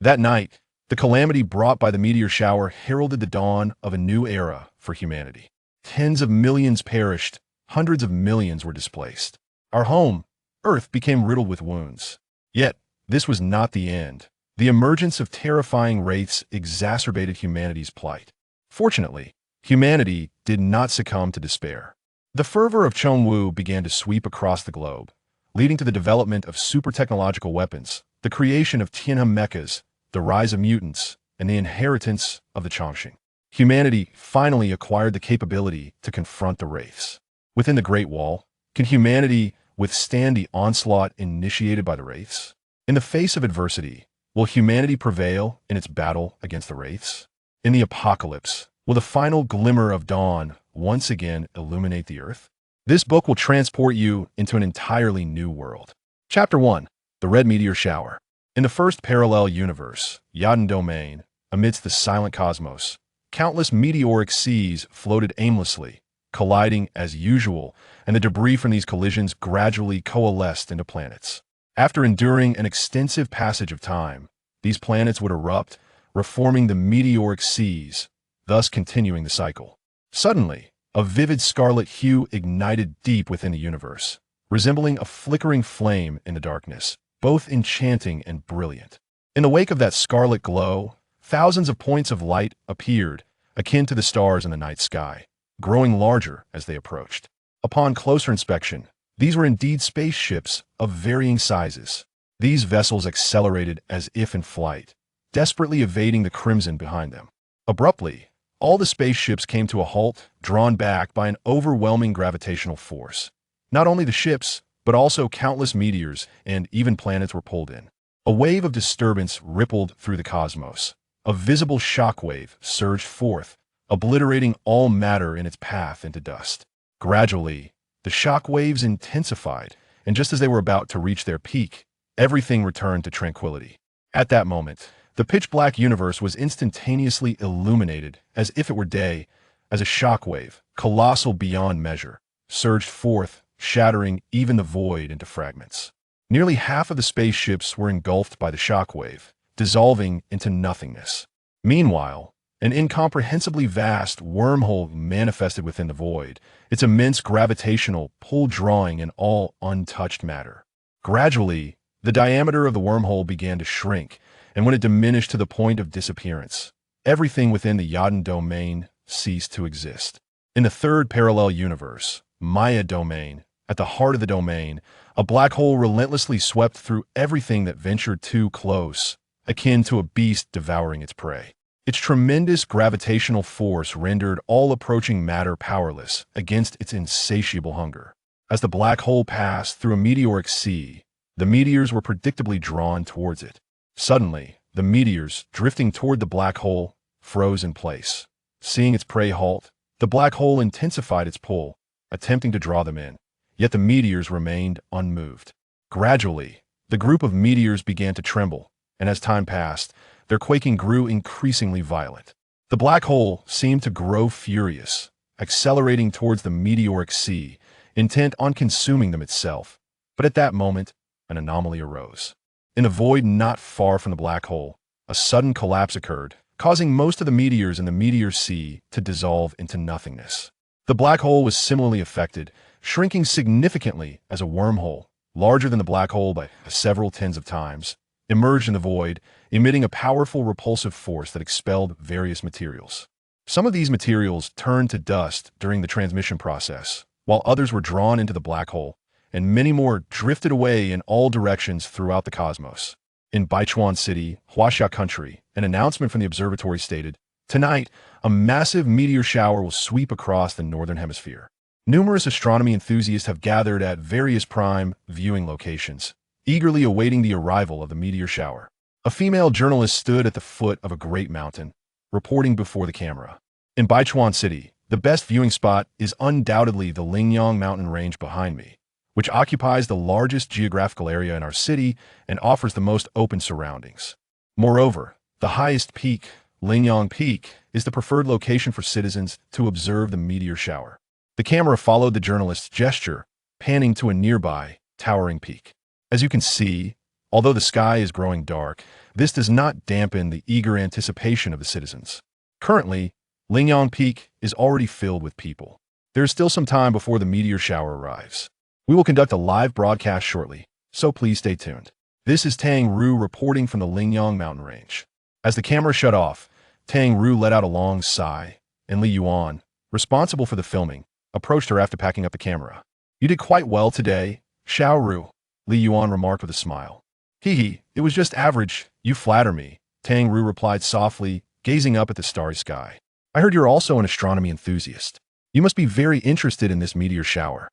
That night, the calamity brought by the meteor shower heralded the dawn of a new era for humanity. Tens of millions perished, hundreds of millions were displaced. Our home, Earth, became riddled with wounds. Yet, this was not the end. The emergence of terrifying wraiths exacerbated humanity's plight. Fortunately, humanity did not succumb to despair. The fervor of Chongwu began to sweep across the globe, leading to the development of super-technological weapons, the creation of Tianhe mechas, the rise of mutants, and the inheritance of the Chongqing. Humanity finally acquired the capability to confront the wraiths. Within the Great Wall, can humanity withstand the onslaught initiated by the wraiths? In the face of adversity, will humanity prevail in its battle against the wraiths? In the apocalypse, will the final glimmer of dawn once again illuminate the earth? This book will transport you into an entirely new world. Chapter 1. The Red Meteor Shower. In the first parallel universe, Yadin Domain, amidst the silent cosmos, countless meteoric seas floated aimlessly, colliding as usual, and the debris from these collisions gradually coalesced into planets. After enduring an extensive passage of time, these planets would erupt, reforming the meteoric seas, thus continuing the cycle. Suddenly, a vivid scarlet hue ignited deep within the universe, resembling a flickering flame in the darkness, both enchanting and brilliant. In the wake of that scarlet glow, thousands of points of light appeared, akin to the stars in the night sky, growing larger as they approached. Upon closer inspection, these were indeed spaceships of varying sizes. These vessels accelerated as if in flight, desperately evading the crimson behind them. Abruptly, all the spaceships came to a halt, drawn back by an overwhelming gravitational force. Not only the ships, but also countless meteors and even planets were pulled in. A wave of disturbance rippled through the cosmos. A visible shockwave surged forth, obliterating all matter in its path into dust. Gradually, the shockwaves intensified, and just as they were about to reach their peak, everything returned to tranquility. At that moment, the pitch-black universe was instantaneously illuminated as if it were day, as a shockwave, colossal beyond measure, surged forth, shattering even the void into fragments. Nearly half of the spaceships were engulfed by the shockwave, dissolving into nothingness. Meanwhile, an incomprehensibly vast wormhole manifested within the void, its immense gravitational pull drawing in all untouched matter. Gradually, the diameter of the wormhole began to shrink, and when it diminished to the point of disappearance, everything within the Yadin domain ceased to exist. In the third parallel universe, Maya domain, at the heart of the domain, a black hole relentlessly swept through everything that ventured too close, akin to a beast devouring its prey. Its tremendous gravitational force rendered all approaching matter powerless against its insatiable hunger. As the black hole passed through a meteoric sea, the meteors were predictably drawn towards it. Suddenly, the meteors, drifting toward the black hole, froze in place. Seeing its prey halt, the black hole intensified its pull, attempting to draw them in. Yet the meteors remained unmoved. Gradually, the group of meteors began to tremble, and as time passed, their quaking grew increasingly violent. The black hole seemed to grow furious, accelerating towards the meteoric sea, intent on consuming them itself. But at that moment, an anomaly arose. In a void not far from the black hole, a sudden collapse occurred, causing most of the meteors in the meteor sea to dissolve into nothingness. The black hole was similarly affected, shrinking significantly as a wormhole, larger than the black hole by several tens of times, emerged in the void, emitting a powerful repulsive force that expelled various materials. Some of these materials turned to dust during the transmission process, while others were drawn into the black hole, and many more drifted away in all directions throughout the cosmos. In Baichuan City, Huaxia Country, an announcement from the observatory stated, "Tonight, a massive meteor shower will sweep across the northern hemisphere." Numerous astronomy enthusiasts have gathered at various prime viewing locations, eagerly awaiting the arrival of the meteor shower. A female journalist stood at the foot of a great mountain, reporting before the camera. In Baichuan City, the best viewing spot is undoubtedly the Lingyang mountain range behind me, which occupies the largest geographical area in our city and offers the most open surroundings. Moreover, the highest peak, Lingyang Peak, is the preferred location for citizens to observe the meteor shower. The camera followed the journalist's gesture, panning to a nearby, towering peak. As you can see, Although the sky is growing dark, this does not dampen the eager anticipation of the citizens. Currently, Lingyang Peak is already filled with people. There is still some time before the meteor shower arrives. We will conduct a live broadcast shortly, so please stay tuned. This is Tang Ru reporting from the Lingyang mountain range. As the camera shut off, Tang Ru let out a long sigh, and Li Yuan, responsible for the filming, approached her after packing up the camera. "You did quite well today, Xiao Ru," Li Yuan remarked with a smile. "Hee, it was just average, you flatter me," Tang Ru replied softly, gazing up at the starry sky. "I heard you're also an astronomy enthusiast. You must be very interested in this meteor shower."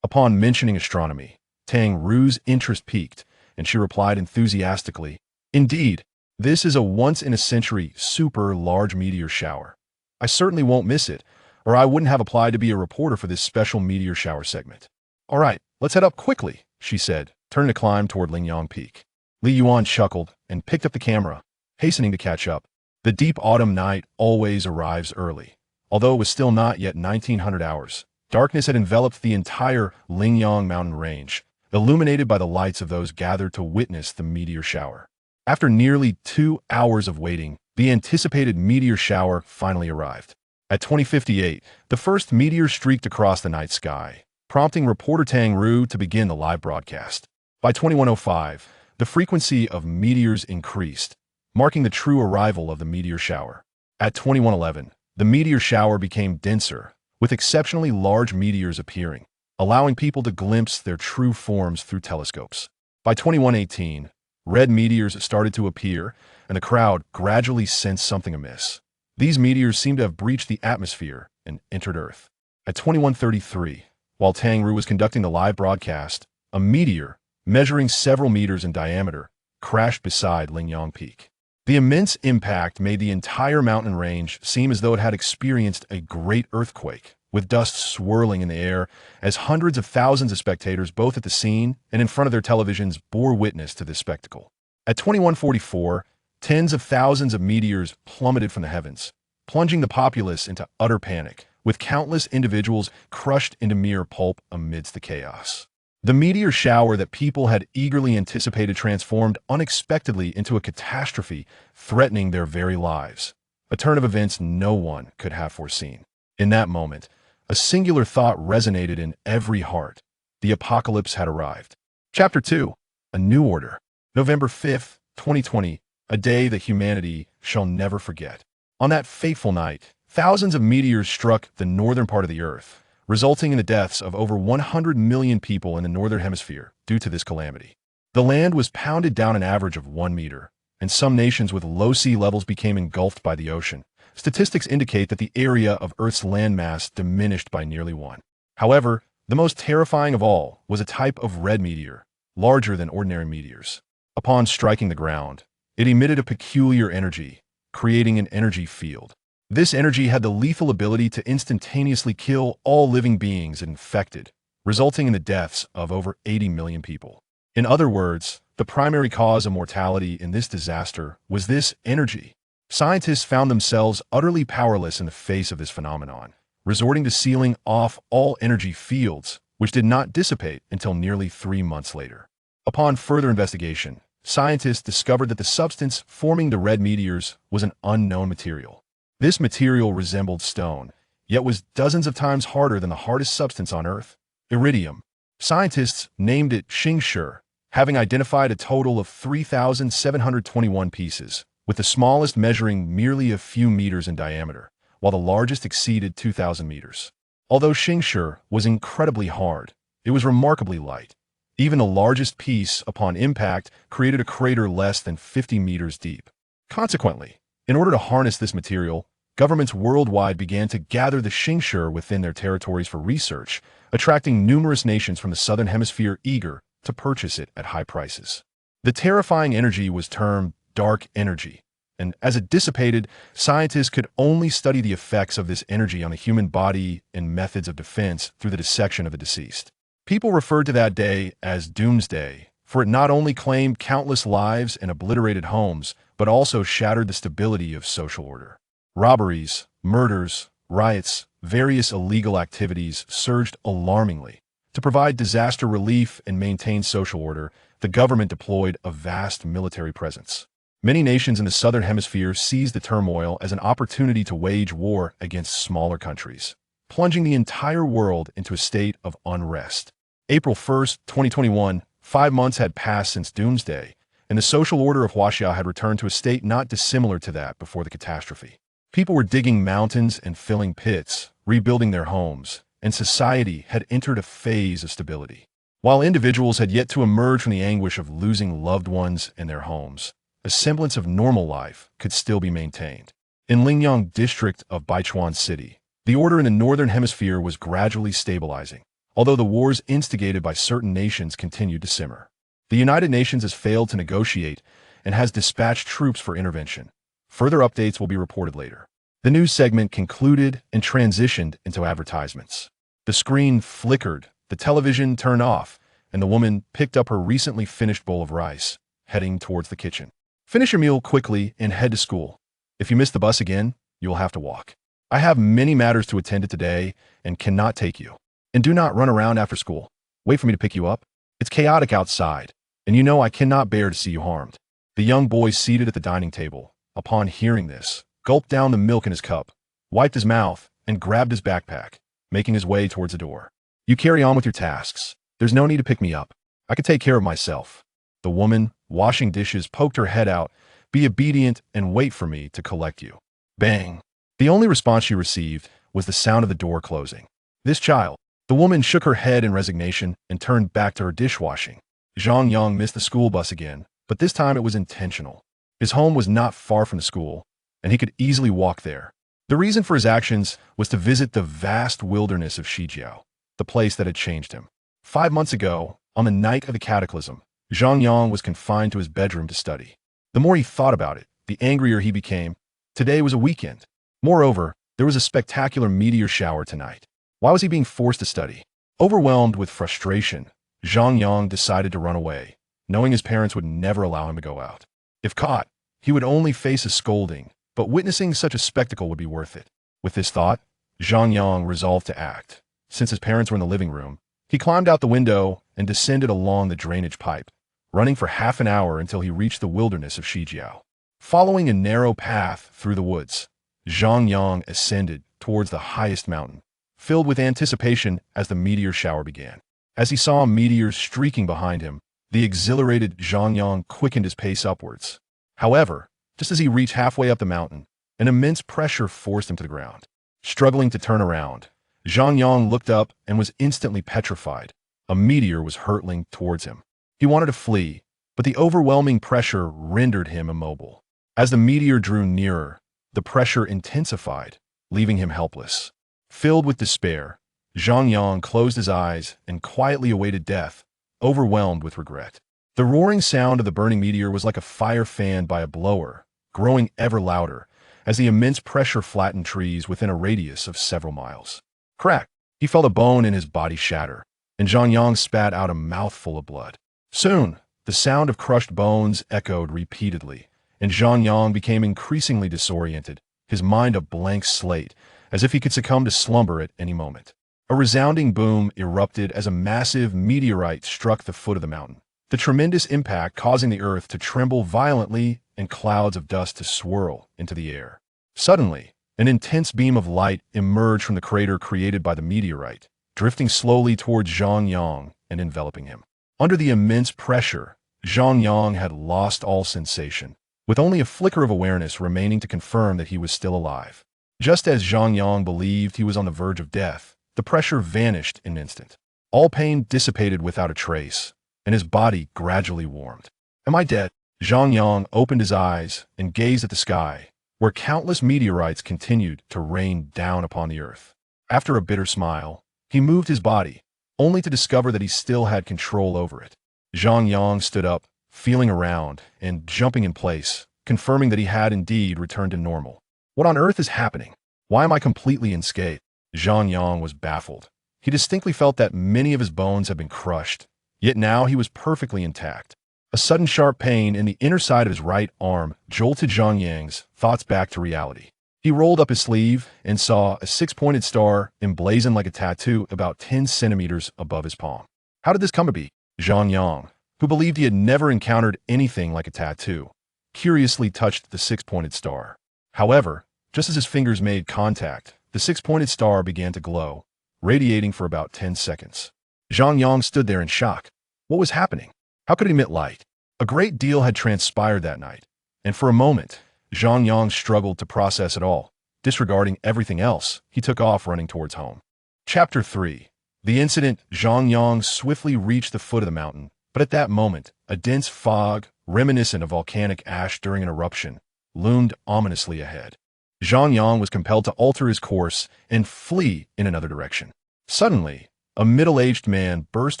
Upon mentioning astronomy, Tang Ru's interest piqued, and she replied enthusiastically, "Indeed, this is a once-in-a-century, super large meteor shower. I certainly won't miss it, or I wouldn't have applied to be a reporter for this special meteor shower segment." "All right, let's head up quickly," she said, turning to climb toward Lingyang Peak. Li Yuan chuckled and picked up the camera, hastening to catch up. The deep autumn night always arrives early. Although it was still not yet 1900 hours, darkness had enveloped the entire Lingyang mountain range, illuminated by the lights of those gathered to witness the meteor shower. After nearly 2 hours of waiting, the anticipated meteor shower finally arrived. At 20:58, the first meteor streaked across the night sky, prompting reporter Tang Ru to begin the live broadcast. By 21:05, the frequency of meteors increased, marking the true arrival of the meteor shower. At 21:11, the meteor shower became denser, with exceptionally large meteors appearing, allowing people to glimpse their true forms through telescopes. By 21:18, red meteors started to appear, and the crowd gradually sensed something amiss. These meteors seemed to have breached the atmosphere and entered Earth. At 21:33, while Tang Ru was conducting the live broadcast, a meteor, measuring several meters in diameter, crashed beside Lingyang Peak. The immense impact made the entire mountain range seem as though it had experienced a great earthquake, with dust swirling in the air as hundreds of thousands of spectators both at the scene and in front of their televisions bore witness to this spectacle. At 21:44, tens of thousands of meteors plummeted from the heavens, plunging the populace into utter panic, with countless individuals crushed into mere pulp amidst the chaos. The meteor shower that people had eagerly anticipated transformed unexpectedly into a catastrophe, threatening their very lives, a turn of events no one could have foreseen. In that moment, a singular thought resonated in every heart. The apocalypse had arrived. Chapter 2. A New Order. November 5th, 2020, a day that humanity shall never forget. On that fateful night, thousands of meteors struck the northern part of the Earth, resulting in the deaths of over 100 million people in the northern hemisphere due to this calamity. The land was pounded down an average of 1 meter, and some nations with low sea levels became engulfed by the ocean. Statistics indicate that the area of Earth's landmass diminished by nearly 1. However, the most terrifying of all was a type of red meteor, larger than ordinary meteors. Upon striking the ground, it emitted a peculiar energy, creating an energy field. This energy had the lethal ability to instantaneously kill all living beings it infected, resulting in the deaths of over 80 million people. In other words, the primary cause of mortality in this disaster was this energy. Scientists found themselves utterly powerless in the face of this phenomenon, resorting to sealing off all energy fields, which did not dissipate until nearly 3 months later. Upon further investigation, scientists discovered that the substance forming the red meteors was an unknown material. This material resembled stone, yet was dozens of times harder than the hardest substance on Earth, iridium. Scientists named it Xingshi, having identified a total of 3,721 pieces, with the smallest measuring merely a few meters in diameter, while the largest exceeded 2,000 meters. Although Xingshi was incredibly hard, it was remarkably light. Even the largest piece, upon impact, created a crater less than 50 meters deep. Consequently, in order to harness this material, governments worldwide began to gather the Xingshi within their territories for research, attracting numerous nations from the southern hemisphere eager to purchase it at high prices. The terrifying energy was termed dark energy, and as it dissipated, scientists could only study the effects of this energy on the human body and methods of defense through the dissection of the deceased. People referred to that day as Doomsday, for it not only claimed countless lives and obliterated homes, but also shattered the stability of social order. Robberies, murders, riots, various illegal activities surged alarmingly, To provide disaster relief and maintain social order, the government deployed a vast military presence. Many nations in the southern hemisphere seized the turmoil as an opportunity to wage war against smaller countries, plunging the entire world into a state of unrest. April 1st, 2021, 5 months had passed since Doomsday, and the social order of Huaxia had returned to a state not dissimilar to that before the catastrophe. People were digging mountains and filling pits, rebuilding their homes, and society had entered a phase of stability. While individuals had yet to emerge from the anguish of losing loved ones and their homes, a semblance of normal life could still be maintained. In Lingyang district of Baichuan City, the order in the northern hemisphere was gradually stabilizing, although the wars instigated by certain nations continued to simmer. The United Nations has failed to negotiate and has dispatched troops for intervention. Further updates will be reported later. The news segment concluded and transitioned into advertisements. The screen flickered, the television turned off, and the woman picked up her recently finished bowl of rice, heading towards the kitchen. Finish your meal quickly and head to school. If you miss the bus again, you will have to walk. I have many matters to attend to today and cannot take you. And do not run around after school. Wait for me to pick you up. It's chaotic outside, and you know I cannot bear to see you harmed. The young boy seated at the dining table, upon hearing this, gulped down the milk in his cup, wiped his mouth, and grabbed his backpack, making his way towards the door. You carry on with your tasks. There's no need to pick me up. I can take care of myself. The woman, washing dishes, poked her head out. Be obedient and wait for me to collect you. Bang. The only response she received was the sound of the door closing. This child. The woman shook her head in resignation and turned back to her dishwashing. Zhang Yang missed the school bus again, but this time it was intentional. His home was not far from the school, and he could easily walk there. The reason for his actions was to visit the vast wilderness of Shijiao, the place that had changed him. 5 months ago, on the night of the cataclysm, Zhang Yang was confined to his bedroom to study. The more he thought about it, the angrier he became. Today was a weekend. Moreover, there was a spectacular meteor shower tonight. Why was he being forced to study? Overwhelmed with frustration, Zhang Yang decided to run away, knowing his parents would never allow him to go out. If caught, he would only face a scolding, but witnessing such a spectacle would be worth it. With this thought, Zhang Yang resolved to act. Since his parents were in the living room, he climbed out the window and descended along the drainage pipe, running for half an hour until he reached the wilderness of Shijiao. Following a narrow path through the woods, Zhang Yang ascended towards the highest mountain, filled with anticipation as the meteor shower began. As he saw meteors streaking behind him, the exhilarated Zhang Yang quickened his pace upwards. However, just as he reached halfway up the mountain, an immense pressure forced him to the ground. Struggling to turn around, Zhang Yang looked up and was instantly petrified. A meteor was hurtling towards him. He wanted to flee, but the overwhelming pressure rendered him immobile. As the meteor drew nearer, the pressure intensified, leaving him helpless. Filled with despair, Zhang Yang closed his eyes and quietly awaited death, overwhelmed with regret. The roaring sound of the burning meteor was like a fire fanned by a blower, growing ever louder as the immense pressure flattened trees within a radius of several miles. Crack! He felt a bone in his body shatter, and Zhang Yang spat out a mouthful of blood. Soon, the sound of crushed bones echoed repeatedly, and Zhang Yang became increasingly disoriented, his mind a blank slate, as if he could succumb to slumber at any moment. A resounding boom erupted as a massive meteorite struck the foot of the mountain, the tremendous impact causing the earth to tremble violently and clouds of dust to swirl into the air. Suddenly, an intense beam of light emerged from the crater created by the meteorite, drifting slowly towards Zhang Yang and enveloping him. Under the immense pressure, Zhang Yang had lost all sensation, with only a flicker of awareness remaining to confirm that he was still alive. Just as Zhang Yang believed he was on the verge of death, the pressure vanished in an instant. All pain dissipated without a trace, and his body gradually warmed. Am I dead? Zhang Yang opened his eyes and gazed at the sky, where countless meteorites continued to rain down upon the earth. After a bitter smile, he moved his body, only to discover that he still had control over it. Zhang Yang stood up, feeling around and jumping in place, confirming that he had indeed returned to normal. What on earth is happening? Why am I completely unscathed? Zhang Yang was baffled. He distinctly felt that many of his bones had been crushed, yet now he was perfectly intact. A sudden sharp pain in the inner side of his right arm jolted Zhang Yang's thoughts back to reality. He rolled up his sleeve and saw a six-pointed star emblazoned like a tattoo about 10 centimeters above his palm. How did this come to be? Zhang Yang, who believed he had never encountered anything like a tattoo, curiously touched the six-pointed star. However, just as his fingers made contact, the six-pointed star began to glow, radiating for about 10 seconds. Zhang Yang stood there in shock. What was happening? How could it emit light? A great deal had transpired that night, and for a moment, Zhang Yang struggled to process it all. Disregarding everything else, he took off running towards home. Chapter 3. The incident. Zhang Yang swiftly reached the foot of the mountain, but at that moment, a dense fog, reminiscent of volcanic ash during an eruption, loomed ominously ahead. Zhang Yang was compelled to alter his course and flee in another direction. Suddenly, a middle-aged man burst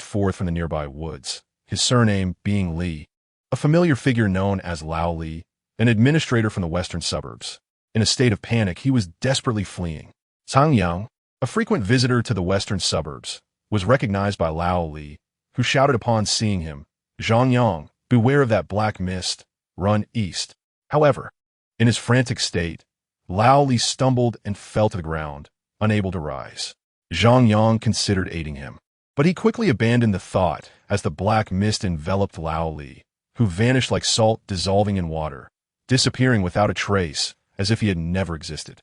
forth from the nearby woods, his surname being Li, a familiar figure known as Lao Li, an administrator from the western suburbs. In a state of panic, he was desperately fleeing. Zhang Yang, a frequent visitor to the western suburbs, was recognized by Lao Li, who shouted upon seeing him, "Zhang Yang, beware of that black mist, run east." However, in his frantic state, Lao Li stumbled and fell to the ground, unable to rise. Zhang Yang considered aiding him, but he quickly abandoned the thought as the black mist enveloped Lao Li, who vanished like salt dissolving in water, disappearing without a trace, as if he had never existed.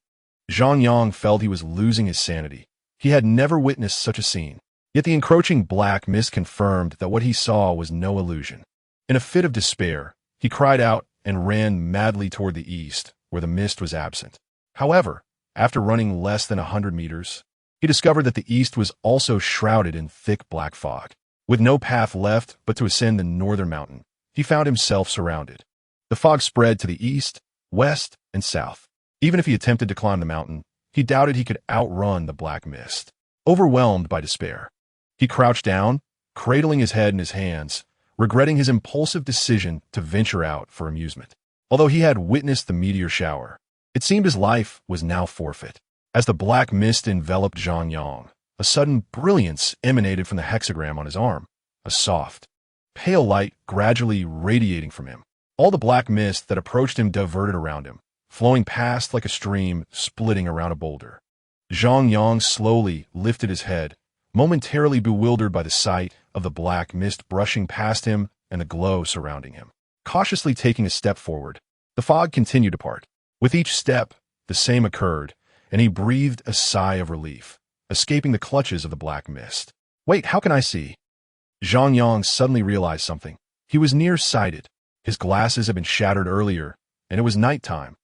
Zhang Yang felt he was losing his sanity. He had never witnessed such a scene. Yet the encroaching black mist confirmed that what he saw was no illusion. In a fit of despair, he cried out and ran madly toward the east, where the mist was absent. However, after running less than 100 meters, he discovered that the east was also shrouded in thick black fog. With no path left but to ascend the northern mountain, he found himself surrounded. The fog spread to the east, west, and south. Even if he attempted to climb the mountain, he doubted he could outrun the black mist. Overwhelmed by despair, he crouched down, cradling his head in his hands, regretting his impulsive decision to venture out for amusement. Although he had witnessed the meteor shower, it seemed his life was now forfeit. As the black mist enveloped Zhang Yang, a sudden brilliance emanated from the hexagram on his arm, a soft, pale light gradually radiating from him. All the black mist that approached him diverted around him, flowing past like a stream splitting around a boulder. Zhang Yang slowly lifted his head, momentarily bewildered by the sight of the black mist brushing past him and the glow surrounding him. Cautiously taking a step forward, the fog continued to part. With each step, the same occurred, and he breathed a sigh of relief, escaping the clutches of the black mist. Wait, how can I see? Zhang Yang suddenly realized something. He was nearsighted. His glasses had been shattered earlier, and it was nighttime.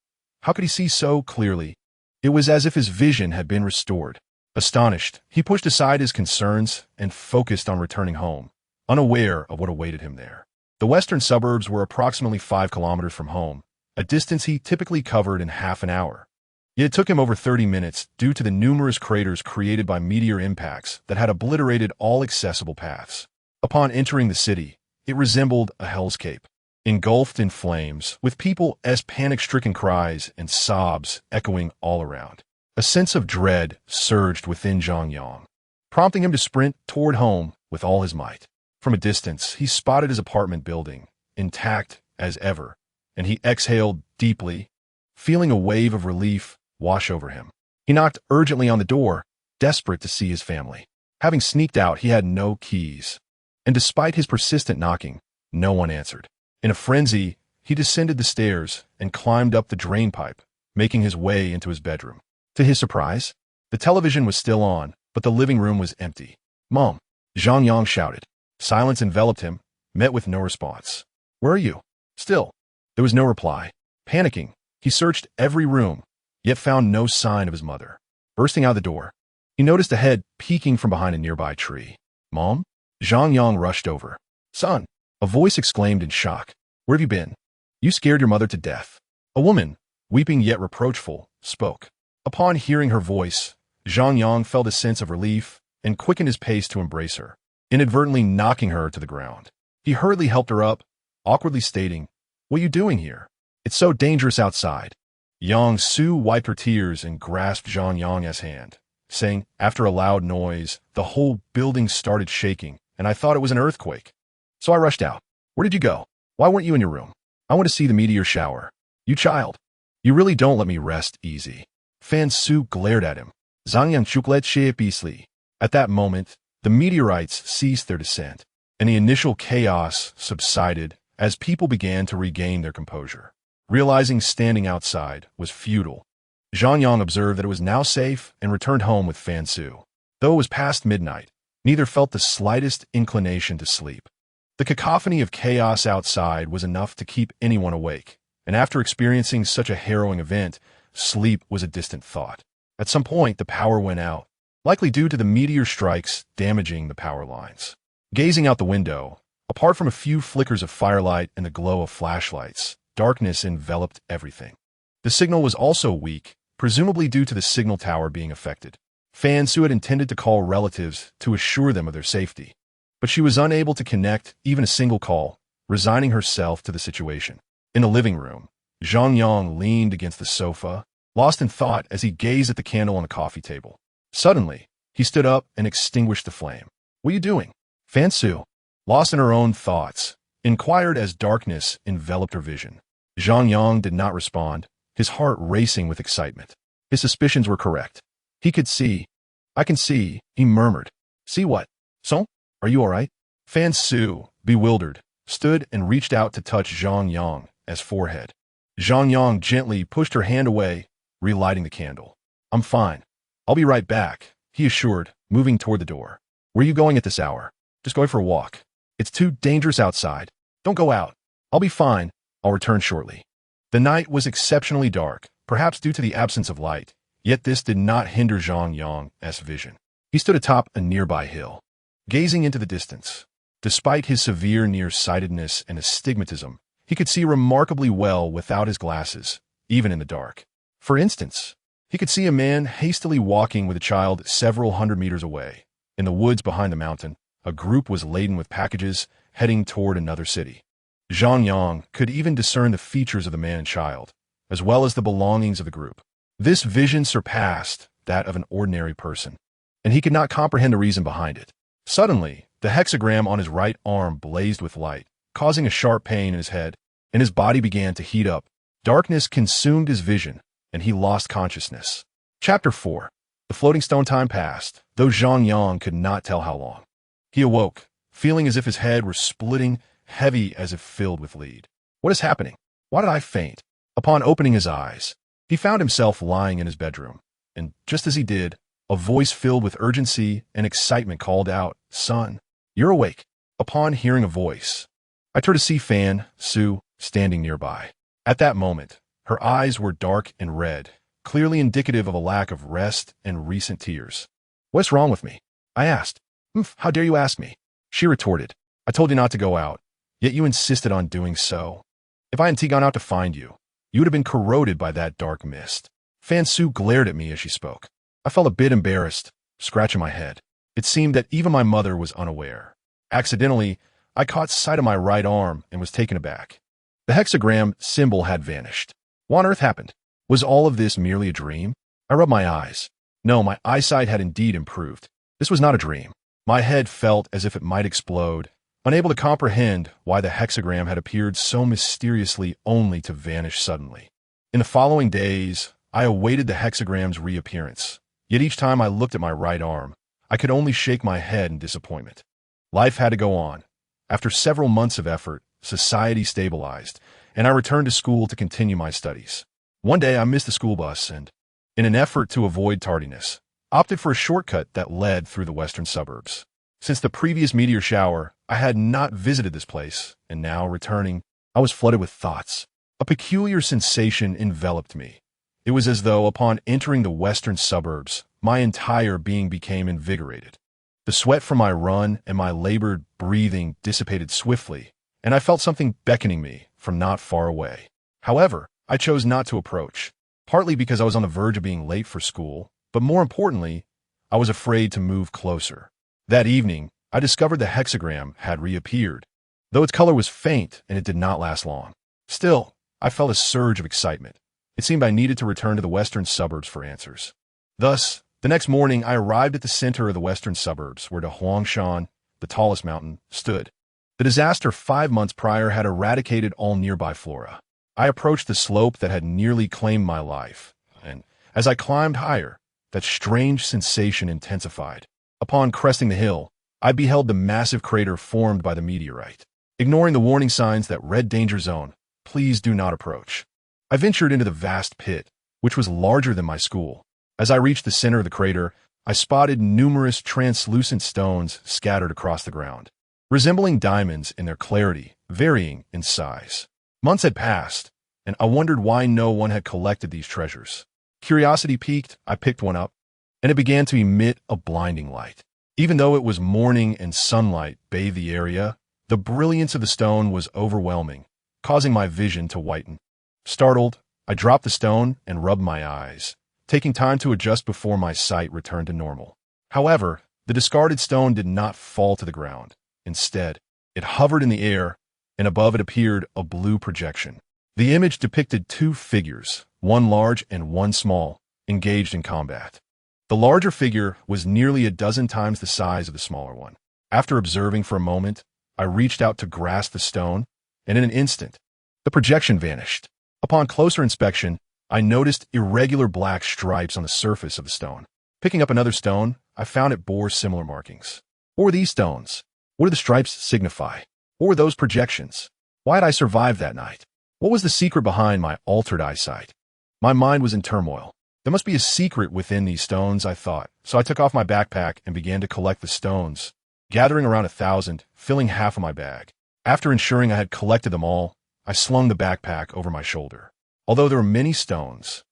How could he see so clearly? It was as if his vision had been restored. Astonished, he pushed aside his concerns and focused on returning home, unaware of what awaited him there. The western suburbs were approximately 5 kilometers from home, a distance he typically covered in half an hour. Yet it took him over 30 minutes due to the numerous craters created by meteor impacts that had obliterated all accessible paths. Upon entering the city, it resembled a hellscape, engulfed in flames, with people's panic-stricken cries and sobs echoing all around. A sense of dread surged within Zhang Yang, prompting him to sprint toward home with all his might. From a distance, he spotted his apartment building, intact as ever, and he exhaled deeply, feeling a wave of relief wash over him. He knocked urgently on the door, desperate to see his family. Having sneaked out, he had no keys, and despite his persistent knocking, no one answered. In a frenzy, he descended the stairs and climbed up the drain pipe, making his way into his bedroom. To his surprise, the television was still on, but the living room was empty. "Mom!" Zhang Yang shouted. Silence enveloped him, met with no response. "Where are you?" Still, there was no reply. Panicking, he searched every room, yet found no sign of his mother. Bursting out the door, he noticed a head peeking from behind a nearby tree. "Mom?" Zhang Yang rushed over. "Son!" A voice exclaimed in shock. "Where have you been? You scared your mother to death." A woman, weeping yet reproachful, spoke. Upon hearing her voice, Zhang Yang felt a sense of relief and quickened his pace to embrace her, inadvertently knocking her to the ground. He hurriedly helped her up, awkwardly stating, "What are you doing here? It's so dangerous outside." Yang Su wiped her tears and grasped Zhang Yang's hand, saying, after a loud noise, "The whole building started shaking, and I thought it was an earthquake. So I rushed out." "Where did you go? Why weren't you in your room?" "I want to see the meteor shower." "You child, You really don't let me rest easy. Fan Su glared at him. Zhang Yang chuklet beastly. At that moment, the meteorites ceased their descent, and the initial chaos subsided as people began to regain their composure. Realizing standing outside was futile, Zhang Yang observed that it was now safe and returned home with Fan Su. Though it was past midnight, neither felt the slightest inclination to sleep. The cacophony of chaos outside was enough to keep anyone awake, and after experiencing such a harrowing event, sleep was a distant thought. At some point, the power went out, likely due to the meteor strikes damaging the power lines. Gazing out the window, apart from a few flickers of firelight and the glow of flashlights, darkness enveloped everything. The signal was also weak, presumably due to the signal tower being affected. Fan Su had intended to call relatives to assure them of their safety, but she was unable to connect even a single call, resigning herself to the situation. In the living room, Zhang Yang leaned against the sofa, lost in thought as he gazed at the candle on the coffee table. Suddenly, he stood up and extinguished the flame. "What are you doing?" Fan Su, lost in her own thoughts, inquired as darkness enveloped her vision. Zhang Yang did not respond, his heart racing with excitement. His suspicions were correct. He could see. "I can see," he murmured. "See what? So? Are you all right?" Fan Su, bewildered, stood and reached out to touch Zhang Yang's forehead. Zhang Yang gently pushed her hand away, relighting the candle. "I'm fine. I'll be right back," he assured, moving toward the door. "Where are you going at this hour?" "Just going for a walk. It's too dangerous outside." "Don't go out. I'll be fine. I'll return shortly." The night was exceptionally dark, perhaps due to the absence of light, yet this did not hinder Zhang Yang's vision. He stood atop a nearby hill, gazing into the distance. Despite his severe nearsightedness and astigmatism, he could see remarkably well without his glasses, even in the dark. For instance, he could see a man hastily walking with a child several hundred meters away. In the woods behind the mountain, a group was laden with packages heading toward another city. Zhang Yang could even discern the features of the man and child, as well as the belongings of the group. This vision surpassed that of an ordinary person, and he could not comprehend the reason behind it. Suddenly, the hexagram on his right arm blazed with light, causing a sharp pain in his head, and his body began to heat up. Darkness consumed his vision, and he lost consciousness. Chapter 4. The floating stone. Time passed, though Zhang Yang could not tell how long. He awoke, feeling as if his head were splitting, heavy as if filled with lead. "What is happening? Why did I faint?" Upon opening his eyes, he found himself lying in his bedroom, and just as he did, a voice filled with urgency and excitement called out, "Son, you're awake." Upon hearing a voice, I turned to see Fan Su standing nearby. At that moment, her eyes were dark and red, clearly indicative of a lack of rest and recent tears. "What's wrong with me?" I asked. How dare you ask me?" she retorted. "I told you not to go out, yet you insisted on doing so. If I hadn't gone out to find you, you would have been corroded by that dark mist." Fan Su glared at me as she spoke. I felt a bit embarrassed, scratching my head. It seemed that even my mother was unaware. Accidentally, I caught sight of my right arm and was taken aback. The hexagram symbol had vanished. What on earth happened? Was all of this merely a dream? I rubbed my eyes. No, my eyesight had indeed improved. This was not a dream. My head felt as if it might explode, unable to comprehend why the hexagram had appeared so mysteriously only to vanish suddenly. In the following days, I awaited the hexagram's reappearance. Yet each time I looked at my right arm, I could only shake my head in disappointment. Life had to go on. After several months of effort, society stabilized, and I returned to school to continue my studies. One day I missed the school bus and, in an effort to avoid tardiness, opted for a shortcut that led through the western suburbs. Since the previous meteor shower, I had not visited this place, and now, returning, I was flooded with thoughts. A peculiar sensation enveloped me. It was as though, upon entering the western suburbs, my entire being became invigorated. The sweat from my run and my labored breathing dissipated swiftly, and I felt something beckoning me from not far away. However, I chose not to approach, partly because I was on the verge of being late for school, but more importantly, I was afraid to move closer. That evening, I discovered the hexagram had reappeared, though its color was faint and it did not last long. Still, I felt a surge of excitement. It seemed I needed to return to the western suburbs for answers. Thus, the next morning I arrived at the center of the western suburbs where the Huangshan, the tallest mountain, stood. The disaster 5 months prior had eradicated all nearby flora. I approached the slope that had nearly claimed my life, and as I climbed higher, that strange sensation intensified. Upon cresting the hill, I beheld the massive crater formed by the meteorite. Ignoring the warning signs that read danger zone, please do not approach, I ventured into the vast pit, which was larger than my school. As I reached the center of the crater, I spotted numerous translucent stones scattered across the ground, resembling diamonds in their clarity, varying in size. Months had passed, and I wondered why no one had collected these treasures. Curiosity piqued, I picked one up, and it began to emit a blinding light. Even though it was morning and sunlight bathed the area, the brilliance of the stone was overwhelming, causing my vision to whiten. Startled, I dropped the stone and rubbed my eyes, taking time to adjust before my sight returned to normal. However, the discarded stone did not fall to the ground. Instead, it hovered in the air, and above it appeared a blue projection. The image depicted two figures, one large and one small, engaged in combat. The larger figure was nearly a dozen times the size of the smaller one. After observing for a moment, I reached out to grasp the stone, and in an instant, the projection vanished. Upon closer inspection, I noticed irregular black stripes on the surface of the stone. Picking up another stone, I found it bore similar markings. What were these stones? What did the stripes signify? What were those projections? Why had I survived that night? What was the secret behind my altered eyesight? My mind was in turmoil. There must be a secret within these stones, I thought, so I took off my backpack and began to collect the stones, gathering around 1,000, filling half of my bag. After ensuring I had collected them all, I slung the backpack over my shoulder. Although there were many stones,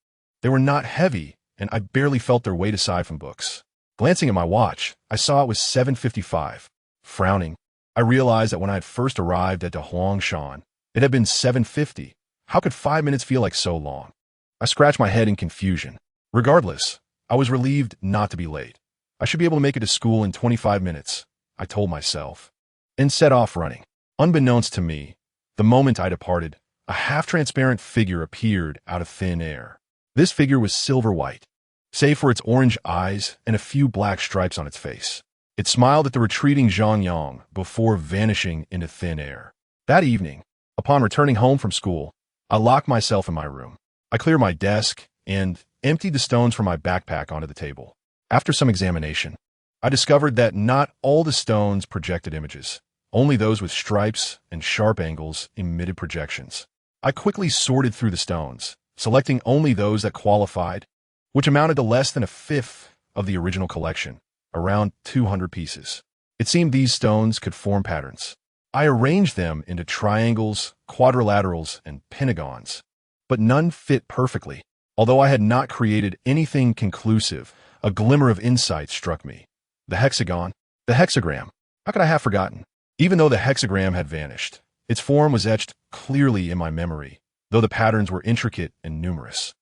they were not heavy, and I barely felt their weight aside from books. Glancing at my watch, I saw it was 7:55. Frowning, I realized that when I had first arrived at Huangshan, it had been 7:50. How could 5 minutes feel like so long? I scratched my head in confusion. Regardless, I was relieved not to be late. I should be able to make it to school in 25 minutes, I told myself, and set off running. Unbeknownst to me, the moment I departed, a half-transparent figure appeared out of thin air. This figure was silver-white, save for its orange eyes and a few black stripes on its face. It smiled at the retreating Zhang Yang before vanishing into thin air. That evening, upon returning home from school, I locked myself in my room. I cleared my desk and emptied the stones from my backpack onto the table. After some examination, I discovered that not all the stones projected images. Only those with stripes and sharp angles emitted projections. I quickly sorted through the stones, selecting only those that qualified, which amounted to less than a fifth of the original collection, around 200 pieces. It seemed these stones could form patterns. I arranged them into triangles, quadrilaterals, and pentagons, but none fit perfectly. Although I had not created anything conclusive, a glimmer of insight struck me. The hexagon, the hexagram. How could I have forgotten? Even though the hexagram had vanished, its form was etched clearly in my memory, though the patterns were intricate and numerous.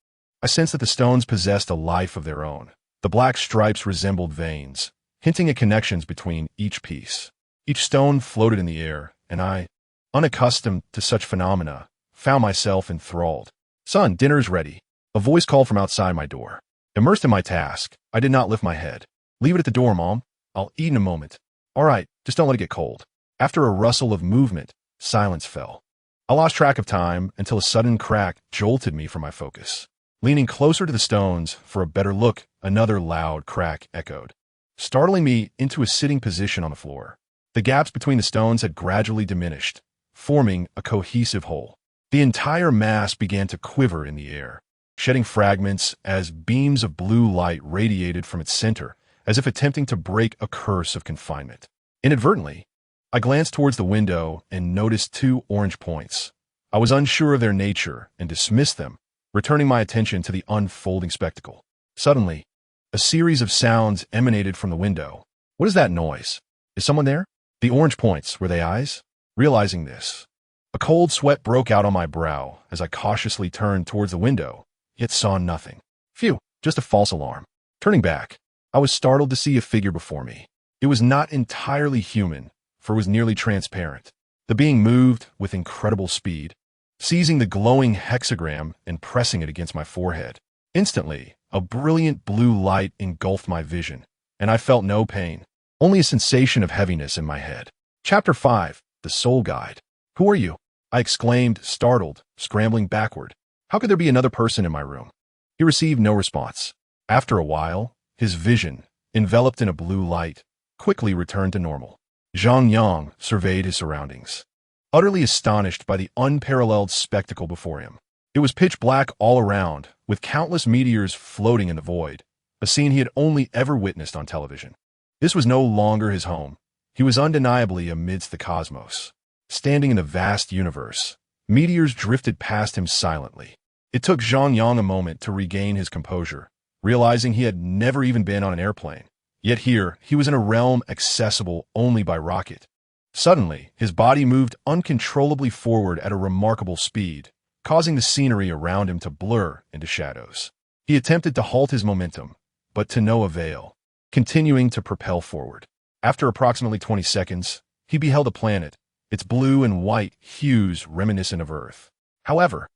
I sensed that the stones possessed a life of their own. The black stripes resembled veins, hinting at connections between each piece. Each stone floated in the air, and I, unaccustomed to such phenomena, found myself enthralled. "Son, dinner is ready." A voice called from outside my door. Immersed in my task, I did not lift my head. "Leave it at the door, Mom. I'll eat in a moment." "All right, just don't let it get cold." After a rustle of movement, silence fell. I lost track of time until a sudden crack jolted me from my focus. Leaning closer to the stones for a better look, another loud crack echoed, startling me into a sitting position on the floor. The gaps between the stones had gradually diminished, forming a cohesive whole. The entire mass began to quiver in the air, shedding fragments as beams of blue light radiated from its center, as if attempting to break a curse of confinement. Inadvertently, I glanced towards the window and noticed two orange points. I was unsure of their nature and dismissed them, returning my attention to the unfolding spectacle. Suddenly, a series of sounds emanated from the window. "What is that noise? Is someone there?" The orange points, were they eyes? Realizing this, a cold sweat broke out on my brow as I cautiously turned towards the window, yet saw nothing. Phew, just a false alarm. Turning back, I was startled to see a figure before me. It was not entirely human, for it was nearly transparent. The being moved with incredible speed, seizing the glowing hexagram and pressing it against my forehead. Instantly, a brilliant blue light engulfed my vision, and I felt no pain, only a sensation of heaviness in my head. Chapter 5, The Soul Guide. "Who are you?" I exclaimed, startled, scrambling backward. How could there be another person in my room? He received no response. After a while, his vision, enveloped in a blue light, quickly returned to normal. Zhang Yang surveyed his surroundings, utterly astonished by the unparalleled spectacle before him. It was pitch black all around, with countless meteors floating in the void, a scene he had only ever witnessed on television. This was no longer his home. He was undeniably amidst the cosmos. Standing in the vast universe, meteors drifted past him silently. It took Zhang Yang a moment to regain his composure, realizing he had never even been on an airplane. Yet here, he was in a realm accessible only by rocket. Suddenly, his body moved uncontrollably forward at a remarkable speed, causing the scenery around him to blur into shadows. He attempted to halt his momentum, but to no avail, continuing to propel forward. After approximately 20 seconds, he beheld a planet, its blue and white hues reminiscent of Earth. However,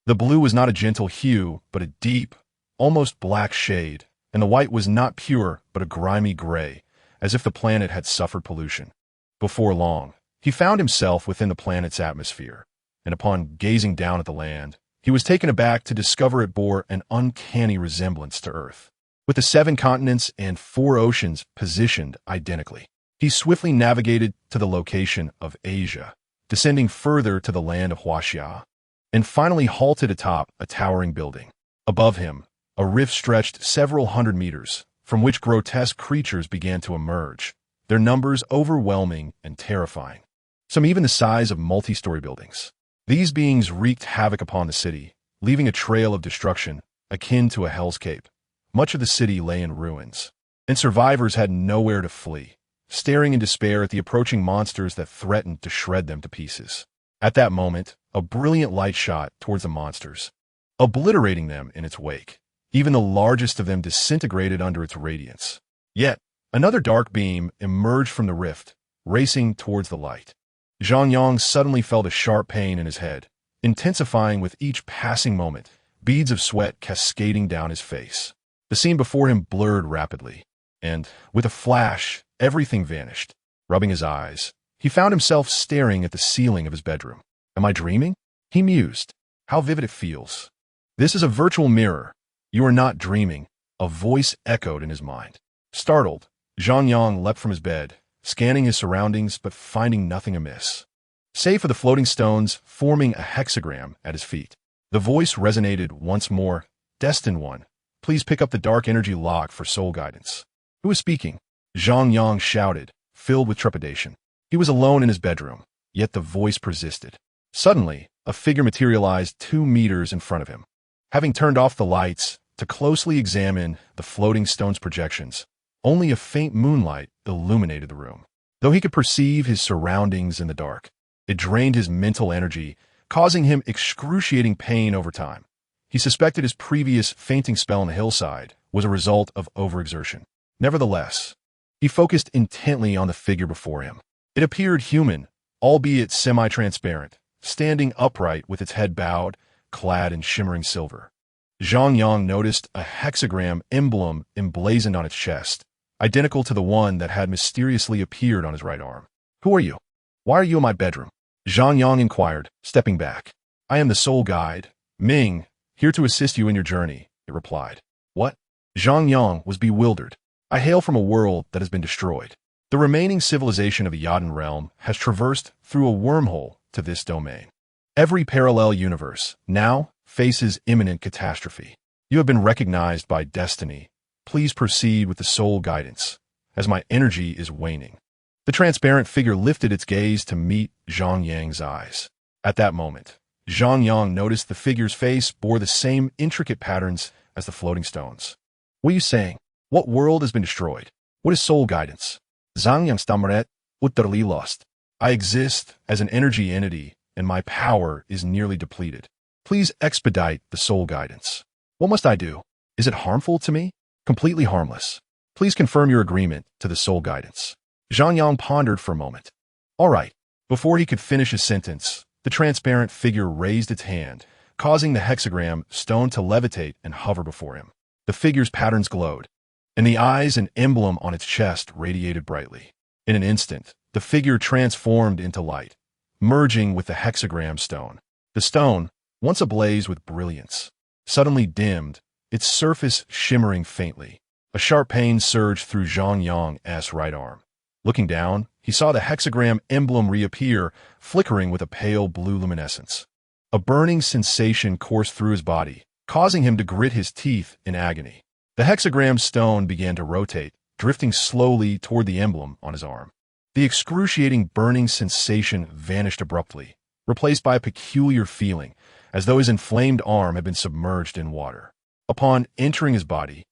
the blue was not a gentle hue, but a deep, almost black shade, and the white was not pure, but a grimy gray, as if the planet had suffered pollution. Before long, he found himself within the planet's atmosphere, and upon gazing down at the land, he was taken aback to discover it bore an uncanny resemblance to Earth. With the 7 continents and 4 oceans positioned identically, he swiftly navigated to the location of Asia, descending further to the land of Huaxia, and finally halted atop a towering building. Above him, a rift stretched several hundred meters, from which grotesque creatures began to emerge, their numbers overwhelming and terrifying, some even the size of multi-story buildings. These beings wreaked havoc upon the city, leaving a trail of destruction akin to a hellscape. Much of the city lay in ruins, and survivors had nowhere to flee, staring in despair at the approaching monsters that threatened to shred them to pieces. At that moment, a brilliant light shot towards the monsters, obliterating them in its wake. Even the largest of them disintegrated under its radiance. Yet, another dark beam emerged from the rift, racing towards the light. Zhang Yang suddenly felt a sharp pain in his head, intensifying with each passing moment, beads of sweat cascading down his face. The scene before him blurred rapidly, and, with a flash, everything vanished. Rubbing his eyes, he found himself staring at the ceiling of his bedroom. Am I dreaming? He mused. How vivid it feels. This is a virtual mirror. You are not dreaming, a voice echoed in his mind. Startled, Zhang Yang leapt from his bed, scanning his surroundings but finding nothing amiss, save for the floating stones forming a hexagram at his feet. The voice resonated once more. Destined One, please pick up the dark energy lock for soul guidance. Who is speaking? Zhang Yang shouted, filled with trepidation. He was alone in his bedroom, yet the voice persisted. Suddenly, a figure materialized 2 meters in front of him. Having turned off the lights to closely examine the floating stone's projections, only a faint moonlight illuminated the room. Though he could perceive his surroundings in the dark, it drained his mental energy, causing him excruciating pain over time. He suspected his previous fainting spell on the hillside was a result of overexertion. Nevertheless, he focused intently on the figure before him. It appeared human, albeit semi-transparent, standing upright with its head bowed, clad in shimmering silver. Zhang Yang noticed a hexagram emblem emblazoned on its chest, identical to the one that had mysteriously appeared on his right arm. Who are you? Why are you in my bedroom? Zhang Yang inquired, stepping back. I am the soul guide, Ming, here to assist you in your journey, it replied. What? Zhang Yang was bewildered. I hail from a world that has been destroyed. The remaining civilization of the Yodin realm has traversed through a wormhole to this domain. Every parallel universe now faces imminent catastrophe. You have been recognized by destiny. Please proceed with the soul guidance, as my energy is waning. The transparent figure lifted its gaze to meet Zhang Yang's eyes. At that moment, Zhang Yang noticed the figure's face bore the same intricate patterns as the floating stones. What are you saying? What world has been destroyed? What is soul guidance? Zhang Yang stammered, utterly lost. I exist as an energy entity, and my power is nearly depleted. Please expedite the soul guidance. What must I do? Is it harmful to me? Completely harmless. Please confirm your agreement to the soul guidance. Zhang Yang pondered for a moment. All right. Before he could finish his sentence, the transparent figure raised its hand, causing the hexagram stone to levitate and hover before him. The figure's patterns glowed, and the eyes and emblem on its chest radiated brightly. In an instant, the figure transformed into light, merging with the hexagram stone. The stone, once ablaze with brilliance, suddenly dimmed, its surface shimmering faintly. A sharp pain surged through Zhang Yang's right arm. Looking down, he saw the hexagram emblem reappear, flickering with a pale blue luminescence. A burning sensation coursed through his body, causing him to grit his teeth in agony. The hexagram stone began to rotate, drifting slowly toward the emblem on his arm. The excruciating burning sensation vanished abruptly, replaced by a peculiar feeling, as though his inflamed arm had been submerged in water. Upon entering his body,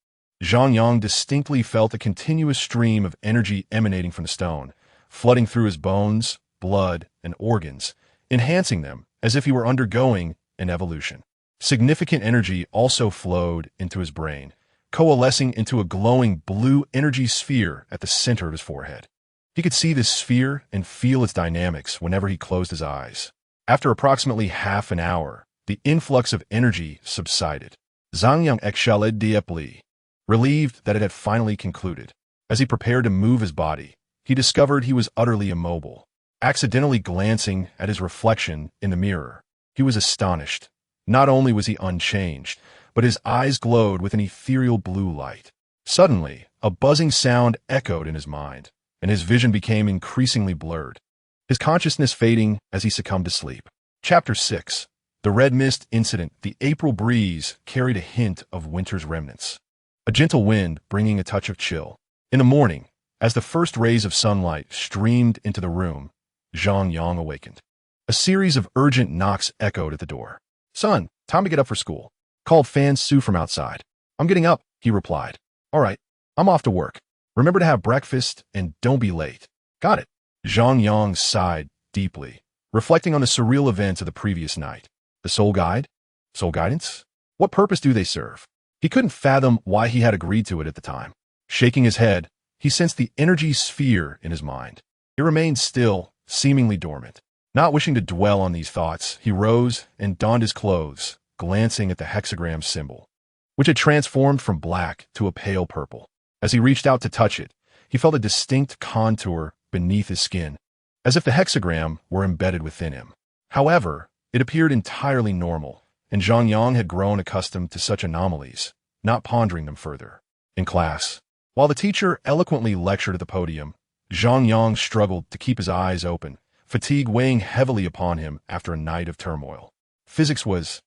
Zhang Yang distinctly felt a continuous stream of energy emanating from the stone, flooding through his bones, blood, and organs, enhancing them as if he were undergoing an evolution. Significant energy also flowed into his brain, coalescing into a glowing blue energy sphere at the center of his forehead. He could see this sphere and feel its dynamics whenever he closed his eyes. After approximately half an hour, the influx of energy subsided. Zhang Yang exhaled deeply, relieved that it had finally concluded. As he prepared to move his body, he discovered he was utterly immobile. Accidentally glancing at his reflection in the mirror, he was astonished. Not only was he unchanged, but his eyes glowed with an ethereal blue light. Suddenly, a buzzing sound echoed in his mind, and his vision became increasingly blurred, his consciousness fading as he succumbed to sleep. Chapter 6. The Red Mist Incident. The April breeze carried a hint of winter's remnants, a gentle wind bringing a touch of chill. In the morning, as the first rays of sunlight streamed into the room, Zhang Yang awakened. A series of urgent knocks echoed at the door. "Son, time to get up for school," called Fan Su from outside. "I'm getting up," he replied. "All right, I'm off to work. Remember to have breakfast and don't be late." "Got it." Zhang Yang sighed deeply, reflecting on the surreal events of the previous night. The soul guide? Soul guidance? What purpose do they serve? He couldn't fathom why he had agreed to it at the time. Shaking his head, he sensed the energy sphere in his mind. It remained still, seemingly dormant. Not wishing to dwell on these thoughts, he rose and donned his clothes, glancing at the hexagram symbol, which had transformed from black to a pale purple. As he reached out to touch it, he felt a distinct contour beneath his skin, as if the hexagram were embedded within him. However, it appeared entirely normal, and Zhang Yang had grown accustomed to such anomalies, not pondering them further. In class, while the teacher eloquently lectured at the podium, Zhang Yang struggled to keep his eyes open, fatigue weighing heavily upon him after a night of turmoil. Physics was,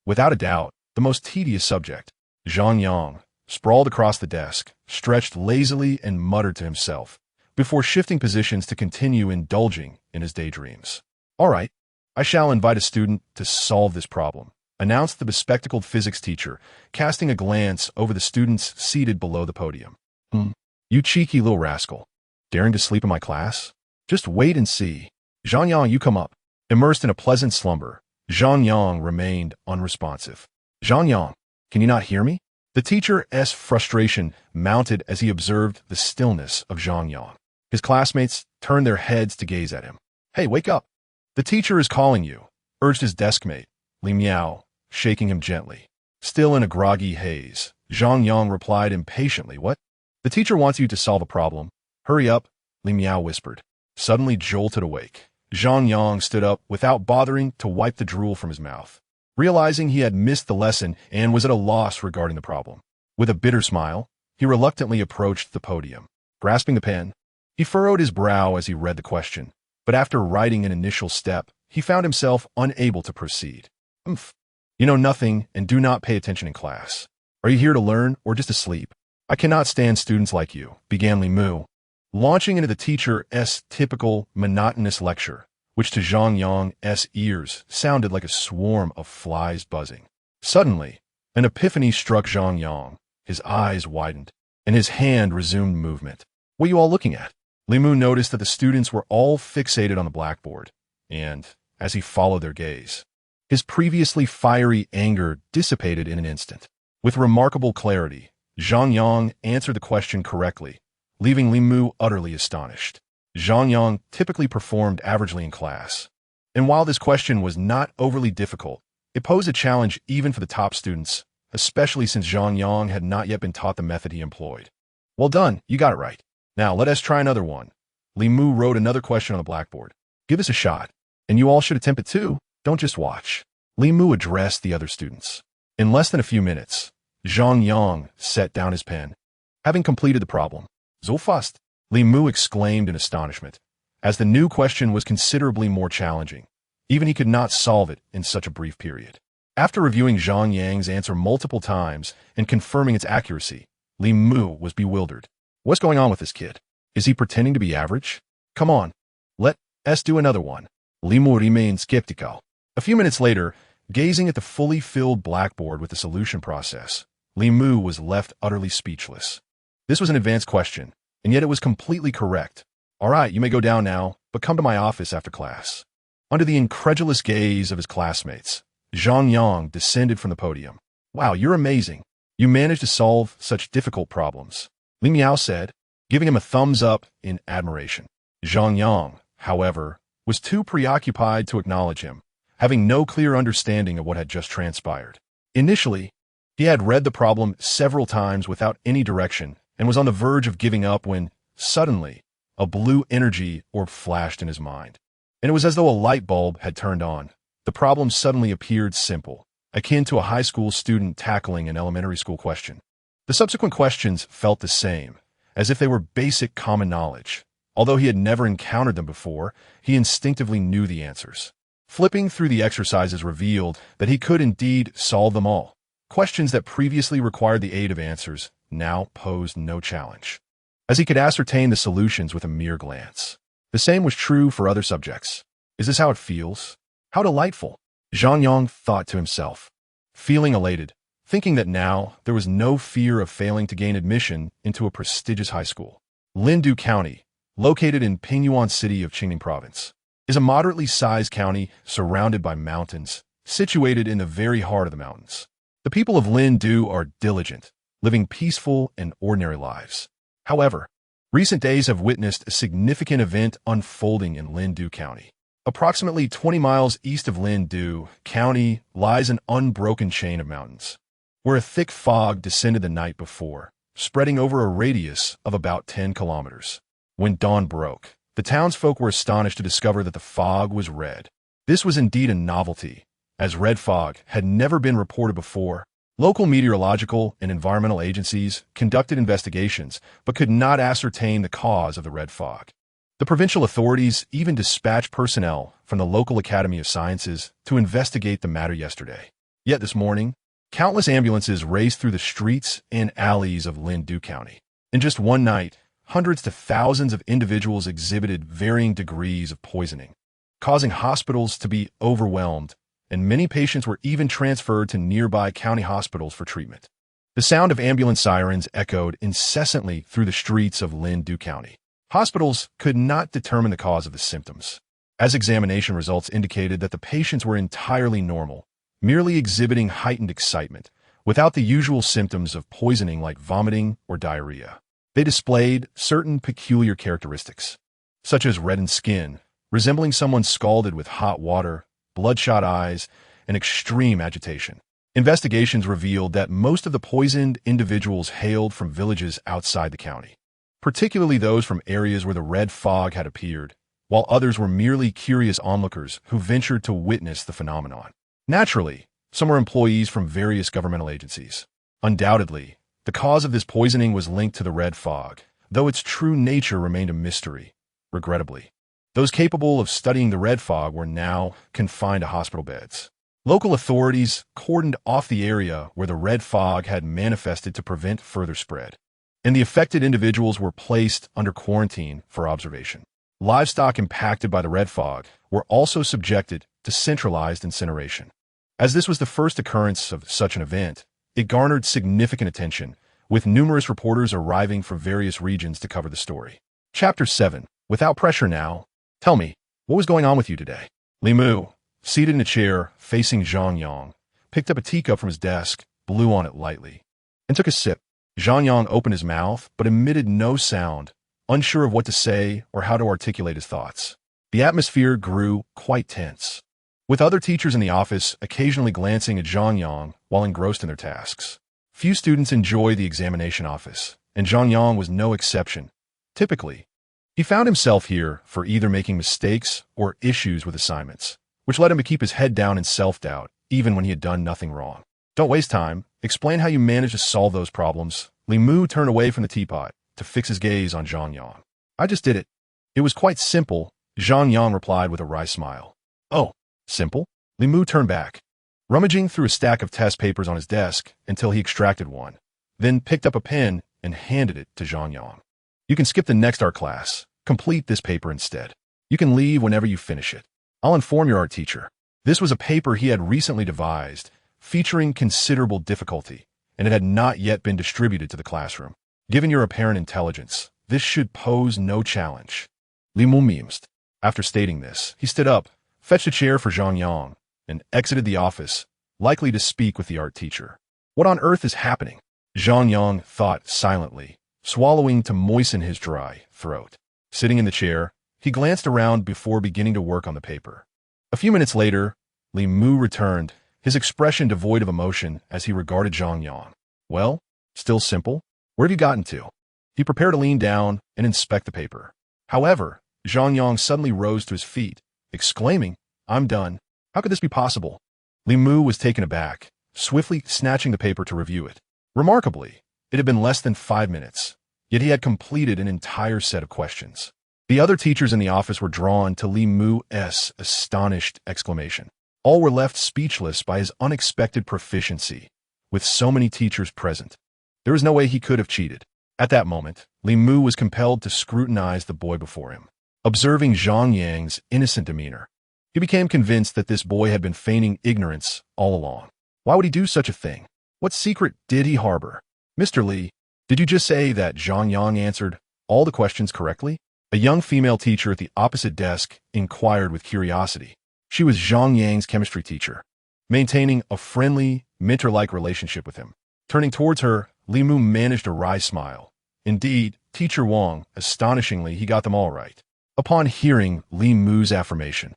without a doubt, the most tedious subject. Zhang Yang, sprawled across the desk, stretched lazily and muttered to himself, before shifting positions to continue indulging in his daydreams. "All right, I shall invite a student to solve this problem," announced the bespectacled physics teacher, casting a glance over the students seated below the podium. You cheeky little rascal. Daring to sleep in my class? Just wait and see. Zhang Yang, you come up." Immersed in a pleasant slumber, Zhang Yang remained unresponsive. "Zhang Yang, can you not hear me?" The teacher's frustration mounted as he observed the stillness of Zhang Yang. His classmates turned their heads to gaze at him. "Hey, wake up. The teacher is calling you," urged his deskmate, Li Miao, shaking him gently. Still in a groggy haze, Zhang Yang replied impatiently, "What?" "The teacher wants you to solve a problem. Hurry up," Li Miao whispered. Suddenly jolted awake, Zhang Yang stood up without bothering to wipe the drool from his mouth, realizing he had missed the lesson and was at a loss regarding the problem. With a bitter smile, he reluctantly approached the podium. Grasping the pen, he furrowed his brow as he read the question, but after writing an initial step, he found himself unable to proceed. You know nothing and do not pay attention in class. Are you here to learn or just to sleep? I cannot stand students like you," began Li Mu, launching into the teacher's typical monotonous lecture, which to Zhang Yang's ears sounded like a swarm of flies buzzing. Suddenly, an epiphany struck Zhang Yang. His eyes widened, and his hand resumed movement. "What are you all looking at?" Li Mu noticed that the students were all fixated on the blackboard, and, as he followed their gaze, his previously fiery anger dissipated in an instant. With remarkable clarity, Zhang Yang answered the question correctly, leaving Li Mu utterly astonished. Zhang Yang typically performed averagely in class, and while this question was not overly difficult, it posed a challenge even for the top students, especially since Zhang Yang had not yet been taught the method he employed. "Well done, you got it right. Now let us try another one." Li Mu wrote another question on the blackboard. "Give us a shot." And you all should attempt it too. Don't just watch. Li Mu addressed the other students. In less than a few minutes, Zhang Yang set down his pen. Having completed the problem, so fast, Li Mu exclaimed in astonishment, as the new question was considerably more challenging. Even he could not solve it in such a brief period. After reviewing Zhang Yang's answer multiple times and confirming its accuracy, Li Mu was bewildered. What's going on with this kid? Is he pretending to be average? Come on, let's do another one. Li Mu remained skeptical. A few minutes later, gazing at the fully filled blackboard with the solution process, Li Mu was left utterly speechless. This was an advanced question, and yet it was completely correct. All right, you may go down now, but come to my office after class. Under the incredulous gaze of his classmates, Zhang Yang descended from the podium. Wow, you're amazing. You managed to solve such difficult problems, Li Miao said, giving him a thumbs up in admiration. Zhang Yang, however, was too preoccupied to acknowledge him, having no clear understanding of what had just transpired. Initially, he had read the problem several times without any direction and was on the verge of giving up when, suddenly, a blue energy orb flashed in his mind. And it was as though a light bulb had turned on. The problem suddenly appeared simple, akin to a high school student tackling an elementary school question. The subsequent questions felt the same, as if they were basic common knowledge. Although he had never encountered them before, he instinctively knew the answers. Flipping through the exercises revealed that he could indeed solve them all. Questions that previously required the aid of answers now posed no challenge, as he could ascertain the solutions with a mere glance. The same was true for other subjects. Is this how it feels? How delightful, Zhang Yang thought to himself, feeling elated, thinking that now there was no fear of failing to gain admission into a prestigious high school. Lindu County, located in Pingyuan City of Qingning Province, is a moderately sized county surrounded by mountains, situated in the very heart of the mountains. The people of Lindu are diligent, living peaceful and ordinary lives. However, recent days have witnessed a significant event unfolding in Lindu County. Approximately 20 miles east of Lindu County lies an unbroken chain of mountains, where a thick fog descended the night before, spreading over a radius of about 10 kilometers. When dawn broke, the townsfolk were astonished to discover that the fog was red. This was indeed a novelty, as red fog had never been reported before. Local meteorological and environmental agencies conducted investigations but could not ascertain the cause of the red fog. The provincial authorities even dispatched personnel from the local Academy of Sciences to investigate the matter yesterday. Yet this morning, countless ambulances raced through the streets and alleys of Lindu County. In just one night, hundreds to thousands of individuals exhibited varying degrees of poisoning, causing hospitals to be overwhelmed, and many patients were even transferred to nearby county hospitals for treatment. The sound of ambulance sirens echoed incessantly through the streets of Lindu County. Hospitals could not determine the cause of the symptoms, as examination results indicated that the patients were entirely normal, merely exhibiting heightened excitement, without the usual symptoms of poisoning like vomiting or diarrhea. They displayed certain peculiar characteristics, such as reddened skin, resembling someone scalded with hot water, bloodshot eyes, and extreme agitation. Investigations revealed that most of the poisoned individuals hailed from villages outside the county, particularly those from areas where the red fog had appeared, while others were merely curious onlookers who ventured to witness the phenomenon. Naturally, some were employees from various governmental agencies. Undoubtedly, the cause of this poisoning was linked to the red fog, though its true nature remained a mystery, regrettably. Those capable of studying the red fog were now confined to hospital beds. Local authorities cordoned off the area where the red fog had manifested to prevent further spread, and the affected individuals were placed under quarantine for observation. Livestock impacted by the red fog were also subjected to centralized incineration. As this was the first occurrence of such an event, it garnered significant attention, with numerous reporters arriving from various regions to cover the story. Chapter 7. Without pressure now. Tell me, what was going on with you today? Li Mu, seated in a chair facing Zhang Yang, picked up a teacup from his desk, blew on it lightly, and took a sip. Zhang Yang opened his mouth but emitted no sound, unsure of what to say or how to articulate his thoughts. The atmosphere grew quite tense, with other teachers in the office occasionally glancing at Zhang Yang while engrossed in their tasks. Few students enjoy the examination office, and Zhang Yang was no exception. Typically, He found himself here for either making mistakes or issues with assignments, which led him to keep his head down in self-doubt, even when he had done nothing wrong. Don't waste time. Explain how you managed to solve those problems. Li Mu turned away from the teapot to fix his gaze on Zhang Yang. I just did it. It was quite simple, Zhang Yang replied with a wry smile. Oh, simple? Li Mu turned back, rummaging through a stack of test papers on his desk until he extracted one, then picked up a pen and handed it to Zhang Yang. You can skip the next art class. Complete this paper instead. You can leave whenever you finish it. I'll inform your art teacher. This was a paper he had recently devised, featuring considerable difficulty, and it had not yet been distributed to the classroom. Given your apparent intelligence, this should pose no challenge. Li Mu mused. After stating this, he stood up, fetched a chair for Zhang Yang, and exited the office, likely to speak with the art teacher. What on earth is happening? Zhang Yang thought silently, swallowing to moisten his dry throat. Sitting in the chair, he glanced around before beginning to work on the paper. A few minutes later, Li Mu returned, his expression devoid of emotion as he regarded Zhang Yang. Well, still simple? Where have you gotten to? He prepared to lean down and inspect the paper. However, Zhang Yang suddenly rose to his feet, exclaiming, I'm done. How could this be possible? Li Mu was taken aback, swiftly snatching the paper to review it. Remarkably, it had been less than 5 minutes, yet he had completed an entire set of questions. The other teachers in the office were drawn to Li Mu's astonished exclamation. All were left speechless by his unexpected proficiency, with so many teachers present. There was no way he could have cheated. At that moment, Li Mu was compelled to scrutinize the boy before him. Observing Zhang Yang's innocent demeanor, he became convinced that this boy had been feigning ignorance all along. Why would he do such a thing? What secret did he harbor? Mr. Li, did you just say that Zhang Yang answered all the questions correctly? A young female teacher at the opposite desk inquired with curiosity. She was Zhang Yang's chemistry teacher, maintaining a friendly, mentor-like relationship with him. Turning towards her, Li Mu managed a wry smile. Indeed, Teacher Wang, astonishingly, he got them all right. Upon hearing Li Mu's affirmation,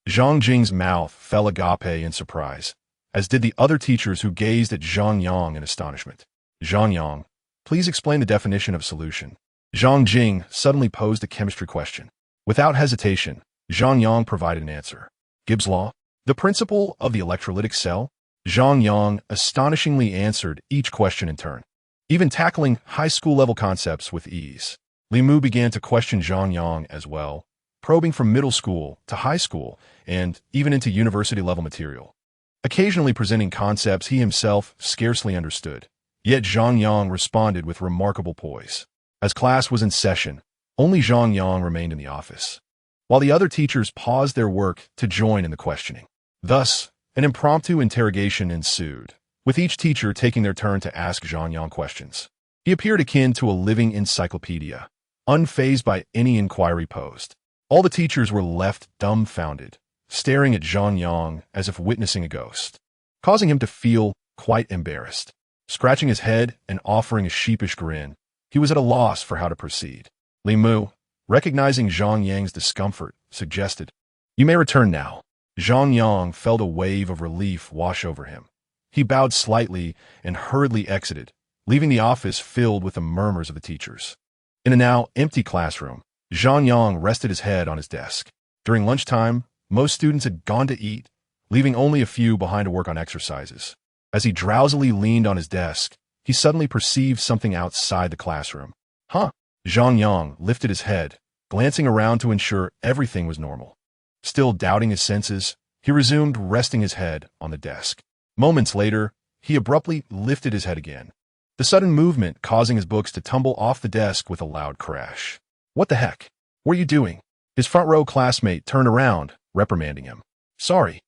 Zhang Jing's mouth fell agape in surprise, as did the other teachers who gazed at Zhang Yang in astonishment. Zhang Yang, please explain the definition of solution. Zhang Jing suddenly posed a chemistry question. Without hesitation, Zhang Yang provided an answer. Gibbs' law? The principle of the electrolytic cell? Zhang Yang astonishingly answered each question in turn, even tackling high school-level concepts with ease. Li Mu began to question Zhang Yang as well, probing from middle school to high school and even into university-level material, occasionally presenting concepts he himself scarcely understood. Yet Zhang Yang responded with remarkable poise. As class was in session, only Zhang Yang remained in the office, while the other teachers paused their work to join in the questioning. Thus, an impromptu interrogation ensued, with each teacher taking their turn to ask Zhang Yang questions. He appeared akin to a living encyclopedia, unfazed by any inquiry posed. All the teachers were left dumbfounded, staring at Zhang Yang as if witnessing a ghost, causing him to feel quite embarrassed. Scratching his head and offering a sheepish grin, he was at a loss for how to proceed. Li Mu, recognizing Zhang Yang's discomfort, suggested, "You may return now." Zhang Yang felt a wave of relief wash over him. He bowed slightly and hurriedly exited, leaving the office filled with the murmurs of the teachers. In a now empty classroom, Zhang Yang rested his head on his desk. During lunchtime, most students had gone to eat, leaving only a few behind to work on exercises. As he drowsily leaned on his desk, he suddenly perceived something outside the classroom. Huh? Zhang Yang lifted his head, glancing around to ensure everything was normal. Still doubting his senses, he resumed resting his head on the desk. Moments later, he abruptly lifted his head again, the sudden movement causing his books to tumble off the desk with a loud crash. What the heck? What are you doing? His front row classmate turned around, reprimanding him. Sorry.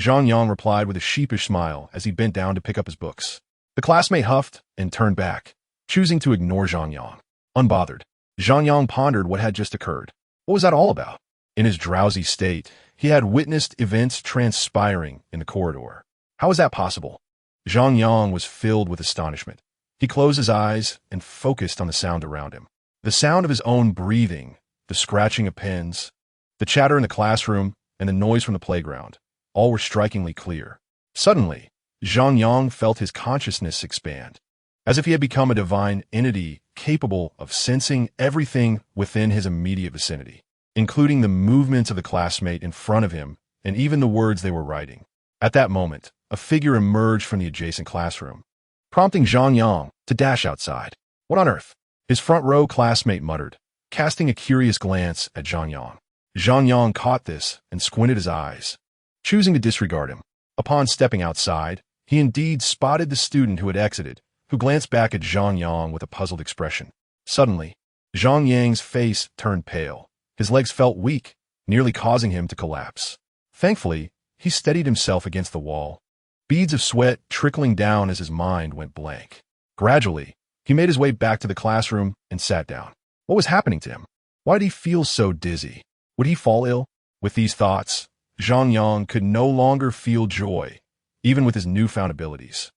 Zhang Yang replied with a sheepish smile as he bent down to pick up his books. The classmate huffed and turned back, choosing to ignore Zhang Yang. Unbothered, Zhang Yang pondered what had just occurred. What was that all about? In his drowsy state, he had witnessed events transpiring in the corridor. How was that possible? Zhang Yang was filled with astonishment. He closed his eyes and focused on the sound around him. The sound of his own breathing, the scratching of pens, the chatter in the classroom, and the noise from the playground, all were strikingly clear. Suddenly, Zhang Yang felt his consciousness expand, as if he had become a divine entity capable of sensing everything within his immediate vicinity, including the movements of the classmate in front of him and even the words they were writing. At that moment, a figure emerged from the adjacent classroom, prompting Zhang Yang to dash outside. "What on earth?" his front row classmate muttered, casting a curious glance at Zhang Yang. Zhang Yang caught this and squinted his eyes, choosing to disregard him. Upon stepping outside, he indeed spotted the student who had exited, who glanced back at Zhang Yang with a puzzled expression. Suddenly, Zhang Yang's face turned pale. His legs felt weak, nearly causing him to collapse. Thankfully, he steadied himself against the wall, beads of sweat trickling down as his mind went blank. Gradually, he made his way back to the classroom and sat down. What was happening to him? Why did he feel so dizzy? Would he fall ill? With these thoughts, Zhang Yang could no longer feel joy, even with his newfound abilities.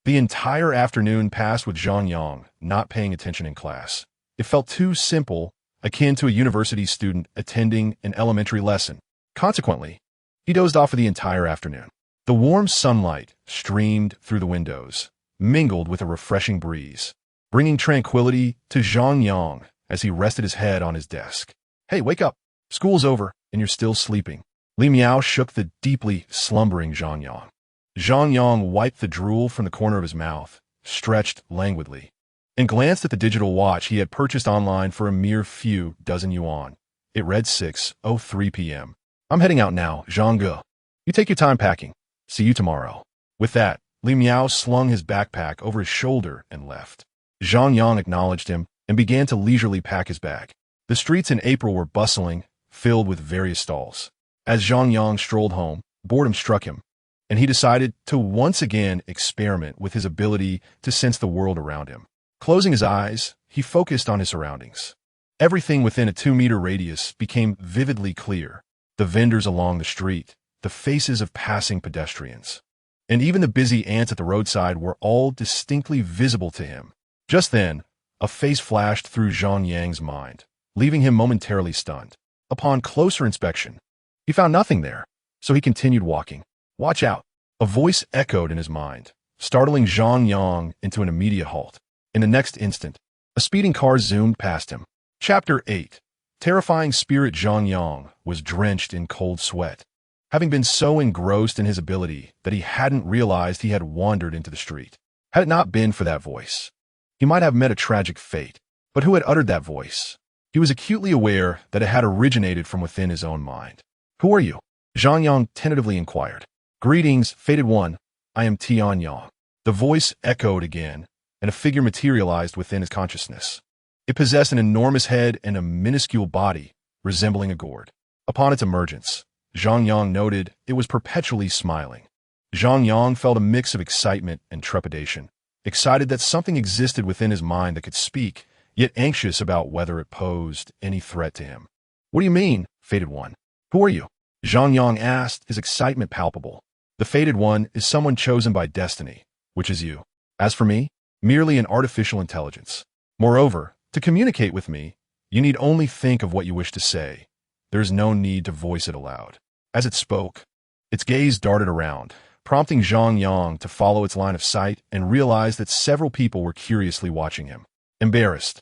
The entire afternoon passed with Zhang Yang not paying attention in class. It felt too simple, akin to a university student attending an elementary lesson. Consequently, he dozed off for the entire afternoon. The warm sunlight streamed through the windows, mingled with a refreshing breeze, bringing tranquility to Zhang Yang as he rested his head on his desk. "Hey, wake up! School's over, and you're still sleeping." Li Miao shook the deeply slumbering Zhang Yang. Zhang Yang wiped the drool from the corner of his mouth, stretched languidly, and glanced at the digital watch he had purchased online for a mere few dozen yuan. It read 6:03 p.m. "I'm heading out now, Zhang Ge. You take your time packing. See you tomorrow." With that, Li Miao slung his backpack over his shoulder and left. Zhang Yang acknowledged him and began to leisurely pack his bag. The streets in April were bustling, filled with various stalls. As Zhang Yang strolled home, boredom struck him, and he decided to once again experiment with his ability to sense the world around him. Closing his eyes, he focused on his surroundings. Everything within a 2-meter radius became vividly clear. The vendors along the street, the faces of passing pedestrians, and even the busy ants at the roadside were all distinctly visible to him. Just then, a face flashed through Zhang Yang's mind, leaving him momentarily stunned. Upon closer inspection, he found nothing there, so he continued walking. "Watch out!" A voice echoed in his mind, startling Zhang Yang into an immediate halt. In the next instant, a speeding car zoomed past him. Chapter 8. Terrifying spirit Zhang Yang was drenched in cold sweat, having been so engrossed in his ability that he hadn't realized he had wandered into the street. Had it not been for that voice, he might have met a tragic fate. But who had uttered that voice? He was acutely aware that it had originated from within his own mind. "Who are you?" Zhang Yang tentatively inquired. "Greetings, fated one. I am Tian Yang." The voice echoed again, and a figure materialized within his consciousness. It possessed an enormous head and a minuscule body, resembling a gourd. Upon its emergence, Zhang Yang noted it was perpetually smiling. Zhang Yang felt a mix of excitement and trepidation, excited that something existed within his mind that could speak, yet anxious about whether it posed any threat to him. "What do you mean, fated one? Who are you?" Zhang Yang asked, his excitement palpable. "The fated one is someone chosen by destiny, which is you. As for me, merely an artificial intelligence. Moreover, to communicate with me, you need only think of what you wish to say. There is no need to voice it aloud." As it spoke, its gaze darted around, prompting Zhang Yang to follow its line of sight and realize that several people were curiously watching him. Embarrassed,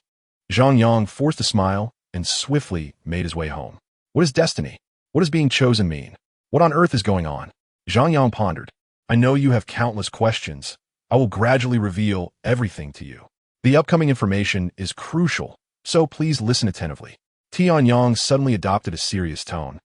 Zhang Yang forced a smile and swiftly made his way home. What is destiny? What does being chosen mean? What on earth is going on? Zhang Yang pondered. "I know you have countless questions. I will gradually reveal everything to you. The upcoming information is crucial, so please listen attentively." Tian Yang suddenly adopted a serious tone.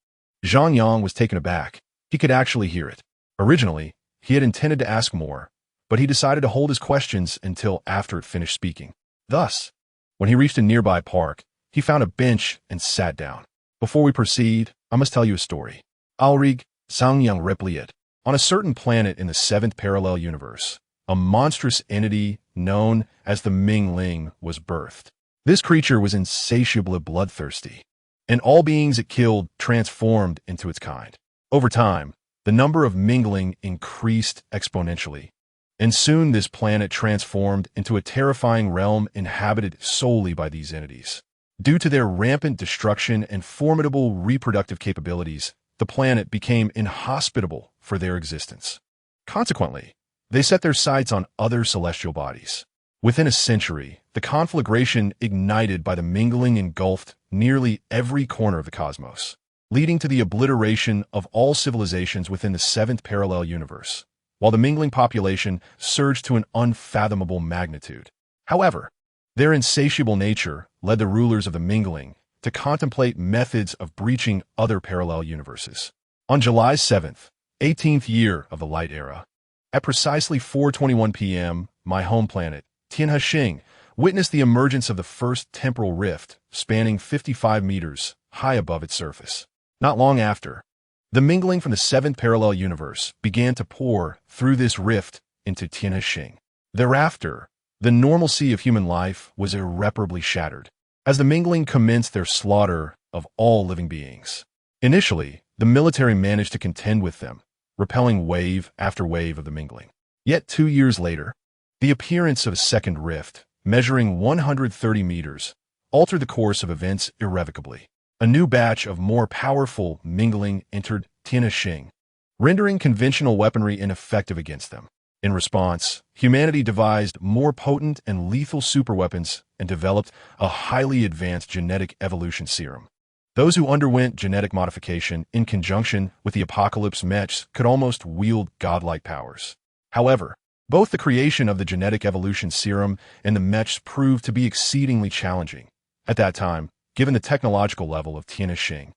Zhang Yang was taken aback. He could actually hear it. Originally, he had intended to ask more, but he decided to hold his questions until after it finished speaking. Thus, when he reached a nearby park, he found a bench and sat down. "Before we proceed, I must tell you a story. Alrig, Zhang Yang replied. On a certain planet in the 7th parallel universe, a monstrous entity known as the Mingling was birthed. This creature was insatiably bloodthirsty, and all beings it killed transformed into its kind. Over time, the number of Mingling increased exponentially, and soon this planet transformed into a terrifying realm inhabited solely by these entities. Due to their rampant destruction and formidable reproductive capabilities, the planet became inhospitable for their existence. Consequently, they set their sights on other celestial bodies. Within a century, the conflagration ignited by the mingling engulfed nearly every corner of the cosmos, leading to the obliteration of all civilizations within the seventh parallel universe, while the mingling population surged to an unfathomable magnitude. However, their insatiable nature led the rulers of the mingling to contemplate methods of breaching other parallel universes. On July 7th, 18th year of the Light Era, at precisely 4:21 p.m., my home planet, Tianhe witnessed the emergence of the first temporal rift, spanning 55 meters high above its surface. Not long after, the mingling from the seventh parallel universe began to pour through this rift into Tianhe. Thereafter, the normalcy of human life was irreparably shattered, as the mingling commenced their slaughter of all living beings. Initially, the military managed to contend with them, repelling wave after wave of the mingling. Yet 2 years later, the appearance of a second rift, measuring 130 meters, altered the course of events irrevocably. A new batch of more powerful mingling entered Tianhe, rendering conventional weaponry ineffective against them. In response, humanity devised more potent and lethal superweapons and developed a highly advanced genetic evolution serum. Those who underwent genetic modification in conjunction with the apocalypse mechs could almost wield godlike powers. However, both the creation of the genetic evolution serum and the mechs proved to be exceedingly challenging. At that time, given the technological level of Tianhe,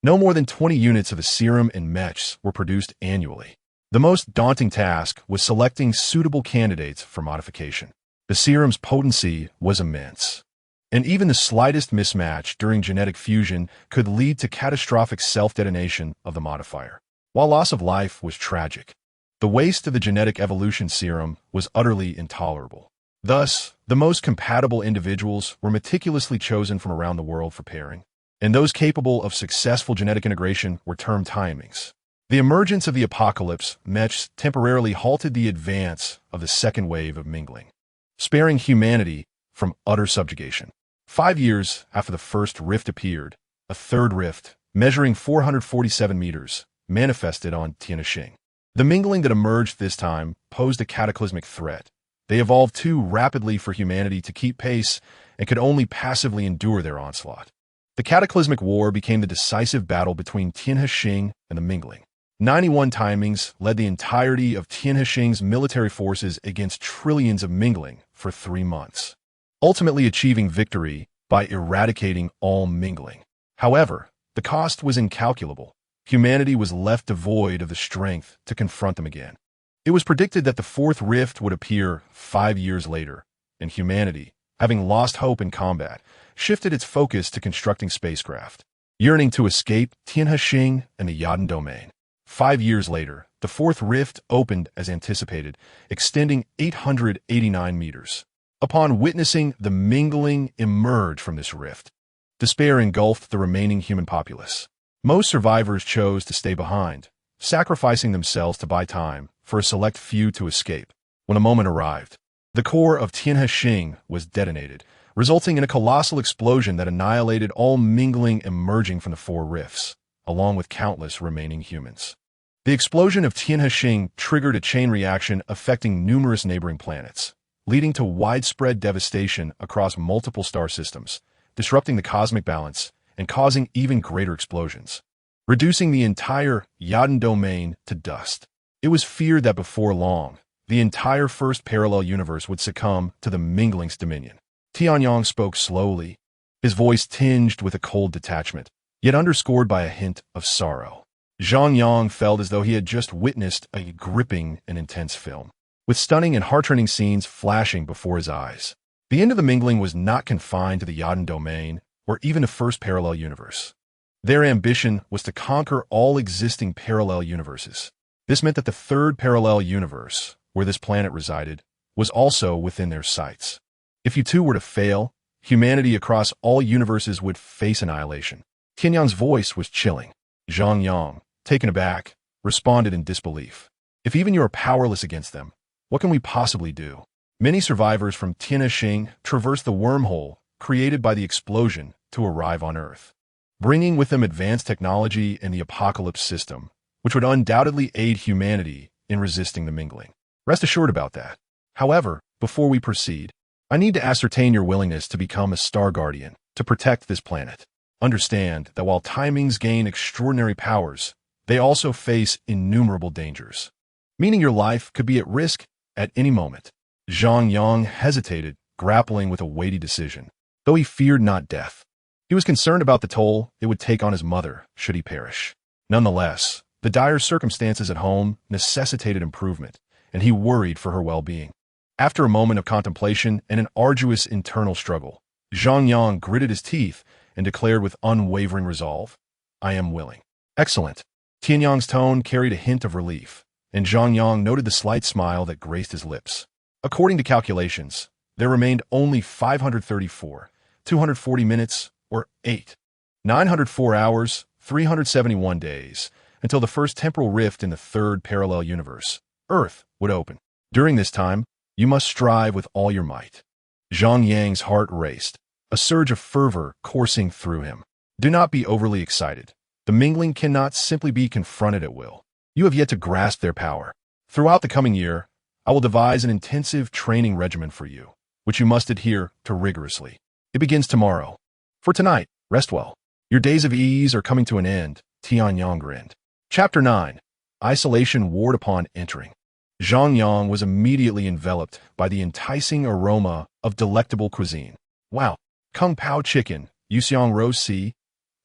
no more than 20 units of the serum and mechs were produced annually. The most daunting task was selecting suitable candidates for modification. The serum's potency was immense, and even the slightest mismatch during genetic fusion could lead to catastrophic self-detonation of the modifier. While loss of life was tragic, the waste of the genetic evolution serum was utterly intolerable. Thus, the most compatible individuals were meticulously chosen from around the world for pairing, and those capable of successful genetic integration were termed timings. The emergence of the apocalypse mechs temporarily halted the advance of the second wave of mingling, sparing humanity from utter subjugation. 5 years after the first rift appeared, a third rift, measuring 447 meters, manifested on Tianhe. The mingling that emerged this time posed a cataclysmic threat. They evolved too rapidly for humanity to keep pace and could only passively endure their onslaught. The cataclysmic war became the decisive battle between Tianhe and the mingling. 91 timings led the entirety of Tianhe's military forces against trillions of mingling for 3 months, ultimately achieving victory by eradicating all mingling. However, the cost was incalculable. Humanity was left devoid of the strength to confront them again. It was predicted that the fourth rift would appear 5 years later, and humanity, having lost hope in combat, shifted its focus to constructing spacecraft, yearning to escape Tianhe and the Yaden domain. 5 years later, the fourth rift opened as anticipated, extending 889 meters. Upon witnessing the mingling emerge from this rift, despair engulfed the remaining human populace. Most survivors chose to stay behind, sacrificing themselves to buy time for a select few to escape. When a moment arrived, the core of Tianhe was detonated, resulting in a colossal explosion that annihilated all mingling emerging from the 4 rifts, along with countless remaining humans. The explosion of Tianhe triggered a chain reaction affecting numerous neighboring planets, leading to widespread devastation across multiple star systems, disrupting the cosmic balance and causing even greater explosions, reducing the entire Yaden domain to dust. It was feared that before long, the entire first parallel universe would succumb to the mingling's dominion. Zhang Yang spoke slowly, his voice tinged with a cold detachment, yet underscored by a hint of sorrow. Zhang Yang felt as though he had just witnessed a gripping and intense film, with stunning and heart-rending scenes flashing before his eyes. The end of the mingling was not confined to the Yaden domain or even the first parallel universe. Their ambition was to conquer all existing parallel universes. This meant that the third parallel universe, where this planet resided, was also within their sights. If you two were to fail, humanity across all universes would face annihilation. Tianyang's voice was chilling. Zhang Yang, taken aback, responded in disbelief. If even you are powerless against them, what can we possibly do? Many survivors from Tianhe traversed the wormhole created by the explosion to arrive on Earth, bringing with them advanced technology and the apocalypse system, which would undoubtedly aid humanity in resisting the mingling. Rest assured about that. However, before we proceed, I need to ascertain your willingness to become a star guardian, to protect this planet. Understand that while timings gain extraordinary powers, they also face innumerable dangers, meaning your life could be at risk at any moment. Zhang Yang hesitated, grappling with a weighty decision, though he feared not death. He was concerned about the toll it would take on his mother should he perish. Nonetheless, the dire circumstances at home necessitated improvement, and he worried for her well-being. After a moment of contemplation and an arduous internal struggle, Zhang Yang gritted his teeth and declared with unwavering resolve, "I am willing." Excellent. Tianyang's tone carried a hint of relief, and Zhang Yang noted the slight smile that graced his lips. According to calculations, there remained only 534, 240 minutes, or 904 hours, 371 days, until the first temporal rift in the third parallel universe, Earth, would open. During this time, you must strive with all your might. Zhang Yang's heart raced, a surge of fervor coursing through him. Do not be overly excited. The mingling cannot simply be confronted at will. You have yet to grasp their power. Throughout the coming year, I will devise an intensive training regimen for you, which you must adhere to rigorously. It begins tomorrow. For tonight, rest well. Your days of ease are coming to an end, Tianyang grinned. Chapter 9. Isolation Ward upon entering. Zhang Yang was immediately enveloped by the enticing aroma of delectable cuisine. Wow! Kung Pao chicken, Yuxiang roast sea,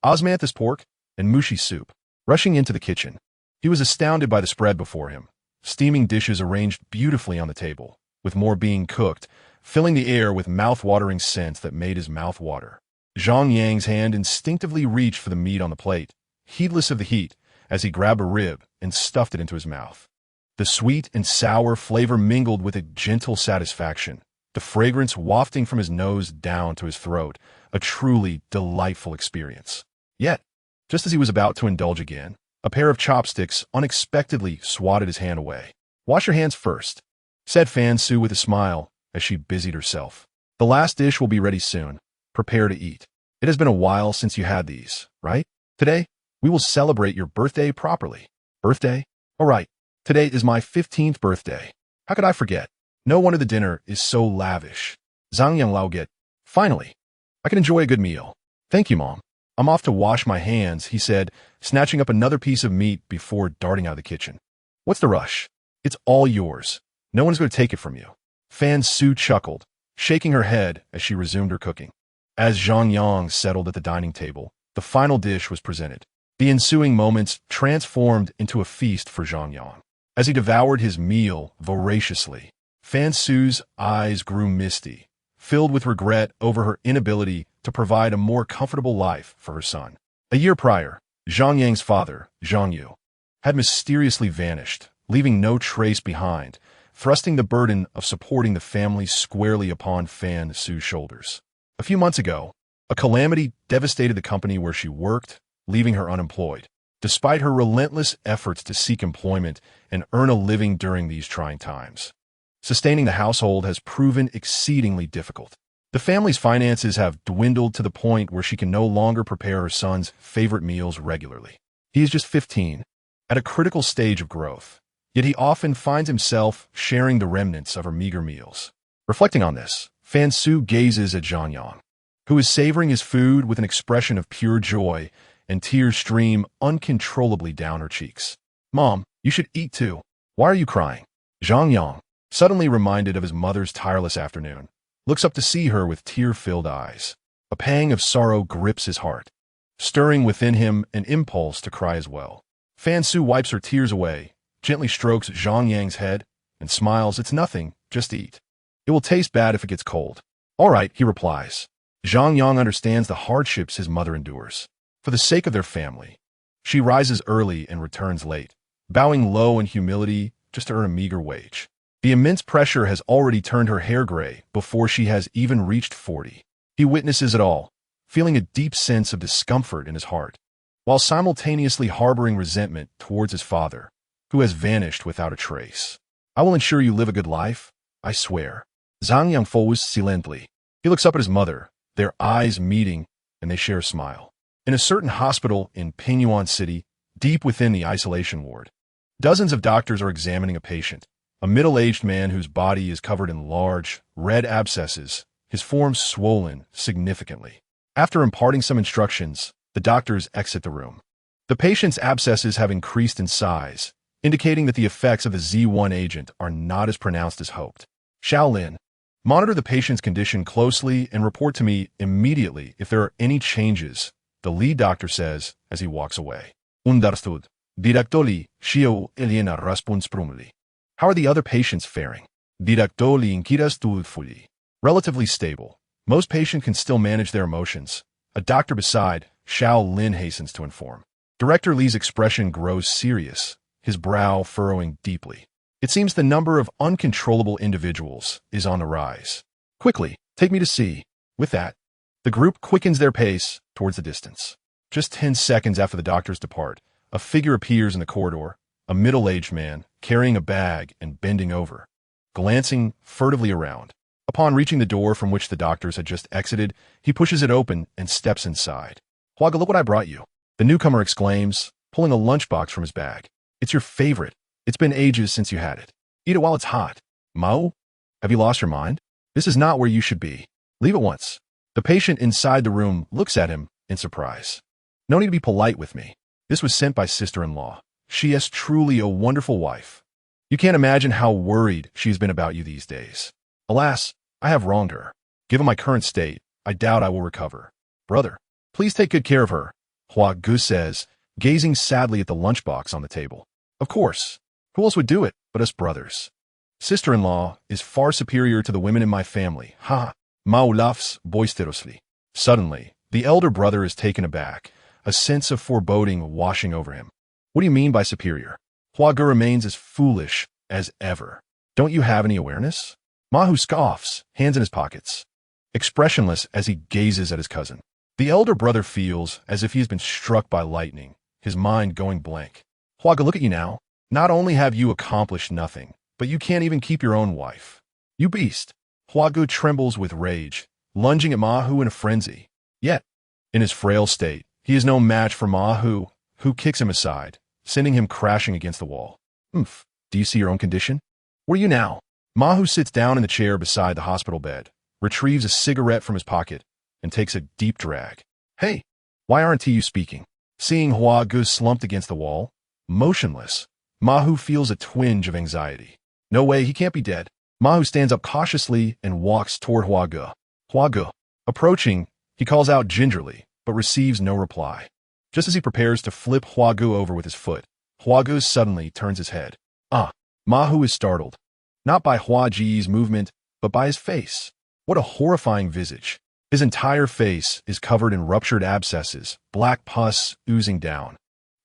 osmanthus pork, and mushi soup. Rushing into the kitchen, he was astounded by the spread before him. Steaming dishes arranged beautifully on the table, with more being cooked, filling the air with mouth-watering scents that made his mouth water. Zhang Yang's hand instinctively reached for the meat on the plate, heedless of the heat, as he grabbed a rib and stuffed it into his mouth. The sweet and sour flavor mingled with a gentle satisfaction, the fragrance wafting from his nose down to his throat, a truly delightful experience. Yet, just as he was about to indulge again, a pair of chopsticks unexpectedly swatted his hand away. "Wash your hands first," said Fan Su with a smile as she busied herself. "The last dish will be ready soon. Prepare to eat. It has been a while since you had these, right? Today, we will celebrate your birthday properly." "Birthday? All right. Today is my 15th birthday. How could I forget? No wonder the dinner is so lavish." Zhang Yang Lao get. "Finally, I can enjoy a good meal. Thank you, Mom. I'm off to wash my hands," he said, snatching up another piece of meat before darting out of the kitchen. "What's the rush? It's all yours. No one's going to take it from you." Fan Su chuckled, shaking her head as she resumed her cooking. As Zhang Yang settled at the dining table, the final dish was presented. The ensuing moments transformed into a feast for Zhang Yang. As he devoured his meal voraciously, Fan Su's eyes grew misty, filled with regret over her inability to provide a more comfortable life for her son. A year prior, Zhang Yang's father, Zhang Yu, had mysteriously vanished, leaving no trace behind, thrusting the burden of supporting the family squarely upon Fan Su's shoulders. A few months ago, a calamity devastated the company where she worked, leaving her unemployed. Despite her relentless efforts to seek employment and earn a living during these trying times, sustaining the household has proven exceedingly difficult. The family's finances have dwindled to the point where she can no longer prepare her son's favorite meals regularly. He is just 15, at a critical stage of growth, yet he often finds himself sharing the remnants of her meager meals. Reflecting on this, Fan Su gazes at Zhang Yang, who is savoring his food with an expression of pure joy, and tears stream uncontrollably down her cheeks. "Mom, you should eat too. Why are you crying?" Zhang Yang, suddenly reminded of his mother's tireless afternoon, looks up to see her with tear-filled eyes. A pang of sorrow grips his heart, stirring within him an impulse to cry as well. Fan Su wipes her tears away, gently strokes Zhang Yang's head, and smiles. "It's nothing, just eat. It will taste bad if it gets cold." "All right," he replies. Zhang Yang understands the hardships his mother endures. For the sake of their family, she rises early and returns late, bowing low in humility just to earn a meager wage. The immense pressure has already turned her hair gray before she has even reached 40. He witnesses it all, feeling a deep sense of discomfort in his heart, while simultaneously harboring resentment towards his father, who has vanished without a trace. "I will ensure you live a good life, I swear." Zhang Yang follows silently. He looks up at his mother, their eyes meeting, and they share a smile. In a certain hospital in Pingyuan City, deep within the isolation ward, dozens of doctors are examining a patient, a middle-aged man whose body is covered in large, red abscesses, his form swollen significantly. After imparting some instructions, the doctors exit the room. The patient's abscesses have increased in size, indicating that the effects of the Z1 agent are not as pronounced as hoped. Shaolin, monitor the patient's condition closely and report to me immediately if there are any changes, the lead doctor says as he walks away. Understood. Directoli, Shio Elena Raspunsprumli. How are the other patients faring? Directoli Inkirastudfuli. Relatively stable. Most patients can still manage their emotions. A doctor beside, Xiao Lin hastens to inform. Director Li's expression grows serious, his brow furrowing deeply. It seems the number of uncontrollable individuals is on the rise. Quickly, take me to see. With that, the group quickens their pace towards the distance. Just 10 seconds after the doctors depart, a figure appears in the corridor, a middle-aged man, carrying a bag and bending over, glancing furtively around. Upon reaching the door from which the doctors had just exited, he pushes it open and steps inside. Huaga, look what I brought you. The newcomer exclaims, pulling a lunchbox from his bag. It's your favorite. It's been ages since you had it. Eat it while it's hot. Mao? Have you lost your mind? This is not where you should be. Leave at once. The patient inside the room looks at him in surprise. No need to be polite with me. This was sent by sister-in-law. She is truly a wonderful wife. You can't imagine how worried she's been about you these days. Alas, I have wronged her. Given my current state, I doubt I will recover. Brother, please take good care of her, Hua Gu says, gazing sadly at the lunchbox on the table. Of course. Who else would do it but us brothers? Sister-in-law is far superior to the women in my family. Ha! Mao laughs boisterously. Suddenly, the elder brother is taken aback, a sense of foreboding washing over him. What do you mean by superior? Hua Gu remains as foolish as ever. Don't you have any awareness? Mahu scoffs, hands in his pockets, expressionless as he gazes at his cousin. The elder brother feels as if he has been struck by lightning, his mind going blank. Hua Gu, look at you now. Not only have you accomplished nothing, but you can't even keep your own wife. You beast. Hua Gu trembles with rage, lunging at Mahu in a frenzy. Yet, in his frail state, he is no match for Mahu, who kicks him aside, sending him crashing against the wall. Do you see your own condition? Where are you now? Mahu sits down in the chair beside the hospital bed, retrieves a cigarette from his pocket, and takes a deep drag. Hey, why aren't you speaking? Seeing Hua Gu slumped against the wall, motionless, Mahu feels a twinge of anxiety. No way, he can't be dead. Mahu stands up cautiously and walks toward Hua Gu. Hua Gu. Approaching, he calls out gingerly, but receives no reply. Just as he prepares to flip Hua Gu over with his foot, Hua Gu suddenly turns his head. Mahu is startled. Not by Hua Ji's movement, but by his face. What a horrifying visage. His entire face is covered in ruptured abscesses, black pus oozing down,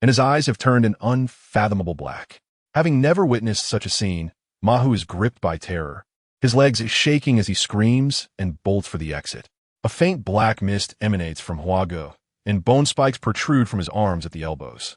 and his eyes have turned an unfathomable black. Having never witnessed such a scene, Mahu is gripped by terror. His legs shaking as he screams and bolts for the exit. A faint black mist emanates from Hua Gu, and bone spikes protrude from his arms at the elbows.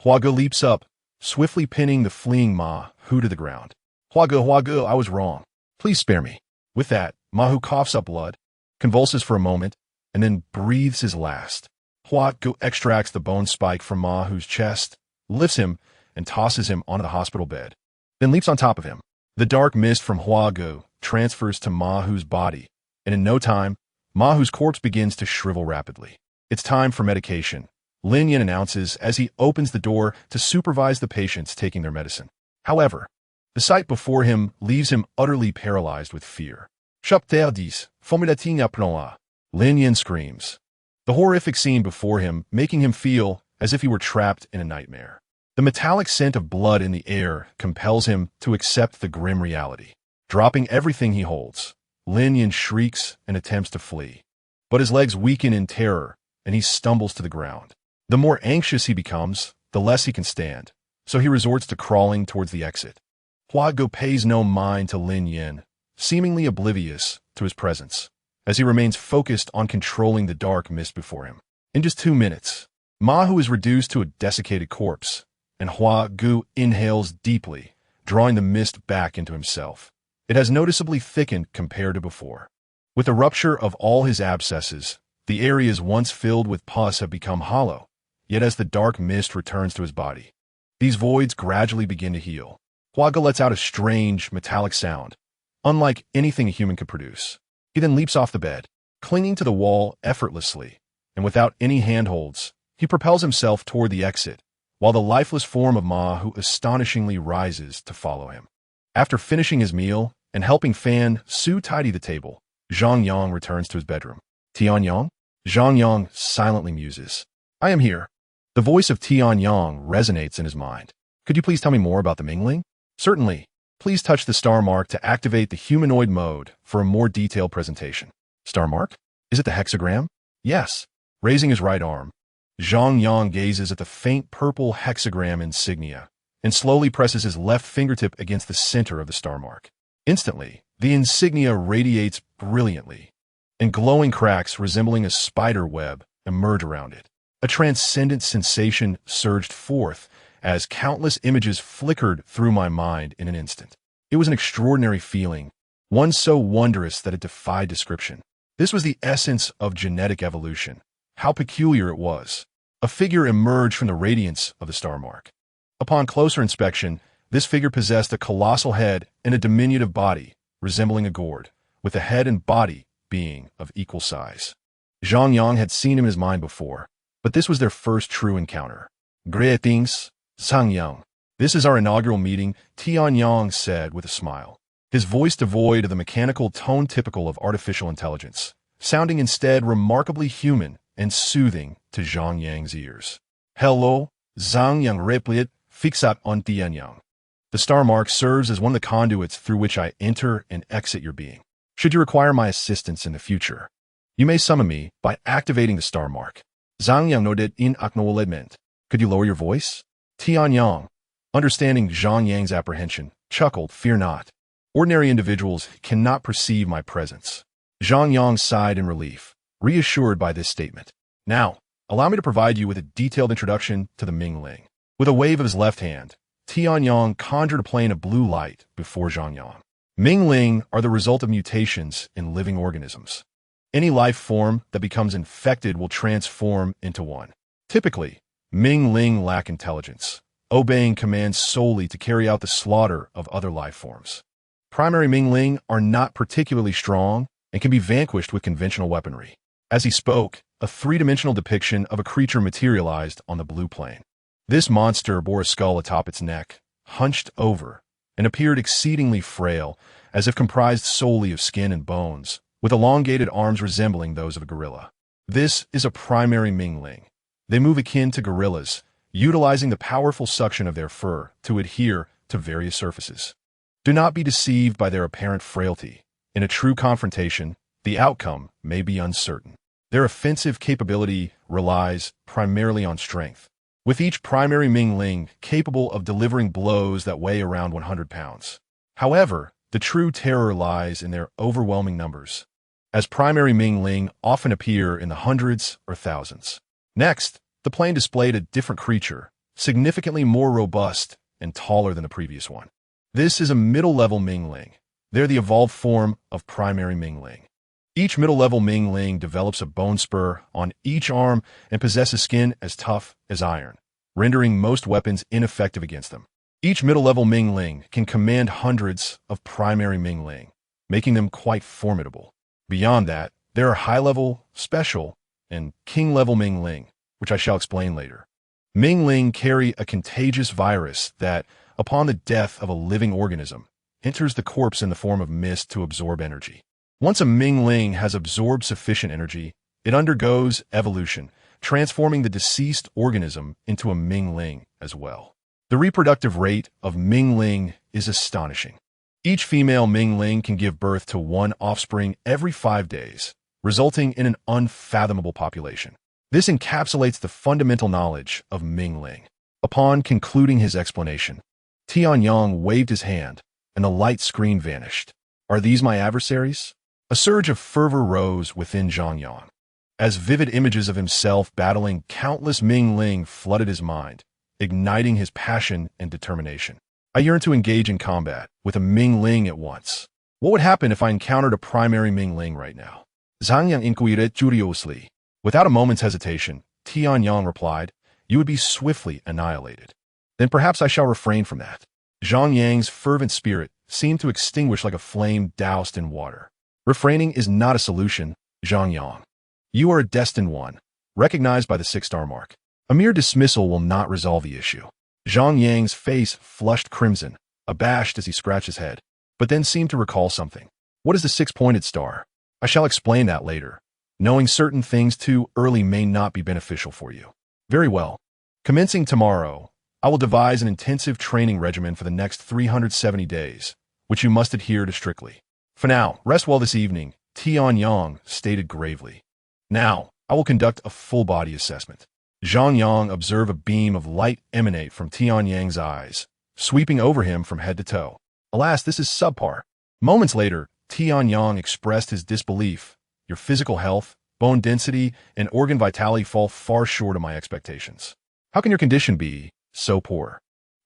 Hua Gu leaps up, swiftly pinning the fleeing Mahu to the ground. Hua Gu, I was wrong. Please spare me. With that, Mahu coughs up blood, convulses for a moment, and then breathes his last. Hua Gu extracts the bone spike from Mahu's chest, lifts him, and tosses him onto the hospital bed, then leaps on top of him. The dark mist from Hua Gu transfers to Mahu's body, and in no time, Mahu's corpse begins to shrivel rapidly. It's time for medication, Lin Yan announces as he opens the door to supervise the patients taking their medicine. However, the sight before him leaves him utterly paralyzed with fear. Chapterdis, formulating appelant. Lin Yan screams. The horrific scene before him making him feel as if he were trapped in a nightmare. The metallic scent of blood in the air compels him to accept the grim reality. Dropping everything he holds, Lin Yan shrieks and attempts to flee. But his legs weaken in terror, and he stumbles to the ground. The more anxious he becomes, the less he can stand, so he resorts to crawling towards the exit. Hua Gu pays no mind to Lin Yan, seemingly oblivious to his presence, as he remains focused on controlling the dark mist before him. In just 2 minutes, Mahu is reduced to a desiccated corpse, and Hua Gu inhales deeply, drawing the mist back into himself. It has noticeably thickened compared to before. With the rupture of all his abscesses, the areas once filled with pus have become hollow, yet as the dark mist returns to his body, these voids gradually begin to heal. Huaga lets out a strange, metallic sound, unlike anything a human could produce. He then leaps off the bed, clinging to the wall effortlessly, and without any handholds, he propels himself toward the exit, while the lifeless form of Ma Hu astonishingly rises to follow him. After finishing his meal and helping Fan Su tidy the table, Zhang Yang returns to his bedroom. Tian Yang? Zhang Yang silently muses. I am here. The voice of Tian Yang resonates in his mind. Could you please tell me more about the Mingling? Certainly. Please touch the star mark to activate the humanoid mode for a more detailed presentation. Star mark? Is it the hexagram? Yes. Raising his right arm, Zhang Yang gazes at the faint purple hexagram insignia and slowly presses his left fingertip against the center of the star mark. Instantly, the insignia radiates brilliantly, and glowing cracks resembling a spider web emerge around it. A transcendent sensation surged forth as countless images flickered through my mind in an instant. It was an extraordinary feeling, one so wondrous that it defied description. This was the essence of genetic evolution. How peculiar it was. A figure emerged from the radiance of the star mark. Upon closer inspection, this figure possessed a colossal head and a diminutive body, resembling a gourd, with the head and body being of equal size. Zhang Yang had seen him in his mind before, but this was their first true encounter. Greetings, Zhang Yang. This is our inaugural meeting, Tian Yang said with a smile, his voice devoid of the mechanical tone typical of artificial intelligence, sounding instead remarkably human and soothing to Zhang Yang's ears. Hello, Zhang Yang replied, fixat on Tian Yang. The star mark serves as one of the conduits through which I enter and exit your being. Should you require my assistance in the future, you may summon me by activating the star mark. Zhang Yang nodded in acknowledgement. Could you lower your voice? Tian Yang, understanding Zhang Yang's apprehension, chuckled, fear not. Ordinary individuals cannot perceive my presence. Zhang Yang sighed in relief, reassured by this statement. Now, allow me to provide you with a detailed introduction to the Mingling. With a wave of his left hand, Tian Yang conjured a plane of blue light before Zhang Yang. Mingling are the result of mutations in living organisms. Any life form that becomes infected will transform into one. Typically, Mingling lack intelligence, obeying commands solely to carry out the slaughter of other life forms. Primary Mingling are not particularly strong and can be vanquished with conventional weaponry. As he spoke, a three-dimensional depiction of a creature materialized on the blue plane. This monster bore a skull atop its neck, hunched over, and appeared exceedingly frail, as if comprised solely of skin and bones, with elongated arms resembling those of a gorilla. This is a primary Mingling. They move akin to gorillas, utilizing the powerful suction of their fur to adhere to various surfaces. Do not be deceived by their apparent frailty. In a true confrontation, the outcome may be uncertain. Their offensive capability relies primarily on strength, with each primary Mingling capable of delivering blows that weigh around 100 pounds. However, the true terror lies in their overwhelming numbers, as primary Mingling often appear in the hundreds or thousands. Next, the plane displayed a different creature, significantly more robust and taller than the previous one. This is a middle-level Mingling. They're the evolved form of primary Mingling. Each middle-level Mingling develops a bone spur on each arm and possesses skin as tough as iron, rendering most weapons ineffective against them. Each middle-level Mingling can command hundreds of primary Mingling, making them quite formidable. Beyond that, there are high-level, special, and king-level Mingling, which I shall explain later. Mingling carry a contagious virus that, upon the death of a living organism, enters the corpse in the form of mist to absorb energy. Once a Mingling has absorbed sufficient energy, it undergoes evolution, transforming the deceased organism into a Mingling as well. The reproductive rate of Mingling is astonishing. Each female Mingling can give birth to one offspring every 5 days, resulting in an unfathomable population. This encapsulates the fundamental knowledge of Mingling. Upon concluding his explanation, Tian Yang waved his hand, and the light screen vanished. Are these my adversaries? A surge of fervor rose within Zhang Yang, as vivid images of himself battling countless Mingling flooded his mind, igniting his passion and determination. I yearned to engage in combat with a Mingling at once. What would happen if I encountered a primary Mingling right now? Zhang Yang inquired curiously. Without a moment's hesitation, Tian Yang replied, "You would be swiftly annihilated." "Then perhaps I shall refrain from that." Zhang Yang's fervent spirit seemed to extinguish like a flame doused in water. Refraining is not a solution, Zhang Yang. You are a destined one, recognized by the 6-star mark. A mere dismissal will not resolve the issue. Zhang Yang's face flushed crimson, abashed as he scratched his head, but then seemed to recall something. What is the 6-pointed star? I shall explain that later. Knowing certain things too early may not be beneficial for you. Very well. Commencing tomorrow, I will devise an intensive training regimen for the next 370 days, which you must adhere to strictly. For now, rest well this evening, Zhang Yang stated gravely. Now, I will conduct a full-body assessment. Zhang Yang observed a beam of light emanate from Zhang Yang's eyes, sweeping over him from head to toe. Alas, this is subpar. Moments later, Zhang Yang expressed his disbelief. Your physical health, bone density, and organ vitality fall far short of my expectations. How can your condition be so poor?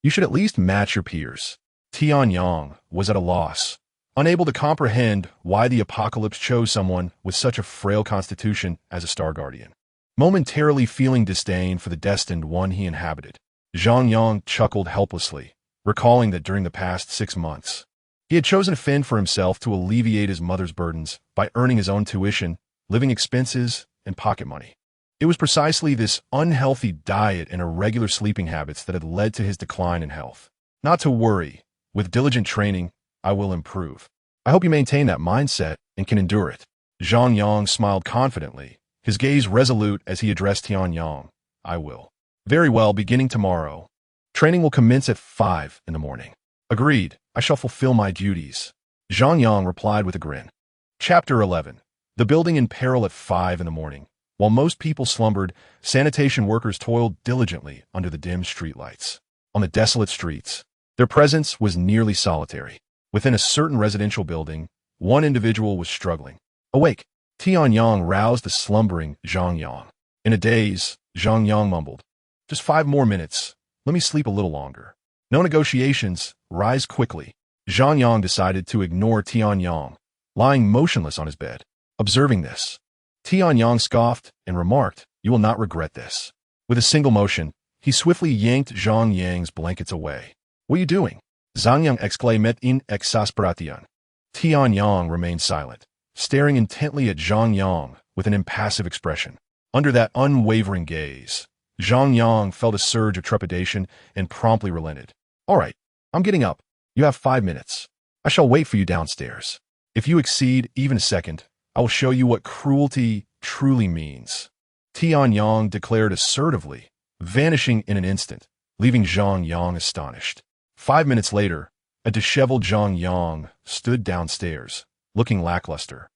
You should at least match your peers. Zhang Yang was at a loss, unable to comprehend why the apocalypse chose someone with such a frail constitution as a star guardian. Momentarily feeling disdain for the destined one he inhabited, Zhang Yang chuckled helplessly, recalling that during the past 6 months, he had chosen to fend for himself to alleviate his mother's burdens by earning his own tuition, living expenses, and pocket money. It was precisely this unhealthy diet and irregular sleeping habits that had led to his decline in health. Not to worry, with diligent training, I will improve. I hope you maintain that mindset and can endure it. Zhang Yang smiled confidently, his gaze resolute as he addressed Zhang Yang. I will. Very well, beginning tomorrow. Training will commence at 5 in the morning. Agreed, I shall fulfill my duties. Zhang Yang replied with a grin. Chapter 11. The building in peril at 5 in the morning. While most people slumbered, sanitation workers toiled diligently under the dim streetlights. On the desolate streets, their presence was nearly solitary. Within a certain residential building, one individual was struggling. Awake! Zhang Yang roused the slumbering Zhang Yang. In a daze, Zhang Yang mumbled. Just 5 more minutes. Let me sleep a little longer. No negotiations. Rise quickly. Zhang Yang decided to ignore Zhang Yang, lying motionless on his bed. Observing this, Zhang Yang scoffed and remarked, You will not regret this. With a single motion, he swiftly yanked Zhang Yang's blankets away. What are you doing? Zhang Yang exclaimed in exasperation. Zhang Yang remained silent, staring intently at Zhang Yang with an impassive expression. Under that unwavering gaze, Zhang Yang felt a surge of trepidation and promptly relented. All right, I'm getting up. You have 5 minutes. I shall wait for you downstairs. If you exceed even a second, I will show you what cruelty truly means. Zhang Yang declared assertively, vanishing in an instant, leaving Zhang Yang astonished. 5 minutes later, a disheveled Zhang Yang stood downstairs, looking lackluster,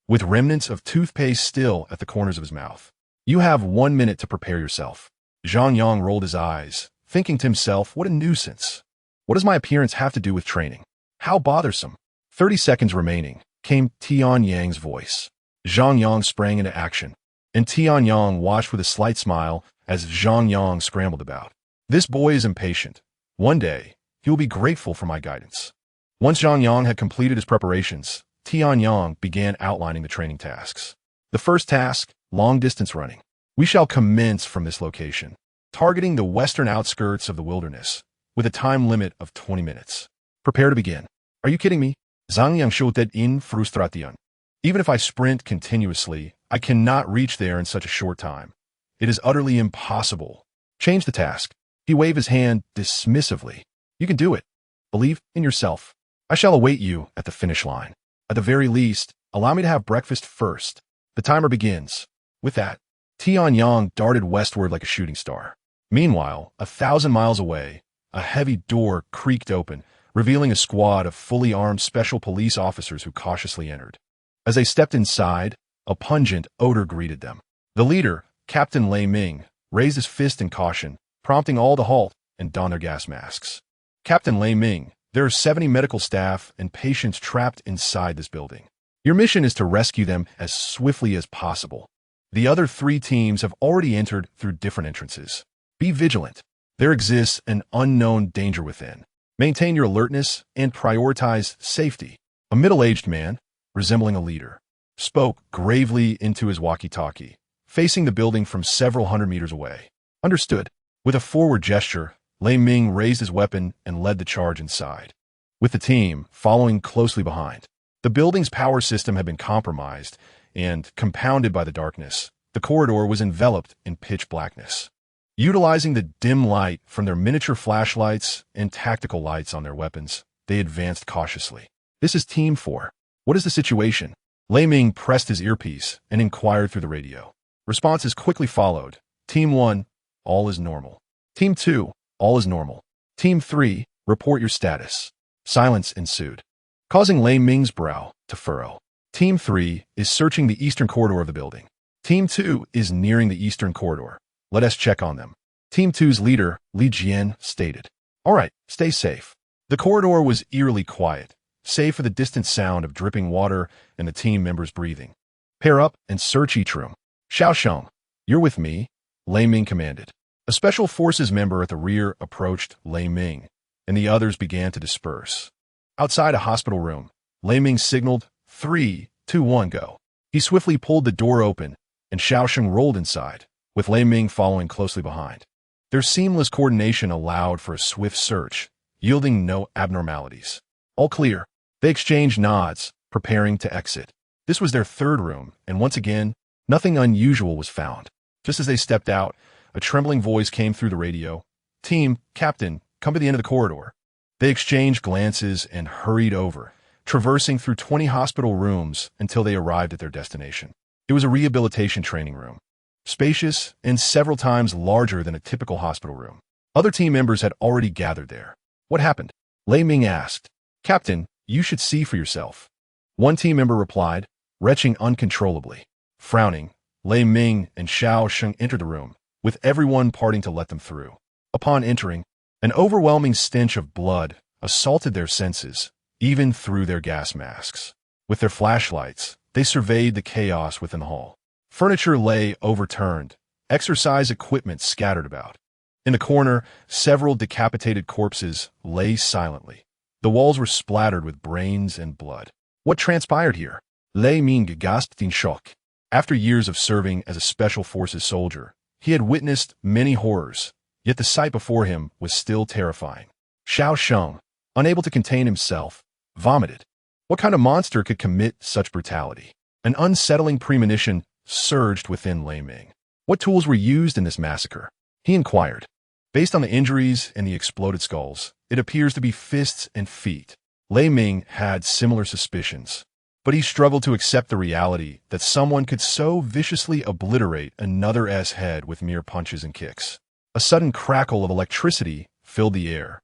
with remnants of toothpaste still at the corners of his mouth. You have 1 minute to prepare yourself. Zhang Yang rolled his eyes, thinking to himself, what a nuisance. What does my appearance have to do with training? How bothersome. 30 seconds remaining, came Zhang Yang's voice. Zhang Yang sprang into action, and Zhang Yang watched with a slight smile as Zhang Yang scrambled about. This boy is impatient. One day, he will be grateful for my guidance. Once Zhang Yang had completed his preparations, Zhang Yang began outlining the training tasks. The first task, long-distance running. We shall commence from this location, targeting the western outskirts of the wilderness, with a time limit of 20 minutes. Prepare to begin. Are you kidding me? Zhang Yang shouted in frustration. Even if I sprint continuously, I cannot reach there in such a short time. It is utterly impossible. Change the task. He waved his hand dismissively. You can do it. Believe in yourself. I shall await you at the finish line. At the very least, allow me to have breakfast first. The timer begins. With that, Zhang Yang darted westward like a shooting star. Meanwhile, 1,000 miles away, a heavy door creaked open, revealing a squad of fully armed special police officers who cautiously entered. As they stepped inside, a pungent odor greeted them. The leader, Captain Lei Ming, raised his fist in caution, prompting all to halt and don their gas masks. Captain Lei Ming, there are 70 medical staff and patients trapped inside this building. Your mission is to rescue them as swiftly as possible. The other 3 teams have already entered through different entrances. Be vigilant. There exists an unknown danger within. Maintain your alertness and prioritize safety. A middle-aged man, resembling a leader, spoke gravely into his walkie-talkie, facing the building from several hundred meters away. Understood. With a forward gesture, Lei Ming raised his weapon and led the charge inside, with the team following closely behind. The building's power system had been compromised, and, compounded by the darkness, the corridor was enveloped in pitch blackness. Utilizing the dim light from their miniature flashlights and tactical lights on their weapons, they advanced cautiously. "This is Team 4. What is the situation?" Lei Ming pressed his earpiece and inquired through the radio. Responses quickly followed. "Team 1, all is normal. Team 2, all is normal. Team 3, report your status." Silence ensued, causing Lei Ming's brow to furrow. Team 3 is searching the eastern corridor of the building. Team 2 is nearing the eastern corridor. Let us check on them. Team 2's leader, Li Jian, stated. "All right, stay safe." The corridor was eerily quiet, save for the distant sound of dripping water and the team members breathing. "Pair up and search each room." "Xiaosheng, you're with me," Lei Ming commanded. A special forces member at the rear approached Lei Ming, and the others began to disperse. Outside a hospital room, Lei Ming signaled, 3, 2, 1, go. He swiftly pulled the door open, and Xiaosheng rolled inside, with Lei Ming following closely behind. Their seamless coordination allowed for a swift search, yielding no abnormalities. All clear. They exchanged nods, preparing to exit. This was their third room, and once again, nothing unusual was found. Just as they stepped out, a trembling voice came through the radio. "Team, Captain, come to the end of the corridor." They exchanged glances and hurried over, traversing through 20 hospital rooms until they arrived at their destination. It was a rehabilitation training room, spacious and several times larger than a typical hospital room. Other team members had already gathered there. "What happened?" Lei Ming asked. "Captain, you should see for yourself." One team member replied, retching uncontrollably. Frowning, Lei Ming and Xiaosheng entered the room, with everyone parting to let them through. Upon entering, an overwhelming stench of blood assaulted their senses, even through their gas masks. With their flashlights, they surveyed the chaos within the hall. Furniture lay overturned, exercise equipment scattered about. In the corner, several decapitated corpses lay silently. The walls were splattered with brains and blood. What transpired here? Lei Ming gasped in shock. After years of serving as a special forces soldier, he had witnessed many horrors, yet the sight before him was still terrifying. Xiaosheng, unable to contain himself, vomited. What kind of monster could commit such brutality? An unsettling premonition surged within Lei Ming. What tools were used in this massacre? He inquired. Based on the injuries and the exploded skulls, it appears to be fists and feet. Lei Ming had similar suspicions, but he struggled to accept the reality that someone could so viciously obliterate another's head with mere punches and kicks. A sudden crackle of electricity filled the air.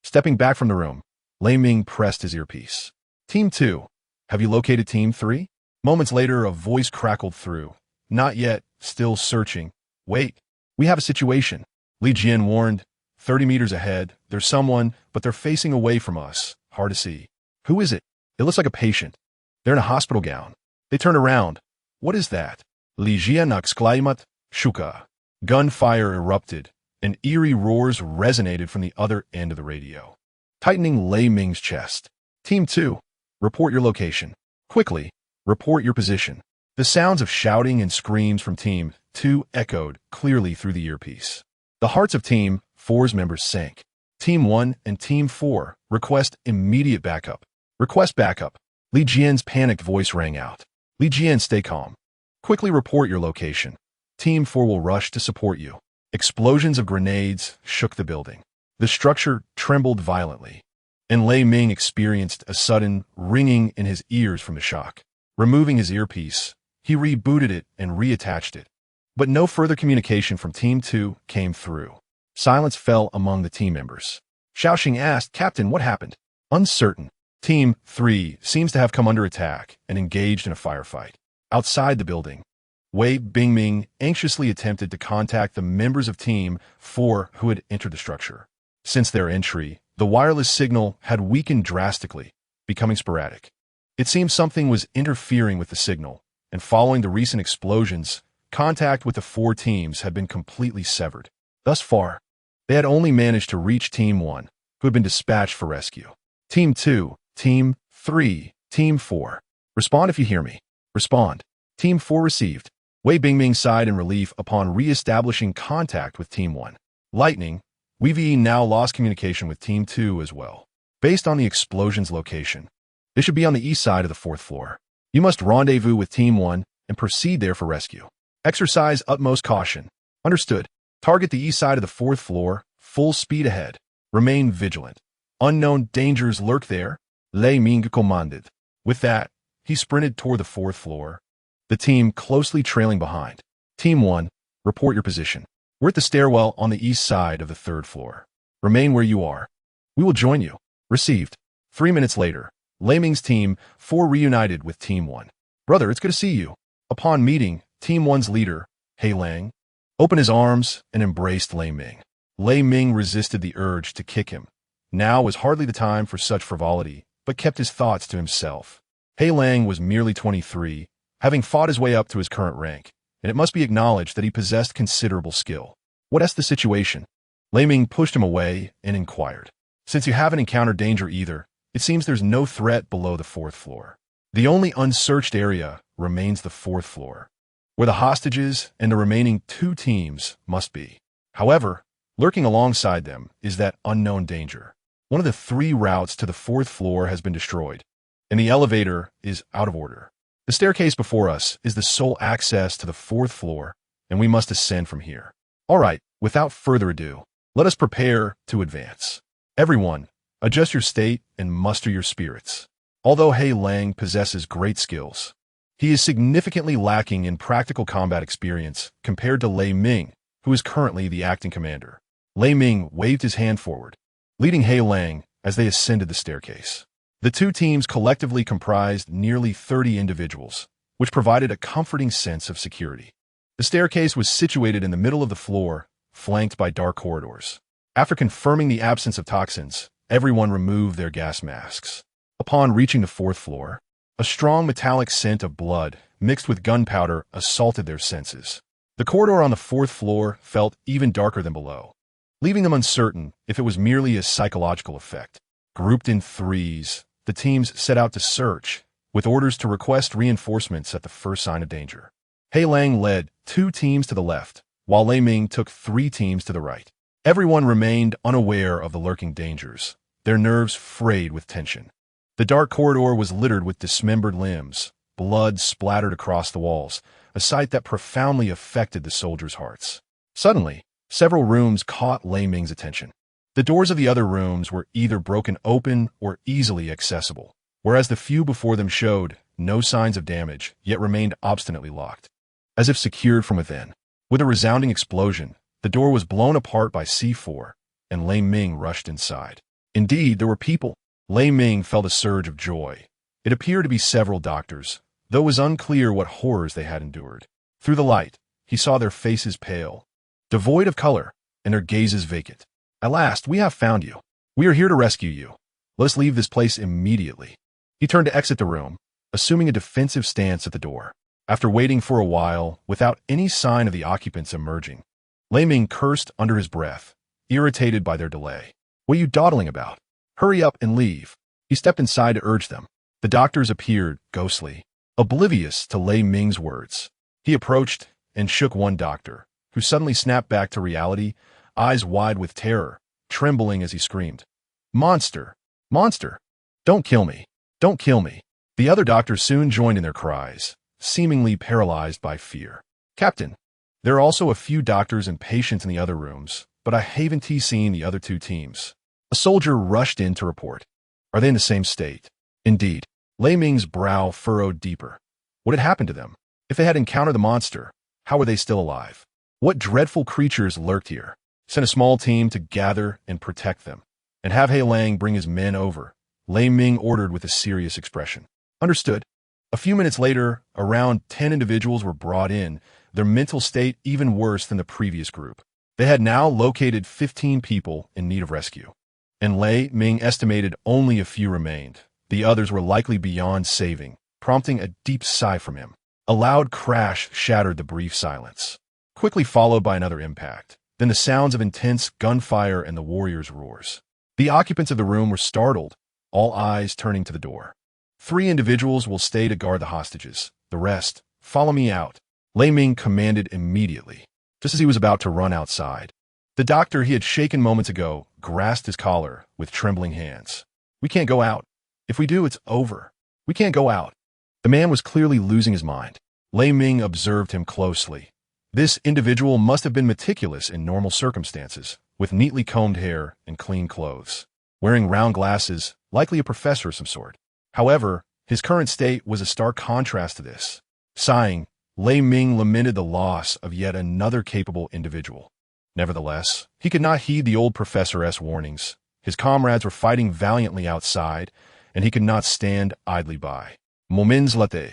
Stepping back from the room, Lei Ming pressed his earpiece. "Team 2, have you located Team 3? Moments later, a voice crackled through. "Not yet, still searching." "Wait, we have a situation," Li Jian warned. 30 meters ahead, there's someone, but they're facing away from us. Hard to see. "Who is it?" "It looks like a patient. They're in a hospital gown." They turned around. "What is that?" Li Jian exclaimed. "Shuka." Gunfire erupted, and eerie roars resonated from the other end of the radio, tightening Lei Ming's chest. "Team 2, report your location. Quickly, report your position." The sounds of shouting and screams from Team 2 echoed clearly through the earpiece. The hearts of Team 4's members sank. Team 1 and Team 4 request immediate backup. "Request backup." Li Jian's panicked voice rang out. "Li Jian, stay calm. Quickly report your location. Team 4 will rush to support you." Explosions of grenades shook the building. The structure trembled violently, and Lei Ming experienced a sudden ringing in his ears from the shock. Removing his earpiece, he rebooted it and reattached it. But no further communication from Team 2 came through. Silence fell among the team members. Xiaosheng asked, "Captain, what happened?" "Uncertain. Team 3 seems to have come under attack and engaged in a firefight." Outside the building, Wei Bingming anxiously attempted to contact the members of Team 4 who had entered the structure. Since their entry, the wireless signal had weakened drastically, becoming sporadic. It seemed something was interfering with the signal, and following the recent explosions, contact with the 4 teams had been completely severed. Thus far, they had only managed to reach Team 1, who had been dispatched for rescue. Team 2, Team 3, Team 4. Respond if you hear me. Respond. Team 4 received. Wei Bingming sighed in relief upon re-establishing contact with Team 1. Lightning, We've now lost communication with Team 2 as well. Based on the explosion's location, they should be on the east side of the 4th floor. You must rendezvous with Team 1 and proceed there for rescue. Exercise utmost caution. Understood. Target the east side of the 4th floor, full speed ahead. Remain vigilant. Unknown dangers lurk there. Lei Ming commanded. With that, he sprinted toward the 4th floor, the team closely trailing behind. Team 1, report your position. We're at the stairwell on the east side of the 3rd floor. Remain where you are. We will join you. Received. 3 minutes later, Lei Ming's Team 4 reunited with Team 1. Brother, it's good to see you. Upon meeting, Team 1's leader, He Lang, opened his arms and embraced Lei Ming. Lei Ming resisted the urge to kick him. Now was hardly the time for such frivolity, but kept his thoughts to himself. He Lang was merely 23, having fought his way up to his current rank, and it must be acknowledged that he possessed considerable skill. What's the situation? Lei Ming pushed him away and inquired. Since you haven't encountered danger either, it seems there's no threat below the 4th floor. The only unsearched area remains the 4th floor, where the hostages and the remaining 2 teams must be. However, lurking alongside them is that unknown danger. One of the 3 routes to the 4th floor has been destroyed, and the elevator is out of order. The staircase before us is the sole access to the 4th floor, and we must ascend from here. All right, without further ado, let us prepare to advance. Everyone, adjust your state and muster your spirits. Although He Lang possesses great skills, he is significantly lacking in practical combat experience compared to Lei Ming, who is currently the acting commander. Lei Ming waved his hand forward, leading He Lang as they ascended the staircase. The 2 teams collectively comprised nearly 30 individuals, which provided a comforting sense of security. The staircase was situated in the middle of the floor, flanked by dark corridors. After confirming the absence of toxins, everyone removed their gas masks. Upon reaching the 4th floor, a strong metallic scent of blood mixed with gunpowder assaulted their senses. The corridor on the 4th floor felt even darker than below, leaving them uncertain if it was merely a psychological effect. Grouped in 3s, the teams set out to search, with orders to request reinforcements at the first sign of danger. He Lang led 2 teams to the left, while Lei Ming took 3 teams to the right. Everyone remained unaware of the lurking dangers, their nerves frayed with tension. The dark corridor was littered with dismembered limbs, blood splattered across the walls, a sight that profoundly affected the soldiers' hearts. Suddenly, several rooms caught Lei Ming's attention. The doors of the other rooms were either broken open or easily accessible, whereas the few before them showed no signs of damage, yet remained obstinately locked, as if secured from within. With a resounding explosion, the door was blown apart by C4, and Lei Ming rushed inside. Indeed, there were people. Lei Ming felt a surge of joy. It appeared to be several doctors, though it was unclear what horrors they had endured. Through the light, he saw their faces pale, devoid of color, and their gazes vacant. At last, we have found you. We are here to rescue you. Let us leave this place immediately. He turned to exit the room, assuming a defensive stance at the door. After waiting for a while, without any sign of the occupants emerging, Lei Ming cursed under his breath, irritated by their delay. What are you dawdling about? Hurry up and leave. He stepped inside to urge them. The doctors appeared, ghostly, oblivious to Lei Ming's words. He approached and shook one doctor, who suddenly snapped back to reality, eyes wide with terror, trembling as he screamed, "Monster! Monster! Don't kill me! Don't kill me!" The other doctors soon joined in their cries, seemingly paralyzed by fear. "Captain, there are also a few doctors and patients in the other rooms, but I haven't seen the other 2 teams." A soldier rushed in to report. "Are they in the same state?" Indeed. Lei Ming's brow furrowed deeper. What had happened to them? If they had encountered the monster, how were they still alive? What dreadful creatures lurked here? Send a small team to gather and protect them, and have He Lang bring his men over, Lei Ming ordered with a serious expression. Understood. A few minutes later, around 10 individuals were brought in, their mental state even worse than the previous group. They had now located 15 people in need of rescue, and Lei Ming estimated only a few remained. The others were likely beyond saving, prompting a deep sigh from him. A loud crash shattered the brief silence, quickly followed by another impact. Then the sounds of intense gunfire and the warriors' roars. The occupants of the room were startled, all eyes turning to the door. 3 individuals will stay to guard the hostages. The rest, follow me out, Lei Ming commanded immediately. Just as he was about to run outside, The doctor he had shaken moments ago grasped his collar with trembling hands. We can't go out. If we do, it's over. We can't go out. The man was clearly losing his mind. Lei Ming observed him closely. This individual must have been meticulous in normal circumstances, with neatly combed hair and clean clothes. Wearing round glasses, likely a professor of some sort. However, his current state was a stark contrast to this. Sighing, Lei Ming lamented the loss of yet another capable individual. Nevertheless, he could not heed the old professor's warnings. His comrades were fighting valiantly outside, and he could not stand idly by. Moments later,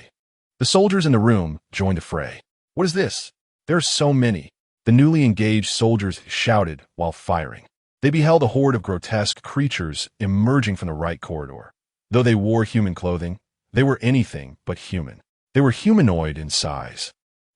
the soldiers in the room joined the fray. What is this? There are so many. The newly engaged soldiers shouted while firing. They beheld a horde of grotesque creatures emerging from the right corridor. Though they wore human clothing, they were anything but human. They were humanoid in size,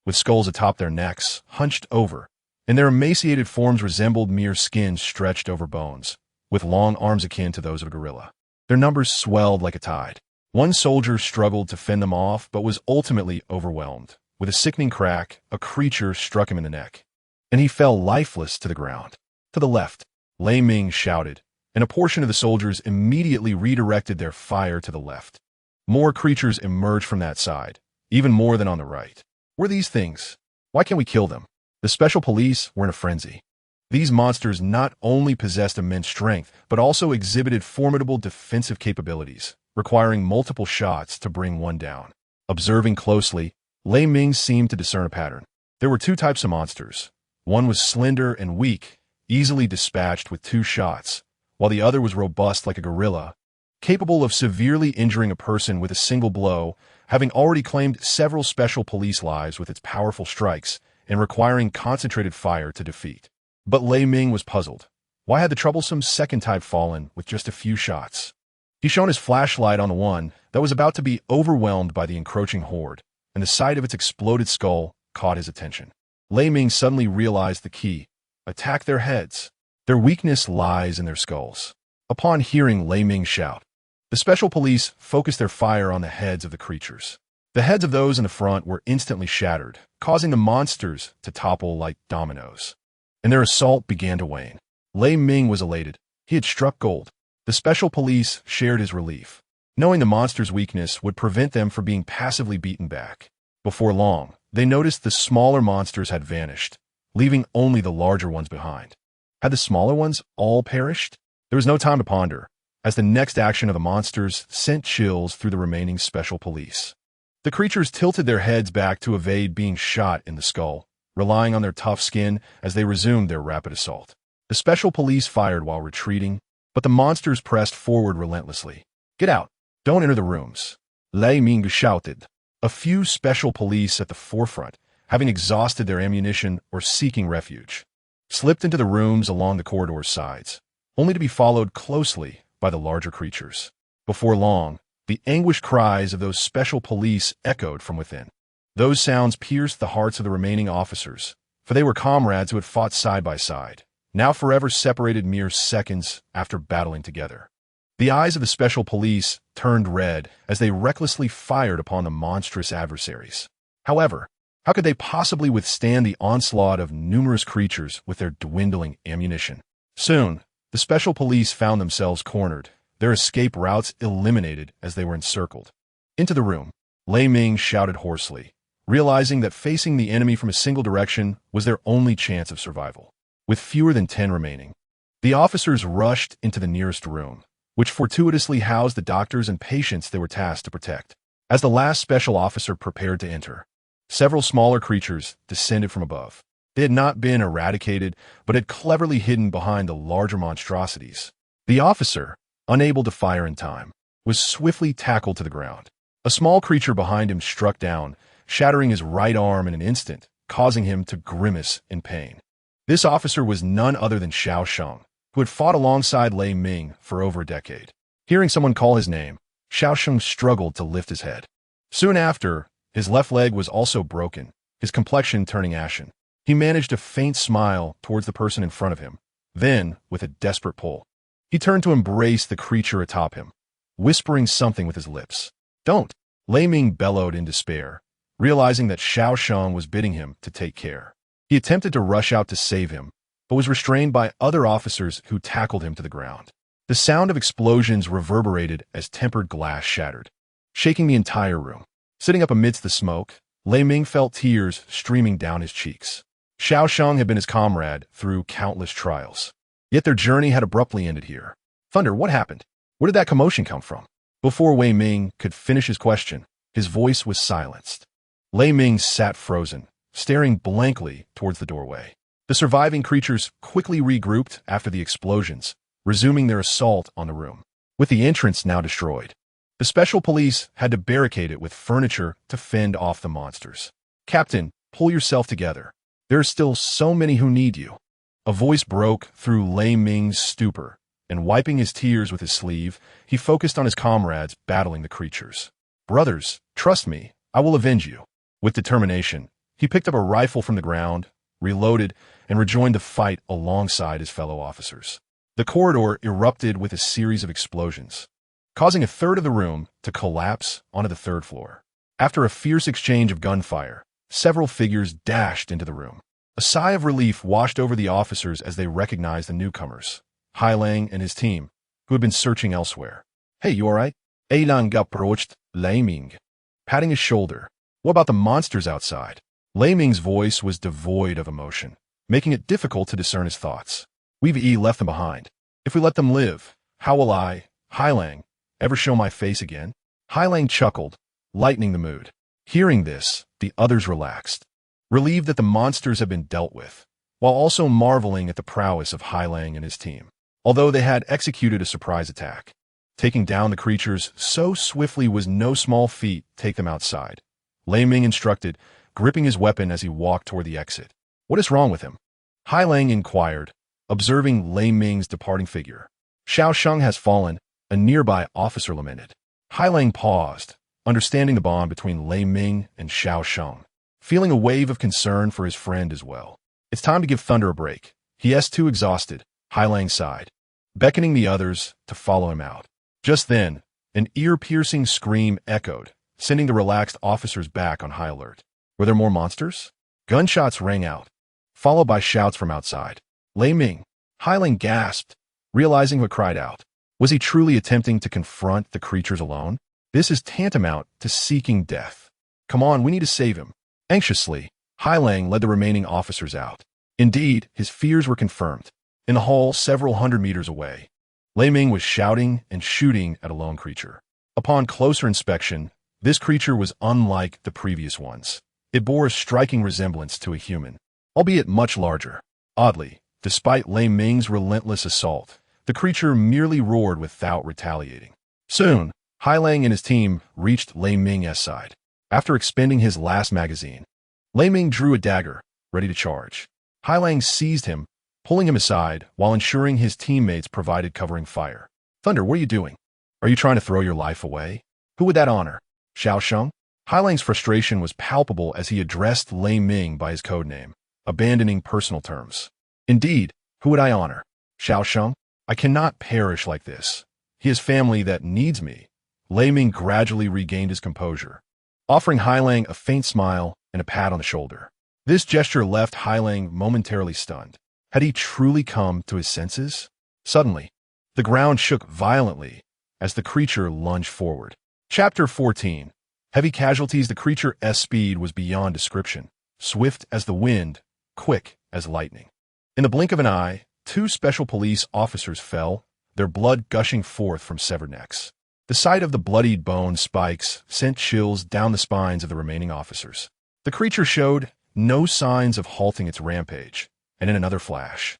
with skulls atop their necks, hunched over, and their emaciated forms resembled mere skin stretched over bones, with long arms akin to those of a gorilla. Their numbers swelled like a tide. One soldier struggled to fend them off, but was ultimately overwhelmed. With a sickening crack, a creature struck him in the neck, and he fell lifeless to the ground. To the left, Lei Ming shouted, and a portion of the soldiers immediately redirected their fire to the left. More creatures emerged from that side, even more than on the right. What are these things? Why can't we kill them? The special police were in a frenzy. These monsters not only possessed immense strength, but also exhibited formidable defensive capabilities, requiring multiple shots to bring one down. Observing closely, Lei Ming seemed to discern a pattern. There were two types of monsters. One was slender and weak, easily dispatched with 2 shots, while the other was robust like a gorilla, capable of severely injuring a person with a single blow, having already claimed several special police lives with its powerful strikes, and requiring concentrated fire to defeat. But Lei Ming was puzzled. Why had the troublesome second type fallen with just a few shots? He shone his flashlight on the one that was about to be overwhelmed by the encroaching horde, and the sight of its exploded skull caught his attention. Lei Ming suddenly realized the key. Attack their heads. Their weakness lies in their skulls. Upon hearing Lei Ming shout, the special police focused their fire on the heads of the creatures. The heads of those in the front were instantly shattered, causing the monsters to topple like dominoes. And their assault began to wane. Lei Ming was elated. He had struck gold. The special police shared his relief, knowing the monsters' weakness would prevent them from being passively beaten back. Before long, they noticed the smaller monsters had vanished, leaving only the larger ones behind. Had the smaller ones all perished? There was no time to ponder, as the next action of the monsters sent chills through the remaining special police. The creatures tilted their heads back to evade being shot in the skull, relying on their tough skin as they resumed their rapid assault. The special police fired while retreating, but the monsters pressed forward relentlessly. Get out! Don't enter the rooms! Lei Ming shouted. A few special police at the forefront, having exhausted their ammunition or seeking refuge, slipped into the rooms along the corridor's sides, only to be followed closely by the larger creatures. Before long, the anguished cries of those special police echoed from within. Those sounds pierced the hearts of the remaining officers, for they were comrades who had fought side by side, now forever separated mere seconds after battling together. The eyes of the special police turned red as they recklessly fired upon the monstrous adversaries. However, how could they possibly withstand the onslaught of numerous creatures with their dwindling ammunition? Soon, the special police found themselves cornered, their escape routes eliminated as they were encircled. Into the room, Lei Ming shouted hoarsely, realizing that facing the enemy from a single direction was their only chance of survival. With fewer than 10 remaining, the officers rushed into the nearest room, which fortuitously housed the doctors and patients they were tasked to protect. As the last special officer prepared to enter, several smaller creatures descended from above. They had not been eradicated, but had cleverly hidden behind the larger monstrosities. The officer, unable to fire in time, was swiftly tackled to the ground. A small creature behind him struck down, shattering his right arm in an instant, causing him to grimace in pain. This officer was none other than Xiao Sheng, who had fought alongside Lei Ming for over a decade. Hearing someone call his name, Xiao Sheng struggled to lift his head. Soon after, his left leg was also broken, his complexion turning ashen. He managed a faint smile towards the person in front of him. Then, with a desperate pull, he turned to embrace the creature atop him, whispering something with his lips. Don't! Lei Ming bellowed in despair, realizing that Xiao Sheng was bidding him to take care. He attempted to rush out to save him, but was restrained by other officers who tackled him to the ground. The sound of explosions reverberated as tempered glass shattered, shaking the entire room. Sitting up amidst the smoke, Lei Ming felt tears streaming down his cheeks. Xiao Sheng had been his comrade through countless trials. Yet their journey had abruptly ended here. Thunder, what happened? Where did that commotion come from? Before Wei Ming could finish his question, his voice was silenced. Lei Ming sat frozen, staring blankly towards the doorway. The surviving creatures quickly regrouped after the explosions, resuming their assault on the room. With the entrance now destroyed, the special police had to barricade it with furniture to fend off the monsters. Captain, pull yourself together. There are still so many who need you. A voice broke through Lei Ming's stupor, and wiping his tears with his sleeve, he focused on his comrades battling the creatures. Brothers, trust me, I will avenge you. With determination, he picked up a rifle from the ground, reloaded, and rejoined the fight alongside his fellow officers. The corridor erupted with a series of explosions, causing a third of the room to collapse onto the third floor. After a fierce exchange of gunfire, several figures dashed into the room. A sigh of relief washed over the officers as they recognized the newcomers, Hai Lang and his team, who had been searching elsewhere. Hey, you alright? Hai Lang approached Lei Ming, patting his shoulder. What about the monsters outside? Lei Ming's voice was devoid of emotion, making it difficult to discern his thoughts. We've left them behind. If we let them live, how will I, Hai Lang, ever show my face again? Hai Lang chuckled, lightening the mood. Hearing this, the others relaxed, relieved that the monsters had been dealt with, while also marveling at the prowess of Hai Lang and his team. Although they had executed a surprise attack, taking down the creatures so swiftly was no small feat. Take them outside, Lei Ming instructed, gripping his weapon as he walked toward the exit. What is wrong with him? Hai Lang inquired, observing Lei Ming's departing figure. Xiao Sheng has fallen, a nearby officer lamented. Hai Lang paused, understanding the bond between Lei Ming and Xiao Sheng, feeling a wave of concern for his friend as well. It's time to give Thunder a break. He is too exhausted, Hai Lang sighed, beckoning the others to follow him out. Just then, an ear-piercing scream echoed, sending the relaxed officers back on high alert. Were there more monsters? Gunshots rang out, followed by shouts from outside. Lei Ming, Hai Lang gasped, realizing what cried out. Was he truly attempting to confront the creatures alone? This is tantamount to seeking death. Come on, we need to save him. Anxiously, Hai Lang led the remaining officers out. Indeed, his fears were confirmed. In the hall several hundred meters away, Lei Ming was shouting and shooting at a lone creature. Upon closer inspection, this creature was unlike the previous ones. It bore a striking resemblance to a human, albeit much larger. Oddly, despite Lei Ming's relentless assault, the creature merely roared without retaliating. Soon, Hai Lang and his team reached Lei Ming's side. After expending his last magazine, Lei Ming drew a dagger, ready to charge. Hai Lang seized him, pulling him aside while ensuring his teammates provided covering fire. Thunder, what are you doing? Are you trying to throw your life away? Who would that honor? Xiao Sheng? Hai Lang's frustration was palpable as he addressed Lei Ming by his code name, abandoning personal terms. Indeed, who would I honor? Xiao Sheng? I cannot perish like this. He has family that needs me. Lei Ming gradually regained his composure, offering Hai Lang a faint smile and a pat on the shoulder. This gesture left Hai Lang momentarily stunned. Had he truly come to his senses? Suddenly, the ground shook violently as the creature lunged forward. Chapter 14. Heavy casualties. The creature's speed was beyond description, swift as the wind, quick as lightning. In the blink of an eye, 2 special police officers fell, their blood gushing forth from severed necks. The sight of the bloodied bone spikes sent chills down the spines of the remaining officers. The creature showed no signs of halting its rampage, and in another flash,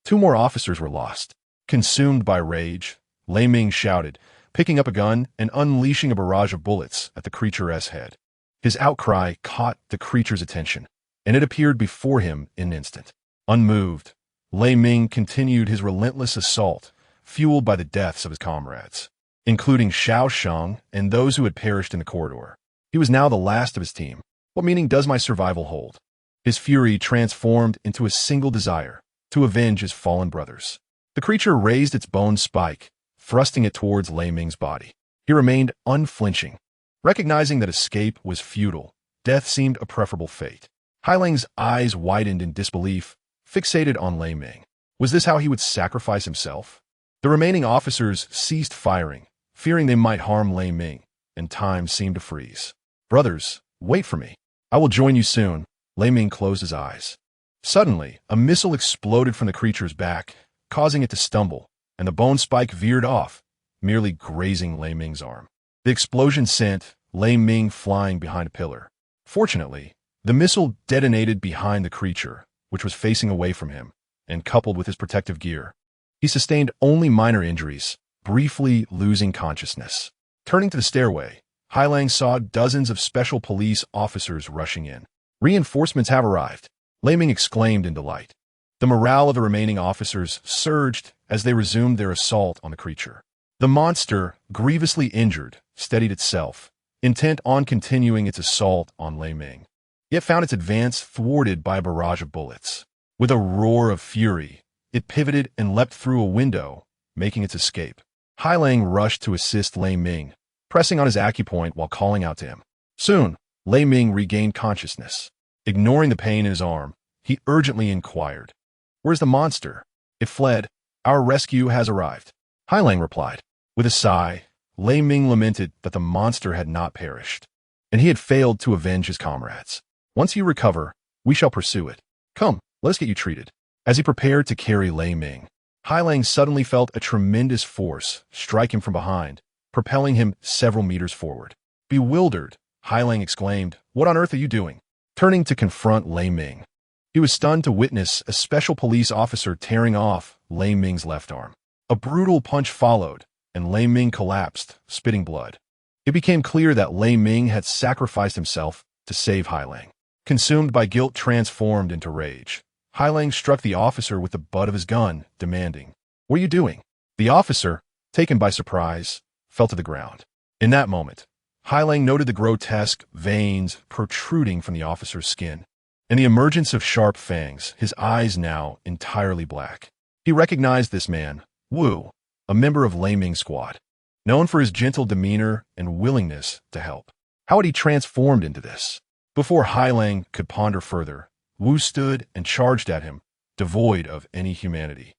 2 more officers were lost. Consumed by rage, Lei Ming shouted, picking up a gun and unleashing a barrage of bullets at the creature's head. His outcry caught the creature's attention, and it appeared before him in an instant. Unmoved, Lei Ming continued his relentless assault, fueled by the deaths of his comrades, including Xiao Sheng and those who had perished in the corridor. He was now the last of his team. What meaning does my survival hold? His fury transformed into a single desire, to avenge his fallen brothers. The creature raised its bone spike, thrusting it towards Lei Ming's body. He remained unflinching, recognizing that escape was futile. Death seemed a preferable fate. Hai Lang's eyes widened in disbelief, fixated on Lei Ming. Was this how he would sacrifice himself? The remaining officers ceased firing, fearing they might harm Lei Ming, and time seemed to freeze. "Brothers, wait for me. I will join you soon." Lei Ming closed his eyes. Suddenly, a missile exploded from the creature's back, causing it to stumble, and the bone spike veered off, merely grazing Lei Ming's arm. The explosion sent Lei Ming flying behind a pillar. Fortunately, the missile detonated behind the creature, which was facing away from him, and coupled with his protective gear, he sustained only minor injuries, briefly losing consciousness. Turning to the stairway, Hailang saw dozens of special police officers rushing in. "Reinforcements have arrived," Lei Ming exclaimed in delight. The morale of the remaining officers surged as they resumed their assault on the creature. The monster, grievously injured, steadied itself, intent on continuing its assault on Lei Ming. Yet found its advance thwarted by a barrage of bullets. With a roar of fury, it pivoted and leapt through a window, making its escape. Hailang rushed to assist Lei Ming, pressing on his acupoint while calling out to him. Soon, Lei Ming regained consciousness. Ignoring the pain in his arm, he urgently inquired, "Where's the monster?" "It fled. Our rescue has arrived," Hailang replied. With a sigh, Lei Ming lamented that the monster had not perished, and he had failed to avenge his comrades. "Once you recover, we shall pursue it. Come, let us get you treated." As he prepared to carry Lei Ming, Hailang suddenly felt a tremendous force strike him from behind, propelling him several meters forward. Bewildered, Hailang exclaimed, "What on earth are you doing?" Turning to confront Lei Ming, he was stunned to witness a special police officer tearing off Lei Ming's left arm. A brutal punch followed, and Lei Ming collapsed, spitting blood. It became clear that Lei Ming had sacrificed himself to save Hailang. Consumed by guilt transformed into rage, Hailang struck the officer with the butt of his gun, demanding, "What are you doing?" The officer, taken by surprise, fell to the ground. In that moment, Hailang noted the grotesque veins protruding from the officer's skin, and the emergence of sharp fangs, his eyes now entirely black. He recognized this man, Wu, a member of Lei Ming's squad, known for his gentle demeanor and willingness to help. How had he transformed into this? Before Hailang could ponder further, Wu stood and charged at him, devoid of any humanity,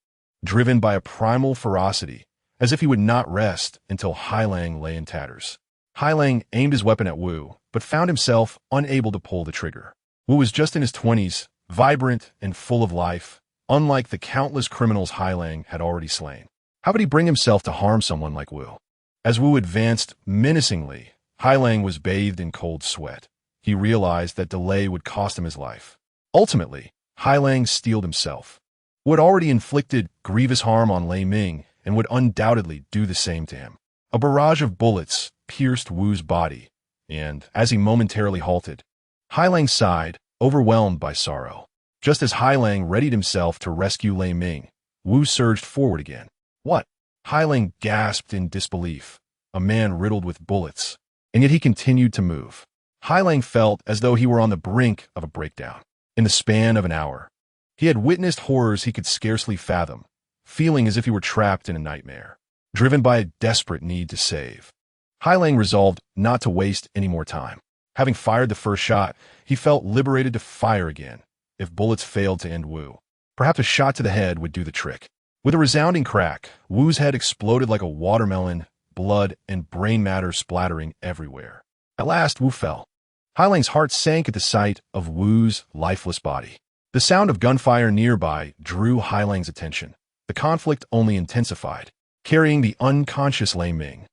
driven by a primal ferocity, as if he would not rest until Hailang lay in tatters. Hailang aimed his weapon at Wu, but found himself unable to pull the trigger. Wu was just in his 20s, vibrant and full of life, unlike the countless criminals Hailang had already slain. How could he bring himself to harm someone like Wu? As Wu advanced menacingly, Hailang was bathed in cold sweat. He realized that delay would cost him his life. Ultimately, Hailang steeled himself. Wu had already inflicted grievous harm on Lei Ming and would undoubtedly do the same to him. A barrage of bullets pierced Wu's body, and, as he momentarily halted, Hailang sighed, overwhelmed by sorrow. Just as Hailang readied himself to rescue Lei Ming, Wu surged forward again. "What?" Hailang gasped in disbelief, a man riddled with bullets, and yet he continued to move. Hailang felt as though he were on the brink of a breakdown. In the span of an hour, he had witnessed horrors he could scarcely fathom, feeling as if he were trapped in a nightmare, driven by a desperate need to save. Hailang resolved not to waste any more time. Having fired the first shot, he felt liberated to fire again, if bullets failed to end Wu. Perhaps a shot to the head would do the trick. With a resounding crack, Wu's head exploded like a watermelon, blood and brain matter splattering everywhere. At last, Wu fell. Hailang's heart sank at the sight of Wu's lifeless body. The sound of gunfire nearby drew Hailang's attention. The conflict only intensified, carrying the unconscious Lei Ming.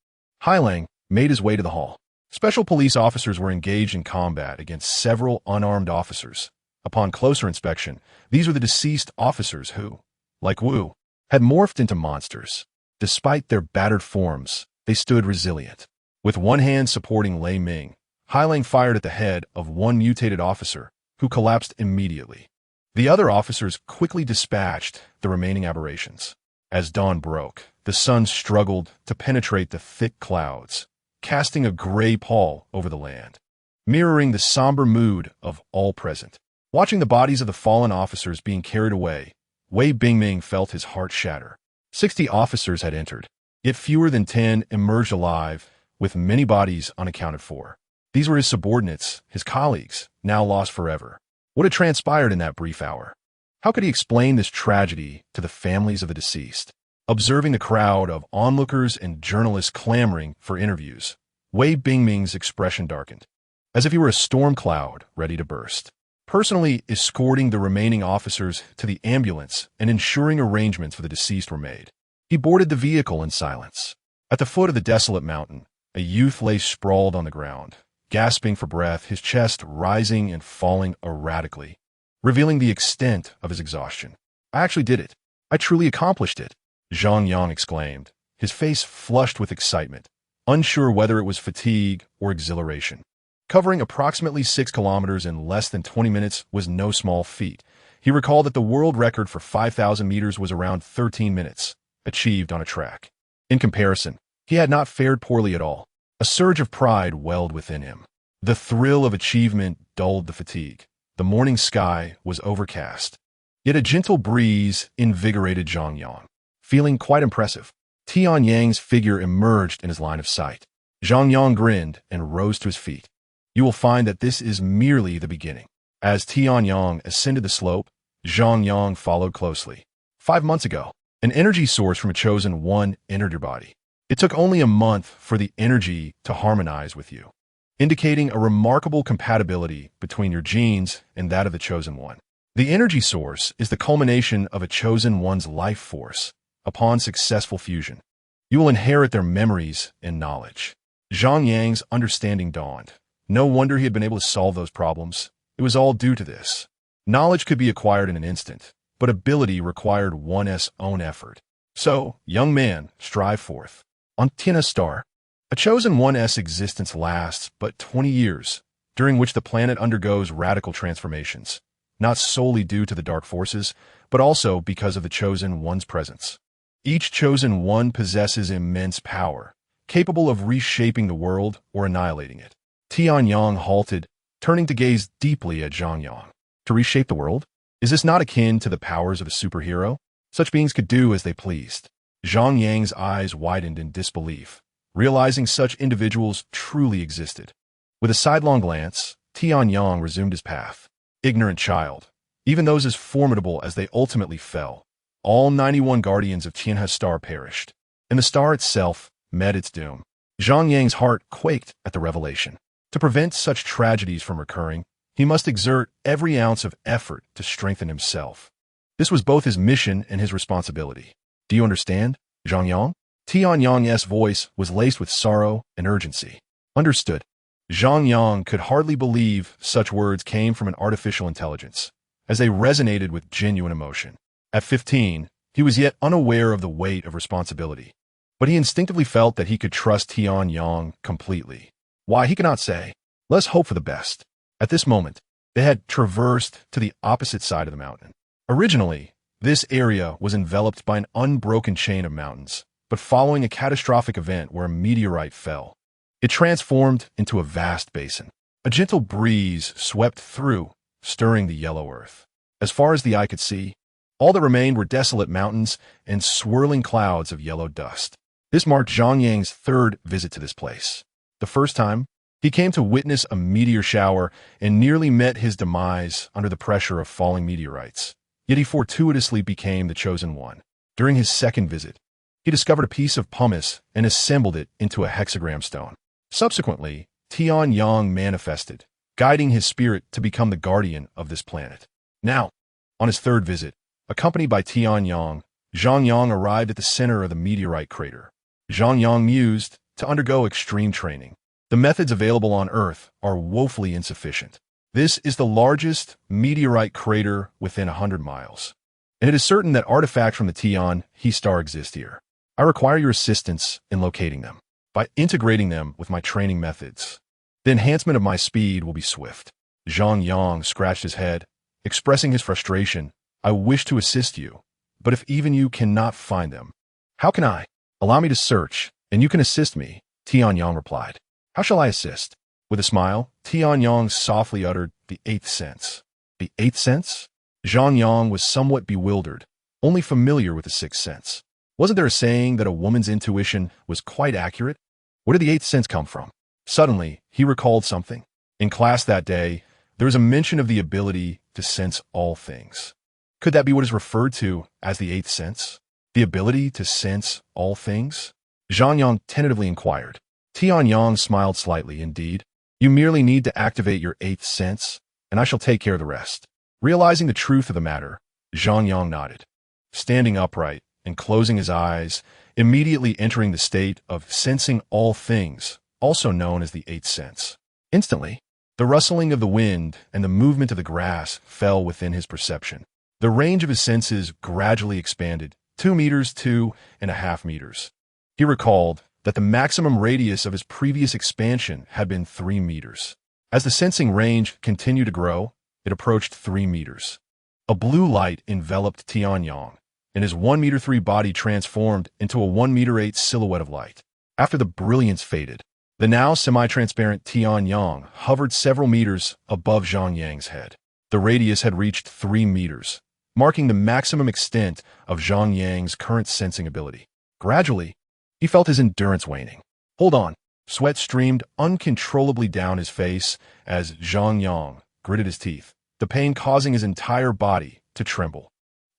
Hailang made his way to the hall. Special police officers were engaged in combat against several unarmed officers. Upon closer inspection, these were the deceased officers who, like Wu, had morphed into monsters. Despite their battered forms, they stood resilient. With one hand supporting Lei Ming, Hailang fired at the head of one mutated officer, who collapsed immediately. The other officers quickly dispatched the remaining aberrations. As dawn broke, the sun struggled to penetrate the thick clouds, casting a gray pall over the land, mirroring the somber mood of all present. Watching the bodies of the fallen officers being carried away, Wei Bingming felt his heart shatter. 60 officers had entered, yet fewer than 10 emerged alive, with many bodies unaccounted for. These were his subordinates, his colleagues, now lost forever. What had transpired in that brief hour? How could he explain this tragedy to the families of the deceased? Observing the crowd of onlookers and journalists clamoring for interviews, Wei Bingming's expression darkened, as if he were a storm cloud ready to burst. Personally escorting the remaining officers to the ambulance and ensuring arrangements for the deceased were made, he boarded the vehicle in silence. At the foot of the desolate mountain, a youth lay sprawled on the ground, gasping for breath, his chest rising and falling erratically, revealing the extent of his exhaustion. "I actually did it. I truly accomplished it," Zhang Yang exclaimed, his face flushed with excitement, unsure whether it was fatigue or exhilaration. Covering approximately 6 kilometers in less than 20 minutes was no small feat. He recalled that the world record for 5,000 meters was around 13 minutes, achieved on a track. In comparison, he had not fared poorly at all. A surge of pride welled within him. The thrill of achievement dulled the fatigue. The morning sky was overcast, yet a gentle breeze invigorated Zhang Yang. Feeling quite impressive, Tian Yang's figure emerged in his line of sight. Zhang Yang grinned and rose to his feet. "You will find that this is merely the beginning." As Tian Yang ascended the slope, Zhang Yang followed closely. 5 months ago, an energy source from a chosen one entered your body. It took only a month for the energy to harmonize with you, indicating a remarkable compatibility between your genes and that of the chosen one. The energy source is the culmination of a chosen one's life force. Upon successful fusion, you will inherit their memories and knowledge. Zhang Yang's understanding dawned. No wonder he had been able to solve those problems. It was all due to this. Knowledge could be acquired in an instant, but ability required one's own effort. So, young man, strive forth. On Tiana Star, a chosen one's existence lasts but 20 years, during which the planet undergoes radical transformations, not solely due to the dark forces, but also because of the chosen one's presence. Each chosen one possesses immense power, capable of reshaping the world or annihilating it. Tian Yang halted, turning to gaze deeply at Zhang Yang. To reshape the world? Is this not akin to the powers of a superhero? Such beings could do as they pleased. Zhang Yang's eyes widened in disbelief, realizing such individuals truly existed. With a sidelong glance, Tian Yang resumed his path. Ignorant child. Even those as formidable as they ultimately fell. All 91 guardians of Tianhe Star perished, and the star itself met its doom. Zhang Yang's heart quaked at the revelation. To prevent such tragedies from recurring, he must exert every ounce of effort to strengthen himself. This was both his mission and his responsibility. "Do you understand, Zhang Yang?" Tian Yang's voice was laced with sorrow and urgency. Understood. Zhang Yang could hardly believe such words came from an artificial intelligence, as they resonated with genuine emotion. At 15, he was yet unaware of the weight of responsibility, but he instinctively felt that he could trust Tian Yang completely. Why, he could not say. Let's hope for the best. At this moment, they had traversed to the opposite side of the mountain. Originally, this area was enveloped by an unbroken chain of mountains, but following a catastrophic event where a meteorite fell, it transformed into a vast basin. A gentle breeze swept through, stirring the yellow earth. As far as the eye could see, all that remained were desolate mountains and swirling clouds of yellow dust. This marked Zhang Yang's third visit to this place. The first time, he came to witness a meteor shower and nearly met his demise under the pressure of falling meteorites. Yet he fortuitously became the chosen one. During his second visit, he discovered a piece of pumice and assembled it into a hexagram stone. Subsequently, Tian Yang manifested, guiding his spirit to become the guardian of this planet. Now, on his third visit, accompanied by Tian Yang, Zhang Yang arrived at the center of the meteorite crater. Zhang Yang mused to undergo extreme training. The methods available on Earth are woefully insufficient. This is the largest meteorite crater within 100 miles, and it is certain that artifacts from the Tian He star exist here. I require your assistance in locating them. By integrating them with my training methods, the enhancement of my speed will be swift. Zhang Yang scratched his head, expressing his frustration. "I wish to assist you, but if even you cannot find them, how can I? Allow me to search, and you can assist me," Tian Yang replied. "How shall I assist?" With a smile, Tian Yang softly uttered the 8th sense. The 8th sense? Zhang Yang was somewhat bewildered, only familiar with the 6th sense. Wasn't there a saying that a woman's intuition was quite accurate? Where did the 8th sense come from? Suddenly, he recalled something. In class that day, there was a mention of the ability to sense all things. Could that be what is referred to as the eighth sense? The ability to sense all things? Zhang Yang tentatively inquired. Tianyang smiled slightly. Indeed, you merely need to activate your eighth sense, and I shall take care of the rest. Realizing the truth of the matter, Zhang Yang nodded. Standing upright and closing his eyes, immediately entering the state of sensing all things, also known as the eighth sense. Instantly, the rustling of the wind and the movement of the grass fell within his perception. The range of his senses gradually expanded, 2 meters, 2.5 meters. He recalled that the maximum radius of his previous expansion had been 3 meters. As the sensing range continued to grow, it approached 3 meters. A blue light enveloped Tianyang, and his 1 meter 3 body transformed into a 1 meter 8 silhouette of light. After the brilliance faded, the now semi-transparent Tianyang hovered several meters above Zhang Yang's head. The radius had reached 3 meters, marking the maximum extent of Zhang Yang's current sensing ability. Gradually, he felt his endurance waning. Hold on. Sweat streamed uncontrollably down his face as Zhang Yang gritted his teeth, the pain causing his entire body to tremble.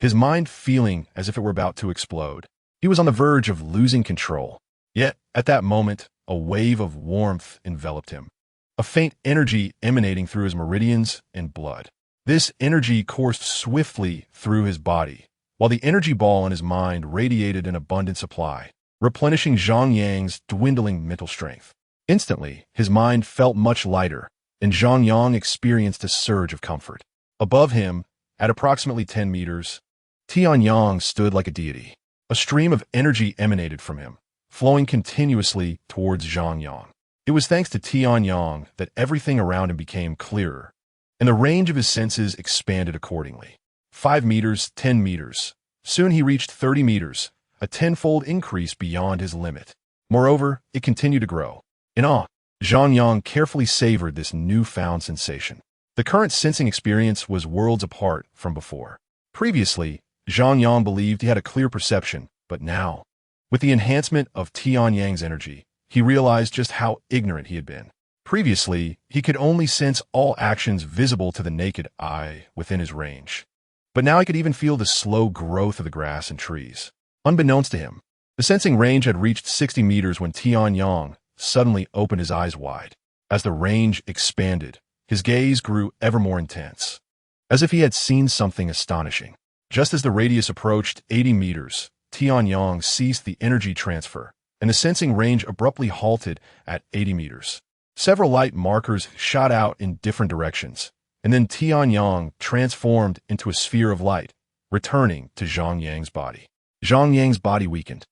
His mind feeling as if it were about to explode. He was on the verge of losing control. Yet, at that moment, a wave of warmth enveloped him, a faint energy emanating through his meridians and blood. This energy coursed swiftly through his body, while the energy ball in his mind radiated an abundant supply, replenishing Zhang Yang's dwindling mental strength. Instantly, his mind felt much lighter, and Zhang Yang experienced a surge of comfort. Above him, at approximately 10 meters, Tianyang stood like a deity. A stream of energy emanated from him, flowing continuously towards Zhang Yang. It was thanks to Tianyang that everything around him became clearer, and the range of his senses expanded accordingly. 5 meters, 10 meters. Soon he reached 30 meters, a tenfold increase beyond his limit. Moreover, it continued to grow. In awe, Zhang Yang carefully savored this newfound sensation. The current sensing experience was worlds apart from before. Previously, Zhang Yang believed he had a clear perception, but now, with the enhancement of Tianyang's energy, he realized just how ignorant he had been. Previously, he could only sense all actions visible to the naked eye within his range. But now he could even feel the slow growth of the grass and trees. Unbeknownst to him, the sensing range had reached 60 meters when Tianyang suddenly opened his eyes wide. As the range expanded, his gaze grew ever more intense, as if he had seen something astonishing. Just as the radius approached 80 meters, Tianyang ceased the energy transfer, and the sensing range abruptly halted at 80 meters. Several light markers shot out in different directions, and then Tianyang transformed into a sphere of light, returning to Zhang Yang's body. Zhang Yang's body weakened,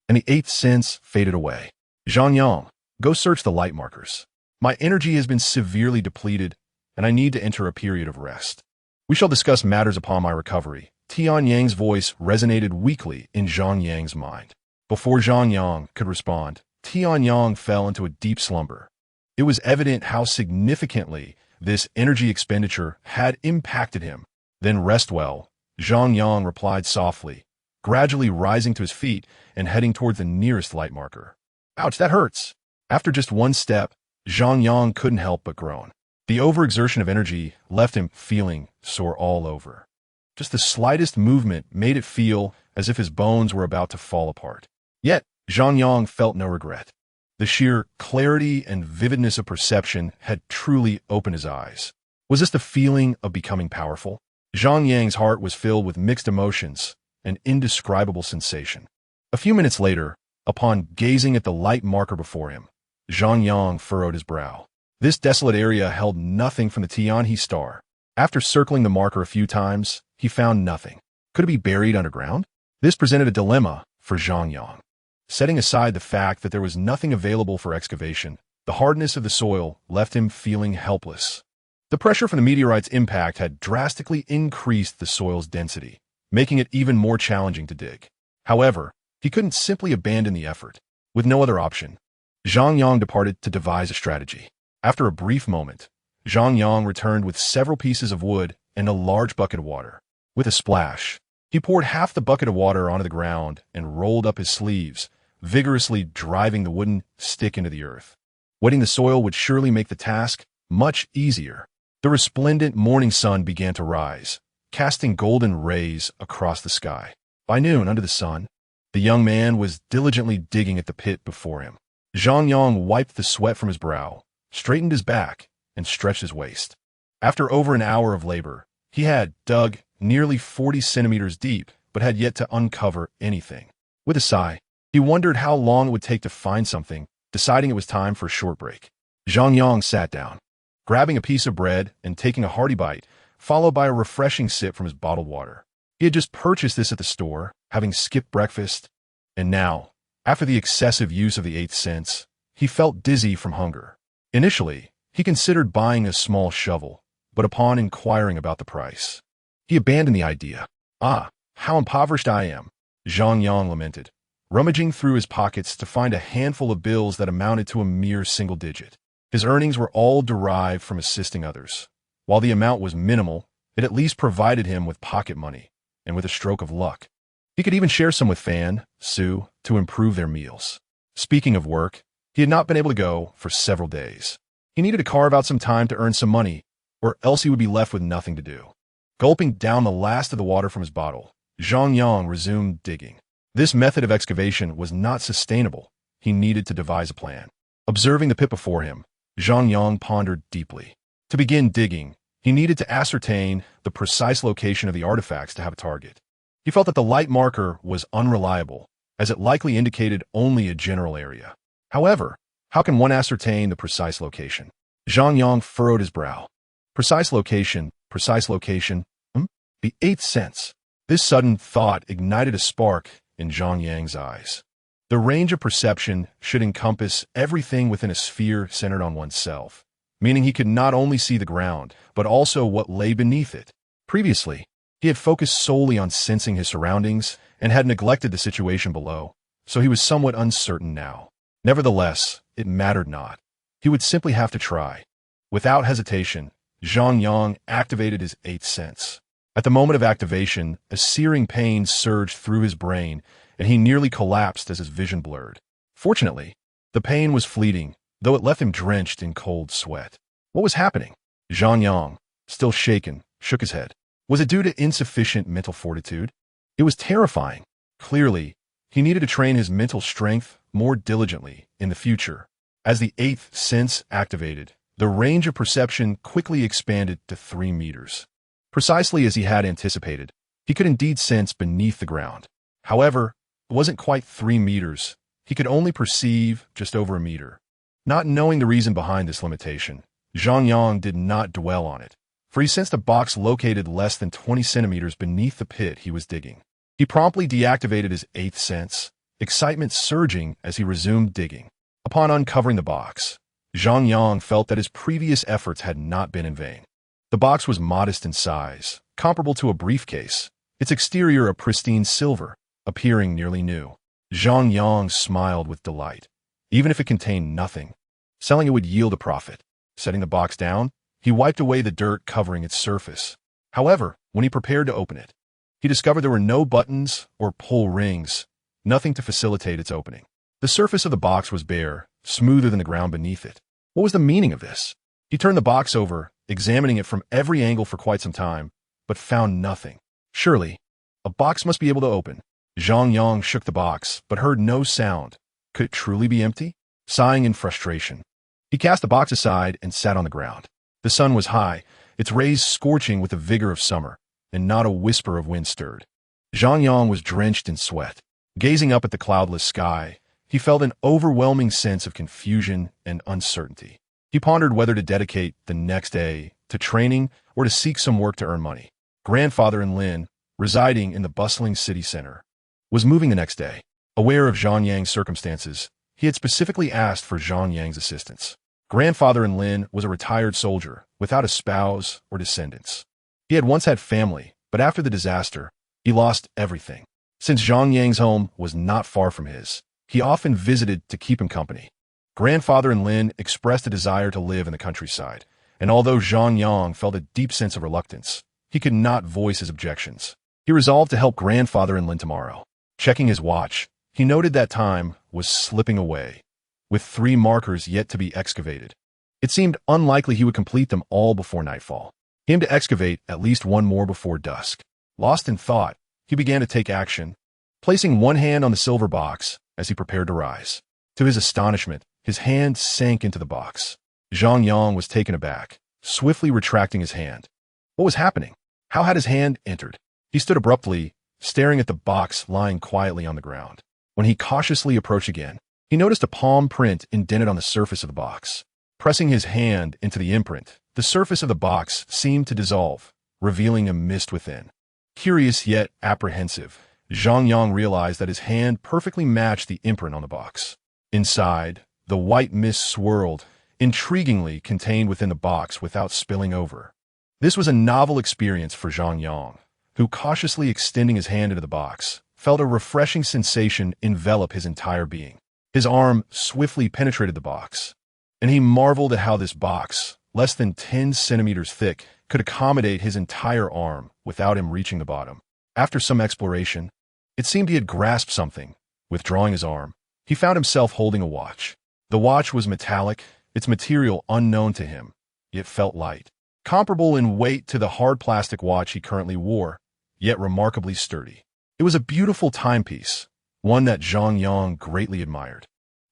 and the eighth sense faded away. Zhang Yang, go search the light markers. My energy has been severely depleted, and I need to enter a period of rest. We shall discuss matters upon my recovery. Tianyang's voice resonated weakly in Zhang Yang's mind. Before Zhang Yang could respond, Tianyang fell into a deep slumber. It was evident how significantly this energy expenditure had impacted him. Then rest well, Zhang Yang replied softly, gradually rising to his feet and heading toward the nearest light marker. Ouch, that hurts. After just one step, Zhang Yang couldn't help but groan. The overexertion of energy left him feeling sore all over. Just the slightest movement made it feel as if his bones were about to fall apart. Yet, Zhang Yang felt no regret. The sheer clarity and vividness of perception had truly opened his eyes. Was this the feeling of becoming powerful? Zhang Yang's heart was filled with mixed emotions, an indescribable sensation. A few minutes later, upon gazing at the light marker before him, Zhang Yang furrowed his brow. This desolate area held nothing from the Tianhe star. After circling the marker a few times, he found nothing. Could it be buried underground? This presented a dilemma for Zhang Yang. Setting aside the fact that there was nothing available for excavation, the hardness of the soil left him feeling helpless. The pressure from the meteorite's impact had drastically increased the soil's density, making it even more challenging to dig. However, he couldn't simply abandon the effort. With no other option, Zhang Yang departed to devise a strategy. After a brief moment, Zhang Yang returned with several pieces of wood and a large bucket of water. With a splash, he poured half the bucket of water onto the ground and rolled up his sleeves, vigorously driving the wooden stick into the earth. Wetting the soil would surely make the task much easier. The resplendent morning sun began to rise, casting golden rays across the sky. By noon, under the sun, the young man was diligently digging at the pit before him. Zhang Yang wiped the sweat from his brow, straightened his back, and stretched his waist. After over an hour of labor, he had dug nearly 40 centimeters deep, but had yet to uncover anything. With a sigh, he wondered how long it would take to find something, deciding it was time for a short break. Zhang Yang sat down, grabbing a piece of bread and taking a hearty bite, followed by a refreshing sip from his bottled water. He had just purchased this at the store, having skipped breakfast, and now, after the excessive use of the eighth sense, he felt dizzy from hunger. Initially, he considered buying a small shovel, but upon inquiring about the price, he abandoned the idea. "Ah, how impoverished I am," Zhang Yang lamented, rummaging through his pockets to find a handful of bills that amounted to a mere single digit. His earnings were all derived from assisting others. While the amount was minimal, it at least provided him with pocket money, and with a stroke of luck, he could even share some with Fan, Sue, to improve their meals. Speaking of work, he had not been able to go for several days. He needed to carve out some time to earn some money, or else he would be left with nothing to do. Gulping down the last of the water from his bottle, Zhang Yang resumed digging. This method of excavation was not sustainable. He needed to devise a plan. Observing the pit before him, Zhang Yang pondered deeply. To begin digging, he needed to ascertain the precise location of the artifacts to have a target. He felt that the light marker was unreliable, as it likely indicated only a general area. However, how can one ascertain the precise location? Zhang Yang furrowed his brow. Precise location, the eighth sense. This sudden thought ignited a spark in Zhang Yang's eyes. The range of perception should encompass everything within a sphere centered on oneself, meaning he could not only see the ground, but also what lay beneath it. Previously, he had focused solely on sensing his surroundings and had neglected the situation below, so he was somewhat uncertain now. Nevertheless, it mattered not. He would simply have to try. Without hesitation, Zhang Yang activated his eighth sense. At the moment of activation, a searing pain surged through his brain, and he nearly collapsed as his vision blurred. Fortunately, the pain was fleeting, though it left him drenched in cold sweat. What was happening? Zhang Yang, still shaken, shook his head. Was it due to insufficient mental fortitude? It was terrifying. Clearly, he needed to train his mental strength more diligently in the future. As the eighth sense activated, the range of perception quickly expanded to 3 meters. Precisely as he had anticipated, he could indeed sense beneath the ground. However, it wasn't quite 3 meters. He could only perceive just over a meter. Not knowing the reason behind this limitation, Zhang Yang did not dwell on it, for he sensed a box located less than 20 centimeters beneath the pit he was digging. He promptly deactivated his eighth sense, excitement surging as he resumed digging. Upon uncovering the box, Zhang Yang felt that his previous efforts had not been in vain. The box was modest in size, comparable to a briefcase, its exterior a pristine silver, appearing nearly new. Zhang Yang smiled with delight. Even if it contained nothing, selling it would yield a profit. Setting the box down, he wiped away the dirt covering its surface. However, when he prepared to open it, he discovered there were no buttons or pull rings, nothing to facilitate its opening. The surface of the box was bare, smoother than the ground beneath it. What was the meaning of this? He turned the box over, examining it from every angle for quite some time, but found nothing. Surely, a box must be able to open. Zhang Yang shook the box, but heard no sound. Could it truly be empty? Sighing in frustration, he cast the box aside and sat on the ground. The sun was high, its rays scorching with the vigor of summer, and not a whisper of wind stirred. Zhang Yang was drenched in sweat. Gazing up at the cloudless sky, he felt an overwhelming sense of confusion and uncertainty. He pondered whether to dedicate the next day to training or to seek some work to earn money. Grandfather and Lin, residing in the bustling city center, was moving the next day. Aware of Zhang Yang's circumstances, he had specifically asked for Zhang Yang's assistance. Grandfather and Lin was a retired soldier without a spouse or descendants. He had once had family, but after the disaster, he lost everything. Since Zhang Yang's home was not far from his, he often visited to keep him company. Grandfather and Lin expressed a desire to live in the countryside, and although Zhang Yang felt a deep sense of reluctance, he could not voice his objections. He resolved to help Grandfather and Lin tomorrow. Checking his watch, he noted that time was slipping away, with 3 markers yet to be excavated. It seemed unlikely he would complete them all before nightfall. He aimed to excavate at least one more before dusk. Lost in thought, he began to take action, placing one hand on the silver box as he prepared to rise. To his astonishment, his hand sank into the box. Zhang Yang was taken aback, swiftly retracting his hand. What was happening? How had his hand entered? He stood abruptly, staring at the box lying quietly on the ground. When he cautiously approached again, he noticed a palm print indented on the surface of the box. Pressing his hand into the imprint, the surface of the box seemed to dissolve, revealing a mist within. Curious yet apprehensive, Zhang Yang realized that his hand perfectly matched the imprint on the box. Inside, the white mist swirled, intriguingly contained within the box without spilling over. This was a novel experience for Zhang Yang, who, cautiously extending his hand into the box, felt a refreshing sensation envelop his entire being. His arm swiftly penetrated the box, and he marveled at how this box, less than 10 centimeters thick, could accommodate his entire arm without him reaching the bottom. After some exploration, it seemed he had grasped something. Withdrawing his arm, he found himself holding a watch. The watch was metallic, its material unknown to him. It felt light, comparable in weight to the hard plastic watch he currently wore, yet remarkably sturdy. It was a beautiful timepiece, one that Zhang Yang greatly admired,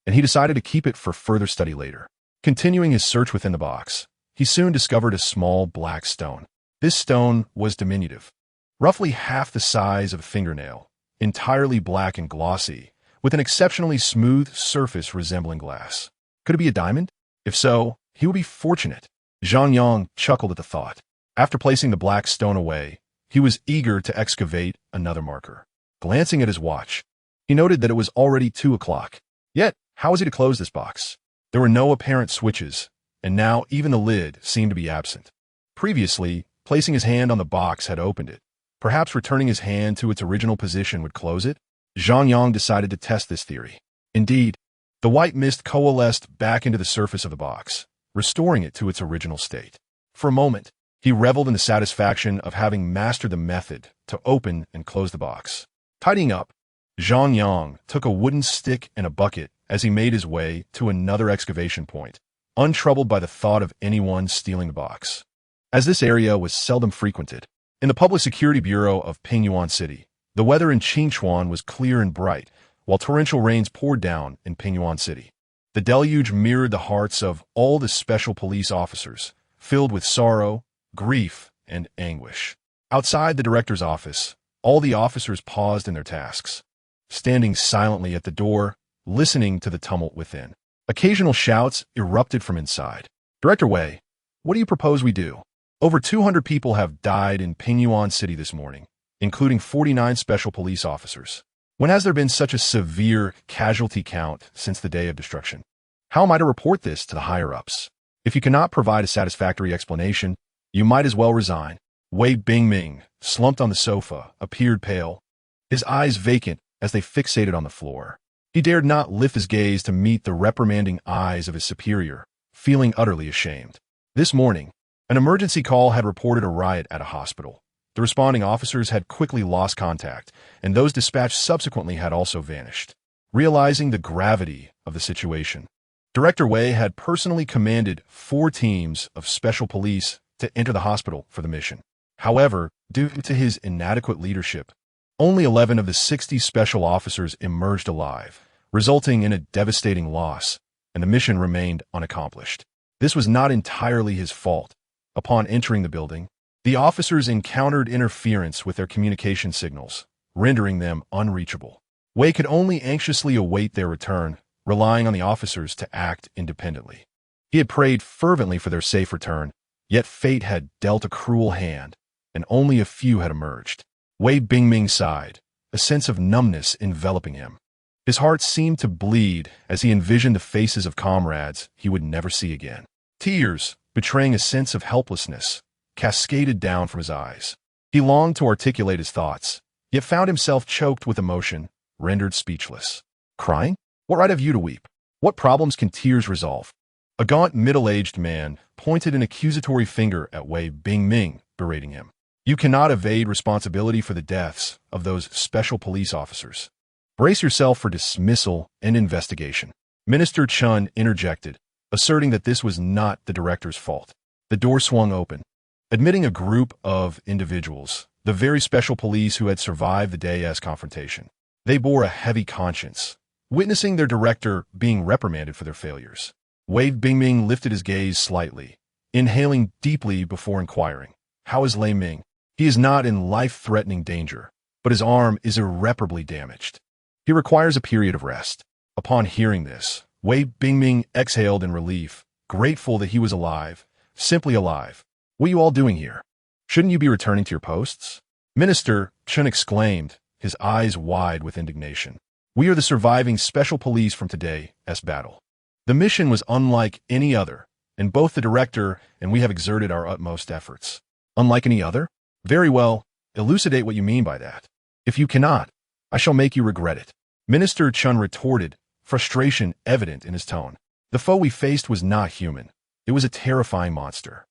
and he decided to keep it for further study later. Continuing his search within the box, he soon discovered a small black stone. This stone was diminutive, roughly half the size of a fingernail, entirely black and glossy, with an exceptionally smooth surface resembling glass. Could it be a diamond? If so, he would be fortunate. Zhang Yang chuckled at the thought. After placing the black stone away, he was eager to excavate another marker. Glancing at his watch, he noted that it was already 2 o'clock. Yet, how was he to close this box? There were no apparent switches, and now even the lid seemed to be absent. Previously, placing his hand on the box had opened it. Perhaps returning his hand to its original position would close it? Zhang Yang decided to test this theory. Indeed, the white mist coalesced back into the surface of the box, restoring it to its original state. For a moment, he reveled in the satisfaction of having mastered the method to open and close the box. Tidying up, Zhang Yang took a wooden stick and a bucket as he made his way to another excavation point, untroubled by the thought of anyone stealing the box. As this area was seldom frequented, in the Public Security Bureau of Pingyuan City, the weather in Qingchuan was clear and bright, while torrential rains poured down in Pingyuan City. The deluge mirrored the hearts of all the special police officers, filled with sorrow, grief, and anguish. Outside the director's office, all the officers paused in their tasks, standing silently at the door, listening to the tumult within. Occasional shouts erupted from inside. "Director Wei, what do you propose we do? Over 200 people have died in Pingyuan City this morning, including 49 special police officers. When has there been such a severe casualty count since the day of destruction? How am I to report this to the higher-ups? If you cannot provide a satisfactory explanation, you might as well resign." Wei Bingming, slumped on the sofa, appeared pale, his eyes vacant as they fixated on the floor. He dared not lift his gaze to meet the reprimanding eyes of his superior, feeling utterly ashamed. This morning, an emergency call had reported a riot at a hospital. The responding officers had quickly lost contact, and those dispatched subsequently had also vanished. Realizing the gravity of the situation, Director Wei had personally commanded 4 teams of special police to enter the hospital for the mission. However, due to his inadequate leadership, only 11 of the 60 special officers emerged alive, resulting in a devastating loss, and the mission remained unaccomplished. This was not entirely his fault. Upon entering the building, the officers encountered interference with their communication signals, rendering them unreachable. Wei could only anxiously await their return, relying on the officers to act independently. He had prayed fervently for their safe return, yet fate had dealt a cruel hand, and only a few had emerged. Wei Bingming sighed, a sense of numbness enveloping him. His heart seemed to bleed as he envisioned the faces of comrades he would never see again. Tears, betraying a sense of helplessness, cascaded down from his eyes. He longed to articulate his thoughts, yet found himself choked with emotion, rendered speechless. Crying? What right have you to weep? What problems can tears resolve? A gaunt, middle-aged man pointed an accusatory finger at Wei Bingming, berating him. You cannot evade responsibility for the deaths of those special police officers. Brace yourself for dismissal and investigation. Minister Chun interjected, asserting that this was not the director's fault. The door swung open, admitting a group of individuals, the very special police who had survived the day's confrontation. They bore a heavy conscience, witnessing their director being reprimanded for their failures. Wei Bingming lifted his gaze slightly, inhaling deeply before inquiring, "How is Lei Ming?" "He is not in life-threatening danger, but his arm is irreparably damaged. He requires a period of rest." Upon hearing this, Wei Bingming exhaled in relief, grateful that he was alive, simply alive. "What are you all doing here? Shouldn't you be returning to your posts?" Minister Chen exclaimed, his eyes wide with indignation. "We are the surviving special police from today's battle. The mission was unlike any other, and both the director and we have exerted our utmost efforts." "Unlike any other?" "Very well, elucidate what you mean by that. If you cannot, I shall make you regret it." Minister Chen retorted, frustration evident in his tone. "The foe we faced was not human. It was a terrifying monster.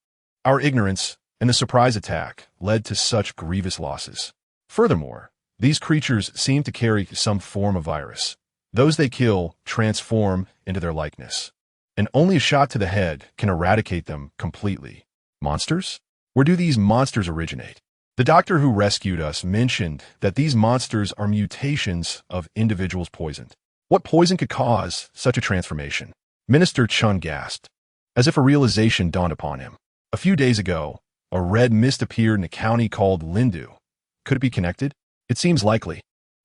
Our ignorance and the surprise attack led to such grievous losses. Furthermore, these creatures seem to carry some form of virus. Those they kill transform into their likeness, and only a shot to the head can eradicate them completely." "Monsters? Where do these monsters originate?" "The doctor who rescued us mentioned that these monsters are mutations of individuals poisoned." "What poison could cause such a transformation?" Minister Chun gasped, as if a realization dawned upon him. "A few days ago, a red mist appeared in a county called Lindu. Could it be connected?" "It seems likely."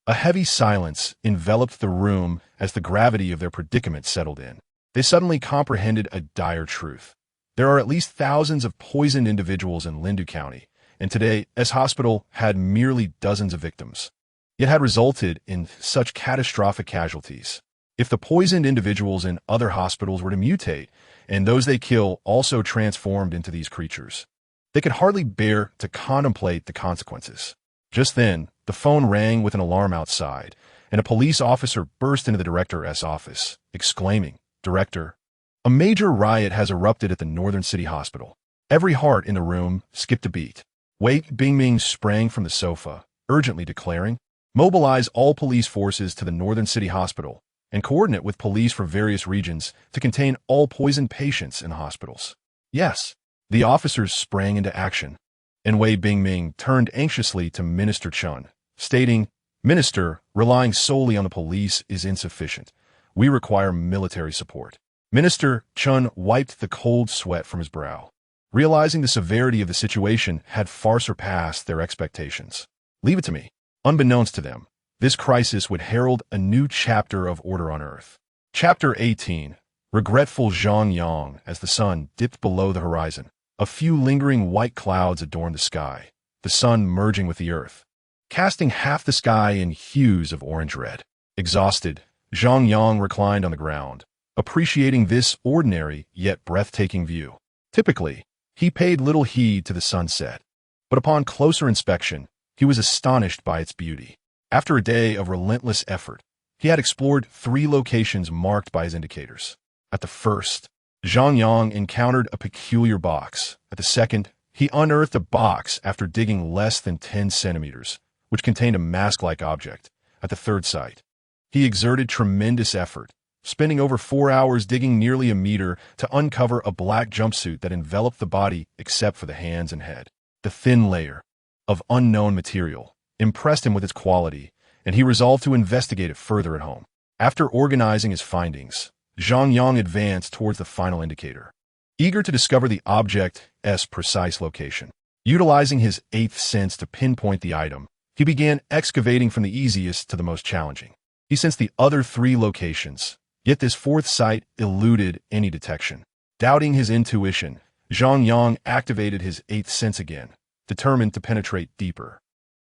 A heavy silence enveloped the room as the gravity of their predicament settled in. They suddenly comprehended a dire truth. There are at least thousands of poisoned individuals in Lindu County, and today's hospital had merely dozens of victims. It had resulted in such catastrophic casualties. If the poisoned individuals in other hospitals were to mutate, and those they kill also transformed into these creatures, they could hardly bear to contemplate the consequences. Just then, the phone rang with an alarm outside, and a police officer burst into the director's office, exclaiming, "Director, a major riot has erupted at the Northern City Hospital." Every heart in the room skipped a beat. Wei Bingming sprang from the sofa, urgently declaring, "Mobilize all police forces to the Northern City Hospital and coordinate with police for various regions to contain all poisoned patients in hospitals." "Yes." The officers sprang into action, and Wei Bingming turned anxiously to Minister Chun, stating, "Minister, relying solely on the police is insufficient. We require military support." Minister Chun wiped the cold sweat from his brow, realizing the severity of the situation had far surpassed their expectations. "Leave it to me." Unbeknownst to them, this crisis would herald a new chapter of order on Earth. Chapter 18. Regretful Zhang Yang as the sun dipped below the horizon. A few lingering white clouds adorned the sky, the sun merging with the earth, casting half the sky in hues of orange-red. Exhausted, Zhang Yang reclined on the ground, appreciating this ordinary yet breathtaking view. Typically, he paid little heed to the sunset, but upon closer inspection, he was astonished by its beauty. After a day of relentless effort, he had explored 3 locations marked by his indicators. At the first, Zhang Yang encountered a peculiar box. At the second, he unearthed a box after digging less than 10 centimeters, which contained a mask-like object. At the third site, he exerted tremendous effort, spending over 4 hours digging nearly a meter to uncover a black jumpsuit that enveloped the body except for the hands and head. The thin layer of unknown material impressed him with its quality, and he resolved to investigate it further at home. After organizing his findings, Zhang Yang advanced towards the final indicator, eager to discover the object's precise location. Utilizing his 8th sense to pinpoint the item, he began excavating from the easiest to the most challenging. He sensed the other 3 locations, yet this 4th site eluded any detection. Doubting his intuition, Zhang Yang activated his 8th sense again, determined to penetrate deeper.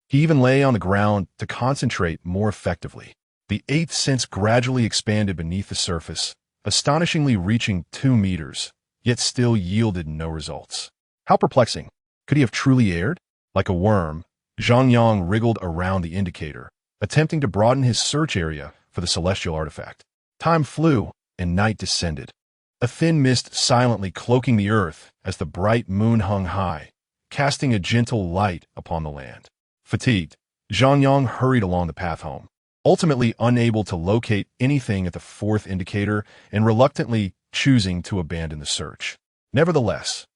He even lay on the ground to concentrate more effectively. The 8th sense gradually expanded beneath the surface, astonishingly reaching 2 meters, yet still yielded no results. How perplexing. Could he have truly erred? Like a worm, Zhang Yang wriggled around the indicator, attempting to broaden his search area for the celestial artifact. Time flew, and night descended, a thin mist silently cloaking the earth as the bright moon hung high, casting a gentle light upon the land. Fatigued, Zhang Yang hurried along the path home, ultimately unable to locate anything at the 4th indicator and reluctantly choosing to abandon the search. Nevertheless,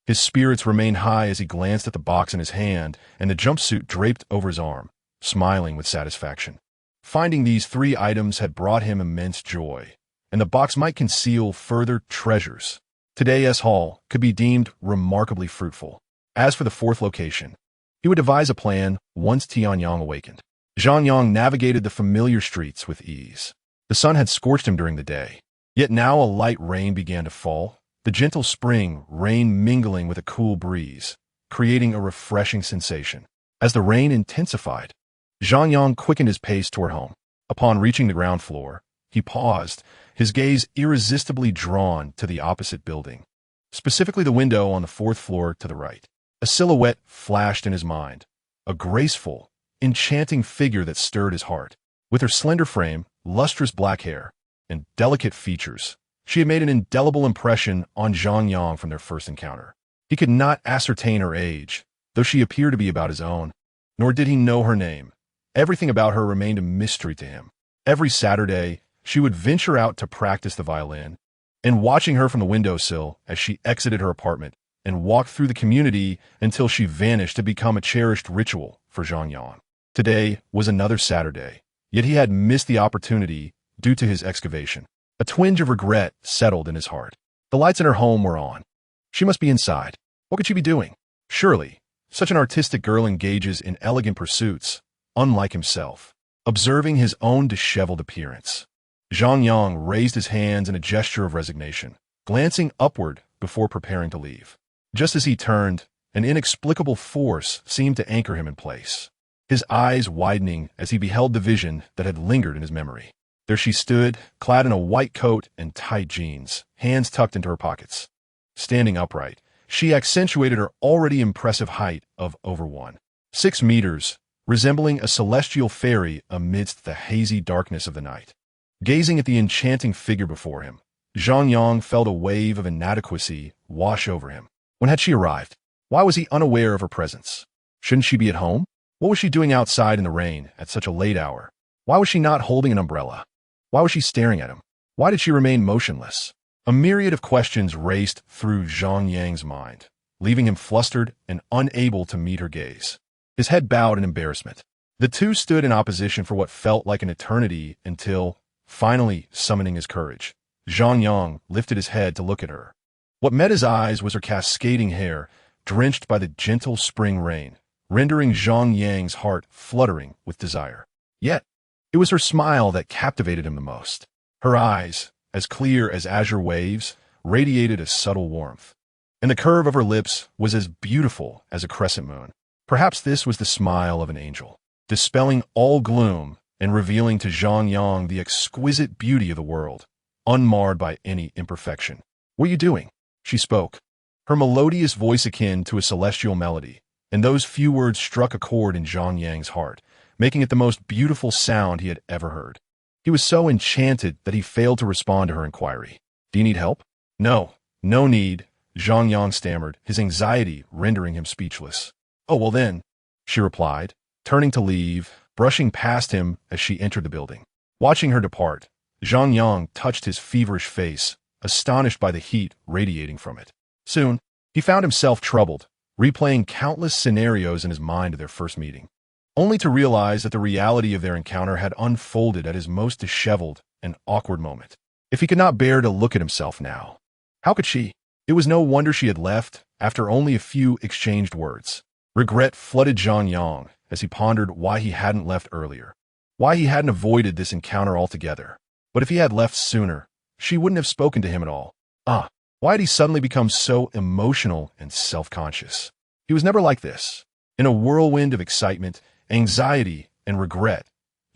His spirits remained high as he glanced at the box in his hand and the jumpsuit draped over his arm, smiling with satisfaction. Finding these 3 items had brought him immense joy, and the box might conceal further treasures. Today's haul could be deemed remarkably fruitful. As for the 4th location, he would devise a plan once Zhang Yang awakened. Zhang Yang navigated the familiar streets with ease. The sun had scorched him during the day, yet now a light rain began to fall, the gentle spring rain mingling with a cool breeze, creating a refreshing sensation. As the rain intensified, Zhang Yang quickened his pace toward home. Upon reaching the ground floor, he paused, his gaze irresistibly drawn to the opposite building, specifically the window on the 4th floor to the right. A silhouette flashed in his mind, a graceful, enchanting figure that stirred his heart. With her slender frame, lustrous black hair, and delicate features, she had made an indelible impression on Zhang Yang from their first encounter. He could not ascertain her age, though she appeared to be about his own, nor did he know her name. Everything about her remained a mystery to him. Every Saturday, she would venture out to practice the violin, and watching her from the windowsill as she exited her apartment and walked through the community until she vanished to become a cherished ritual for Zhang Yang. Today was another Saturday, yet he had missed the opportunity due to his excavation. A twinge of regret settled in his heart. The lights in her home were on. She must be inside. What could she be doing? Surely, such an artistic girl engages in elegant pursuits, unlike himself. Observing his own disheveled appearance, Zhang Yang raised his hands in a gesture of resignation, glancing upward before preparing to leave. Just as he turned, an inexplicable force seemed to anchor him in place, his eyes widening as he beheld the vision that had lingered in his memory. There she stood, clad in a white coat and tight jeans, hands tucked into her pockets. Standing upright, she accentuated her already impressive height of over 1.6 meters, resembling a celestial fairy amidst the hazy darkness of the night. Gazing at the enchanting figure before him, Zhang Yang felt a wave of inadequacy wash over him. When had she arrived? Why was he unaware of her presence? Shouldn't she be at home? What was she doing outside in the rain at such a late hour? Why was she not holding an umbrella? Why was she staring at him? Why did she remain motionless? A myriad of questions raced through Zhang Yang's mind, leaving him flustered and unable to meet her gaze. His head bowed in embarrassment. The two stood in opposition for what felt like an eternity until, finally summoning his courage, Zhang Yang lifted his head to look at her. What met his eyes was her cascading hair, drenched by the gentle spring rain, rendering Zhang Yang's heart fluttering with desire. Yet, it was her smile that captivated him the most. Her eyes, as clear as azure waves, radiated a subtle warmth, and the curve of her lips was as beautiful as a crescent moon. Perhaps this was the smile of an angel, dispelling all gloom and revealing to Zhang Yang the exquisite beauty of the world, unmarred by any imperfection. "What are you doing?" she spoke, her melodious voice akin to a celestial melody, and those few words struck a chord in Zhang Yang's heart, making it the most beautiful sound he had ever heard. He was so enchanted that he failed to respond to her inquiry. "Do you need help?" "No, no need," Zhang Yang stammered, his anxiety rendering him speechless. "Oh, well then," she replied, turning to leave, brushing past him as she entered the building. Watching her depart, Zhang Yang touched his feverish face, astonished by the heat radiating from it. Soon, he found himself troubled, replaying countless scenarios in his mind of their first meeting, only to realize that the reality of their encounter had unfolded at his most disheveled and awkward moment. If he could not bear to look at himself now, how could she? It was no wonder she had left after only a few exchanged words. Regret flooded Zhang Yang as he pondered why he hadn't left earlier, why he hadn't avoided this encounter altogether. But if he had left sooner, she wouldn't have spoken to him at all. Why had he suddenly become so emotional and self-conscious? He was never like this. In a whirlwind of excitement, anxiety, and regret,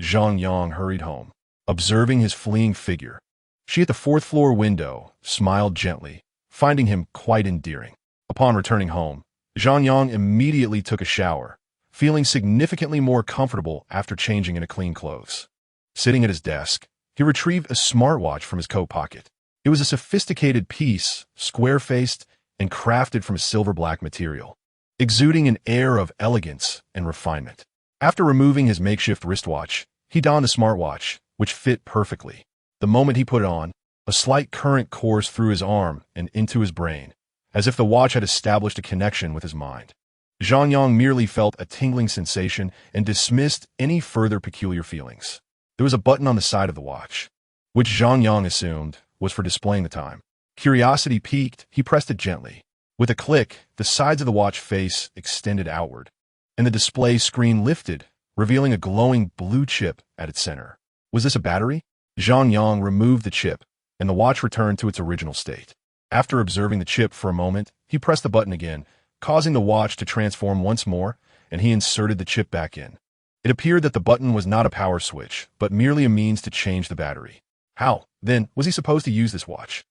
Zhang Yang hurried home, observing his fleeing figure. She at the 4th floor window smiled gently, finding him quite endearing. Upon returning home, Zhang Yang immediately took a shower, feeling significantly more comfortable after changing into clean clothes. Sitting at his desk, he retrieved a smartwatch from his coat pocket. It was a sophisticated piece, square-faced, and crafted from a silver-black material, exuding an air of elegance and refinement. After removing his makeshift wristwatch, he donned the smartwatch, which fit perfectly. The moment he put it on, a slight current coursed through his arm and into his brain, as if the watch had established a connection with his mind. Zhang Yang merely felt a tingling sensation and dismissed any further peculiar feelings. There was a button on the side of the watch, which Zhang Yang assumed was for displaying the time. Curiosity piqued, he pressed it gently. With a click, the sides of the watch face extended outward, and the display screen lifted, revealing a glowing blue chip at its center. Was this a battery? Zhang Yang removed the chip, and the watch returned to its original state. After observing the chip for a moment, he pressed the button again, causing the watch to transform once more, and he inserted the chip back in. It appeared that the button was not a power switch, but merely a means to change the battery. How, then, was he supposed to use this watch?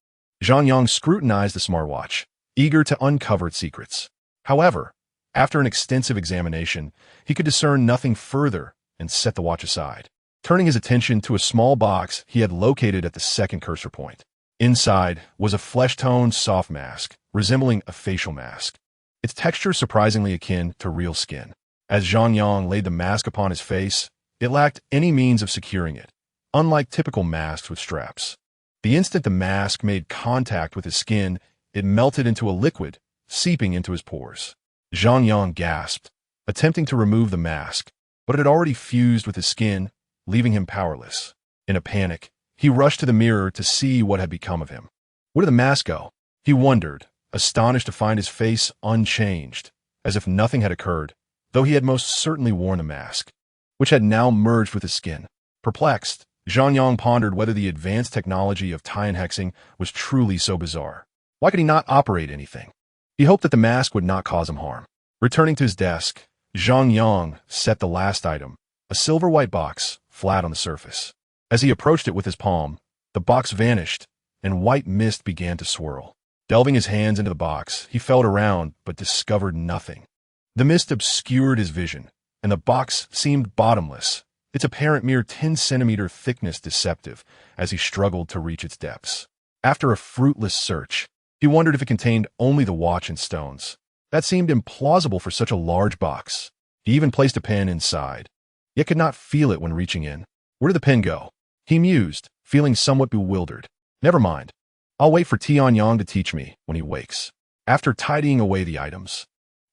Zhang Yang scrutinized the smartwatch, eager to uncover its secrets. However, after an extensive examination, he could discern nothing further and set the watch aside, turning his attention to a small box he had located at the second cursor point. Inside was a flesh-toned soft mask, resembling a facial mask, its texture surprisingly akin to real skin. As Zhang Yang laid the mask upon his face, it lacked any means of securing it, unlike typical masks with straps. The instant the mask made contact with his skin, it melted into a liquid, seeping into his pores. Zhang Yang gasped, attempting to remove the mask, but it had already fused with his skin, leaving him powerless. In a panic, he rushed to the mirror to see what had become of him. Where did the mask go? He wondered, astonished to find his face unchanged, as if nothing had occurred, though he had most certainly worn the mask, which had now merged with his skin. Perplexed, Zhang Yang pondered whether the advanced technology of tie and hexing was truly so bizarre. Why could he not operate anything? He hoped that the mask would not cause him harm. Returning to his desk, Zhang Yang set the last item, a silver-white box, flat on the surface. As he approached it with his palm, the box vanished, and white mist began to swirl. Delving his hands into the box, he felt around but discovered nothing. The mist obscured his vision, and the box seemed bottomless, its apparent mere 10-centimeter thickness deceptive as he struggled to reach its depths. After a fruitless search, he wondered if it contained only the watch and stones. That seemed implausible for such a large box. He even placed a pen inside, yet could not feel it when reaching in. Where did the pen go? He mused, feeling somewhat bewildered. Never mind. I'll wait for Tian Yang to teach me when he wakes. After tidying away the items,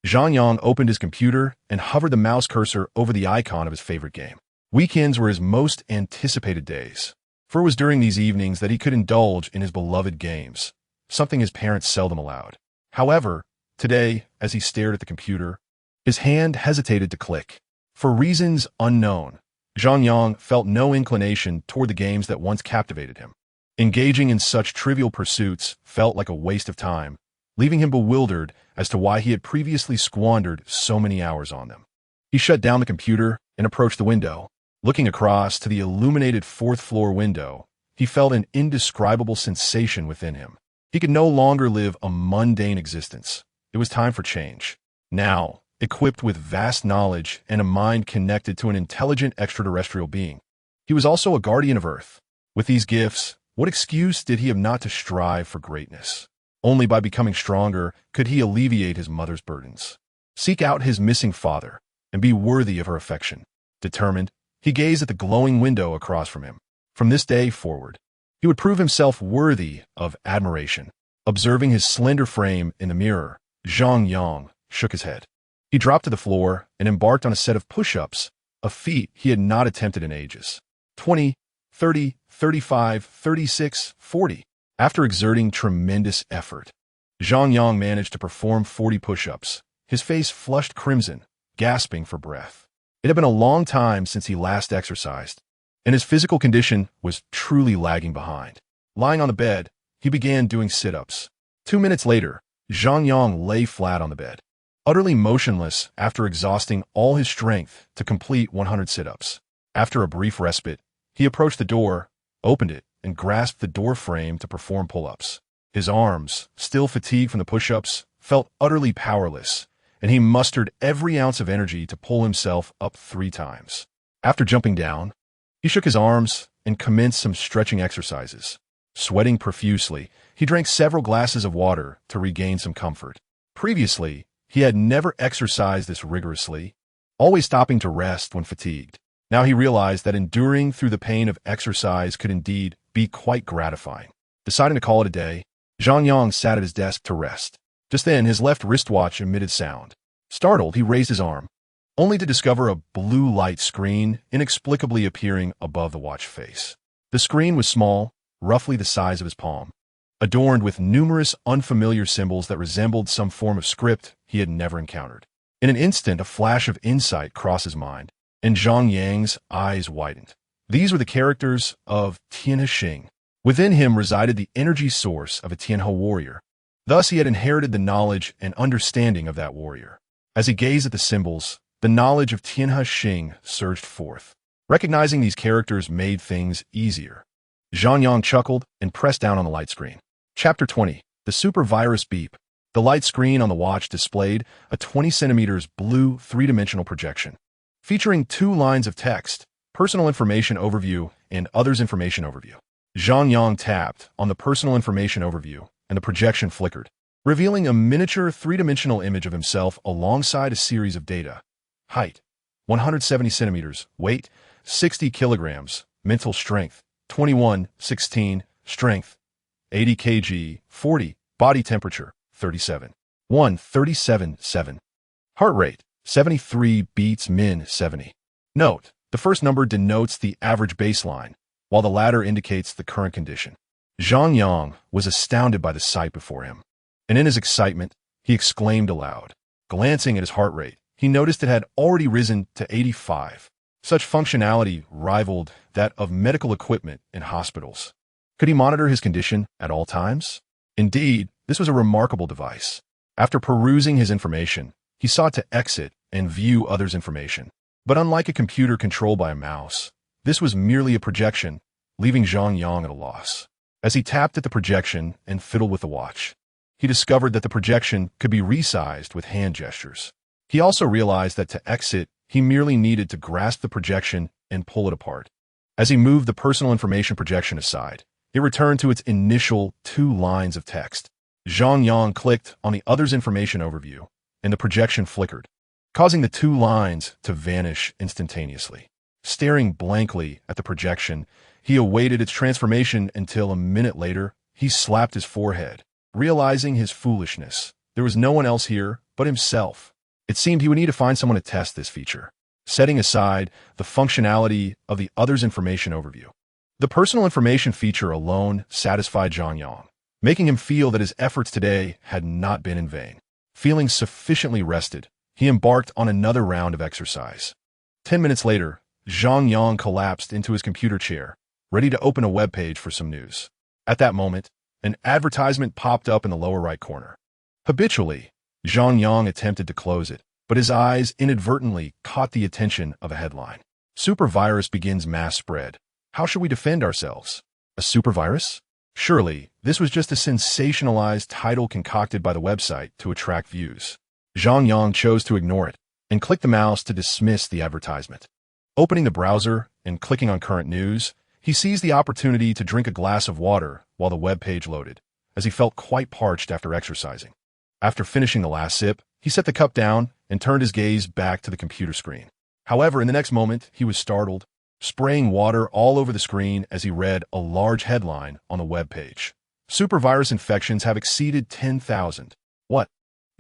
Zhang Yang opened his computer and hovered the mouse cursor over the icon of his favorite game. Weekends were his most anticipated days, for it was during these evenings that he could indulge in his beloved games, something his parents seldom allowed. However, today, as he stared at the computer, his hand hesitated to click. For reasons unknown, Zhang Yang felt no inclination toward the games that once captivated him. Engaging in such trivial pursuits felt like a waste of time, leaving him bewildered as to why he had previously squandered so many hours on them. He shut down the computer and approached the window. Looking across to the illuminated fourth-floor window, he felt an indescribable sensation within him. He could no longer live a mundane existence. It was time for change. Now, equipped with vast knowledge and a mind connected to an intelligent extraterrestrial being, he was also a guardian of Earth. With these gifts, what excuse did he have not to strive for greatness? Only by becoming stronger could he alleviate his mother's burdens, seek out his missing father, and be worthy of her affection. Determined, he gazed at the glowing window across from him. From this day forward, he would prove himself worthy of admiration. Observing his slender frame in the mirror, Zhang Yang shook his head. He dropped to the floor and embarked on a set of push-ups, a feat he had not attempted in ages. 20, 30, 35, 36, 40. After exerting tremendous effort, Zhang Yang managed to perform 40 push-ups, his face flushed crimson, gasping for breath. It had been a long time since he last exercised, and his physical condition was truly lagging behind. Lying on the bed, he began doing sit-ups. 2 minutes later, Zhang Yang lay flat on the bed, utterly motionless after exhausting all his strength to complete 100 sit-ups. After a brief respite, he approached the door, opened it, and grasped the door frame to perform pull-ups. His arms, still fatigued from the push-ups, felt utterly powerless, and he mustered every ounce of energy to pull himself up 3 times. After jumping down, he shook his arms and commenced some stretching exercises. Sweating profusely, he drank several glasses of water to regain some comfort. Previously, he had never exercised this rigorously, always stopping to rest when fatigued. Now he realized that enduring through the pain of exercise could indeed be quite gratifying. Deciding to call it a day, Zhang Yang sat at his desk to rest. Just then, his left wristwatch emitted sound. Startled, he raised his arm, only to discover a blue light screen inexplicably appearing above the watch face. The screen was small, roughly the size of his palm, adorned with numerous unfamiliar symbols that resembled some form of script he had never encountered. In an instant, a flash of insight crossed his mind, and Zhang Yang's eyes widened. These were the characters of Tianhe Xing. Within him resided the energy source of a Tianhe warrior. Thus, he had inherited the knowledge and understanding of that warrior. As he gazed at the symbols, the knowledge of Tianhe Xing surged forth. Recognizing these characters made things easier. Zhang Yang chuckled and pressed down on the light screen. Chapter 20. The Super Virus Beep. The light screen on the watch displayed a 20 centimeters blue three-dimensional projection, featuring 2 lines of text, Personal Information Overview and Others Information Overview. Zhang Yang tapped on the Personal Information Overview, and the projection flickered, revealing a miniature three-dimensional image of himself alongside a series of data. Height, 170 centimeters, weight, 60 kilograms, mental strength, 21-16, strength, 80 kg, 40, body temperature, 37. 137.7. Heart rate, 73 beats min 70. Note, the first number denotes the average baseline, while the latter indicates the current condition. Zhang Yang was astounded by the sight before him, and in his excitement, he exclaimed aloud. Glancing at his heart rate, he noticed it had already risen to 85. Such functionality rivaled that of medical equipment in hospitals. Could he monitor his condition at all times? Indeed, this was a remarkable device. After perusing his information, he sought to exit and view others' information. But unlike a computer controlled by a mouse, this was merely a projection, leaving Zhang Yang at a loss. As he tapped at the projection and fiddled with the watch, he discovered that the projection could be resized with hand gestures. He also realized that to exit, he merely needed to grasp the projection and pull it apart. As he moved the personal information projection aside, it returned to its initial 2 lines of text. Zhang Yang clicked on the Others Information Overview, and the projection flickered, causing the 2 lines to vanish instantaneously. Staring blankly at the projection, he awaited its transformation until a minute later, he slapped his forehead, realizing his foolishness. There was no one else here but himself. It seemed he would need to find someone to test this feature, setting aside the functionality of the Others Information Overview. The personal information feature alone satisfied Zhang Yang, making him feel that his efforts today had not been in vain. Feeling sufficiently rested, he embarked on another round of exercise. 10 minutes later, Zhang Yang collapsed into his computer chair, ready to open a web page for some news. At that moment, an advertisement popped up in the lower right corner. Habitually, Zhang Yang attempted to close it, but his eyes inadvertently caught the attention of a headline. Super virus begins mass spread. How should we defend ourselves? A super virus? Surely, this was just a sensationalized title concocted by the website to attract views. Zhang Yang chose to ignore it and clicked the mouse to dismiss the advertisement. Opening the browser and clicking on current news, he seized the opportunity to drink a glass of water while the web page loaded, as he felt quite parched after exercising. After finishing the last sip, he set the cup down and turned his gaze back to the computer screen. However, in the next moment, he was startled, spraying water all over the screen as he read a large headline on the web page. Supervirus infections have exceeded 10,000. What?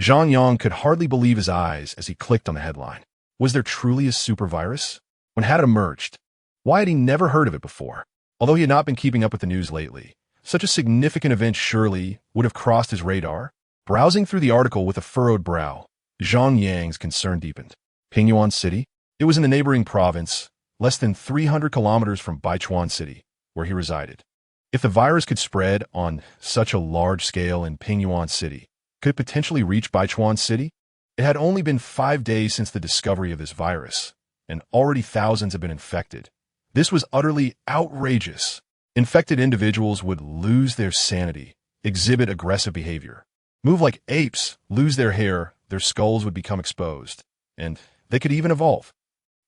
Zhang Yang could hardly believe his eyes as he clicked on the headline. Was there truly a supervirus? When had it emerged? Why had he never heard of it before? Although he had not been keeping up with the news lately, such a significant event surely would have crossed his radar. Browsing through the article with a furrowed brow, Zhang Yang's concern deepened. Pingyuan City? It was in the neighboring province, less than 300 kilometers from Baichuan City, where he resided. If the virus could spread on such a large scale in Pingyuan City, could it potentially reach Baichuan City? It had only been 5 days since the discovery of this virus, and already thousands have been infected. This was utterly outrageous. Infected individuals would lose their sanity, exhibit aggressive behavior, move like apes, lose their hair, their skulls would become exposed, and they could even evolve.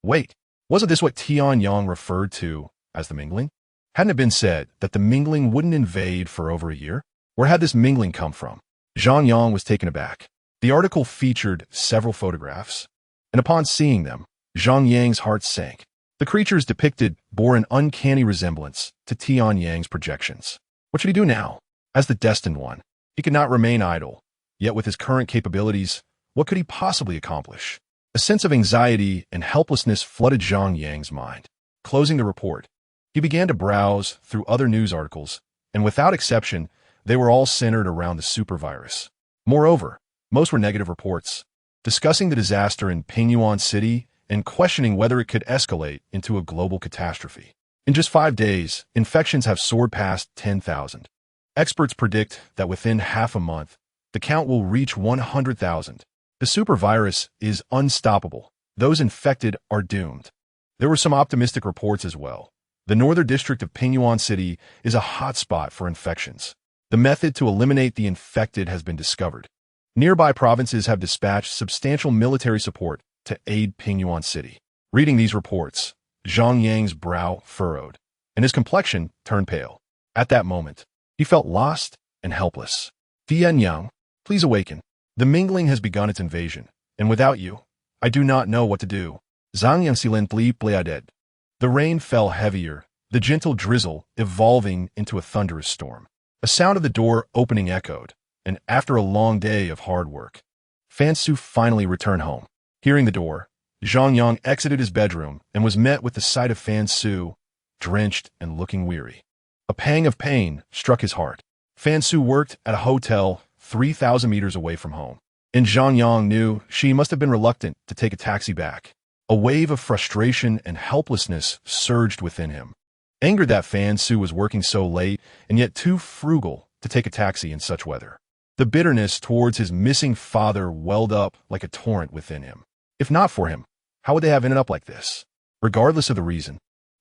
Wait, wasn't this what Yang referred to as the mingling? Hadn't it been said that the mingling wouldn't invade for over a year? Where had this mingling come from? Zhang Yang was taken aback. The article featured several photographs, and upon seeing them, Zhang Yang's heart sank. The creatures depicted bore an uncanny resemblance to Yang's projections. What should he do now? As the destined one, he could not remain idle. Yet with his current capabilities, what could he possibly accomplish? A sense of anxiety and helplessness flooded Zhang Yang's mind. Closing the report, he began to browse through other news articles, and without exception, they were all centered around the supervirus. Moreover, most were negative reports, discussing the disaster in Pingyuan City and questioning whether it could escalate into a global catastrophe. In just 5 days, infections have soared past 10,000. Experts predict that within half a month, the count will reach 100,000. The supervirus is unstoppable. Those infected are doomed. There were some optimistic reports as well. The northern district of Pingyuan City is a hotspot for infections. The method to eliminate the infected has been discovered. Nearby provinces have dispatched substantial military support to aid Pingyuan City. Reading these reports, Zhang Yang's brow furrowed, and his complexion turned pale. At that moment, he felt lost and helpless. Yang, please awaken. The mingling has begun its invasion, and without you, I do not know what to do. Zhang Yang silently bleated. The rain fell heavier, the gentle drizzle evolving into a thunderous storm. A sound of the door opening echoed, and after a long day of hard work, Fan Su finally returned home. Hearing the door, Zhang Yang exited his bedroom and was met with the sight of Fan Su, drenched and looking weary. A pang of pain struck his heart. Fan Su worked at a hotel 3,000 meters away from home, and Zhang Yang knew she must have been reluctant to take a taxi back. A wave of frustration and helplessness surged within him. Angered that Fan Su was working so late and yet too frugal to take a taxi in such weather. The bitterness towards his missing father welled up like a torrent within him. If not for him, how would they have ended up like this? Regardless of the reason,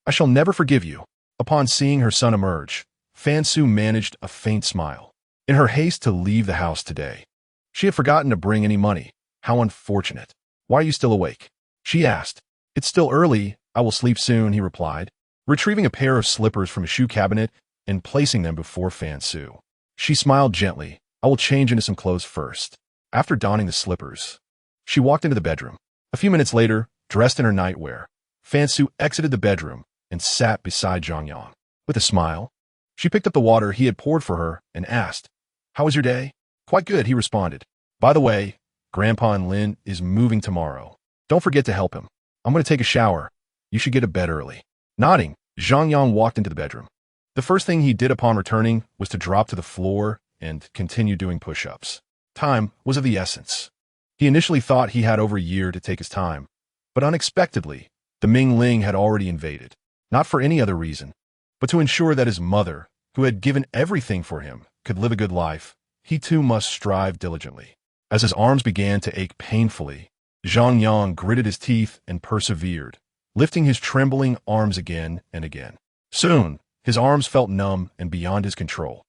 I shall never forgive you. Upon seeing her son emerge, Fan Su managed a faint smile. In her haste to leave the house today, she had forgotten to bring any money. How unfortunate. Why are you still awake? She asked. It's still early. I will sleep soon, he replied, retrieving a pair of slippers from a shoe cabinet and placing them before Fan Su. She smiled gently. I will change into some clothes first. After donning the slippers, she walked into the bedroom. A few minutes later, dressed in her nightwear, Fan Su exited the bedroom and sat beside Zhang Yang. With a smile, she picked up the water he had poured for her and asked, How was your day? Quite good, he responded. By the way, Grandpa and Lin is moving tomorrow. Don't forget to help him. I'm going to take a shower. You should get to bed early. Nodding, Zhang Yang walked into the bedroom. The first thing he did upon returning was to drop to the floor and continue doing push-ups. Time was of the essence. He initially thought he had over a year to take his time, but unexpectedly, the Mingling had already invaded. Not for any other reason, but to ensure that his mother, who had given everything for him, could live a good life. He too must strive diligently. As his arms began to ache painfully, Zhang Yang gritted his teeth and persevered, lifting his trembling arms again and again. Soon, his arms felt numb and beyond his control.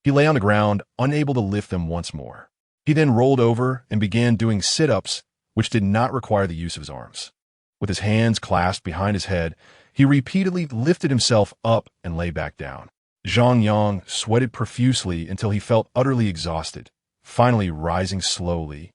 He lay on the ground, unable to lift them once more. He then rolled over and began doing sit-ups, which did not require the use of his arms. With his hands clasped behind his head, he repeatedly lifted himself up and lay back down. Zhang Yang sweated profusely until he felt utterly exhausted, finally rising slowly,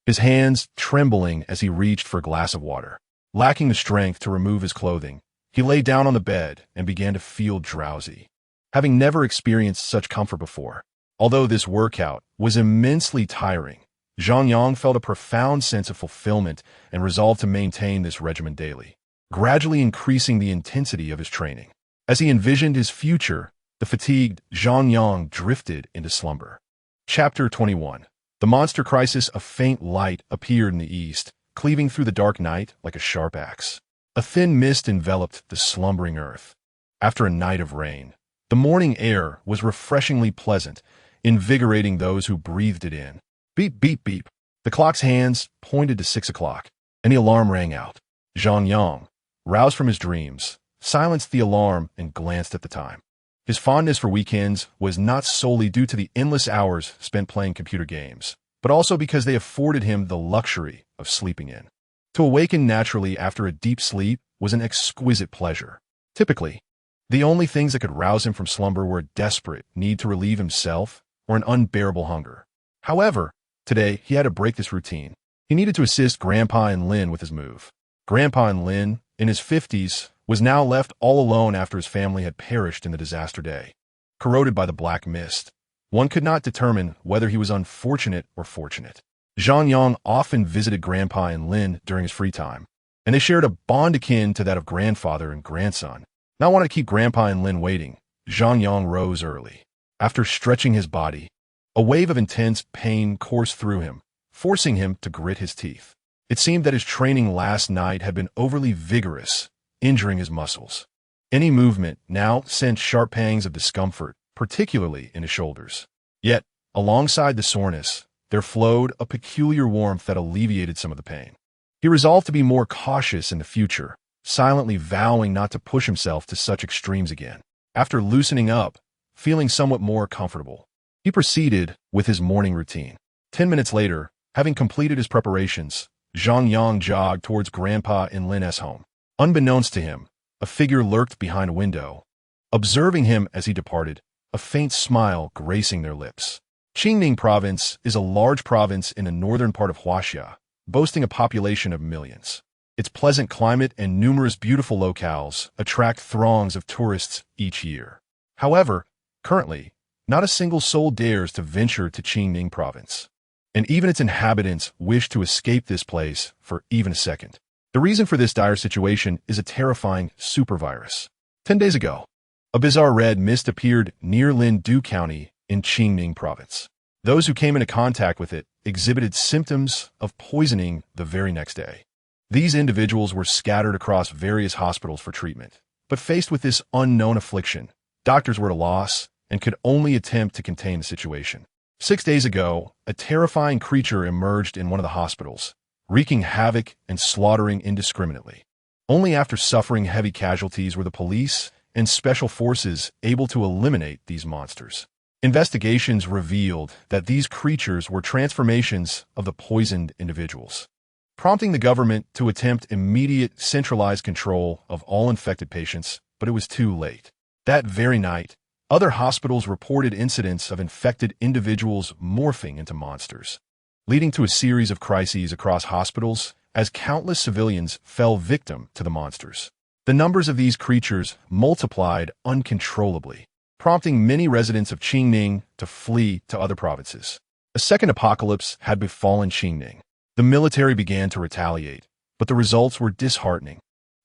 his hands trembling as he reached for a glass of water. Lacking the strength to remove his clothing, he lay down on the bed and began to feel drowsy. Having never experienced such comfort before, although this workout was immensely tiring, Zhang Yang felt a profound sense of fulfillment and resolved to maintain this regimen daily, gradually increasing the intensity of his training. As he envisioned his future, the fatigued Zhang Yang drifted into slumber. Chapter 21. The monster crisis. A faint light appeared in the east, cleaving through the dark night like a sharp axe. A thin mist enveloped the slumbering earth. After a night of rain, the morning air was refreshingly pleasant, invigorating those who breathed it in. Beep, beep, beep. The clock's hands pointed to 6 o'clock, and the alarm rang out. Zhang Yang, roused from his dreams, silenced the alarm and glanced at the time. His fondness for weekends was not solely due to the endless hours spent playing computer games, but also because they afforded him the luxury of sleeping in. To awaken naturally after a deep sleep was an exquisite pleasure. Typically, the only things that could rouse him from slumber were a desperate need to relieve himself or an unbearable hunger. However, today he had to break this routine. He needed to assist Grandpa and Lin with his move. Grandpa and Lin, in his 50s, was now left all alone after his family had perished in the disaster day. Corroded by the black mist, One could not determine whether he was unfortunate or fortunate. Zhang Yang often visited Grandpa and Lin during his free time, and they shared a bond akin to that of grandfather and grandson. Not wanting to keep Grandpa and Lin waiting, Zhang Yang rose early. After stretching his body, a wave of intense pain coursed through him, forcing him to grit his teeth. It seemed that his training last night had been overly vigorous, injuring his muscles. Any movement now sent sharp pangs of discomfort, particularly in his shoulders. Yet, alongside the soreness, there flowed a peculiar warmth that alleviated some of the pain. He resolved to be more cautious in the future, silently vowing not to push himself to such extremes again. After loosening up, feeling somewhat more comfortable, he proceeded with his morning routine. 10 minutes later, having completed his preparations, Zhang Yang jogged towards Grandpa and Lin's home. Unbeknownst to him, a figure lurked behind a window. Observing him as he departed, a faint smile gracing their lips. Qingning Province is a large province in the northern part of Huaxia, boasting a population of millions. Its pleasant climate and numerous beautiful locales attract throngs of tourists each year. However, currently, not a single soul dares to venture to Qingning Province, and even its inhabitants wish to escape this place for even a second. The reason for this dire situation is a terrifying supervirus. 10 days ago, a bizarre red mist appeared near Lindu County in Qingning Province. Those who came into contact with it exhibited symptoms of poisoning the very next day. These individuals were scattered across various hospitals for treatment, but faced with this unknown affliction, doctors were at a loss and could only attempt to contain the situation. 6 days ago, a terrifying creature emerged in one of the hospitals, wreaking havoc and slaughtering indiscriminately. Only after suffering heavy casualties were the police and special forces able to eliminate these monsters. Investigations revealed that these creatures were transformations of the poisoned individuals, prompting the government to attempt immediate centralized control of all infected patients, but it was too late. That very night, other hospitals reported incidents of infected individuals morphing into monsters, leading to a series of crises across hospitals as countless civilians fell victim to the monsters. The numbers of these creatures multiplied uncontrollably, prompting many residents of Qingning to flee to other provinces. A second apocalypse had befallen Qingning. The military began to retaliate, but the results were disheartening.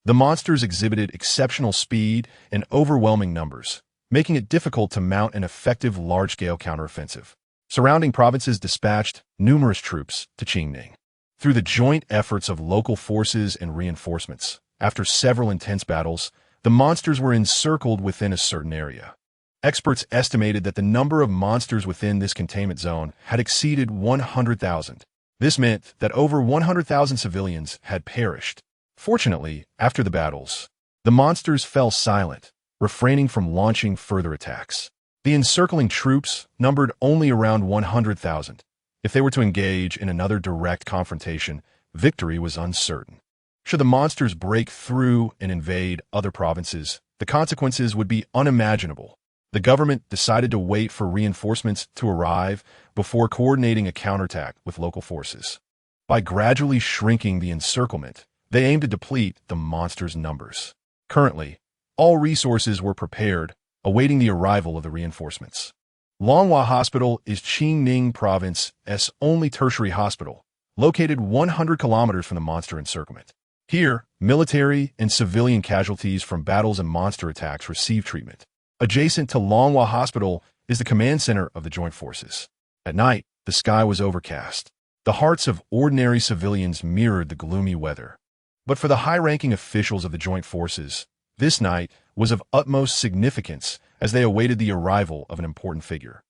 The monsters exhibited exceptional speed and overwhelming numbers, making it difficult to mount an effective large-scale counteroffensive. Surrounding provinces dispatched numerous troops to Qingning. Through the joint efforts of local forces and reinforcements, after several intense battles, the monsters were encircled within a certain area. Experts estimated that the number of monsters within this containment zone had exceeded 100,000. This meant that over 100,000 civilians had perished. Fortunately, after the battles, the monsters fell silent, refraining from launching further attacks. The encircling troops numbered only around 100,000. If they were to engage in another direct confrontation, victory was uncertain. Should the monsters break through and invade other provinces, the consequences would be unimaginable. The government decided to wait for reinforcements to arrive before coordinating a counterattack with local forces. By gradually shrinking the encirclement, they aimed to deplete the monsters' numbers. Currently, all resources were prepared, awaiting the arrival of the reinforcements. Longhua Hospital is Qingning Province's only tertiary hospital, located 100 kilometers from the monster encirclement. Here, military and civilian casualties from battles and monster attacks receive treatment. Adjacent to Longhua Hospital is the command center of the Joint Forces. At night, the sky was overcast. The hearts of ordinary civilians mirrored the gloomy weather. But for the high-ranking officials of the Joint Forces, this night was of utmost significance as they awaited the arrival of an important figure.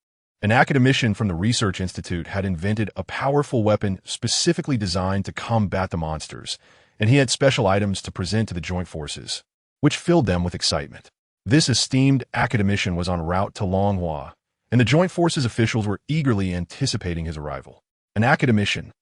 An academician from the Research Institute had invented a powerful weapon specifically designed to combat the monsters, and he had special items to present to the Joint Forces, which filled them with excitement. This esteemed academician was en route to Longhua, and the Joint Forces officials were eagerly anticipating his arrival. An academician?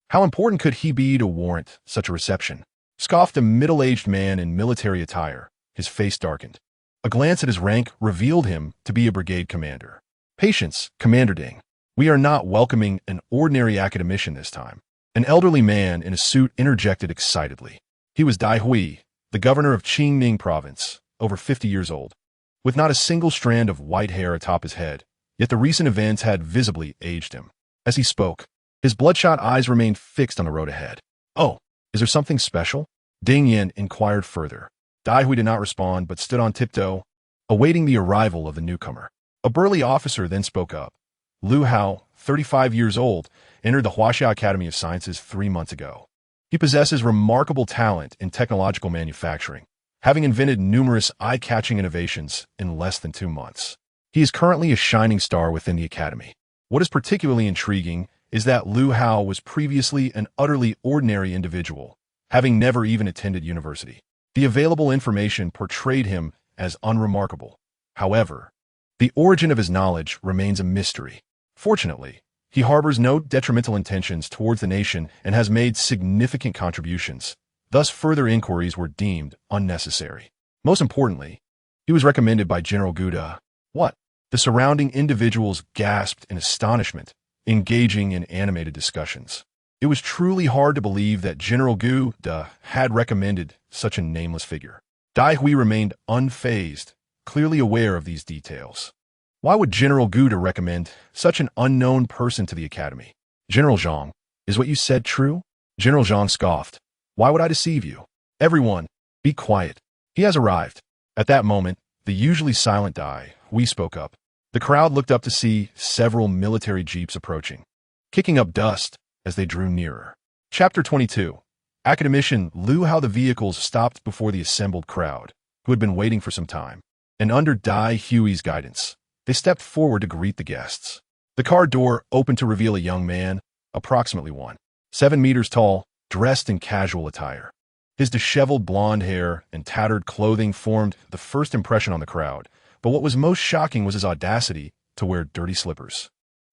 How important could he be to warrant such a reception? Scoffed a middle-aged man in military attire, his face darkened. A glance at his rank revealed him to be a brigade commander. Patience, Commander Ding. We are not welcoming an ordinary academician this time. An elderly man in a suit interjected excitedly. He was Dai Hui, the governor of Qingning Province, over 50 years old. With not a single strand of white hair atop his head, yet the recent events had visibly aged him. As he spoke, his bloodshot eyes remained fixed on the road ahead. "Oh, is there something special?" Ding Yin inquired further. Dai Hui did not respond, but stood on tiptoe, awaiting the arrival of the newcomer. A burly officer then spoke up. Lu Hao, 35 years old, entered the Huaxia Academy of Sciences 3 months ago. He possesses remarkable talent in technological manufacturing, having invented numerous eye-catching innovations in less than 2 months. He is currently a shining star within the academy. What is particularly intriguing is that Lu Hao was previously an utterly ordinary individual, having never even attended university. The available information portrayed him as unremarkable. However, the origin of his knowledge remains a mystery. Fortunately, he harbors no detrimental intentions towards the nation and has made significant contributions. Thus, further inquiries were deemed unnecessary. Most importantly, he was recommended by General Guda. What? The surrounding individuals gasped in astonishment, engaging in animated discussions. It was truly hard to believe that General Guda had recommended such a nameless figure. Dai Hui remained unfazed, clearly aware of these details. Why would General Guda recommend such an unknown person to the academy? "General Zhang, is what you said true?" General Zhang scoffed. "Why would I deceive you? Everyone, be quiet. He has arrived." At that moment, the usually silent Dai Hui spoke up. The crowd looked up to see several military jeeps approaching, kicking up dust as they drew nearer. Chapter 22. Academician Lu Hao. The vehicles stopped before the assembled crowd, who had been waiting for some time, and under Dai Hui's guidance, they stepped forward to greet the guests. The car door opened to reveal a young man, approximately 1.7 meters tall, dressed in casual attire. His disheveled blonde hair and tattered clothing formed the first impression on the crowd, but what was most shocking was his audacity to wear dirty slippers.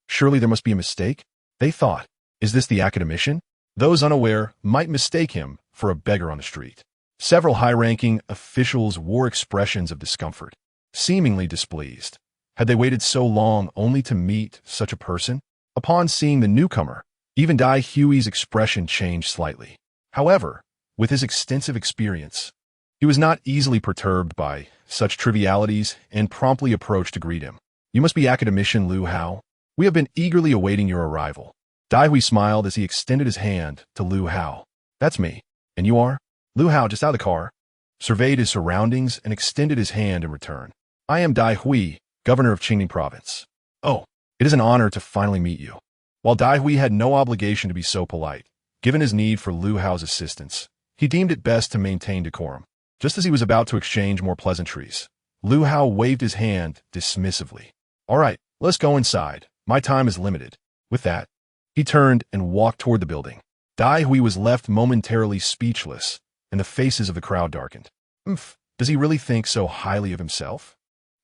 Surely there must be a mistake, they thought. Is this the academician? Those unaware might mistake him for a beggar on the street. Several high-ranking officials wore expressions of discomfort, seemingly displeased. Had they waited so long only to meet such a person? Upon seeing the newcomer, even Dai Hui's expression changed slightly. However, with his extensive experience, he was not easily perturbed by such trivialities and promptly approached to greet him. "You must be Academician Lu Hao. We have been eagerly awaiting your arrival." Dai Hui smiled as he extended his hand to Lu Hao. "That's me. And you are?" Lu Hao, just out of the car, surveyed his surroundings and extended his hand in return. "I am Dai Hui, Governor of Qingning Province." "Oh, it is an honor to finally meet you." While Dai Hui had no obligation to be so polite, given his need for Lu Hao's assistance, he deemed it best to maintain decorum. Just as he was about to exchange more pleasantries, Lu Hao waved his hand dismissively. "All right, let's go inside. My time is limited." With that, he turned and walked toward the building. Dai Hui was left momentarily speechless, and the faces of the crowd darkened. Does he really think so highly of himself?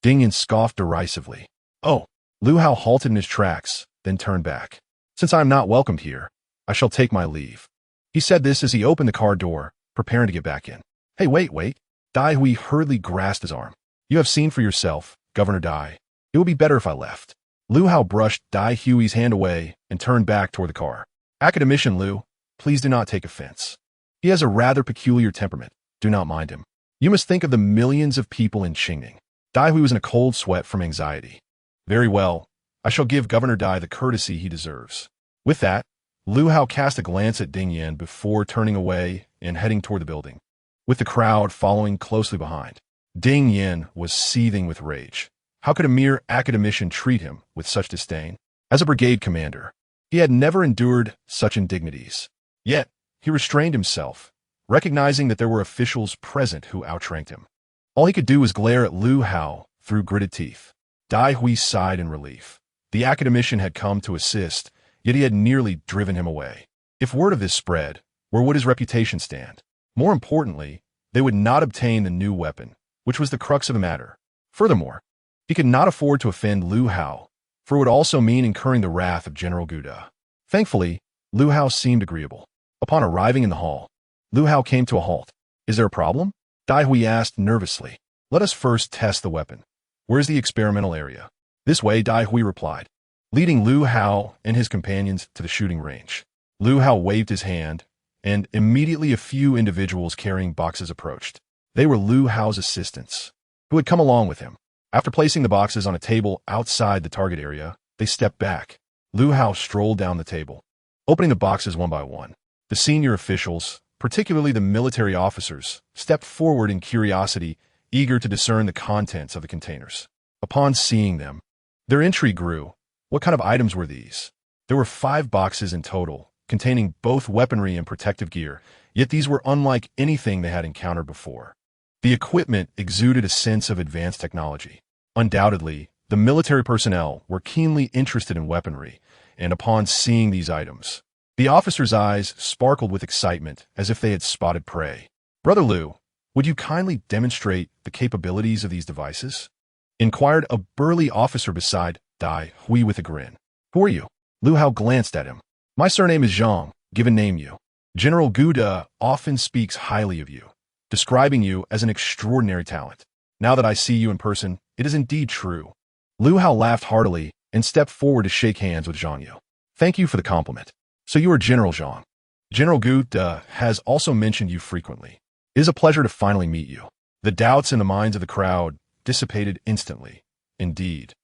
Ding Yin scoffed derisively. "Oh." Lu Hao halted in his tracks, then turned back. "Since I am not welcomed here, I shall take my leave." He said this as he opened the car door, preparing to get back in. "Hey, wait. Dai Hui hurriedly grasped his arm. "You have seen for yourself, Governor Dai. It would be better if I left." Lu Hao brushed Dai Hui's hand away and turned back toward the car. "Academician Lu, please do not take offense. He has a rather peculiar temperament. Do not mind him. You must think of the millions of people in Qingning." Dai Hui was in a cold sweat from anxiety. "Very well. I shall give Governor Dai the courtesy he deserves." With that, Lu Hao cast a glance at Ding Yin before turning away and heading toward the building, with the crowd following closely behind. Ding Yin was seething with rage. How could a mere academician treat him with such disdain? As a brigade commander, he had never endured such indignities. Yet, he restrained himself, recognizing that there were officials present who outranked him. All he could do was glare at Lu Hao through gritted teeth. Dai Hui sighed in relief. The academician had come to assist, yet he had nearly driven him away. If word of this spread, where would his reputation stand? More importantly, they would not obtain the new weapon, which was the crux of the matter. Furthermore, he could not afford to offend Lu Hao, for it would also mean incurring the wrath of General Guda. Thankfully, Lu Hao seemed agreeable. Upon arriving in the hall, Lu Hao came to a halt. "Is there a problem?" Dai Hui asked nervously. "Let us first test the weapon. Where's the experimental area?" "This way," Dai Hui replied, leading Lu Hao and his companions to the shooting range. Lu Hao waved his hand, and immediately a few individuals carrying boxes approached. They were Lu Hao's assistants, who had come along with him. After placing the boxes on a table outside the target area, they stepped back. Lu Hao strolled down the table, opening the boxes one by one. The senior officials, particularly the military officers, stepped forward in curiosity, eager to discern the contents of the containers. Upon seeing them, their intrigue grew. What kind of items were these? There were 5 boxes in total, containing both weaponry and protective gear, yet these were unlike anything they had encountered before. The equipment exuded a sense of advanced technology. Undoubtedly, the military personnel were keenly interested in weaponry, and upon seeing these items, the officers' eyes sparkled with excitement as if they had spotted prey. "Brother Lu, would you kindly demonstrate the capabilities of these devices?" inquired a burly officer beside Dai Hui with a grin. "Who are you?" Lu Hao glanced at him. "My surname is Zhang, given name you. General Guda often speaks highly of you, describing you as an extraordinary talent. Now that I see you in person, it is indeed true." Lu Hao laughed heartily and stepped forward to shake hands with Zhang Yang. "Thank you for the compliment. So you are General Zhang. General Guda has also mentioned you frequently. It is a pleasure to finally meet you." The doubts in the minds of the crowd dissipated instantly. Indeed,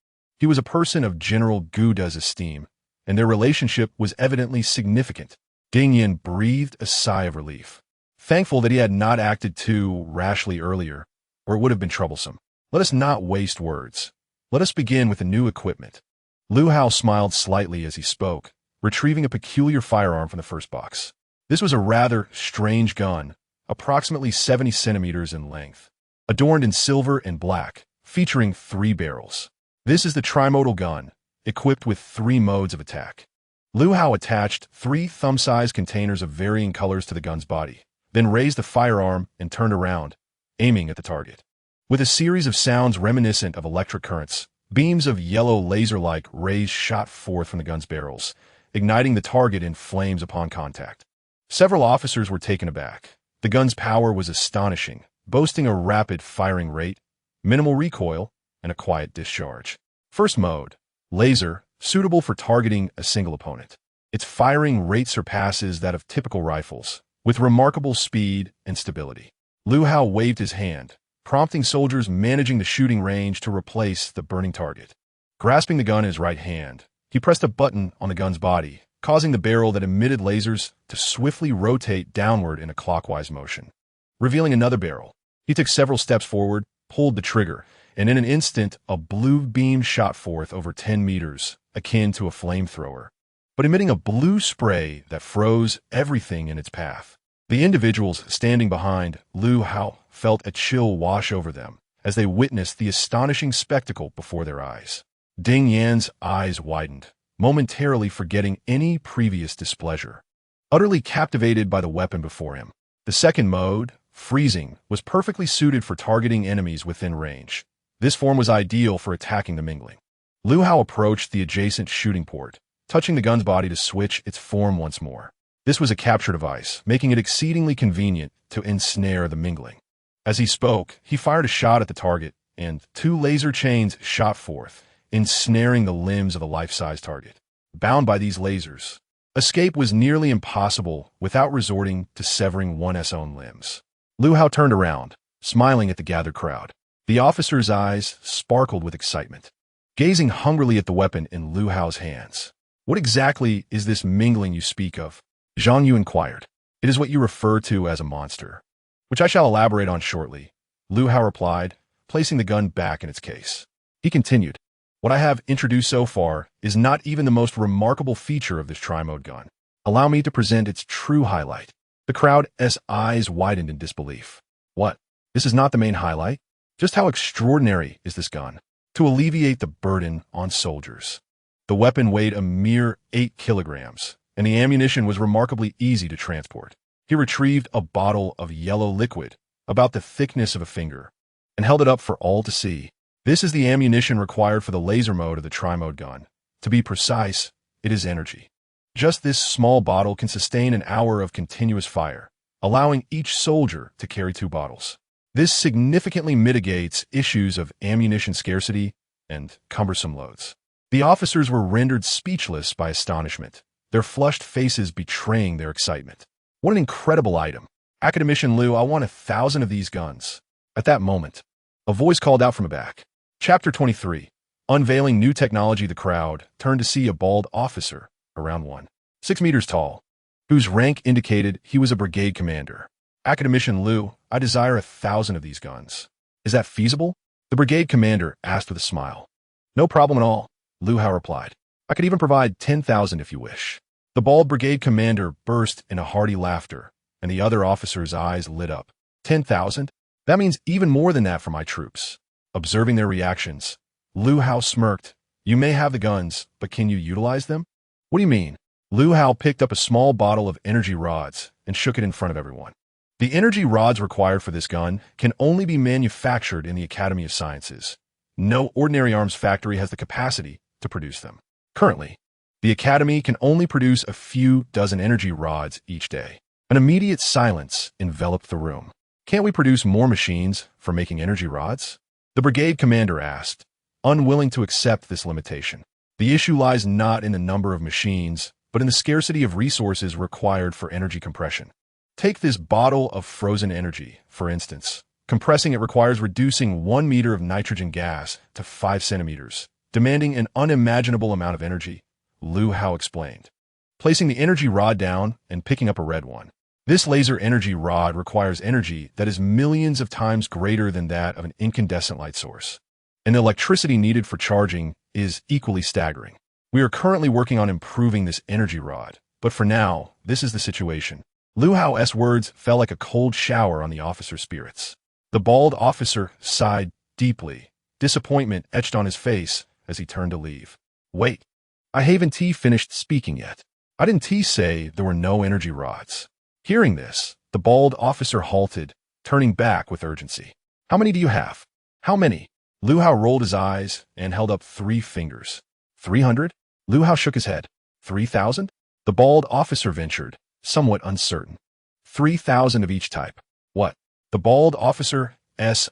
he was a person of General Guda's esteem, and their relationship was evidently significant. Ding Yin breathed a sigh of relief, thankful that he had not acted too rashly earlier, or it would have been troublesome. "Let us not waste words. Let us begin with the new equipment." Lu Hao smiled slightly as he spoke, retrieving a peculiar firearm from the first box. This was a rather strange gun, approximately 70 centimeters in length, adorned in silver and black, featuring 3 barrels. This is the trimodal gun, equipped with 3 modes of attack. Lu Hao attached 3 thumb-sized containers of varying colors to the gun's body, then raised the firearm and turned around, aiming at the target. With a series of sounds reminiscent of electric currents, beams of yellow laser-like rays shot forth from the gun's barrels, igniting the target in flames upon contact. Several officers were taken aback. The gun's power was astonishing, boasting a rapid firing rate, minimal recoil, and a quiet discharge. First mode, laser, suitable for targeting a single opponent. Its firing rate surpasses that of typical rifles, with remarkable speed and stability. Lu Hao waved his hand, prompting soldiers managing the shooting range to replace the burning target. Grasping the gun in his right hand, he pressed a button on the gun's body, causing the barrel that emitted lasers to swiftly rotate downward in a clockwise motion, revealing another barrel. He took several steps forward, pulled the trigger, and in an instant, a blue beam shot forth over 10 meters, akin to a flamethrower, but emitting a blue spray that froze everything in its path. The individuals standing behind Lu Hao felt a chill wash over them as they witnessed the astonishing spectacle before their eyes. Ding Yan's eyes widened, momentarily forgetting any previous displeasure, utterly captivated by the weapon before him. The second mode, freezing, was perfectly suited for targeting enemies within range. This form was ideal for attacking the mingling. Lu Hao approached the adjacent shooting port, touching the gun's body to switch its form once more. This was a capture device, making it exceedingly convenient to ensnare the mingling. As he spoke, he fired a shot at the target, and 2 laser chains shot forth, ensnaring the limbs of the life-size target. Bound by these lasers, escape was nearly impossible without resorting to severing one's own limbs. Lu Hao turned around, smiling at the gathered crowd. The officer's eyes sparkled with excitement, gazing hungrily at the weapon in Lu Hao's hands. "What exactly is this mingling you speak of?" Zhang Yu inquired. "It is what you refer to as a monster, which I shall elaborate on shortly," Lu Hao replied, placing the gun back in its case. He continued, "What I have introduced so far is not even the most remarkable feature of this tri-mode gun. Allow me to present its true highlight." The crowd's eyes widened in disbelief. "What? This is not the main highlight? Just how extraordinary is this gun?" To alleviate the burden on soldiers, the weapon weighed a mere 8 kilograms, and the ammunition was remarkably easy to transport. He retrieved a bottle of yellow liquid, about the thickness of a finger, and held it up for all to see. This is the ammunition required for the laser mode of the tri-mode gun. To be precise, it is energy. Just this small bottle can sustain an hour of continuous fire, allowing each soldier to carry 2 bottles. This significantly mitigates issues of ammunition scarcity and cumbersome loads. The officers were rendered speechless by astonishment, their flushed faces betraying their excitement. "What an incredible item! Academician Lu, I want 1,000 of these guns." At that moment, a voice called out from the back. Chapter 23. Unveiling new technology. The crowd turned to see a bald officer, around 6 meters tall, whose rank indicated he was a brigade commander. Academician Liu, I desire 1,000 of these guns. Is that feasible? The brigade commander asked with a smile. No problem at all, Liu Hao replied. I could even provide 10,000 if you wish. The bald brigade commander burst in a hearty laughter, and the other officers' eyes lit up. 10,000? That means even more than that for my troops. Observing their reactions, Liu Hao smirked. You may have the guns, but can you utilize them? What do you mean? Liu Hao picked up a small bottle of energy rods and shook it in front of everyone. The energy rods required for this gun can only be manufactured in the Academy of Sciences. No ordinary arms factory has the capacity to produce them. Currently, the Academy can only produce a few dozen energy rods each day. An immediate silence enveloped the room. Can't we produce more machines for making energy rods? The brigade commander asked, unwilling to accept this limitation. The issue lies not in the number of machines, but in the scarcity of resources required for energy compression. Take this bottle of frozen energy, for instance. Compressing it requires reducing 1 meter of nitrogen gas to 5 centimeters, demanding an unimaginable amount of energy, Liu Hao explained, placing the energy rod down and picking up a red one. This laser energy rod requires energy that is millions of times greater than that of an incandescent light source. And the electricity needed for charging is equally staggering. We are currently working on improving this energy rod, but for now, this is the situation. Liu Hao's words fell like a cold shower on the officer's spirits. The bald officer sighed deeply, disappointment etched on his face as he turned to leave. Wait, I haven't finished speaking yet. I didn't say there were no energy rods. Hearing this, the bald officer halted, turning back with urgency. How many do you have? How many? Liu Hao rolled his eyes and held up 3 fingers. 300? Liu Hao shook his head. 3,000? The bald officer ventured, somewhat uncertain. 3,000 of each type. What? The bald officer's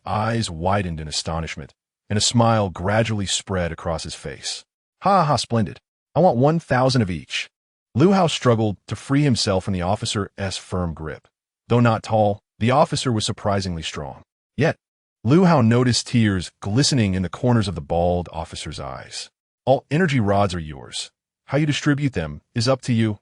eyes widened in astonishment, and a smile gradually spread across his face. Ha, splendid. I want 1,000 of each. Liu Hao struggled to free himself from the officer's firm grip. Though not tall, the officer was surprisingly strong. Yet, Liu Hao noticed tears glistening in the corners of the bald officer's eyes. All energy rods are yours. How you distribute them is up to you,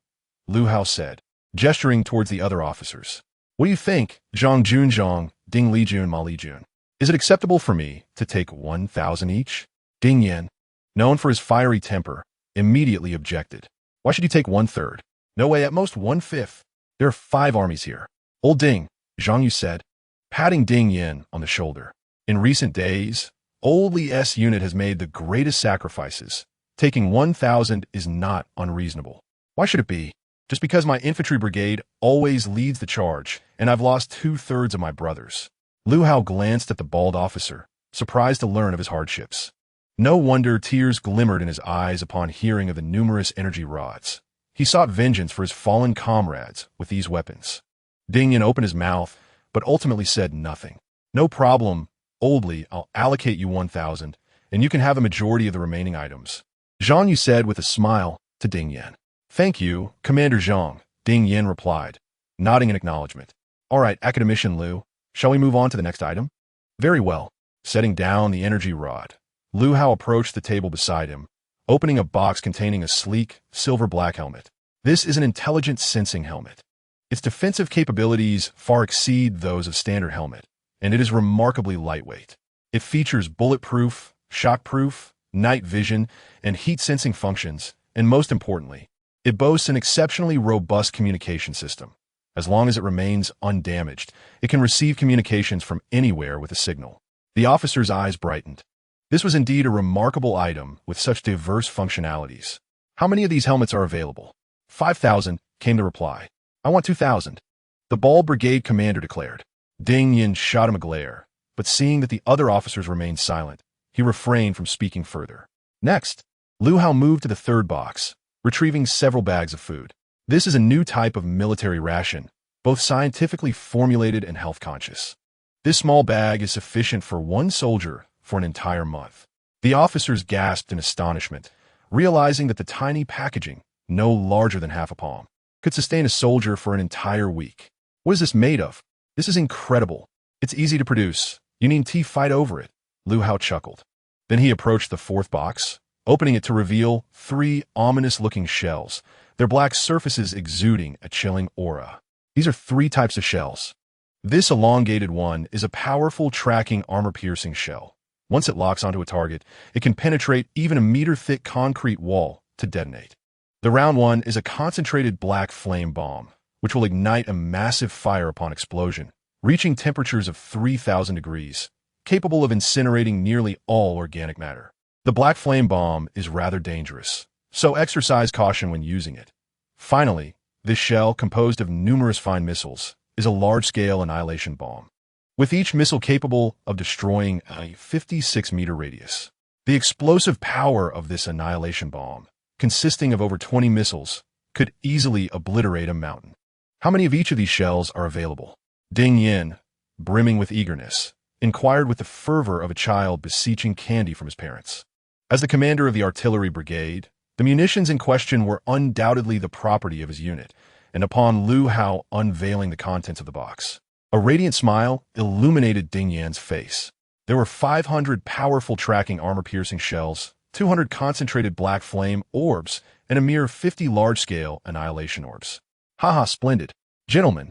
Liu Hao said, gesturing towards the other officers. What do you think, Zhang Junzhang, Ding Lijun, Ma Lijun? Is it acceptable for me to take 1,000 each? Ding Yan, known for his fiery temper, immediately objected. Why should you take 1/3? No way, at most 1/5. There are 5 armies here. Old Ding, Zhang Yu said, patting Ding Yan on the shoulder. In recent days, Old Li's unit has made the greatest sacrifices. Taking 1,000 is not unreasonable. Why should it be? Just because my infantry brigade always leads the charge, and I've lost 2/3 of my brothers. Liu Hao glanced at the bald officer, surprised to learn of his hardships. No wonder tears glimmered in his eyes upon hearing of the numerous energy rods. He sought vengeance for his fallen comrades with these weapons. Ding Yan opened his mouth, but ultimately said nothing. No problem, Old Li, I'll allocate you 1,000, and you can have a majority of the remaining items. Zhang Yu said with a smile to Ding Yan. Thank you, Commander Zhang, Ding Yan replied, nodding in acknowledgement. All right, Academician Liu, shall we move on to the next item? Very well. Setting down the energy rod, Liu Hao approached the table beside him, opening a box containing a sleek, silver-black helmet. This is an intelligent sensing helmet. Its defensive capabilities far exceed those of standard helmet, and it is remarkably lightweight. It features bulletproof, shockproof, night vision, and heat-sensing functions, and most importantly, it boasts an exceptionally robust communication system. As long as it remains undamaged, it can receive communications from anywhere with a signal. The officer's eyes brightened. This was indeed a remarkable item with such diverse functionalities. How many of these helmets are available? 5,000, came the reply. I want 2,000. The bald brigade commander declared. Ding Yan shot him a glare, but seeing that the other officers remained silent, he refrained from speaking further. Next, Liu Hao moved to the 3rd box, retrieving several bags of food. This is a new type of military ration, both scientifically formulated and health-conscious. This small bag is sufficient for 1 soldier for an entire month. The officers gasped in astonishment, realizing that the tiny packaging, no larger than half a palm, could sustain a soldier for an entire week. What is this made of? This is incredible. It's easy to produce. You needn't fight over it, Liu Hao chuckled. Then he approached the fourth box, opening it to reveal three ominous-looking shells, their black surfaces exuding a chilling aura. These are three types of shells. This elongated one is a powerful tracking armor-piercing shell. Once it locks onto a target, it can penetrate even a meter-thick concrete wall to detonate. The round one is a concentrated black flame bomb, which will ignite a massive fire upon explosion, reaching temperatures of 3,000 degrees, capable of incinerating nearly all organic matter. The black flame bomb is rather dangerous, so exercise caution when using it. Finally, this shell, composed of numerous fine missiles, is a large-scale annihilation bomb, with each missile capable of destroying a 56-meter radius. The explosive power of this annihilation bomb, consisting of over 20 missiles, could easily obliterate a mountain. How many of each of these shells are available? Ding Yin, brimming with eagerness, inquired with the fervor of a child beseeching candy from his parents. As the commander of the artillery brigade, the munitions in question were undoubtedly the property of his unit, and upon Lu Hao unveiling the contents of the box, a radiant smile illuminated Ding Yan's face. There were 500 powerful tracking armor-piercing shells, 200 concentrated black flame orbs, and a mere 50 large-scale annihilation orbs. Haha, splendid. Gentlemen,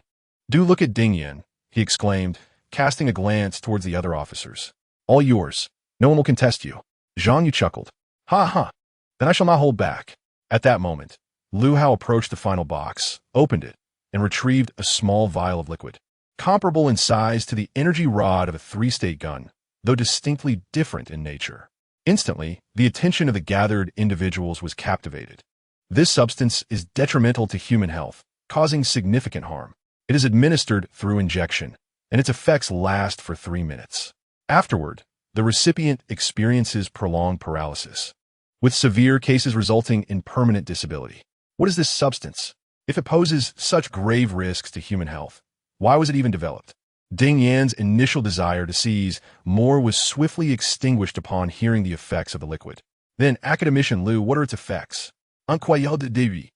do look at Ding Yan, he exclaimed, casting a glance towards the other officers. All yours. No one will contest you. Zhang Yang chuckled. Ha ha. Then I shall not hold back. At that moment, Lu Hao approached the final box, opened it, and retrieved a small vial of liquid, comparable in size to the energy rod of a three-state gun, though distinctly different in nature. Instantly, the attention of the gathered individuals was captivated. This substance is detrimental to human health, causing significant harm. It is administered through injection, and its effects last for 3 minutes. Afterward, the recipient experiences prolonged paralysis, with severe cases resulting in permanent disability. What is this substance? If it poses such grave risks to human health, why was it even developed? Ding Yan's initial desire to seize more was swiftly extinguished upon hearing the effects of the liquid. Then, Academician Lu, what are its effects? Incroyable Devi,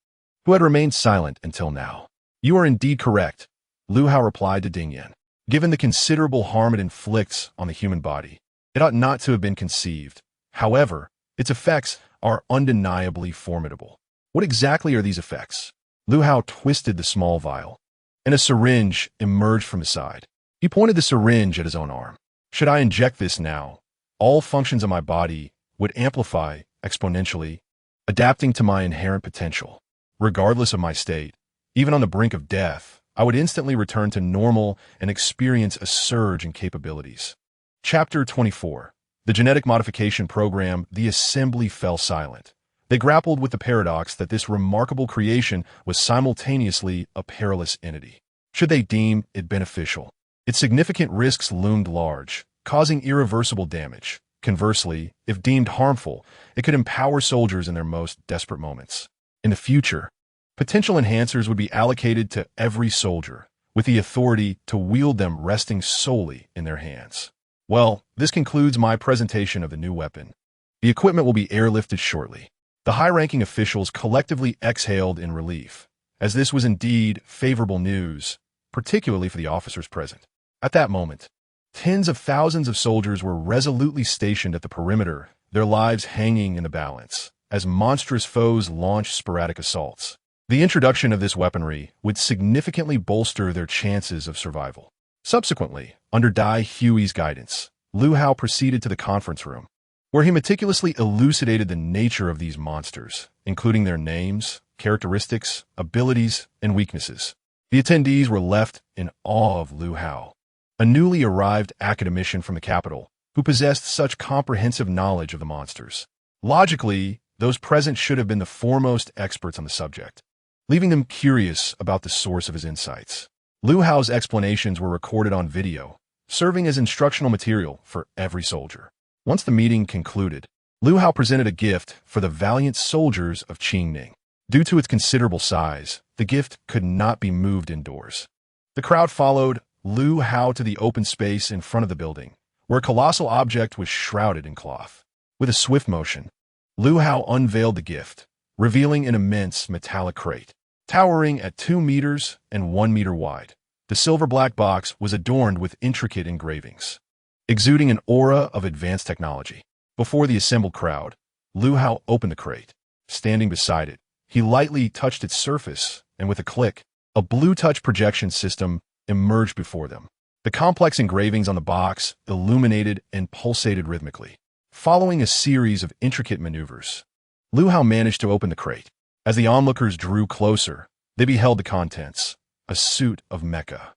who had remained silent until now. You are indeed correct, Lu Hao replied to Ding Yan. Given the considerable harm it inflicts on the human body, it ought not to have been conceived. However, its effects are undeniably formidable. What exactly are these effects? Lu Hao twisted the small vial, and a syringe emerged from his side. He pointed the syringe at his own arm. Should I inject this now, all functions of my body would amplify exponentially, adapting to my inherent potential. Regardless of my state, even on the brink of death, I would instantly return to normal and experience a surge in capabilities. Chapter 24. The genetic modification program. The assembly fell silent. They grappled with the paradox that this remarkable creation was simultaneously a perilous entity. Should they deem it beneficial, its significant risks loomed large, causing irreversible damage. Conversely, if deemed harmful, it could empower soldiers in their most desperate moments. In the future, potential enhancers would be allocated to every soldier, with the authority to wield them resting solely in their hands. Well, this concludes my presentation of the new weapon. The equipment will be airlifted shortly. The high-ranking officials collectively exhaled in relief, as this was indeed favorable news, particularly for the officers present. At that moment, tens of thousands of soldiers were resolutely stationed at the perimeter, their lives hanging in the balance, as monstrous foes launched sporadic assaults. The introduction of this weaponry would significantly bolster their chances of survival. Subsequently, under Dai Hui's guidance, Lu Hao proceeded to the conference room, where he meticulously elucidated the nature of these monsters, including their names, characteristics, abilities, and weaknesses. The attendees were left in awe of Lu Hao, a newly arrived academician from the capital, who possessed such comprehensive knowledge of the monsters. Logically, those present should have been the foremost experts on the subject, leaving them curious about the source of his insights. Lu Hao's explanations were recorded on video, serving as instructional material for every soldier. Once the meeting concluded, Lu Hao presented a gift for the valiant soldiers of Qingning. Due to its considerable size, the gift could not be moved indoors. The crowd followed Lu Hao to the open space in front of the building, where a colossal object was shrouded in cloth. With a swift motion, Lu Hao unveiled the gift, revealing an immense metallic crate, towering at 2 meters and 1 meter wide. The silver-black box was adorned with intricate engravings, exuding an aura of advanced technology. Before the assembled crowd, Lu Hao opened the crate. Standing beside it, he lightly touched its surface, and with a click, a blue touch projection system emerged before them. The complex engravings on the box illuminated and pulsated rhythmically. Following a series of intricate maneuvers, Lu Hao managed to open the crate. As the onlookers drew closer, they beheld the contents, a suit of mecha.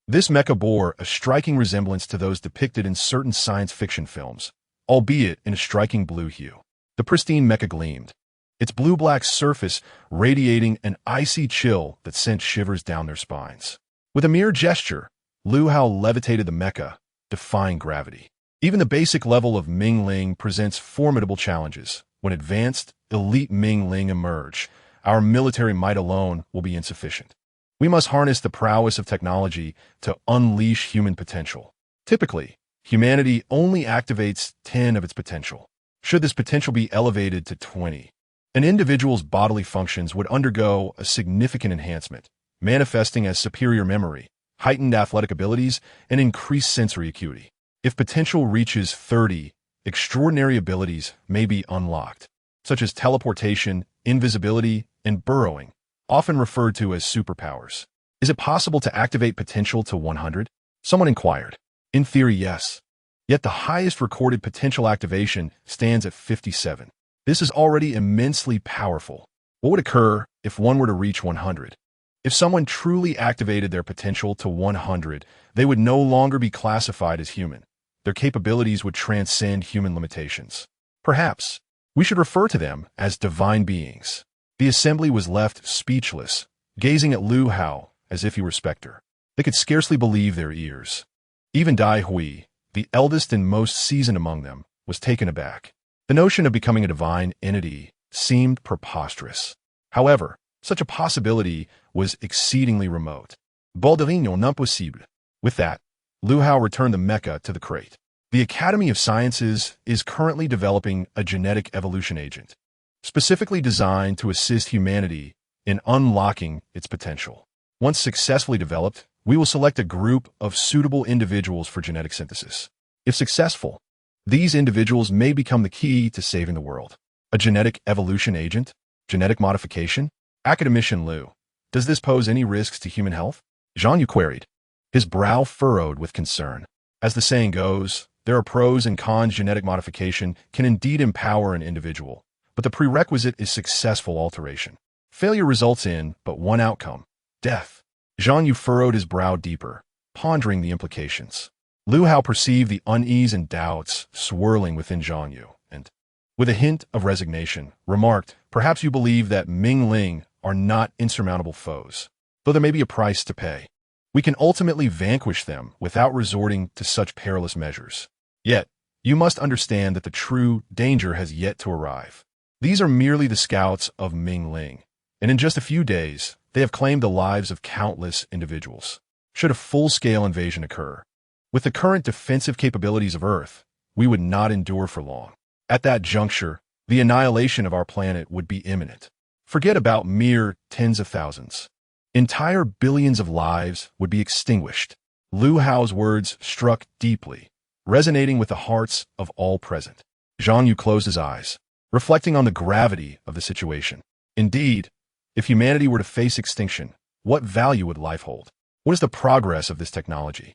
This mecha bore a striking resemblance to those depicted in certain science fiction films, albeit in a striking blue hue. The pristine mecha gleamed, its blue-black surface radiating an icy chill that sent shivers down their spines. With a mere gesture, Lu Hao levitated the mecha, defying gravity. Even the basic level of Mingling presents formidable challenges. When advanced, elite Mingling emerge, our military might alone will be insufficient. We must harness the prowess of technology to unleash human potential. Typically, humanity only activates 10 of its potential. Should this potential be elevated to 20, an individual's bodily functions would undergo a significant enhancement, manifesting as superior memory, heightened athletic abilities, and increased sensory acuity. If potential reaches 30, extraordinary abilities may be unlocked, such as teleportation, invisibility, and burrowing, often referred to as superpowers. Is it possible to activate potential to 100? Someone inquired. In theory, yes. Yet the highest recorded potential activation stands at 57. This is already immensely powerful. What would occur if one were to reach 100? If someone truly activated their potential to 100, they would no longer be classified as human. Their capabilities would transcend human limitations. Perhaps we should refer to them as divine beings. The assembly was left speechless, gazing at Lu Hao as if he were specter. They could scarcely believe their ears. Even Dai Hui, the eldest and most seasoned among them, was taken aback. The notion of becoming a divine entity seemed preposterous. However, such a possibility was exceedingly remote. Balderino non possible. With that, Lu Hao returned the mecha to the crate. The Academy of Sciences is currently developing a genetic evolution agent, specifically designed to assist humanity in unlocking its potential. Once successfully developed, we will select a group of suitable individuals for genetic synthesis. If successful, these individuals may become the key to saving the world. A genetic evolution agent? Genetic modification? Academician Lu, does this pose any risks to human health? Zhang Yang queried, his brow furrowed with concern. As the saying goes, there are pros and cons. Genetic modification can indeed empower an individual, but the prerequisite is successful alteration. Failure results in but one outcome: death. Zhang Yang furrowed his brow deeper, pondering the implications. Lu Hao perceived the unease and doubts swirling within Zhang Yang, and, with a hint of resignation, remarked, perhaps you believe that Mingling are not insurmountable foes, though there may be a price to pay. We can ultimately vanquish them without resorting to such perilous measures. Yet, you must understand that the true danger has yet to arrive. These are merely the scouts of Mingling, and in just a few days, they have claimed the lives of countless individuals. Should a full-scale invasion occur, with the current defensive capabilities of Earth, we would not endure for long. At that juncture, the annihilation of our planet would be imminent. Forget about mere tens of thousands. Entire billions of lives would be extinguished. Lu Hao's words struck deeply, resonating with the hearts of all present. Zhang Yang closed his eyes, reflecting on the gravity of the situation. Indeed, if humanity were to face extinction, what value would life hold? What is the progress of this technology?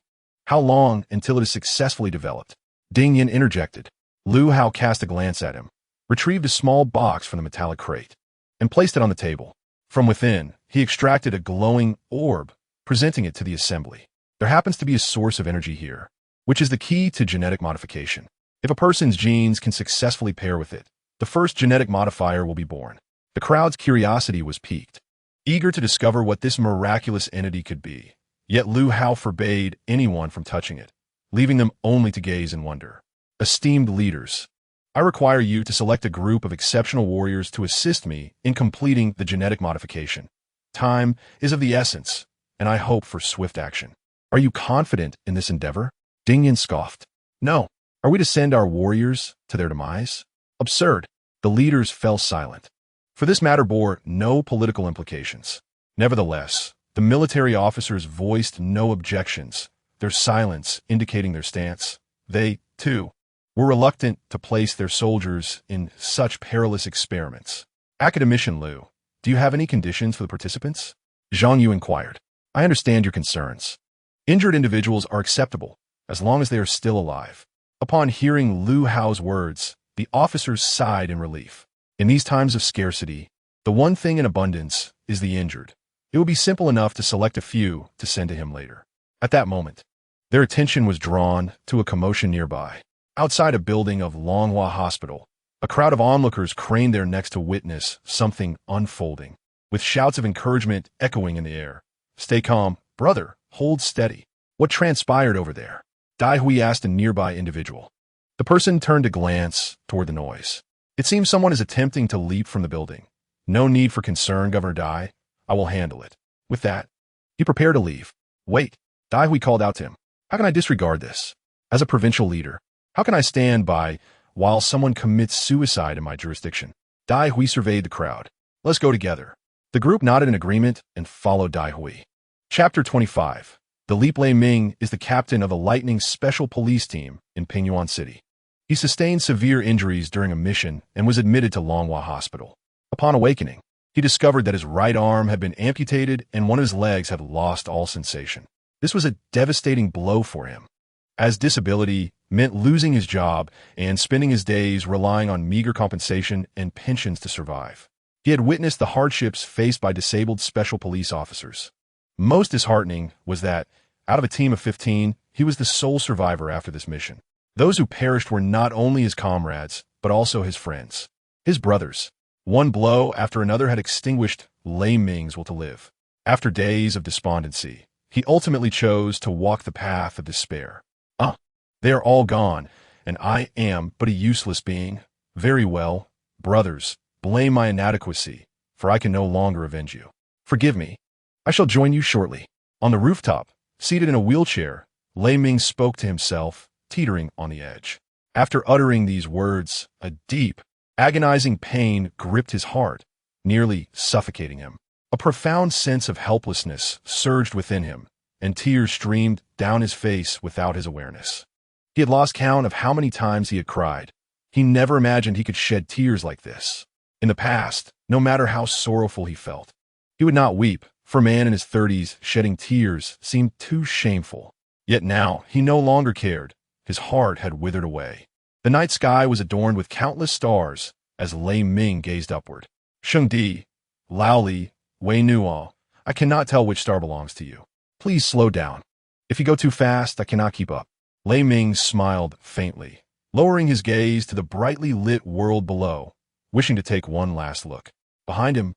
How long until it is successfully developed? Ding Yin interjected. Lu Hao cast a glance at him, retrieved a small box from the metallic crate, and placed it on the table. From within, he extracted a glowing orb, presenting it to the assembly. There happens to be a source of energy here, which is the key to genetic modification. If a person's genes can successfully pair with it, the first genetic modifier will be born. The crowd's curiosity was piqued, eager to discover what this miraculous entity could be. Yet Lu Hao forbade anyone from touching it, leaving them only to gaze in wonder. Esteemed leaders, I require you to select a group of exceptional warriors to assist me in completing the genetic modification. Time is of the essence, and I hope for swift action. Are you confident in this endeavor? Ding Yin scoffed. No. Are we to send our warriors to their demise? Absurd. The leaders fell silent, for this matter bore no political implications. Nevertheless, the military officers voiced no objections, their silence indicating their stance. They, too, were reluctant to place their soldiers in such perilous experiments. Academician Liu, do you have any conditions for the participants? Zhang Yang inquired. I understand your concerns. Injured individuals are acceptable, as long as they are still alive. Upon hearing Liu Hao's words, the officers sighed in relief. In these times of scarcity, the one thing in abundance is the injured. It would be simple enough to select a few to send to him later. At that moment, their attention was drawn to a commotion nearby. Outside a building of Longhua Hospital, a crowd of onlookers craned their necks to witness something unfolding, with shouts of encouragement echoing in the air. Stay calm, brother, hold steady. What transpired over there? Dai Hui asked a nearby individual. The person turned to glance toward the noise. It seems someone is attempting to leap from the building. No need for concern, Governor Dai. I will handle it. With that, he prepared to leave. Wait, Dai Hui called out to him. How can I disregard this? As a provincial leader, how can I stand by while someone commits suicide in my jurisdiction? Dai Hui surveyed the crowd. Let's go together. The group nodded in agreement and followed Dai Hui. Chapter 25. The Leap Lei Ming is the captain of the Lightning Special Police Team in Pingyuan City. He sustained severe injuries during a mission and was admitted to Longhua Hospital. Upon awakening, he discovered that his right arm had been amputated and one of his legs had lost all sensation. This was a devastating blow for him, as disability meant losing his job and spending his days relying on meager compensation and pensions to survive. He had witnessed the hardships faced by disabled special police officers. Most disheartening was that, out of a team of 15, he was the sole survivor after this mission. Those who perished were not only his comrades, but also his friends, his brothers. One blow after another had extinguished Lei Ming's will to live. After days of despondency, he ultimately chose to walk the path of despair. They are all gone, and I am but a useless being. Very well, brothers, blame my inadequacy, for I can no longer avenge you. Forgive me. I shall join you shortly. On the rooftop, seated in a wheelchair, Lei Ming spoke to himself, teetering on the edge. After uttering these words, a deep, agonizing pain gripped his heart, nearly suffocating him. A profound sense of helplessness surged within him, and tears streamed down his face without his awareness. He had lost count of how many times he had cried. He never imagined he could shed tears like this. In the past, no matter how sorrowful he felt, he would not weep. For a man in his 30s, shedding tears seemed too shameful. Yet now, he no longer cared. His heart had withered away. The night sky was adorned with countless stars as Lei Ming gazed upward. Sheng Di, Lao Li, Wei Nuo, I cannot tell which star belongs to you. Please slow down. If you go too fast, I cannot keep up. Lei Ming smiled faintly, lowering his gaze to the brightly lit world below, wishing to take one last look. Behind him,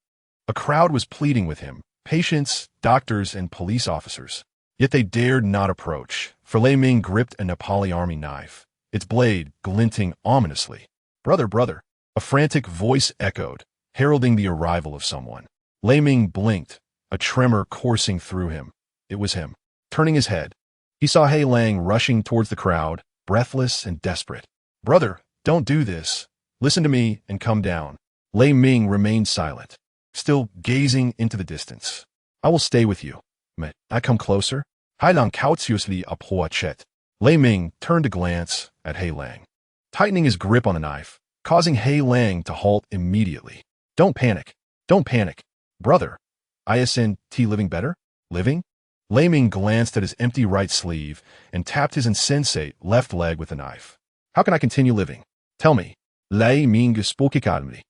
a crowd was pleading with him, patients, doctors, and police officers. Yet they dared not approach, for Lei Ming gripped a Nepali army knife, its blade glinting ominously. Brother, brother, a frantic voice echoed, heralding the arrival of someone. Lei Ming blinked, a tremor coursing through him. It was him. Turning his head, he saw Hei Lang rushing towards the crowd, breathless and desperate. Brother, don't do this. Listen to me and come down. Lei Ming remained silent, still gazing into the distance. I will stay with you. May I come closer? Hai Lang cautiously approached. Lei Ming turned to glance at Hei Lang, tightening his grip on the knife, causing Hei Lang to halt immediately. Don't panic. Don't panic. Brother, ISNT living better? Living? Lei Ming glanced at his empty right sleeve and tapped his insensate left leg with a knife. How can I continue living? Tell me. Lei Ming spoke calmly,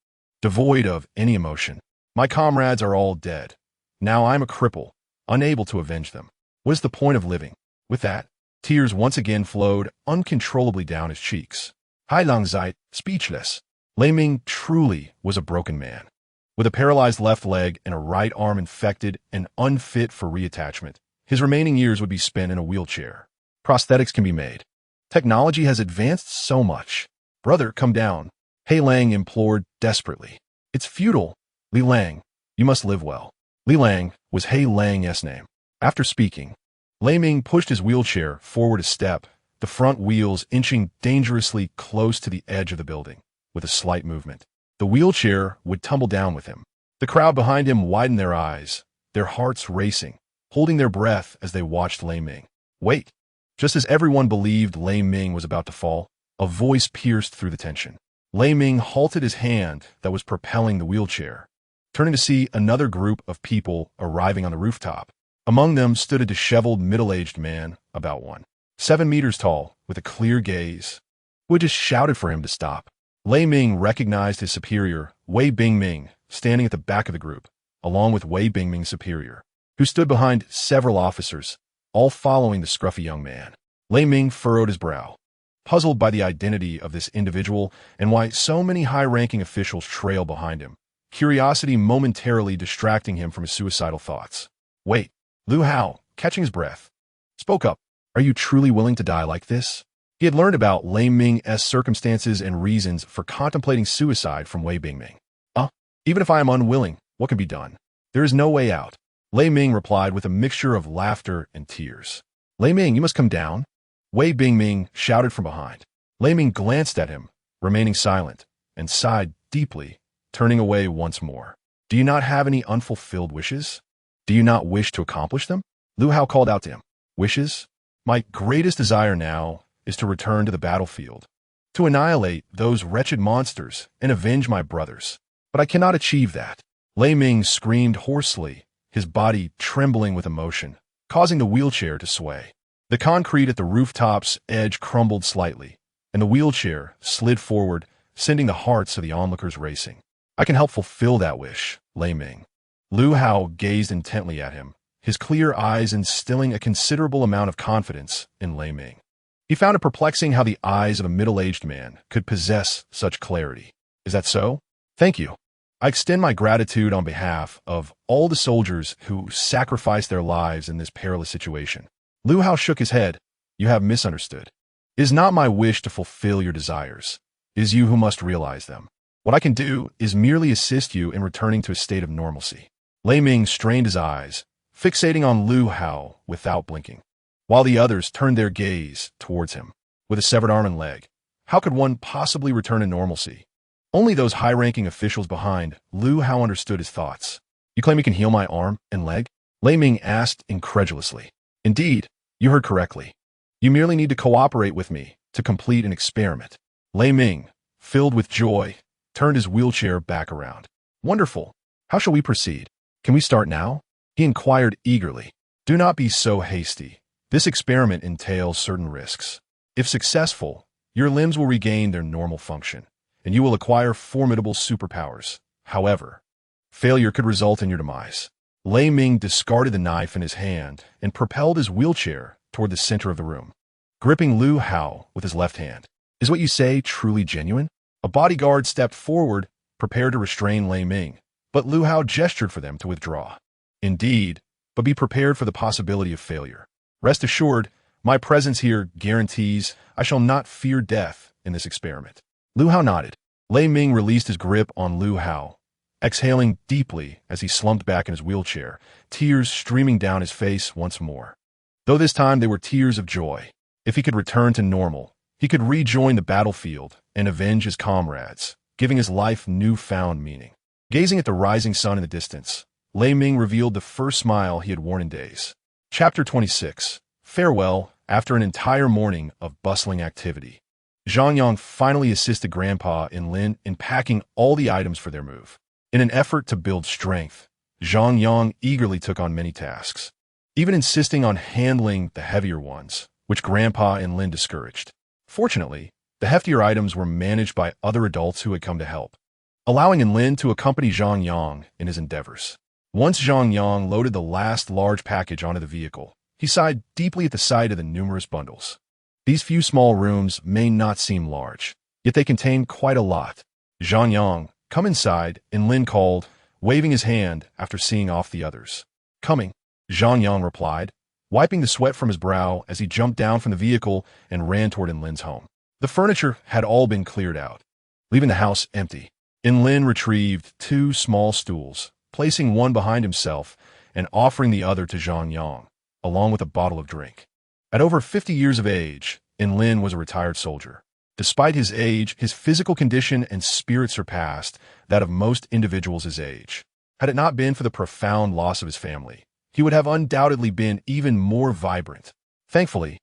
devoid of any emotion. My comrades are all dead. Now I'm a cripple, unable to avenge them. What is the point of living? With that, tears once again flowed uncontrollably down his cheeks. Hai Lang Zait, speechless. Lei Ming truly was a broken man. With a paralyzed left leg and a right arm infected and unfit for reattachment, his remaining years would be spent in a wheelchair. Prosthetics can be made. Technology has advanced so much. Brother, come down. Hei Lang implored desperately. It's futile. Li Lang, you must live well. Li Lang was Hei Lang's name. After speaking, Lei Ming pushed his wheelchair forward a step, the front wheels inching dangerously close to the edge of the building. With a slight movement, the wheelchair would tumble down with him. The crowd behind him widened their eyes, their hearts racing, holding their breath as they watched Lei Ming. Wait! Just as everyone believed Lei Ming was about to fall, A voice pierced through the tension. Lei Ming halted his hand that was propelling the wheelchair, turning to see another group of people arriving on the rooftop. Among them stood a disheveled, middle-aged man, about 7 meters tall, with a clear gaze, who had just shouted for him to stop. Lei Ming recognized his superior, Wei Bingming, standing at the back of the group, along with Wei Bingming's superior, who stood behind several officers, all following the scruffy young man. Lei Ming furrowed his brow, puzzled by the identity of this individual and why so many high-ranking officials trail behind him, curiosity momentarily distracting him from his suicidal thoughts. Wait, Lu Hao, catching his breath, spoke up. Are you truly willing to die like this? He had learned about Lei Ming's circumstances and reasons for contemplating suicide from Wei Bingming. Even if I am unwilling, what can be done? There is no way out. Lei Ming replied with a mixture of laughter and tears. Lei Ming, you must come down. Wei Bingming shouted from behind. Lei Ming glanced at him, remaining silent, and sighed deeply, turning away once more. Do you not have any unfulfilled wishes? Do you not wish to accomplish them? Lu Hao called out to him. Wishes? My greatest desire now is to return to the battlefield, to annihilate those wretched monsters and avenge my brothers. But I cannot achieve that. Lei Ming screamed hoarsely, his body trembling with emotion, causing the wheelchair to sway. The concrete at the rooftop's edge crumbled slightly, and the wheelchair slid forward, sending the hearts of the onlookers racing. I can help fulfill that wish, Lei Ming. Lu Hao gazed intently at him, his clear eyes instilling a considerable amount of confidence in Lei Ming. He found it perplexing how the eyes of a middle-aged man could possess such clarity. Is that so? Thank you. I extend my gratitude on behalf of all the soldiers who sacrificed their lives in this perilous situation. Lu Hao shook his head. You have misunderstood. It is not my wish to fulfill your desires. It is you who must realize them. What I can do is merely assist you in returning to a state of normalcy. Lei Ming strained his eyes, fixating on Lu Hao without blinking, while the others turned their gaze towards him. With a severed arm and leg, how could one possibly return to normalcy? Only those high-ranking officials behind. Lu Hao understood his thoughts. You claim you can heal my arm and leg? Lei Ming asked incredulously. Indeed, you heard correctly. You merely need to cooperate with me to complete an experiment. Lei Ming, filled with joy, turned his wheelchair back around. Wonderful. How shall we proceed? Can we start now? He inquired eagerly. Do not be so hasty. This experiment entails certain risks. If successful, your limbs will regain their normal function, and you will acquire formidable superpowers. However, failure could result in your demise. Lei Ming discarded the knife in his hand and propelled his wheelchair toward the center of the room, gripping Lu Hao with his left hand. Is what you say truly genuine? A bodyguard stepped forward, prepared to restrain Lei Ming, but Lu Hao gestured for them to withdraw. Indeed, but be prepared for the possibility of failure. Rest assured, my presence here guarantees I shall not fear death in this experiment. Lu Hao nodded. Lei Ming released his grip on Lu Hao, exhaling deeply as he slumped back in his wheelchair, tears streaming down his face once more. Though this time they were tears of joy. If he could return to normal, he could rejoin the battlefield and avenge his comrades, giving his life newfound meaning. Gazing at the rising sun in the distance, Lei Ming revealed the first smile he had worn in days. Chapter 26. Farewell. After an entire morning of bustling activity, Zhang Yang finally assisted Grandpa and Lin in packing all the items for their move. In an effort to build strength, Zhang Yang eagerly took on many tasks, even insisting on handling the heavier ones, which Grandpa and Lin discouraged. Fortunately, the heftier items were managed by other adults who had come to help, allowing Lin to accompany Zhang Yang in his endeavors. Once Zhang Yang loaded the last large package onto the vehicle, he sighed deeply at the sight of the numerous bundles. These few small rooms may not seem large, yet they contain quite a lot. Zhang Yang, come inside, and Lin called, waving his hand after seeing off the others. Coming, Zhang Yang replied, wiping the sweat from his brow as he jumped down from the vehicle and ran toward Lin's home. The furniture had all been cleared out, leaving the house empty. Lin retrieved 2 small stools, placing one behind himself and offering the other to Zhang Yang, along with a bottle of drink. At over 50 years of age, Lin was a retired soldier. Despite his age, his physical condition and spirit surpassed that of most individuals his age. Had it not been for the profound loss of his family, he would have undoubtedly been even more vibrant. Thankfully,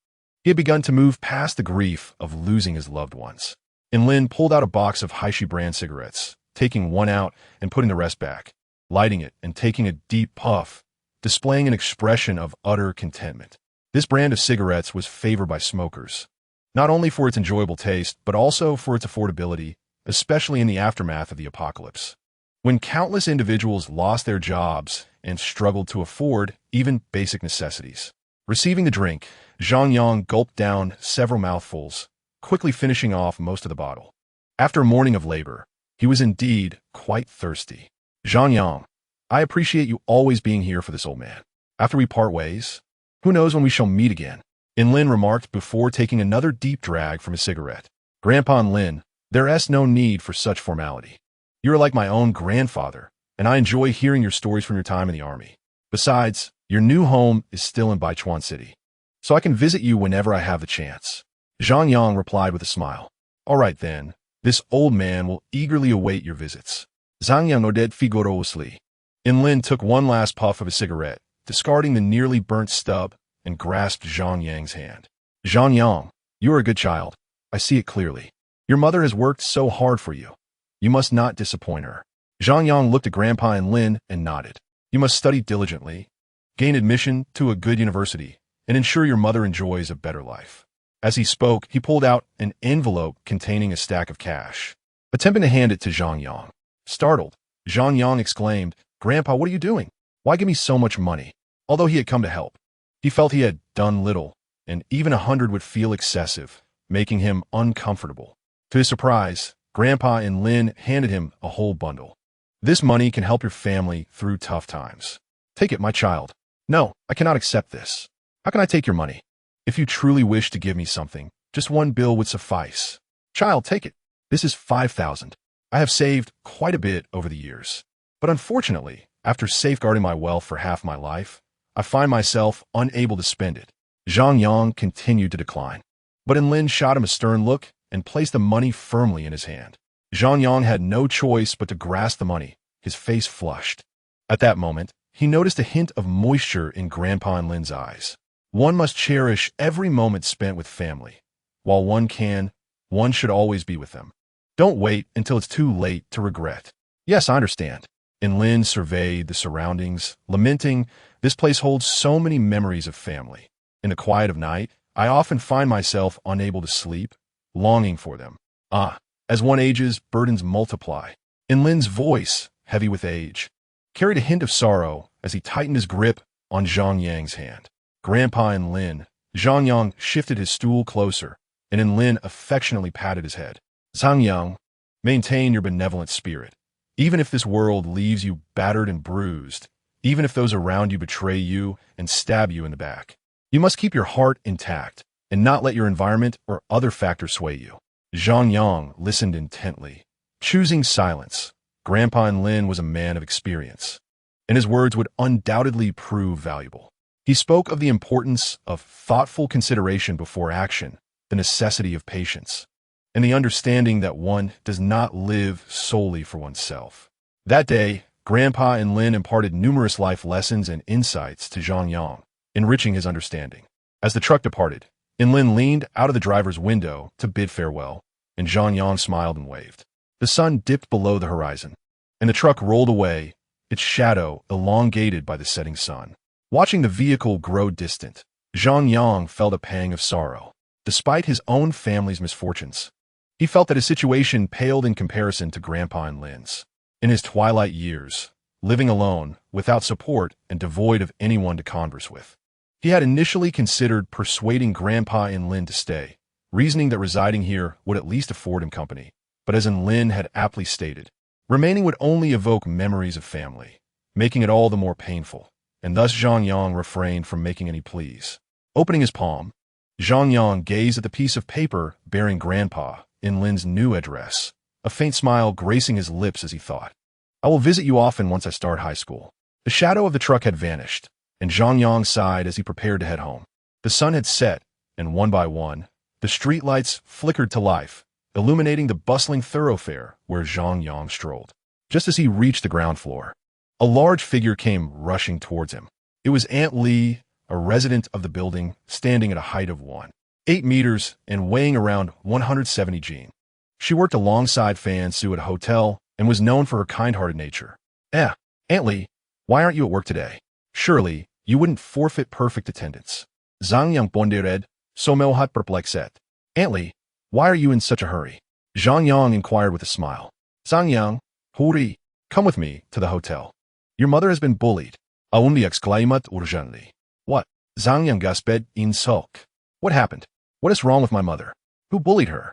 He had begun to move past the grief of losing his loved ones. And Lin pulled out a box of Heishi brand cigarettes, taking one out and putting the rest back, lighting it and taking a deep puff, displaying an expression of utter contentment. This brand of cigarettes was favored by smokers, not only for its enjoyable taste, but also for its affordability, especially in the aftermath of the apocalypse, when countless individuals lost their jobs and struggled to afford even basic necessities. Receiving the drink, Zhang Yang gulped down several mouthfuls, quickly finishing off most of the bottle. After a morning of labor, he was indeed quite thirsty. Zhang Yang, I appreciate you always being here for this old man. After we part ways, who knows when we shall meet again? Lin remarked before taking another deep drag from his cigarette. Grandpa and Lin, there is no need for such formality. You are like my own grandfather, and I enjoy hearing your stories from your time in the army. Besides, your new home is still in Baichuan City, so I can visit you whenever I have the chance. Zhang Yang replied with a smile. All right then, this old man will eagerly await your visits. Zhang Yang nodded vigorously. Lin took one last puff of his cigarette, discarding the nearly burnt stub, and grasped Zhang Yang's hand. Zhang Yang, you are a good child. I see it clearly. Your mother has worked so hard for you. You must not disappoint her. Zhang Yang looked at Grandpa and Lin and nodded. You must study diligently, gain admission to a good university, and ensure your mother enjoys a better life. As he spoke, he pulled out an envelope containing a stack of cash, attempting to hand it to Zhang Yang. Startled, Zhang Yang exclaimed, Grandpa, what are you doing? Why give me so much money? Although he had come to help, he felt he had done little, and even 100 would feel excessive, making him uncomfortable. To his surprise, Grandpa and Lin handed him a whole bundle. This money can help your family through tough times. Take it, my child. No, I cannot accept this. How can I take your money? If you truly wish to give me something, just one bill would suffice. Child, take it. This is 5,000. I have saved quite a bit over the years. But unfortunately, after safeguarding my wealth for half my life, I find myself unable to spend it. Zhang Yang continued to decline. But Lin shot him a stern look and placed the money firmly in his hand. Zhang Yang had no choice but to grasp the money, his face flushed. At that moment, he noticed a hint of moisture in Grandpa and Lin's eyes. One must cherish every moment spent with family. While one can, one should always be with them. Don't wait until it's too late to regret. Yes, I understand. Lin surveyed the surroundings, lamenting, this place holds so many memories of family. In the quiet of night, I often find myself unable to sleep, longing for them. As one ages, burdens multiply. Lin's voice, heavy with age, carried a hint of sorrow as he tightened his grip on Zhang Yang's hand. Grandpa and Lin, Zhang Yang shifted his stool closer, and Lin affectionately patted his head. Zhang Yang, maintain your benevolent spirit. Even if this world leaves you battered and bruised, even if those around you betray you and stab you in the back, you must keep your heart intact and not let your environment or other factors sway you. Zhang Yang listened intently, choosing silence. Grandpa and Lin was a man of experience, and his words would undoubtedly prove valuable. He spoke of the importance of thoughtful consideration before action, the necessity of patience, and the understanding that one does not live solely for oneself. That day, Grandpa and Lin imparted numerous life lessons and insights to Zhang Yang, enriching his understanding. As the truck departed, Lin leaned out of the driver's window to bid farewell, and Zhang Yang smiled and waved. The sun dipped below the horizon, and the truck rolled away, its shadow elongated by the setting sun. Watching the vehicle grow distant, Zhang Yang felt a pang of sorrow. Despite his own family's misfortunes, he felt that his situation paled in comparison to Grandpa and Lin's. In his twilight years, living alone, without support, and devoid of anyone to converse with, he had initially considered persuading Grandpa and Lin to stay, reasoning that residing here would at least afford him company. But as Lin had aptly stated, remaining would only evoke memories of family, making it all the more painful, and thus Zhang Yang refrained from making any pleas. Opening his palm, Zhang Yang gazed at the piece of paper bearing Grandpa in Lin's new address, a faint smile gracing his lips as he thought, I will visit you often once I start high school. The shadow of the truck had vanished, and Zhang Yang sighed as he prepared to head home. The sun had set, and one by one, the streetlights flickered to life, illuminating the bustling thoroughfare where Zhang Yang strolled. Just as he reached the ground floor, a large figure came rushing towards him. It was Aunt Li, a resident of the building, standing at a height of 1. 8 meters and weighing around 170 G. She worked alongside Fan Su at a hotel and was known for her kind-hearted nature. Aunt Li, why aren't you at work today? Surely, you wouldn't forfeit perfect attendance. Zhang Yang pondered, somewhat perplexed. Aunt Li, why are you in such a hurry? Zhang Yang inquired with a smile. Zhang Yang, hurry, come with me to the hotel. Your mother has been bullied. Aún exclaimed urgently. What? Zhang Yang gasped in sulk. What happened? What is wrong with my mother? Who bullied her?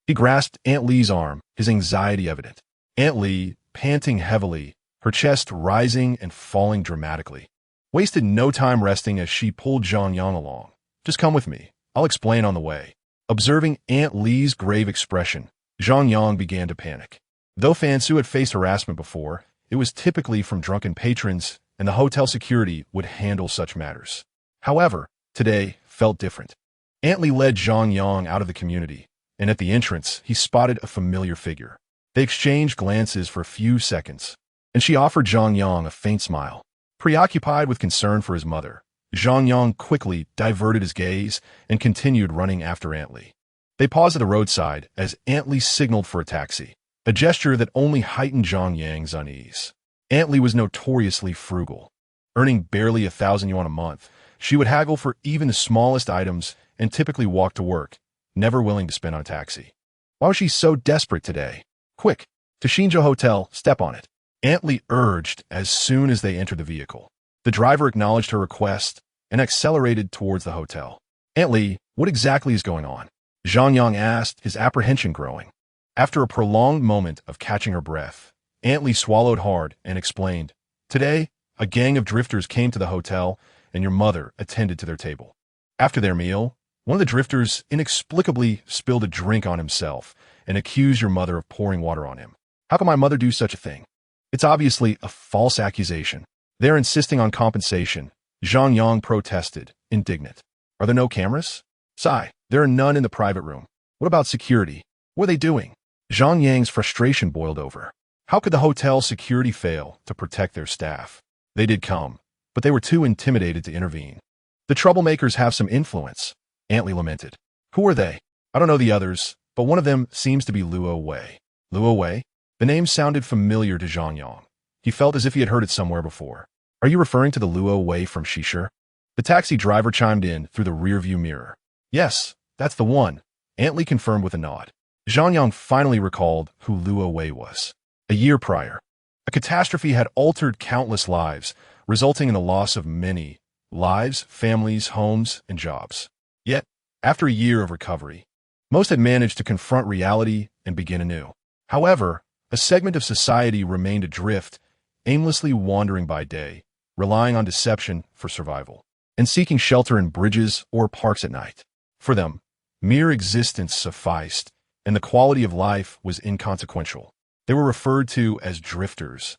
He grasped Aunt Li's arm, his anxiety evident. Aunt Li, panting heavily, her chest rising and falling dramatically, wasted no time resting as she pulled Zhang Yang along. Just come with me. I'll explain on the way. Observing Aunt Li's grave expression, Zhang Yang began to panic. Though Fan Su had faced harassment before, it was typically from drunken patrons, and the hotel security would handle such matters. However, today felt different. Aunt Li led Zhang Yang out of the community, and at the entrance, he spotted a familiar figure. They exchanged glances for a few seconds, and she offered Zhang Yang a faint smile. Preoccupied with concern for his mother, Zhang Yang quickly diverted his gaze and continued running after Aunt Li. They paused at the roadside as Aunt Li signaled for a taxi, a gesture that only heightened Zhang Yang's unease. Aunt Li was notoriously frugal. Earning barely 1,000 yuan a month, she would haggle for even the smallest items and typically walk to work, never willing to spend on a taxi. Why was she so desperate today? Quick, to Xinzhou Hotel, step on it. Aunt Li urged as soon as they entered the vehicle. The driver acknowledged her request and accelerated towards the hotel. Aunt Li, what exactly is going on? Zhang Yang asked, his apprehension growing. After a prolonged moment of catching her breath, Aunt Li swallowed hard and explained, Today, a gang of drifters came to the hotel and your mother attended to their table. After their meal, one of the drifters inexplicably spilled a drink on himself and accused your mother of pouring water on him. How can my mother do such a thing? It's obviously a false accusation. They're insisting on compensation. Zhang Yang protested, indignant. Are there no cameras? Sigh, there are none in the private room. What about security? What are they doing? Zhang Yang's frustration boiled over. How could the hotel security fail to protect their staff? They did come, but they were too intimidated to intervene. The troublemakers have some influence, Aunt Li lamented. Who are they? I don't know the others, but one of them seems to be Luo Wei. Luo Wei? The name sounded familiar to Zhang Yang. He felt as if he had heard it somewhere before. Are you referring to the Luo Wei from Shishir? The taxi driver chimed in through the rearview mirror. Yes, that's the one, Aunt Li confirmed with a nod. Zhang Yang finally recalled who Luo Wei was. A year prior, a catastrophe had altered countless lives, resulting in the loss of many lives, families, homes, and jobs. Yet, after a year of recovery, most had managed to confront reality and begin anew. However, a segment of society remained adrift, aimlessly wandering by day, relying on deception for survival, and seeking shelter in bridges or parks at night. For them, mere existence sufficed, and the quality of life was inconsequential. They were referred to as drifters,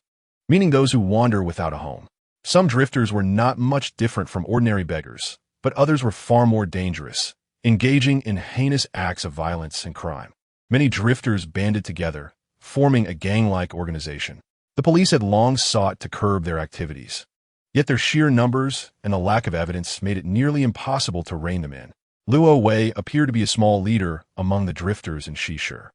meaning those who wander without a home. Some drifters were not much different from ordinary beggars, but others were far more dangerous, engaging in heinous acts of violence and crime. Many drifters banded together, forming a gang-like organization. The police had long sought to curb their activities, yet their sheer numbers and the lack of evidence made it nearly impossible to rein them in. Luo Wei appeared to be a small leader among the drifters in Shishir,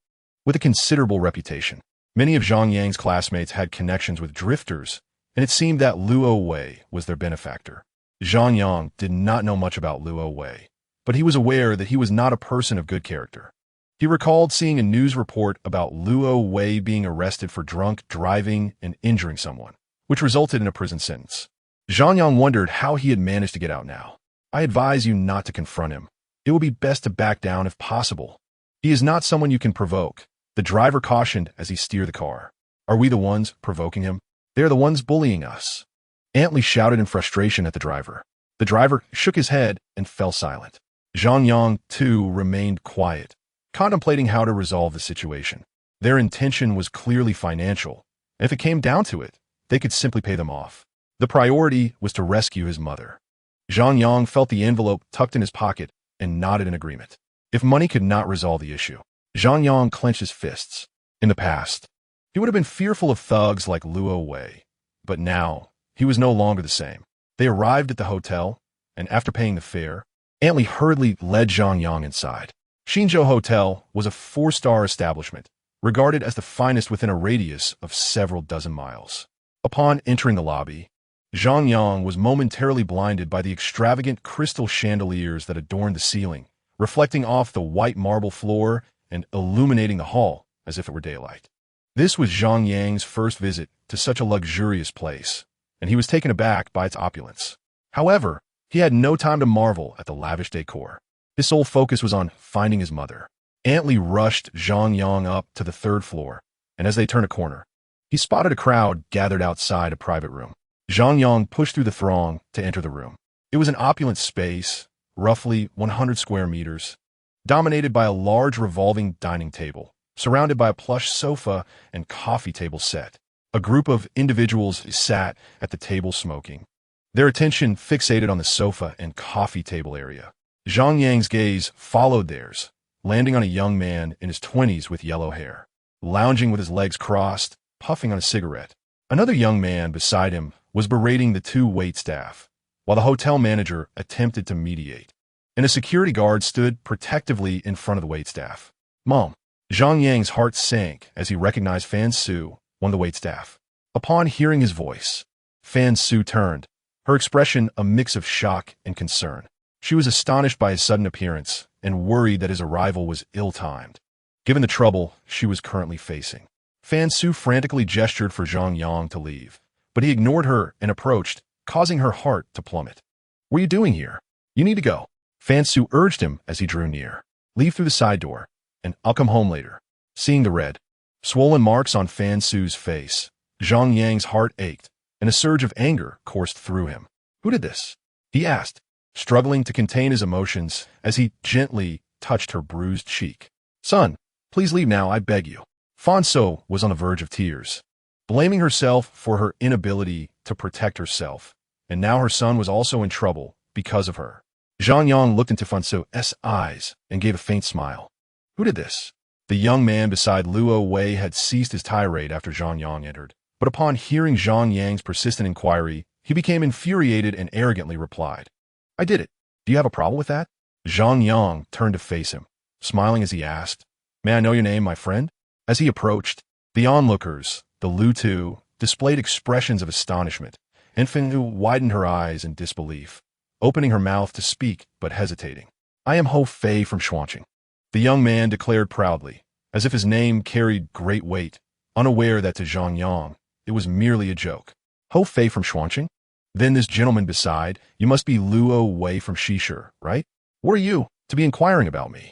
with a considerable reputation. Many of Zhang Yang's classmates had connections with drifters, and it seemed that Luo Wei was their benefactor. Zhang Yang did not know much about Luo Wei, but he was aware that he was not a person of good character. He recalled seeing a news report about Luo Wei being arrested for drunk driving and injuring someone, which resulted in a prison sentence. Zhang Yang wondered how he had managed to get out now. I advise you not to confront him. It will be best to back down if possible. He is not someone you can provoke, the driver cautioned as he steered the car. Are we the ones provoking him? They are the ones bullying us. Aunt Li shouted in frustration at the driver. The driver shook his head and fell silent. Zhang Yang, too, remained quiet, contemplating how to resolve the situation. Their intention was clearly financial, and if it came down to it, they could simply pay them off. The priority was to rescue his mother. Zhang Yang felt the envelope tucked in his pocket and nodded in agreement. If money could not resolve the issue, Zhang Yang clenched his fists. In the past, he would have been fearful of thugs like Luo Wei, but now he was no longer the same. They arrived at the hotel, and after paying the fare, Antley hurriedly led Zhang Yang inside. Xinzhou Hotel was a four-star establishment, regarded as the finest within a radius of several dozen miles. Upon entering the lobby, Zhang Yang was momentarily blinded by the extravagant crystal chandeliers that adorned the ceiling, reflecting off the white marble floor and illuminating the hall as if it were daylight. This was Zhang Yang's first visit to such a luxurious place, and he was taken aback by its opulence. However, he had no time to marvel at the lavish decor. His sole focus was on finding his mother. Antley rushed Zhang Yang up to the third floor, and as they turned a corner, he spotted a crowd gathered outside a private room. Zhang Yang pushed through the throng to enter the room. It was an opulent space, roughly 100 square meters, dominated by a large revolving dining table, surrounded by a plush sofa and coffee table set. A group of individuals sat at the table smoking, their attention fixated on the sofa and coffee table area. Zhang Yang's gaze followed theirs, landing on a young man in his 20s with yellow hair, lounging with his legs crossed, puffing on a cigarette. Another young man beside him was berating the two waitstaff, while the hotel manager attempted to mediate, and a security guard stood protectively in front of the waitstaff. "Mom." Zhang Yang's heart sank as he recognized Fan Su, one of the waitstaff. Upon hearing his voice, Fan Su turned, her expression a mix of shock and concern. She was astonished by his sudden appearance and worried that his arrival was ill-timed, given the trouble she was currently facing. Fan Su frantically gestured for Zhang Yang to leave, but he ignored her and approached, causing her heart to plummet. "What are you doing here? You need to go." Fan Su urged him as he drew near. "Leave through the side door, and I'll come home later." Seeing the red, swollen marks on Fan Su's face, Zhang Yang's heart ached, and a surge of anger coursed through him. "Who did this?" he asked, struggling to contain his emotions as he gently touched her bruised cheek. "Son, please leave now, I beg you." Fan Su was on the verge of tears, blaming herself for her inability to protect herself, and now her son was also in trouble because of her. Zhang Yang looked into Fan Su's eyes and gave a faint smile. "Who did this?" The young man beside Luo Wei had ceased his tirade after Zhang Yang entered, but upon hearing Zhang Yang's persistent inquiry, he became infuriated and arrogantly replied, "I did it. Do you have a problem with that?" Zhang Yang turned to face him, smiling as he asked, "May I know your name, my friend?" As he approached, the onlookers, the Lu Tu, displayed expressions of astonishment, and Fan Su widened her eyes in disbelief, opening her mouth to speak but hesitating. "I am Ho Fei from Xuanqing," the young man declared proudly, as if his name carried great weight, unaware that to Zhang Yang, it was merely a joke. "Ho Fei from Xuanqing? Then this gentleman beside, you must be Luo Wei from Shishir, right? What are you, to be inquiring about me?"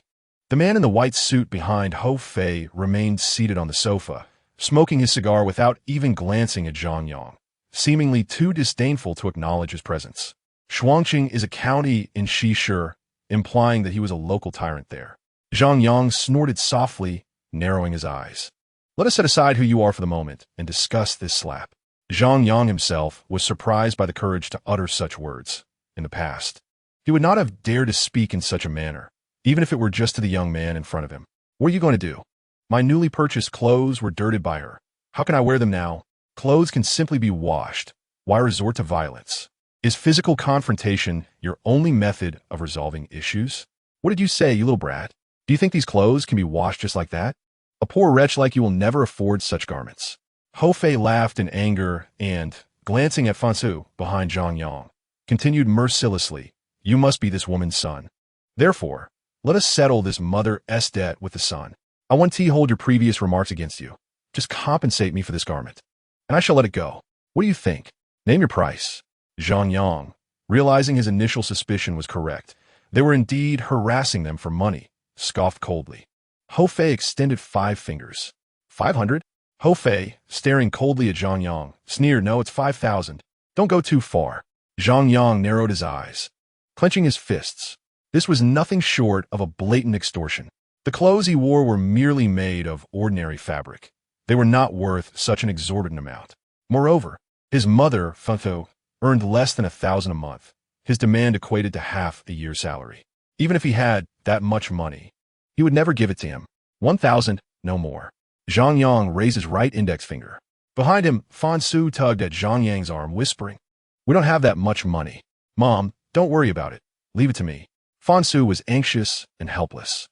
The man in the white suit behind Ho Fei remained seated on the sofa, smoking his cigar without even glancing at Zhang Yang, seemingly too disdainful to acknowledge his presence. Xuanqing is a county in Shishir, implying that he was a local tyrant there. Zhang Yang snorted softly, narrowing his eyes. "Let us set aside who you are for the moment and discuss this slap." Zhang Yang himself was surprised by the courage to utter such words. In the past, he would not have dared to speak in such a manner, even if it were just to the young man in front of him. "What are you going to do? My newly purchased clothes were dirted by her. How can I wear them now? Clothes can simply be washed. Why resort to violence? Is physical confrontation your only method of resolving issues? What did you say, you little brat? Do you think these clothes can be washed just like that? A poor wretch like you will never afford such garments." Ho Fei laughed in anger and, glancing at Fan Su behind Zhang Yang, continued mercilessly, "You must be this woman's son. Therefore, let us settle this mother's debt with the son. I want to hold your previous remarks against you. Just compensate me for this garment, and I shall let it go. What do you think? Name your price." Zhang Yang, realizing his initial suspicion was correct, they were indeed harassing them for money, scoffed coldly. Ho Fei extended 5 fingers. 500? Ho Fei, staring coldly at Zhang Yang, sneered, "No, it's 5,000. Don't go too far." Zhang Yang narrowed his eyes, clenching his fists. This was nothing short of a blatant extortion. The clothes he wore were merely made of ordinary fabric. They were not worth such an exorbitant amount. Moreover, his mother, Fan Su, earned less than 1,000 a month. His demand equated to half a year's salary. Even if he had that much money, he would never give it to him. 1,000, no more. Zhang Yang raised his right index finger. Behind him, Fan Su tugged at Zhang Yang's arm, whispering, "We don't have that much money. Mom, don't worry about it. Leave it to me." Fan Su was anxious and helpless.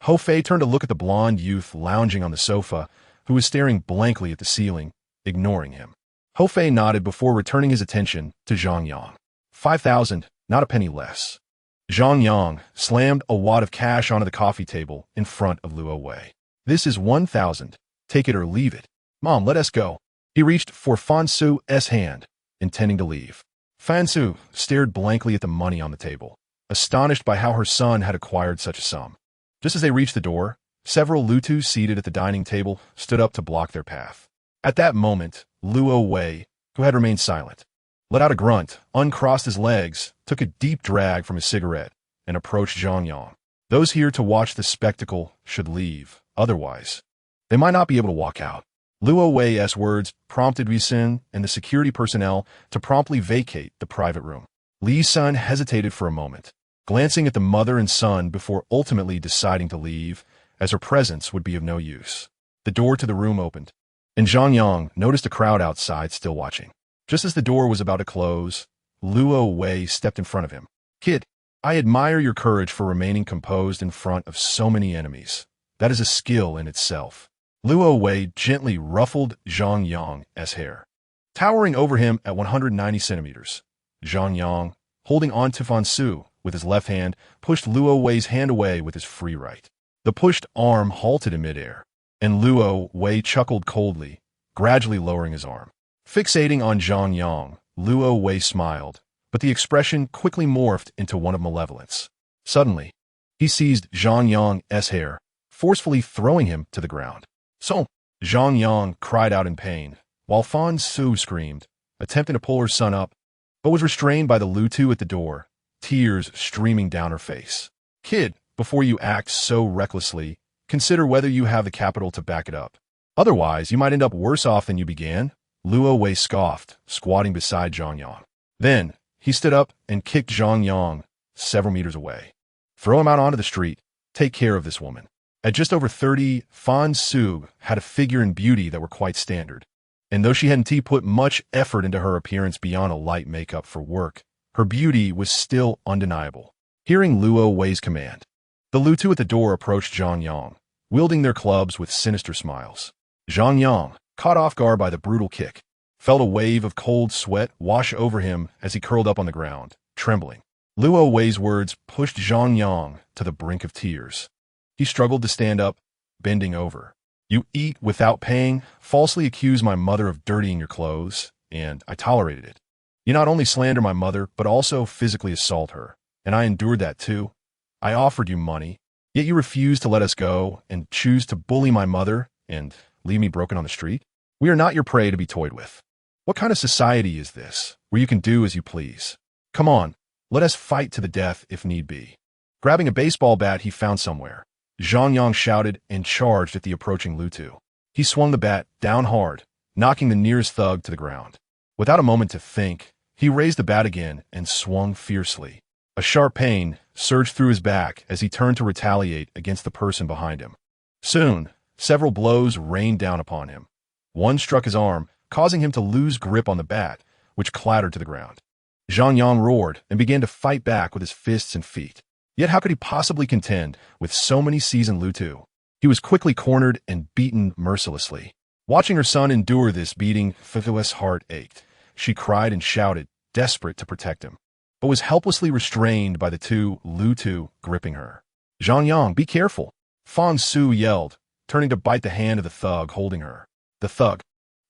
Ho Fei turned to look at the blonde youth lounging on the sofa, who was staring blankly at the ceiling, ignoring him. Ho Fei nodded before returning his attention to Zhang Yang. 5,000, not a penny less. Zhang Yang slammed a wad of cash onto the coffee table in front of Luo Wei. This is 1,000. Take it or leave it. Mom, let us go. He reached for Fan Su's hand, intending to leave. Fan Su stared blankly at the money on the table, astonished by how her son had acquired such a sum. Just as they reached the door, several Lutus seated at the dining table stood up to block their path. At that moment, Luo Wei, who had remained silent, let out a grunt, uncrossed his legs, took a deep drag from his cigarette, and approached Zhang Yang. Those here to watch the spectacle should leave, otherwise, they might not be able to walk out. Luo Wei's words prompted Li Sun and the security personnel to promptly vacate the private room. Li Sun hesitated for a moment, glancing at the mother and son before ultimately deciding to leave, as her presence would be of no use. The door to the room opened, and Zhang Yang noticed a crowd outside still watching. Just as the door was about to close, Luo Wei stepped in front of him. Kid, I admire your courage for remaining composed in front of so many enemies. That is a skill in itself. Luo Wei gently ruffled Zhang Yang's hair. Towering over him at 190 centimeters, Zhang Yang, holding on to Fan Su with his left hand, pushed Luo Wei's hand away with his free right. The pushed arm halted in midair, and Luo Wei chuckled coldly, gradually lowering his arm. Fixating on Zhang Yang, Luo Wei smiled, but the expression quickly morphed into one of malevolence. Suddenly, he seized Zhang Yang's hair, forcefully throwing him to the ground. So, Zhang Yang cried out in pain, while Fan Su screamed, attempting to pull her son up, but was restrained by the Lutu at the door, tears streaming down her face. Kid, before you act so recklessly, consider whether you have the capital to back it up. Otherwise, you might end up worse off than you began. Luo Wei scoffed, squatting beside Zhang Yang. Then, he stood up and kicked Zhang Yang several meters away. Throw him out onto the street. Take care of this woman. At just over 30, Fan Su had a figure and beauty that were quite standard. And though she hadn't put much effort into her appearance beyond a light makeup for work, her beauty was still undeniable. Hearing Luo Wei's command, the Lutu at the door approached Zhang Yang, wielding their clubs with sinister smiles. Zhang Yang, caught off guard by the brutal kick, felt a wave of cold sweat wash over him as he curled up on the ground, trembling. Luo Wei's words pushed Zhang Yang to the brink of tears. He struggled to stand up, bending over. You eat without paying, falsely accuse my mother of dirtying your clothes, and I tolerated it. You not only slander my mother, but also physically assault her, and I endured that too. I offered you money, yet you refused to let us go and choose to bully my mother and leave me broken on the street. We are not your prey to be toyed with. What kind of society is this, where you can do as you please? Come on, let us fight to the death if need be. Grabbing a baseball bat he found somewhere, Zhang Yang shouted and charged at the approaching Lutu. He swung the bat down hard, knocking the nearest thug to the ground. Without a moment to think, he raised the bat again and swung fiercely. A sharp pain surged through his back as he turned to retaliate against the person behind him. Soon, several blows rained down upon him. One struck his arm, causing him to lose grip on the bat, which clattered to the ground. Zhang Yang roared and began to fight back with his fists and feet. Yet how could he possibly contend with so many seasoned Lutu? He was quickly cornered and beaten mercilessly. Watching her son endure this beating, Fifu's heart ached. She cried and shouted, desperate to protect him, but was helplessly restrained by the two Lutu gripping her. Zhang Yang, be careful! Fan Su yelled, turning to bite the hand of the thug holding her. The thug,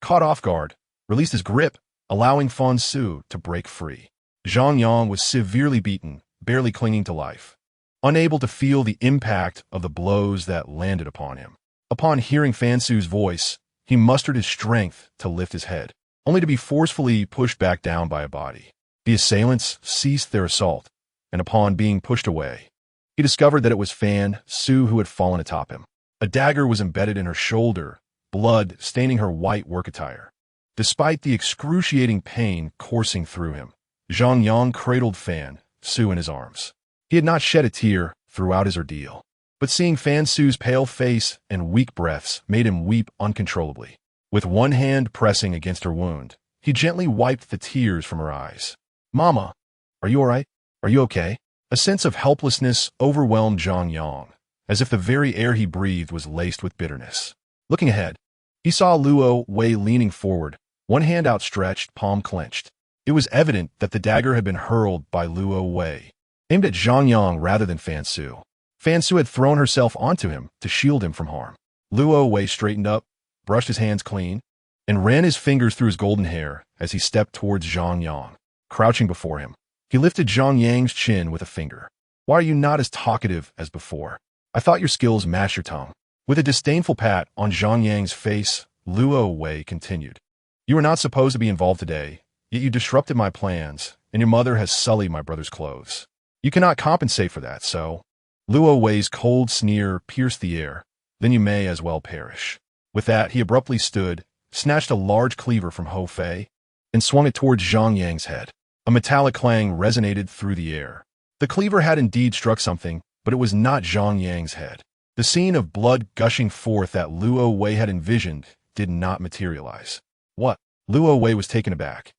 caught off guard, released his grip, allowing Fan Su to break free. Zhang Yang was severely beaten, barely clinging to life, unable to feel the impact of the blows that landed upon him. Upon hearing Fan Su's voice, he mustered his strength to lift his head, only to be forcefully pushed back down by a body. The assailants ceased their assault, and upon being pushed away, he discovered that it was Fan Su who had fallen atop him. A dagger was embedded in her shoulder, blood staining her white work attire. Despite the excruciating pain coursing through him, Zhang Yang cradled Fan Su in his arms. He had not shed a tear throughout his ordeal, but seeing Fan Su's pale face and weak breaths made him weep uncontrollably. With one hand pressing against her wound, he gently wiped the tears from her eyes. Mama, are you all right? Are you okay? A sense of helplessness overwhelmed Zhang Yang, as if the very air he breathed was laced with bitterness. Looking ahead, he saw Luo Wei leaning forward, one hand outstretched, palm clenched. It was evident that the dagger had been hurled by Luo Wei, aimed at Zhang Yang rather than Fan Su. Fan Su had thrown herself onto him to shield him from harm. Luo Wei straightened up, brushed his hands clean, and ran his fingers through his golden hair as he stepped towards Zhang Yang. Crouching before him, he lifted Zhang Yang's chin with a finger. Why are you not as talkative as before? I thought your skills matched your tongue. With a disdainful pat on Zhang Yang's face, Luo Wei continued. You were not supposed to be involved today, yet you disrupted my plans, and your mother has sullied my brother's clothes. You cannot compensate for that, so... Luo Wei's cold sneer pierced the air. Then you may as well perish. With that, he abruptly stood, snatched a large cleaver from Ho Fei, and swung it towards Zhang Yang's head. A metallic clang resonated through the air. The cleaver had indeed struck something, but it was not Zhang Yang's head. The scene of blood gushing forth that Luo Wei had envisioned did not materialize. What? Luo Wei was taken aback,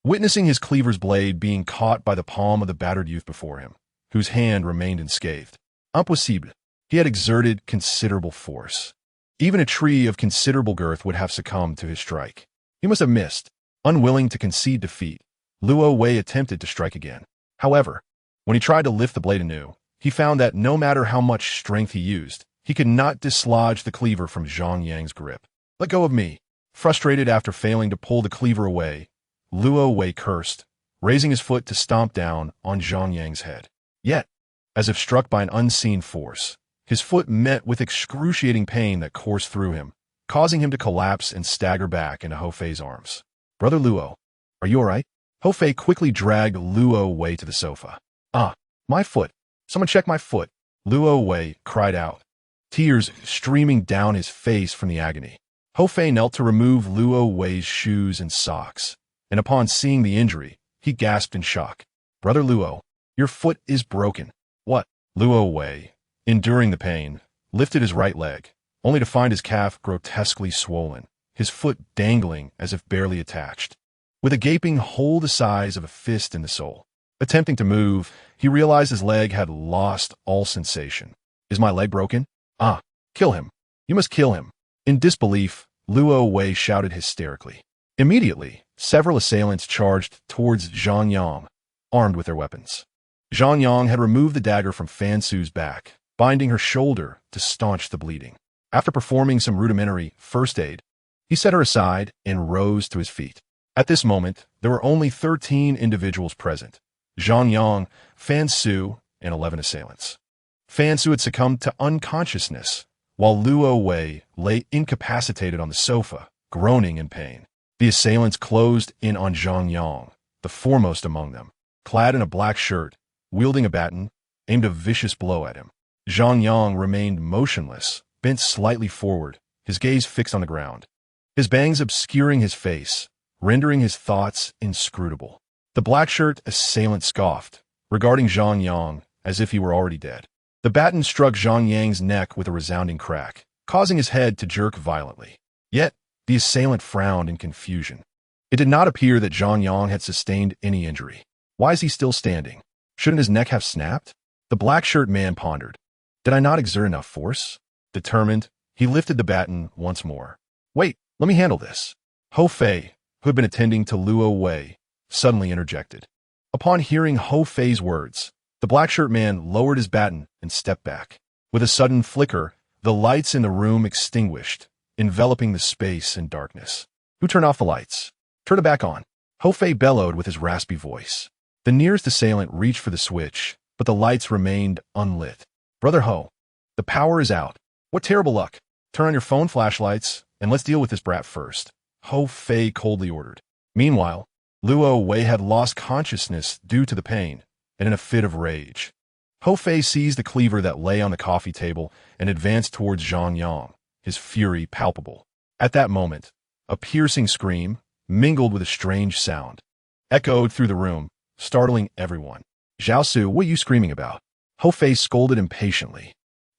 witnessing his cleaver's blade being caught by the palm of the battered youth before him, whose hand remained unscathed. Impossible. He had exerted considerable force. Even a tree of considerable girth would have succumbed to his strike. He must have missed. Unwilling to concede defeat, Luo Wei attempted to strike again. However, when he tried to lift the blade anew, he found that no matter how much strength he used, he could not dislodge the cleaver from Zhang Yang's grip. Let go of me. Frustrated after failing to pull the cleaver away, Luo Wei cursed, raising his foot to stomp down on Zhang Yang's head. Yet, as if struck by an unseen force, his foot met with excruciating pain that coursed through him, causing him to collapse and stagger back into Ho Fei's arms. Brother Luo, are you all right? Ho Fei quickly dragged Luo Wei to the sofa. Ah, my foot. Someone check my foot. Luo Wei cried out, tears streaming down his face from the agony. Ho Fei knelt to remove Luo Wei's shoes and socks, and upon seeing the injury, he gasped in shock. Brother Luo, your foot is broken. What? Luo Wei, enduring the pain, lifted his right leg, only to find his calf grotesquely swollen, his foot dangling as if barely attached, with a gaping hole the size of a fist in the sole. Attempting to move, he realized his leg had lost all sensation. Is my leg broken? Ah, kill him. You must kill him. In disbelief, Luo Wei shouted hysterically. Immediately, several assailants charged towards Zhang Yang, armed with their weapons. Zhang Yang had removed the dagger from Fan Su's back, binding her shoulder to staunch the bleeding. After performing some rudimentary first aid, he set her aside and rose to his feet. At this moment, there were only 13 individuals present. Zhang Yang, Fan Su, and 11 assailants. Fan Su had succumbed to unconsciousness, while Luo Wei lay incapacitated on the sofa, groaning in pain. The assailants closed in on Zhang Yang, the foremost among them. Clad in a black shirt, wielding a baton, aimed a vicious blow at him. Zhang Yang remained motionless, bent slightly forward, his gaze fixed on the ground, his bangs obscuring his face, rendering his thoughts inscrutable. The black-shirt assailant scoffed, regarding Zhang Yang as if he were already dead. The baton struck Zhang Yang's neck with a resounding crack, causing his head to jerk violently. Yet, the assailant frowned in confusion. It did not appear that Zhang Yang had sustained any injury. Why is he still standing? Shouldn't his neck have snapped? The black-shirt man pondered. Did I not exert enough force? Determined, he lifted the baton once more. Wait, let me handle this. Ho Fei, who had been attending to Luo Wei, suddenly interjected. Upon hearing Ho Fei's words, the black-shirt man lowered his baton and stepped back. With a sudden flicker, the lights in the room extinguished, enveloping the space in darkness. Who turned off the lights? Turn it back on. Ho Fei bellowed with his raspy voice. The nearest assailant reached for the switch, but the lights remained unlit. Brother Ho, the power is out. What terrible luck. Turn on your phone flashlights, and let's deal with this brat first. Ho Fei coldly ordered. Meanwhile, Luo Wei had lost consciousness due to the pain, and in a fit of rage. Ho Fei seized the cleaver that lay on the coffee table and advanced towards Zhang Yang, his fury palpable. At that moment, a piercing scream, mingled with a strange sound, echoed through the room, startling everyone. Zhao Su, what are you screaming about? Ho Fei scolded impatiently.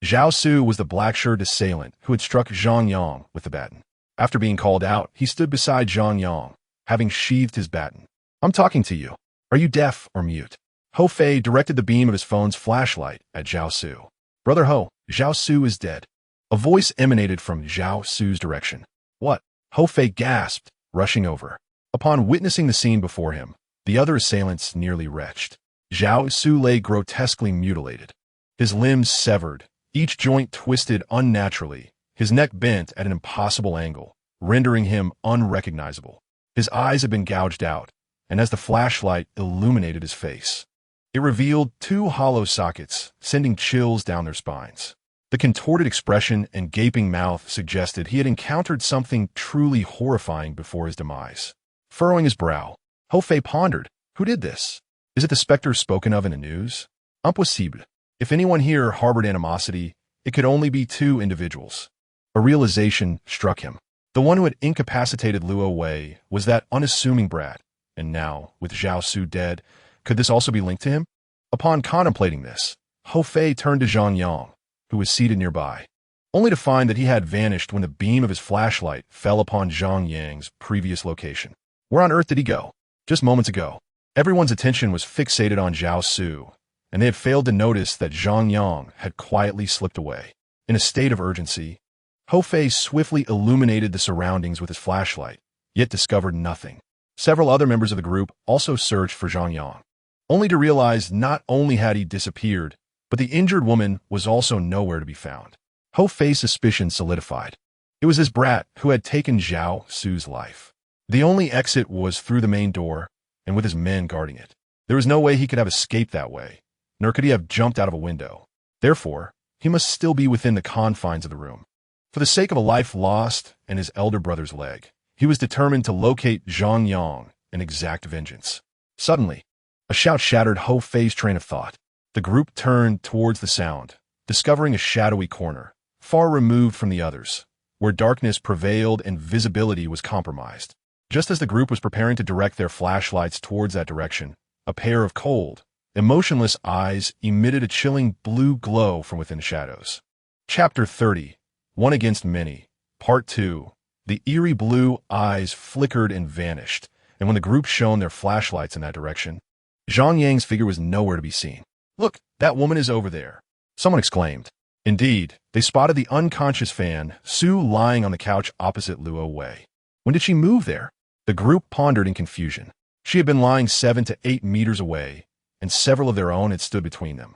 Zhao Su was the black-shirt assailant who had struck Zhang Yang with the baton. After being called out, he stood beside Zhang Yang, having sheathed his baton. I'm talking to you. Are you deaf or mute? Ho Fei directed the beam of his phone's flashlight at Zhao Su. "Brother Ho, Zhao Su is dead." A voice emanated from Zhao Su's direction. "What?" Ho Fei gasped, rushing over. Upon witnessing the scene before him, the other assailants nearly retched. Zhao Su lay grotesquely mutilated. His limbs severed, each joint twisted unnaturally, his neck bent at an impossible angle, rendering him unrecognizable. His eyes had been gouged out, and as the flashlight illuminated his face, it revealed two hollow sockets, sending chills down their spines. The contorted expression and gaping mouth suggested he had encountered something truly horrifying before his demise. Furrowing his brow, Ho Fei pondered, who did this? Is it the specter spoken of in the news? Impossible. If anyone here harbored animosity, it could only be two individuals. A realization struck him. The one who had incapacitated Luo Wei was that unassuming brat, and now, with Zhao Su dead, could this also be linked to him? Upon contemplating this, Ho Fei turned to Zhang Yang, who was seated nearby, only to find that he had vanished when the beam of his flashlight fell upon Zhang Yang's previous location. Where on earth did he go? Just moments ago, everyone's attention was fixated on Zhao Su, and they had failed to notice that Zhang Yang had quietly slipped away. In a state of urgency, Ho Fei swiftly illuminated the surroundings with his flashlight, yet discovered nothing. Several other members of the group also searched for Zhang Yang, only to realize not only had he disappeared, but the injured woman was also nowhere to be found. Ho Fei's suspicion solidified. It was this brat who had taken Zhao Su's life. The only exit was through the main door, and with his men guarding it. There was no way he could have escaped that way, nor could he have jumped out of a window. Therefore, he must still be within the confines of the room. For the sake of a life lost and his elder brother's leg, he was determined to locate Zhang Yang and exact vengeance. Suddenly, a shout shattered Ho Fei's train of thought. The group turned towards the sound, discovering a shadowy corner, far removed from the others, where darkness prevailed and visibility was compromised. Just as the group was preparing to direct their flashlights towards that direction, a pair of cold, emotionless eyes emitted a chilling blue glow from within the shadows. Chapter 30, One Against Many, Part 2. The eerie blue eyes flickered and vanished, and when the group shone their flashlights in that direction, Zhang Yang's figure was nowhere to be seen. "Look, that woman is over there," someone exclaimed. Indeed, they spotted the unconscious Fan Su lying on the couch opposite Luo Wei. When did she move there? The group pondered in confusion. She had been lying 7 to 8 meters away, and several of their own had stood between them.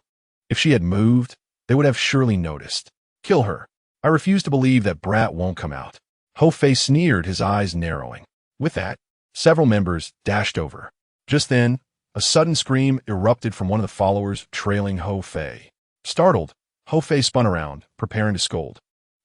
If she had moved, they would have surely noticed. "Kill her. I refuse to believe that brat won't come out." Ho Fei sneered, his eyes narrowing. With that, several members dashed over. Just then, a sudden scream erupted from one of the followers trailing Ho Fei. Startled, Ho Fei spun around, preparing to scold,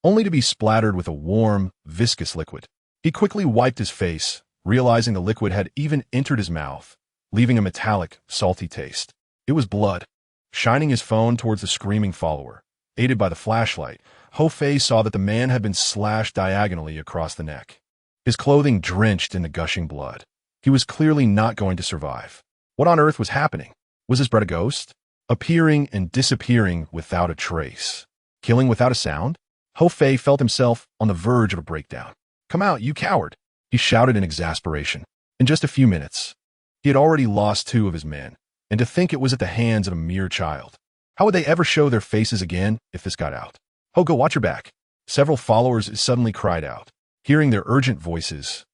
only to be splattered with a warm, viscous liquid. He quickly wiped his face, realizing the liquid had even entered his mouth, leaving a metallic, salty taste. It was blood. Shining his phone towards the screaming follower, aided by the flashlight, Ho Fei saw that the man had been slashed diagonally across the neck, his clothing drenched in the gushing blood. He was clearly not going to survive. What on earth was happening? Was this brat a ghost? Appearing and disappearing without a trace. Killing without a sound? Ho Fei felt himself on the verge of a breakdown. "Come out, you coward!" he shouted in exasperation. In just a few minutes, he had already lost 2 of his men, and to think it was at the hands of a mere child. How would they ever show their faces again if this got out? "Ho, go watch your back!" Several followers suddenly cried out. Hearing their urgent voices,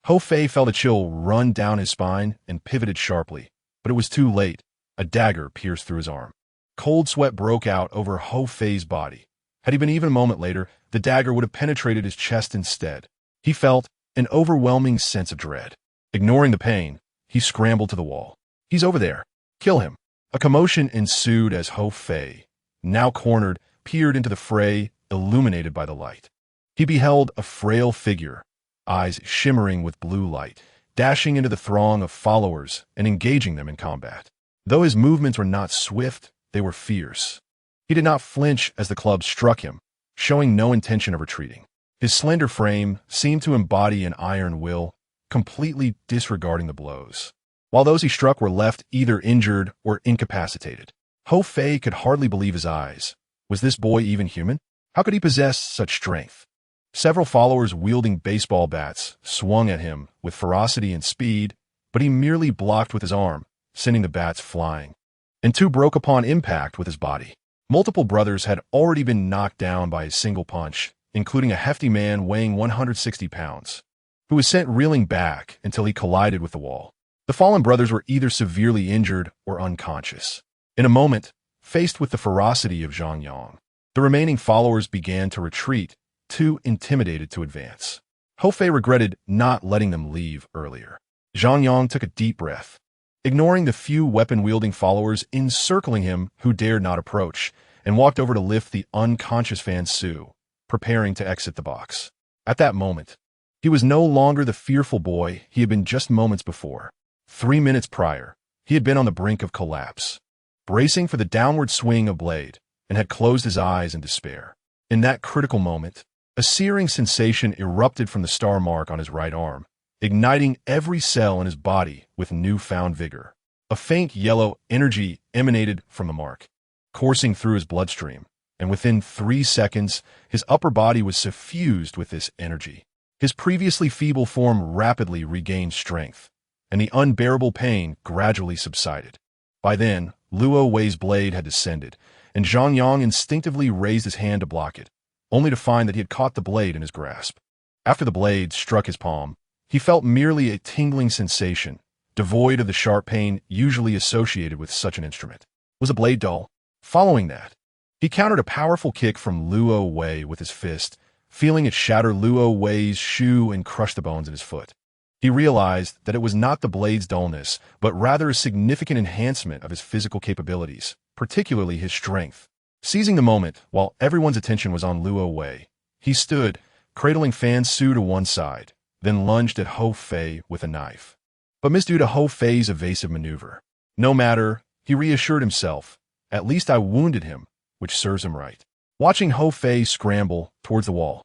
Ho Fei felt a chill run down his spine and pivoted sharply, but it was too late. A dagger pierced through his arm. Cold sweat broke out over Ho Fei's body. Had he been even a moment later, the dagger would have penetrated his chest instead. He felt an overwhelming sense of dread. Ignoring the pain, he scrambled to the wall. "He's over there. Kill him." A commotion ensued as Ho Fei, now cornered, peered into the fray, illuminated by the light. He beheld a frail figure, eyes shimmering with blue light, dashing into the throng of followers and engaging them in combat. Though his movements were not swift, they were fierce. He did not flinch as the club struck him, showing no intention of retreating. His slender frame seemed to embody an iron will, completely disregarding the blows, while those he struck were left either injured or incapacitated. Ho Fei could hardly believe his eyes. Was this boy even human? How could he possess such strength? Several followers wielding baseball bats swung at him with ferocity and speed, but he merely blocked with his arm, sending the bats flying. and two broke upon impact with his body. Multiple brothers had already been knocked down by a single punch, including a hefty man weighing 160 pounds, who was sent reeling back until he collided with the wall. The fallen brothers were either severely injured or unconscious. In a moment, faced with the ferocity of Zhang Yang, the remaining followers began to retreat, too intimidated to advance. Hou Fei regretted not letting them leave earlier. Zhang Yang took a deep breath, ignoring the few weapon-wielding followers encircling him who dared not approach, and walked over to lift the unconscious Fan Su, preparing to exit the box. At that moment, he was no longer the fearful boy he had been just moments before. 3 minutes prior, he had been on the brink of collapse, bracing for the downward swing of blade, and had closed his eyes in despair. In that critical moment, a searing sensation erupted from the star mark on his right arm, igniting every cell in his body with newfound vigor. A faint yellow energy emanated from the mark, coursing through his bloodstream, and within 3 seconds, his upper body was suffused with this energy. His previously feeble form rapidly regained strength, and the unbearable pain gradually subsided. By then, Luo Wei's blade had descended, and Zhang Yang instinctively raised his hand to block it, only to find that he had caught the blade in his grasp. After the blade struck his palm, he felt merely a tingling sensation, devoid of the sharp pain usually associated with such an instrument. Was the blade dull? Following that, he countered a powerful kick from Luo Wei with his fist, feeling it shatter Luo Wei's shoe and crush the bones in his foot. He realized that it was not the blade's dullness, but rather a significant enhancement of his physical capabilities, particularly his strength. Seizing the moment while everyone's attention was on Luo Wei, he stood, cradling Fan Su to one side, then lunged at Hou Fei with a knife, but missed due to Hou Fei's evasive maneuver. No matter, he reassured himself, at least I wounded him, which serves him right. Watching Hou Fei scramble towards the wall,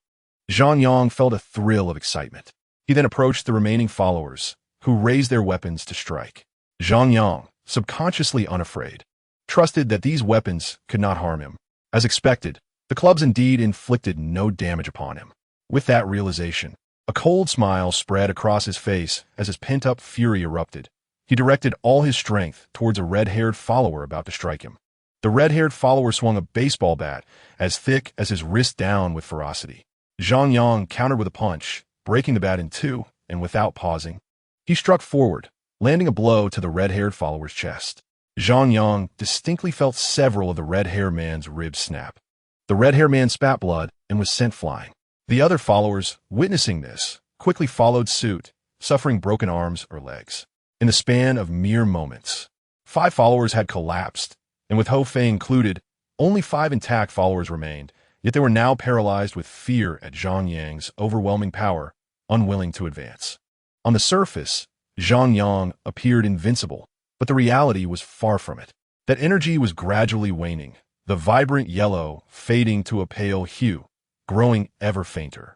Zhang Yang felt a thrill of excitement. He then approached the remaining followers, who raised their weapons to strike. Zhang Yang, subconsciously unafraid, trusted that these weapons could not harm him. As expected, the clubs indeed inflicted no damage upon him. With that realization, a cold smile spread across his face as his pent-up fury erupted. He directed all his strength towards a red-haired follower about to strike him. The red-haired follower swung a baseball bat as thick as his wrist down with ferocity. Zhang Yang countered with a punch, breaking the bat in two, and without pausing, he struck forward, landing a blow to the red-haired follower's chest. Zhang Yang distinctly felt several of the red-haired man's ribs snap. The red-haired man spat blood and was sent flying. The other followers, witnessing this, quickly followed suit, suffering broken arms or legs. In the span of mere moments, 5 followers had collapsed, and with Hou Fei included, only 5 intact followers remained, yet they were now paralyzed with fear at Zhang Yang's overwhelming power, unwilling to advance. On the surface, Zhang Yang appeared invincible, but the reality was far from it. That energy was gradually waning, the vibrant yellow fading to a pale hue, growing ever fainter.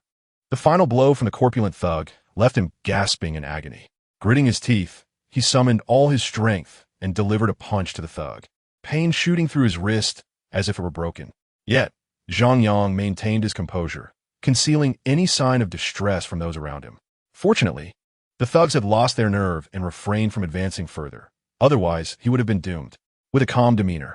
The final blow from the corpulent thug left him gasping in agony. Gritting his teeth, he summoned all his strength and delivered a punch to the thug, pain shooting through his wrist as if it were broken. Yet, Zhang Yang maintained his composure, concealing any sign of distress from those around him. Fortunately, the thugs had lost their nerve and refrained from advancing further. Otherwise, he would have been doomed. With a calm demeanor,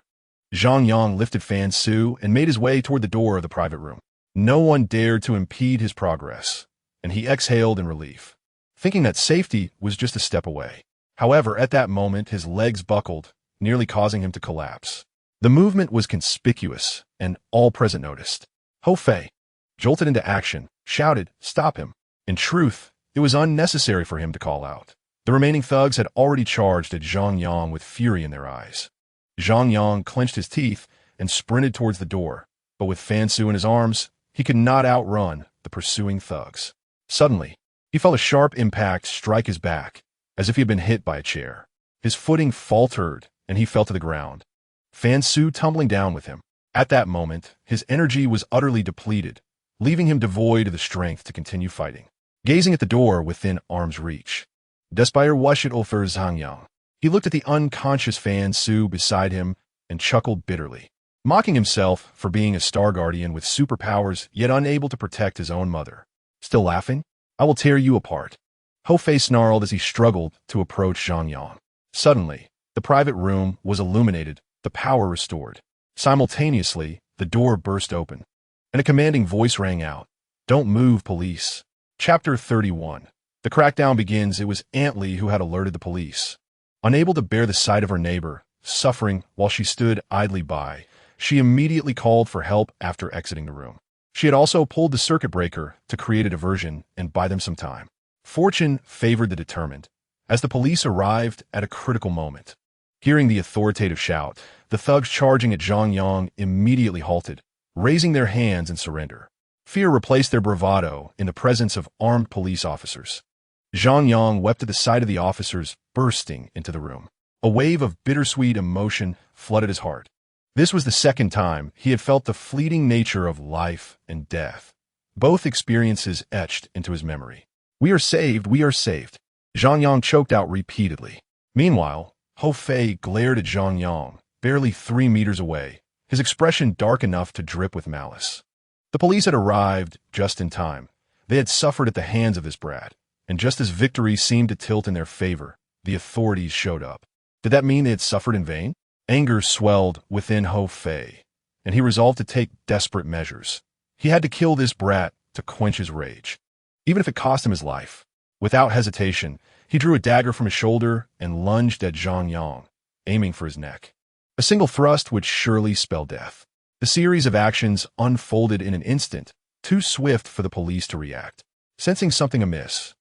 Zhang Yang lifted Fan Su and made his way toward the door of the private room. No one dared to impede his progress, and he exhaled in relief, thinking that safety was just a step away. However, at that moment, his legs buckled, nearly causing him to collapse. The movement was conspicuous, and all present noticed. Hou Fei, jolted into action, shouted, "Stop him!" In truth, it was unnecessary for him to call out. The remaining thugs had already charged at Zhang Yang with fury in their eyes. Zhang Yang clenched his teeth and sprinted towards the door, but with Fan Su in his arms, he could not outrun the pursuing thugs. Suddenly, he felt a sharp impact strike his back, as if he had been hit by a chair. His footing faltered, and he fell to the ground, Fan Su tumbling down with him. At that moment, his energy was utterly depleted, leaving him devoid of the strength to continue fighting. Gazing at the door within arm's reach, Despair washed over Zhang Yang. He looked at the unconscious Fan Su beside him and chuckled bitterly, mocking himself for being a star guardian with superpowers yet unable to protect his own mother. Still laughing? I will tear you apart. Hou Fei snarled as he struggled to approach Zhang Yang. Suddenly, The private room was illuminated, the power restored. Simultaneously, the door burst open, and a commanding voice rang out, "Don't move, police." Chapter 31. The crackdown begins. It was Aunt Lee who had alerted the police. Unable to bear the sight of her neighbor, suffering while she stood idly by, she immediately called for help after exiting the room. She had also pulled the circuit breaker to create a diversion and buy them some time. Fortune favored the determined, as the police arrived at a critical moment. Hearing the authoritative shout, the thugs charging at Zhang Yang immediately halted, raising their hands in surrender. Fear replaced their bravado in the presence of armed police officers. Zhang Yang wept at the sight of the officers bursting into the room. A wave of bittersweet emotion flooded his heart. This was the second time he had felt the fleeting nature of life and death. Both experiences etched into his memory. "We are saved, we are saved," Zhang Yang choked out repeatedly. Meanwhile, Ho Fei glared at Zhang Yang, barely 3 meters away, his expression dark enough to drip with malice. The police had arrived just in time. They had suffered at the hands of this brat, and just as victory seemed to tilt in their favor, the authorities showed up. Did that mean they had suffered in vain? Anger swelled within Ho Fei, and he resolved to take desperate measures. He had to kill this brat to quench his rage, even if it cost him his life. Without hesitation, he drew a dagger from his shoulder and lunged at Zhang Yang, aiming for his neck. A single thrust would surely spell death. The series of actions unfolded in an instant, too swift for the police to react. Sensing something amiss,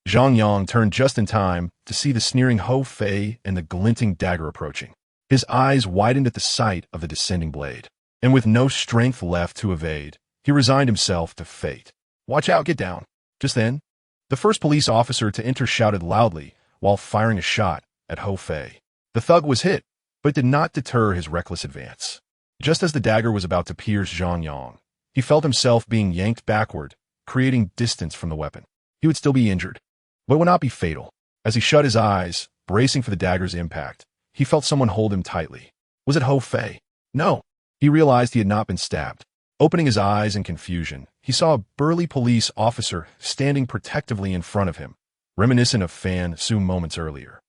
Zhang Yang turned just in time to see the sneering Ho Fei and the glinting dagger approaching. His eyes widened at the sight of the descending blade, and with no strength left to evade, he resigned himself to fate. "Watch out, get down." Just then, the first police officer to enter shouted loudly while firing a shot at Ho Fei. The thug was hit, but it did not deter his reckless advance. Just as the dagger was about to pierce Zhang Yang, he felt himself being yanked backward, creating distance from the weapon. He would still be injured, but it would not be fatal. As he shut his eyes, bracing for the dagger's impact, he felt someone hold him tightly. Was it Ho Fei? No. He realized he had not been stabbed. Opening his eyes in confusion, he saw a burly police officer standing protectively in front of him, reminiscent of Fan Su moments earlier.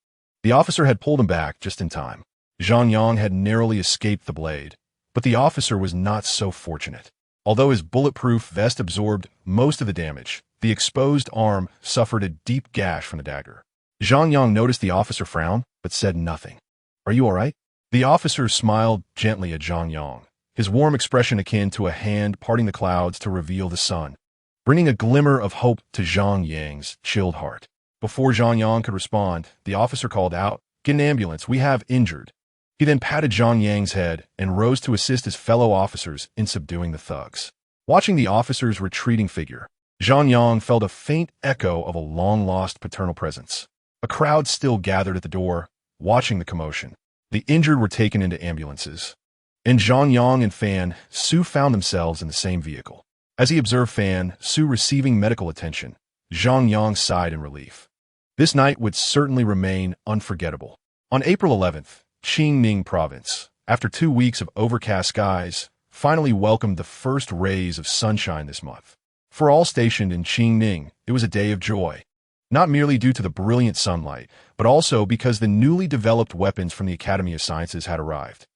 The officer had pulled him back just in time. Zhang Yang had narrowly escaped the blade, but the officer was not so fortunate. Although his bulletproof vest absorbed most of the damage, the exposed arm suffered a deep gash from the dagger. Zhang Yang noticed the officer frown, but said nothing. "Are you all right?" The officer smiled gently at Zhang Yang, his warm expression akin to a hand parting the clouds to reveal the sun, bringing a glimmer of hope to Zhang Yang's chilled heart. Before Zhang Yang could respond, the officer called out, "Get an ambulance, we have injured." He then patted Zhang Yang's head and rose to assist his fellow officers in subduing the thugs. Watching the officer's retreating figure, Zhang Yang felt a faint echo of a long-lost paternal presence. A crowd still gathered at the door, watching the commotion. The injured were taken into ambulances, and Zhang Yang and Fan Su found themselves in the same vehicle. As he observed Fan Su receiving medical attention, Zhang Yang sighed in relief. This night would certainly remain unforgettable. On April 11th, Qingning Province, after 2 weeks of overcast skies, finally welcomed the first rays of sunshine this month. For all stationed in Qingning, it was a day of joy, not merely due to the brilliant sunlight, but also because the newly developed weapons from the Academy of Sciences had arrived.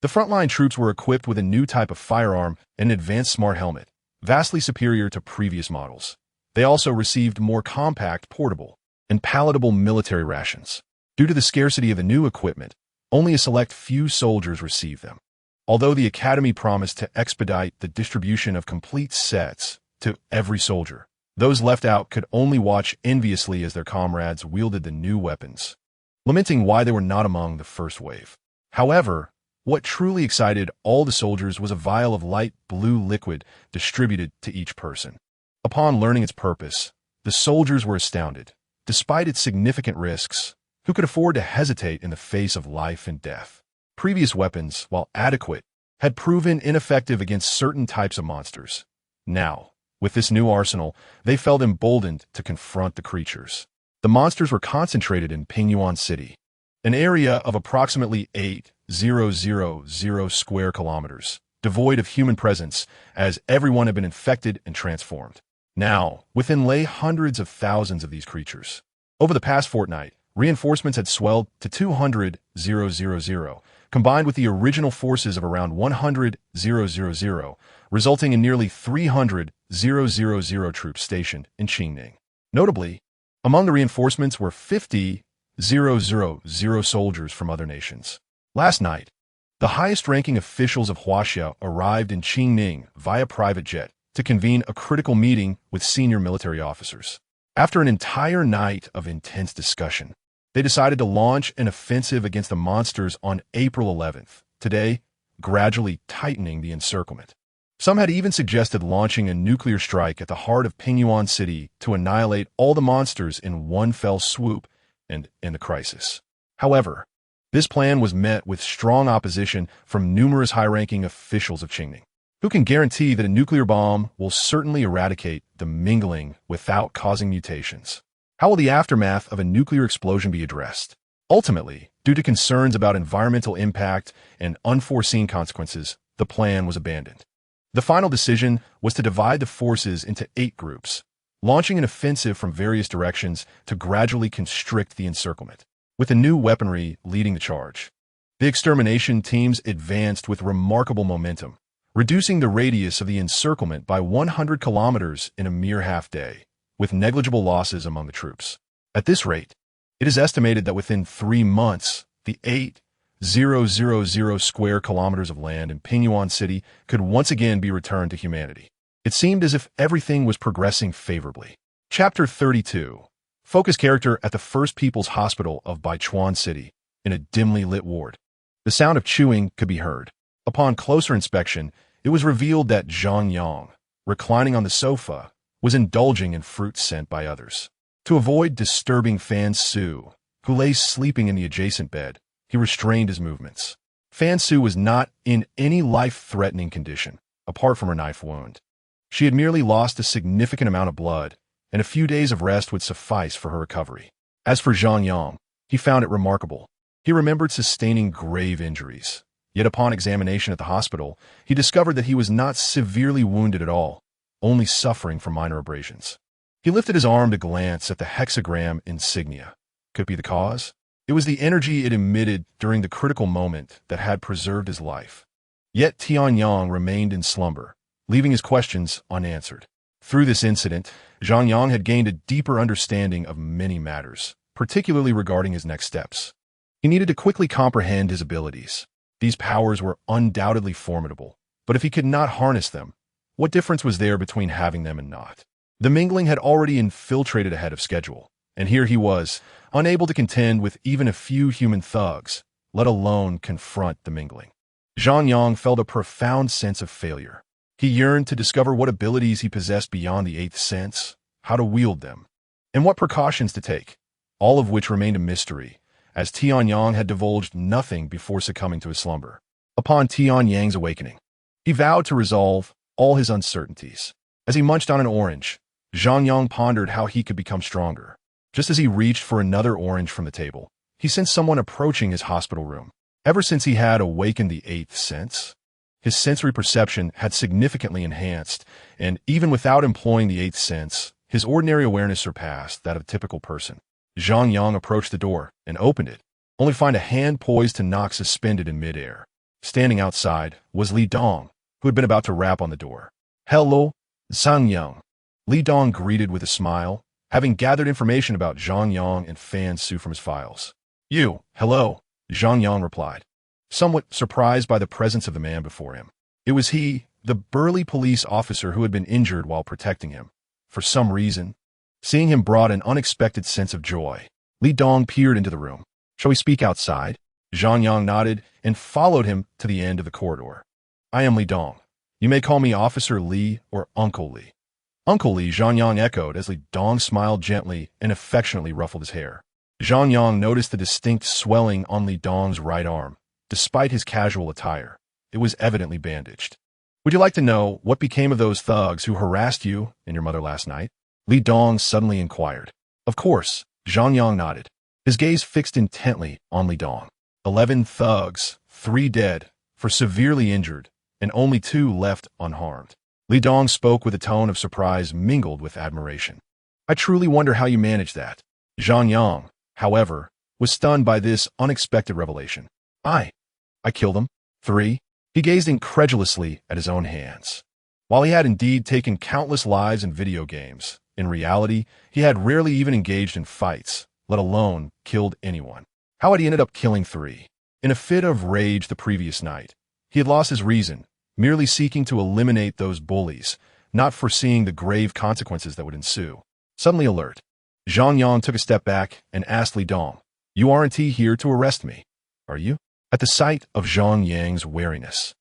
The frontline troops were equipped with a new type of firearm and an advanced smart helmet, vastly superior to previous models. They also received more compact, portable, and palatable military rations. Due to the scarcity of the new equipment, only a select few soldiers received them. Although the Academy promised to expedite the distribution of complete sets to every soldier, those left out could only watch enviously as their comrades wielded the new weapons, lamenting why they were not among the first wave. However, what truly excited all the soldiers was a vial of light blue liquid distributed to each person. Upon learning its purpose, the soldiers were astounded. Despite its significant risks, who could afford to hesitate in the face of life and death? Previous weapons, while adequate, had proven ineffective against certain types of monsters. Now, with this new arsenal, they felt emboldened to confront the creatures. The monsters were concentrated in Pingyuan City, an area of approximately 8,000 square kilometers, devoid of human presence, as everyone had been infected and transformed. Now, within lay hundreds of thousands of these creatures. Over the past fortnight, Reinforcements had swelled to 200,000, combined with the original forces of around 100,000, resulting in nearly 300,000 troops stationed in Qingning. Notably, among the reinforcements were 50,000 soldiers from other nations. Last night, the highest-ranking officials of Huaxia arrived in Qingning via private jet to convene a critical meeting with senior military officers. After an entire night of intense discussion, they decided to launch an offensive against the monsters on April 11th, today gradually tightening the encirclement. Some had even suggested launching a nuclear strike at the heart of Pingyuan City to annihilate all the monsters in one fell swoop and end the crisis. However, this plan was met with strong opposition from numerous high-ranking officials of Qingning, who can guarantee that a nuclear bomb will certainly eradicate the mingling without causing mutations. How will the aftermath of a nuclear explosion be addressed? Ultimately, due to concerns about environmental impact and unforeseen consequences, the plan was abandoned. The final decision was to divide the forces into 8 groups, launching an offensive from various directions to gradually constrict the encirclement, with the new weaponry leading the charge. The extermination teams advanced with remarkable momentum, reducing the radius of the encirclement by 100 kilometers in a mere half-day, with negligible losses among the troops. At this rate, it is estimated that within 3 months, the 8,000 square kilometers of land in Pingyuan City could once again be returned to humanity. It seemed as if everything was progressing favorably. Chapter 32. Focus character at the First People's Hospital of Baichuan City, in a dimly lit ward. The sound of chewing could be heard. Upon closer inspection, it was revealed that Zhang Yang, reclining on the sofa, was indulging in fruit sent by others. To avoid disturbing Fan Su, who lay sleeping in the adjacent bed, he restrained his movements. Fan Su was not in any life-threatening condition, apart from her knife wound. She had merely lost a significant amount of blood, and a few days of rest would suffice for her recovery. As for Zhang Yang, he found it remarkable. He remembered sustaining grave injuries. Yet upon examination at the hospital, he discovered that he was not severely wounded at all, only suffering from minor abrasions. He lifted his arm to glance at the hexagram insignia. Could it be the cause? It was the energy it emitted during the critical moment that had preserved his life. Yet Tianyang remained in slumber, leaving his questions unanswered. Through this incident, Zhang Yang had gained a deeper understanding of many matters, particularly regarding his next steps. He needed to quickly comprehend his abilities. These powers were undoubtedly formidable, but if he could not harness them, what difference was there between having them and not? The mingling had already infiltrated ahead of schedule, and here he was, unable to contend with even a few human thugs, let alone confront the mingling. Zhang Yang felt a profound sense of failure. He yearned to discover what abilities he possessed beyond the 8th sense, how to wield them, and what precautions to take, all of which remained a mystery, as Tianyang had divulged nothing before succumbing to his slumber. Upon Tianyang's awakening, he vowed to resolve all his uncertainties. As he munched on an orange, Zhang Yang pondered how he could become stronger. Just as he reached for another orange from the table, he sensed someone approaching his hospital room. Ever since he had awakened the 8th sense, his sensory perception had significantly enhanced, and even without employing the 8th sense, his ordinary awareness surpassed that of a typical person. Zhang Yang approached the door and opened it, only to find a hand poised to knock suspended in midair. Standing outside was Li Dong, who had been about to rap on the door. "Hello, Zhang Yang." Li Dong greeted with a smile, having gathered information about Zhang Yang and Fan Su from his files. "Hello," Zhang Yang replied, somewhat surprised by the presence of the man before him. It was he, the burly police officer who had been injured while protecting him. For some reason, seeing him brought an unexpected sense of joy. Li Dong peered into the room. "Shall we speak outside?" Zhang Yang nodded and followed him to the end of the corridor. "I am Li Dong. You may call me Officer Li or Uncle Li." "Uncle Li," Zhang Yang echoed as Li Dong smiled gently and affectionately ruffled his hair. Zhang Yang noticed the distinct swelling on Li Dong's right arm. Despite his casual attire, it was evidently bandaged. "Would you like to know what became of those thugs who harassed you and your mother last night?" Li Dong suddenly inquired. "Of course," Zhang Yang nodded, his gaze fixed intently on Li Dong. 11 thugs, 3 dead, 4 severely injured, and only 2 left unharmed. Li Dong spoke with a tone of surprise mingled with admiration. "I truly wonder how you managed that." Zhang Yang, however, was stunned by this unexpected revelation. I killed him. 3. He gazed incredulously at his own hands. While he had indeed taken countless lives in video games, in reality, he had rarely even engaged in fights, let alone killed anyone. How had he ended up killing 3? In a fit of rage the previous night, he had lost his reason, merely seeking to eliminate those bullies, not foreseeing the grave consequences that would ensue. Suddenly alert, Zhang Yang took a step back and asked Li Dong, "You aren't here to arrest me, are you?" At the sight of Zhang Yang's wariness,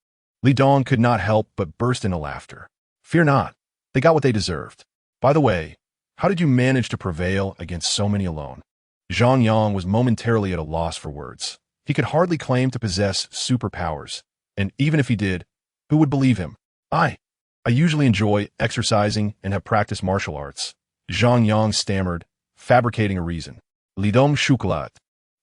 Li Dong could not help but burst into laughter. "Fear not, they got what they deserved. By the way, how did you manage to prevail against so many alone?" Zhang Yang was momentarily at a loss for words. He could hardly claim to possess superpowers, and even if he did, who would believe him? I usually enjoy exercising and have practiced martial arts," Zhang Yang stammered, fabricating a reason. Li Dong chocolat,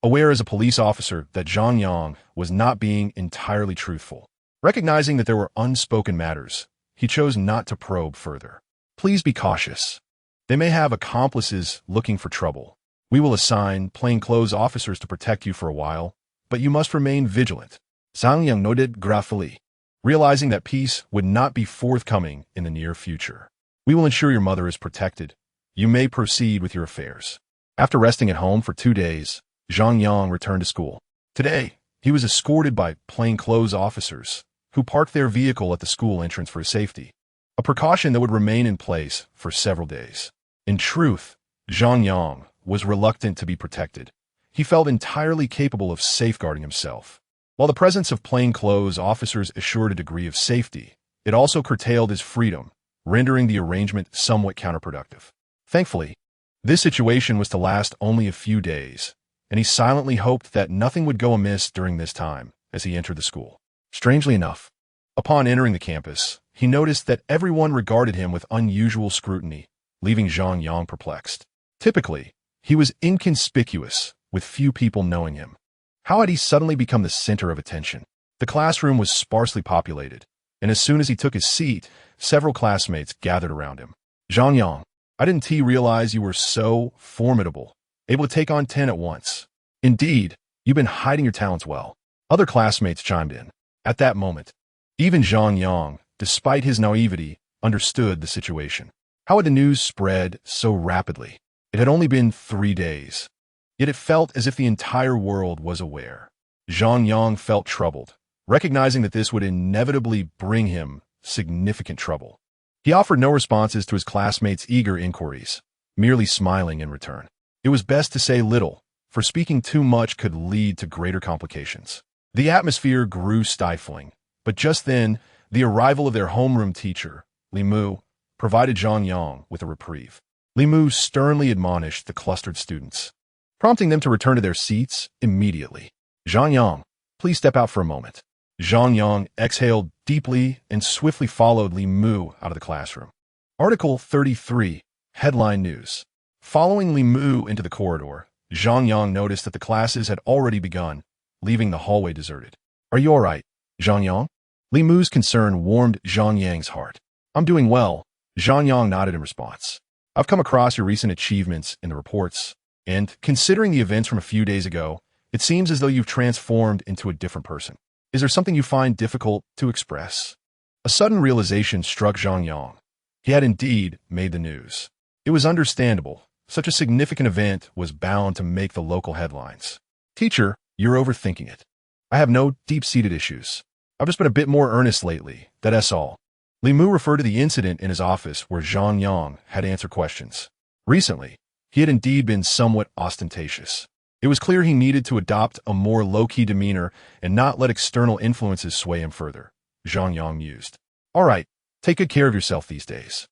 aware as a police officer that Zhang Yang was not being entirely truthful. Recognizing that there were unspoken matters, he chose not to probe further. "Please be cautious. They may have accomplices looking for trouble. We will assign plainclothes officers to protect you for a while, but you must remain vigilant." Zhang Yang noted gruffly, realizing that peace would not be forthcoming in the near future. "We will ensure your mother is protected. You may proceed with your affairs." After resting at home for 2 days, Zhang Yang returned to school. Today, he was escorted by plainclothes officers, who parked their vehicle at the school entrance for his safety, a precaution that would remain in place for several days. In truth, Zhang Yang was reluctant to be protected. He felt entirely capable of safeguarding himself. While the presence of plainclothes officers assured a degree of safety, it also curtailed his freedom, rendering the arrangement somewhat counterproductive. Thankfully, this situation was to last only a few days, and he silently hoped that nothing would go amiss during this time as he entered the school. Strangely enough, upon entering the campus, he noticed that everyone regarded him with unusual scrutiny, leaving Zhang Yang perplexed. Typically, he was inconspicuous, with few people knowing him. How had he suddenly become the center of attention? The classroom was sparsely populated, and as soon as he took his seat, several classmates gathered around him. "Zhang Yang, I didn't realize you were so formidable, able to take on 10 at once. Indeed, you've been hiding your talents well." Other classmates chimed in. At that moment, even Zhang Yang, despite his naivety, understood the situation. How had the news spread so rapidly? It had only been 3 days. Yet it felt as if the entire world was aware. Zhang Yang felt troubled, recognizing that this would inevitably bring him significant trouble. He offered no responses to his classmates' eager inquiries, merely smiling in return. It was best to say little, for speaking too much could lead to greater complications. The atmosphere grew stifling, but just then, the arrival of their homeroom teacher, Li Mu, provided Zhang Yang with a reprieve. Li Mu sternly admonished the clustered students, prompting them to return to their seats immediately. "Zhang Yang, please step out for a moment." Zhang Yang exhaled deeply and swiftly followed Li Mu out of the classroom. Article 33, Headline News. Following Li Mu into the corridor, Zhang Yang noticed that the classes had already begun, leaving the hallway deserted. "Are you all right, Zhang Yang?" Li Mu's concern warmed Zhang Yang's heart. "I'm doing well," Zhang Yang nodded in response. "I've come across your recent achievements in the reports, and considering the events from a few days ago, it seems as though you've transformed into a different person. Is there something you find difficult to express?" A sudden realization struck Zhang Yang. He had indeed made the news. It was understandable. Such a significant event was bound to make the local headlines. "Teacher, you're overthinking it. I have no deep-seated issues. I've just been a bit more earnest lately, that's all." Li Mu referred to the incident in his office where Zhang Yang had answered questions. Recently, he had indeed been somewhat ostentatious. It was clear he needed to adopt a more low-key demeanor and not let external influences sway him further, Zhang Yang mused. "All right, take good care of yourself these days.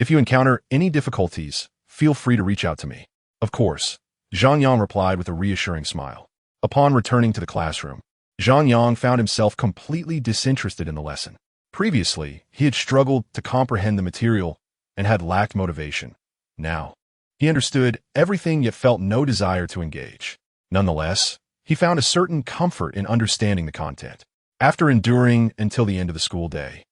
If you encounter any difficulties, feel free to reach out to me." "Of course," Zhang Yang replied with a reassuring smile. Upon returning to the classroom, Zhang Yang found himself completely disinterested in the lesson. Previously, he had struggled to comprehend the material and had lacked motivation. Now, he understood everything yet felt no desire to engage. Nonetheless, he found a certain comfort in understanding the content. After enduring until the end of the school day,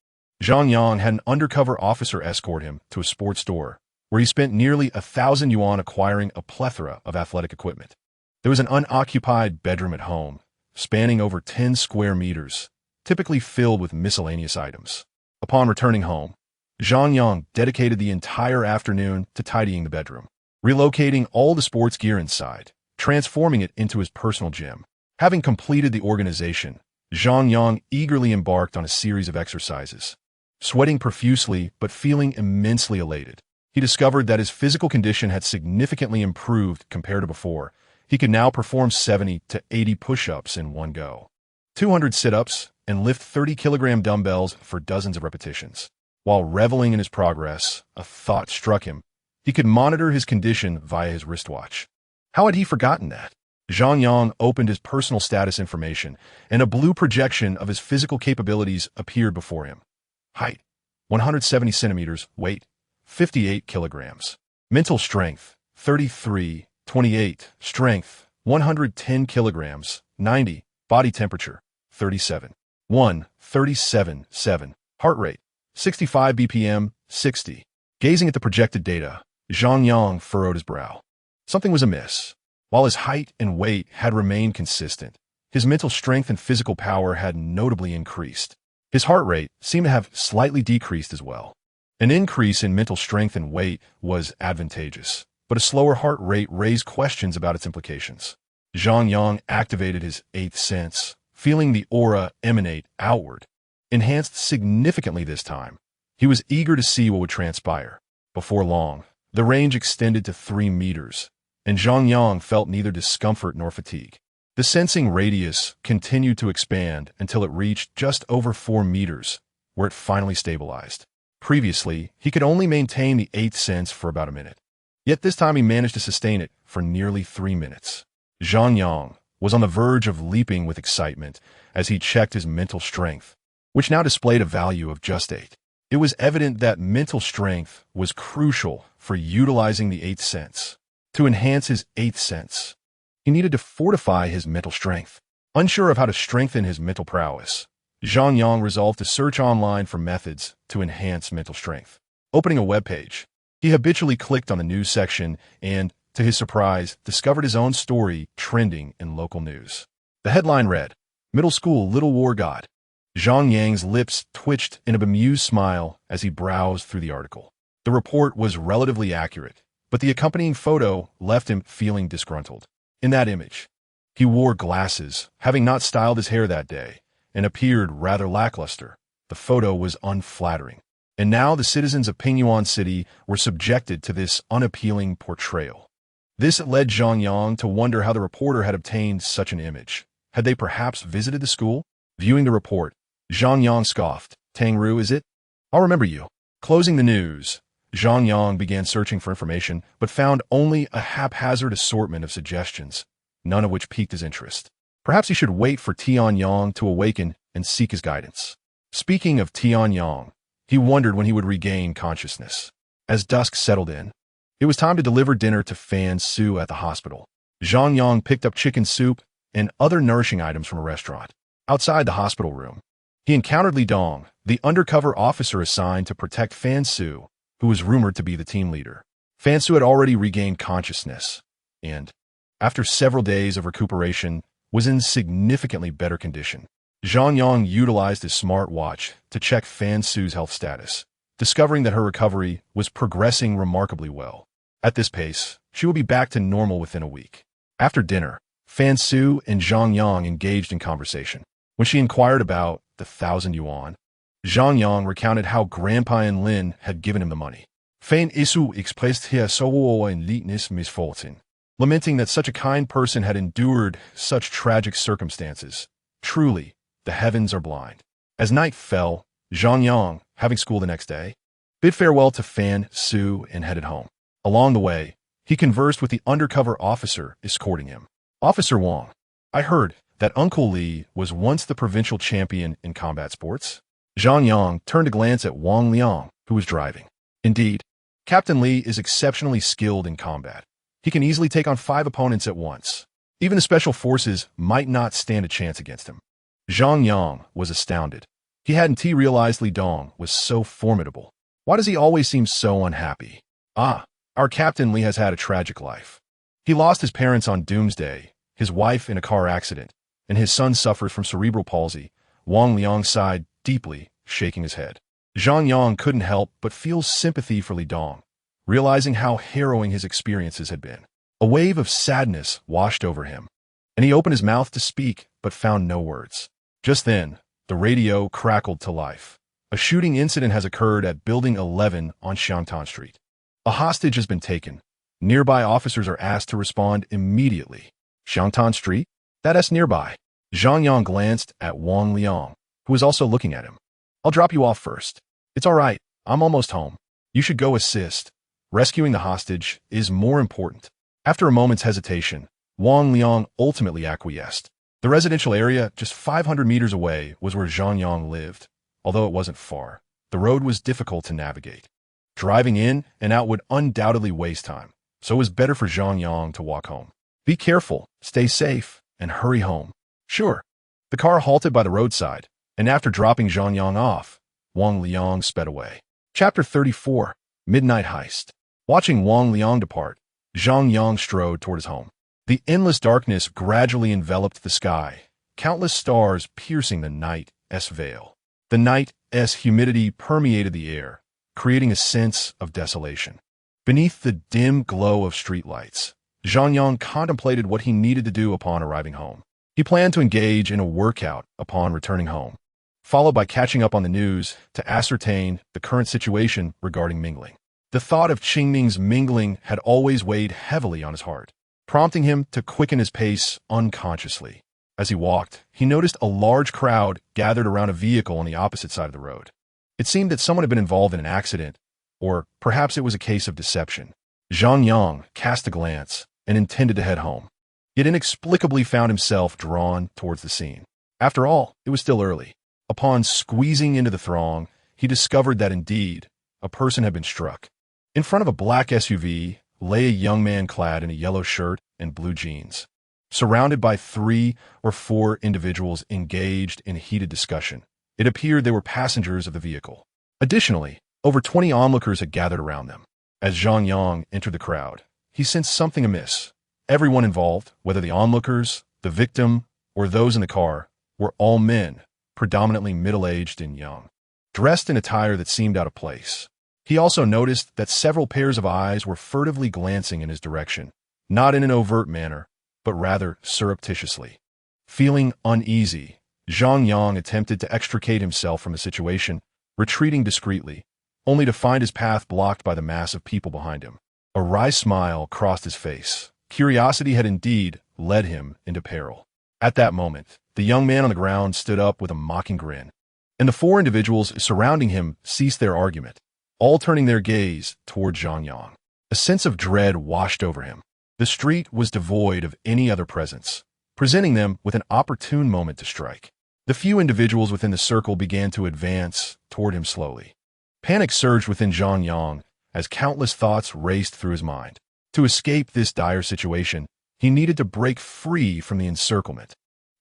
Zhang Yang had an undercover officer escort him to a sports store, where he spent nearly 1,000 yuan acquiring a plethora of athletic equipment. There was an unoccupied bedroom at home, spanning over 10 square meters, typically filled with miscellaneous items. Upon returning home, Zhang Yang dedicated the entire afternoon to tidying the bedroom, relocating all the sports gear inside, transforming it into his personal gym. Having completed the organization, Zhang Yang eagerly embarked on a series of exercises. Sweating profusely but feeling immensely elated, he discovered that his physical condition had significantly improved compared to before. He could now perform 70 to 80 push-ups in one go, 200 sit-ups, and lift 30-kilogram dumbbells for dozens of repetitions. While reveling in his progress, a thought struck him. He could monitor his condition via his wristwatch. How had he forgotten that? Zhang Yang opened his personal status information, and a blue projection of his physical capabilities appeared before him. Height, 170 centimeters, weight, 58 kilograms. Mental strength, 33, 28, strength, 110 kilograms, 90, body temperature, 37, 1, 37, 7, heart rate, 65 BPM, 60. Gazing at the projected data, Zhang Yang furrowed his brow. Something was amiss. While his height and weight had remained consistent, his mental strength and physical power had notably increased. His heart rate seemed to have slightly decreased as well. An increase in mental strength and weight was advantageous, but a slower heart rate raised questions about its implications. Zhang Yang activated his eighth sense, feeling the aura emanate outward. Enhanced significantly this time, he was eager to see what would transpire. Before long, the range extended to 3 meters, and Zhang Yang felt neither discomfort nor fatigue. The sensing radius continued to expand until it reached just over 4 meters, where it finally stabilized. Previously, he could only maintain the eighth sense for about a minute. Yet this time he managed to sustain it for nearly 3 minutes. Zhang Yang was on the verge of leaping with excitement as he checked his mental strength, which now displayed a value of just 8. It was evident that mental strength was crucial for utilizing the eighth sense. To enhance his eighth sense, he needed to fortify his mental strength. Unsure of how to strengthen his mental prowess, Zhang Yang resolved to search online for methods to enhance mental strength. Opening a web page, he habitually clicked on the news section and, to his surprise, discovered his own story trending in local news. The headline read, "Middle School Little War God." Zhang Yang's lips twitched in a bemused smile as he browsed through the article. The report was relatively accurate, but the accompanying photo left him feeling disgruntled. In that image, he wore glasses, having not styled his hair that day, and appeared rather lackluster. The photo was unflattering. And now the citizens of Pingyuan City were subjected to this unappealing portrayal. This led Zhang Yang to wonder how the reporter had obtained such an image. Had they perhaps visited the school? Viewing the report, Zhang Yang scoffed. "Tang Ru, is it? I'll remember you." Closing the news, Zhang Yang began searching for information, but found only a haphazard assortment of suggestions, none of which piqued his interest. Perhaps he should wait for Tianyang to awaken and seek his guidance. Speaking of Tianyang, he wondered when he would regain consciousness. As dusk settled in, it was time to deliver dinner to Fan Su at the hospital. Zhang Yang picked up chicken soup and other nourishing items from a restaurant. Outside the hospital room, he encountered Li Dong, the undercover officer assigned to protect Fan Su, who was rumored to be the team leader. Fan Su had already regained consciousness, and, after several days of recuperation, was in significantly better condition. Zhang Yang utilized his smartwatch to check Fan Su's health status, discovering that her recovery was progressing remarkably well. At this pace, she will be back to normal within a week. After dinner, Fan Su and Zhang Yang engaged in conversation. When she inquired about the 1,000 yuan, Zhang Yang recounted how Grandpa and Lin had given him the money. Fan Isu expressed her sorrow and litness misfortune, lamenting that such a kind person had endured such tragic circumstances. Truly, the heavens are blind. As night fell, Zhang Yang, having school the next day, bid farewell to Fan Su and headed home. Along the way, he conversed with the undercover officer escorting him. "Officer Wang, I heard that Uncle Li was once the provincial champion in combat sports." Zhang Yang turned to glance at Wang Liang, who was driving. Indeed, Captain Li is exceptionally skilled in combat. He can easily take on 5 opponents at once. Even the special forces might not stand a chance against him. Zhang Yang was astounded. He hadn't realized Li Dong was so formidable. Why does he always seem so unhappy? Our Captain Li has had a tragic life. He lost his parents on Doomsday, his wife in a car accident, and his son suffers from cerebral palsy. Wang Liang sighed deeply, shaking his head. Zhang Yang couldn't help but feel sympathy for Li Dong, realizing how harrowing his experiences had been. A wave of sadness washed over him, and he opened his mouth to speak but found no words. Just then, the radio crackled to life. A shooting incident has occurred at Building 11 on Shantan Street. A hostage has been taken. Nearby officers are asked to respond immediately. Shantan Street? That's nearby. Zhang Yang glanced at Wang Liang, who was also looking at him. I'll drop you off first. It's all right. I'm almost home. You should go assist. Rescuing the hostage is more important. After a moment's hesitation, Wang Liang ultimately acquiesced. The residential area just 500 meters away was where Zhang Yang lived. Although it wasn't far, the road was difficult to navigate. Driving in and out would undoubtedly waste time, so it was better for Zhang Yang to walk home. Be careful, stay safe, and hurry home. Sure. The car halted by the roadside, and after dropping Zhang Yang off, Wang Liang sped away. Chapter 34, Midnight Heist. Watching Wang Liang depart, Zhang Yang strode toward his home. The endless darkness gradually enveloped the sky, countless stars piercing the night's veil. The night's humidity permeated the air, creating a sense of desolation. Beneath the dim glow of streetlights, Zhang Yang contemplated what he needed to do upon arriving home. He planned to engage in a workout upon returning home, followed by catching up on the news to ascertain the current situation regarding mingling. The thought of Qingming's mingling had always weighed heavily on his heart, prompting him to quicken his pace unconsciously. As he walked, he noticed a large crowd gathered around a vehicle on the opposite side of the road. It seemed that someone had been involved in an accident, or perhaps it was a case of deception. Zhang Yang cast a glance and intended to head home, yet inexplicably found himself drawn towards the scene. After all, it was still early. Upon squeezing into the throng, he discovered that indeed, a person had been struck. In front of a black SUV lay a young man clad in a yellow shirt and blue jeans, surrounded by 3 or 4 individuals engaged in heated discussion. It appeared they were passengers of the vehicle. Additionally, over 20 onlookers had gathered around them. As Zhang Yang entered the crowd, he sensed something amiss. Everyone involved, whether the onlookers, the victim, or those in the car, were all men, predominantly middle-aged and young, dressed in attire that seemed out of place. He also noticed that several pairs of eyes were furtively glancing in his direction, not in an overt manner, but rather surreptitiously. Feeling uneasy, Zhang Yang attempted to extricate himself from the situation, retreating discreetly, only to find his path blocked by the mass of people behind him. A wry smile crossed his face. Curiosity had indeed led him into peril. At that moment, the young man on the ground stood up with a mocking grin, and the 4 individuals surrounding him ceased their argument, all turning their gaze toward Zhang Yang. A sense of dread washed over him. The street was devoid of any other presence, presenting them with an opportune moment to strike. The few individuals within the circle began to advance toward him slowly. Panic surged within Zhang Yang as countless thoughts raced through his mind. To escape this dire situation, he needed to break free from the encirclement.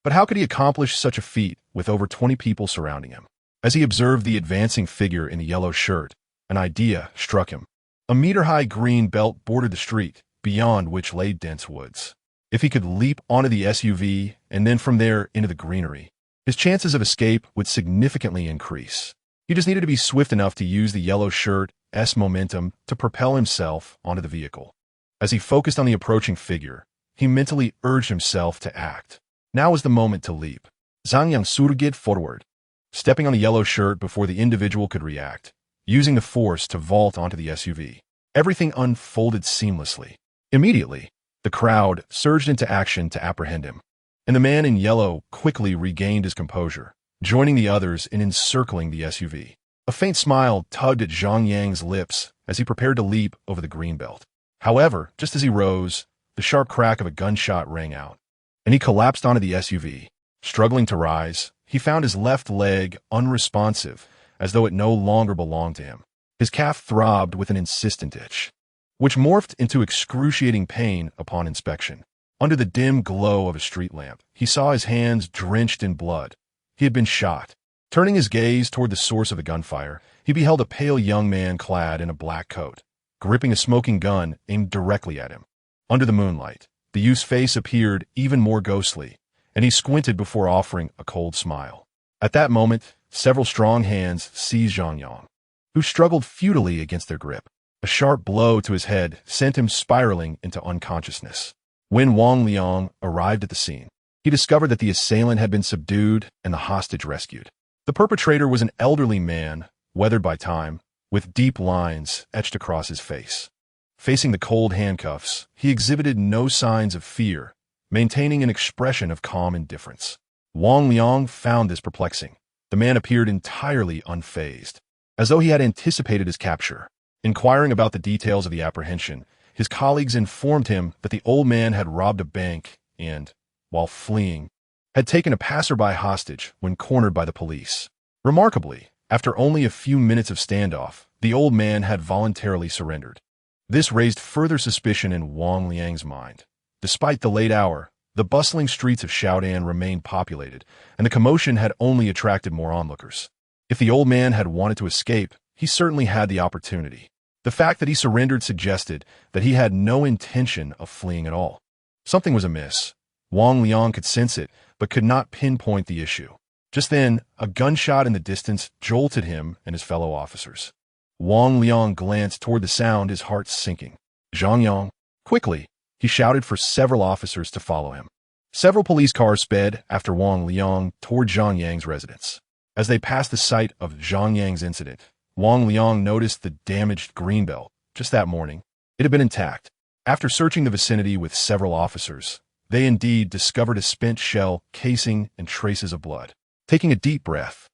But how could he accomplish such a feat with over 20 people surrounding him? As he observed the advancing figure in the yellow shirt, an idea struck him. A meter-high green belt bordered the street, beyond which lay dense woods. If he could leap onto the SUV and then from there into the greenery, his chances of escape would significantly increase. He just needed to be swift enough to use the yellow shirt's momentum to propel himself onto the vehicle. As he focused on the approaching figure, he mentally urged himself to act. Now was the moment to leap. Zhang Yang surged forward, stepping on the yellow shirt before the individual could react, using the force to vault onto the SUV. Everything unfolded seamlessly. Immediately, the crowd surged into action to apprehend him, and the man in yellow quickly regained his composure, joining the others in encircling the SUV. A faint smile tugged at Zhang Yang's lips as he prepared to leap over the green belt. However, just as he rose, the sharp crack of a gunshot rang out, and he collapsed onto the SUV. Struggling to rise, he found his left leg unresponsive, as though it no longer belonged to him. His calf throbbed with an insistent itch, which morphed into excruciating pain upon inspection. Under the dim glow of a street lamp, he saw his hands drenched in blood. He had been shot. Turning his gaze toward the source of the gunfire, he beheld a pale young man clad in a black coat, gripping a smoking gun aimed directly at him. Under the moonlight, the youth's face appeared even more ghostly, and he squinted before offering a cold smile. At that moment, several strong hands seized Zhang Yang, who struggled futilely against their grip. A sharp blow to his head sent him spiraling into unconsciousness. When Wang Liang arrived at the scene, he discovered that the assailant had been subdued and the hostage rescued. The perpetrator was an elderly man, weathered by time, with deep lines etched across his face. Facing the cold handcuffs, he exhibited no signs of fear, maintaining an expression of calm indifference. Wang Liang found this perplexing. The man appeared entirely unfazed, as though he had anticipated his capture. Inquiring about the details of the apprehension, his colleagues informed him that the old man had robbed a bank and, while fleeing, had taken a passerby hostage when cornered by the police. Remarkably, after only a few minutes of standoff, the old man had voluntarily surrendered. This raised further suspicion in Wang Liang's mind. Despite the late hour, the bustling streets of Xiaodan remained populated, and the commotion had only attracted more onlookers. If the old man had wanted to escape, he certainly had the opportunity. The fact that he surrendered suggested that he had no intention of fleeing at all. Something was amiss. Wang Liang could sense it, but could not pinpoint the issue. Just then, a gunshot in the distance jolted him and his fellow officers. Wang Liang glanced toward the sound, his heart sinking. Zhang Yang. Quickly, he shouted for several officers to follow him. Several police cars sped after Wang Liang toward Zhang Yang's residence. As they passed the site of Zhang Yang's incident, Wang Liang noticed the damaged greenbelt. Just that morning, it had been intact. After searching the vicinity with several officers, they indeed discovered a spent shell, casing, and traces of blood. Taking a deep breath,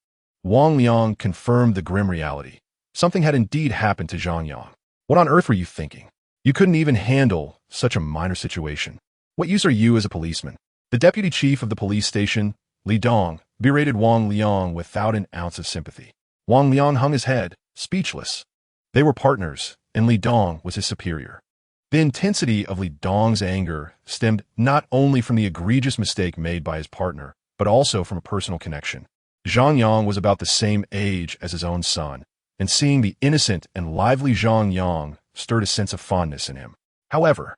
Wang Liang confirmed the grim reality. Something had indeed happened to Zhang Yang. What on earth were you thinking? You couldn't even handle such a minor situation. What use are you as a policeman? The deputy chief of the police station, Li Dong, berated Wang Liang without an ounce of sympathy. Wang Liang hung his head, speechless. They were partners, and Li Dong was his superior. The intensity of Li Dong's anger stemmed not only from the egregious mistake made by his partner, but also from a personal connection. Zhang Yang was about the same age as his own son, and seeing the innocent and lively Zhang Yang stirred a sense of fondness in him. However,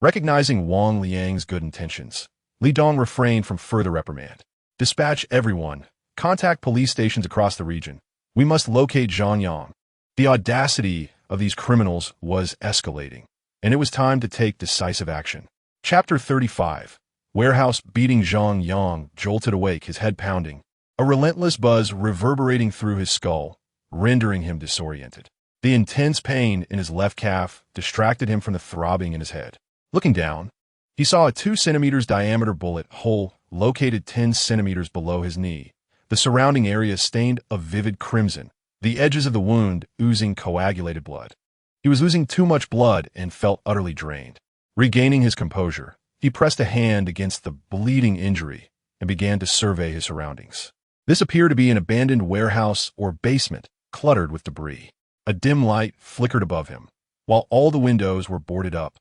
recognizing Wang Liang's good intentions, Li Dong refrained from further reprimand. Dispatch everyone. Contact police stations across the region. We must locate Zhang Yang. The audacity of these criminals was escalating, and it was time to take decisive action. Chapter 35. Warehouse beating Zhang Yang jolted awake, his head pounding, a relentless buzz reverberating through his skull, rendering him disoriented. The intense pain in his left calf distracted him from the throbbing in his head. Looking down, he saw a 2 centimeters diameter bullet hole located 10 centimeters below his knee, the surrounding area stained a vivid crimson, the edges of the wound oozing coagulated blood. He was losing too much blood and felt utterly drained. Regaining his composure, he pressed a hand against the bleeding injury and began to survey his surroundings. This appeared to be an abandoned warehouse or basement, cluttered with debris. A dim light flickered above him, while all the windows were boarded up,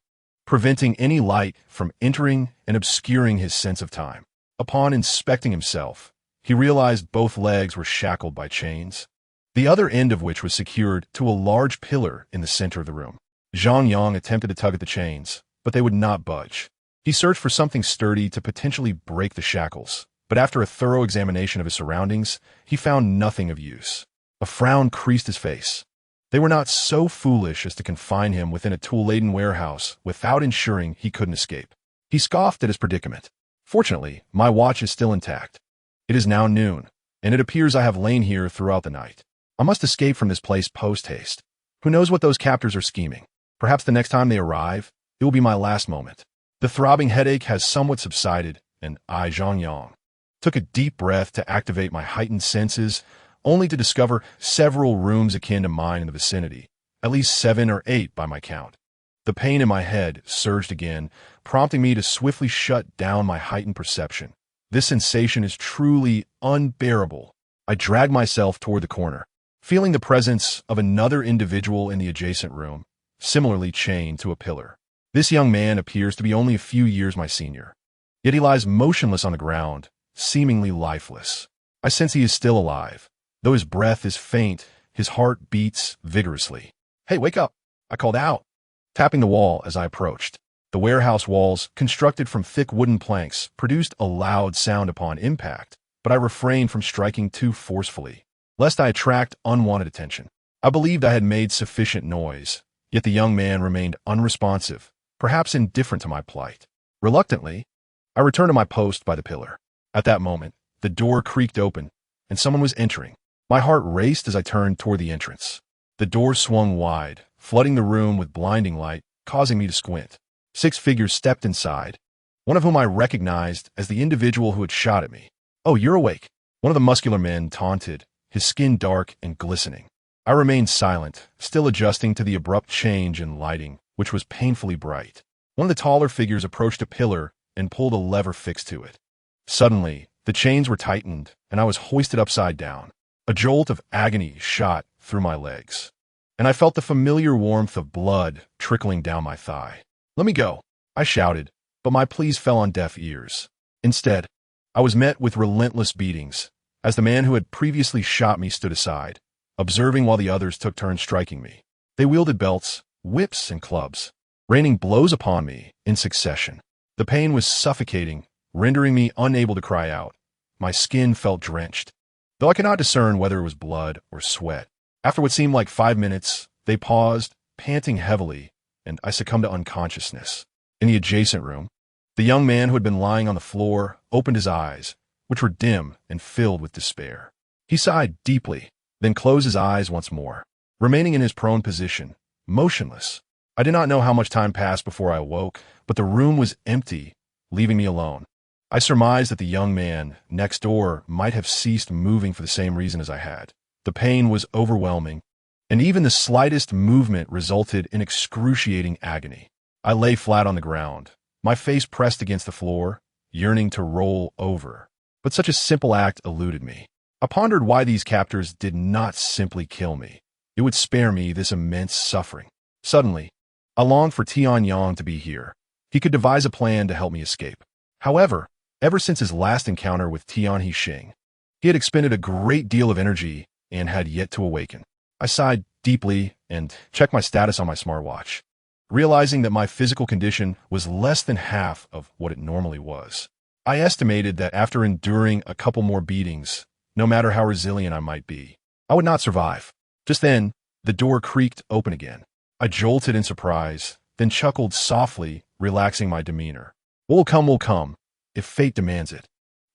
preventing any light from entering and obscuring his sense of time. Upon inspecting himself, he realized both legs were shackled by chains, the other end of which was secured to a large pillar in the center of the room. Zhang Yang attempted to tug at the chains, but they would not budge. He searched for something sturdy to potentially break the shackles, but after a thorough examination of his surroundings, he found nothing of use. A frown creased his face. They were not so foolish as to confine him within a tool-laden warehouse without ensuring he couldn't escape. He scoffed at his predicament. Fortunately, my watch is still intact. It is now noon, and it appears I have lain here throughout the night. I must escape from this place post-haste. Who knows what those captors are scheming? Perhaps the next time they arrive, it will be my last moment. The throbbing headache has somewhat subsided, and I, Zhang Yang, took a deep breath to activate my heightened senses, only to discover several rooms akin to mine in the vicinity, at least 7 or 8 by my count. The pain in my head surged again, prompting me to swiftly shut down my heightened perception. This sensation is truly unbearable. I dragged myself toward the corner, feeling the presence of another individual in the adjacent room, similarly chained to a pillar. This young man appears to be only a few years my senior, yet he lies motionless on the ground, seemingly lifeless. I sense he is still alive. Though his breath is faint, his heart beats vigorously. "Hey, wake up!" I called out, tapping the wall as I approached. The warehouse walls, constructed from thick wooden planks, produced a loud sound upon impact, but I refrained from striking too forcefully, lest I attract unwanted attention. I believed I had made sufficient noise, yet the young man remained unresponsive, perhaps indifferent to my plight. Reluctantly, I returned to my post by the pillar. At that moment, the door creaked open, and someone was entering. My heart raced as I turned toward the entrance. The door swung wide, flooding the room with blinding light, causing me to squint. 6 figures stepped inside, one of whom I recognized as the individual who had shot at me. "Oh, you're awake," one of the muscular men taunted, his skin dark and glistening. I remained silent, still adjusting to the abrupt change in lighting, which was painfully bright. One of the taller figures approached a pillar and pulled a lever fixed to it. Suddenly, the chains were tightened, and I was hoisted upside down. A jolt of agony shot through my legs, and I felt the familiar warmth of blood trickling down my thigh. "Let me go," I shouted, but my pleas fell on deaf ears. Instead, I was met with relentless beatings, as the man who had previously shot me stood aside, observing while the others took turns striking me. They wielded belts, whips, and clubs, raining blows upon me in succession. The pain was suffocating, rendering me unable to cry out. My skin felt drenched, though I could not discern whether it was blood or sweat. After what seemed like 5 minutes, they paused, panting heavily, and I succumbed to unconsciousness. In the adjacent room, the young man who had been lying on the floor opened his eyes, which were dim and filled with despair. He sighed deeply, then closed his eyes once more, remaining in his prone position, motionless. I did not know how much time passed before I awoke, but the room was empty, leaving me alone. I surmised that the young man next door might have ceased moving for the same reason as I had. The pain was overwhelming, and even the slightest movement resulted in excruciating agony. I lay flat on the ground, my face pressed against the floor, yearning to roll over. But such a simple act eluded me. I pondered why these captors did not simply kill me. It would spare me this immense suffering. Suddenly, I longed for Zhang Yang to be here. He could devise a plan to help me escape. However, ever since his last encounter with Tian Hixing, he had expended a great deal of energy and had yet to awaken. I sighed deeply and checked my status on my smartwatch, realizing that my physical condition was less than half of what it normally was. I estimated that after enduring a couple more beatings, no matter how resilient I might be, I would not survive. Just then, the door creaked open again. I jolted in surprise, then chuckled softly, relaxing my demeanor. What will come, if fate demands it.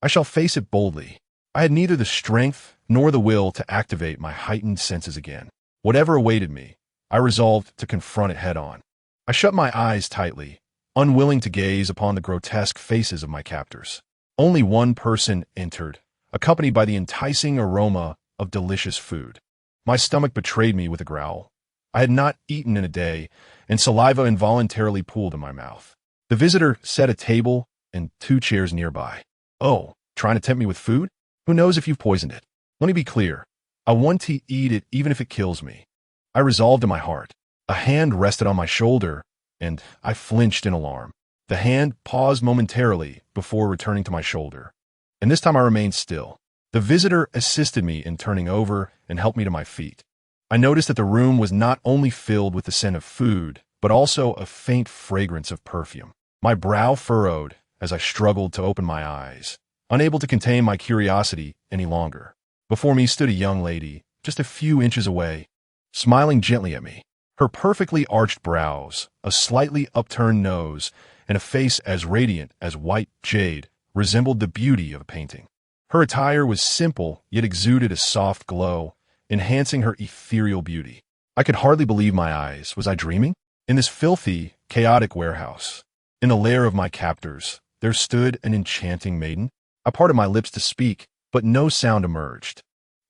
I shall face it boldly. I had neither the strength nor the will to activate my heightened senses again. Whatever awaited me, I resolved to confront it head-on. I shut my eyes tightly, unwilling to gaze upon the grotesque faces of my captors. Only one person entered, accompanied by the enticing aroma of delicious food. My stomach betrayed me with a growl. I had not eaten in a day, and saliva involuntarily pooled in my mouth. The visitor set a table and 2 chairs nearby. "Oh, trying to tempt me with food? Who knows if you've poisoned it? Let me be clear. I want to eat it even if it kills me." I resolved in my heart. A hand rested on my shoulder, and I flinched in alarm. The hand paused momentarily before returning to my shoulder, and this time I remained still. The visitor assisted me in turning over and helped me to my feet. I noticed that the room was not only filled with the scent of food, but also a faint fragrance of perfume. My brow furrowed as I struggled to open my eyes, unable to contain my curiosity any longer. Before me stood a young lady, just a few inches away, smiling gently at me. Her perfectly arched brows, a slightly upturned nose, and a face as radiant as white jade resembled the beauty of a painting. Her attire was simple, yet exuded a soft glow, enhancing her ethereal beauty. I could hardly believe my eyes. Was I dreaming? In this filthy, chaotic warehouse, in the lair of my captors, there stood an enchanting maiden. I parted my lips to speak, but no sound emerged.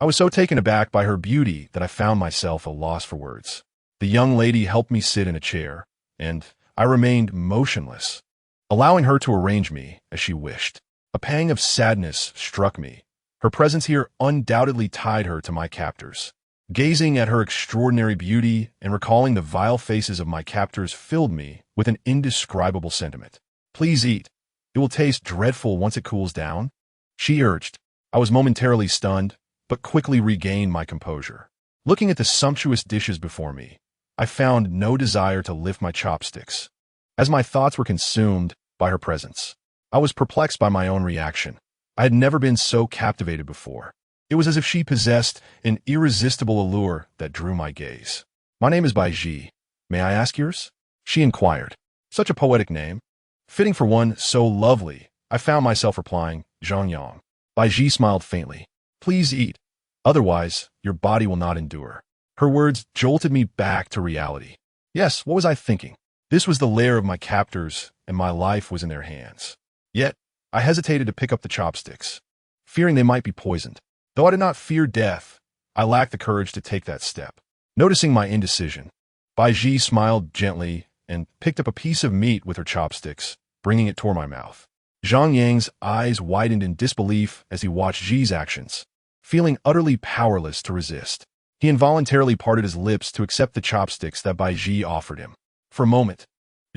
I was so taken aback by her beauty that I found myself at a loss for words. The young lady helped me sit in a chair, and I remained motionless, allowing her to arrange me as she wished. A pang of sadness struck me. Her presence here undoubtedly tied her to my captors. Gazing at her extraordinary beauty and recalling the vile faces of my captors filled me with an indescribable sentiment. "Please eat. It will taste dreadful once it cools down," she urged. I was momentarily stunned, but quickly regained my composure. Looking at the sumptuous dishes before me, I found no desire to lift my chopsticks. as my thoughts were consumed by her presence. I was perplexed by my own reaction. I had never been so captivated before. It was as if she possessed an irresistible allure that drew my gaze. "My name is Bai Ji. May I ask yours?" she inquired. Such a poetic name. Fitting for one so lovely, I found myself replying, "Zhang Yang." Bai Ji smiled faintly. "Please eat. Otherwise, your body will not endure." Her words jolted me back to reality. Yes, what was I thinking? This was the lair of my captors, and my life was in their hands. Yet, I hesitated to pick up the chopsticks, fearing they might be poisoned. Though I did not fear death, I lacked the courage to take that step. Noticing my indecision, Bai Ji smiled gently and picked up a piece of meat with her chopsticks, bringing it toward my mouth. Zhang Yang's eyes widened in disbelief as he watched Ji's actions. Feeling utterly powerless to resist, he involuntarily parted his lips to accept the chopsticks that Bai Ji offered him. For a moment,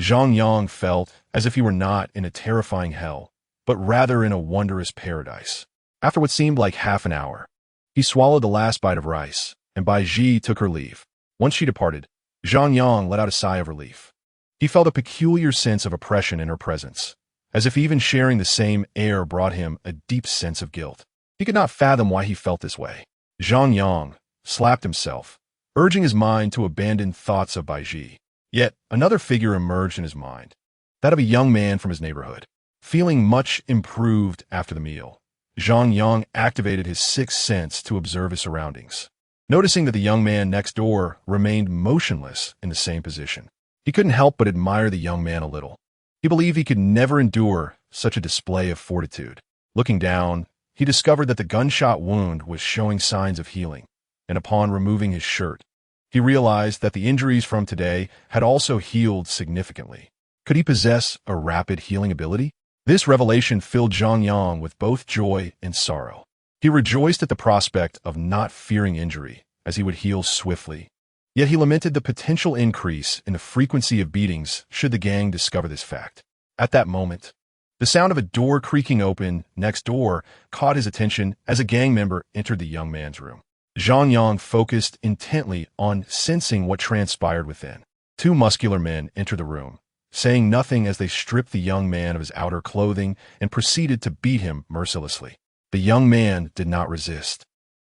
Zhang Yang felt as if he were not in a terrifying hell, but rather in a wondrous paradise. After what seemed like half an hour, he swallowed the last bite of rice, and Bai Ji took her leave. Once she departed, Zhang Yang let out a sigh of relief. He felt a peculiar sense of oppression in her presence, as if even sharing the same air brought him a deep sense of guilt. He could not fathom why he felt this way. Zhang Yang slapped himself, urging his mind to abandon thoughts of Bai Ji. Yet another figure emerged in his mind, that of a young man from his neighborhood. Feeling much improved after the meal, Zhang Yang activated his sixth sense to observe his surroundings. Noticing that the young man next door remained motionless in the same position, he couldn't help but admire the young man a little. He believed he could never endure such a display of fortitude. Looking down, he discovered that the gunshot wound was showing signs of healing, and upon removing his shirt, he realized that the injuries from today had also healed significantly. Could he possess a rapid healing ability? This revelation filled Zhang Yang with both joy and sorrow. He rejoiced at the prospect of not fearing injury, as he would heal swiftly. Yet he lamented the potential increase in the frequency of beatings should the gang discover this fact. At that moment, the sound of a door creaking open next door caught his attention as a gang member entered the young man's room. Zhang Yang focused intently on sensing what transpired within. Two muscular men entered the room, saying nothing as they stripped the young man of his outer clothing and proceeded to beat him mercilessly. The young man did not resist,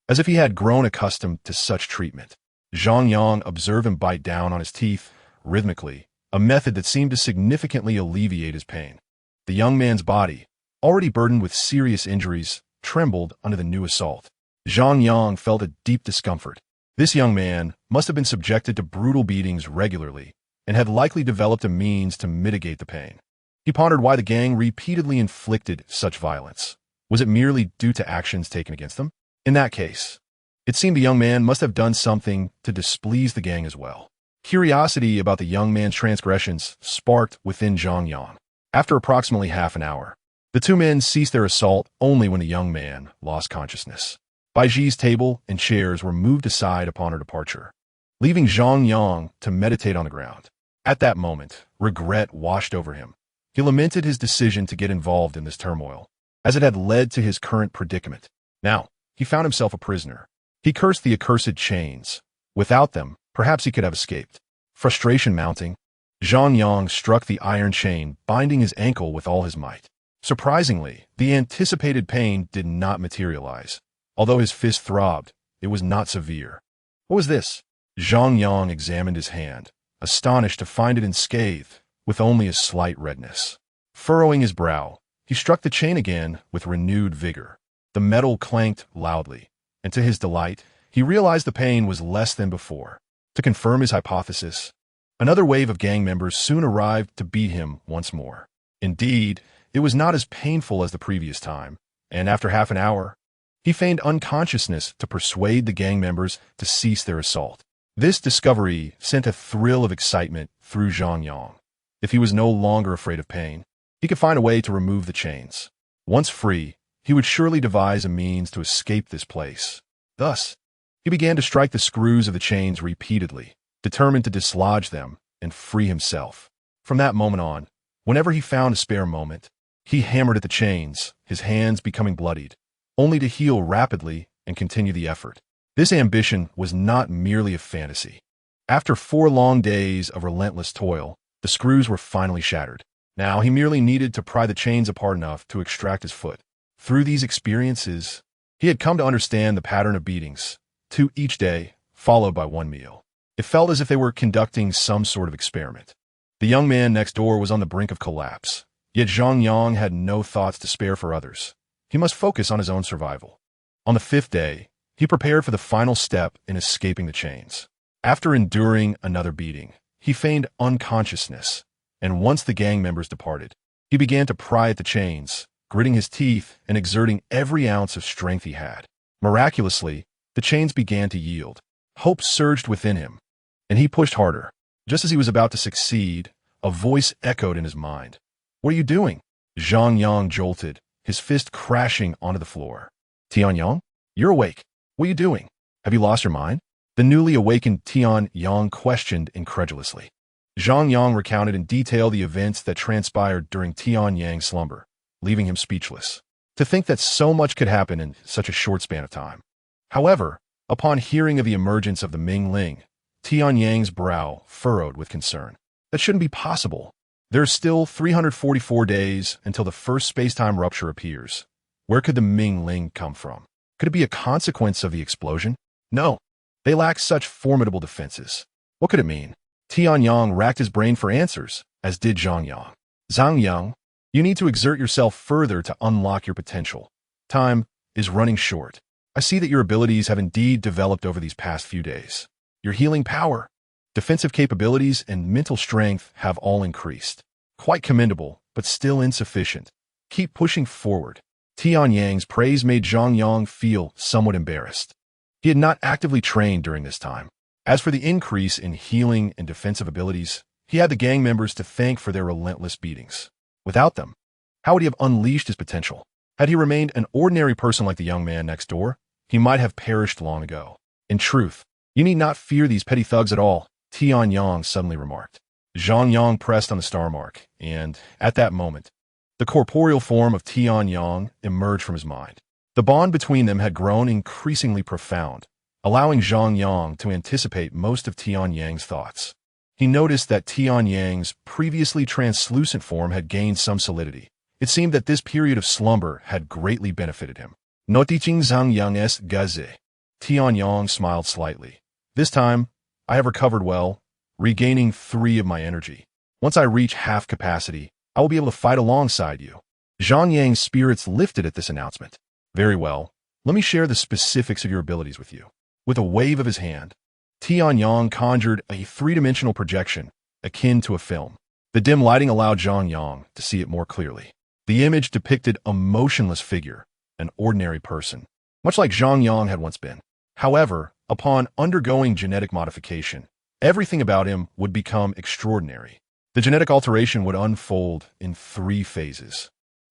as if he had grown accustomed to such treatment. Zhang Yang observed him bite down on his teeth rhythmically, a method that seemed to significantly alleviate his pain. The young man's body, already burdened with serious injuries, trembled under the new assault. Zhang Yang felt a deep discomfort. This young man must have been subjected to brutal beatings regularly and had likely developed a means to mitigate the pain. He pondered why the gang repeatedly inflicted such violence. Was it merely due to actions taken against them? In that case, it seemed the young man must have done something to displease the gang as well. Curiosity about the young man's transgressions sparked within Zhang Yang. After approximately half an hour, the two men ceased their assault only when the young man lost consciousness. Bai Ji's table and chairs were moved aside upon her departure, leaving Zhang Yang to meditate on the ground. At that moment, regret washed over him. He lamented his decision to get involved in this turmoil, as it had led to his current predicament. Now, he found himself a prisoner. He cursed the accursed chains. Without them, perhaps he could have escaped. Frustration mounting, Zhang Yang struck the iron chain, binding his ankle with all his might. Surprisingly, the anticipated pain did not materialize. Although his fist throbbed, it was not severe. What was this? Zhang Yang examined his hand, astonished to find it unscathed, with only a slight redness. Furrowing his brow, he struck the chain again with renewed vigor. The metal clanked loudly, and to his delight, he realized the pain was less than before. To confirm his hypothesis, another wave of gang members soon arrived to beat him once more. Indeed, it was not as painful as the previous time, and after half an hour, he feigned unconsciousness to persuade the gang members to cease their assault. This discovery sent a thrill of excitement through Zhang Yang. If he was no longer afraid of pain, he could find a way to remove the chains. Once free, he would surely devise a means to escape this place. Thus, he began to strike the screws of the chains repeatedly, determined to dislodge them and free himself. From that moment on, whenever he found a spare moment, he hammered at the chains, his hands becoming bloodied, only to heal rapidly and continue the effort. This ambition was not merely a fantasy. After 4 long days of relentless toil, The screws were finally shattered. Now he merely needed to pry the chains apart enough to extract his foot. Through these experiences, he had come to understand the pattern of beatings, 2 each day, followed by 1 meal. It felt as if they were conducting some sort of experiment. The young man next door was on the brink of collapse, yet Zhang Yang had no thoughts to spare for others. He must focus on his own survival. On the 5th day, he prepared for the final step in escaping the chains. After enduring another beating, he feigned unconsciousness, and once the gang members departed, he began to pry at the chains, gritting his teeth and exerting every ounce of strength he had. Miraculously, the chains began to yield. Hope surged within him, and he pushed harder. Just as he was about to succeed, a voice echoed in his mind. "What are you doing?" Zhang Yang jolted, his fist crashing onto the floor. "Tian Yang? You're awake. What are you doing? Have you lost your mind?" The newly awakened Tian Yang questioned incredulously. Zhang Yang recounted in detail the events that transpired during Tian Yang's slumber, leaving him speechless. To think that so much could happen in such a short span of time. However, upon hearing of the emergence of the Ming Ling, Tian Yang's brow furrowed with concern. That shouldn't be possible. There are still 344 days until the first space-time rupture appears. Where could the Ming Ling come from? Could it be a consequence of the explosion? No. They lack such formidable defenses. What could it mean? Tian Yang racked his brain for answers, as did Zhang Yang. Zhang Yang, you need to exert yourself further to unlock your potential. Time is running short. I see that your abilities have indeed developed over these past few days. Your healing power, defensive capabilities, and mental strength have all increased. Quite commendable, but still insufficient. Keep pushing forward. Tian Yang's praise made Zhang Yang feel somewhat embarrassed. He had not actively trained during this time. As for the increase in healing and defensive abilities, he had the gang members to thank for their relentless beatings. Without them, how would he have unleashed his potential? Had he remained an ordinary person like the young man next door, he might have perished long ago. In truth, you need not fear these petty thugs at all, Tian Yang suddenly remarked. Zhang Yang pressed on the star mark, and, at that moment, the corporeal form of Tian Yang emerged from his mind. The bond between them had grown increasingly profound, allowing Zhang Yang to anticipate most of Tian Yang's thoughts. He noticed that Tian Yang's previously translucent form had gained some solidity. It seemed that this period of slumber had greatly benefited him. Noticing Zhang Yang's gaze, Tian Yang smiled slightly. This time, I have recovered well, regaining 3 of my energy. Once I reach half capacity, I will be able to fight alongside you. Zhang Yang's spirits lifted at this announcement. Very well, let me share the specifics of your abilities with you. With a wave of his hand, Tian Yang conjured a 3-dimensional projection, akin to a film. The dim lighting allowed Zhang Yang to see it more clearly. The image depicted a motionless figure, an ordinary person, much like Zhang Yang had once been. However, upon undergoing genetic modification, everything about him would become extraordinary. The genetic alteration would unfold in 3 phases.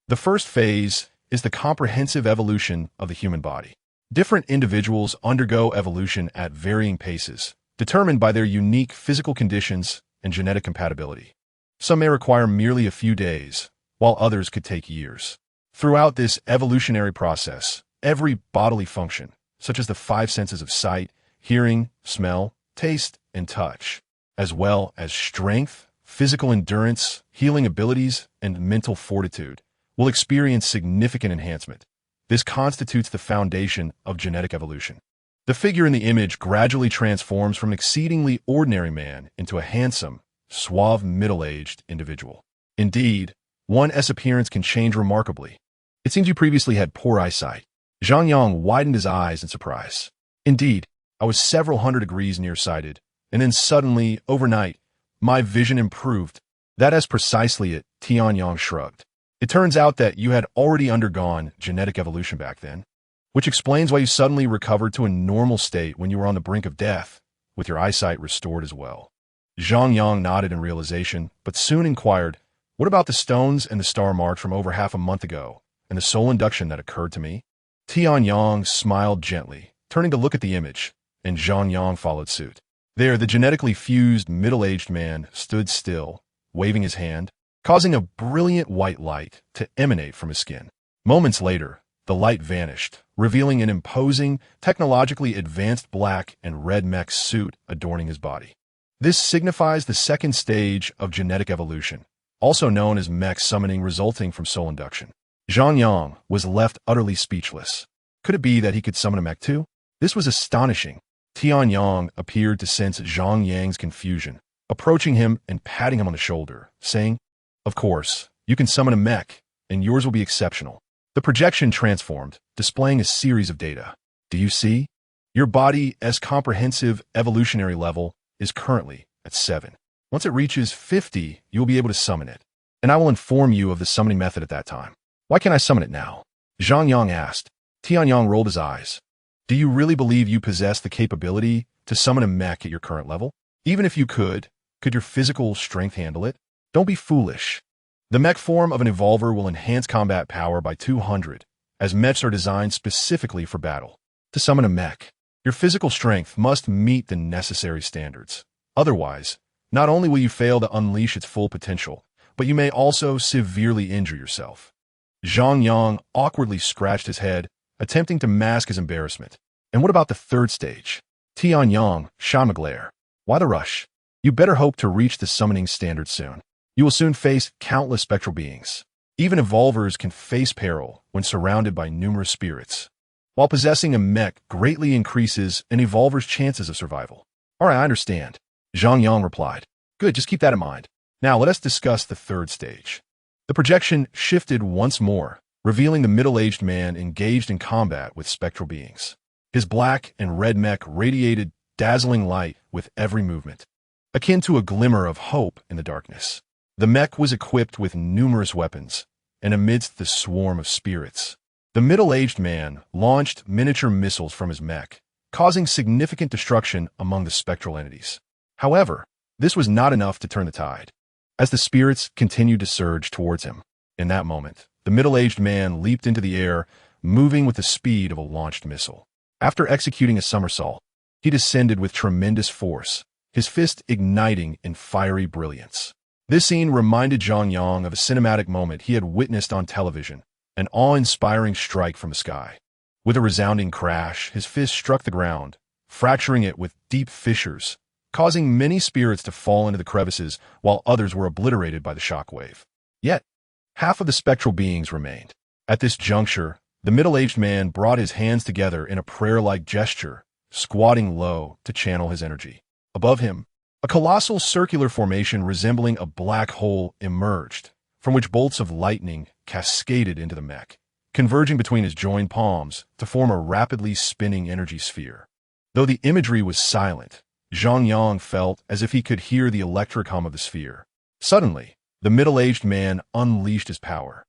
The first phase is the comprehensive evolution of the human body. Different individuals undergo evolution at varying paces, determined by their unique physical conditions and genetic compatibility. Some may require merely a few days, while others could take years. Throughout this evolutionary process, every bodily function, such as the 5 senses of sight, hearing, smell, taste, and touch, as well as strength, physical endurance, healing abilities, and mental fortitude, will experience significant enhancement. This constitutes the foundation of genetic evolution. The figure in the image gradually transforms from an exceedingly ordinary man into a handsome, suave, middle-aged individual. Indeed, one's appearance can change remarkably. It seems you previously had poor eyesight. Zhang Yang widened his eyes in surprise. Indeed, I was several hundred degrees nearsighted, and then suddenly, overnight, my vision improved. That is precisely it, Tian Yang shrugged. It turns out that you had already undergone genetic evolution back then, which explains why you suddenly recovered to a normal state when you were on the brink of death, with your eyesight restored as well. Zhang Yang nodded in realization, but soon inquired, what about the stones and the star mark from over half a month ago, and the soul induction that occurred to me? Tian Yang smiled gently, turning to look at the image, and Zhang Yang followed suit. There, the genetically fused middle-aged man stood still, waving his hand, causing a brilliant white light to emanate from his skin. Moments later, the light vanished, revealing an imposing, technologically advanced black and red mech suit adorning his body. This signifies the second stage of genetic evolution, also known as mech summoning resulting from soul induction. Zhang Yang was left utterly speechless. Could it be that he could summon a mech too? This was astonishing. Tianyang appeared to sense Zhang Yang's confusion, approaching him and patting him on the shoulder, saying, "Of course, you can summon a mech, and yours will be exceptional." The projection transformed, displaying a series of data. Do you see? Your body's comprehensive evolutionary level is currently at 7. Once it reaches 50, you will be able to summon it, and I will inform you of the summoning method at that time. Why can't I summon it now? Zhang Yang asked. Tianyang rolled his eyes. Do you really believe you possess the capability to summon a mech at your current level? Even if you could your physical strength handle it? Don't be foolish. The mech form of an evolver will enhance combat power by 200, as mechs are designed specifically for battle. To summon a mech, your physical strength must meet the necessary standards. Otherwise, not only will you fail to unleash its full potential, but you may also severely injure yourself. Zhang Yang awkwardly scratched his head, attempting to mask his embarrassment. And what about the third stage? Tianyang shot him a glare. Why the rush? You better hope to reach the summoning standard soon. You will soon face countless spectral beings. Even evolvers can face peril when surrounded by numerous spirits. While possessing a mech greatly increases an evolver's chances of survival. All right, I understand. Zhang Yang replied. Good, just keep that in mind. Now let us discuss the third stage. The projection shifted once more, revealing the middle-aged man engaged in combat with spectral beings. His black and red mech radiated dazzling light with every movement, akin to a glimmer of hope in the darkness. The mech was equipped with numerous weapons, and amidst the swarm of spirits, the middle-aged man launched miniature missiles from his mech, causing significant destruction among the spectral entities. However, this was not enough to turn the tide. As the spirits continued to surge towards him, in that moment, the middle-aged man leaped into the air, moving with the speed of a launched missile. After executing a somersault, he descended with tremendous force, his fist igniting in fiery brilliance. This scene reminded Zhang Yang of a cinematic moment he had witnessed on television, an awe-inspiring strike from the sky. With a resounding crash, his fist struck the ground, fracturing it with deep fissures, causing many spirits to fall into the crevices while others were obliterated by the shockwave. Yet, half of the spectral beings remained. At this juncture, the middle-aged man brought his hands together in a prayer-like gesture, squatting low to channel his energy. Above him, a colossal circular formation resembling a black hole emerged, from which bolts of lightning cascaded into the mech, converging between his joined palms to form a rapidly spinning energy sphere. Though the imagery was silent, Zhang Yang felt as if he could hear the electric hum of the sphere. Suddenly, the middle-aged man unleashed his power,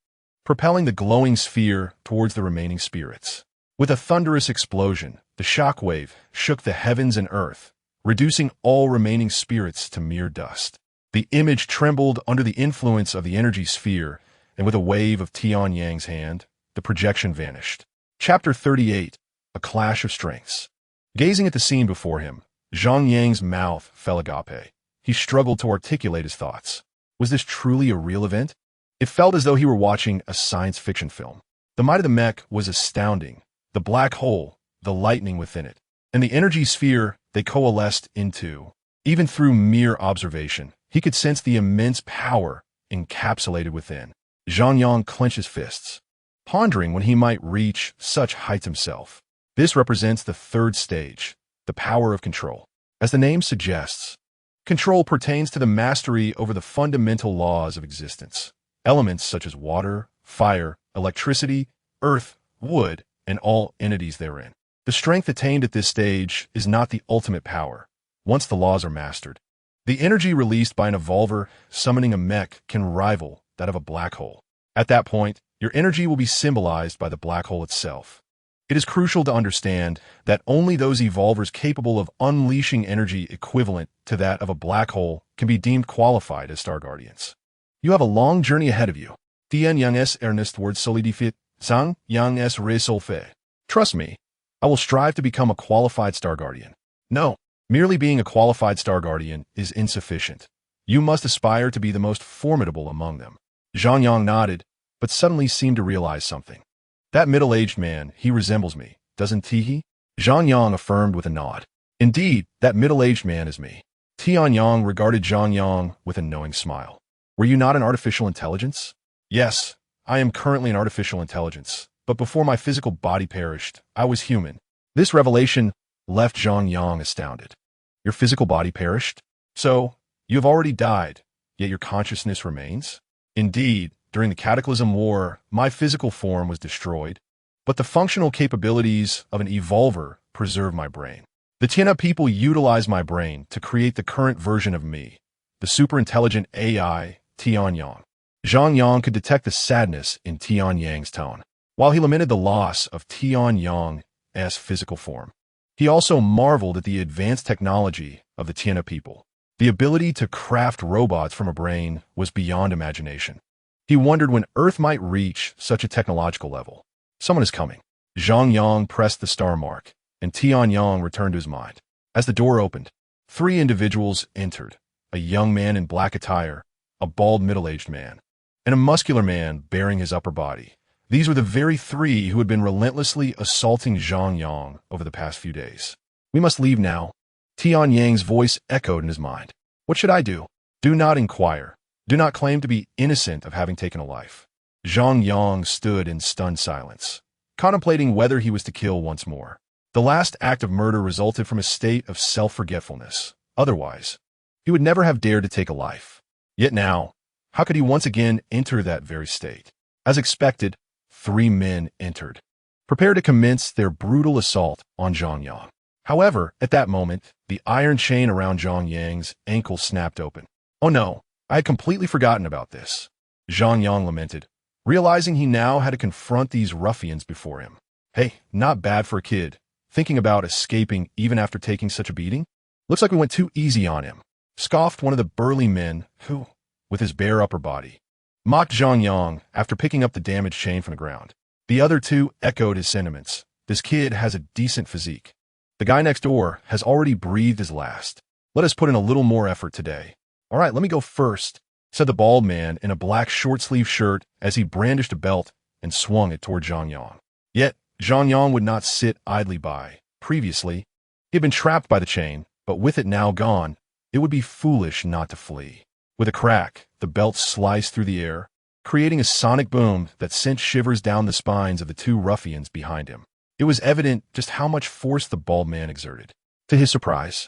propelling the glowing sphere towards the remaining spirits. With a thunderous explosion, the shockwave shook the heavens and earth, reducing all remaining spirits to mere dust. The image trembled under the influence of the energy sphere, and with a wave of Tianyang's hand, the projection vanished. Chapter 38. A Clash of Strengths. Gazing at the scene before him, Zhang Yang's mouth fell agape. He struggled to articulate his thoughts. Was this truly a real event? It felt as though he were watching a science fiction film. The might of the mech was astounding. The black hole, the lightning within it, and the energy sphere they coalesced into. Even through mere observation, he could sense the immense power encapsulated within. Zhang Yang clenched his fists, pondering when he might reach such heights himself. This represents the third stage, the power of control. As the name suggests, control pertains to the mastery over the fundamental laws of existence. Elements such as water, fire, electricity, earth, wood, and all entities therein. The strength attained at this stage is not the ultimate power, once the laws are mastered. The energy released by an evolver summoning a mech can rival that of a black hole. At that point, your energy will be symbolized by the black hole itself. It is crucial to understand that only those evolvers capable of unleashing energy equivalent to that of a black hole can be deemed qualified as Star Guardians. You have a long journey ahead of you. Tian Yang S. Ernest word solidifit, Zhang Yang S. Resolfe. Trust me, I will strive to become a qualified Star Guardian. No, merely being a qualified Star Guardian is insufficient. You must aspire to be the most formidable among them. Zhang Yang nodded, but suddenly seemed to realize something. That middle-aged man, he resembles me, doesn't he? Zhang Yang affirmed with a nod. Indeed, that middle-aged man is me. Yang regarded Zhang Yang with a knowing smile. Were you not an artificial intelligence? Yes, I am currently an artificial intelligence, but before my physical body perished, I was human. This revelation left Zhang Yang astounded. Your physical body perished? So, you have already died, yet your consciousness remains? Indeed, during the Cataclysm War, my physical form was destroyed, but the functional capabilities of an evolver preserve my brain. The Tianna people utilize my brain to create the current version of me, the superintelligent AI, Yang. Zhang Yang could detect the sadness in Yang's tone. While he lamented the loss of Yang's physical form, he also marveled at the advanced technology of the Tianna people. The ability to craft robots from a brain was beyond imagination. He wondered when Earth might reach such a technological level. Someone is coming. Zhang Yang pressed the star mark, and Yang returned to his mind. As the door opened, 3 individuals entered: a young man in black attire, a bald middle-aged man, and a muscular man bearing his upper body. These were the very 3 who had been relentlessly assaulting Zhang Yang over the past few days. We must leave now. Yang's voice echoed in his mind. What should I do? Do not inquire. Do not claim to be innocent of having taken a life. Zhang Yang stood in stunned silence, contemplating whether he was to kill once more. The last act of murder resulted from a state of self-forgetfulness. Otherwise, he would never have dared to take a life. Yet now, how could he once again enter that very state? As expected, 3 men entered, prepared to commence their brutal assault on Zhang Yang. However, at that moment, the iron chain around Zhang Yang's ankle snapped open. Oh no, I had completely forgotten about this, Zhang Yang lamented, realizing he now had to confront these ruffians before him. Hey, not bad for a kid, thinking about escaping even after taking such a beating? Looks like we went too easy on him, scoffed one of the burly men who, with his bare upper body, mocked Zhang Yang after picking up the damaged chain from the ground. The other 2 echoed his sentiments. This kid has a decent physique. The guy next door has already breathed his last. Let us put in a little more effort today. All right, let me go first, said the bald man in a black short-sleeved shirt as he brandished a belt and swung it toward Zhang Yang. Yet, Zhang Yang would not sit idly by. Previously, he had been trapped by the chain, but with it now gone, it would be foolish not to flee. With a crack, the belt sliced through the air, creating a sonic boom that sent shivers down the spines of the 2 ruffians behind him. It was evident just how much force the bald man exerted. To his surprise,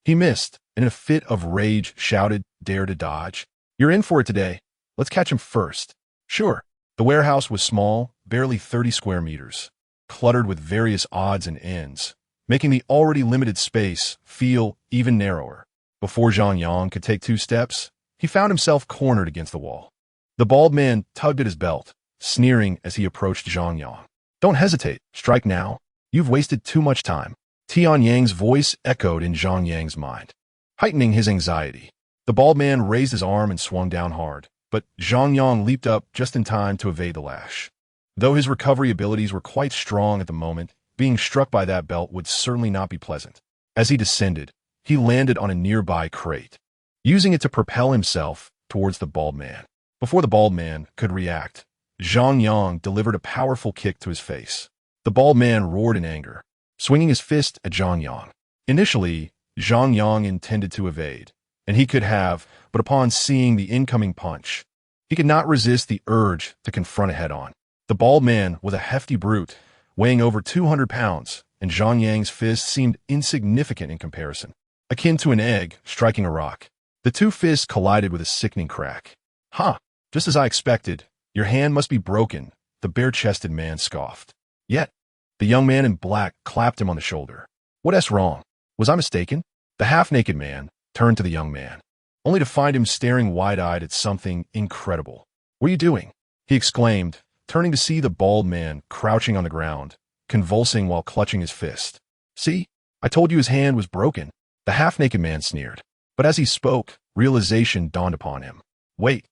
he missed, and in a fit of rage shouted, "Dare to dodge? You're in for it today. Let's catch him first." Sure. The warehouse was small, barely 30 square meters, cluttered with various odds and ends, making the already limited space feel even narrower. Before Zhang Yang could take 2 steps, he found himself cornered against the wall. The bald man tugged at his belt, sneering as he approached Zhang Yang. Don't hesitate. Strike now. You've wasted too much time. Yang's voice echoed in Zhang Yang's mind, heightening his anxiety. The bald man raised his arm and swung down hard, but Zhang Yang leaped up just in time to evade the lash. Though his recovery abilities were quite strong at the moment, being struck by that belt would certainly not be pleasant. As he descended, he landed on a nearby crate, using it to propel himself towards the bald man. Before the bald man could react, Zhang Yang delivered a powerful kick to his face. The bald man roared in anger, swinging his fist at Zhang Yang. Initially, Zhang Yang intended to evade, and he could have, but upon seeing the incoming punch, he could not resist the urge to confront it head-on. The bald man was a hefty brute, weighing over 200 pounds, and Zhang Yang's fist seemed insignificant in comparison, akin to an egg striking a rock. The 2 fists collided with a sickening crack. "Ha! Just as I expected. Your hand must be broken," the bare-chested man scoffed. Yet, the young man in black clapped him on the shoulder. "What's wrong? Was I mistaken?" The half-naked man turned to the young man, only to find him staring wide-eyed at something incredible. "What are you doing?" he exclaimed, turning to see the bald man crouching on the ground, convulsing while clutching his fist. "See? I told you his hand was broken," the half-naked man sneered. But as he spoke, realization dawned upon him. Wait,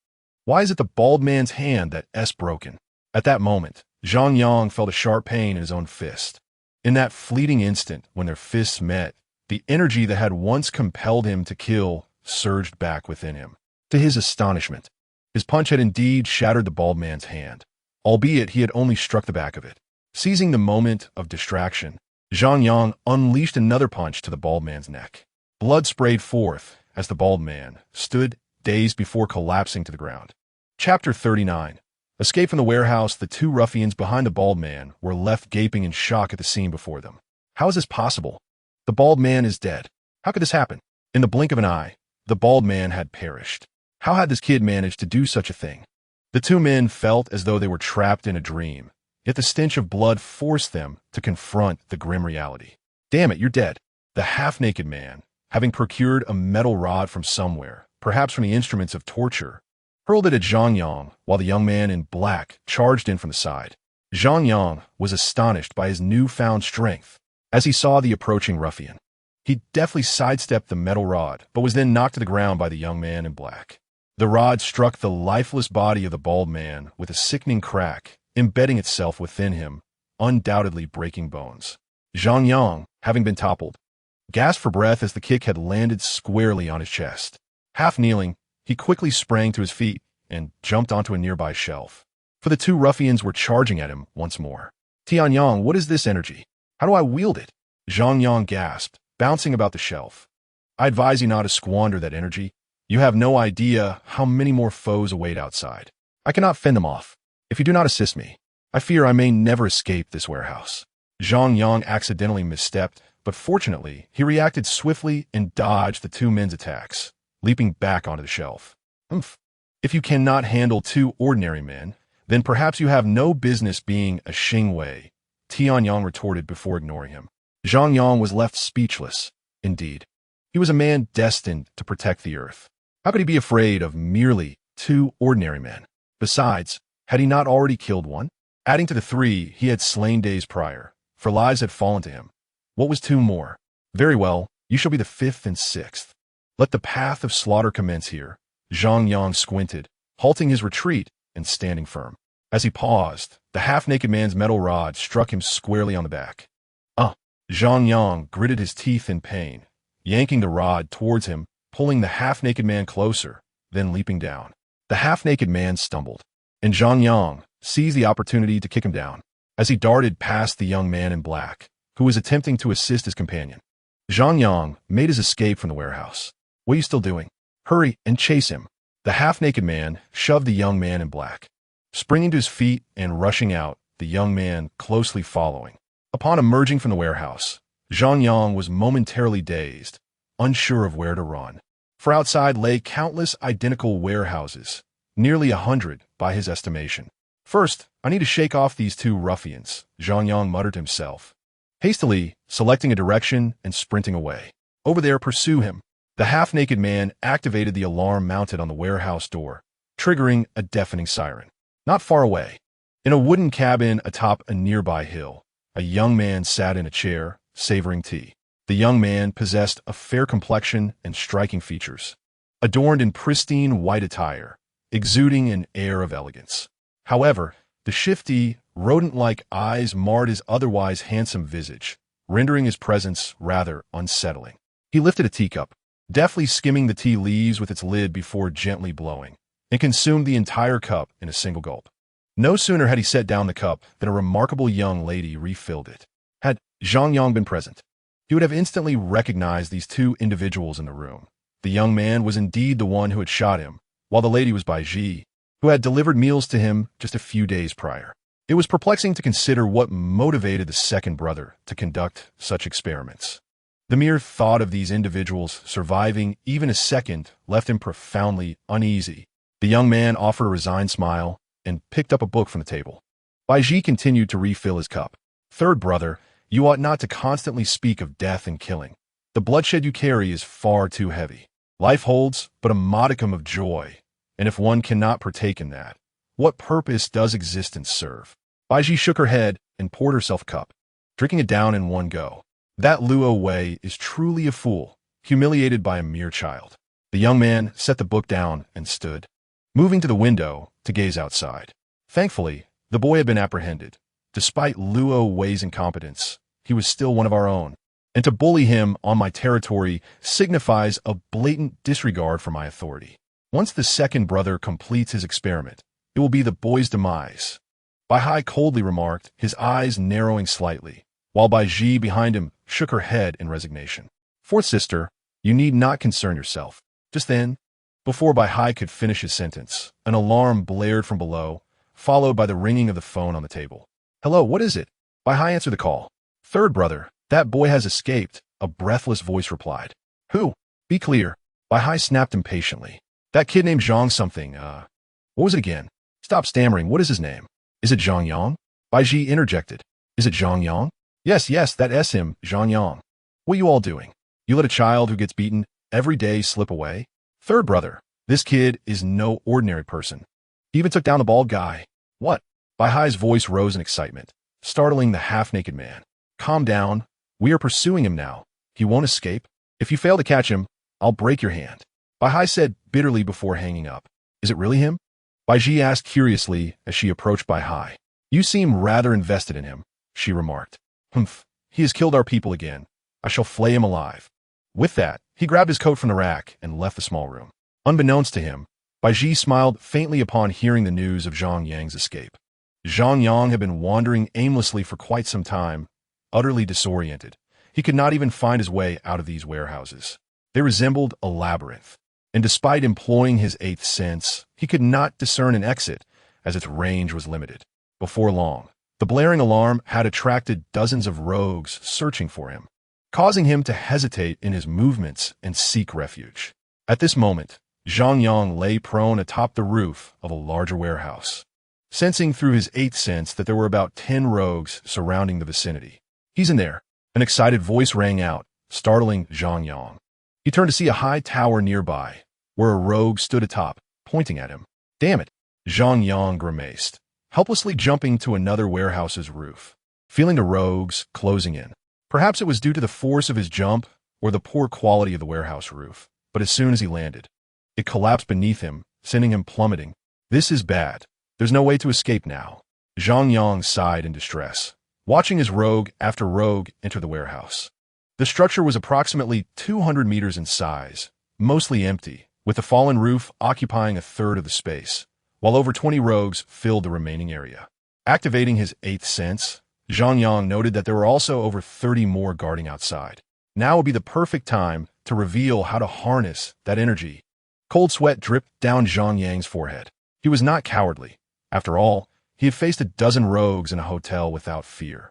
why is it the bald man's hand that's broken? At that moment, Zhang Yang felt a sharp pain in his own fist. In that fleeting instant when their fists met, the energy that had once compelled him to kill surged back within him. To his astonishment, his punch had indeed shattered the bald man's hand, albeit he had only struck the back of it. Seizing the moment of distraction, Zhang Yang unleashed another punch to the bald man's neck. Blood sprayed forth as the bald man stood dazed before collapsing to the ground. Chapter 39. Escape from the warehouse. The two ruffians behind the bald man were left gaping in shock at the scene before them. How is this possible? The bald man is dead. How could this happen? In the blink of an eye, the bald man had perished. How had this kid managed to do such a thing? The two men felt as though they were trapped in a dream, yet the stench of blood forced them to confront the grim reality. Damn it, you're dead. The half-naked man, having procured a metal rod from somewhere, perhaps from the instruments of torture, hurled it at Zhang Yang while the young man in black charged in from the side. Zhang Yang was astonished by his newfound strength as he saw the approaching ruffian. He deftly sidestepped the metal rod, but was then knocked to the ground by the young man in black. The rod struck the lifeless body of the bald man with a sickening crack, embedding itself within him, undoubtedly breaking bones. Zhang Yang, having been toppled, gasped for breath as the kick had landed squarely on his chest. Half kneeling, he quickly sprang to his feet and jumped onto a nearby shelf. For the two ruffians were charging at him once more. Tianyang, what is this energy? How do I wield it? Zhang Yang gasped, bouncing about the shelf. I advise you not to squander that energy. You have no idea how many more foes await outside. I cannot fend them off. If you do not assist me, I fear I may never escape this warehouse. Zhang Yang accidentally misstepped, but fortunately, he reacted swiftly and dodged the two men's attacks, leaping back onto the shelf. Humph. If you cannot handle two ordinary men, then perhaps you have no business being a Xingwei, Tianyang retorted before ignoring him. Zhang Yang was left speechless. Indeed, he was a man destined to protect the earth. How could he be afraid of merely two ordinary men? Besides, had he not already killed one? Adding to the three he had slain days prior, for lives had fallen to him. What was two more? Very well, you shall be the fifth and sixth. Let the path of slaughter commence here. Zhang Yang squinted, halting his retreat and standing firm. As he paused, the half-naked man's metal rod struck him squarely on the back. Zhang Yang gritted his teeth in pain, yanking the rod towards him, pulling the half-naked man closer, then leaping down. The half-naked man stumbled, and Zhang Yang seized the opportunity to kick him down as he darted past the young man in black, who was attempting to assist his companion. Zhang Yang made his escape from the warehouse. What are you still doing? Hurry and chase him. The half-naked man shoved the young man in black, springing to his feet and rushing out, the young man closely following. Upon emerging from the warehouse, Zhang Yang was momentarily dazed, unsure of where to run. For outside lay countless identical warehouses, nearly 100 by his estimation. First, I need to shake off these two ruffians, Zhang Yang muttered to himself, hastily selecting a direction and sprinting away. Over there, pursue him. The half-naked man activated the alarm mounted on the warehouse door, triggering a deafening siren. Not far away, in a wooden cabin atop a nearby hill, a young man sat in a chair, savoring tea. The young man possessed a fair complexion and striking features, adorned in pristine white attire, exuding an air of elegance. However, the shifty, rodent-like eyes marred his otherwise handsome visage, rendering his presence rather unsettling. He lifted a teacup, deftly skimming the tea leaves with its lid before gently blowing, and consumed the entire cup in a single gulp. No sooner had he set down the cup than a remarkable young lady refilled it. Had Zhang Yang been present, he would have instantly recognized these two individuals in the room. The young man was indeed the one who had shot him, while the lady was Bai Ji, who had delivered meals to him just a few days prior. It was perplexing to consider what motivated the second brother to conduct such experiments. The mere thought of these individuals surviving even a second left him profoundly uneasy. The young man offered a resigned smile and picked up a book from the table. Bai Ji continued to refill his cup. Third brother, you ought not to constantly speak of death and killing. The bloodshed you carry is far too heavy. Life holds but a modicum of joy, and if one cannot partake in that, what purpose does existence serve? Bai Ji shook her head and poured herself a cup, drinking it down in one go. That Luo Wei is truly a fool, humiliated by a mere child. The young man set the book down and stood, moving to the window to gaze outside. Thankfully, the boy had been apprehended. Despite Luo Wei's incompetence, he was still one of our own, and to bully him on my territory signifies a blatant disregard for my authority. Once the second brother completes his experiment, it will be the boy's demise. Bai Hai coldly remarked, his eyes narrowing slightly, while Bai Ji behind him shook her head in resignation. Fourth sister, you need not concern yourself. Just then, before Bai Hai could finish his sentence, an alarm blared from below, followed by the ringing of the phone on the table. "Hello, what is it?" Bai Hai answered the call. "Third brother, that boy has escaped," a breathless voice replied. "Who? Be clear." Bai Hai snapped impatiently. "That kid named Zhang something, what was it again? Stop stammering, what is his name?" "Is it Zhang Yang?" Bai Ji interjected. "Is it Zhang Yang?" Yes, that S him, Zhang Yang. What you all doing? You let a child who gets beaten every day slip away? Third brother, this kid is no ordinary person. He even took down the bald guy." "What?" Bai Hai's voice rose in excitement, startling the half-naked man. "Calm down. We are pursuing him now. He won't escape. If you fail to catch him, I'll break your hand," Bai Hai said bitterly before hanging up. "Is it really him?" Bai Ji asked curiously as she approached Bai Hai. "You seem rather invested in him," she remarked. "Humph, he has killed our people again. I shall flay him alive." With that, he grabbed his coat from the rack and left the small room. Unbeknownst to him, Bai Ji smiled faintly upon hearing the news of Zhang Yang's escape. Zhang Yang had been wandering aimlessly for quite some time, utterly disoriented. He could not even find his way out of these warehouses. They resembled a labyrinth, and despite employing his eighth sense, he could not discern an exit, as its range was limited. Before long, the blaring alarm had attracted dozens of rogues searching for him, causing him to hesitate in his movements and seek refuge. At this moment, Zhang Yang lay prone atop the roof of a larger warehouse, sensing through his eighth sense that there were about 10 rogues surrounding the vicinity. "He's in there," an excited voice rang out, startling Zhang Yang. He turned to see a high tower nearby, where a rogue stood atop, pointing at him. "Damn it," Zhang Yang grimaced, helplessly jumping to another warehouse's roof, feeling the rogues closing in. Perhaps it was due to the force of his jump or the poor quality of the warehouse roof, but as soon as he landed, it collapsed beneath him, sending him plummeting. "This is bad. There's no way to escape now." Zhang Yang sighed in distress, watching as rogue after rogue enter the warehouse. The structure was approximately 200 meters in size, mostly empty, with the fallen roof occupying a third of the space, while over 20 rogues filled the remaining area. Activating his eighth sense, Zhang Yang noted that there were also over 30 more guarding outside. Now would be the perfect time to reveal how to harness that energy. Cold sweat dripped down Zhang Yang's forehead. He was not cowardly. After all, he had faced a dozen rogues in a hotel without fear.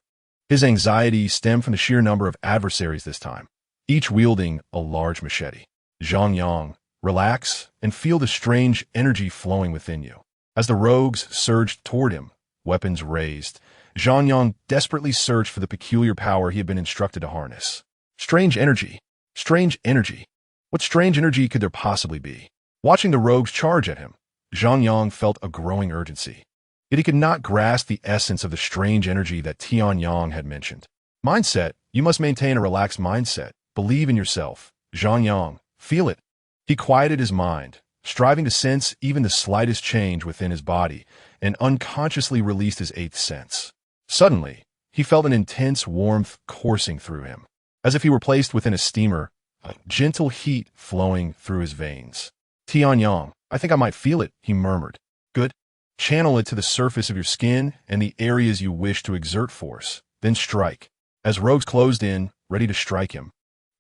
His anxiety stemmed from the sheer number of adversaries this time, each wielding a large machete. Zhang Yang, relax and feel the strange energy flowing within you. As the rogues surged toward him, weapons raised, Zhang Yang desperately searched for the peculiar power he had been instructed to harness. Strange energy. Strange energy. What strange energy could there possibly be? Watching the rogues charge at him, Zhang Yang felt a growing urgency. Yet he could not grasp the essence of the strange energy that Tian Yang had mentioned. Mindset. You must maintain a relaxed mindset. Believe in yourself. Zhang Yang. Feel it. He quieted his mind, striving to sense even the slightest change within his body, and unconsciously released his eighth sense. Suddenly, he felt an intense warmth coursing through him, as if he were placed within a steamer, a gentle heat flowing through his veins. "Tian Yang, I think I might feel it," he murmured. "Good. Channel it to the surface of your skin and the areas you wish to exert force, then strike." As rogues closed in, ready to strike him,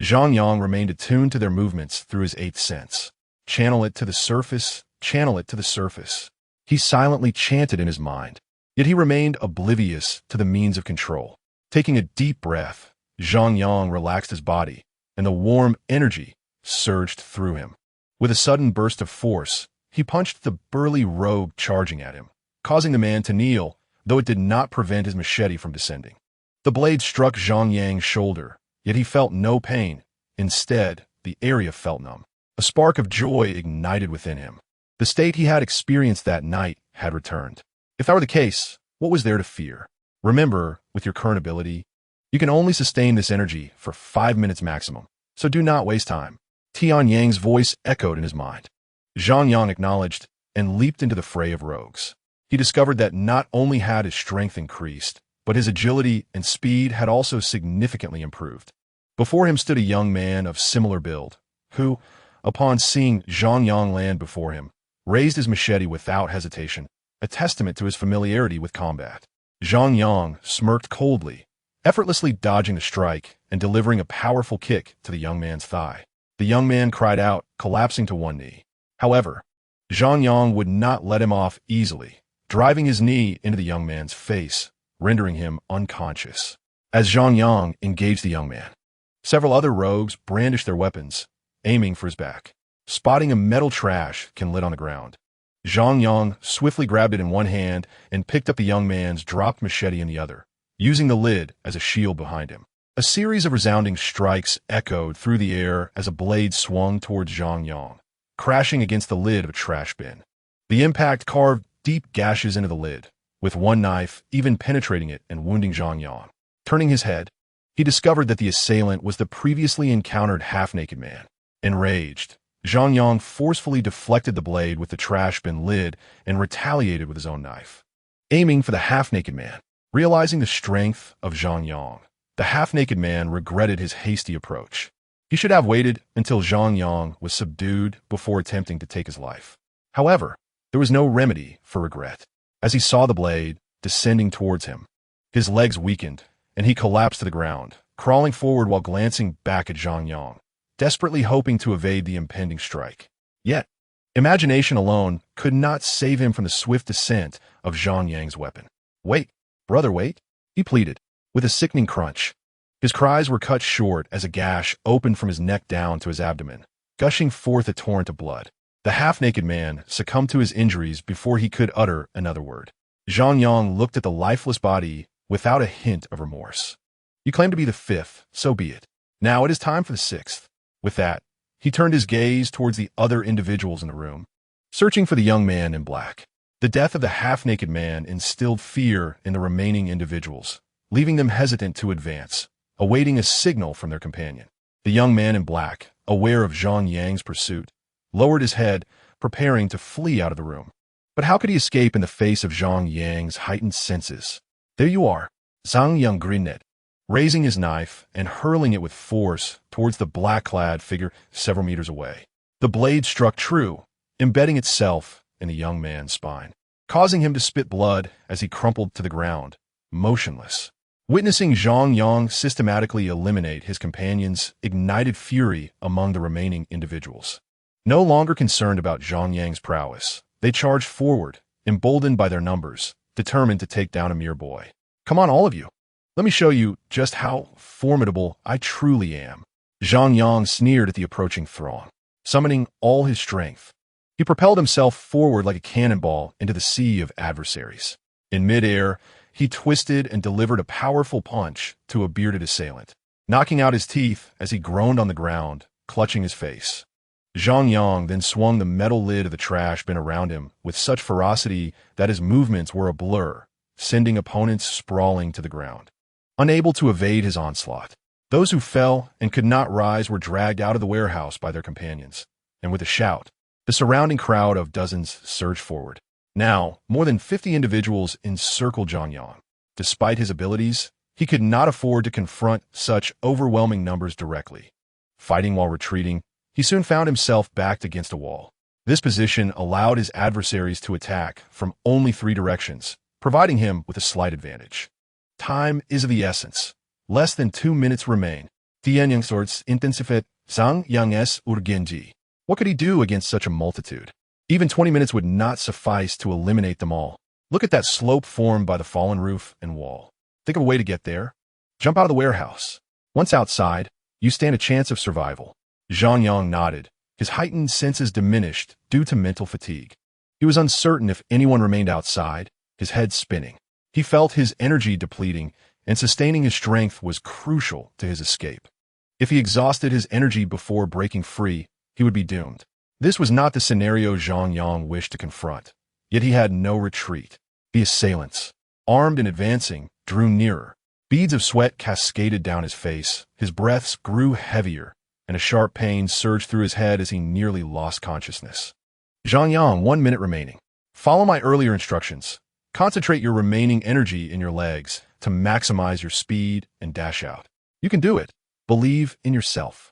Zhang Yang remained attuned to their movements through his eighth sense. "Channel it to the surface, channel it to the surface." He silently chanted in his mind, yet he remained oblivious to the means of control. Taking a deep breath, Zhang Yang relaxed his body, and the warm energy surged through him. With a sudden burst of force, he punched the burly rogue charging at him, causing the man to kneel, though it did not prevent his machete from descending. The blade struck Zhang Yang's shoulder, yet he felt no pain. Instead, the area felt numb. A spark of joy ignited within him. The state he had experienced that night had returned. If that were the case, what was there to fear? Remember, with your current ability, you can only sustain this energy for 5 minutes maximum, so do not waste time. Tian Yang's voice echoed in his mind. Zhang Yang acknowledged and leaped into the fray of rogues. He discovered that not only had his strength increased, but his agility and speed had also significantly improved. Before him stood a young man of similar build, who, upon seeing Zhang Yang land before him, raised his machete without hesitation, a testament to his familiarity with combat. Zhang Yang smirked coldly, effortlessly dodging the strike and delivering a powerful kick to the young man's thigh. The young man cried out, collapsing to one knee. However, Zhang Yang would not let him off easily, driving his knee into the young man's face, rendering him unconscious. As Zhang Yang engaged the young man, several other rogues brandished their weapons, aiming for his back. Spotting a metal trash can lit on the ground, Zhang Yang swiftly grabbed it in one hand and picked up the young man's dropped machete in the other, using the lid as a shield behind him. A series of resounding strikes echoed through the air as a blade swung towards Zhang Yang, crashing against the lid of a trash bin. The impact carved deep gashes into the lid, with one knife even penetrating it and wounding Zhang Yang. Turning his head, he discovered that the assailant was the previously encountered half-naked man. Enraged, Zhang Yang forcefully deflected the blade with the trash bin lid and retaliated with his own knife, aiming for the half-naked man. Realizing the strength of Zhang Yang, the half-naked man regretted his hasty approach. He should have waited until Zhang Yang was subdued before attempting to take his life. However, there was no remedy for regret. As he saw the blade descending towards him, his legs weakened, and he collapsed to the ground, crawling forward while glancing back at Zhang Yang, desperately hoping to evade the impending strike. Yet, imagination alone could not save him from the swift descent of Zhang Yang's weapon. "Wait, brother, wait," he pleaded, with a sickening crunch. His cries were cut short as a gash opened from his neck down to his abdomen, gushing forth a torrent of blood. The half-naked man succumbed to his injuries before he could utter another word. Zhang Yang looked at the lifeless body without a hint of remorse. "You claim to be the fifth, so be it. Now it is time for the sixth." With that, he turned his gaze towards the other individuals in the room, searching for the young man in black. The death of the half-naked man instilled fear in the remaining individuals, leaving them hesitant to advance, awaiting a signal from their companion. The young man in black, aware of Zhang Yang's pursuit, lowered his head, preparing to flee out of the room. But how could he escape in the face of Zhang Yang's heightened senses? "There you are," Zhang Yang grinned, raising his knife and hurling it with force towards the black-clad figure several meters away. The blade struck true, embedding itself in the young man's spine, causing him to spit blood as he crumpled to the ground, motionless. Witnessing Zhang Yang systematically eliminate his companions ignited fury among the remaining individuals. No longer concerned about Zhang Yang's prowess, they charged forward, emboldened by their numbers, determined to take down a mere boy. "Come on, all of you. Let me show you just how formidable I truly am." Zhang Yang sneered at the approaching throng, summoning all his strength. He propelled himself forward like a cannonball into the sea of adversaries. In midair, he twisted and delivered a powerful punch to a bearded assailant, knocking out his teeth as he groaned on the ground, clutching his face. Zhang Yang then swung the metal lid of the trash bin around him with such ferocity that his movements were a blur, sending opponents sprawling to the ground, unable to evade his onslaught. Those who fell and could not rise were dragged out of the warehouse by their companions, and with a shout, the surrounding crowd of dozens surged forward. Now, more than 50 individuals encircled Zhang Yang. Despite his abilities, he could not afford to confront such overwhelming numbers directly. Fighting while retreating, he soon found himself backed against a wall. This position allowed his adversaries to attack from only 3 directions, providing him with a slight advantage. Time is of the essence. Less than 2 minutes remain. Tian Yang sorts intensifet Zhang Yang s urgenji. What could he do against such a multitude? Even 20 minutes would not suffice to eliminate them all. Look at that slope formed by the fallen roof and wall. Think of a way to get there. Jump out of the warehouse. Once outside, you stand a chance of survival. Zhang Yang nodded, his heightened senses diminished due to mental fatigue. He was uncertain if anyone remained outside, his head spinning. He felt his energy depleting, and sustaining his strength was crucial to his escape. If he exhausted his energy before breaking free, he would be doomed. This was not the scenario Zhang Yang wished to confront, yet he had no retreat. The assailants, armed and advancing, drew nearer. Beads of sweat cascaded down his face, his breaths grew heavier, and a sharp pain surged through his head as he nearly lost consciousness. "Zhang Yang, 1 minute remaining. Follow my earlier instructions. Concentrate your remaining energy in your legs to maximize your speed and dash out. You can do it. Believe in yourself."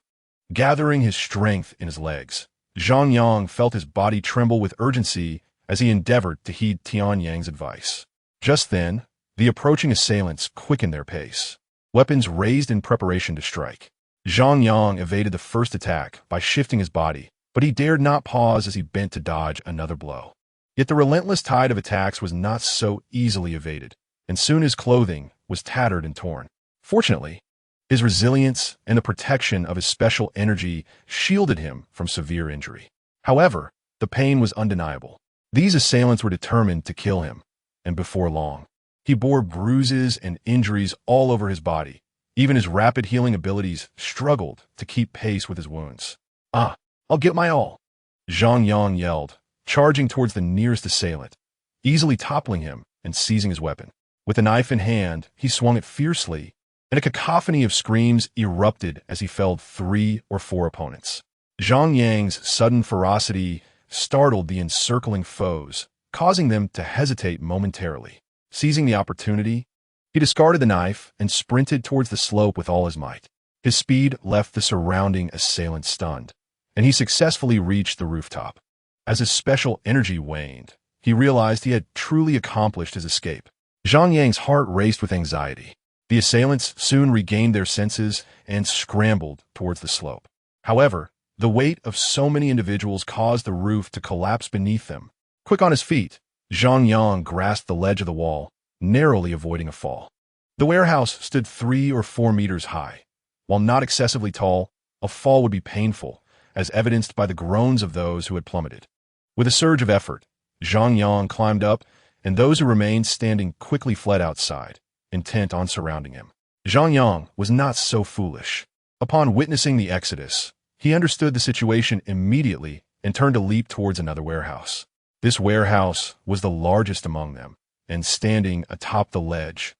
Gathering his strength in his legs, Zhang Yang felt his body tremble with urgency as he endeavored to heed Tian Yang's advice. Just then, the approaching assailants quickened their pace, weapons raised in preparation to strike. Zhang Yang evaded the first attack by shifting his body, but he dared not pause as he bent to dodge another blow. Yet the relentless tide of attacks was not so easily evaded, and soon his clothing was tattered and torn. Fortunately, his resilience and the protection of his special energy shielded him from severe injury. However, the pain was undeniable. These assailants were determined to kill him, and before long, he bore bruises and injuries all over his body. Even his rapid healing abilities struggled to keep pace with his wounds. "Ah, I'll get my all," Zhang Yang yelled, charging towards the nearest assailant, easily toppling him and seizing his weapon. With a knife in hand, he swung it fiercely, and a cacophony of screams erupted as he felled 3 or 4 opponents. Zhang Yang's sudden ferocity startled the encircling foes, causing them to hesitate momentarily. Seizing the opportunity, he discarded the knife and sprinted towards the slope with all his might. His speed left the surrounding assailants stunned, and he successfully reached the rooftop. As his special energy waned, he realized he had truly accomplished his escape. Zhang Yang's heart raced with anxiety. The assailants soon regained their senses and scrambled towards the slope. However, the weight of so many individuals caused the roof to collapse beneath them. Quick on his feet, Zhang Yang grasped the ledge of the wall, narrowly avoiding a fall. The warehouse stood 3 or 4 meters high. While not excessively tall, a fall would be painful, as evidenced by the groans of those who had plummeted. With a surge of effort, Zhang Yang climbed up, and those who remained standing quickly fled outside, intent on surrounding him. Zhang Yang was not so foolish. Upon witnessing the exodus, he understood the situation immediately and turned to leap towards another warehouse. This warehouse was the largest among them, and standing atop the ledge,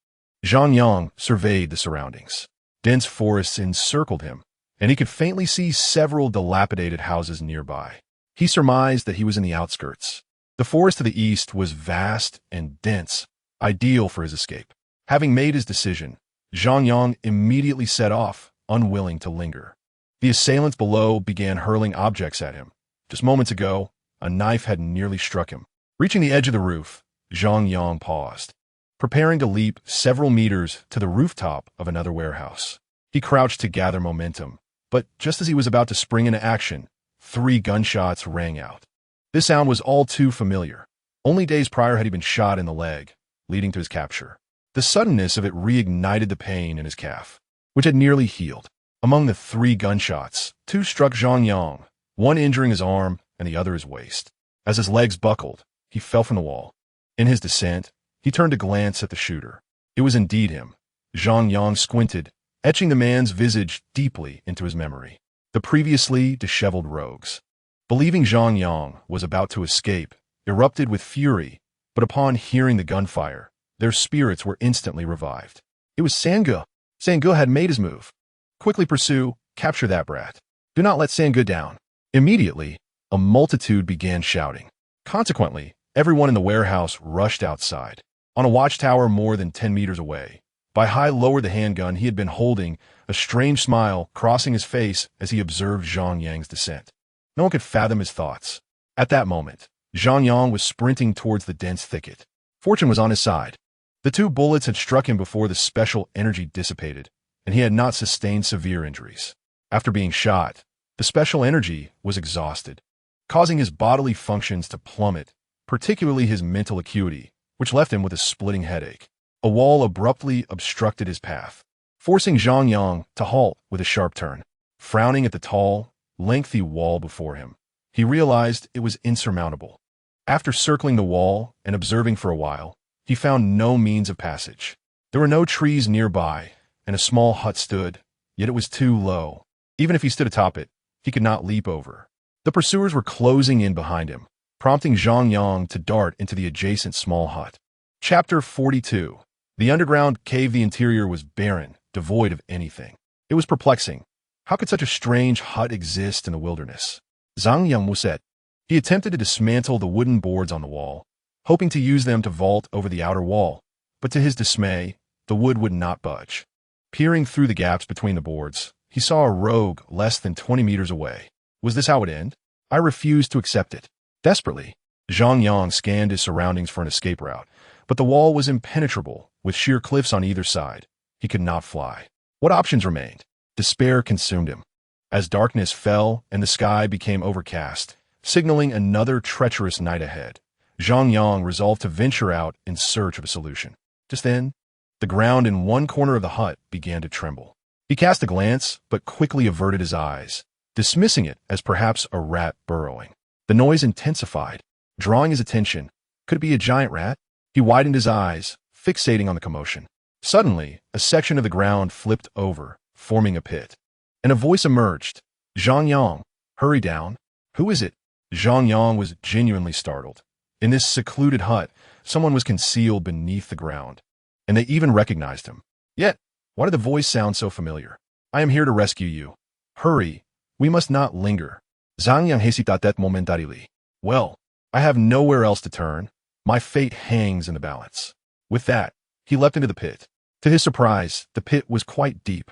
Zhang Yang surveyed the surroundings. Dense forests encircled him, and he could faintly see several dilapidated houses nearby. He surmised that he was in the outskirts. The forest to the east was vast and dense, ideal for his escape. Having made his decision, Zhang Yang immediately set off, unwilling to linger. The assailants below began hurling objects at him. Just moments ago, a knife had nearly struck him. Reaching the edge of the roof, Zhang Yang paused, preparing to leap several meters to the rooftop of another warehouse. He crouched to gather momentum, but just as he was about to spring into action, 3 gunshots rang out. This sound was all too familiar. Only days prior had he been shot in the leg, leading to his capture. The suddenness of it reignited the pain in his calf, which had nearly healed. Among the 3 gunshots, 2 struck Zhang Yang, one injuring his arm and the other his waist. As his legs buckled, he fell from the wall. In his descent, he turned to glance at the shooter. It was indeed him. Zhang Yang squinted, etching the man's visage deeply into his memory. The previously disheveled rogues, believing Zhang Yang was about to escape, erupted with fury, but upon hearing the gunfire, their spirits were instantly revived. It was Sangge. Sangge had made his move. Quickly pursue, capture that brat. Do not let Sangge down. Immediately, a multitude began shouting. Consequently, everyone in the warehouse rushed outside. On a watchtower more than 10 meters away, Bai Hai lowered the handgun he had been holding, a strange smile crossing his face as he observed Zhang Yang's descent. No one could fathom his thoughts. At that moment, Zhang Yang was sprinting towards the dense thicket. Fortune was on his side. The 2 bullets had struck him before the special energy dissipated, and he had not sustained severe injuries. After being shot, the special energy was exhausted, causing his bodily functions to plummet, particularly his mental acuity, which left him with a splitting headache. A wall abruptly obstructed his path, forcing Zhang Yang to halt with a sharp turn. Frowning at the tall, lengthy wall before him, he realized it was insurmountable. After circling the wall and observing for a while, he found no means of passage. There were no trees nearby, and a small hut stood, yet it was too low. Even if he stood atop it, he could not leap over. The pursuers were closing in behind him, prompting Zhang Yang to dart into the adjacent small hut. Chapter 42. The underground cave. The interior was barren, devoid of anything. It was perplexing. How could such a strange hut exist in the wilderness? Zhang Yang was set. He attempted to dismantle the wooden boards on the wall, hoping to use them to vault over the outer wall, but to his dismay, the wood would not budge. Peering through the gaps between the boards, he saw a rogue less than 20 meters away. Was this how it would end? I refused to accept it. Desperately, Zhang Yang scanned his surroundings for an escape route, but the wall was impenetrable, with sheer cliffs on either side. He could not fly. What options remained? Despair consumed him. As darkness fell and the sky became overcast, signaling another treacherous night ahead, Zhang Yang resolved to venture out in search of a solution. Just then, the ground in one corner of the hut began to tremble. He cast a glance, but quickly averted his eyes, dismissing it as perhaps a rat burrowing. The noise intensified, drawing his attention. Could it be a giant rat? He widened his eyes, fixating on the commotion. Suddenly, a section of the ground flipped over, forming a pit. And a voice emerged. Zhang Yang, hurry down. Who is it? Zhang Yang was genuinely startled. In this secluded hut, someone was concealed beneath the ground, and they even recognized him. Yet, why did the voice sound so familiar? I am here to rescue you. Hurry, we must not linger. Zhang Yang hesitated momentarily. Well, I have nowhere else to turn. My fate hangs in the balance. With that, he leapt into the pit. To his surprise, the pit was quite deep.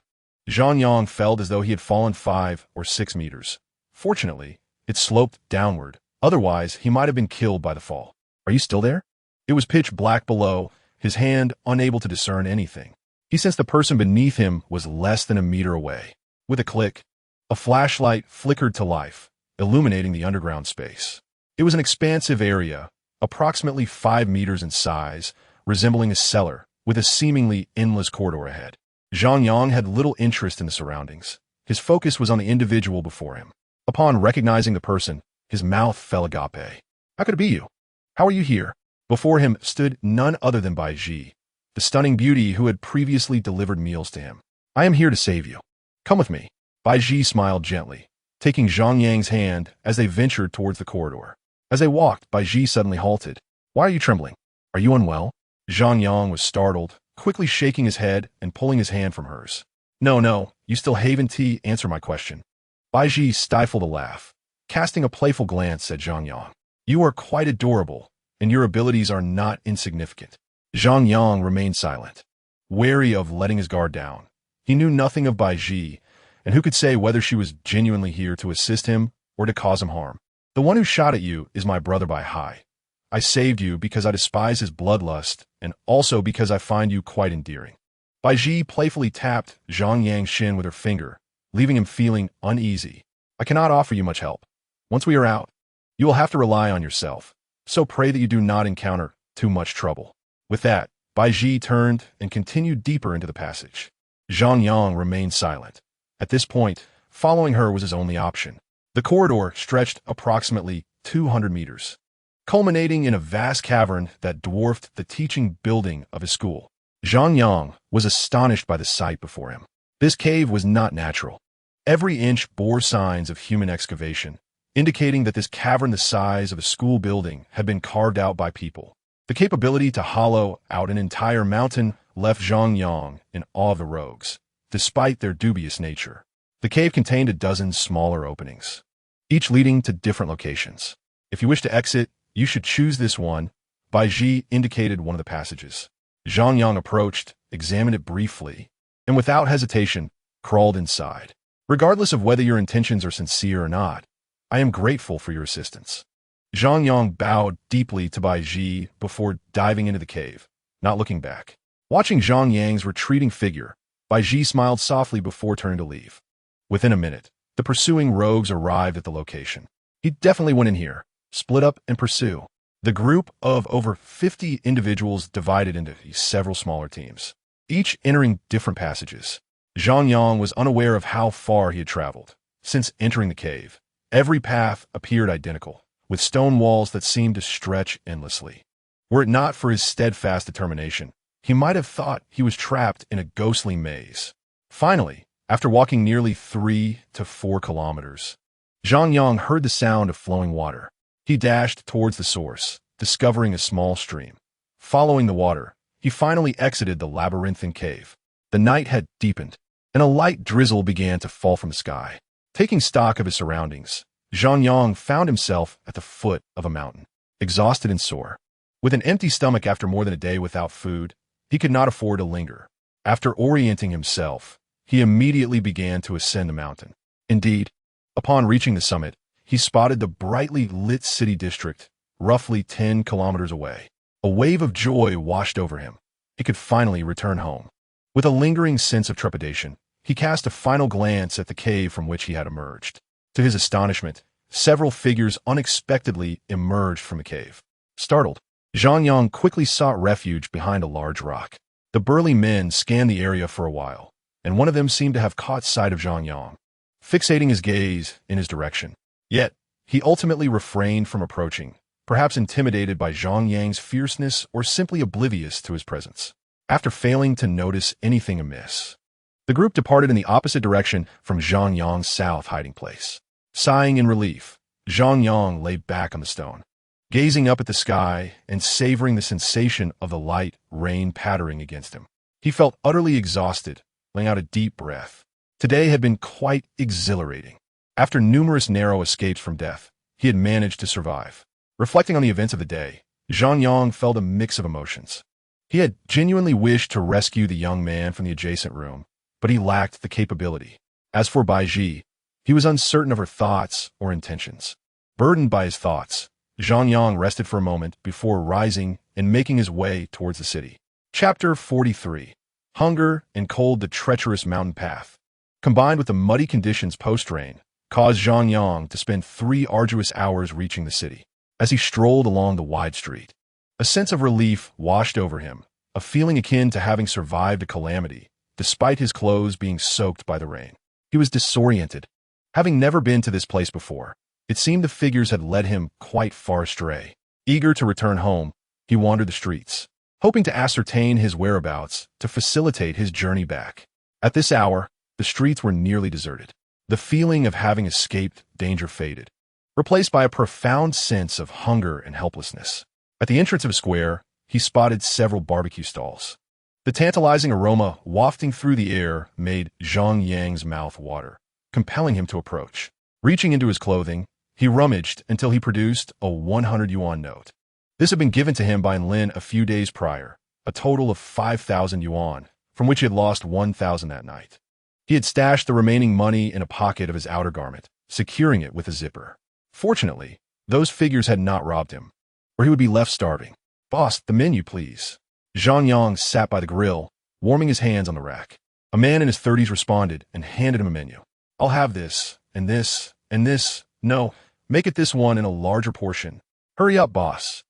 Zhang Yang felt as though he had fallen 5 or 6 meters. Fortunately, it sloped downward. Otherwise, he might have been killed by the fall. Are you still there? It was pitch black below, his hand unable to discern anything. He sensed the person beneath him was less than a meter away. With a click, a flashlight flickered to life, illuminating the underground space. It was an expansive area, approximately 5 meters in size, resembling a cellar, with a seemingly endless corridor ahead. Zhang Yang had little interest in the surroundings. His focus was on the individual before him. Upon recognizing the person, his mouth fell agape. How could it be you? How are you here? Before him stood none other than Bai Ji, the stunning beauty who had previously delivered meals to him. I am here to save you. Come with me. Bai Ji smiled gently, taking Zhang Yang's hand as they ventured towards the corridor. As they walked, Bai Ji suddenly halted. Why are you trembling? Are you unwell? Zhang Yang was startled, quickly shaking his head and pulling his hand from hers. No, you still haven't answered my question. Bai Ji stifled a laugh. Casting a playful glance at Zhang Yang. You are quite adorable, and your abilities are not insignificant. Zhang Yang remained silent, wary of letting his guard down. He knew nothing of Bai Ji, and who could say whether she was genuinely here to assist him or to cause him harm. The one who shot at you is my brother Bai Hai. I saved you because I despise his bloodlust, and also because I find you quite endearing. Bai Ji playfully tapped Zhang Yang's shin with her finger, leaving him feeling uneasy. I cannot offer you much help. Once we are out, you will have to rely on yourself, so pray that you do not encounter too much trouble. With that, Bai Ji turned and continued deeper into the passage. Zhang Yang remained silent. At this point, following her was his only option. The corridor stretched approximately 200 meters, culminating in a vast cavern that dwarfed the teaching building of his school. Zhang Yang was astonished by the sight before him. This cave was not natural. Every inch bore signs of human excavation, indicating that this cavern the size of a school building had been carved out by people. The capability to hollow out an entire mountain left Zhang Yang in awe of the rogues, despite their dubious nature. The cave contained a dozen smaller openings, each leading to different locations. If you wish to exit, you should choose this one. Bai Ji indicated one of the passages. Zhang Yang approached, examined it briefly, and without hesitation, crawled inside. Regardless of whether your intentions are sincere or not, I am grateful for your assistance. Zhang Yang bowed deeply to Bai Ji before diving into the cave, not looking back. Watching Zhang Yang's retreating figure, Bai Ji smiled softly before turning to leave. Within a minute, the pursuing rogues arrived at the location. He definitely went in here, split up and pursue. The group of over 50 individuals divided into several smaller teams, each entering different passages. Zhang Yang was unaware of how far he had traveled. Since entering the cave, every path appeared identical, with stone walls that seemed to stretch endlessly. Were it not for his steadfast determination, he might have thought he was trapped in a ghostly maze. Finally, after walking nearly 3 to 4 kilometers, Zhang Yang heard the sound of flowing water. He dashed towards the source, discovering a small stream. Following the water, he finally exited the labyrinthine cave. The night had deepened, and a light drizzle began to fall from the sky. Taking stock of his surroundings, Zhang Yang found himself at the foot of a mountain, exhausted and sore. With an empty stomach after more than a day without food, he could not afford to linger. After orienting himself, he immediately began to ascend the mountain. Indeed, upon reaching the summit, he spotted the brightly lit city district, roughly 10 kilometers away. A wave of joy washed over him. He could finally return home. With a lingering sense of trepidation, he cast a final glance at the cave from which he had emerged. To his astonishment, several figures unexpectedly emerged from the cave. Startled, Zhang Yang quickly sought refuge behind a large rock. The burly men scanned the area for a while, and one of them seemed to have caught sight of Zhang Yang, fixating his gaze in his direction. Yet, he ultimately refrained from approaching, perhaps intimidated by Zhang Yang's fierceness or simply oblivious to his presence. After failing to notice anything amiss, the group departed in the opposite direction from Zhang Yang's south hiding place. Sighing in relief, Zhang Yang lay back on the stone, gazing up at the sky and savoring the sensation of the light rain pattering against him. He felt utterly exhausted, letting out a deep breath. Today had been quite exhilarating. After numerous narrow escapes from death, he had managed to survive. Reflecting on the events of the day, Zhang Yang felt a mix of emotions. He had genuinely wished to rescue the young man from the adjacent room, but he lacked the capability. As for Bai Ji, he was uncertain of her thoughts or intentions. Burdened by his thoughts, Zhang Yang rested for a moment before rising and making his way towards the city. Chapter 43. Hunger and cold. The treacherous mountain path, combined with the muddy conditions post-rain, caused Zhang Yang to spend 3 arduous hours reaching the city. As he strolled along the wide street, a sense of relief washed over him, a feeling akin to having survived a calamity, despite his clothes being soaked by the rain. He was disoriented. Having never been to this place before, it seemed the figures had led him quite far astray. Eager to return home, he wandered the streets, hoping to ascertain his whereabouts to facilitate his journey back. At this hour, the streets were nearly deserted. The feeling of having escaped danger faded, replaced by a profound sense of hunger and helplessness. At the entrance of a square, he spotted several barbecue stalls. The tantalizing aroma wafting through the air made Zhang Yang's mouth water, compelling him to approach. Reaching into his clothing, he rummaged until he produced a 100 yuan note. This had been given to him by Lin a few days prior, a total of 5,000 yuan, from which he had lost 1,000 that night. He had stashed the remaining money in a pocket of his outer garment, securing it with a zipper. Fortunately, those figures had not robbed him, or he would be left starving. "Boss, the menu, please." Zhang Yang sat by the grill, warming his hands on the rack. A man in his 30s responded and handed him a menu. "I'll have this, and this, and this. No, make it this one in a larger portion. Hurry up, boss."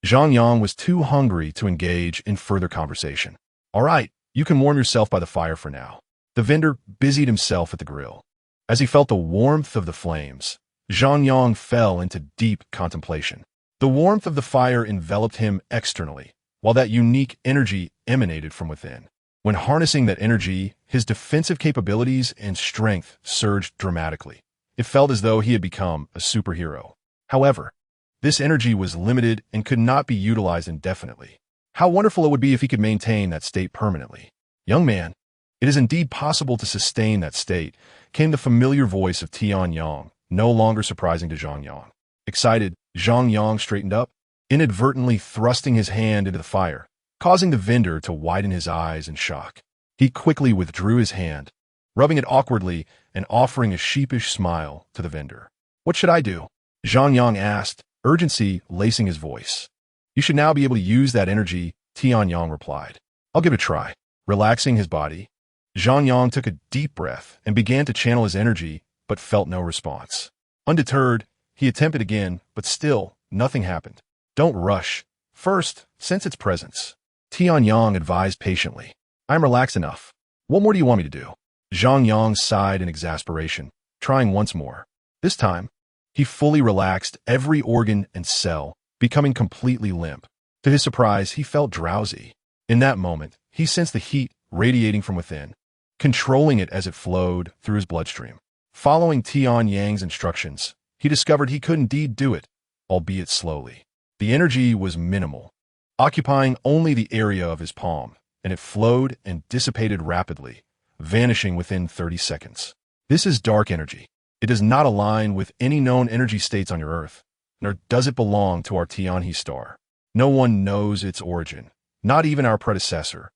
Zhang Yang was too hungry to engage in further conversation. "All right, you can warm yourself by the fire for now." The vendor busied himself at the grill. As he felt the warmth of the flames, Zhang Yang fell into deep contemplation. The warmth of the fire enveloped him externally, while that unique energy emanated from within. When harnessing that energy, his defensive capabilities and strength surged dramatically. It felt as though he had become a superhero. However, this energy was limited and could not be utilized indefinitely. How wonderful it would be if he could maintain that state permanently. "Young man, it is indeed possible to sustain that state," came the familiar voice of Tian Yang, no longer surprising to Zhang Yang. Excited, Zhang Yang straightened up, inadvertently thrusting his hand into the fire, causing the vendor to widen his eyes in shock. He quickly withdrew his hand, rubbing it awkwardly and offering a sheepish smile to the vendor. "What should I do?" Zhang Yang asked, urgency lacing his voice. "You should now be able to use that energy," Tian Yang replied. "I'll give it a try." Relaxing his body, Zhang Yang took a deep breath and began to channel his energy, but felt no response. Undeterred, he attempted again, but still, nothing happened. "Don't rush. First, sense its presence," Tian Yang advised patiently. "I'm relaxed enough. What more do you want me to do?" Zhang Yang sighed in exasperation, trying once more. This time, he fully relaxed every organ and cell, becoming completely limp. To his surprise, he felt drowsy. In that moment, he sensed the heat radiating from within, controlling it as it flowed through his bloodstream. Following Tian Yang's instructions, he discovered he could indeed do it, albeit slowly. The energy was minimal, occupying only the area of his palm, and it flowed and dissipated rapidly, vanishing within 30 seconds. This is dark energy. It does not align with any known energy states on your Earth, nor does it belong to our Tianhe star. No one knows its origin, not even our predecessor,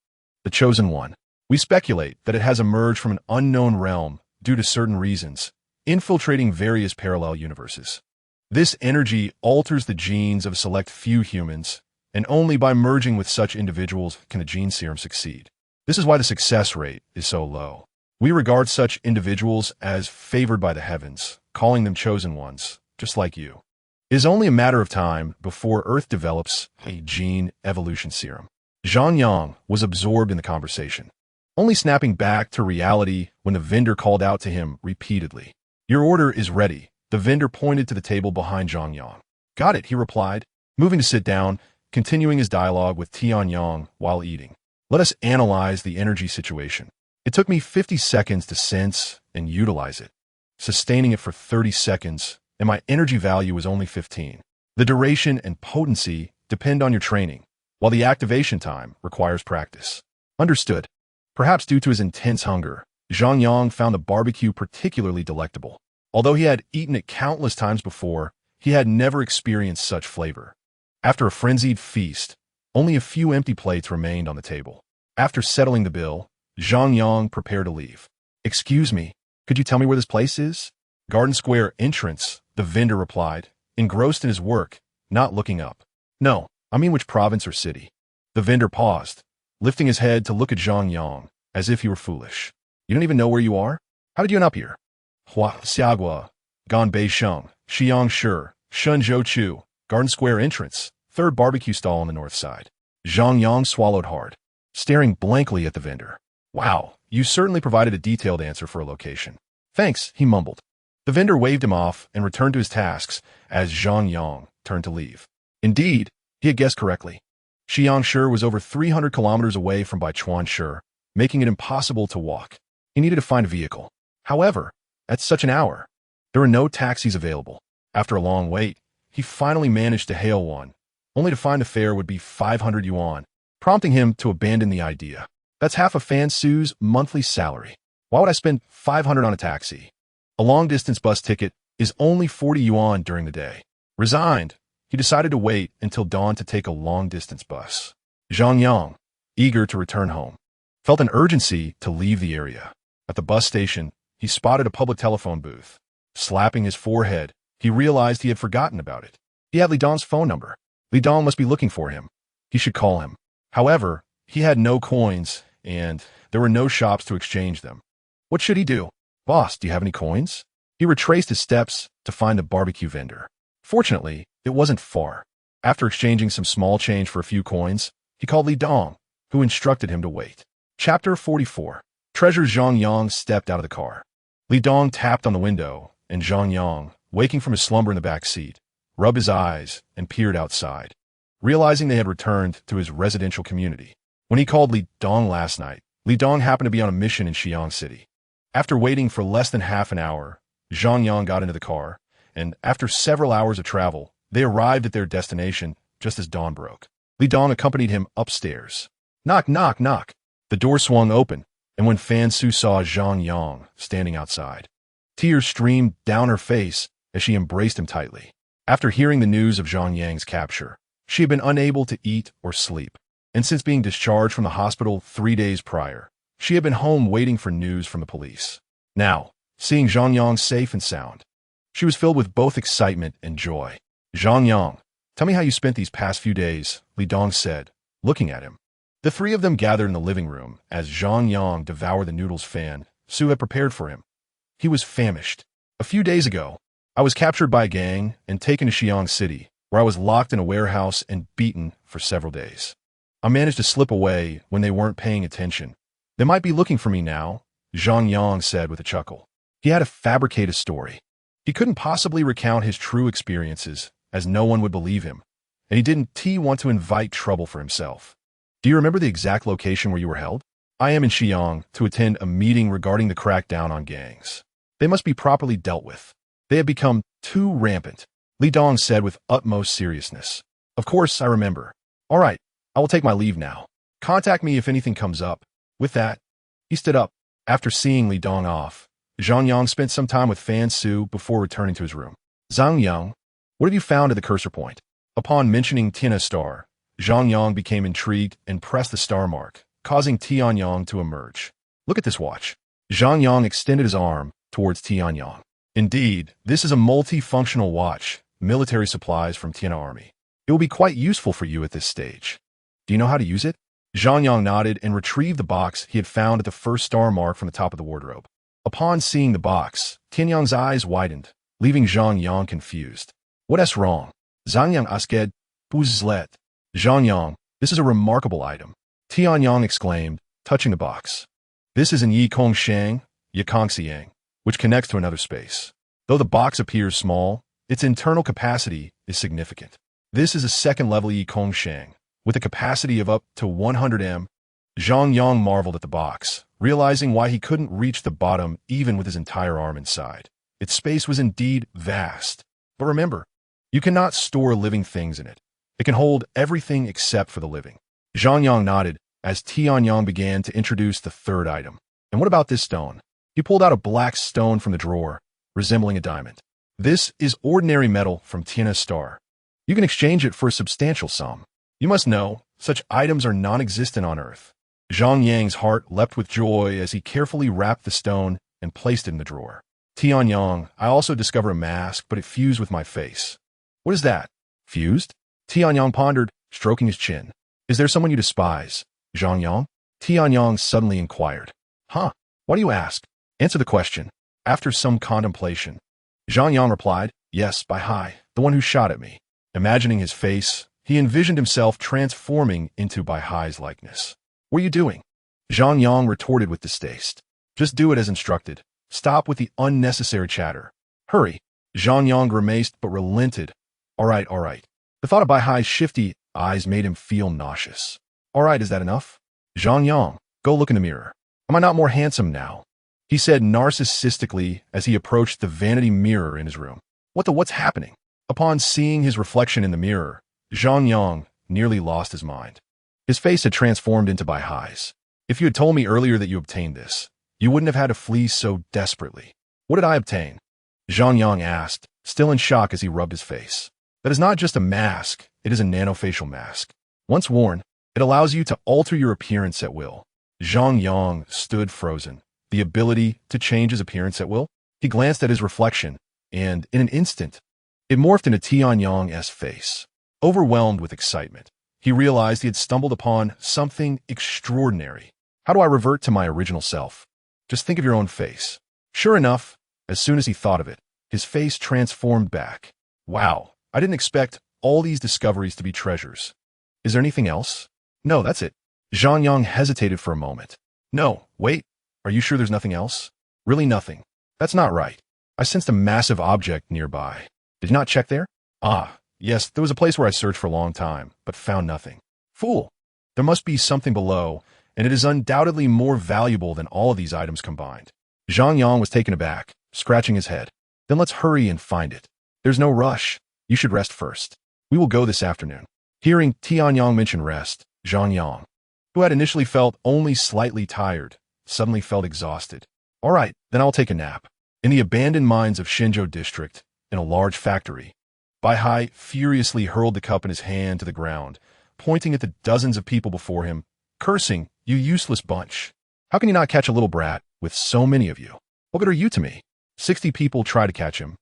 the Chosen One. We speculate that it has emerged from an unknown realm due to certain reasons, infiltrating various parallel universes. This energy alters the genes of a select few humans, and only by merging with such individuals can the gene serum succeed. This is why the success rate is so low. We regard such individuals as favored by the heavens, calling them chosen ones, just like you. It is only a matter of time before Earth develops a gene evolution serum. Zhang Yang was absorbed in the conversation, only snapping back to reality when the vendor called out to him repeatedly. Your order is ready. The vendor pointed to the table behind Zhang Yang. Got it, he replied, moving to sit down, continuing his dialogue with Tianyang while eating. Let us analyze the energy situation. It took me 50 seconds to sense and utilize it, sustaining it for 30 seconds, and my energy value was only 15. The duration and potency depend on your training, while the activation time requires practice. Understood. Perhaps due to his intense hunger, Zhang Yang found the barbecue particularly delectable. Although he had eaten it countless times before, he had never experienced such flavor. After a frenzied feast, only a few empty plates remained on the table. After settling the bill, Zhang Yang prepared to leave. Excuse me, could you tell me where this place is? Garden Square entrance, the vendor replied, engrossed in his work, not looking up. No, I mean which province or city. The vendor paused, lifting his head to look at Zhang Yang, as if he were foolish. You don't even know where you are? How did you end up here? Hua Xiagua, Ganbei Sheng, Xiang Shi, Shun Zhou Chu, Garden Square entrance, third barbecue stall on the north side. Zhang Yang swallowed hard, staring blankly at the vendor. Wow, you certainly provided a detailed answer for a location. Thanks, he mumbled. The vendor waved him off and returned to his tasks as Zhang Yang turned to leave. Indeed, he had guessed correctly. Xiangshi was over 300 kilometers away from Baichuanshi, making it impossible to walk. He needed to find a vehicle. However, at such an hour, there were no taxis available. After a long wait, he finally managed to hail one, only to find the fare would be 500 yuan, prompting him to abandon the idea. That's half a Fan Su's monthly salary. Why would I spend 500 on a taxi? A long-distance bus ticket is only 40 yuan during the day. Resigned, he decided to wait until dawn to take a long-distance bus. Zhang Yang, eager to return home, felt an urgency to leave the area. At the bus station, he spotted a public telephone booth. Slapping his forehead, he realized he had forgotten about it. He had Li Dong's phone number. Li Dong must be looking for him. He should call him. However, he had no coins, and there were no shops to exchange them. What should he do? Boss, do you have any coins? He retraced his steps to find a barbecue vendor. Fortunately, it wasn't far. After exchanging some small change for a few coins, he called Li Dong, who instructed him to wait. Chapter 44. Treasure. Zhang Yang stepped out of the car. Li Dong tapped on the window, and Zhang Yang, waking from his slumber in the back seat, rubbed his eyes and peered outside, realizing they had returned to his residential community. When he called Li Dong last night, Li Dong happened to be on a mission in Xi'an City. After waiting for less than half an hour, Zhang Yang got into the car, and after several hours of travel, they arrived at their destination just as dawn broke. Li Dong accompanied him upstairs. Knock, knock, knock. The door swung open, and when Fan Su saw Zhang Yang standing outside, tears streamed down her face as she embraced him tightly. After hearing the news of Zhang Yang's capture, she had been unable to eat or sleep, and since being discharged from the hospital 3 days prior, she had been home waiting for news from the police. Now, seeing Zhang Yang safe and sound, she was filled with both excitement and joy. Zhang Yang, tell me how you spent these past few days, Li Dong said, looking at him. The three of them gathered in the living room as Zhang Yang devoured the noodles Fan Su had prepared for him. He was famished. A few days ago, I was captured by a gang and taken to Xi'an City, where I was locked in a warehouse and beaten for several days. I managed to slip away when they weren't paying attention. They might be looking for me now, Zhang Yang said with a chuckle. He had to fabricate a story. He couldn't possibly recount his true experiences, as no one would believe him, and he didn't want to invite trouble for himself. Do you remember the exact location where you were held? I am in Xi'an to attend a meeting regarding the crackdown on gangs. They must be properly dealt with. They have become too rampant, Li Dong said with utmost seriousness. Of course, I remember. All right, I will take my leave now. Contact me if anything comes up. With that, he stood up. After seeing Li Dong off, Zhang Yang spent some time with Fan Su before returning to his room. Zhang Yang, what have you found at the cursor point? Upon mentioning Tina Star, Zhang Yang became intrigued and pressed the star mark, causing Tianyang to emerge. Look at this watch. Zhang Yang extended his arm towards Tianyang. Indeed, this is a multifunctional watch, military supplies from Tiana Army. It will be quite useful for you at this stage. Do you know how to use it? Zhang Yang nodded and retrieved the box he had found at the first star mark from the top of the wardrobe. Upon seeing the box, Tianyang's eyes widened, leaving Zhang Yang confused. What's wrong? Zhang Yang asked, Buzlet. Zhang Yang, this is a remarkable item. Tianyang exclaimed, touching the box. This is an Yi Kong Shang, Yakongxiang, which connects to another space. Though the box appears small, its internal capacity is significant. This is a second-level Yi Kong Shang, with a capacity of up to 100 m. Zhang Yang marveled at the box, realizing why he couldn't reach the bottom even with his entire arm inside. Its space was indeed vast. But remember, you cannot store living things in it. It can hold everything except for the living. Zhang Yang nodded as Tianyang began to introduce the third item. And what about this stone? He pulled out a black stone from the drawer, resembling a diamond. This is ordinary metal from Tiana's star. You can exchange it for a substantial sum. You must know, such items are non-existent on Earth. Zhang Yang's heart leapt with joy as he carefully wrapped the stone and placed it in the drawer. Tianyang, I also discovered a mask, but it fused with my face. What is that? Fused? Tianyang pondered, stroking his chin. Is there someone you despise, Zhang Yang? Tianyang suddenly inquired. Huh? Why do you ask? Answer the question. After some contemplation, Zhang Yang replied, yes, by Hai, the one who shot at me. Imagining his face, he envisioned himself transforming into Bai Hai's likeness. What are you doing? Zhang Yang retorted with distaste. Just do it as instructed. Stop with the unnecessary chatter. Hurry. Zhang Yang grimaced but relented. All right. The thought of Bai Hai's shifty eyes made him feel nauseous. All right, is that enough? Zhang Yang, go look in the mirror. Am I not more handsome now? He said narcissistically as he approached the vanity mirror in his room. What's happening? Upon seeing his reflection in the mirror, Zhang Yang nearly lost his mind. His face had transformed into Bai Hai's. If you had told me earlier that you obtained this, you wouldn't have had to flee so desperately. What did I obtain? Zhang Yang asked, still in shock as he rubbed his face. That is not just a mask, it is a nanofacial mask. Once worn, it allows you to alter your appearance at will. Zhang Yang stood frozen. The ability to change his appearance at will? He glanced at his reflection, and in an instant, it morphed into Tianyang's face. Overwhelmed with excitement, he realized he had stumbled upon something extraordinary. How do I revert to my original self? Just think of your own face. Sure enough, as soon as he thought of it, his face transformed back. Wow, I didn't expect all these discoveries to be treasures. Is there anything else? No, that's it. Zhang Yang hesitated for a moment. No, wait. Are you sure there's nothing else? Really nothing. That's not right. I sensed a massive object nearby. Did you not check there? Ah, yes, there was a place where I searched for a long time, but found nothing. Fool! There must be something below, and it is undoubtedly more valuable than all of these items combined. Zhang Yang was taken aback, scratching his head. Then let's hurry and find it. There's no rush. You should rest first. We will go this afternoon. Hearing Tianyang mention rest, Zhang Yang, who had initially felt only slightly tired, suddenly felt exhausted. All right, then I'll take a nap. In the abandoned mines of Shenzhou district, in a large factory, Bai Hai furiously hurled the cup in his hand to the ground, pointing at the dozens of people before him, cursing, you useless bunch. How can you not catch a little brat with so many of you? What good are you to me? 60 people tried to catch him,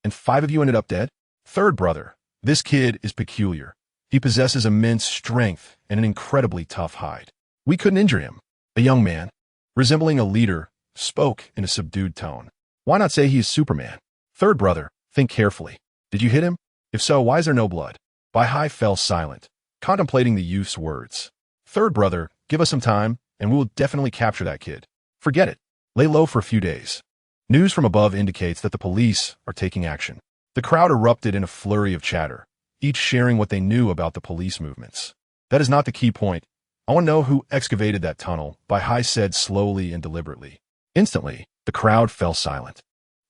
and 5 of you ended up dead? Third brother, this kid is peculiar. He possesses immense strength and an incredibly tough hide. We couldn't injure him. A young man, resembling a leader, spoke in a subdued tone. Why not say he is Superman? Third brother, think carefully. Did you hit him? If so, why is there no blood? Bai Hai fell silent, contemplating the youth's words. Third brother, give us some time, and we will definitely capture that kid. Forget it. Lay low for a few days. News from above indicates that the police are taking action. The crowd erupted in a flurry of chatter, each sharing what they knew about the police movements. That is not the key point. I want to know who excavated that tunnel, Bai Hai said slowly and deliberately. Instantly, the crowd fell silent.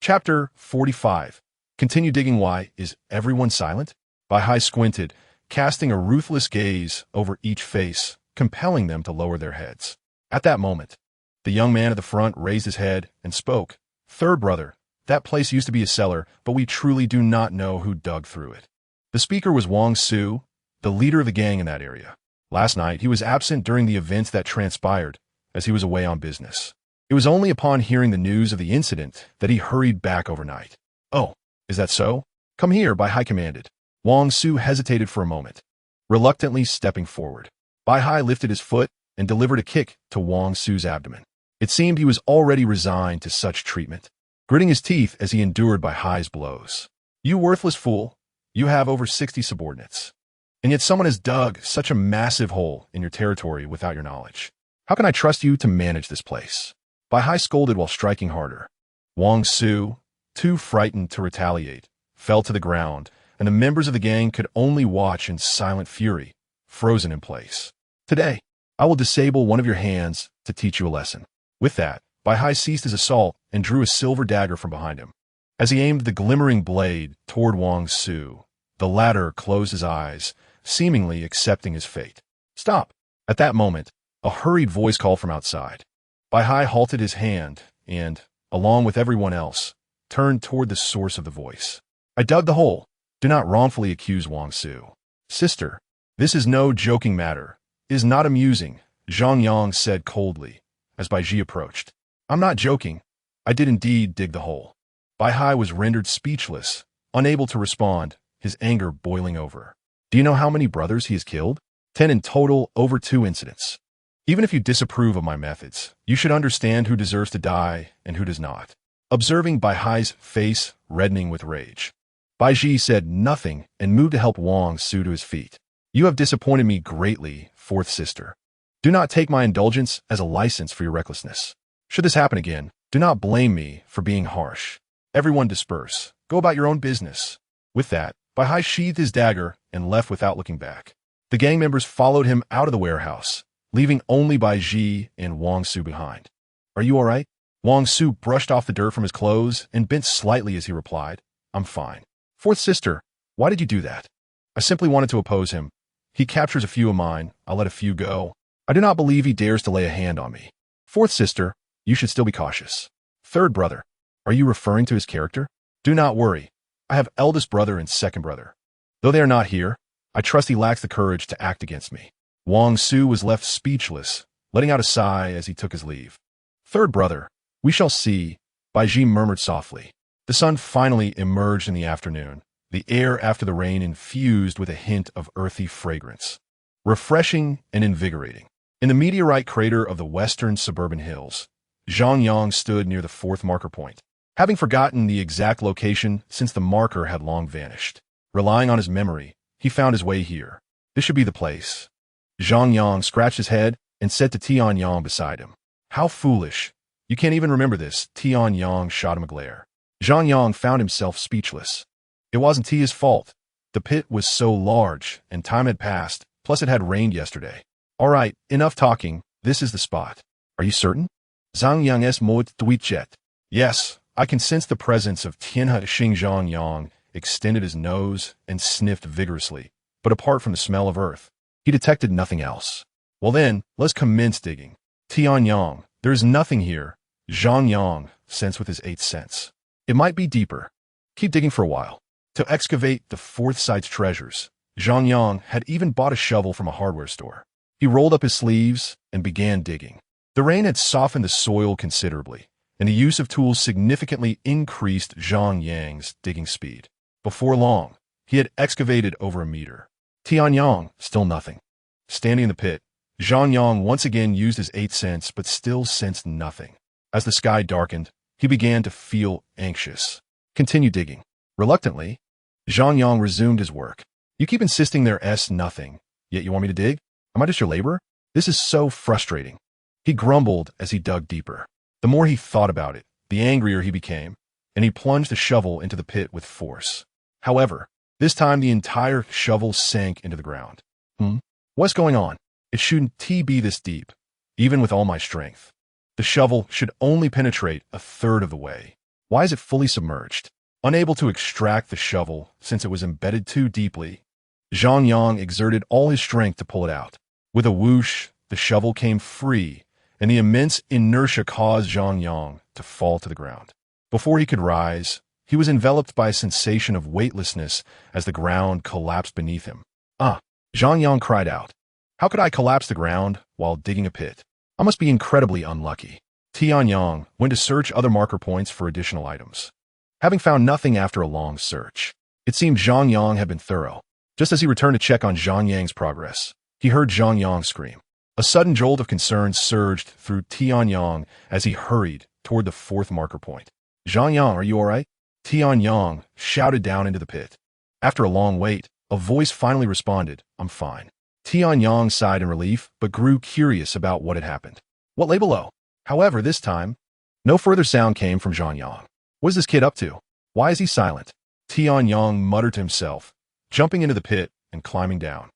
Chapter 45. Continue digging. Why is everyone silent? Bai Hai squinted, casting a ruthless gaze over each face, compelling them to lower their heads. At that moment, the young man at the front raised his head and spoke. Third brother, that place used to be a cellar, but we truly do not know who dug through it. The speaker was Wang Su, the leader of the gang in that area. Last night, he was absent during the events that transpired, as he was away on business. It was only upon hearing the news of the incident that he hurried back overnight. Oh, is that so? Come here, Bai Hai commanded. Wang Su hesitated for a moment, reluctantly stepping forward. Bai Hai lifted his foot and delivered a kick to Wang Su's abdomen. It seemed he was already resigned to such treatment, gritting his teeth as he endured Bai Hai's blows. You worthless fool, you have over 60 subordinates. And yet someone has dug such a massive hole in your territory without your knowledge. How can I trust you to manage this place? Bai Hai scolded while striking harder. Wang Su, too frightened to retaliate, fell to the ground, and the members of the gang could only watch in silent fury, frozen in place. Today, I will disable one of your hands to teach you a lesson. With that, Bai Hai ceased his assault and drew a silver dagger from behind him. As he aimed the glimmering blade toward Wang Su, the latter closed his eyes, seemingly accepting his fate. Stop! At that moment, a hurried voice called from outside. Bai Hai halted his hand and, along with everyone else, turned toward the source of the voice. I dug the hole. Do not wrongfully accuse Wang Su. Sister, this is no joking matter. It is not amusing, Zhang Yang said coldly, as Bai Ji approached. I'm not joking. I did indeed dig the hole. Bai Hai was rendered speechless, unable to respond, his anger boiling over. Do you know how many brothers he has killed? 10 in total over 2 incidents. Even if you disapprove of my methods, you should understand who deserves to die and who does not. Observing Bai Hai's face reddening with rage, Bai Ji said nothing and moved to help Wang Su to his feet. You have disappointed me greatly, fourth sister. Do not take my indulgence as a license for your recklessness. Should this happen again, do not blame me for being harsh. Everyone disperse. Go about your own business. With that, Bai Hai sheathed his dagger and left without looking back. The gang members followed him out of the warehouse, leaving only Bai Ji and Wang Su behind. Are you all right? Wang Su brushed off the dirt from his clothes and bent slightly as he replied, I'm fine. Fourth sister, why did you do that? I simply wanted to oppose him. He captures a few of mine, I'll let a few go. I do not believe he dares to lay a hand on me. Fourth sister, you should still be cautious. Third brother, are you referring to his character? Do not worry. I have eldest brother and second brother. Though they are not here, I trust he lacks the courage to act against me. Wang Su was left speechless, letting out a sigh as he took his leave. Third brother, we shall see, Bai Ji murmured softly. The sun finally emerged in the afternoon, the air after the rain infused with a hint of earthy fragrance. Refreshing and invigorating. In the meteorite crater of the western suburban hills, Zhang Yang stood near the 4th marker point, having forgotten the exact location since the marker had long vanished. Relying on his memory, he found his way here. This should be the place. Zhang Yang scratched his head and said to Tian Yang beside him, How foolish. You can't even remember this. Tian Yang shot him a glare. Zhang Yang found himself speechless. It wasn't Tia's fault. The pit was so large, and time had passed, plus it had rained yesterday. All right, enough talking. This is the spot. Are you certain? Zhang Yang s moed tweetjet. Yes, I can sense the presence of Tianhe. Zhang Yang extended his nose and sniffed vigorously, but apart from the smell of earth, he detected nothing else. Well then, let's commence digging. Tian Yang, there is nothing here. Zhang Yang sensed with his 8th sense. It might be deeper. Keep digging for a while. To excavate the 4th site's treasures, Zhang Yang had even bought a shovel from a hardware store. He rolled up his sleeves and began digging. The rain had softened the soil considerably, and the use of tools significantly increased Zhang Yang's digging speed. Before long, he had excavated over a meter. Tian Yang, still nothing. Standing in the pit, Zhang Yang once again used his 8th sense but still sensed nothing. As the sky darkened, he began to feel anxious. Continue digging. Reluctantly, Zhang Yang resumed his work. You keep insisting there's nothing, yet you want me to dig? Am I just your laborer? This is so frustrating. He grumbled as he dug deeper. The more he thought about it, the angrier he became, and he plunged the shovel into the pit with force. However, this time the entire shovel sank into the ground. What's going on? It shouldn't be this deep, even with all my strength. The shovel should only penetrate a third of the way. Why is it fully submerged? Unable to extract the shovel since it was embedded too deeply, Zhang Yang exerted all his strength to pull it out. With a whoosh, the shovel came free, and the immense inertia caused Zhang Yang to fall to the ground. Before he could rise, he was enveloped by a sensation of weightlessness as the ground collapsed beneath him. Zhang Yang cried out. How could I collapse the ground while digging a pit? I must be incredibly unlucky. Tian Yang went to search other marker points for additional items. Having found nothing after a long search, it seemed Zhang Yang had been thorough. Just as he returned to check on Zhang Yang's progress, he heard Zhang Yang scream. A sudden jolt of concern surged through Tianyang as he hurried toward the fourth marker point. Zhang Yang, are you all right? Tianyang shouted down into the pit. After a long wait, a voice finally responded, I'm fine. Tianyang sighed in relief, but grew curious about what had happened. What lay below? However, this time, no further sound came from Zhang Yang. What is this kid up to? Why is he silent? Tianyang muttered to himself, jumping into the pit and climbing down.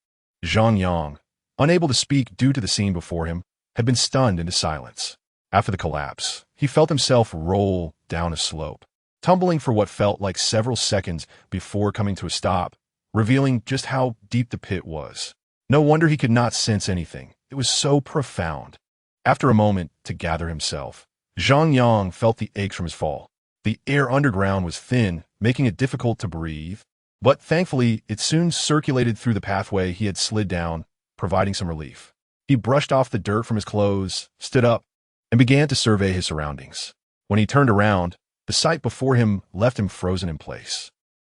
Zhang Yang, unable to speak due to the scene before him, had been stunned into silence. After the collapse, he felt himself roll down a slope, tumbling for what felt like several seconds before coming to a stop, revealing just how deep the pit was. No wonder he could not sense anything. It was so profound. After a moment to gather himself, Zhang Yang felt the aches from his fall. The air underground was thin, making it difficult to breathe, but thankfully it soon circulated through the pathway he had slid down, providing some relief. He brushed off the dirt from his clothes, stood up, and began to survey his surroundings. When he turned around, the sight before him left him frozen in place.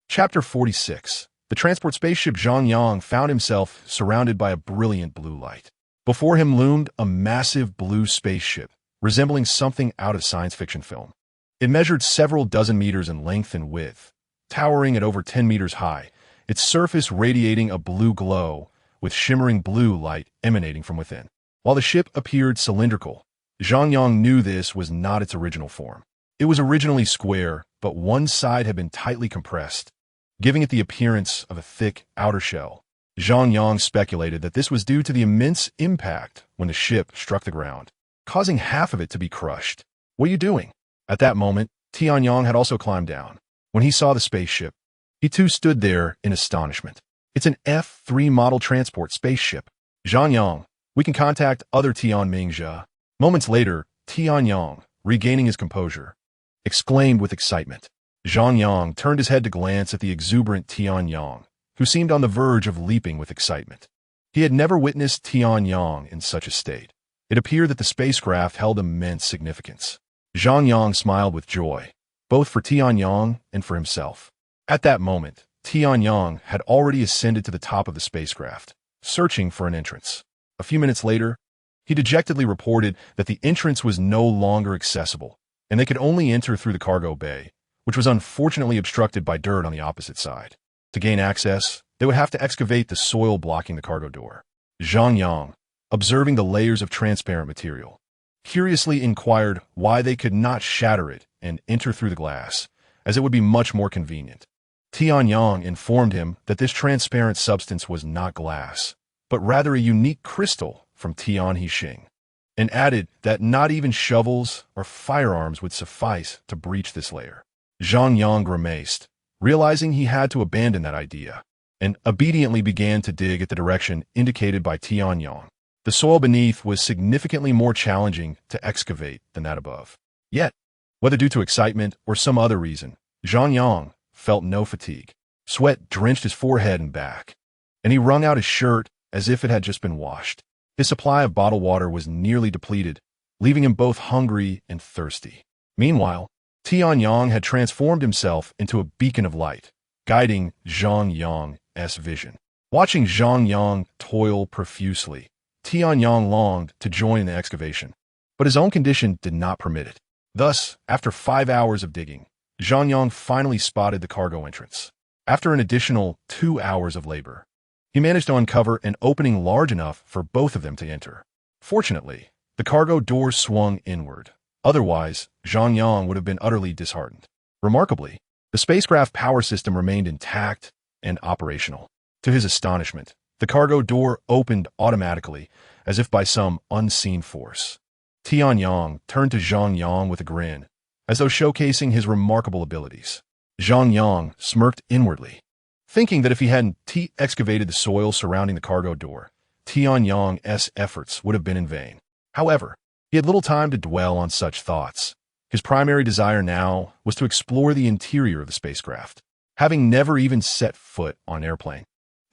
Chapter 46. The transport spaceship Zhang Yang found himself surrounded by a brilliant blue light. Before him loomed a massive blue spaceship, resembling something out of science fiction film. It measured several dozen meters in length and width, towering at over 10 meters high, its surface radiating a blue glow, with shimmering blue light emanating from within. While the ship appeared cylindrical, Zhang Yang knew this was not its original form. It was originally square, but one side had been tightly compressed, giving it the appearance of a thick outer shell. Zhang Yang speculated that this was due to the immense impact when the ship struck the ground, causing half of it to be crushed. What are you doing? At that moment, Tianyang had also climbed down. When he saw the spaceship, he too stood there in astonishment. It's an F-3 model transport spaceship. Zhang Yang, we can contact other Tianmingzhe. Moments later, Tianyang, regaining his composure, exclaimed with excitement. Zhang Yang turned his head to glance at the exuberant Tianyang, who seemed on the verge of leaping with excitement. He had never witnessed Tianyang in such a state. It appeared that the spacecraft held immense significance. Zhang Yang smiled with joy, both for Tianyang and for himself. At that moment, Tianyang had already ascended to the top of the spacecraft, searching for an entrance. A few minutes later, he dejectedly reported that the entrance was no longer accessible, and they could only enter through the cargo bay, which was unfortunately obstructed by dirt on the opposite side. To gain access, they would have to excavate the soil blocking the cargo door. Zhang Yang, observing the layers of transparent material, curiously inquired why they could not shatter it and enter through the glass, as it would be much more convenient. Tianyang informed him that this transparent substance was not glass, but rather a unique crystal from Tianhixing, and added that not even shovels or firearms would suffice to breach this layer. Zhang Yang grimaced, realizing he had to abandon that idea, and obediently began to dig at the direction indicated by Tianyang. The soil beneath was significantly more challenging to excavate than that above. Yet, whether due to excitement or some other reason, Zhang Yang felt no fatigue. Sweat drenched his forehead and back, and he wrung out his shirt as if it had just been washed. His supply of bottled water was nearly depleted, leaving him both hungry and thirsty. Meanwhile, Tianyang had transformed himself into a beacon of light, guiding Zhang Yang's vision. Watching Zhang Yang toil profusely, Tianyang longed to join in the excavation, but his own condition did not permit it. Thus, after 5 hours of digging, Zhang Yang finally spotted the cargo entrance. After an additional 2 hours of labor, he managed to uncover an opening large enough for both of them to enter. Fortunately, the cargo door swung inward. Otherwise, Zhang Yang would have been utterly disheartened. Remarkably, the spacecraft power system remained intact and operational. To his astonishment, the cargo door opened automatically, as if by some unseen force. Tianyang turned to Zhang Yang with a grin, as though showcasing his remarkable abilities. Zhang Yang smirked inwardly, thinking that if he hadn't excavated the soil surrounding the cargo door, Tianyang's efforts would have been in vain. However, he had little time to dwell on such thoughts. His primary desire now was to explore the interior of the spacecraft, having never even set foot on an airplane.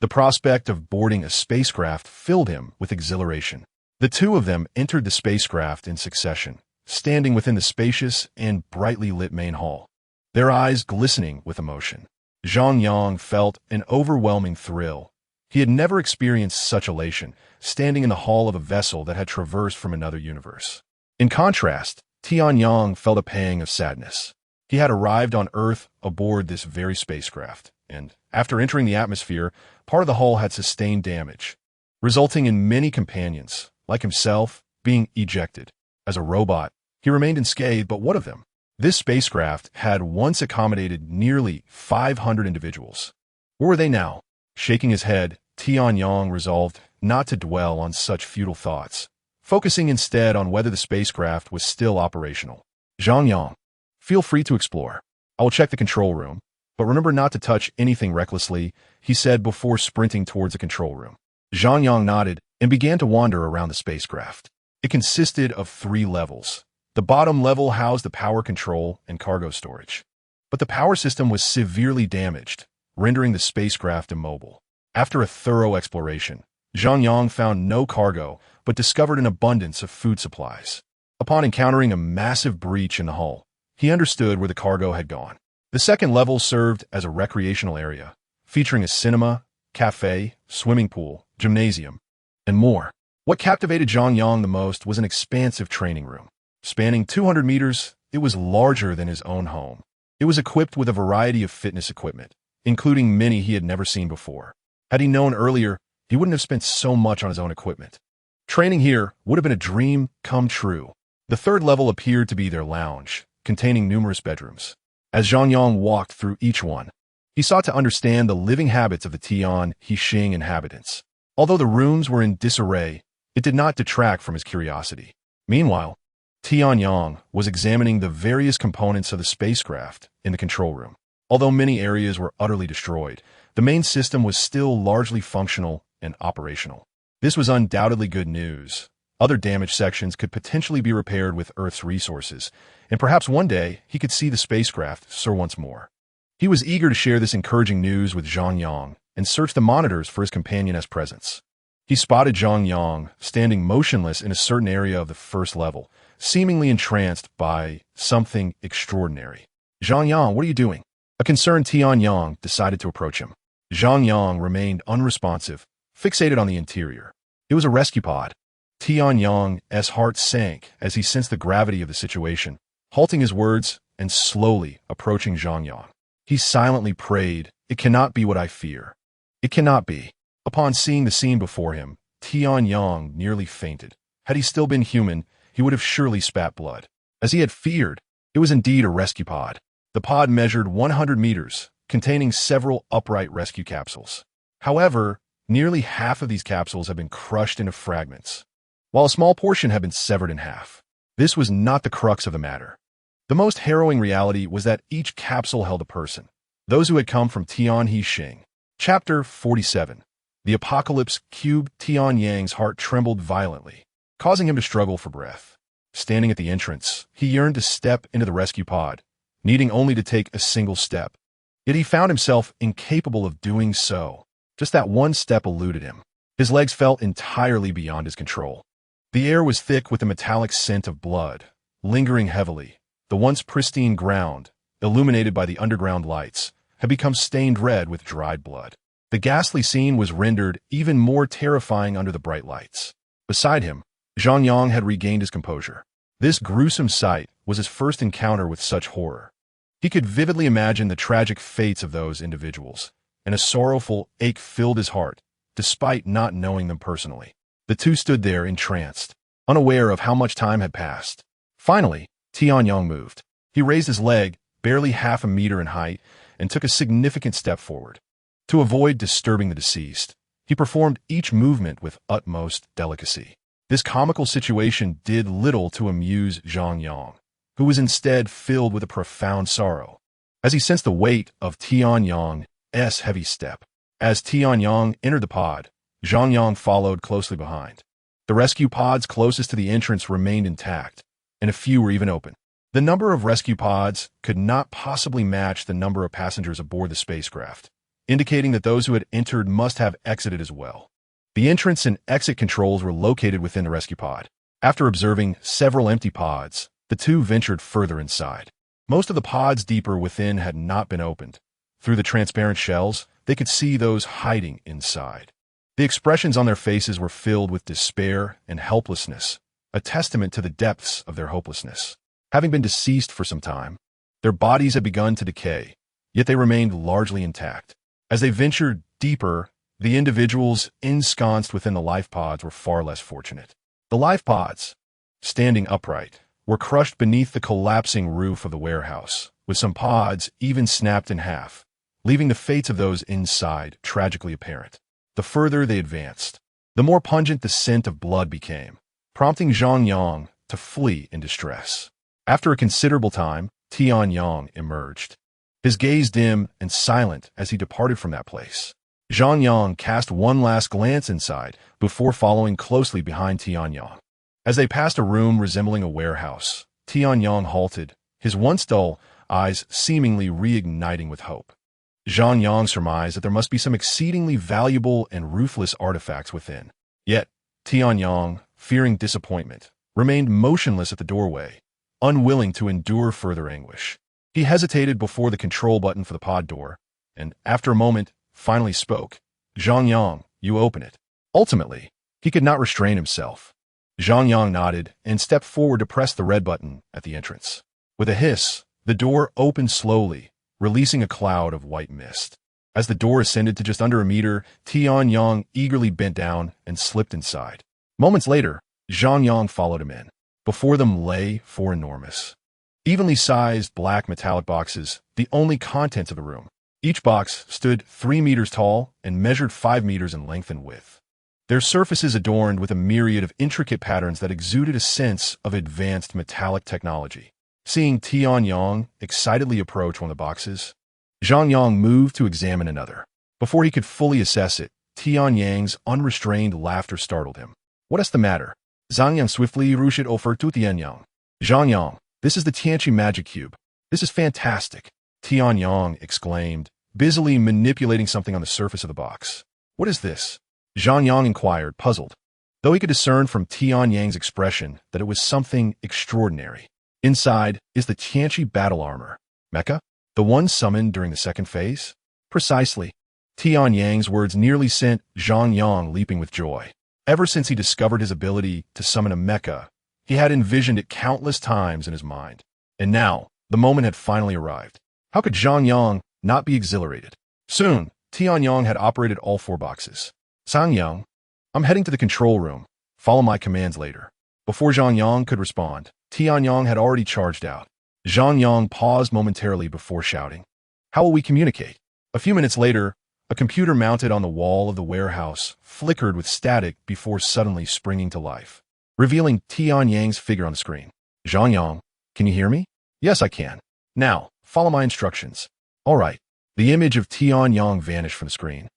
The prospect of boarding a spacecraft filled him with exhilaration. The two of them entered the spacecraft in succession, standing within the spacious and brightly lit main hall, their eyes glistening with emotion. Zhang Yang felt an overwhelming thrill. He had never experienced such elation, standing in the hull of a vessel that had traversed from another universe. In contrast, Zhang Yang felt a pang of sadness. He had arrived on Earth aboard this very spacecraft, and, after entering the atmosphere, part of the hull had sustained damage, resulting in many companions, like himself, being ejected. As a robot, he remained unscathed, but what of them? This spacecraft had once accommodated nearly 500 individuals. Where were they now? Shaking his head, Zhang Yang resolved not to dwell on such futile thoughts, focusing instead on whether the spacecraft was still operational. Zhang Yang, feel free to explore. I will check the control room, but remember not to touch anything recklessly, he said before sprinting towards the control room. Zhang Yang nodded and began to wander around the spacecraft. It consisted of 3 levels. The bottom level housed the power control and cargo storage. But the power system was severely damaged, rendering the spacecraft immobile. After a thorough exploration, Zhang Yang found no cargo, but discovered an abundance of food supplies. Upon encountering a massive breach in the hull, he understood where the cargo had gone. The second level served as a recreational area, featuring a cinema, cafe, swimming pool, gymnasium, and more. What captivated Zhang Yang the most was an expansive training room. Spanning 200 meters, it was larger than his own home. It was equipped with a variety of fitness equipment, including many he had never seen before. Had he known earlier, he wouldn't have spent so much on his own equipment. Training here would have been a dream come true. The third level appeared to be their lounge, containing numerous bedrooms. As Zhang Yang walked through each one, he sought to understand the living habits of the Tian Hixing inhabitants. Although the rooms were in disarray, it did not detract from his curiosity. Meanwhile, Zhang Yang was examining the various components of the spacecraft in the control room. Although many areas were utterly destroyed, the main system was still largely functional and operational. This was undoubtedly good news. Other damaged sections could potentially be repaired with Earth's resources, and perhaps one day he could see the spacecraft soar once more. He was eager to share this encouraging news with Zhang Yang and search the monitors for his companion's presence. He spotted Zhang Yang standing motionless in a certain area of the first level, seemingly entranced by something extraordinary. Zhang Yang, what are you doing? A concerned Zhang Yang decided to approach him. Zhang Yang remained unresponsive, fixated on the interior. It was a rescue pod. Zhang Yang's heart sank as he sensed the gravity of the situation, halting his words and slowly approaching Zhang Yang. He silently prayed, "It cannot be what I fear. It cannot be." Upon seeing the scene before him, Zhang Yang nearly fainted. Had he still been human, he would have surely spat blood. As he had feared, it was indeed a rescue pod. The pod measured 100 meters, containing several upright rescue capsules. However, nearly half of these capsules had been crushed into fragments, while a small portion had been severed in half. This was not the crux of the matter. The most harrowing reality was that each capsule held a person, those who had come from Tian Hixing. Chapter 47. The Apocalypse Cube. Zhang Yang's heart trembled violently, causing him to struggle for breath. Standing at the entrance, he yearned to step into the rescue pod, needing only to take a single step. Yet he found himself incapable of doing so. Just that one step eluded him. His legs felt entirely beyond his control. The air was thick with a metallic scent of blood, lingering heavily. The once pristine ground, illuminated by the underground lights, had become stained red with dried blood. The ghastly scene was rendered even more terrifying under the bright lights. Beside him, Zhang Yang had regained his composure. This gruesome sight was his first encounter with such horror. He could vividly imagine the tragic fates of those individuals, and a sorrowful ache filled his heart, despite not knowing them personally. The two stood there entranced, unaware of how much time had passed. Finally, Zhang Yang moved. He raised his leg, barely half a meter in height, and took a significant step forward. To avoid disturbing the deceased, he performed each movement with utmost delicacy. This comical situation did little to amuse Zhang Yang, who was instead filled with a profound sorrow, as he sensed the weight of Zhang Yang's heavy step. As Zhang Yang entered the pod, Zhang Yang followed closely behind. The rescue pods closest to the entrance remained intact, and a few were even open. The number of rescue pods could not possibly match the number of passengers aboard the spacecraft, indicating that those who had entered must have exited as well. The entrance and exit controls were located within the rescue pod. After observing several empty pods, the two ventured further inside. Most of the pods deeper within had not been opened. Through the transparent shells, they could see those hiding inside. The expressions on their faces were filled with despair and helplessness, a testament to the depths of their hopelessness. Having been deceased for some time, their bodies had begun to decay, yet they remained largely intact. As they ventured deeper, the individuals ensconced within the life pods were far less fortunate. The life pods, standing upright, were crushed beneath the collapsing roof of the warehouse, with some pods even snapped in half, leaving the fates of those inside tragically apparent. The further they advanced, the more pungent the scent of blood became, prompting Zhang Yang to flee in distress. After a considerable time, Yang emerged, his gaze dim and silent as he departed from that place. Zhang Yang cast one last glance inside before following closely behind Yang. As they passed a room resembling a warehouse, Yang halted, his once dull eyes seemingly reigniting with hope. Zhang Yang surmised that there must be some exceedingly valuable and ruthless artifacts within. Yet, Yang, fearing disappointment, remained motionless at the doorway, unwilling to endure further anguish. He hesitated before the control button for the pod door, and, after a moment, finally spoke. Zhang Yang, you open it. Ultimately, he could not restrain himself. Zhang Yang nodded and stepped forward to press the red button at the entrance. With a hiss, the door opened slowly, releasing a cloud of white mist. As the door ascended to just under a meter, Yang eagerly bent down and slipped inside. Moments later, Zhang Yang followed him in. Before them lay four enormous, evenly sized black metallic boxes, the only contents of the room. Each box stood 3 meters tall and measured 5 meters in length and width. Their surfaces adorned with a myriad of intricate patterns that exuded a sense of advanced metallic technology. Seeing Yang excitedly approach one of the boxes, Zhang Yang moved to examine another. Before he could fully assess it, Yang's unrestrained laughter startled him. What is the matter? Zhang Yang swiftly rushed over to Yang. Zhang Yang, this is the Tianqi magic cube. This is fantastic, Yang exclaimed, busily manipulating something on the surface of the box. What is this? Zhang Yang inquired, puzzled, though he could discern from Yang's expression that it was something extraordinary. Inside is the Tianqi battle armor. Mecha? The one summoned during the second phase? Precisely. Yang's words nearly sent Zhang Yang leaping with joy. Ever since he discovered his ability to summon a mecha, he had envisioned it countless times in his mind. And now, the moment had finally arrived. How could Zhang Yang not be exhilarated? Soon, Yang had operated all 4 boxes. Zhang Yang, I'm heading to the control room. Follow my commands later. Before Zhang Yang could respond, Yang had already charged out. Zhang Yang paused momentarily before shouting, how will we communicate? A few minutes later, a computer mounted on the wall of the warehouse flickered with static before suddenly springing to life, revealing Yang's figure on the screen. Zhang Yang, can you hear me? Yes, I can. Now, follow my instructions. All right. The image of Yang vanished from the screen,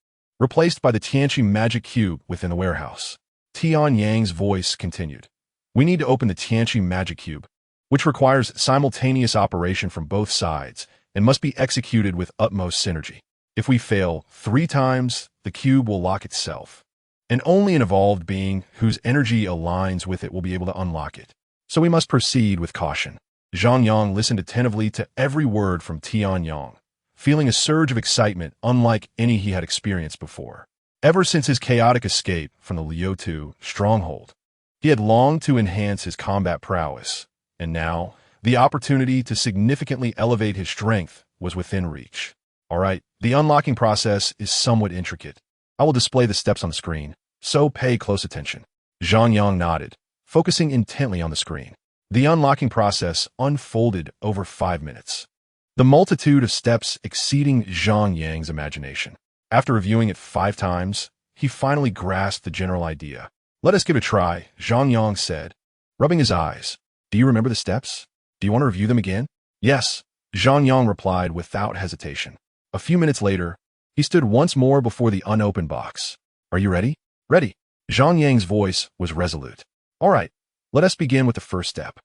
replaced by the Tianqi magic cube within the warehouse. Yang's voice continued. We need to open the Tianqi magic cube, which requires simultaneous operation from both sides and must be executed with utmost synergy. If we fail 3 times, the cube will lock itself, and only an evolved being whose energy aligns with it will be able to unlock it. So we must proceed with caution. Zhang Yang listened attentively to every word from Yang, feeling a surge of excitement unlike any he had experienced before. Ever since his chaotic escape from the Liu stronghold, he had longed to enhance his combat prowess, and now, the opportunity to significantly elevate his strength was within reach. All right, the unlocking process is somewhat intricate. I will display the steps on the screen, so pay close attention. Zhang Yang nodded, focusing intently on the screen. The unlocking process unfolded over 5 minutes, the multitude of steps exceeding Zhang Yang's imagination. After reviewing it 5 times, he finally grasped the general idea. Let us give it a try, Zhang Yang said, rubbing his eyes. Do you remember the steps? Do you want to review them again? Yes, Zhang Yang replied without hesitation. A few minutes later, he stood once more before the unopened box. Are you ready? Ready. Zhang Yang's voice was resolute. All right, let us begin with the first step.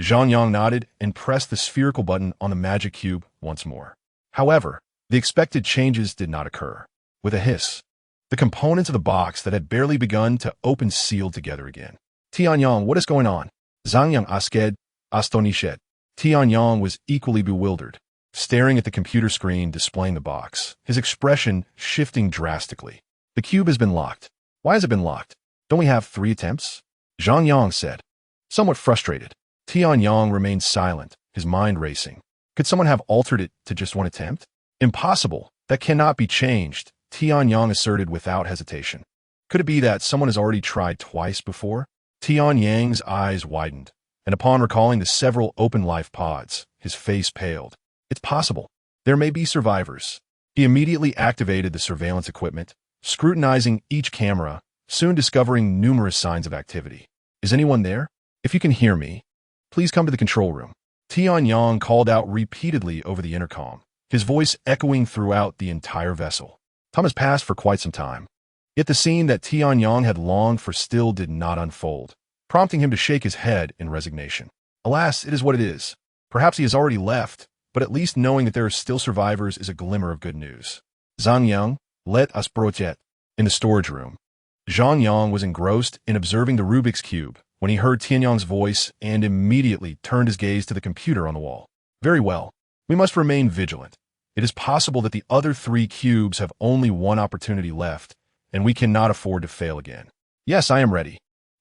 Zhang Yang nodded and pressed the spherical button on the magic cube once more. However, the expected changes did not occur. With a hiss, the components of the box that had barely begun to open sealed together again. Yang, what is going on? Zhang Yang asked, astonished. Yang was equally bewildered, staring at the computer screen displaying the box, his expression shifting drastically. The cube has been locked. Why has it been locked? Don't we have 3 attempts? Zhang Yang said, somewhat frustrated. Yang remained silent, his mind racing. Could someone have altered it to just 1 attempt? Impossible. That cannot be changed, Yang asserted without hesitation. Could it be that someone has already tried twice before? Yang's eyes widened, and upon recalling the several open life pods, his face paled. It's possible. There may be survivors. He immediately activated the surveillance equipment, scrutinizing each camera, soon discovering numerous signs of activity. Is anyone there? If you can hear me, please come to the control room. Yang called out repeatedly over the intercom, his voice echoing throughout the entire vessel. Time has passed for quite some time. Yet the scene that Yang had longed for still did not unfold, prompting him to shake his head in resignation. Alas, it is what it is. Perhaps he has already left, but at least knowing that there are still survivors is a glimmer of good news. Zhang Yang, let us project. In the storage room, Zhang Yang was engrossed in observing the Rubik's Cube when he heard Yang's voice and immediately turned his gaze to the computer on the wall. Very well. We must remain vigilant. It is possible that the other 3 cubes have only 1 opportunity left, and we cannot afford to fail again. Yes, I am ready.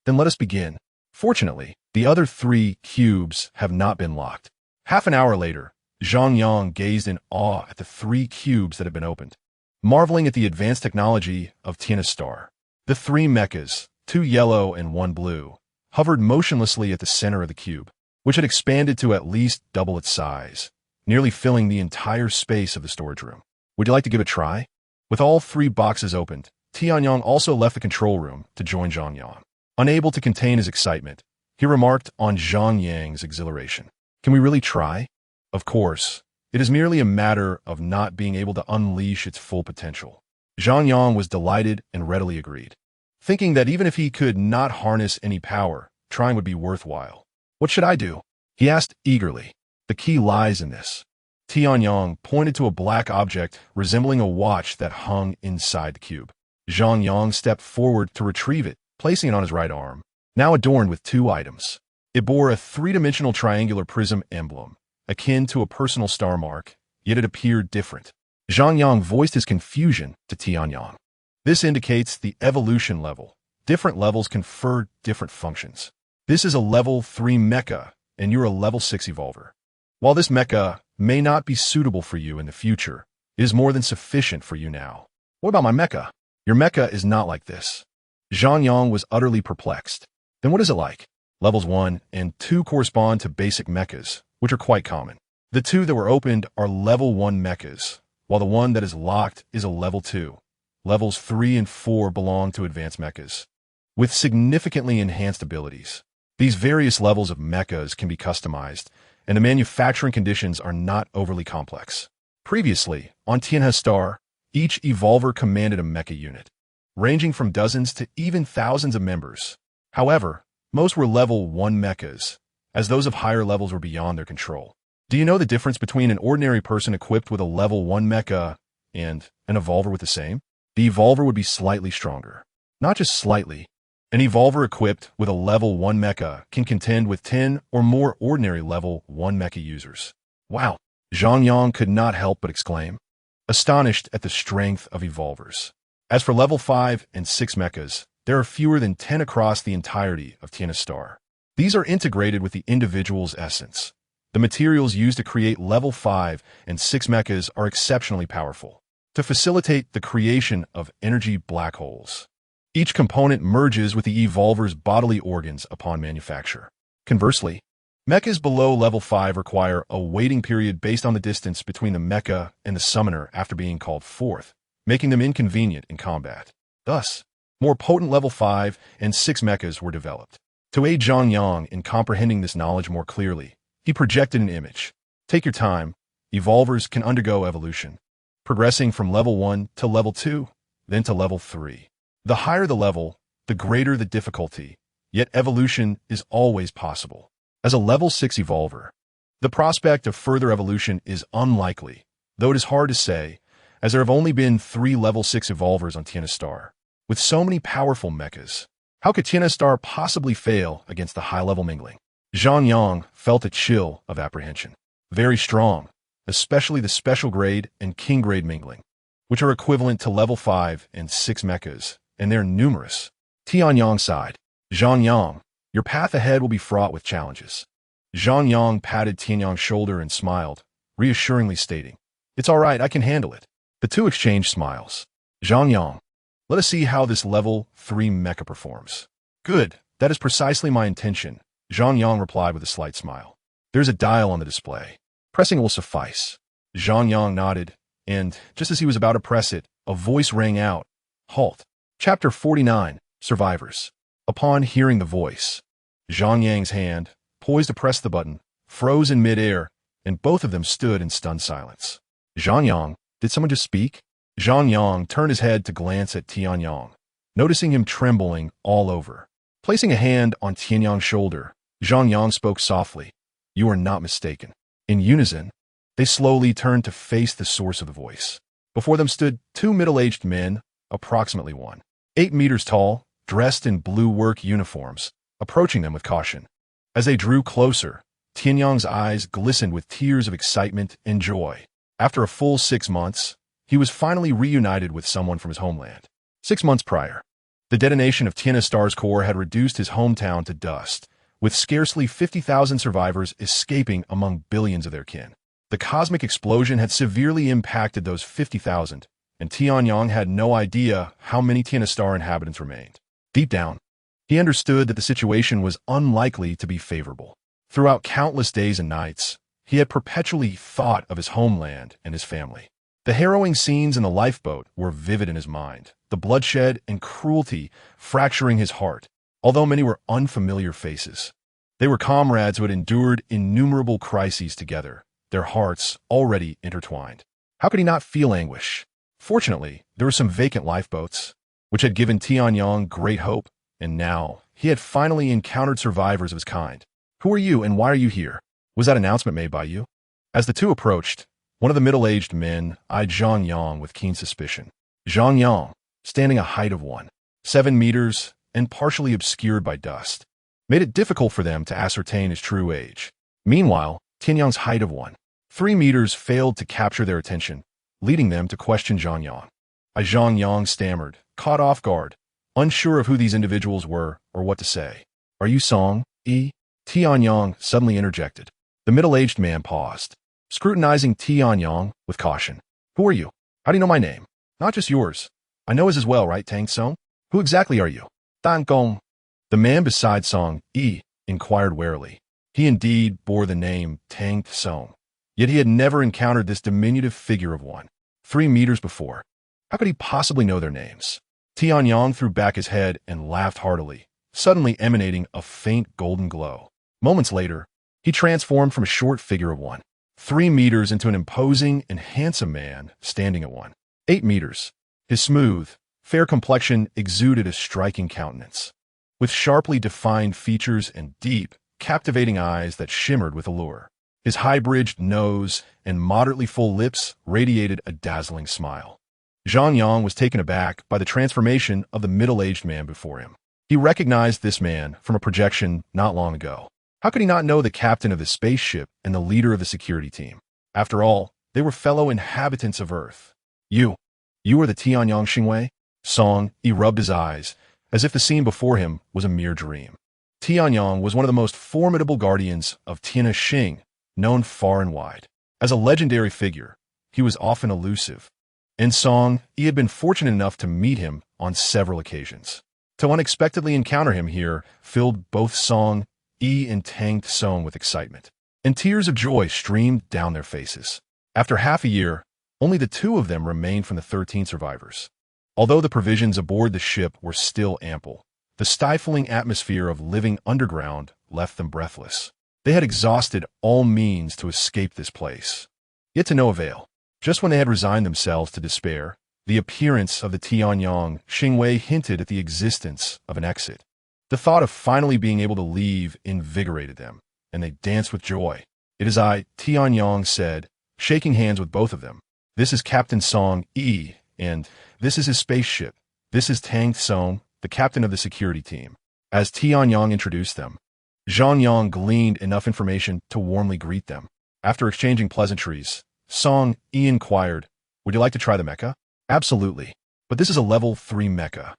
Then let us begin. Fortunately, the other 3 cubes have not been locked. Half an hour later, Zhang Yang gazed in awe at the 3 cubes that had been opened, marveling at the advanced technology of Star. The 3 mechas, 2 yellow and 1 blue, hovered motionlessly at the center of the cube, which had expanded to at least double its size, nearly filling the entire space of the storage room. Would you like to give it a try? With all 3 boxes opened, Yang also left the control room to join Zhang Yang. Unable to contain his excitement, he remarked on Zhang Yang's exhilaration. Can we really try? Of course. It is merely a matter of not being able to unleash its full potential. Zhang Yang was delighted and readily agreed, thinking that even if he could not harness any power, trying would be worthwhile. What should I do? He asked eagerly. The key lies in this. Yang pointed to a black object resembling a watch that hung inside the cube. Zhang Yang stepped forward to retrieve it, placing it on his right arm, now adorned with 2 items. It bore a 3-dimensional triangular prism emblem, akin to a personal star mark, yet it appeared different. Zhang Yang voiced his confusion to Yang. This indicates the evolution level. Different levels confer different functions. This is a level 3 mecha, and you're a level 6 evolver. While this mecha may not be suitable for you in the future, it is more than sufficient for you now. What about my mecha? Your mecha is not like this. Zhang Yang was utterly perplexed. Then what is it like? Levels 1 and 2 correspond to basic mechas, which are quite common. The 2 that were opened are level 1 mechas, while the one that is locked is a level 2. Levels 3 and 4 belong to advanced mechas, with significantly enhanced abilities. These various levels of mechas can be customized, and the manufacturing conditions are not overly complex. Previously, on Star, each evolver commanded a mecha unit, ranging from dozens to even thousands of members. However, most were level 1 mechas, as those of higher levels were beyond their control. Do you know the difference between an ordinary person equipped with a level 1 mecha and an evolver with the same? The evolver would be slightly stronger. Not just slightly. An evolver equipped with a level 1 mecha can contend with 10 or more ordinary level 1 mecha users. Wow! Zhang Yang could not help but exclaim, astonished at the strength of evolvers. As for level 5 and 6 mechas, there are fewer than 10 across the entirety of Star. These are integrated with the individual's essence. The materials used to create level 5 and 6 mechas are exceptionally powerful, to facilitate the creation of energy black holes. Each component merges with the evolver's bodily organs upon manufacture. Conversely, mechas below level 5 require a waiting period based on the distance between the mecha and the summoner after being called forth, making them inconvenient in combat. Thus, more potent level 5 and 6 mechas were developed. To aid Zhang Yang in comprehending this knowledge more clearly, he projected an image. Take your time. Evolvers can undergo evolution, progressing from level 1 to level 2, then to level 3. The higher the level, the greater the difficulty, yet evolution is always possible. As a level 6 evolver, the prospect of further evolution is unlikely, though it is hard to say, as there have only been 3 level 6 evolvers on Star. With so many powerful mechas, how could Star possibly fail against the high-level mingling? Zhang Yang felt a chill of apprehension. Very strong, especially the special grade and king grade mingling, which are equivalent to level 5 and 6 mechas, and they're numerous. Zhang Yang sighed. Zhang Yang, your path ahead will be fraught with challenges. Zhang Yang patted Tian Yang's shoulder and smiled, reassuringly stating, "It's all right, I can handle it." The two exchanged smiles. Zhang Yang, let us see how this level 3 mecha performs. Good, that is precisely my intention, Zhang Yang replied with a slight smile. There's a dial on the display. Pressing it will suffice. Zhang Yang nodded, and just as he was about to press it, a voice rang out. Halt. Chapter 49, Survivors. Upon hearing the voice, Zhang Yang's hand, poised to press the button, froze in midair, and both of them stood in stunned silence. Zhang Yang, did someone just speak? Zhang Yang turned his head to glance at Tian Yang, noticing him trembling all over. Placing a hand on Tian Yang's shoulder, Zhang Yang spoke softly. You are not mistaken. In unison, they slowly turned to face the source of the voice. Before them stood two middle-aged men, approximately 1.8 meters tall, dressed in blue work uniforms, approaching them with caution. As they drew closer, Tian Yang's eyes glistened with tears of excitement and joy. After a full 6 months, he was finally reunited with someone from his homeland. 6 months prior, the detonation of Tiana Star's core had reduced his hometown to dust, with scarcely 50,000 survivors escaping among billions of their kin. The cosmic explosion had severely impacted those 50,000, and Tian Yang had no idea how many Tiana Star inhabitants remained. Deep down, he understood that the situation was unlikely to be favorable. Throughout countless days and nights, he had perpetually thought of his homeland and his family. The harrowing scenes in the lifeboat were vivid in his mind, the bloodshed and cruelty fracturing his heart, although many were unfamiliar faces. They were comrades who had endured innumerable crises together, their hearts already intertwined. How could he not feel anguish? Fortunately, there were some vacant lifeboats, which had given Tian Yang great hope, and now he had finally encountered survivors of his kind. Who are you and why are you here? Was that announcement made by you? As the two approached, one of the middle-aged men eyed Zhang Yang with keen suspicion. Zhang Yang, standing a height of 1.7 meters and partially obscured by dust, made it difficult for them to ascertain his true age. Meanwhile, Tian Yang's height of 1.3 meters failed to capture their attention, leading them to question Zhang Yang. Zhang Yang stammered, caught off guard, unsure of who these individuals were or what to say. Are you Song, E? Tian Yang suddenly interjected. The middle-aged man paused, scrutinizing Tian Yang with caution. Who are you? How do you know my name? Not just yours. I know his as well, right, Tang Song? Who exactly are you? Dan Gong. The man beside Song Yi inquired warily. He indeed bore the name Tang Song, yet he had never encountered this diminutive figure of 1.3 meters before. How could he possibly know their names? Tian Yang threw back his head and laughed heartily, suddenly emanating a faint golden glow. Moments later, he transformed from a short figure of 1.3 meters into an imposing and handsome man standing at 1.8 meters. His smooth, fair complexion exuded a striking countenance, with sharply defined features and deep, captivating eyes that shimmered with allure. His high-bridged nose and moderately full lips radiated a dazzling smile. Zhang Yang was taken aback by the transformation of the middle-aged man before him. He recognized this man from a projection not long ago. How could he not know the captain of the spaceship and the leader of the security team? After all, they were fellow inhabitants of Earth. You are the Tian Yang Xingwei? Song Yi rubbed his eyes, as if the scene before him was a mere dream. Tian Yang was one of the most formidable guardians of Tiana Xing, known far and wide. As a legendary figure, he was often elusive. In Song, he had been fortunate enough to meet him on several occasions. To unexpectedly encounter him here filled both Song Yi and Tang Song with excitement, and tears of joy streamed down their faces. After half a year, only the two of them remained from the 13 survivors. Although the provisions aboard the ship were still ample, the stifling atmosphere of living underground left them breathless. They had exhausted all means to escape this place, yet to no avail. Just when they had resigned themselves to despair, the appearance of the Tian Yang Xingwei hinted at the existence of an exit. The thought of finally being able to leave invigorated them, and they danced with joy. It is I, Tian Yang said, shaking hands with both of them. This is Captain Song Yi, and this is his spaceship. This is Tang Song, the captain of the security team. As Tian Yang introduced them, Zhang Yang gleaned enough information to warmly greet them. After exchanging pleasantries, Song Yi inquired, would you like to try the mecha? Absolutely. But this is a level 3 mecha.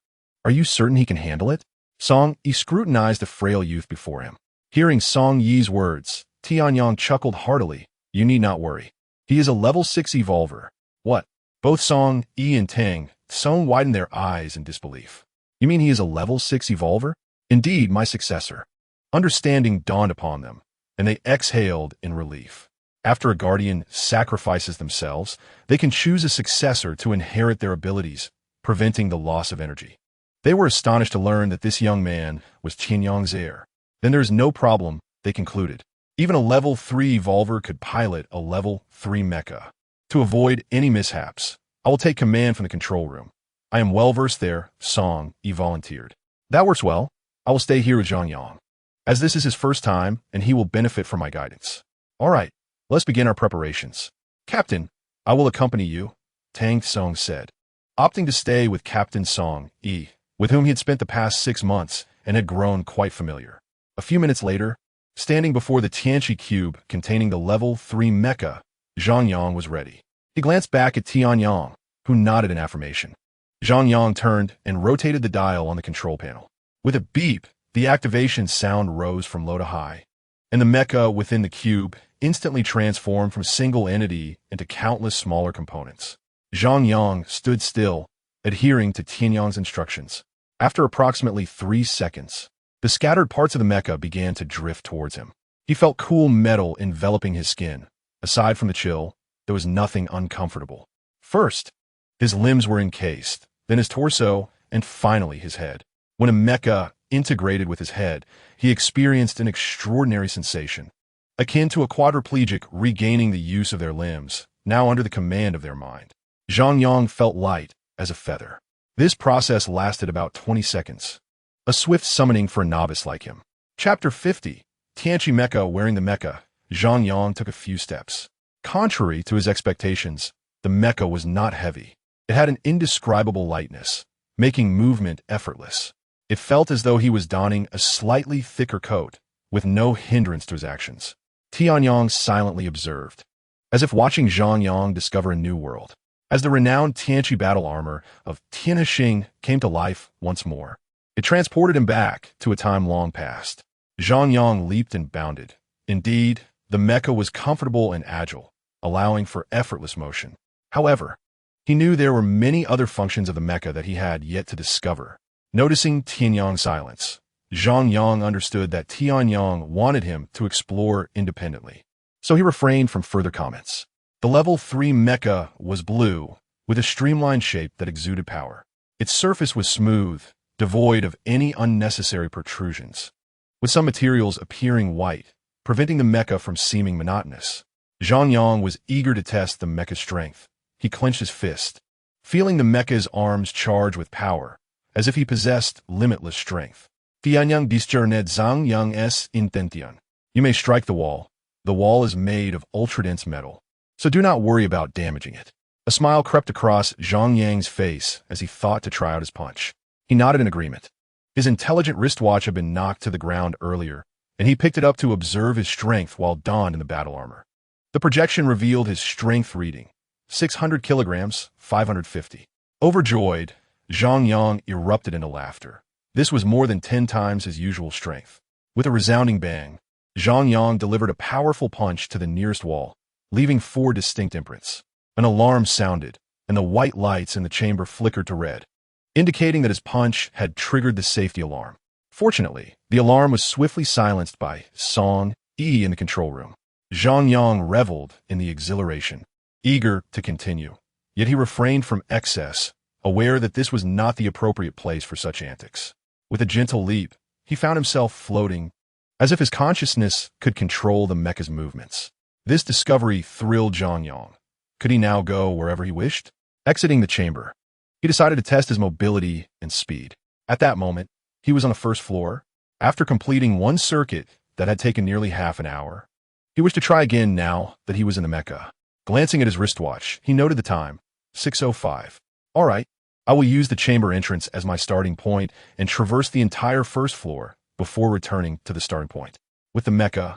Are you certain he can handle it? Song Yi scrutinized the frail youth before him. Hearing Song Yi's words, Tianyang chuckled heartily. You need not worry. He is a level 6 evolver. What? Both Song Yi and Tang Song widened their eyes in disbelief. You mean he is a level 6 evolver? Indeed, my successor. Understanding dawned upon them, and they exhaled in relief. After a guardian sacrifices themselves, they can choose a successor to inherit their abilities, preventing the loss of energy. They were astonished to learn that this young man was Tianyang's heir. Then there is no problem, they concluded. Even a level 3 evolver could pilot a level 3 mecha. To avoid any mishaps, I will take command from the control room. I am well versed there, Song Yi volunteered. That works well. I will stay here with Zhang Yang, as this is his first time and he will benefit from my guidance. All right, let's begin our preparations. Captain, I will accompany you, Tang Song said, opting to stay with Captain Song Yi, with whom he had spent the past 6 months and had grown quite familiar. A few minutes later, standing before the Tianchi cube containing the level 3 mecha, Zhang Yang was ready. He glanced back at Tianyang, who nodded in affirmation. Zhang Yang turned and rotated the dial on the control panel. With a beep, the activation sound rose from low to high, and the mecha within the cube instantly transformed from a single entity into countless smaller components. Zhang Yang stood still, adhering to Tianyang's instructions. After approximately 3 seconds, the scattered parts of the mecha began to drift towards him. He felt cool metal enveloping his skin. Aside from the chill, there was nothing uncomfortable. First, his limbs were encased, then his torso, and finally his head. When a mecha integrated with his head, he experienced an extraordinary sensation, akin to a quadriplegic regaining the use of their limbs, now under the command of their mind. Zhang Yang felt light as a feather. This process lasted about 20 seconds. A swift summoning for a novice like him. Chapter 50. Tianchi Mecha wearing the mecha, Zhang Yang took a few steps. Contrary to his expectations, the mecha was not heavy. It had an indescribable lightness, making movement effortless. It felt as though he was donning a slightly thicker coat, with no hindrance to his actions. Tianyang silently observed, as if watching Zhang Yang discover a new world. As the renowned Tianchi battle armor of Tianhixing came to life once more, it transported him back to a time long past. Zhang Yang leaped and bounded. Indeed, the mecha was comfortable and agile, allowing for effortless motion. However, he knew there were many other functions of the mecha that he had yet to discover. Noticing Tianyang's silence, Zhang Yang understood that Tianyang wanted him to explore independently, so he refrained from further comments. The level 3 mecha was blue, with a streamlined shape that exuded power. Its surface was smooth, devoid of any unnecessary protrusions, with some materials appearing white, preventing the mecha from seeming monotonous. Zhang Yang was eager to test the mecha's strength. He clenched his fist, feeling the mecha's arms charge with power, as if he possessed limitless strength. Tianyang discernet Zhang Yang s intention. You may strike the wall. The wall is made of ultra-dense metal, so do not worry about damaging it. A smile crept across Zhang Yang's face as he thought to try out his punch. He nodded in agreement. His intelligent wristwatch had been knocked to the ground earlier, and he picked it up to observe his strength while donned in the battle armor. The projection revealed his strength reading, 600 kilograms, 550. Overjoyed, Zhang Yang erupted into laughter. This was more than 10 times his usual strength. With a resounding bang, Zhang Yang delivered a powerful punch to the nearest wall, leaving 4 distinct imprints. An alarm sounded, and the white lights in the chamber flickered to red, indicating that his punch had triggered the safety alarm. Fortunately, the alarm was swiftly silenced by Song Yi in the control room. Zhang Yang reveled in the exhilaration, eager to continue. Yet he refrained from excess, aware that this was not the appropriate place for such antics. With a gentle leap, he found himself floating, as if his consciousness could control the mecha's movements. This discovery thrilled Zhang Yang. Could he now go wherever he wished? Exiting the chamber, he decided to test his mobility and speed. At that moment, he was on the first floor. After completing one circuit that had taken nearly half an hour, he wished to try again now that he was in the mecha. Glancing at his wristwatch, he noted the time, 6:05. All right, I will use the chamber entrance as my starting point and traverse the entire first floor before returning to the starting point. With the mecha,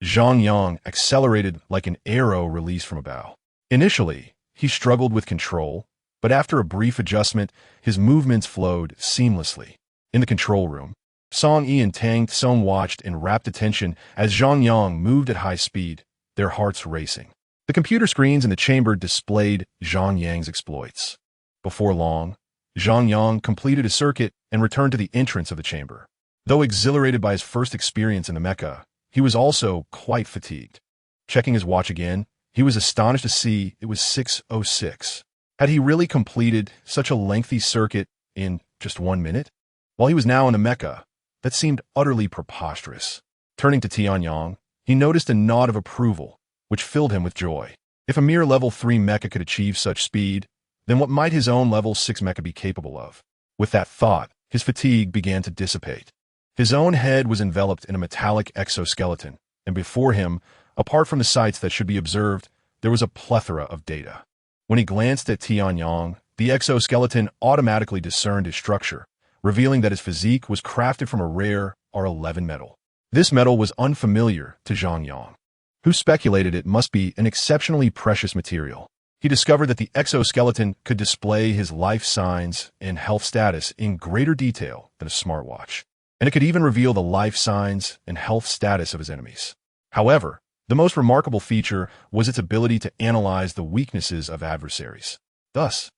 Zhang Yang accelerated like an arrow released from a bow. Initially, he struggled with control, But after a brief adjustment, his movements flowed seamlessly. In the control room, Song Yi and Tang Tsung watched in rapt attention as Zhang Yang moved at high speed, their hearts racing. The computer screens in the chamber displayed Zhang Yang's exploits. Before long, Zhang Yang completed a circuit and returned to the entrance of the chamber. Though exhilarated by his first experience in the mecha, he was also quite fatigued. Checking his watch again, he was astonished to see it was 6:06. Had he really completed such a lengthy circuit in just 1 minute? While he was now in the mecha, that seemed utterly preposterous. Turning to Tianyang, he noticed a nod of approval, which filled him with joy. If a mere level 3 mecha could achieve such speed, then what might his own level 6 mecha be capable of? With that thought, his fatigue began to dissipate. His own head was enveloped in a metallic exoskeleton, and before him, apart from the sights that should be observed, there was a plethora of data. When he glanced at Tianyang, the exoskeleton automatically discerned his structure, revealing that his physique was crafted from a rare R11 metal. This metal was unfamiliar to Zhang Yang, who speculated it must be an exceptionally precious material. He discovered that the exoskeleton could display his life signs and health status in greater detail than a smartwatch, and it could even reveal the life signs and health status of his enemies. However, the most remarkable feature was its ability to analyze the weaknesses of adversaries. Thus,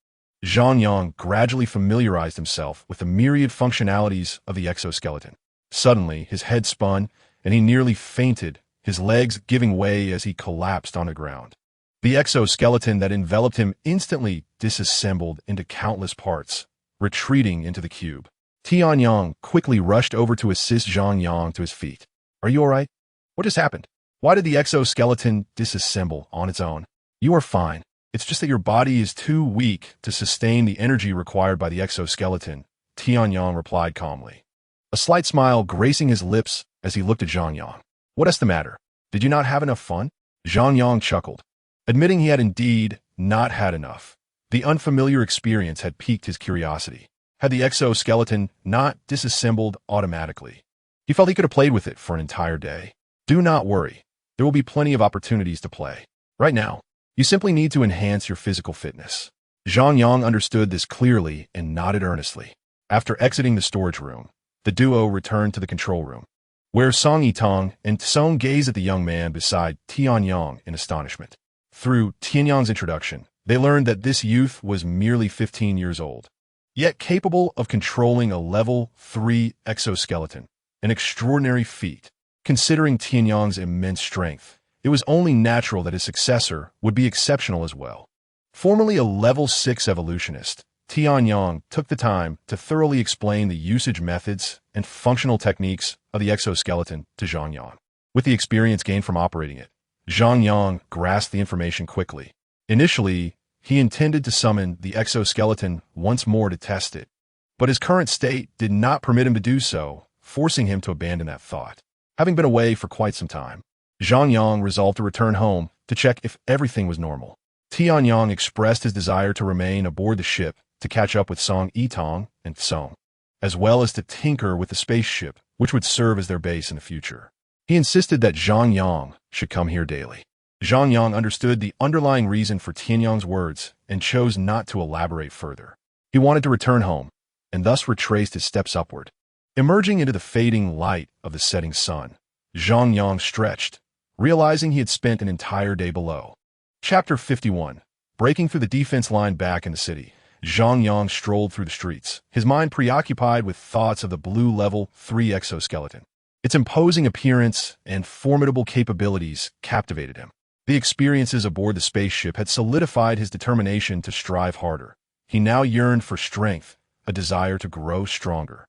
Zhang Yang gradually familiarized himself with the myriad functionalities of the exoskeleton. Suddenly, his head spun, and he nearly fainted, his legs giving way as he collapsed on the ground. The exoskeleton that enveloped him instantly disassembled into countless parts, retreating into the cube. Tianyang quickly rushed over to assist Zhang Yang to his feet. "Are you all right? What just happened? Why did the exoskeleton disassemble on its own?" "You are fine. It's just that your body is too weak to sustain the energy required by the exoskeleton," Tianyang replied calmly, a slight smile gracing his lips as he looked at Zhang Yang. "What is the matter? Did you not have enough fun?" Zhang Yang chuckled, admitting he had indeed not had enough. The unfamiliar experience had piqued his curiosity. Had the exoskeleton not disassembled automatically? He felt he could have played with it for an entire day. "Do not worry. There will be plenty of opportunities to play. Right now, you simply need to enhance your physical fitness." Zhang Yang understood this clearly and nodded earnestly. After exiting the storage room, the duo returned to the control room, where Song Yitong and Tsung gazed at the young man beside Tianyang in astonishment. Through Tianyang's introduction, they learned that this youth was merely 15 years old, yet capable of controlling a level 3 exoskeleton, an extraordinary feat. Considering Tianyang's immense strength, it was only natural that his successor would be exceptional as well. Formerly a level 6 evolutionist, Tianyang took the time to thoroughly explain the usage methods and functional techniques of the exoskeleton to Zhang Yang. With the experience gained from operating it, Zhang Yang grasped the information quickly. Initially, he intended to summon the exoskeleton once more to test it, but his current state did not permit him to do so, forcing him to abandon that thought. Having been away for quite some time, Zhang Yang resolved to return home to check if everything was normal. Tianyang expressed his desire to remain aboard the ship to catch up with Song Yitong and Tsung, as well as to tinker with the spaceship, which would serve as their base in the future. He insisted that Zhang Yang should come here daily. Zhang Yang understood the underlying reason for Tianyang's words and chose not to elaborate further. He wanted to return home, and thus retraced his steps upward. Emerging into the fading light of the setting sun, Zhang Yang stretched, realizing he had spent an entire day below. Chapter 51. Breaking through the defense line back in the city, Zhang Yang strolled through the streets, his mind preoccupied with thoughts of the blue level 3 exoskeleton. Its imposing appearance and formidable capabilities captivated him. The experiences aboard the spaceship had solidified his determination to strive harder. He now yearned for strength, a desire to grow stronger,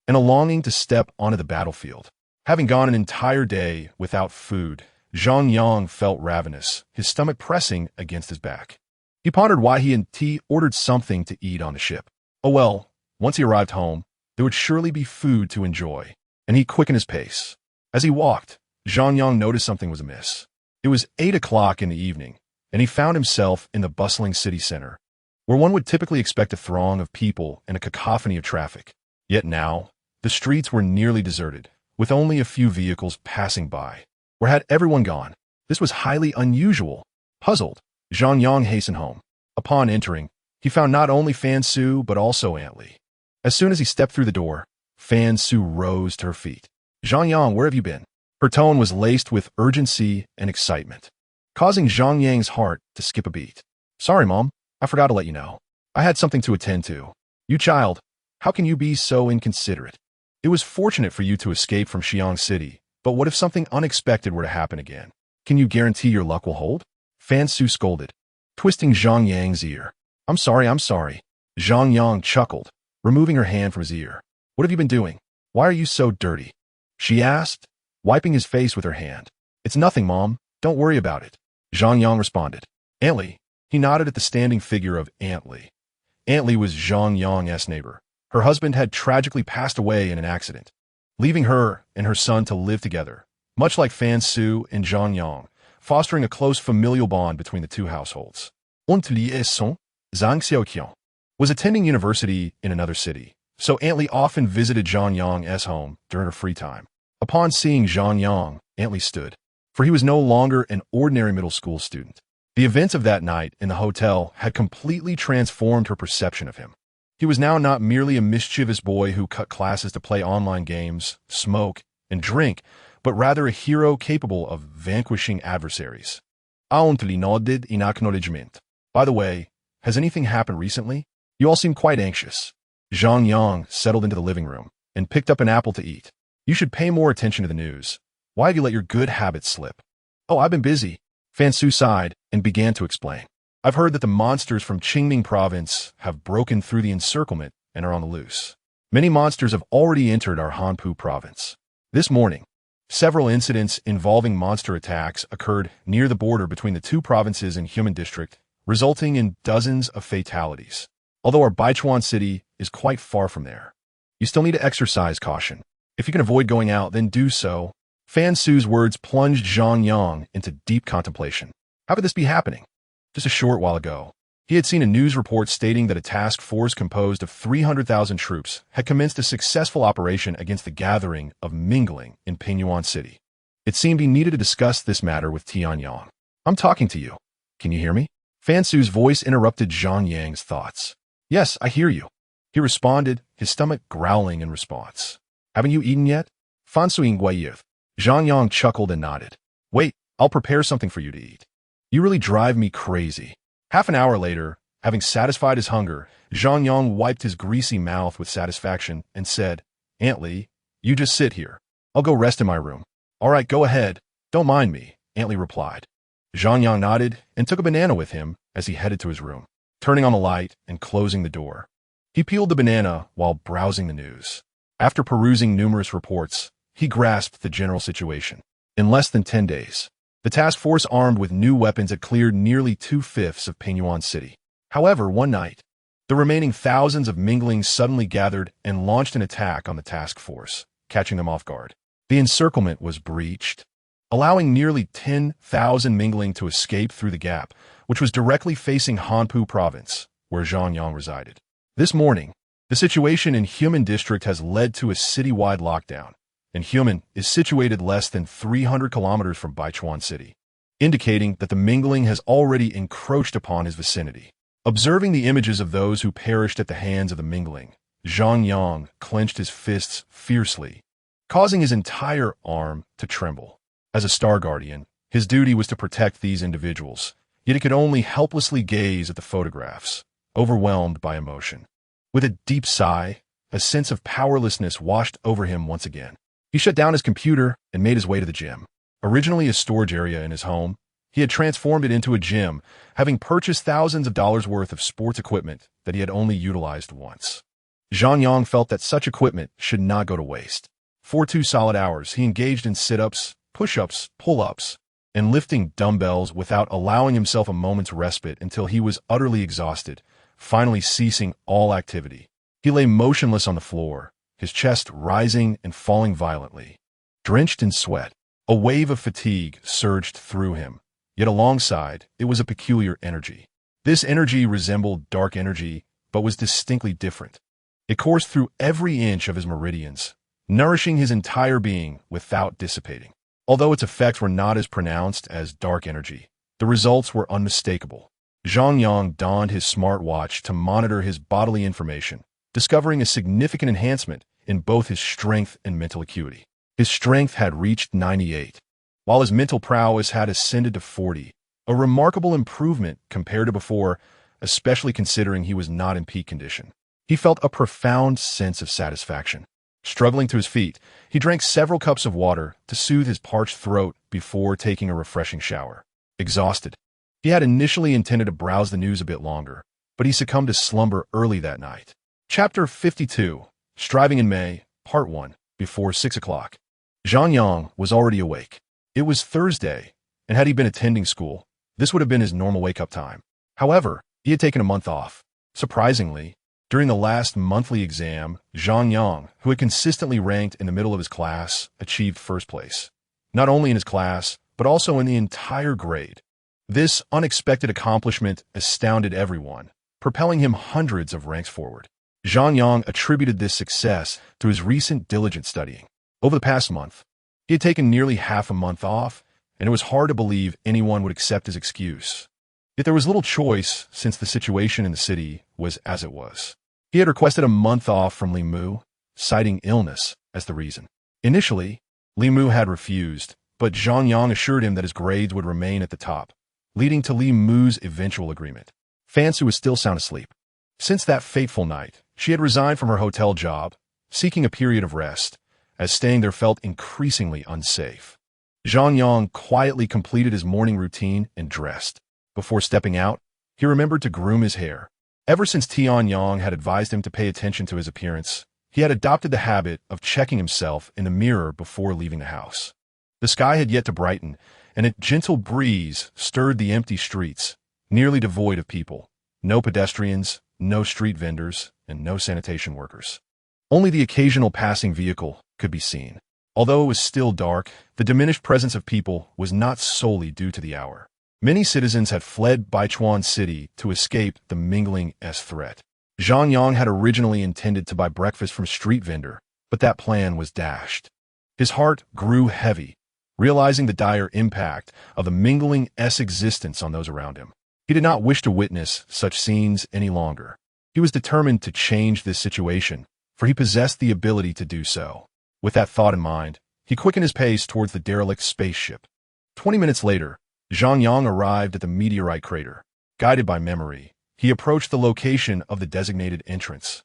and a longing to step onto the battlefield. Having gone an entire day without food, Zhang Yang felt ravenous, his stomach pressing against his back. He pondered why he and T ordered something to eat on the ship. Oh well, once he arrived home, there would surely be food to enjoy, and he quickened his pace. As he walked, Zhang Yang noticed something was amiss. It was 8 o'clock in the evening, and he found himself in the bustling city center, where one would typically expect a throng of people and a cacophony of traffic. Yet now, the streets were nearly deserted, with only a few vehicles passing by. Where had everyone gone? This was highly unusual. Puzzled, Zhang Yang hastened home. Upon entering, he found not only Fan Su, but also Aunt Lee. As soon as he stepped through the door, Fan Su rose to her feet. Zhang Yang, where have you been? Her tone was laced with urgency and excitement, causing Zhang Yang's heart to skip a beat. Sorry, Mom. I forgot to let you know. I had something to attend to. You child, how can you be so inconsiderate? It was fortunate for you to escape from Xiang City, but what if something unexpected were to happen again? Can you guarantee your luck will hold? Fan Su scolded, twisting Zhang Yang's ear. I'm sorry. Zhang Yang chuckled, removing her hand from his ear. What have you been doing? Why are you so dirty? She asked, wiping his face with her hand. It's nothing, Mom. Don't worry about it. Zhang Yang responded. Aunt Lee. He nodded at the standing figure of Aunt Lee. Aunt Lee was Zhang Yang's neighbor. Her husband had tragically passed away in an accident, leaving her and her son to live together, much like Fan Su and Zhang Yang, fostering a close familial bond between the two households. Aunt Lee Zhang Xiaoqian was attending university in another city, so Aunt Lee often visited Zhang Yang's home during her free time. Upon seeing Zhang Yang, Aunt Lee stood, for he was no longer an ordinary middle school student. The events of that night in the hotel had completely transformed her perception of him. He was now not merely a mischievous boy who cut classes to play online games, smoke, and drink, but rather a hero capable of vanquishing adversaries. Aunt Lee nodded in acknowledgement. By the way, has anything happened recently? You all seem quite anxious. Zhang Yang settled into the living room and picked up an apple to eat. You should pay more attention to the news. Why have you let your good habits slip? Oh, I've been busy. Fan Su sighed and began to explain. I've heard that the monsters from Qingming province have broken through the encirclement and are on the loose. Many monsters have already entered our Hanpu province. This morning, several incidents involving monster attacks occurred near the border between the two provinces and human district, resulting in dozens of fatalities. Although our Baichuan city is quite far from there, you still need to exercise caution. If you can avoid going out, then do so. Fan Su's words plunged Zhang Yang into deep contemplation. How could this be happening? Just a short while ago, he had seen a news report stating that a task force composed of 300,000 troops had commenced a successful operation against the gathering of Mingling in Pingyuan City. It seemed he needed to discuss this matter with Tianyang. I'm talking to you. Can you hear me? Fan Su's voice interrupted Zhang Yang's thoughts. Yes, I hear you. He responded, his stomach growling in response. Haven't you eaten yet? Fan Suing Guayith. Zhang Yang chuckled and nodded. Wait, I'll prepare something for you to eat. You really drive me crazy. Half an hour later, having satisfied his hunger, Zhang Yang wiped his greasy mouth with satisfaction and said, Aunt Lee, you just sit here. I'll go rest in my room. All right, go ahead. Don't mind me, Aunt Lee replied. Zhang Yang nodded and took a banana with him as he headed to his room, turning on the light and closing the door. He peeled the banana while browsing the news. After perusing numerous reports, he grasped the general situation. In less than 10 days, the task force armed with new weapons had cleared nearly 2/5 of Pingyuan City. However, one night, the remaining thousands of Minglings suddenly gathered and launched an attack on the task force, catching them off guard. The encirclement was breached, allowing nearly 10,000 Mingling to escape through the gap, which was directly facing Hanpu province, where Zhang Yang resided. This morning, the situation in Human District has led to a citywide lockdown, and Human is situated less than 300 kilometers from Baichuan City, indicating that the Mingling has already encroached upon his vicinity. Observing the images of those who perished at the hands of the Mingling, Zhang Yang clenched his fists fiercely, causing his entire arm to tremble. As a Star Guardian, his duty was to protect these individuals, yet he could only helplessly gaze at the photographs, overwhelmed by emotion. With a deep sigh, a sense of powerlessness washed over him once again. He shut down his computer and made his way to the gym. Originally a storage area in his home, he had transformed it into a gym, having purchased thousands of dollars worth of sports equipment that he had only utilized once. Zhang Yang felt that such equipment should not go to waste. For 2 solid hours, he engaged in sit-ups, push-ups, pull-ups, and lifting dumbbells without allowing himself a moment's respite until he was utterly exhausted, finally ceasing all activity. He lay motionless on the floor, his chest rising and falling violently. Drenched in sweat, a wave of fatigue surged through him, yet alongside, it was a peculiar energy. This energy resembled dark energy, but was distinctly different. It coursed through every inch of his meridians, nourishing his entire being without dissipating. Although its effects were not as pronounced as dark energy, the results were unmistakable. Zhang Yang donned his smartwatch to monitor his bodily information, discovering a significant enhancement in both his strength and mental acuity. His strength had reached 98, while his mental prowess had ascended to 40, a remarkable improvement compared to before, especially considering he was not in peak condition. He felt a profound sense of satisfaction. Struggling to his feet, he drank several cups of water to soothe his parched throat before taking a refreshing shower. Exhausted, he had initially intended to browse the news a bit longer, but he succumbed to slumber early that night. Chapter 52, Striving in May, Part 1, before 6 o'clock. Zhang Yang was already awake. It was Thursday, and had he been attending school, this would have been his normal wake-up time. However, he had taken a month off. Surprisingly, during the last monthly exam, Zhang Yang, who had consistently ranked in the middle of his class, achieved first place, not only in his class, but also in the entire grade. This unexpected accomplishment astounded everyone, propelling him hundreds of ranks forward. Zhang Yang attributed this success to his recent diligent studying. Over the past month, he had taken nearly half a month off, and it was hard to believe anyone would accept his excuse. Yet there was little choice since the situation in the city was as it was. He had requested a month off from Li Mu, citing illness as the reason. Initially, Li Mu had refused, but Zhang Yang assured him that his grades would remain at the top, leading to Li Mu's eventual agreement. Fansu was still sound asleep. Since that fateful night, she had resigned from her hotel job, seeking a period of rest, as staying there felt increasingly unsafe. Zhang Yang quietly completed his morning routine and dressed. Before stepping out, he remembered to groom his hair. Ever since Tian Yang had advised him to pay attention to his appearance, he had adopted the habit of checking himself in the mirror before leaving the house. The sky had yet to brighten, and a gentle breeze stirred the empty streets, nearly devoid of people. No pedestrians, no street vendors, and no sanitation workers. Only the occasional passing vehicle could be seen. Although it was still dark, the diminished presence of people was not solely due to the hour. Many citizens had fled Baichuan City to escape the mingling threat. Zhang Yang had originally intended to buy breakfast from a street vendor, but that plan was dashed. His heart grew heavy, realizing the dire impact of the mingling existence on those around him. He did not wish to witness such scenes any longer. He was determined to change this situation, for he possessed the ability to do so. With that thought in mind, he quickened his pace towards the derelict spaceship. 20 minutes later, Zhang Yang arrived at the meteorite crater. Guided by memory, he approached the location of the designated entrance,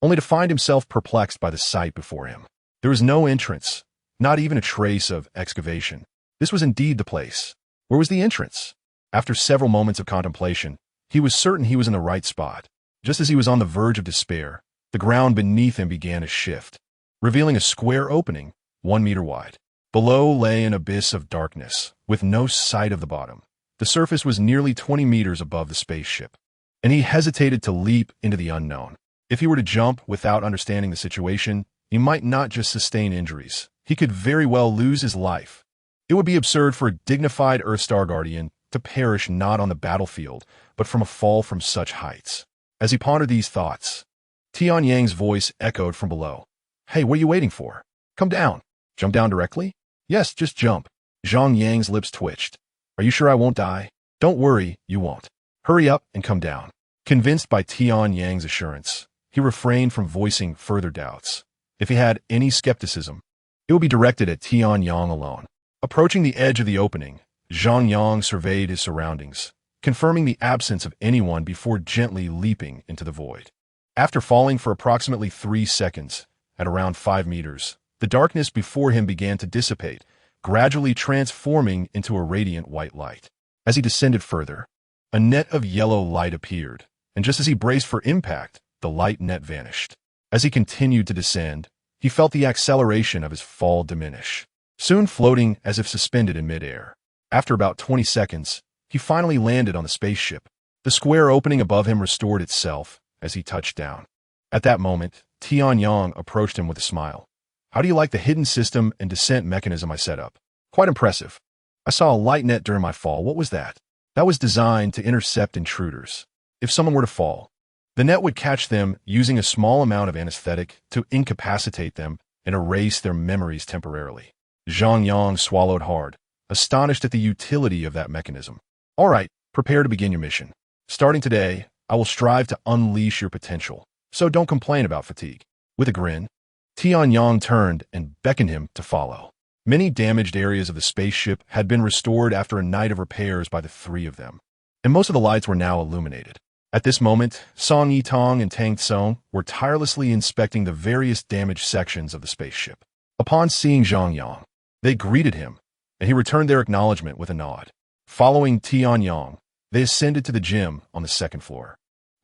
only to find himself perplexed by the sight before him. There was no entrance, not even a trace of excavation. This was indeed the place. Where was the entrance? After several moments of contemplation, he was certain he was in the right spot. Just as he was on the verge of despair, the ground beneath him began to shift, revealing a square opening, 1 meter wide. Below lay an abyss of darkness, with no sight of the bottom. The surface was nearly 20 meters above the spaceship, and he hesitated to leap into the unknown. If he were to jump without understanding the situation, he might not just sustain injuries. He could very well lose his life. It would be absurd for a dignified Earthstar Guardian to perish not on the battlefield, but from a fall from such heights. As he pondered these thoughts, Tian Yang's voice echoed from below. "Hey, what are you waiting for? Come down." "Jump down directly?" "Yes, just jump." Zhang Yang's lips twitched. "Are you sure I won't die?" "Don't worry, you won't. Hurry up and come down." Convinced by Tian Yang's assurance, he refrained from voicing further doubts. If he had any skepticism, it would be directed at Tian Yang alone. Approaching the edge of the opening, Zhang Yang surveyed his surroundings, confirming the absence of anyone before gently leaping into the void. After falling for approximately 3 seconds, at around 5 meters, the darkness before him began to dissipate, gradually transforming into a radiant white light. As he descended further, a net of yellow light appeared, and just as he braced for impact, the light net vanished. As he continued to descend, he felt the acceleration of his fall diminish, soon floating as if suspended in midair. After about 20 seconds, he finally landed on the spaceship. The square opening above him restored itself as he touched down. At that moment, Tian Yang approached him with a smile. "How do you like the hidden system and descent mechanism I set up?" "Quite impressive. I saw a light net during my fall. What was that?" "That was designed to intercept intruders. If someone were to fall, the net would catch them using a small amount of anesthetic to incapacitate them and erase their memories temporarily." Zhang Yang swallowed hard, astonished at the utility of that mechanism. "All right, prepare to begin your mission." Starting today, I will strive to unleash your potential, so don't complain about fatigue. With a grin, Yang turned and beckoned him to follow. Many damaged areas of the spaceship had been restored after a night of repairs by the three of them, and most of the lights were now illuminated. At this moment, Song Yitong and Tang Tsong were tirelessly inspecting the various damaged sections of the spaceship. Upon seeing Zhang Yang, they greeted him, and he returned their acknowledgement with a nod. Following Yang, they ascended to the gym on the second floor.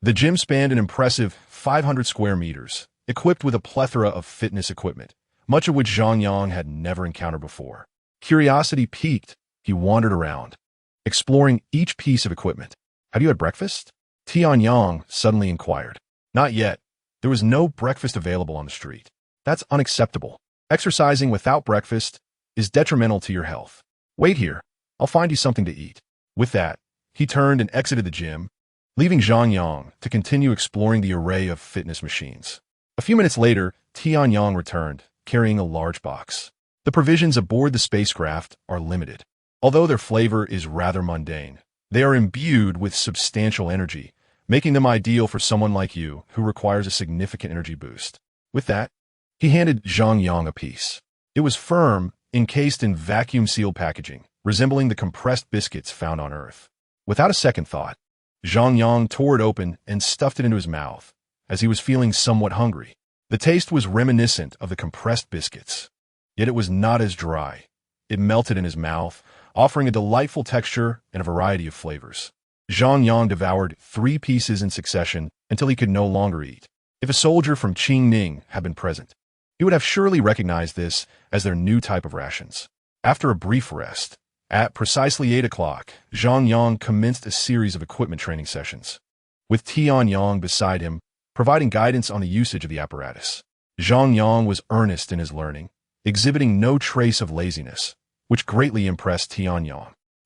The gym spanned an impressive 500 square meters, equipped with a plethora of fitness equipment, much of which Zhang Yang had never encountered before. Curiosity piqued, he wandered around, exploring each piece of equipment. "Have you had breakfast?" Yang suddenly inquired. "Not yet. There was no breakfast available on the street." "That's unacceptable. Exercising without breakfast is detrimental to your health. Wait here. I'll find you something to eat." With that, he turned and exited the gym, leaving Zhang Yang to continue exploring the array of fitness machines. A few minutes later, Yang returned, carrying a large box. The provisions aboard the spacecraft are limited. Although their flavor is rather mundane, they are imbued with substantial energy, making them ideal for someone like you who requires a significant energy boost. With that, he handed Zhang Yang a piece. It was firm, encased in vacuum-sealed packaging, resembling the compressed biscuits found on Earth. Without a second thought, Zhang Yang tore it open and stuffed it into his mouth, as he was feeling somewhat hungry. The taste was reminiscent of the compressed biscuits, yet it was not as dry. It melted in his mouth, offering a delightful texture and a variety of flavors. Zhang Yang devoured 3 pieces in succession until he could no longer eat. If a soldier from Qingning had been present, he would have surely recognized this as their new type of rations. After a brief rest, at precisely 8 o'clock, Zhang Yang commenced a series of equipment training sessions, with Yang beside him, providing guidance on the usage of the apparatus. Zhang Yang was earnest in his learning, exhibiting no trace of laziness, which greatly impressed Yang.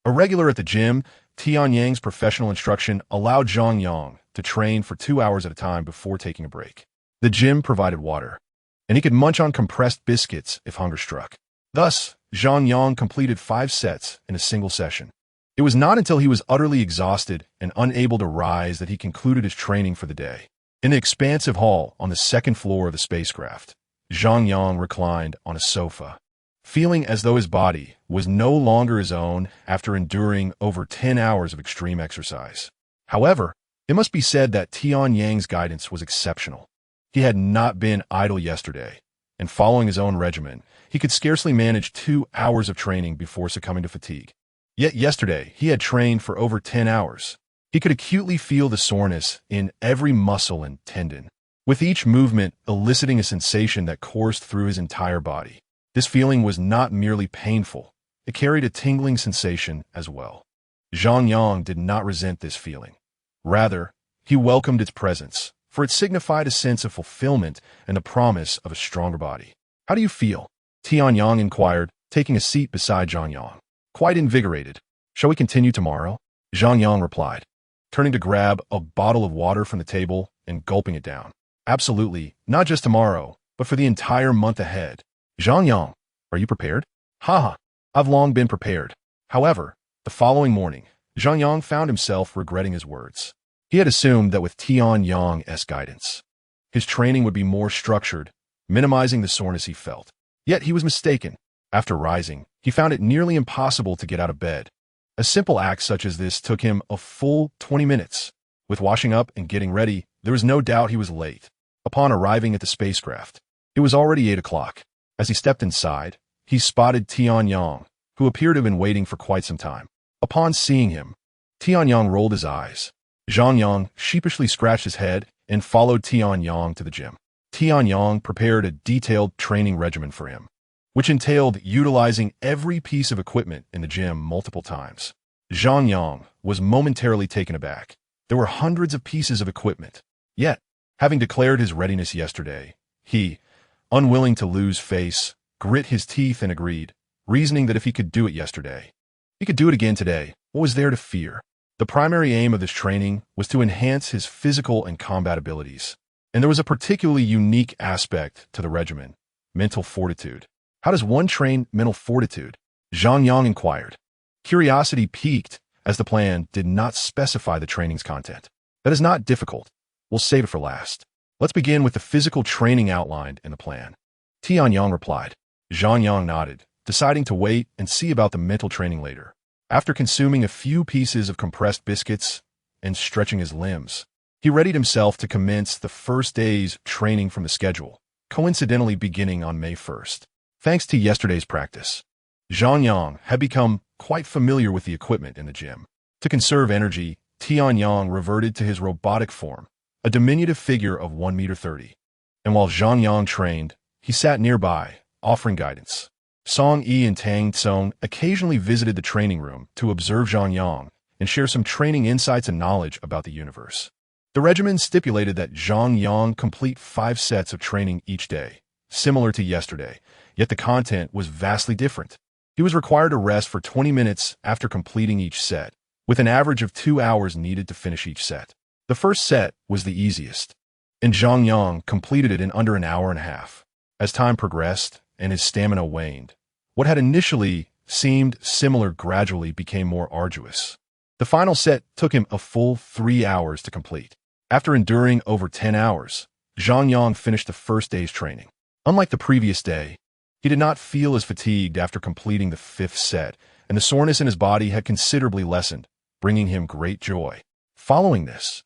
A regular at the gym, Yang's professional instruction allowed Zhang Yang to train for 2 hours at a time before taking a break. The gym provided water, and he could munch on compressed biscuits if hunger struck. Thus, Zhang Yang completed 5 sets in a single session. It was not until he was utterly exhausted and unable to rise that he concluded his training for the day. In the expansive hall on the second floor of the spacecraft, Zhang Yang reclined on a sofa, feeling as though his body was no longer his own after enduring over 10 hours of extreme exercise. However, it must be said that Yang's guidance was exceptional. He had not been idle yesterday, and following his own regimen, he could scarcely manage 2 hours of training before succumbing to fatigue. Yet yesterday, he had trained for over 10 hours. He could acutely feel the soreness in every muscle and tendon, with each movement eliciting a sensation that coursed through his entire body. This feeling was not merely painful, it carried a tingling sensation as well. Zhang Yang did not resent this feeling. Rather, he welcomed its presence, for it signified a sense of fulfillment and the promise of a stronger body. "How do you feel?" Yang inquired, taking a seat beside Zhang Yang. "Quite invigorated. Shall we continue tomorrow?" Zhang Yang replied, turning to grab a bottle of water from the table and gulping it down. "Absolutely, not just tomorrow, but for the entire month ahead." "Zhang Yang, are you prepared?" "Haha, I've long been prepared." However, the following morning, Zhang Yang found himself regretting his words. He had assumed that with Yang's guidance, his training would be more structured, minimizing the soreness he felt. Yet he was mistaken. After rising, he found it nearly impossible to get out of bed. A simple act such as this took him a full 20 minutes. With washing up and getting ready, there was no doubt he was late. Upon arriving at the spacecraft, it was already 8 o'clock. As he stepped inside, he spotted Yang, who appeared to have been waiting for quite some time. Upon seeing him, Yang rolled his eyes. Zhang Yang sheepishly scratched his head and followed Yang to the gym. Yang prepared a detailed training regimen for him, which entailed utilizing every piece of equipment in the gym multiple times. Zhang Yang was momentarily taken aback. There were hundreds of pieces of equipment. Yet, having declared his readiness yesterday, he, unwilling to lose face, grit his teeth and agreed, reasoning that if he could do it yesterday, he could do it again today. What was there to fear? The primary aim of this training was to enhance his physical and combat abilities, and there was a particularly unique aspect to the regimen: mental fortitude. "How does one train mental fortitude?" Zhang Yang inquired. Curiosity piqued as the plan did not specify the training's content. That is not difficult. We'll save it for last. Let's begin with the physical training outlined in the plan. Yang replied. Zhang Yang nodded, deciding to wait and see about the mental training later. After consuming a few pieces of compressed biscuits and stretching his limbs, he readied himself to commence the first day's training from the schedule, coincidentally beginning on May 1st. Thanks to yesterday's practice, Zhang Yang had become quite familiar with the equipment in the gym. To conserve energy, Yang reverted to his robotic form, a diminutive figure of 1 meter 30. And while Zhang Yang trained, he sat nearby, offering guidance. Song Yi and Tang Tsong occasionally visited the training room to observe Zhang Yang and share some training insights and knowledge about the universe. The regimen stipulated that Zhang Yang complete 5 sets of training each day, similar to yesterday, yet the content was vastly different. He was required to rest for 20 minutes after completing each set, with an average of 2 hours needed to finish each set. The first set was the easiest, and Zhang Yang completed it in under an hour and a half. As time progressed and his stamina waned, what had initially seemed similar gradually became more arduous. The final set took him a full 3 hours to complete. After enduring over 10 hours, Zhang Yang finished the first day's training. Unlike the previous day, he did not feel as fatigued after completing the 5th set, and the soreness in his body had considerably lessened, bringing him great joy. Following this,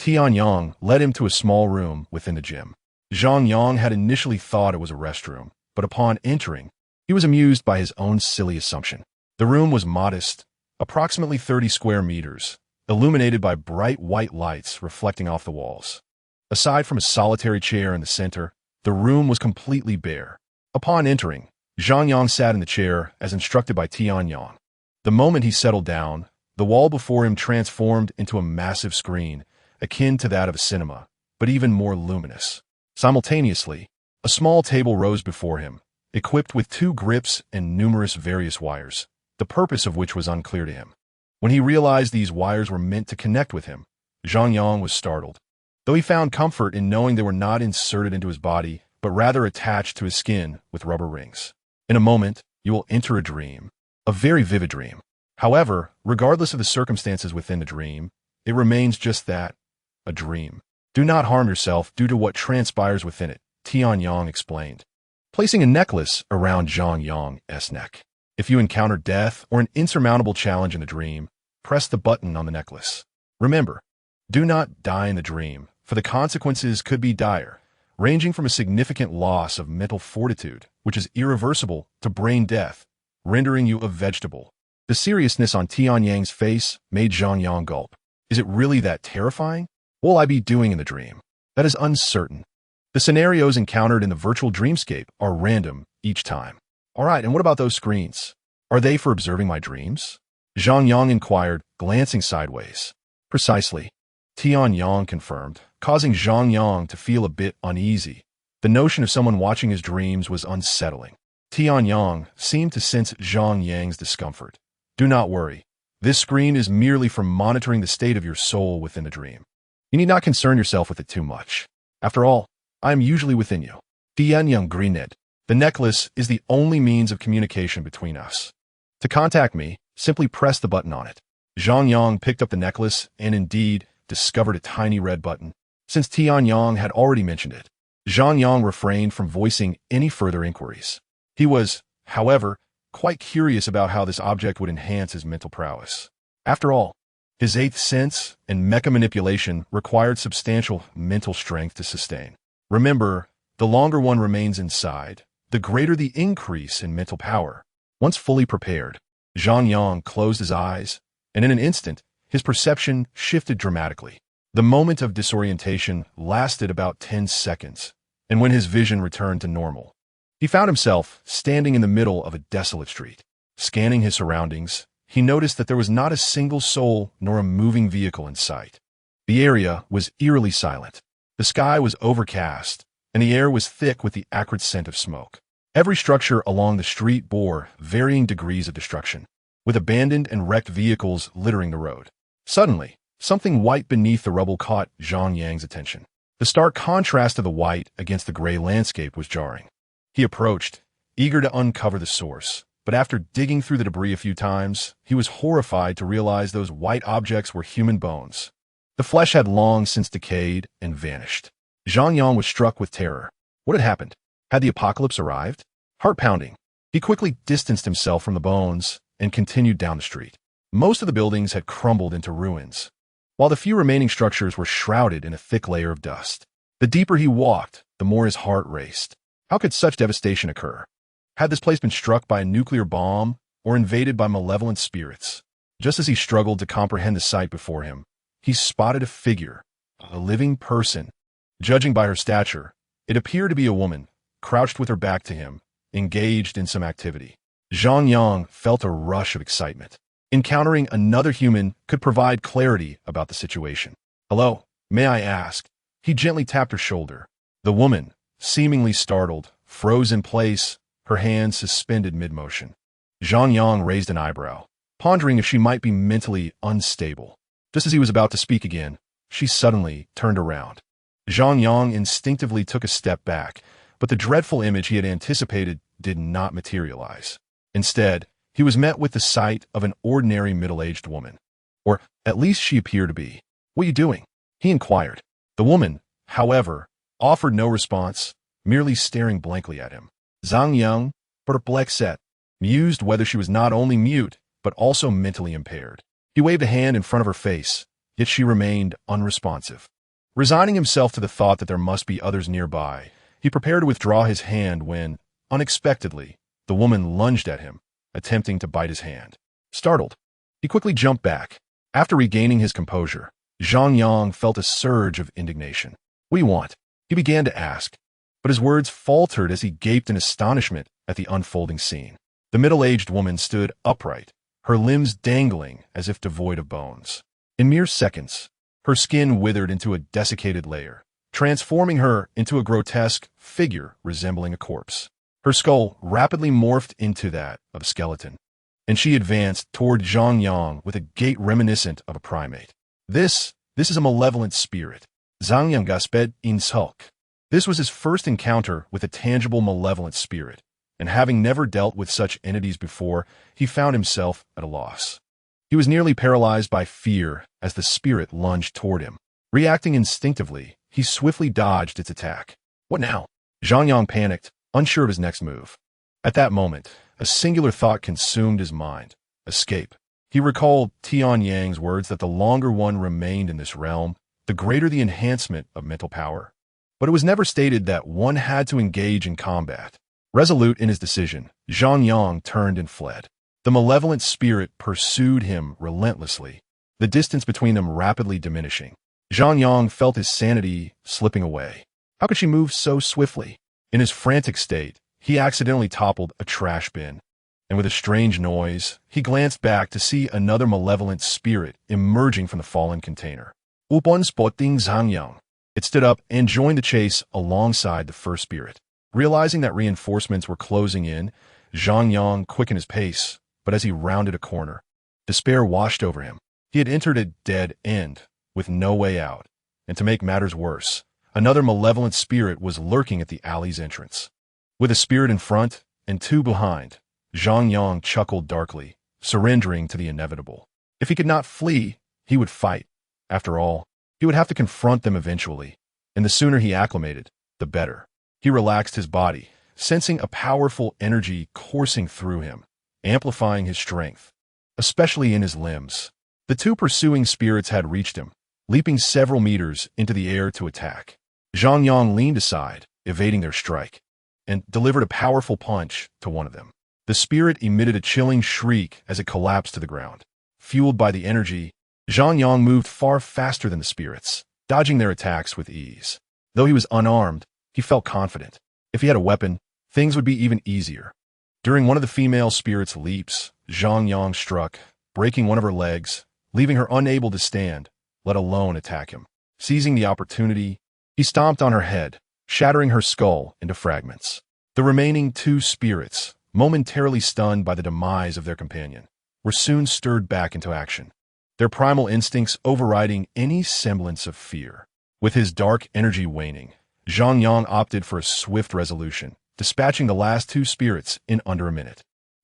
Yang led him to a small room within the gym. Zhang Yang had initially thought it was a restroom, but upon entering, he was amused by his own silly assumption. The room was modest, approximately 30 square meters, illuminated by bright white lights reflecting off the walls. Aside from a solitary chair in the center, the room was completely bare. Upon entering, Zhang Yang sat in the chair as instructed by Yang. The moment he settled down, the wall before him transformed into a massive screen, akin to that of a cinema, but even more luminous. Simultaneously, a small table rose before him, equipped with 2 grips and numerous various wires, the purpose of which was unclear to him. When he realized these wires were meant to connect with him, Zhang Yang was startled, though he found comfort in knowing they were not inserted into his body, but rather attached to his skin with rubber rings. In a moment, you will enter a dream, a very vivid dream. However, regardless of the circumstances within the dream, it remains just that, a dream. Do not harm yourself due to what transpires within it, Yang explained, placing a necklace around Zhang Yang's neck. If you encounter death or an insurmountable challenge in the dream, press the button on the necklace. Remember, do not die in the dream, for the consequences could be dire, ranging from a significant loss of mental fortitude, which is irreversible, to brain death, rendering you a vegetable. The seriousness on Yang's face made Zhang Yang gulp. Is it really that terrifying? What will I be doing in the dream? That is uncertain. The scenarios encountered in the virtual dreamscape are random each time. All right, and what about those screens? Are they for observing my dreams? Zhang Yang inquired, glancing sideways. Precisely. Yang confirmed, causing Zhang Yang to feel a bit uneasy. The notion of someone watching his dreams was unsettling. Yang seemed to sense Zhang Yang's discomfort. Do not worry. This screen is merely for monitoring the state of your soul within the dream. You need not concern yourself with it too much. After all, I am usually within you. Yang grinned. The necklace is the only means of communication between us. To contact me, simply press the button on it. Zhang Yang picked up the necklace and indeed discovered a tiny red button. Since Yang had already mentioned it, Zhang Yang refrained from voicing any further inquiries. He was, however, quite curious about how this object would enhance his mental prowess. After all, his 8th sense and mecha manipulation required substantial mental strength to sustain. Remember, the longer one remains inside, the greater the increase in mental power. Once fully prepared, Zhang Yang closed his eyes, and in an instant, his perception shifted dramatically. The moment of disorientation lasted about 10 seconds, and when his vision returned to normal, he found himself standing in the middle of a desolate street. Scanning his surroundings, he noticed that there was not a single soul nor a moving vehicle in sight. The area was eerily silent. The sky was overcast, and the air was thick with the acrid scent of smoke. Every structure along the street bore varying degrees of destruction, with abandoned and wrecked vehicles littering the road. Suddenly, something white beneath the rubble caught Zhang Yang's attention. The stark contrast of the white against the gray landscape was jarring. He approached, eager to uncover the source, But after digging through the debris a few times, he was horrified to realize those white objects were human bones. The flesh had long since decayed and vanished. Zhang Yang was struck with terror. What had happened? Had the apocalypse arrived? Heart-pounding, he quickly distanced himself from the bones and continued down the street. Most of the buildings had crumbled into ruins, while the few remaining structures were shrouded in a thick layer of dust. The deeper he walked, the more his heart raced. How could such devastation occur? Had this place been struck by a nuclear bomb or invaded by malevolent spirits? Just as he struggled to comprehend the sight before him, he spotted a figure, a living person. Judging by her stature, it appeared to be a woman, crouched with her back to him, engaged in some activity. Zhang Yang felt a rush of excitement. Encountering another human could provide clarity about the situation. "Hello, may I ask?" He gently tapped her shoulder. The woman, seemingly startled, froze in place, her hands suspended mid-motion. Zhang Yang raised an eyebrow, pondering if she might be mentally unstable. Just as he was about to speak again, she suddenly turned around. Zhang Yang instinctively took a step back, but the dreadful image he had anticipated did not materialize. Instead, he was met with the sight of an ordinary middle-aged woman. Or at least she appeared to be. "What are you doing?" he inquired. The woman, however, offered no response, merely staring blankly at him. Zhang Yang, perplexed, mused whether she was not only mute, but also mentally impaired. He waved a hand in front of her face, yet she remained unresponsive. Resigning himself to the thought that there must be others nearby, he prepared to withdraw his hand when, unexpectedly, the woman lunged at him, attempting to bite his hand. Startled, he quickly jumped back. After regaining his composure, Zhang Yang felt a surge of indignation. "What do you want?" he began to ask, but his words faltered as he gaped in astonishment at the unfolding scene. The middle-aged woman stood upright, her limbs dangling as if devoid of bones. In mere seconds, her skin withered into a desiccated layer, transforming her into a grotesque figure resembling a corpse. Her skull rapidly morphed into that of a skeleton, and she advanced toward Zhang Yang with a gait reminiscent of a primate. This is a malevolent spirit. Zhang Yang gasped in sulk. This was his first encounter with a tangible malevolent spirit, and having never dealt with such entities before, he found himself at a loss. He was nearly paralyzed by fear as the spirit lunged toward him. Reacting instinctively, he swiftly dodged its attack. What now? Zhang Yang panicked, unsure of his next move. At that moment, a singular thought consumed his mind: escape. He recalled Tian Yang's words that the longer one remained in this realm, the greater the enhancement of mental power. But it was never stated that one had to engage in combat. Resolute in his decision, Zhang Yang turned and fled. The malevolent spirit pursued him relentlessly, the distance between them rapidly diminishing. Zhang Yang felt his sanity slipping away. How could she move so swiftly? In his frantic state, he accidentally toppled a trash bin, and with a strange noise, he glanced back to see another malevolent spirit emerging from the fallen container. Upon spotting Zhang Yang, it stood up and joined the chase alongside the first spirit. Realizing that reinforcements were closing in, Zhang Yang quickened his pace, but as he rounded a corner, despair washed over him. He had entered a dead end, with no way out, and to make matters worse, another malevolent spirit was lurking at the alley's entrance. With a spirit in front and two behind, Zhang Yang chuckled darkly, surrendering to the inevitable. If he could not flee, he would fight. After all, he would have to confront them eventually, and the sooner he acclimated, the better. He relaxed his body, sensing a powerful energy coursing through him, amplifying his strength, especially in his limbs. The two pursuing spirits had reached him, leaping several meters into the air to attack. Zhang Yang leaned aside, evading their strike, and delivered a powerful punch to one of them. The spirit emitted a chilling shriek as it collapsed to the ground. Fueled by the energy, Zhang Yang moved far faster than the spirits, dodging their attacks with ease. Though he was unarmed, he felt confident. If he had a weapon, things would be even easier. During one of the female spirit's leaps, Zhang Yang struck, breaking one of her legs, leaving her unable to stand, let alone attack him. Seizing the opportunity, he stomped on her head, shattering her skull into fragments. The remaining two spirits, momentarily stunned by the demise of their companion, were soon stirred back into action, their primal instincts overriding any semblance of fear. With his dark energy waning, Zhang Yang opted for a swift resolution, dispatching the last two spirits in under a minute.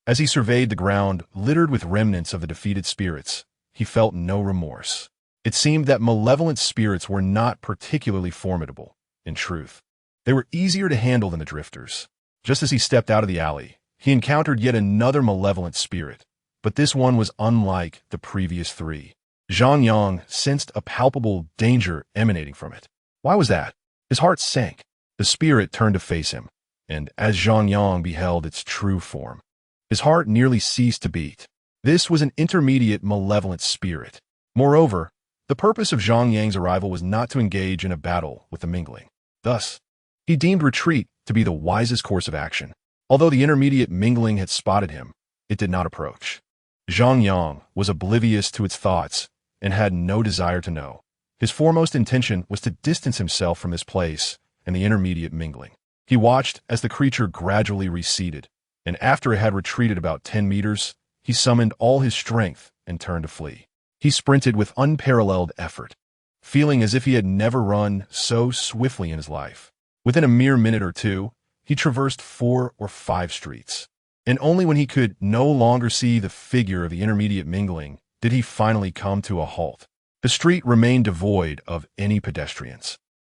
As he surveyed the ground littered with remnants of the defeated spirits, he felt no remorse. It seemed that malevolent spirits were not particularly formidable, in truth. They were easier to handle than the drifters. Just as he stepped out of the alley, he encountered yet another malevolent spirit, but this one was unlike the previous three. Zhang Yang sensed a palpable danger emanating from it. Why was that? His heart sank. The spirit turned to face him, and as Zhang Yang beheld its true form, his heart nearly ceased to beat. This was an intermediate malevolent spirit. Moreover, the purpose of Zhang Yang's arrival was not to engage in a battle with the mingling. Thus, he deemed retreat to be the wisest course of action. Although the intermediate mingling had spotted him, it did not approach. Zhang Yang was oblivious to its thoughts and had no desire to know. His foremost intention was to distance himself from this place and the intermediate mingling. He watched as the creature gradually receded, and after it had retreated about 10 meters, he summoned all his strength and turned to flee. He sprinted with unparalleled effort, feeling as if he had never run so swiftly in his life. Within a mere minute or two, he traversed 4 or 5 streets, and only when he could no longer see the figure of the intermediate mingling did he finally come to a halt. The street remained devoid of any pedestrians,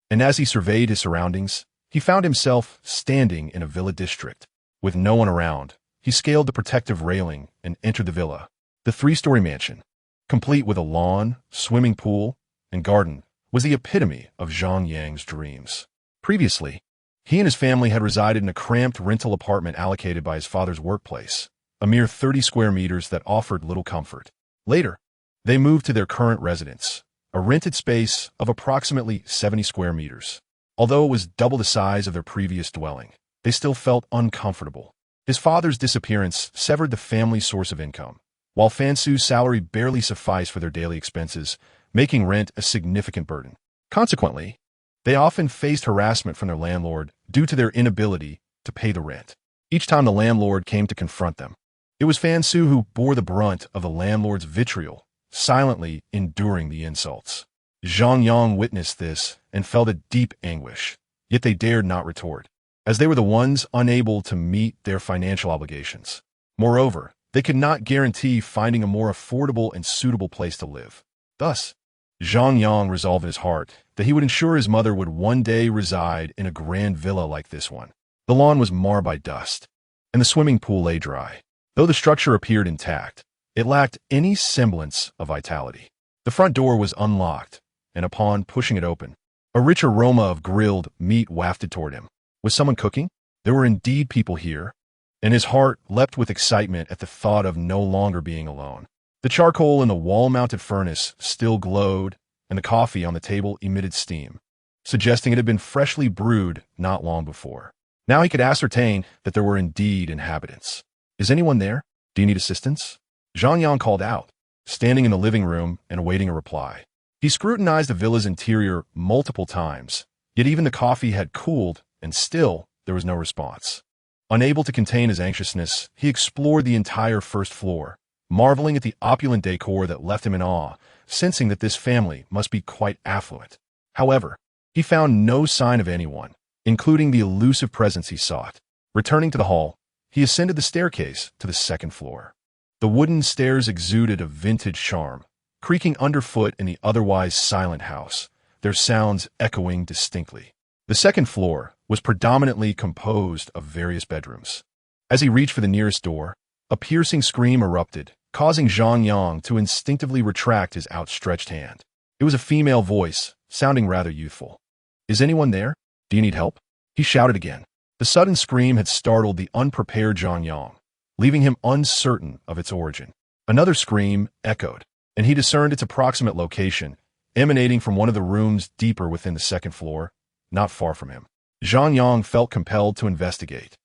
and as he surveyed his surroundings, he found himself standing in a villa district. With no one around, he scaled the protective railing and entered the villa. The 3-story mansion, complete with a lawn, swimming pool, and garden, was the epitome of Zhang Yang's dreams. Previously, he and his family had resided in a cramped rental apartment allocated by his father's workplace, a mere 30 square meters that offered little comfort. Later, they moved to their current residence, a rented space of approximately 70 square meters. Although it was double the size of their previous dwelling, they still felt uncomfortable. His father's disappearance severed the family's source of income, while Fansu's salary barely sufficed for their daily expenses, making rent a significant burden. Consequently, they often faced harassment from their landlord due to their inability to pay the rent. Each time the landlord came to confront them, it was Fansu who bore the brunt of the landlord's vitriol, silently enduring the insults. Zhang Yang witnessed this and felt a deep anguish, yet they dared not retort, as they were the ones unable to meet their financial obligations. Moreover, they could not guarantee finding a more affordable and suitable place to live. Thus, Zhang Yang resolved in his heart that he would ensure his mother would one day reside in a grand villa like this one. The lawn was marred by dust, and the swimming pool lay dry. Though the structure appeared intact, it lacked any semblance of vitality. The front door was unlocked, and upon pushing it open, a rich aroma of grilled meat wafted toward him. Was someone cooking? There were indeed people here, and his heart leapt with excitement at the thought of no longer being alone. The charcoal in the wall-mounted furnace still glowed, and the coffee on the table emitted steam, suggesting it had been freshly brewed not long before. Now he could ascertain that there were indeed inhabitants. Is anyone there? Do you need assistance? Zhang Yang called out, standing in the living room and awaiting a reply. He scrutinized the villa's interior multiple times, yet even the coffee had cooled, and still there was no response. Unable to contain his anxiousness, he explored the entire first floor, marveling at the opulent decor that left him in awe, sensing that this family must be quite affluent. However, he found no sign of anyone, including the elusive presence he sought. Returning to the hall, he ascended the staircase to the 2nd floor. The wooden stairs exuded a vintage charm, creaking underfoot in the otherwise silent house, their sounds echoing distinctly. The 2nd floor was predominantly composed of various bedrooms. As he reached for the nearest door, a piercing scream erupted, causing Zhang Yang to instinctively retract his outstretched hand. It was a female voice, sounding rather youthful. "Is anyone there? Do you need help?" He shouted again. The sudden scream had startled the unprepared Zhang Yang, leaving him uncertain of its origin. Another scream echoed, and he discerned its approximate location, emanating from one of the rooms deeper within the 2nd floor, not far from him. Zhang Yang felt compelled to investigate.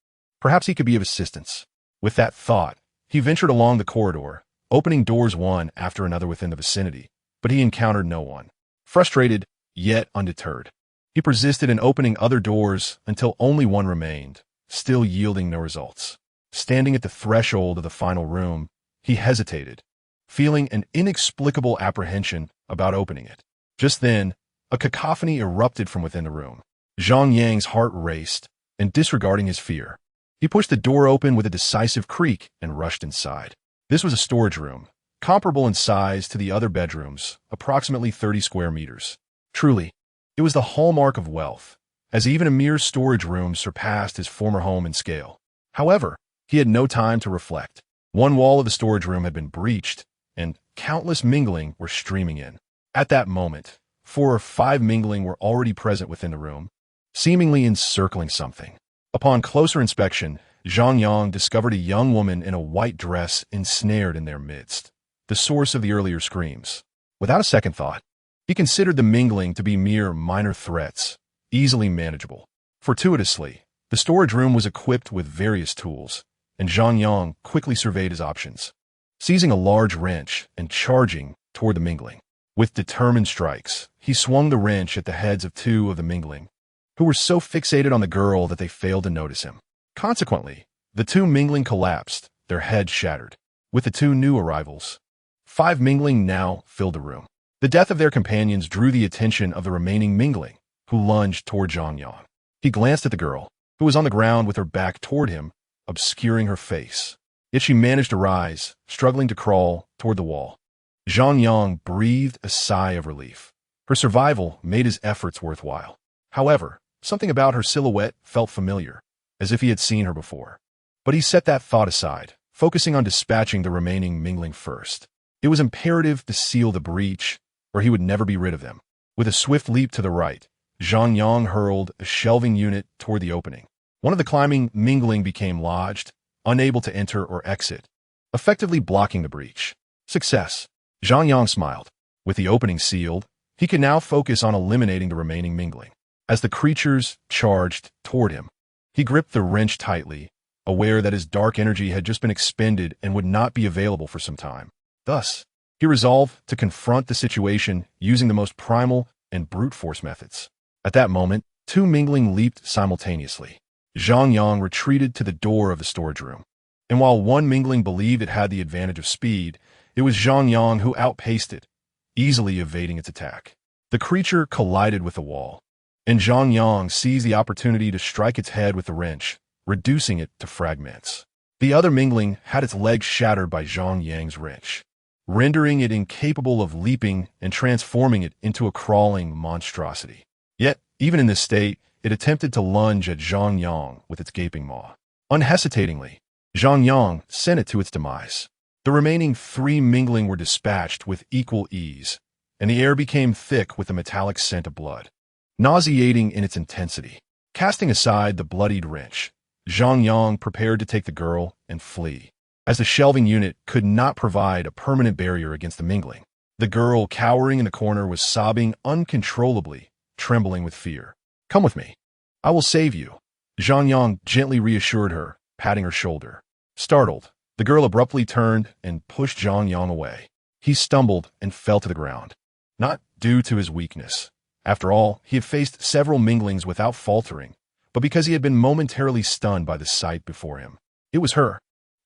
Perhaps he could be of assistance. With that thought, he ventured along the corridor, opening doors one after another within the vicinity, but he encountered no one. Frustrated, yet undeterred, he persisted in opening other doors until only one remained, still yielding no results. Standing at the threshold of the final room, he hesitated, feeling an inexplicable apprehension about opening it. Just then, a cacophony erupted from within the room. Zhang Yang's heart raced, and disregarding his fear, He pushed the door open with a decisive creak and rushed inside. This was a storage room, comparable in size to the other bedrooms, approximately 30 square meters. Truly, it was the hallmark of wealth, as even a mere storage room surpassed his former home in scale. However, he had no time to reflect. One wall of the storage room had been breached, and countless mingling were streaming in. At that moment, 4 or 5 mingling were already present within the room, seemingly encircling something. Upon closer inspection, Zhang Yang discovered a young woman in a white dress ensnared in their midst, the source of the earlier screams. Without a second thought, he considered the mingling to be mere minor threats, easily manageable. Fortuitously, the storage room was equipped with various tools, and Zhang Yang quickly surveyed his options, seizing a large wrench and charging toward the mingling. With determined strikes, he swung the wrench at the heads of 2 of the mingling, who were so fixated on the girl that they failed to notice him. Consequently, the 2 mingling collapsed, their heads shattered. With the 2 new arrivals, 5 mingling now filled the room. The death of their companions drew the attention of the remaining mingling, who lunged toward Zhang Yang. He glanced at the girl, who was on the ground with her back toward him, obscuring her face. Yet she managed to rise, struggling to crawl toward the wall. Zhang Yang breathed a sigh of relief. Her survival made his efforts worthwhile. However, something about her silhouette felt familiar, as if he had seen her before. But he set that thought aside, focusing on dispatching the remaining mingling first. It was imperative to seal the breach, or he would never be rid of them. With a swift leap to the right, Zhang Yang hurled a shelving unit toward the opening. One of the climbing mingling became lodged, unable to enter or exit, effectively blocking the breach. Success. Zhang Yang smiled. With the opening sealed, he could now focus on eliminating the remaining mingling. As the creatures charged toward him, he gripped the wrench tightly, aware that his dark energy had just been expended and would not be available for some time. Thus, he resolved to confront the situation using the most primal and brute force methods. At that moment, 2 mingling leaped simultaneously. Zhang Yang retreated to the door of the storage room, and while one mingling believed it had the advantage of speed, it was Zhang Yang who outpaced it, easily evading its attack. The creature collided with the wall, and Zhang Yang seized the opportunity to strike its head with the wrench, reducing it to fragments. The other mingling had its legs shattered by Zhang Yang's wrench, rendering it incapable of leaping and transforming it into a crawling monstrosity. Yet, even in this state, it attempted to lunge at Zhang Yang with its gaping maw. Unhesitatingly, Zhang Yang sent it to its demise. The remaining 3 mingling were dispatched with equal ease, and the air became thick with the metallic scent of blood, nauseating in its intensity. Casting aside the bloodied wrench, Zhang Yang prepared to take the girl and flee. As the shelving unit could not provide a permanent barrier against the mingling, the girl cowering in the corner was sobbing uncontrollably, trembling with fear. "Come with me. I will save you," Zhang Yang gently reassured her, patting her shoulder. Startled, the girl abruptly turned and pushed Zhang Yang away. He stumbled and fell to the ground. Not due to his weakness. After all, he had faced several minglings without faltering, but because he had been momentarily stunned by the sight before him. It was her.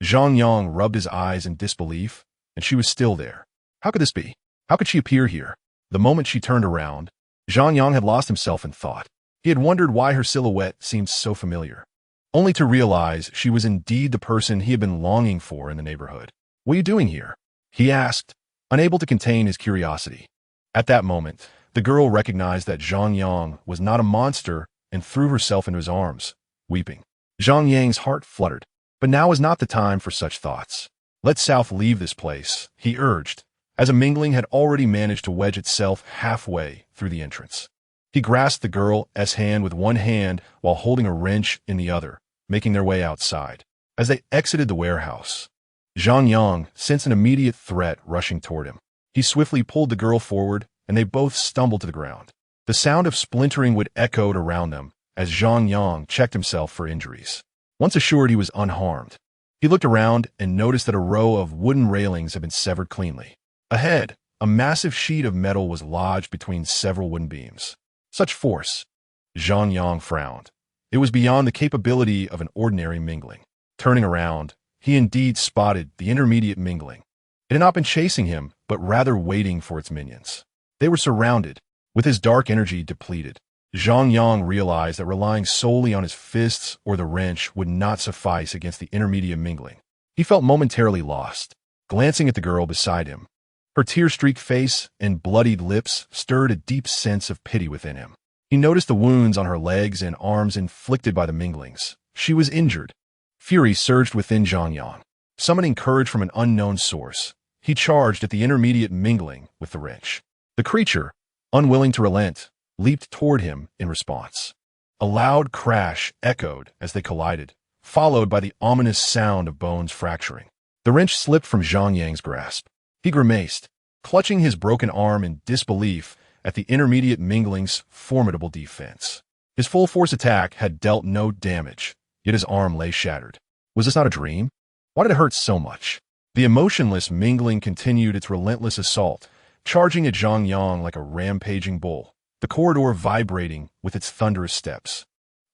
Zhang Yang rubbed his eyes in disbelief, and she was still there. How could this be? How could she appear here? The moment she turned around, Zhang Yang had lost himself in thought. He had wondered why her silhouette seemed so familiar, only to realize she was indeed the person he had been longing for in the neighborhood. "What are you doing here?" he asked, unable to contain his curiosity. At that moment, the girl recognized that Zhang Yang was not a monster and threw herself into his arms, weeping. Zhang Yang's heart fluttered, but now was not the time for such thoughts. "Let South leave this place," he urged, as a mingling had already managed to wedge itself halfway through the entrance. He grasped the girl's hand with one hand while holding a wrench in the other, making their way outside. As they exited the warehouse, Zhang Yang sensed an immediate threat rushing toward him. He swiftly pulled the girl forward, and they both stumbled to the ground. The sound of splintering wood echoed around them as Zhang Yang checked himself for injuries. Once assured he was unharmed, he looked around and noticed that a row of wooden railings had been severed cleanly. Ahead, a massive sheet of metal was lodged between several wooden beams. Such force! Zhang Yang frowned. It was beyond the capability of an ordinary mingling. Turning around, he indeed spotted the intermediate mingling. It had not been chasing him, but rather waiting for its minions. They were surrounded, with his dark energy depleted. Zhang Yang realized that relying solely on his fists or the wrench would not suffice against the intermediate mingling. He felt momentarily lost. Glancing at the girl beside him, her tear-streaked face and bloodied lips stirred a deep sense of pity within him. He noticed the wounds on her legs and arms inflicted by the minglings. She was injured. Fury surged within Zhang Yang. Summoning courage from an unknown source, he charged at the intermediate mingling with the wrench. The creature, unwilling to relent, leaped toward him in response. A loud crash echoed as they collided, followed by the ominous sound of bones fracturing. The wrench slipped from Zhang Yang's grasp. He grimaced, clutching his broken arm in disbelief at the intermediate mingling's formidable defense. His full-force attack had dealt no damage, yet his arm lay shattered. Was this not a dream? Why did it hurt so much? The emotionless mingling continued its relentless assault, charging at Zhang Yang like a rampaging bull, the corridor vibrating with its thunderous steps.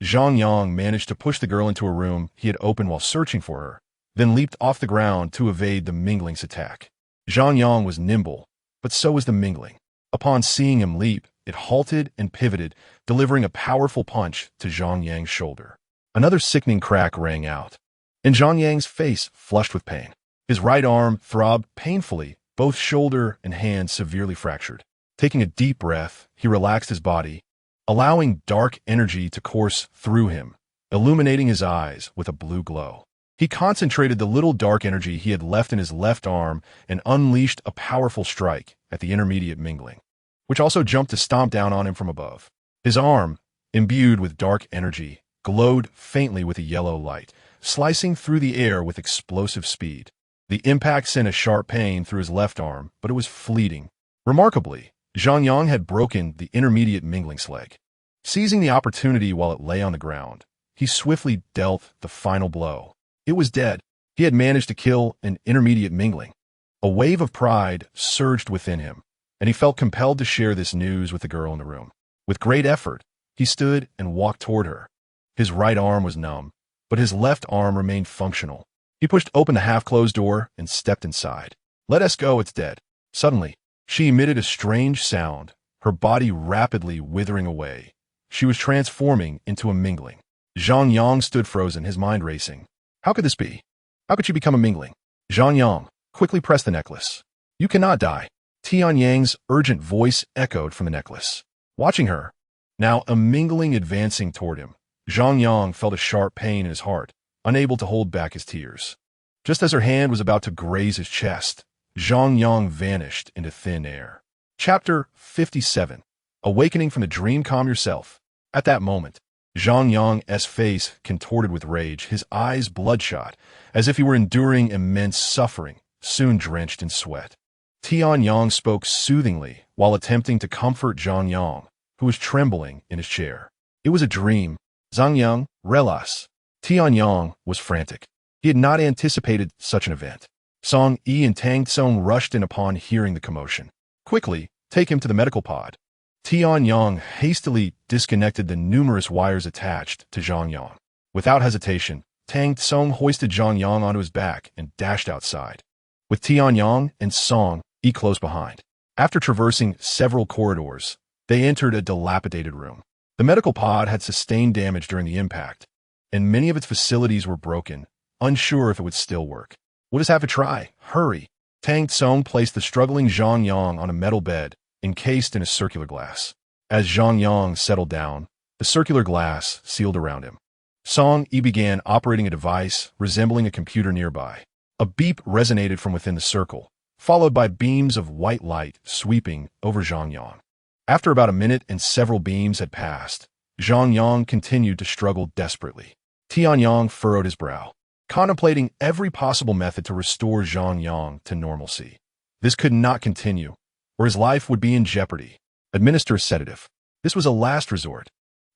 Zhang Yang managed to push the girl into a room he had opened while searching for her, then leaped off the ground to evade the mingling's attack. Zhang Yang was nimble, but so was the mingling. Upon seeing him leap, it halted and pivoted, delivering a powerful punch to Zhang Yang's shoulder. Another sickening crack rang out, and Zhang Yang's face flushed with pain. His right arm throbbed painfully, both shoulder and hand severely fractured. Taking a deep breath, he relaxed his body, allowing dark energy to course through him, illuminating his eyes with a blue glow. He concentrated the little dark energy he had left in his left arm and unleashed a powerful strike at the intermediate mingling, which also jumped to stomp down on him from above. His arm, imbued with dark energy, glowed faintly with a yellow light, slicing through the air with explosive speed. The impact sent a sharp pain through his left arm, but it was fleeting. Remarkably, Zhang Yang had broken the intermediate mingling's leg. Seizing the opportunity while it lay on the ground, he swiftly dealt the final blow. It was dead. He had managed to kill an intermediate mingling. A wave of pride surged within him, and he felt compelled to share this news with the girl in the room. With great effort, he stood and walked toward her. His right arm was numb, but his left arm remained functional. He pushed open the half-closed door and stepped inside. "Let us go, it's dead." Suddenly, she emitted a strange sound, her body rapidly withering away. She was transforming into a mingling. Zhang Yang stood frozen, his mind racing. How could this be? How could she become a mingling? Zhang Yang, quickly press the necklace. You cannot die. Tian Yang's urgent voice echoed from the necklace. Watching her, now a mingling advancing toward him, Zhang Yang felt a sharp pain in his heart, unable to hold back his tears. Just as her hand was about to graze his chest, Zhang Yang vanished into thin air. Chapter 57. Awakening from the dream. Calm yourself. At that moment, Zhang Yang's face contorted with rage, his eyes bloodshot, as if he were enduring immense suffering, soon drenched in sweat. Tian Yang spoke soothingly while attempting to comfort Zhang Yang, who was trembling in his chair. It was a dream. Zhang Yang, relax. Tian Yang was frantic. He had not anticipated such an event. Song Yi and Tang Tsong rushed in upon hearing the commotion. Quickly, take him to the medical pod. Tian Yang hastily disconnected the numerous wires attached to Zhang Yang. Without hesitation, Tang Tsong hoisted Zhang Yang onto his back and dashed outside, with Tian Yang and Song Yi close behind. After traversing several corridors, they entered a dilapidated room. The medical pod had sustained damage during the impact, and many of its facilities were broken, unsure if it would still work. We'll just have to try. Hurry. Tang Tsong placed the struggling Zhang Yang on a metal bed, encased in a circular glass. As Zhang Yang settled down, the circular glass sealed around him. Song Yi began operating a device resembling a computer nearby. A beep resonated from within the circle, followed by beams of white light sweeping over Zhang Yang. After about a minute and several beams had passed, Zhang Yang continued to struggle desperately. Tian Yang furrowed his brow, contemplating every possible method to restore Zhang Yang to normalcy. This could not continue, or his life would be in jeopardy. Administer a sedative. This was a last resort.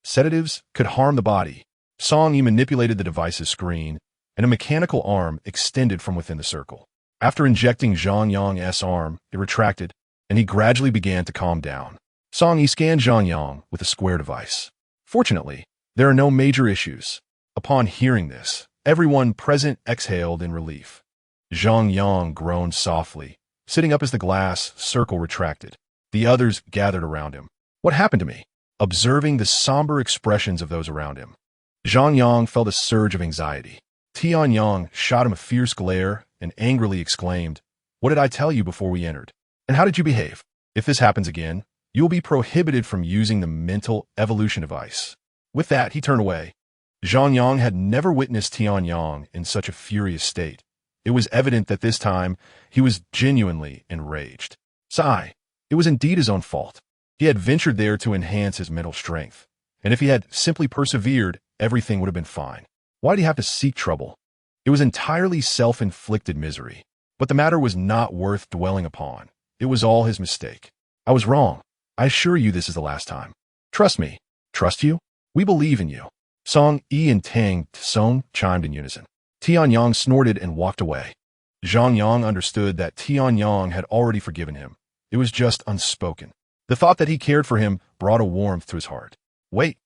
Sedatives could harm the body. Song Yi manipulated the device's screen, and a mechanical arm extended from within the circle. After injecting Zhang Yang's arm, it retracted, and he gradually began to calm down. Song Yi scanned Zhang Yang with a square device. Fortunately, there are no major issues. Upon hearing this, everyone present exhaled in relief. Zhang Yang groaned softly, sitting up as the glass circle retracted. The others gathered around him. What happened to me? observing the somber expressions of those around him. Zhang Yang felt a surge of anxiety. Yang shot him a fierce glare and angrily exclaimed, "What did I tell you before we entered? And how did you behave? If this happens again, you will be prohibited from using the mental evolution device." With that, he turned away. Zhang Yang had never witnessed Yang in such a furious state. It was evident that this time he was genuinely enraged. Sigh, it was indeed his own fault. He had ventured there to enhance his mental strength, and if he had simply persevered, everything would have been fine. Why did he have to seek trouble? It was entirely self-inflicted misery. But the matter was not worth dwelling upon. It was all his mistake. I was wrong. I assure you this is the last time. Trust me. Trust you? We believe in you. Song, Yi, and Tang Tsong chimed in unison. Yang snorted and walked away. Zhang Yang understood that Yang had already forgiven him. It was just unspoken. The thought that he cared for him brought a warmth to his heart. Wait.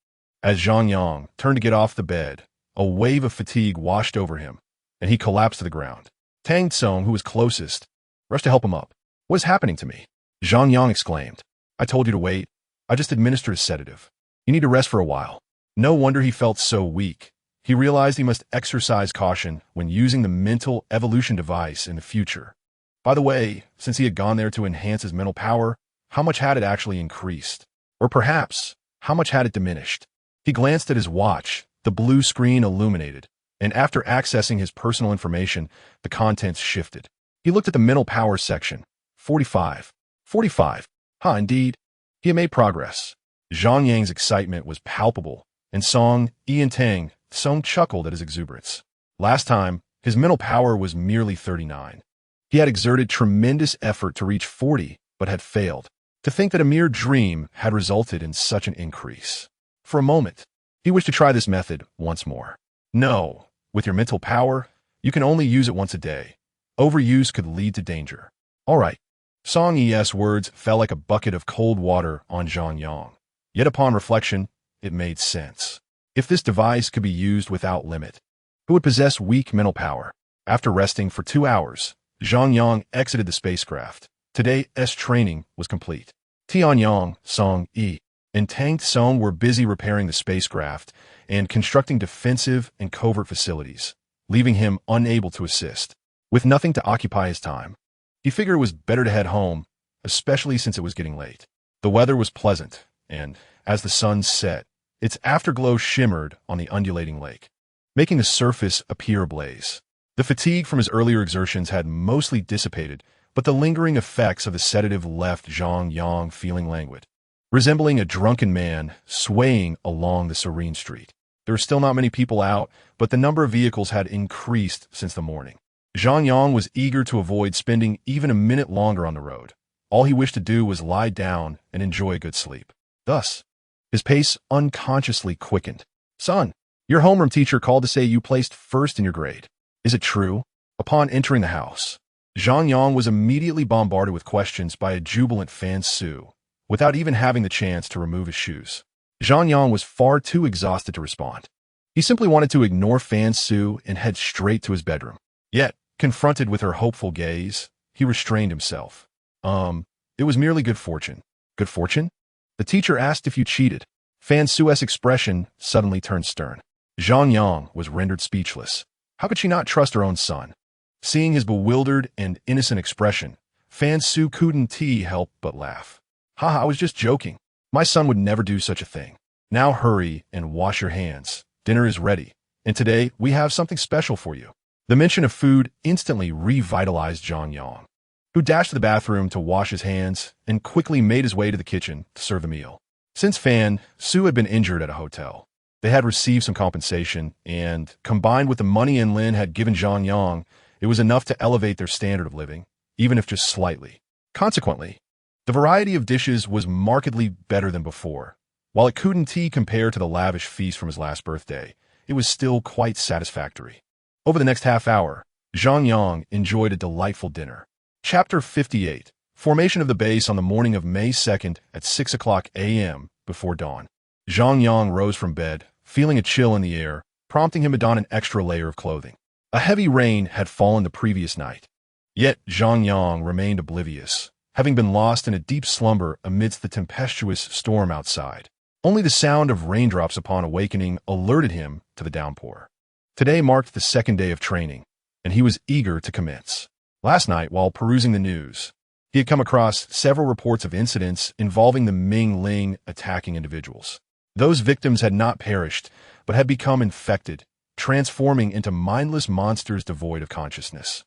As Zhang Yang turned to get off the bed, a wave of fatigue washed over him, and he collapsed to the ground. Tang Tsong, who was closest, rushed to help him up. "What is happening to me?" Zhang Yang exclaimed. "I told you to wait. I just administered a sedative. You need to rest for a while." No wonder he felt so weak. He realized he must exercise caution when using the mental evolution device in the future. By the way, since he had gone there to enhance his mental power, how much had it actually increased? Or perhaps, how much had it diminished? He glanced at his watch. The blue screen illuminated, and after accessing his personal information, the contents shifted. He looked at the mental power section. 45. 45. Indeed. He had made progress. Zhang Yang's excitement was palpable, and Song, Yi, and Tang Tsong chuckled at his exuberance. Last time, his mental power was merely 39. He had exerted tremendous effort to reach 40, but had failed. To think that a mere dream had resulted in such an increase. For a moment, he wished to try this method once more. No, with your mental power, you can only use it once a day. Overuse could lead to danger. All right. Song Yi's words fell like a bucket of cold water on Zhang Yang. Yet upon reflection, it made sense. If this device could be used without limit, who would possess weak mental power? After resting for 2 hours, Zhang Yang exited the spacecraft. Today's training was complete. Yang, Song, Yi, and Tang Tsong were busy repairing the spacecraft and constructing defensive and covert facilities, leaving him unable to assist. With nothing to occupy his time, he figured it was better to head home, especially since it was getting late. The weather was pleasant, and as the sun set, its afterglow shimmered on the undulating lake, making the surface appear ablaze. The fatigue from his earlier exertions had mostly dissipated, but the lingering effects of the sedative left Zhang Yang feeling languid, resembling a drunken man swaying along the serene street. There were still not many people out, but the number of vehicles had increased since the morning. Zhang Yang was eager to avoid spending even a minute longer on the road. All he wished to do was lie down and enjoy a good sleep. Thus, his pace unconsciously quickened. "Son, your homeroom teacher called to say you placed first in your grade. Is it true?" Upon entering the house, Zhang Yang was immediately bombarded with questions by a jubilant Fan Su, without even having the chance to remove his shoes. Zhang Yang was far too exhausted to respond. He simply wanted to ignore Fan Su and head straight to his bedroom. Yet, confronted with her hopeful gaze, he restrained himself. It was merely good fortune." "Good fortune?" The teacher asked if you cheated. Fan Su's expression suddenly turned stern. Zhang Yang was rendered speechless. How could she not trust her own son? Seeing his bewildered and innocent expression, Fan Su couldn't help but laugh. "Haha, I was just joking. My son would never do such a thing. Now hurry and wash your hands. Dinner is ready, and today we have something special for you." The mention of food instantly revitalized Zhang Yang, who dashed to the bathroom to wash his hands and quickly made his way to the kitchen to serve the meal. Since Fan Su had been injured at a hotel, they had received some compensation, and, combined with the money Lin had given Zhang Yang, it was enough to elevate their standard of living, even if just slightly. Consequently, the variety of dishes was markedly better than before. While it couldn't compare to the lavish feast from his last birthday, it was still quite satisfactory. Over the next half hour, Zhang Yang enjoyed a delightful dinner. Chapter 58. Formation of the base on the morning of May 2nd at 6 a.m. before dawn. Zhang Yang rose from bed, feeling a chill in the air, prompting him to don an extra layer of clothing. A heavy rain had fallen the previous night. Yet Zhang Yang remained oblivious, having been lost in a deep slumber amidst the tempestuous storm outside. Only the sound of raindrops upon awakening alerted him to the downpour. Today marked the second day of training, and he was eager to commence. Last night, while perusing the news, he had come across several reports of incidents involving the Ming-Ling attacking individuals. Those victims had not perished, but had become infected, transforming into mindless monsters devoid of consciousness.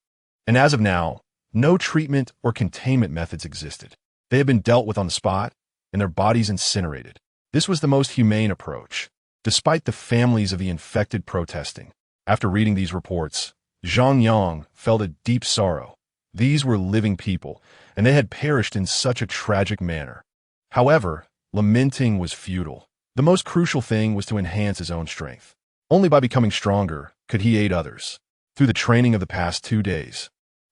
And as of now, no treatment or containment methods existed. They had been dealt with on the spot, and their bodies incinerated. This was the most humane approach, despite the families of the infected protesting. After reading these reports, Zhang Yang felt a deep sorrow. These were living people, and they had perished in such a tragic manner. However, lamenting was futile. The most crucial thing was to enhance his own strength. Only by becoming stronger could he aid others. Through the training of the past 2 days,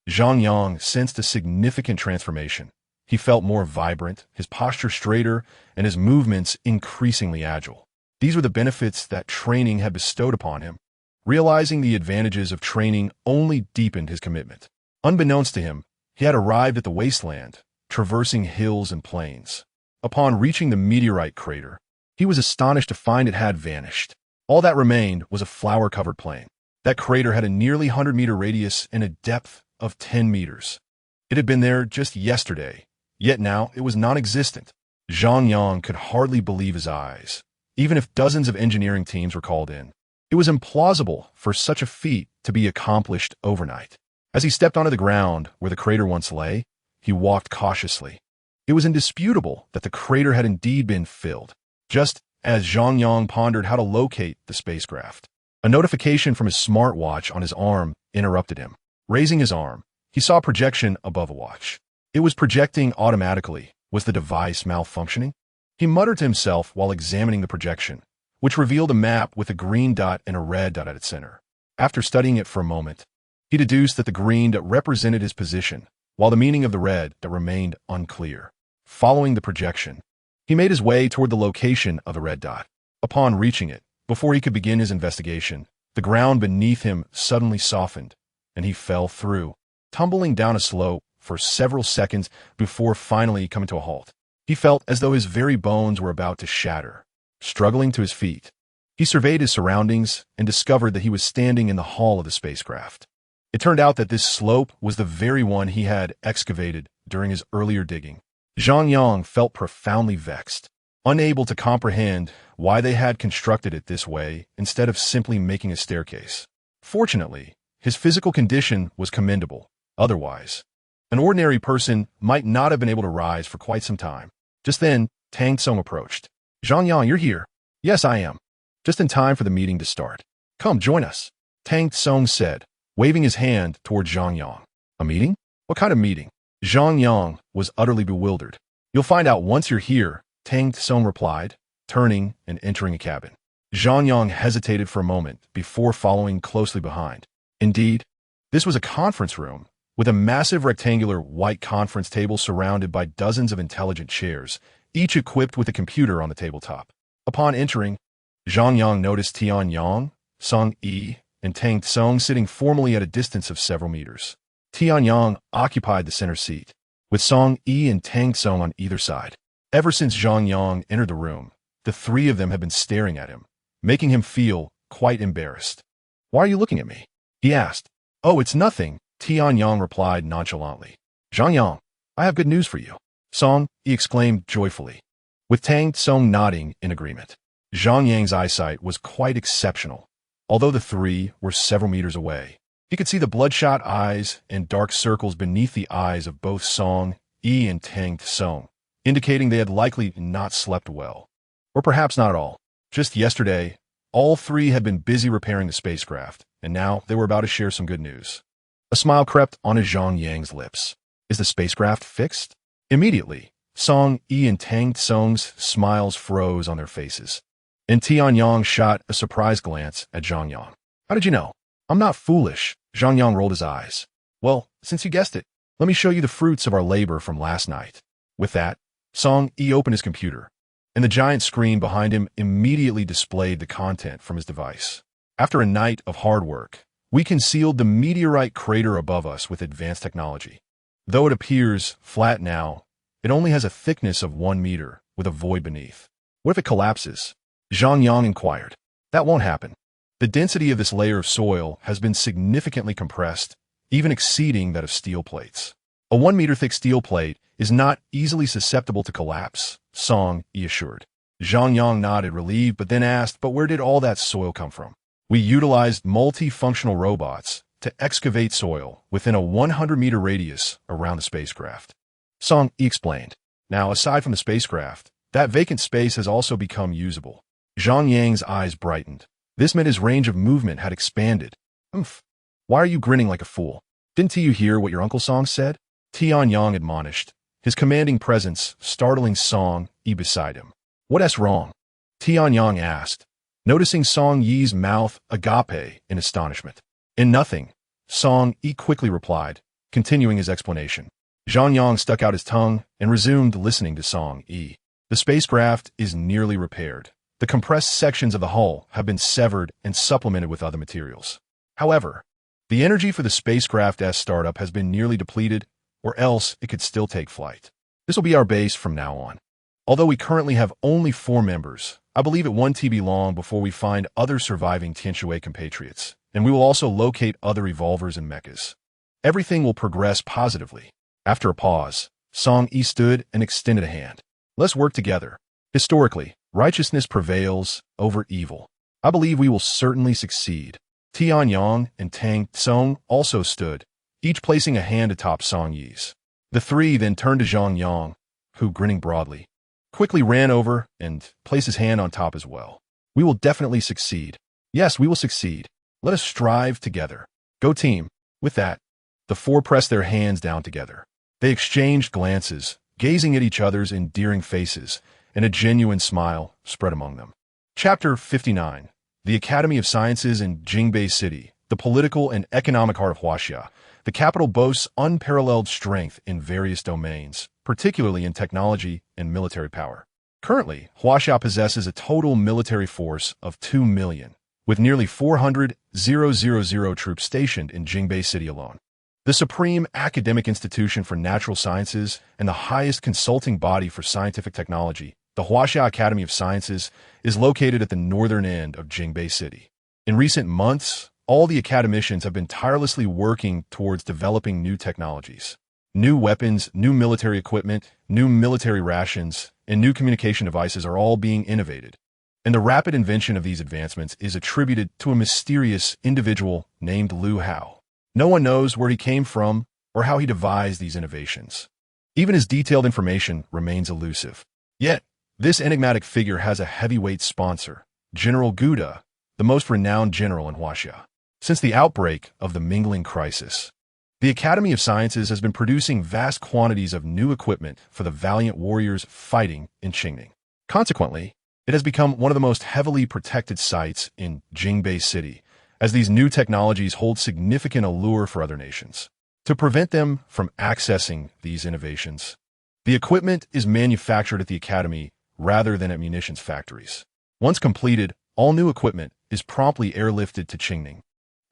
Zhang Yang sensed a significant transformation. He felt more vibrant, his posture straighter, and his movements increasingly agile. These were the benefits that training had bestowed upon him. Realizing the advantages of training only deepened his commitment. Unbeknownst to him, he had arrived at the wasteland, traversing hills and plains. Upon reaching the meteorite crater, he was astonished to find it had vanished. All that remained was a flower-covered plain. That crater had a nearly 100-meter radius and a depth of 10 meters. It had been there just yesterday, yet now it was non-existent. Zhang Yang could hardly believe his eyes, even if dozens of engineering teams were called in. It was implausible for such a feat to be accomplished overnight. As he stepped onto the ground where the crater once lay, he walked cautiously. It was indisputable that the crater had indeed been filled. Just as Zhang Yang pondered how to locate the spacecraft, a notification from his smartwatch on his arm interrupted him. Raising his arm, he saw a projection above a watch. It was projecting automatically. Was the device malfunctioning? He muttered to himself while examining the projection, which revealed a map with a green dot and a red dot at its center. After studying it for a moment, he deduced that the green dot represented his position, while the meaning of the red dot remained unclear. Following the projection, he made his way toward the location of the red dot. Upon reaching it, before he could begin his investigation, the ground beneath him suddenly softened, and he fell through, tumbling down a slope for several seconds before finally coming to a halt. He felt as though his very bones were about to shatter. Struggling to his feet, he surveyed his surroundings and discovered that he was standing in the hull of the spacecraft. It turned out that this slope was the very one he had excavated during his earlier digging. Zhang Yang felt profoundly vexed, unable to comprehend why they had constructed it this way instead of simply making a staircase. Fortunately, his physical condition was commendable. Otherwise, an ordinary person might not have been able to rise for quite some time. Just then, Tang Tsung approached. "Zhang Yang, you're here." "Yes, I am. Just in time for the meeting to start." "Come, join us," Tang Tsung said, waving his hand toward Zhang Yang. "A meeting? What kind of meeting?" Zhang Yang was utterly bewildered. "You'll find out once you're here," Tang Tsung replied, turning and entering a cabin. Zhang Yang hesitated for a moment before following closely behind. Indeed, this was a conference room, with a massive rectangular white conference table surrounded by dozens of intelligent chairs, each equipped with a computer on the tabletop. Upon entering, Zhang Yang noticed Tian Yang, Song Yi, and Tang Tsung sitting formally at a distance of several meters. Tian Yang occupied the center seat, with Song Yi and Tang Tsung on either side. Ever since Zhang Yang entered the room, the three of them had been staring at him, making him feel quite embarrassed. "Why are you looking at me?" he asked. "Oh, it's nothing," Tian Yang replied nonchalantly. "Zhang Yang, I have good news for you," Song Yi exclaimed joyfully, with Tang Tsung nodding in agreement. Zhang Yang's eyesight was quite exceptional. Although the three were several meters away, he could see the bloodshot eyes and dark circles beneath the eyes of both Song Yi and Tang Tsung, indicating they had likely not slept well. Or perhaps not at all. Just yesterday, all three had been busy repairing the spacecraft, and now they were about to share some good news. A smile crept onto Zhang Yang's lips. "Is the spacecraft fixed?" Immediately, Song Yi and Tang Tsung's smiles froze on their faces, and Tian Yang shot a surprised glance at Zhang Yang. "How did you know?" "I'm not foolish," Zhang Yang rolled his eyes. "Well, since you guessed it, let me show you the fruits of our labor from last night." With that, Song Yi opened his computer, and the giant screen behind him immediately displayed the content from his device. "After a night of hard work, we concealed the meteorite crater above us with advanced technology. Though it appears flat now, it only has a thickness of 1 meter, with a void beneath. What if it collapses? Zhang Yang inquired. That won't happen. The density of this layer of soil has been significantly compressed, even exceeding that of steel plates. A 1-meter-thick steel plate is not easily susceptible to collapse, Song Yi assured. Zhang Yang nodded, relieved, but then asked, but where did all that soil come from? We utilized multifunctional robots to excavate soil within a 100-meter radius around the spacecraft. Song Yi explained. Now, aside from the spacecraft, that vacant space has also become usable. Zhang Yang's eyes brightened. This meant his range of movement had expanded. Oomph. Why are you grinning like a fool? Didn't you hear what your Uncle Song said? Tian Yang admonished, his commanding presence startling Song Yi beside him. What's wrong? Tian Yang asked, noticing Song Yi's mouth agape in astonishment. In nothing, Song Yi quickly replied, continuing his explanation. Zhang Yang stuck out his tongue and resumed listening to Song Yi. The spacecraft is nearly repaired. The compressed sections of the hull have been severed and supplemented with other materials. However, the energy for the spacecraft's startup has been nearly depleted, or else it could still take flight. This will be our base from now on. Although we currently have only 4 members, I believe it won't be long before we find other surviving Tianshui compatriots, and we will also locate other evolvers and mechas. Everything will progress positively. After a pause, Song Yi stood and extended a hand. Let's work together. Historically, righteousness prevails over evil. I believe we will certainly succeed. Tian Yang and Tang Tsong also stood, each placing a hand atop Song Yi's. The three then turned to Zhang Yang, who, grinning broadly, quickly ran over and placed his hand on top as well. We will definitely succeed. Yes, we will succeed. Let us strive together. Go team. With that, the 4 pressed their hands down together. They exchanged glances, gazing at each other's endearing faces, and a genuine smile spread among them. Chapter 59. The Academy of Sciences in Jingbei City, the political and economic heart of Huaxia. The capital boasts unparalleled strength in various domains, particularly in technology and military power. Currently, Huaxia possesses a total military force of 2 million, with nearly 400,000 troops stationed in Jingbei City alone. The supreme academic institution for natural sciences and the highest consulting body for scientific technology, the Huaxia Academy of Sciences, is located at the northern end of Jingbei City. In recent months, all the academicians have been tirelessly working towards developing new technologies. New weapons, new military equipment, new military rations, and new communication devices are all being innovated. And the rapid invention of these advancements is attributed to a mysterious individual named Liu Hao. No one knows where he came from or how he devised these innovations. Even his detailed information remains elusive. Yet, this enigmatic figure has a heavyweight sponsor, General Guda, the most renowned general in Huaxia. Since the outbreak of the Mingling Crisis, the Academy of Sciences has been producing vast quantities of new equipment for the valiant warriors fighting in Qingning. Consequently, it has become one of the most heavily protected sites in Jingbei City, as these new technologies hold significant allure for other nations. To prevent them from accessing these innovations, the equipment is manufactured at the Academy rather than at munitions factories. Once completed, all new equipment is promptly airlifted to Qingning.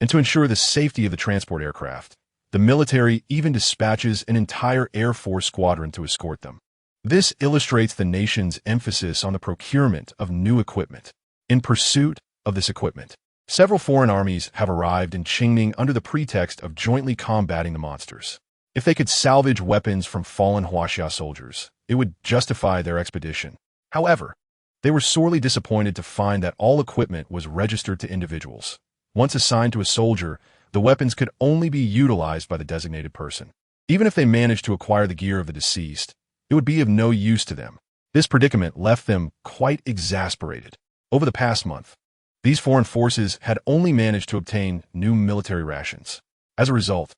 And to ensure the safety of the transport aircraft, the military even dispatches an entire Air Force squadron to escort them. This illustrates the nation's emphasis on the procurement of new equipment. In pursuit of this equipment, several foreign armies have arrived in Qingning under the pretext of jointly combating the monsters. If they could salvage weapons from fallen Huaxia soldiers, it would justify their expedition. However, they were sorely disappointed to find that all equipment was registered to individuals. Once assigned to a soldier, the weapons could only be utilized by the designated person. Even if they managed to acquire the gear of the deceased, it would be of no use to them. This predicament left them quite exasperated. Over the past month, these foreign forces had only managed to obtain new military rations. As a result,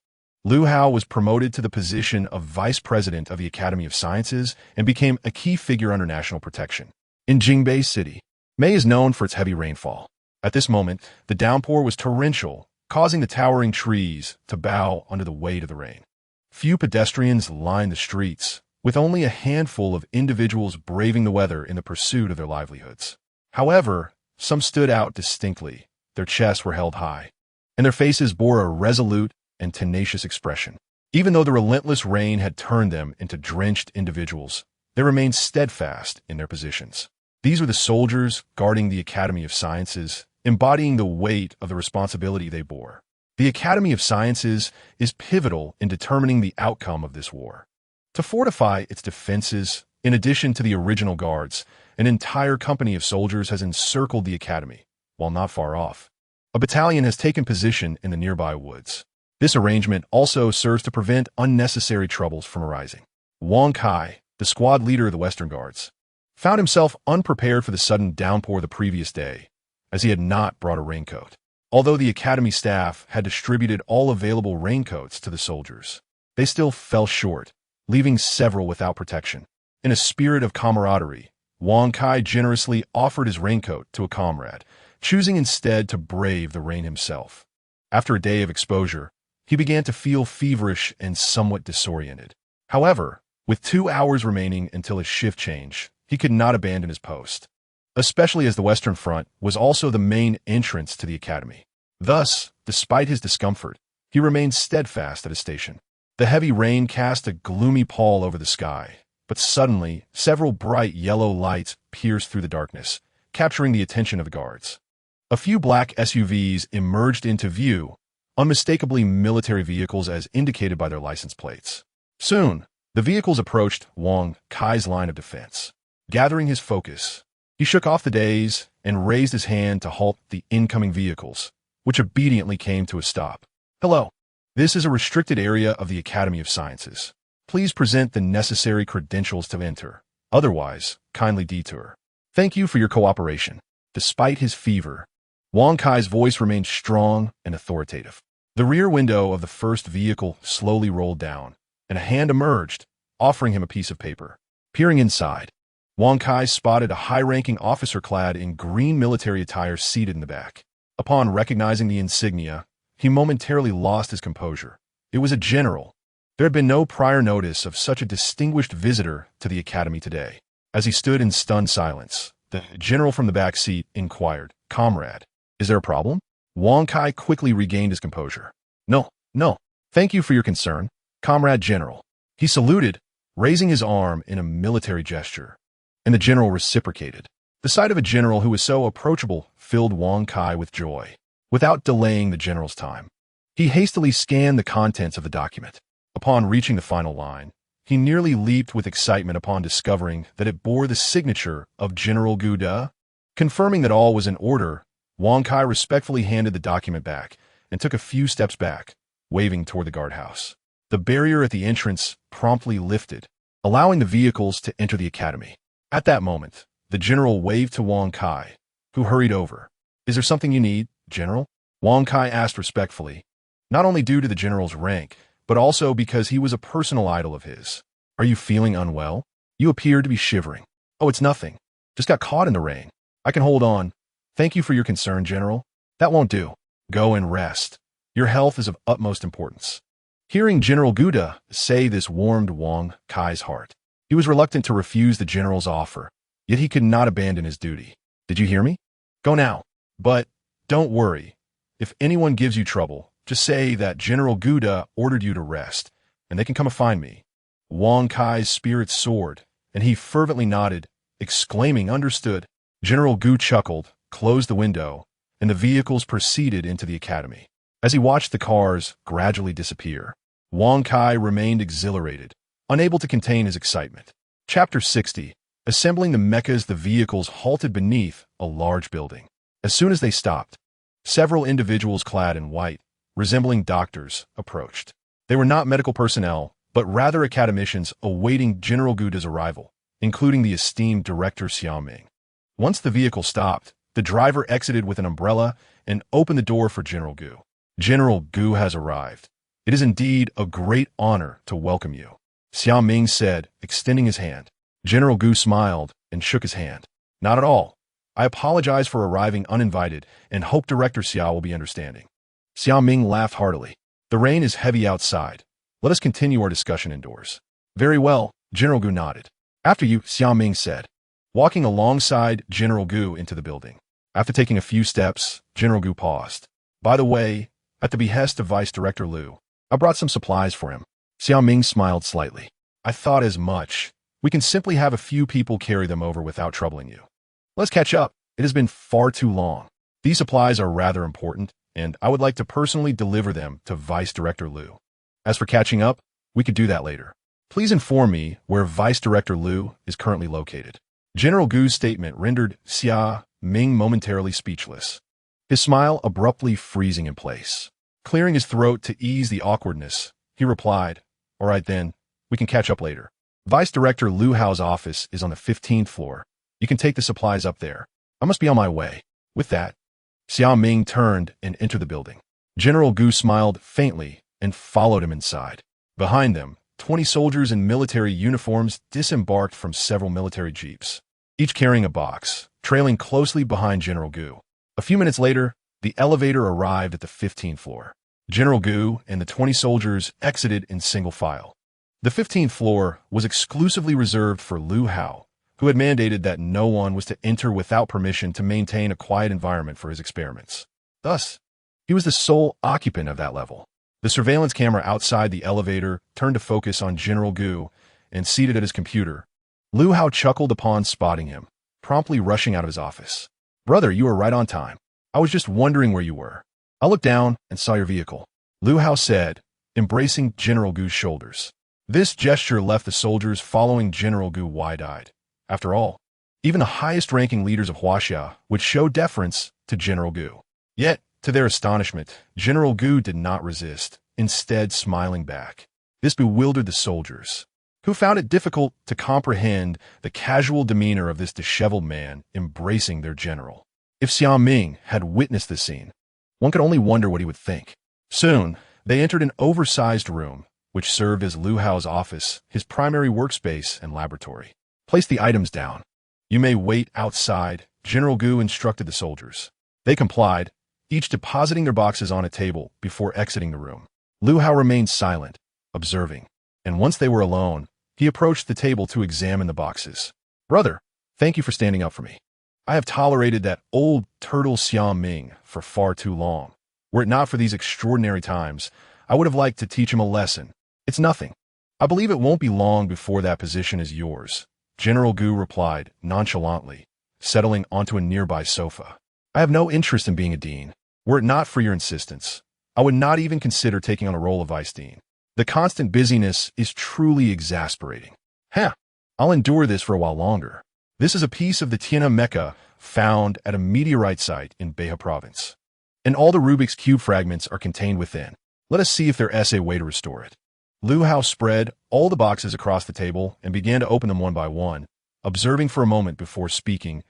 Liu Hao was promoted to the position of Vice President of the Academy of Sciences and became a key figure under national protection. In Jingbei City, May is known for its heavy rainfall. At this moment, the downpour was torrential, causing the towering trees to bow under the weight of the rain. Few pedestrians lined the streets, with only a handful of individuals braving the weather in the pursuit of their livelihoods. However, some stood out distinctly. Their chests were held high, and their faces bore a resolute and tenacious expression. Even though the relentless rain had turned them into drenched individuals, they remained steadfast in their positions. These were the soldiers guarding the Academy of Sciences, embodying the weight of the responsibility they bore. The Academy of Sciences is pivotal in determining the outcome of this war. To fortify its defenses, in addition to the original guards, an entire company of soldiers has encircled the Academy, while not far off. A battalion has taken position in the nearby woods. This arrangement also serves to prevent unnecessary troubles from arising. Wang Kai, the squad leader of the Western Guards, found himself unprepared for the sudden downpour the previous day, as he had not brought a raincoat. Although the Academy staff had distributed all available raincoats to the soldiers, they still fell short, leaving several without protection. In a spirit of camaraderie, Wang Kai generously offered his raincoat to a comrade, choosing instead to brave the rain himself. After a day of exposure, he began to feel feverish and somewhat disoriented. However, with 2 hours remaining until his shift change, he could not abandon his post, especially as the Western Front was also the main entrance to the Academy. Thus, despite his discomfort, he remained steadfast at his station. The heavy rain cast a gloomy pall over the sky, but suddenly, several bright yellow lights pierced through the darkness, capturing the attention of the guards. A few black SUVs emerged into view, unmistakably military vehicles as indicated by their license plates. Soon, the vehicles approached Wang Kai's line of defense. Gathering his focus, he shook off the daze and raised his hand to halt the incoming vehicles, which obediently came to a stop. Hello. This is a restricted area of the Academy of Sciences. Please present the necessary credentials to enter. Otherwise, kindly detour. Thank you for your cooperation. Despite his fever, Wang Kai's voice remained strong and authoritative. The rear window of the first vehicle slowly rolled down, and a hand emerged, offering him a piece of paper. Peering inside, Wang Kai spotted a high-ranking officer clad in green military attire seated in the back. Upon recognizing the insignia, he momentarily lost his composure. It was a general. There had been no prior notice of such a distinguished visitor to the Academy today. As he stood in stunned silence, the general from the back seat inquired, "Comrade, is there a problem?" Wang Kai quickly regained his composure. No. Thank you for your concern, Comrade General." He saluted, raising his arm in a military gesture, and the general reciprocated. The sight of a general who was so approachable filled Wang Kai with joy. Without delaying the general's time, he hastily scanned the contents of the document. Upon reaching the final line, he nearly leaped with excitement upon discovering that it bore the signature of General Gu De. Confirming that all was in order, Wang Kai respectfully handed the document back and took a few steps back, waving toward the guardhouse. The barrier at the entrance promptly lifted, allowing the vehicles to enter the academy. At that moment, the general waved to Wang Kai, who hurried over. "Is there something you need, General?" Wang Kai asked respectfully, not only due to the general's rank, but also because he was a personal idol of his. "Are you feeling unwell? You appear to be shivering." "Oh, it's nothing. Just got caught in the rain. I can hold on. Thank you for your concern, General. That won't do. Go and rest. Your health is of utmost importance." Hearing General Guda say this warmed Wang Kai's heart. He was reluctant to refuse the general's offer, yet he could not abandon his duty. "Did you hear me? Go now. But don't worry. If anyone gives you trouble, just say that General Guda ordered you to rest, and they can come and find me." Wang Kai's spirits soared, and he fervently nodded, exclaiming, "Understood." General Gu chuckled, closed the window, and the vehicles proceeded into the academy. As he watched the cars gradually disappear, Wang Kai remained exhilarated, unable to contain his excitement. Chapter 60. Assembling the mechas, the vehicles halted beneath a large building. As soon as they stopped, several individuals clad in white, resembling doctors, approached. They were not medical personnel, but rather academicians awaiting General Guda's arrival, including the esteemed Director Xiaoming. Once the vehicle stopped, the driver exited with an umbrella and opened the door for General Gu. "General Gu has arrived. It is indeed a great honor to welcome you," Xiaoming said, extending his hand. General Gu smiled and shook his hand. "Not at all. I apologize for arriving uninvited and hope Director Xiao will be understanding." Xiaoming laughed heartily. "The rain is heavy outside. Let us continue our discussion indoors." "Very well," General Gu nodded. "After you," Xiaoming said, walking alongside General Gu into the building. After taking a few steps, General Gu paused. "By the way, at the behest of Vice Director Liu, I brought some supplies for him." Xiaoming smiled slightly. "I thought as much. We can simply have a few people carry them over without troubling you." Let's catch up. It has been far too long. These supplies are rather important, and I would like to personally deliver them to Vice Director Liu. As for catching up, we could do that later. Please inform me where Vice Director Liu is currently located. General Gu's statement rendered Xia Ming momentarily speechless, his smile abruptly freezing in place. Clearing his throat to ease the awkwardness, he replied, "All right then, we can catch up later. Vice Director Liu Hao's office is on the 15th floor. You can take the supplies up there. I must be on my way." With that, Xia Ming turned and entered the building. General Gu smiled faintly and followed him inside. Behind them, 20 soldiers in military uniforms disembarked from several military jeeps, each carrying a box, trailing closely behind General Gu. A few minutes later, the elevator arrived at the 15th floor. General Gu and the 20 soldiers exited in single file. The 15th floor was exclusively reserved for Liu Hao, who had mandated that no one was to enter without permission to maintain a quiet environment for his experiments. Thus, he was the sole occupant of that level. The surveillance camera outside the elevator turned to focus on General Gu, and seated at his computer, Liu Hao chuckled upon spotting him, promptly rushing out of his office. "Brother, you are right on time. I was just wondering where you were. I looked down and saw your vehicle," Liu Hao said, embracing General Gu's shoulders. This gesture left the soldiers following General Gu wide-eyed. After all, even the highest-ranking leaders of Huaxia would show deference to General Gu. Yet, to their astonishment, General Gu did not resist, instead smiling back. This bewildered the soldiers, who found it difficult to comprehend the casual demeanor of this disheveled man embracing their general. If Xia Ming had witnessed this scene, one could only wonder what he would think. Soon, they entered an oversized room, which served as Liu Hao's office, his primary workspace and laboratory. "Place the items down. You may wait outside," General Gu instructed the soldiers. They complied, each depositing their boxes on a table before exiting the room. Liu Hao remained silent, observing, and once they were alone, he approached the table to examine the boxes. "Brother, thank you for standing up for me. I have tolerated that old turtle Xia Ming for far too long. Were it not for these extraordinary times, I would have liked to teach him a lesson. It's nothing. I believe it won't be long before that position is yours," General Gu replied nonchalantly, settling onto a nearby sofa. "I have no interest in being a dean. Were it not for your insistence, I would not even consider taking on a role of vice dean. The constant busyness is truly exasperating. I'll endure this for a while longer. This is a piece of the Tiana Mecha found at a meteorite site in Beha province, and all the Rubik's Cube fragments are contained within. Let us see if there is a way to restore it." Liu Hao spread all the boxes across the table and began to open them one by one, observing for a moment before speaking.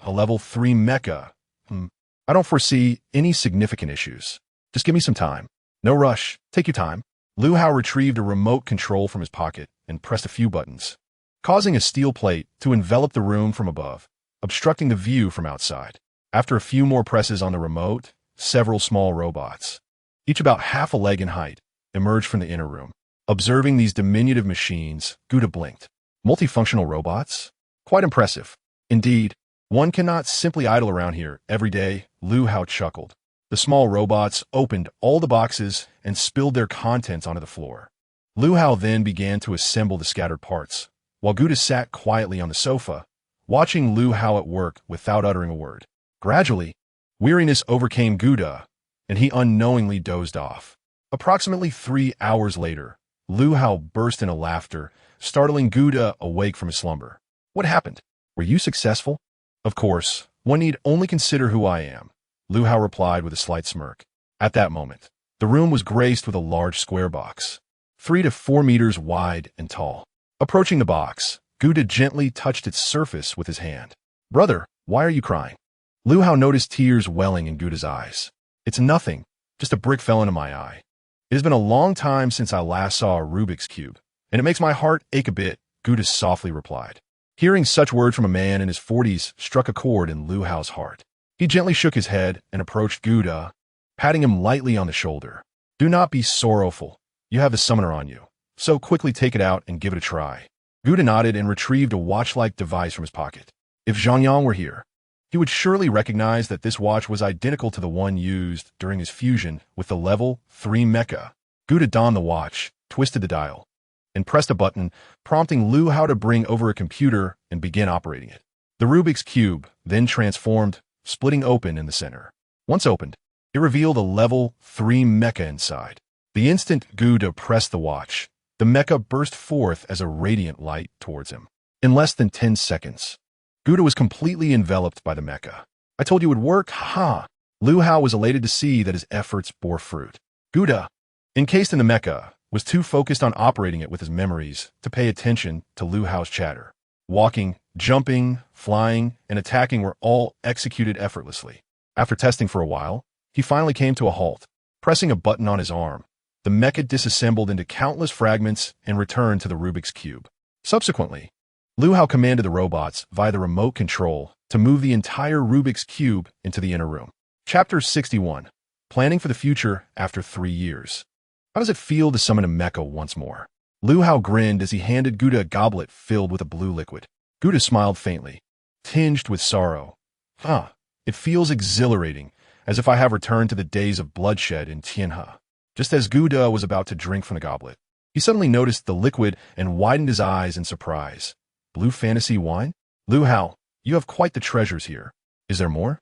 "A level 3 mecha. I don't foresee any significant issues. Just give me some time. No rush. Take your time." Liu Hao retrieved a remote control from his pocket and pressed a few buttons, causing a steel plate to envelop the room from above, obstructing the view from outside. After a few more presses on the remote, several small robots, each about half a leg in height, emerged from the inner room. Observing these diminutive machines, Gouda blinked. Multifunctional robots? Quite impressive. Indeed, one cannot simply idle around here every day, Liu Hao chuckled. The small robots opened all the boxes and spilled their contents onto the floor. Liu Hao then began to assemble the scattered parts, while Gouda sat quietly on the sofa, watching Liu Hao at work without uttering a word. Gradually, weariness overcame Gouda, and he unknowingly dozed off. Approximately 3 hours later, Liu Hao burst into laughter, startling Gouda awake from his slumber. "What happened? Were you successful?" "Of course, one need only consider who I am," Liu Hao replied with a slight smirk. At that moment, the room was graced with a large square box, 3 to 4 meters wide and tall. Approaching the box, Gouda gently touched its surface with his hand. "Brother, why are you crying?" Liu Hao noticed tears welling in Gouda's eyes. "It's nothing, just a brick fell into my eye. It has been a long time since I last saw a Rubik's Cube, and it makes my heart ache a bit," Gouda softly replied. Hearing such words from a man in his 40s struck a chord in Liu Hao's heart. He gently shook his head and approached Gouda, patting him lightly on the shoulder. "Do not be sorrowful. You have the summoner on you, so quickly take it out and give it a try." Gouda nodded and retrieved a watch-like device from his pocket. If Zhang Yang were here, he would surely recognize that this watch was identical to the one used during his fusion with the level 3 mecha. Gouda donned the watch, twisted the dial, and pressed a button, prompting Liu Hao to bring over a computer and begin operating it. The Rubik's Cube then transformed, splitting open in the center. Once opened, it revealed a level 3 mecha inside. The instant Gouda pressed the watch, the mecha burst forth as a radiant light towards him. In less than 10 seconds, Gouda was completely enveloped by the mecha. I told you it would work, ha! Lu Hao was elated to see that his efforts bore fruit. Gouda, encased in the mecha, was too focused on operating it with his memories to pay attention to Lu Hao's chatter. Walking, jumping, flying, and attacking were all executed effortlessly. After testing for a while, he finally came to a halt. Pressing a button on his arm, the mecha disassembled into countless fragments and returned to the Rubik's Cube. Subsequently, Lu Hao commanded the robots via the remote control to move the entire Rubik's Cube into the inner room. Chapter 61. Planning for the Future After 3 Years. How does it feel to summon a mecha once more? Lu Hao grinned as he handed Gouda a goblet filled with a blue liquid. Gouda smiled faintly, tinged with sorrow. It feels exhilarating, as if I have returned to the days of bloodshed in Tianhe. Just as Gouda was about to drink from the goblet, he suddenly noticed the liquid and widened his eyes in surprise. Blue fantasy wine? Lu Hao, you have quite the treasures here. Is there more?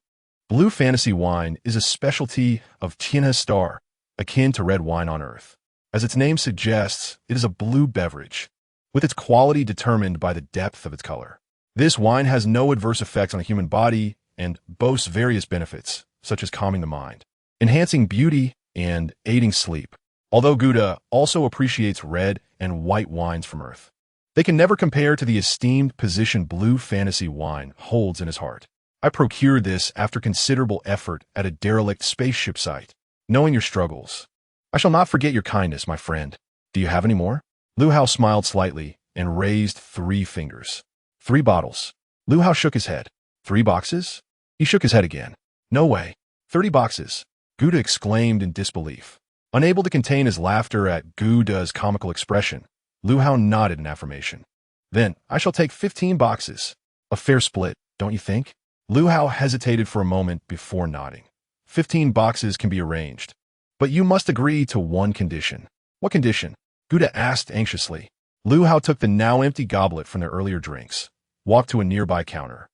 Blue fantasy wine is a specialty of Tianhe Star, akin to red wine on Earth. As its name suggests, it is a blue beverage, with its quality determined by the depth of its color. This wine has no adverse effects on the human body and boasts various benefits, such as calming the mind, enhancing beauty, and aiding sleep. Although Gouda also appreciates red and white wines from Earth, they can never compare to the esteemed position blue fantasy wine holds in his heart. I procured this after considerable effort at a derelict spaceship site. Knowing your struggles, I shall not forget your kindness, my friend. Do you have any more? Lu Hao smiled slightly and raised 3 fingers. 3 bottles. Lu Hao shook his head. 3 boxes? He shook his head again. No way. 30 boxes. Gouda exclaimed in disbelief. Unable to contain his laughter at Gouda's comical expression, Lu Hao nodded in affirmation. Then, I shall take 15 boxes. A fair split, don't you think? Lu Hao hesitated for a moment before nodding. 15 boxes can be arranged, but you must agree to one condition. What condition? Gouda asked anxiously. Lu Hao took the now empty goblet from their earlier drinks, walked to a nearby counter,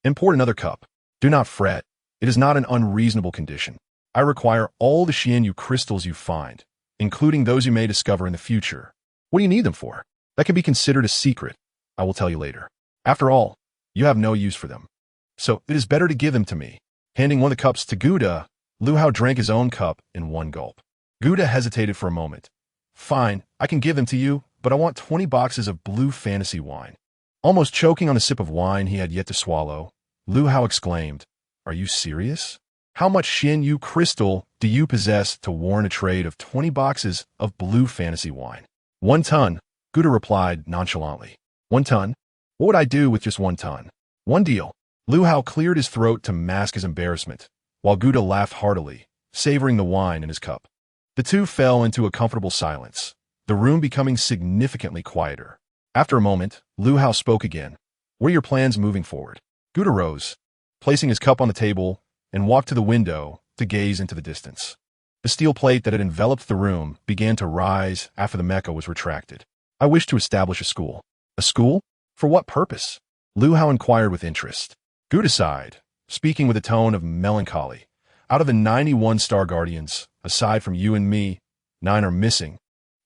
and poured another cup. Do not fret. It is not an unreasonable condition. I require all the Xianyu crystals you find, including those you may discover in the future. What do you need them for? That can be considered a secret. I will tell you later. After all, you have no use for them. So it is better to give them to me. Handing one of the cups to Gouda, Lu Hao drank his own cup in one gulp. Gouda hesitated for a moment. Fine, I can give them to you, but I want 20 boxes of blue fantasy wine. Almost choking on the sip of wine he had yet to swallow, Lu Hao exclaimed, Are you serious? How much Xianyu crystal do you possess to warrant a trade of 20 boxes of blue fantasy wine? 1 ton, Gouda replied nonchalantly. 1 ton? What would I do with just 1 ton? One deal. Lu Hao cleared his throat to mask his embarrassment, while Gouda laughed heartily, savoring the wine in his cup. The two fell into a comfortable silence, the room becoming significantly quieter. After a moment, Lu Hao spoke again. What are your plans moving forward? Gouda rose, placing his cup on the table, and walked to the window to gaze into the distance. The steel plate that had enveloped the room began to rise after the mecha was retracted. I wish to establish a school. A school? For what purpose? Lu Hao inquired with interest. Gouda sighed, speaking with a tone of melancholy. Out of the 91 Star Guardians, aside from you and me, 9 are missing,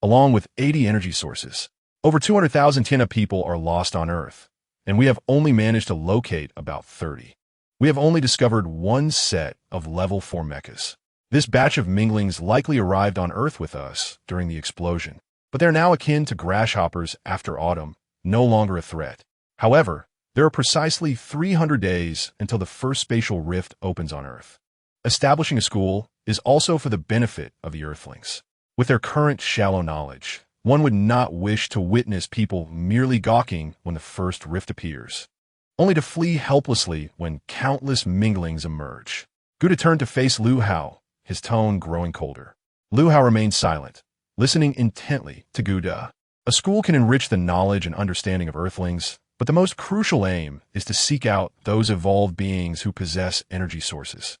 along with 80 energy sources. Over 200,000 Tianhe people are lost on Earth, and we have only managed to locate about 30. We have only discovered 1 set of level 4 mechas. This batch of minglings likely arrived on Earth with us during the explosion, but they're now akin to grasshoppers after autumn, no longer a threat. However, there are precisely 300 days until the first spatial rift opens on Earth. Establishing a school is also for the benefit of the Earthlings. With their current shallow knowledge, one would not wish to witness people merely gawking when the first rift appears, only to flee helplessly when countless minglings emerge. Gouda turned to face Lu Hao, his tone growing colder. Lu Hao remained silent, listening intently to Gouda. A school can enrich the knowledge and understanding of Earthlings, but the most crucial aim is to seek out those evolved beings who possess energy sources.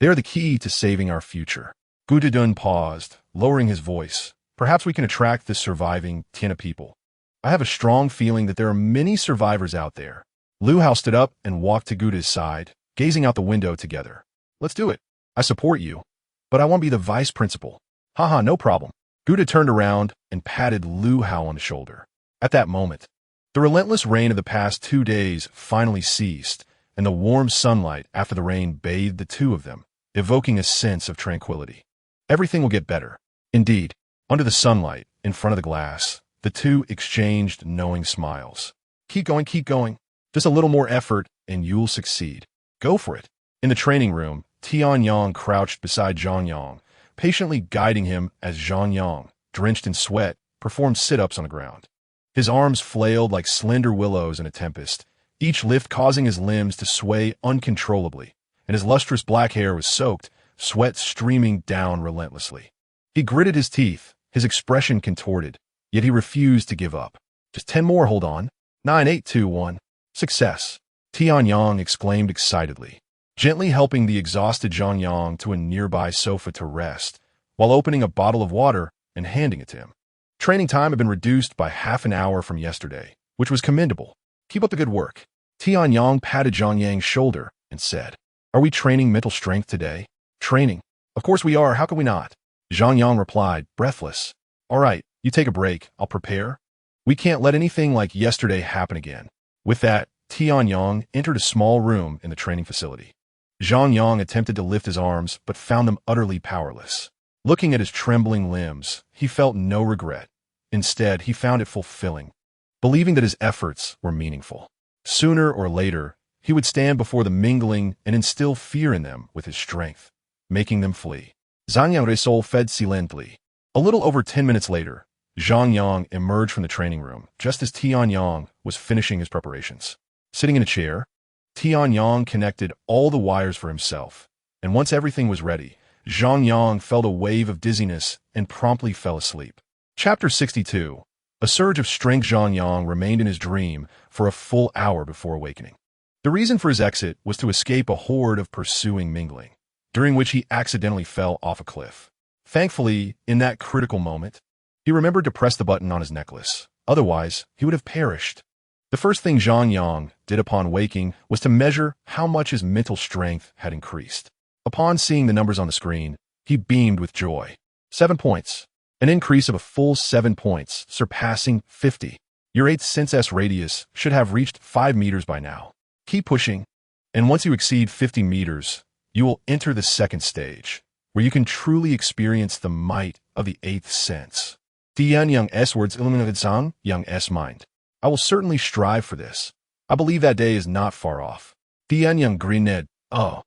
They are the key to saving our future. Gouda Dun paused, lowering his voice. Perhaps we can attract the surviving Tianhe people. I have a strong feeling that there are many survivors out there, Lu Hao stood up and walked to Guda's side, gazing out the window together. Let's do it. I support you, but I want to be the vice principal. Haha, no problem. Guda turned around and patted Lu Hao on the shoulder. At that moment, the relentless rain of the past 2 days finally ceased, and the warm sunlight after the rain bathed the two of them, evoking a sense of tranquility. Everything will get better. Indeed, under the sunlight, in front of the glass, the two exchanged knowing smiles. Keep going, keep going. Just a little more effort, and you'll succeed. Go for it. In the training room, Zhang Yang crouched beside Zhang Yang, patiently guiding him as Zhang Yang, drenched in sweat, performed sit-ups on the ground. His arms flailed like slender willows in a tempest, each lift causing his limbs to sway uncontrollably, and his lustrous black hair was soaked, sweat streaming down relentlessly. He gritted his teeth, his expression contorted, yet he refused to give up. Just 10 more, hold on. 9, 8, 2, 1. Success. Zhang Yang exclaimed excitedly, gently helping the exhausted Zhang Yang to a nearby sofa to rest, while opening a bottle of water and handing it to him. Training time had been reduced by half an hour from yesterday, which was commendable. Keep up the good work. Zhang Yang patted Zhang Yang's shoulder and said, Are we training mental strength today? Training? Of course we are, how could we not? Zhang Yang replied, breathless. All right, you take a break, I'll prepare. We can't let anything like yesterday happen again. With that, Zhang Yang entered a small room in the training facility. Zhang Yang attempted to lift his arms, but found them utterly powerless. Looking at his trembling limbs, he felt no regret. Instead, he found it fulfilling, believing that his efforts were meaningful. Sooner or later, he would stand before the mingling and instill fear in them with his strength, making them flee. Zhang Yang's soul fed silently. A little over 10 minutes later, Zhang Yang emerged from the training room just as Zhang Yang was finishing his preparations. Sitting in a chair, Zhang Yang connected all the wires for himself, and once everything was ready, Zhang Yang felt a wave of dizziness and promptly fell asleep. Chapter 62. A surge of strength. Zhang Yang remained in his dream for a full hour before awakening. The reason for his exit was to escape a horde of pursuing mingling, during which he accidentally fell off a cliff. Thankfully, in that critical moment, he remembered to press the button on his necklace. Otherwise, he would have perished. The first thing Zhang Yang did upon waking was to measure how much his mental strength had increased. Upon seeing the numbers on the screen, he beamed with joy. 7 points. An increase of a full 7 points, surpassing 50. Your 8th sense radius should have reached 5 meters by now. Keep pushing, and once you exceed 50 meters, you will enter the second stage, where you can truly experience the might of the 8th sense. Zhang Yang's words illuminated Zhang Yang's mind. I will certainly strive for this. I believe that day is not far off. Zhang Yang grinned. Oh,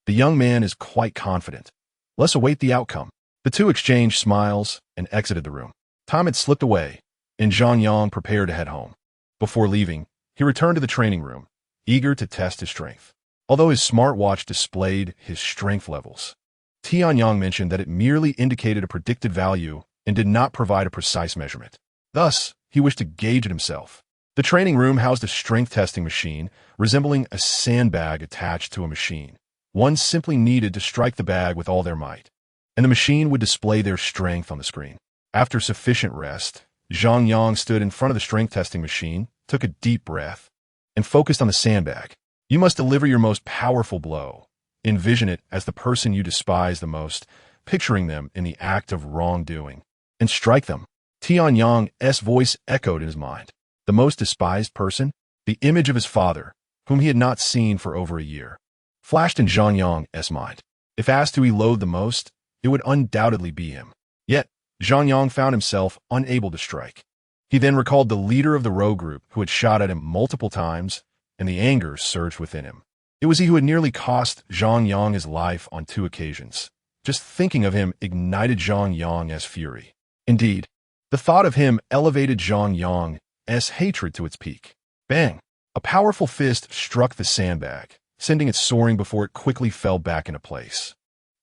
the young man is quite confident. Let's await the outcome. The two exchanged smiles and exited the room. Time had slipped away, and Zhang Yang prepared to head home. Before leaving, he returned to the training room, eager to test his strength. Although his smartwatch displayed his strength levels, Zhang Yang mentioned that it merely indicated a predicted value and did not provide a precise measurement. Thus, he wished to gauge it himself. The training room housed a strength testing machine resembling a sandbag attached to a machine. One simply needed to strike the bag with all their might, and the machine would display their strength on the screen. After sufficient rest, Zhang Yang stood in front of the strength testing machine, took a deep breath, and focused on the sandbag. You must deliver your most powerful blow. Envision it as the person you despise the most, picturing them in the act of wrongdoing, and strike them. Zhang Yang's voice echoed in his mind. The most despised person? The image of his father, whom he had not seen for over a year, flashed in Zhang Yang's mind. If asked who he loathed the most, it would undoubtedly be him. Yet, Zhang Yang found himself unable to strike. He then recalled the leader of the rogue group who had shot at him multiple times, and the anger surged within him. It was he who had nearly cost Zhang Yang his life on 2 occasions. Just thinking of him ignited Zhang Yang's fury. Indeed, the thought of him elevated Zhang Yang's hatred to its peak. Bang! A powerful fist struck the sandbag, sending it soaring before it quickly fell back into place.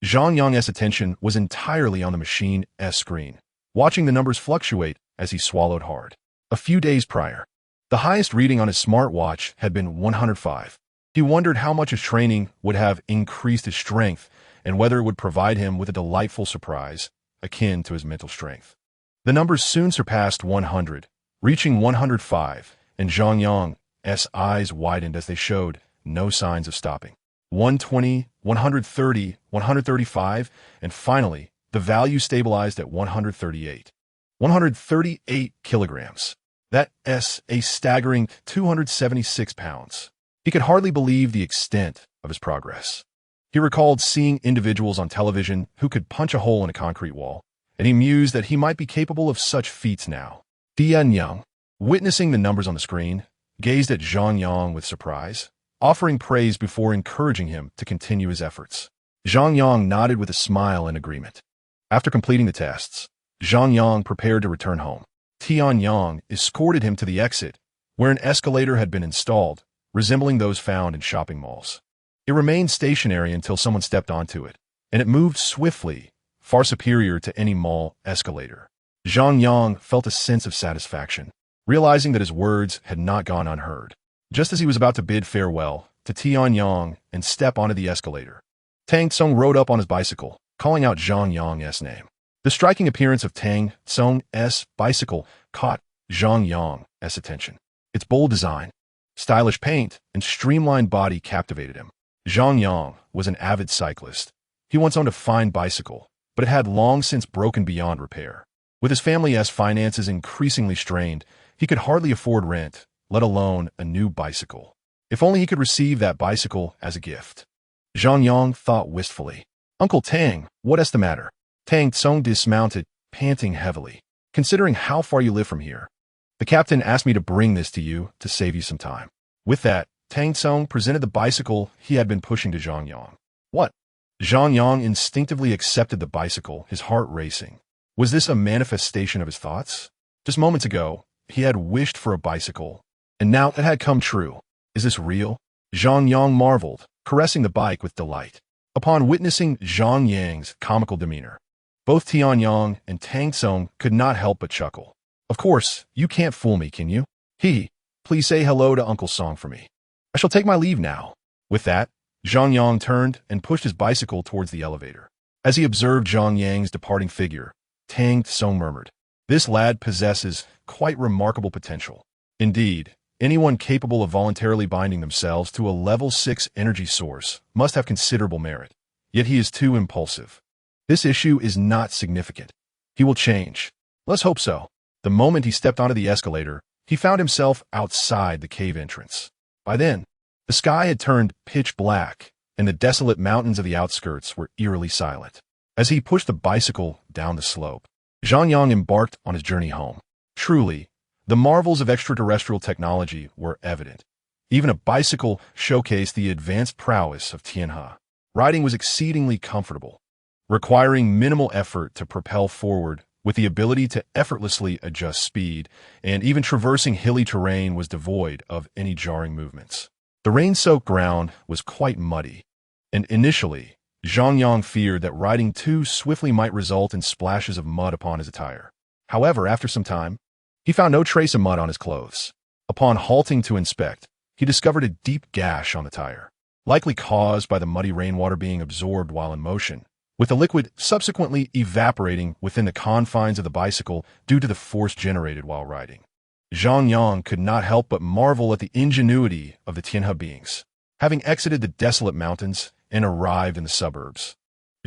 Zhang Yang's attention was entirely on the machine's screen, watching the numbers fluctuate as he swallowed hard. A few days prior, the highest reading on his smartwatch had been 105. He wondered how much his training would have increased his strength and whether it would provide him with a delightful surprise akin to his mental strength. The numbers soon surpassed 100, reaching 105, and Zhang Yang Zhang's eyes widened as they showed no signs of stopping. 120, 130, 135, and finally, the value stabilized at 138. 138 kilograms. That's a staggering 276 pounds. He could hardly believe the extent of his progress. He recalled seeing individuals on television who could punch a hole in a concrete wall, and he mused that he might be capable of such feats now. Zhang Yang, witnessing the numbers on the screen, gazed at Zhang Yang with surprise, offering praise before encouraging him to continue his efforts. Zhang Yang nodded with a smile in agreement. After completing the tests, Zhang Yang prepared to return home. Tian Yang escorted him to the exit, where an escalator had been installed, resembling those found in shopping malls. It remained stationary until someone stepped onto it, and it moved swiftly, far superior to any mall escalator. Zhang Yang felt a sense of satisfaction, realizing that his words had not gone unheard. Just as he was about to bid farewell to Tian Yang and step onto the escalator, Tang Tsung rode up on his bicycle, calling out Zhang Yang's name. The striking appearance of Tang Tsung's bicycle caught Zhang Yang's attention. Its bold design, stylish paint, and streamlined body captivated him. Zhang Yang was an avid cyclist. He once owned a fine bicycle, but it had long since broken beyond repair. With his family's finances increasingly strained, he could hardly afford rent, let alone a new bicycle. If only he could receive that bicycle as a gift. Zhang Yang thought wistfully. Uncle Tang, what's the matter? Tang Tsung dismounted, panting heavily. Considering how far you live from here, the captain asked me to bring this to you to save you some time. With that, Tang Tsung presented the bicycle he had been pushing to Zhang Yang. What? Zhang Yang instinctively accepted the bicycle, his heart racing. Was this a manifestation of his thoughts? Just moments ago, he had wished for a bicycle, and now it had come true. Is this real? Zhang Yang marveled, caressing the bike with delight. Upon witnessing Zhang Yang's comical demeanor, both Tian Yang and Tang Tsung could not help but chuckle. Of course, you can't fool me, can you? Please say hello to Uncle Song for me. I shall take my leave now. With that, Zhang Yang turned and pushed his bicycle towards the elevator. As he observed Zhang Yang's departing figure, Tang Tsung murmured, "This lad possesses quite remarkable potential. Indeed, anyone capable of voluntarily binding themselves to a level 6 energy source must have considerable merit. Yet he is too impulsive. This issue is not significant. He will change. Let's hope so." The moment he stepped onto the escalator, he found himself outside the cave entrance. By then, the sky had turned pitch black, and the desolate mountains of the outskirts were eerily silent. As he pushed the bicycle down the slope, Zhang Yang embarked on his journey home. Truly, the marvels of extraterrestrial technology were evident. Even a bicycle showcased the advanced prowess of Tianhe. Riding was exceedingly comfortable, requiring minimal effort to propel forward, with the ability to effortlessly adjust speed, and even traversing hilly terrain was devoid of any jarring movements. The rain-soaked ground was quite muddy, and initially, Zhang Yang feared that riding too swiftly might result in splashes of mud upon his attire. However, after some time, he found no trace of mud on his clothes. Upon halting to inspect, he discovered a deep gash on the tire, likely caused by the muddy rainwater being absorbed while in motion, with the liquid subsequently evaporating within the confines of the bicycle due to the force generated while riding. Zhang Yang could not help but marvel at the ingenuity of the Tianhe beings. Having exited the desolate mountains and arrived in the suburbs,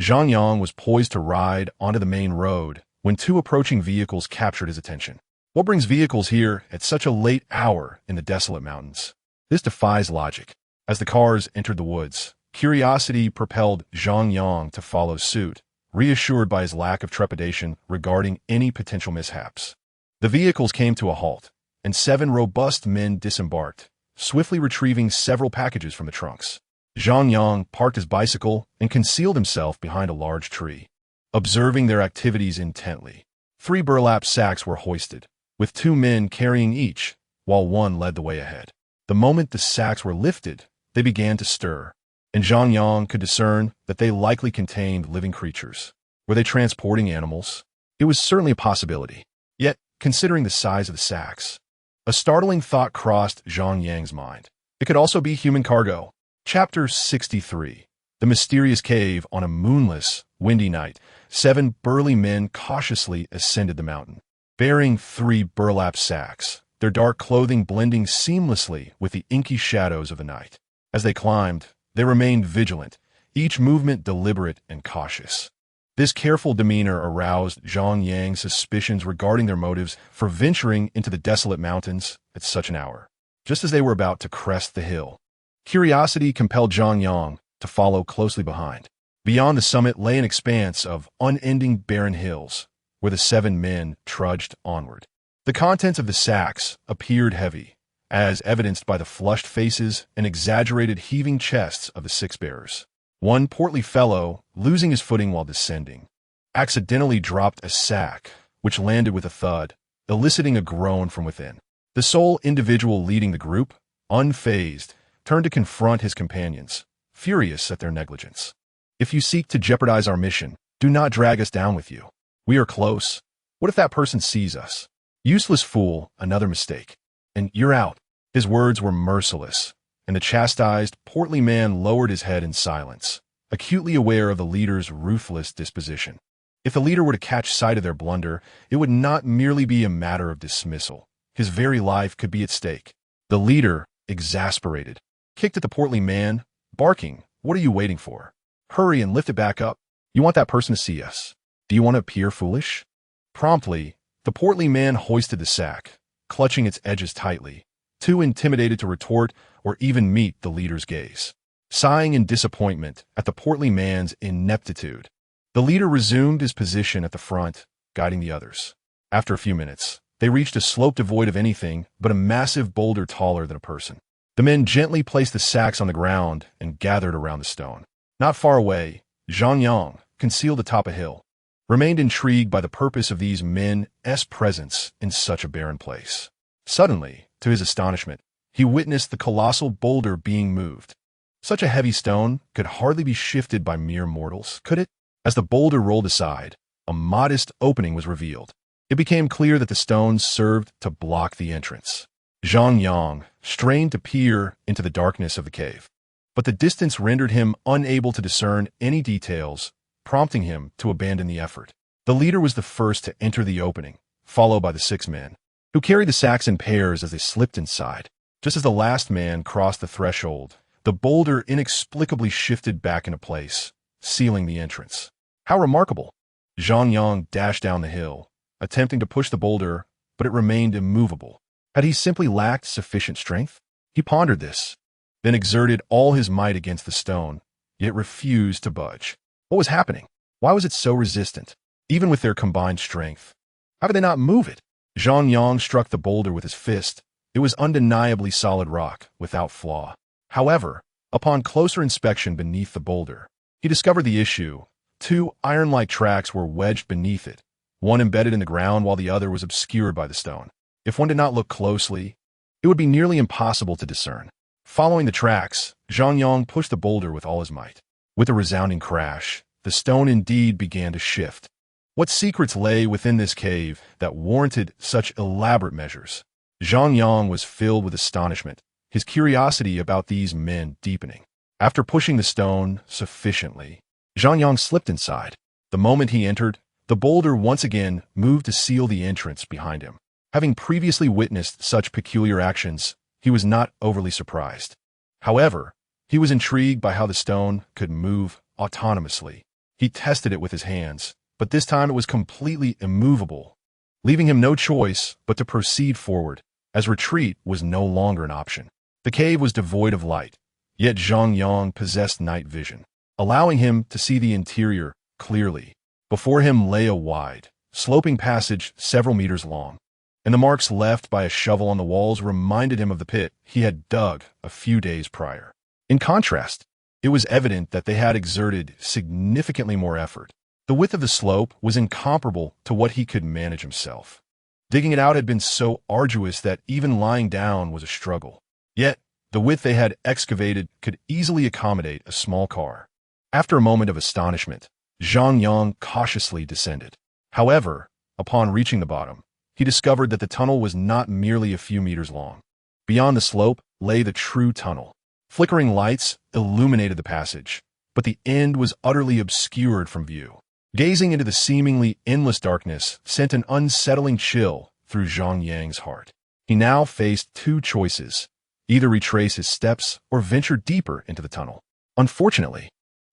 Zhang Yang was poised to ride onto the main road when two approaching vehicles captured his attention. What brings vehicles here at such a late hour in the desolate mountains? This defies logic. As the cars entered the woods, curiosity propelled Zhang Yang to follow suit, reassured by his lack of trepidation regarding any potential mishaps. The vehicles came to a halt, and 7 robust men disembarked, swiftly retrieving several packages from the trunks. Zhang Yang parked his bicycle and concealed himself behind a large tree, observing their activities intently. 3 burlap sacks were hoisted, with 2 men carrying each, while one led the way ahead. The moment the sacks were lifted, they began to stir, and Zhang Yang could discern that they likely contained living creatures. Were they transporting animals? It was certainly a possibility. Yet, considering the size of the sacks, a startling thought crossed Zhang Yang's mind. It could also be human cargo. Chapter 63. The mysterious cave on a moonless, windy night. 7 burly men cautiously ascended the mountain, bearing 3 burlap sacks, their dark clothing blending seamlessly with the inky shadows of the night. As they climbed, they remained vigilant, each movement deliberate and cautious. This careful demeanor aroused Zhang Yang's suspicions regarding their motives for venturing into the desolate mountains at such an hour. Just as they were about to crest the hill, curiosity compelled Zhang Yang to follow closely behind. Beyond the summit lay an expanse of unending barren hills, where the 7 men trudged onward. The contents of the sacks appeared heavy, as evidenced by the flushed faces and exaggerated heaving chests of the 6 bearers. One portly fellow, losing his footing while descending, accidentally dropped a sack, which landed with a thud, eliciting a groan from within. The sole individual leading the group, unfazed, turned to confront his companions, furious at their negligence. "If you seek to jeopardize our mission, do not drag us down with you. We are close. What if that person sees us? Useless fool, another mistake. And you're out." His words were merciless, and the chastised, portly man lowered his head in silence, acutely aware of the leader's ruthless disposition. If the leader were to catch sight of their blunder, it would not merely be a matter of dismissal. His very life could be at stake. The leader, exasperated, kicked at the portly man, barking, "What are you waiting for? Hurry and lift it back up. You want that person to see us. Do you want to appear foolish?" Promptly, the portly man hoisted the sack, clutching its edges tightly, too intimidated to retort or even meet the leader's gaze. Sighing in disappointment at the portly man's ineptitude, the leader resumed his position at the front, guiding the others. After a few minutes, they reached a slope devoid of anything but a massive boulder taller than a person. The men gently placed the sacks on the ground and gathered around the stone. Not far away, Zhang Yang, concealed atop a hill, remained intrigued by the purpose of these men's presence in such a barren place. Suddenly, to his astonishment, he witnessed the colossal boulder being moved. Such a heavy stone could hardly be shifted by mere mortals, could it? As the boulder rolled aside, a modest opening was revealed. It became clear that the stones served to block the entrance. Zhang Yang strained to peer into the darkness of the cave, but the distance rendered him unable to discern any details, prompting him to abandon the effort. The leader was the first to enter the opening, followed by the 6 men, who carried the sacks in pairs as they slipped inside. Just as the last man crossed the threshold, the boulder inexplicably shifted back into place, sealing the entrance. How remarkable! Zhang Yang dashed down the hill, attempting to push the boulder, but it remained immovable. Had he simply lacked sufficient strength? He pondered this, then exerted all his might against the stone, yet refused to budge. What was happening? Why was it so resistant, even with their combined strength? How could they not move it? Zhang Yang struck the boulder with his fist. It was undeniably solid rock, without flaw. However, upon closer inspection beneath the boulder, he discovered the issue. 2 iron-like tracks were wedged beneath it, one embedded in the ground while the other was obscured by the stone. If one did not look closely, it would be nearly impossible to discern. Following the tracks, Zhang Yang pushed the boulder with all his might. With a resounding crash, the stone indeed began to shift. What secrets lay within this cave that warranted such elaborate measures? Zhang Yang was filled with astonishment, his curiosity about these men deepening. After pushing the stone sufficiently, Zhang Yang slipped inside. The moment he entered, the boulder once again moved to seal the entrance behind him. Having previously witnessed such peculiar actions, he was not overly surprised. However, he was intrigued by how the stone could move autonomously. He tested it with his hands, but this time it was completely immovable, leaving him no choice but to proceed forward, as retreat was no longer an option. The cave was devoid of light, yet Zhang Yang possessed night vision, allowing him to see the interior clearly. Before him lay a wide, sloping passage several meters long, and the marks left by a shovel on the walls reminded him of the pit he had dug a few days prior. In contrast, it was evident that they had exerted significantly more effort. The width of the slope was incomparable to what he could manage himself. Digging it out had been so arduous that even lying down was a struggle. Yet, the width they had excavated could easily accommodate a small car. After a moment of astonishment, Zhang Yang cautiously descended. However, upon reaching the bottom, he discovered that the tunnel was not merely a few meters long. Beyond the slope lay the true tunnel. Flickering lights illuminated the passage, but the end was utterly obscured from view. Gazing into the seemingly endless darkness sent an unsettling chill through Zhang Yang's heart. He now faced two choices: either retrace his steps or venture deeper into the tunnel. Unfortunately,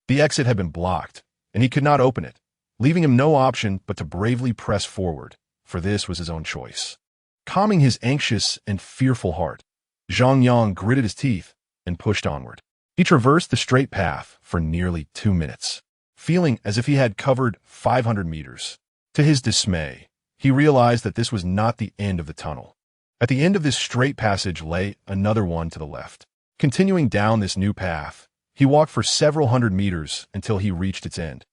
the exit had been blocked, and he could not open it, leaving him no option but to bravely press forward, for this was his own choice. Calming his anxious and fearful heart, Zhang Yang gritted his teeth and pushed onward. He traversed the straight path for nearly 2 minutes, feeling as if he had covered 500 meters. To his dismay, he realized that this was not the end of the tunnel. At the end of this straight passage lay another one to the left. Continuing down this new path, he walked for several hundred meters until he reached its end,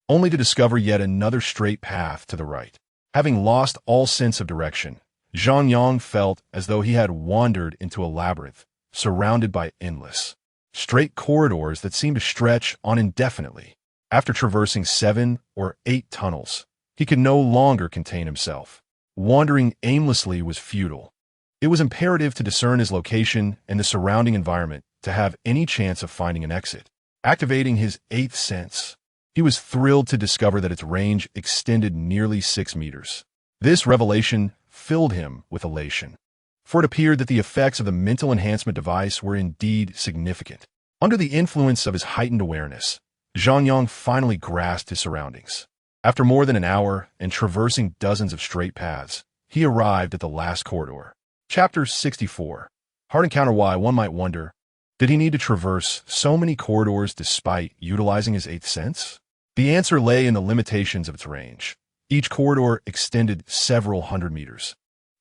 only to discover yet another straight path to the right. Having lost all sense of direction, Zhang Yang felt as though he had wandered into a labyrinth, surrounded by endless, straight corridors that seemed to stretch on indefinitely. After traversing 7 or 8 tunnels, he could no longer contain himself. Wandering aimlessly was futile. It was imperative to discern his location and the surrounding environment to have any chance of finding an exit. Activating his 8th sense, he was thrilled to discover that its range extended nearly 6 meters. This revelation filled him with elation, for it appeared that the effects of the mental enhancement device were indeed significant. Under the influence of his heightened awareness, Zhang Yang finally grasped his surroundings. After more than an hour and traversing dozens of straight paths, he arrived at the last corridor. Chapter 64. Hard encounter. Why, one might wonder, did he need to traverse so many corridors despite utilizing his 8th sense? The answer lay in the limitations of its range. Each corridor extended several hundred meters,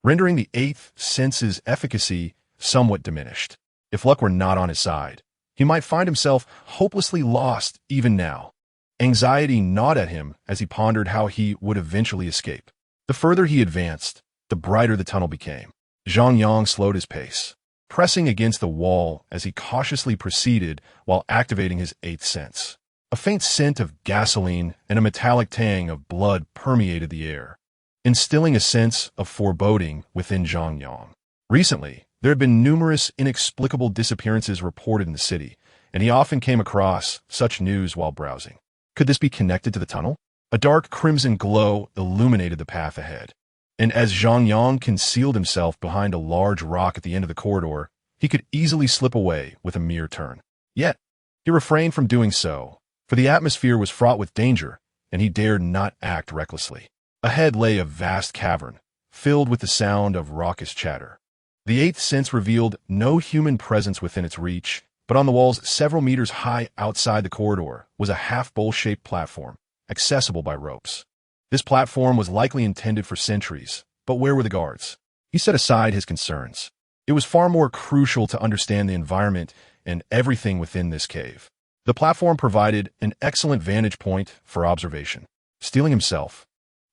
rendering the 8th sense's efficacy somewhat diminished. If luck were not on his side, he might find himself hopelessly lost even now. Anxiety gnawed at him as he pondered how he would eventually escape. The further he advanced, the brighter the tunnel became. Zhang Yang slowed his pace, pressing against the wall as he cautiously proceeded while activating his 8th sense. A faint scent of gasoline and a metallic tang of blood permeated the air, instilling a sense of foreboding within Zhang Yang. Recently, there had been numerous inexplicable disappearances reported in the city, and he often came across such news while browsing. Could this be connected to the tunnel? A dark crimson glow illuminated the path ahead, and as Zhang Yang concealed himself behind a large rock at the end of the corridor, he could easily slip away with a mere turn. Yet, he refrained from doing so, for the atmosphere was fraught with danger, and he dared not act recklessly. Ahead lay a vast cavern, filled with the sound of raucous chatter. The 8th sense revealed no human presence within its reach, but on the walls several meters high outside the corridor was a half-bowl-shaped platform, accessible by ropes. This platform was likely intended for sentries, but where were the guards? He set aside his concerns. It was far more crucial to understand the environment and everything within this cave. The platform provided an excellent vantage point for observation. Steeling himself,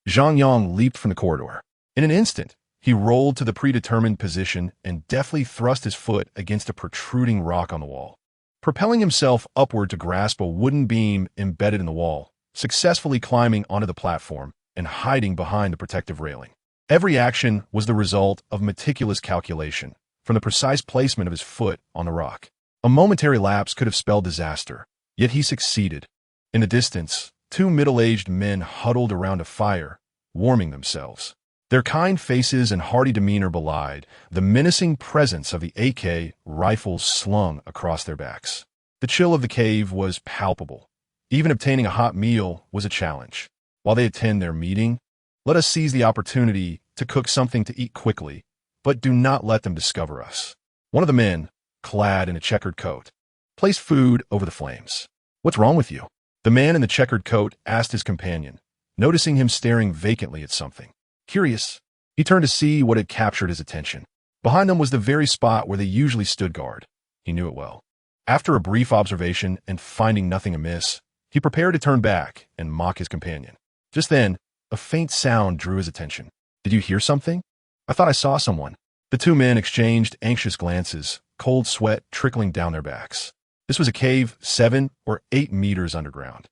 Zhang Yang leaped from the corridor. In an instant, he rolled to the predetermined position and deftly thrust his foot against a protruding rock on the wall. Propelling himself upward to grasp a wooden beam embedded in the wall, successfully climbing onto the platform and hiding behind the protective railing. Every action was the result of meticulous calculation, from the precise placement of his foot on the rock. A momentary lapse could have spelled disaster, yet he succeeded. In the distance, 2 middle-aged men huddled around a fire, warming themselves. Their kind faces and hearty demeanor belied the menacing presence of the AK rifles slung across their backs. The chill of the cave was palpable. Even obtaining a hot meal was a challenge. While they attend their meeting, let us seize the opportunity to cook something to eat quickly, but do not let them discover us. One of the men, clad in a checkered coat, placed food over the flames. What's wrong with you? The man in the checkered coat asked his companion, noticing him staring vacantly at something. Curious, he turned to see what had captured his attention. Behind them was the very spot where they usually stood guard. He knew it well. After a brief observation and finding nothing amiss, he prepared to turn back and mock his companion. Just then, a faint sound drew his attention. Did you hear something? I thought I saw someone. The 2 men exchanged anxious glances, cold sweat trickling down their backs. This was a cave 7 or 8 meters underground,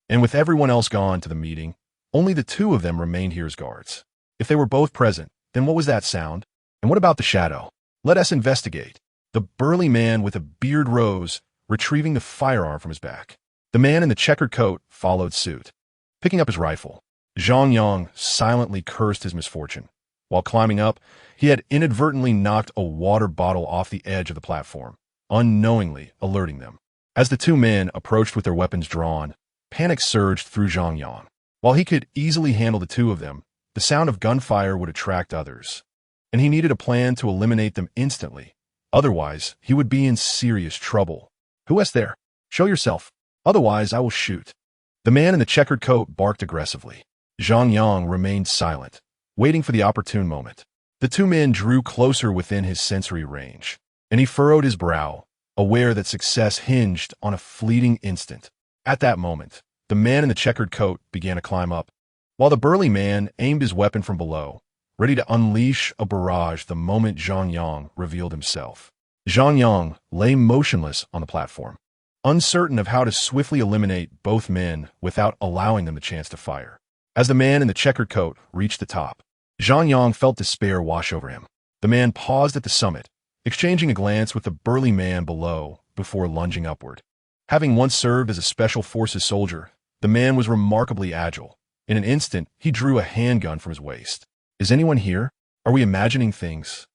and with everyone else gone to the meeting, only the 2 of them remained here as guards. If they were both present, then what was that sound? And what about the shadow? Let us investigate. The burly man with a beard rose, retrieving the firearm from his back. The man in the checkered coat followed suit. Picking up his rifle, Zhang Yang silently cursed his misfortune. While climbing up, he had inadvertently knocked a water bottle off the edge of the platform, unknowingly alerting them. As the two men approached with their weapons drawn, panic surged through Zhang Yang. While he could easily handle the two of them, the sound of gunfire would attract others, and he needed a plan to eliminate them instantly. Otherwise, he would be in serious trouble. "Who is there? Show yourself. Otherwise, I will shoot." The man in the checkered coat barked aggressively. Zhang Yang remained silent, waiting for the opportune moment. The two men drew closer within his sensory range, and he furrowed his brow, aware that success hinged on a fleeting instant. At that moment, the man in the checkered coat began to climb up, while the burly man aimed his weapon from below, ready to unleash a barrage the moment Zhang Yang revealed himself. Zhang Yang lay motionless on the platform, uncertain of how to swiftly eliminate both men without allowing them the chance to fire. As the man in the checkered coat reached the top, Zhang Yang felt despair wash over him. The man paused at the summit, exchanging a glance with the burly man below before lunging upward. Having once served as a special forces soldier, the man was remarkably agile. In an instant, he drew a handgun from his waist. "Is anyone here? Are we imagining things?"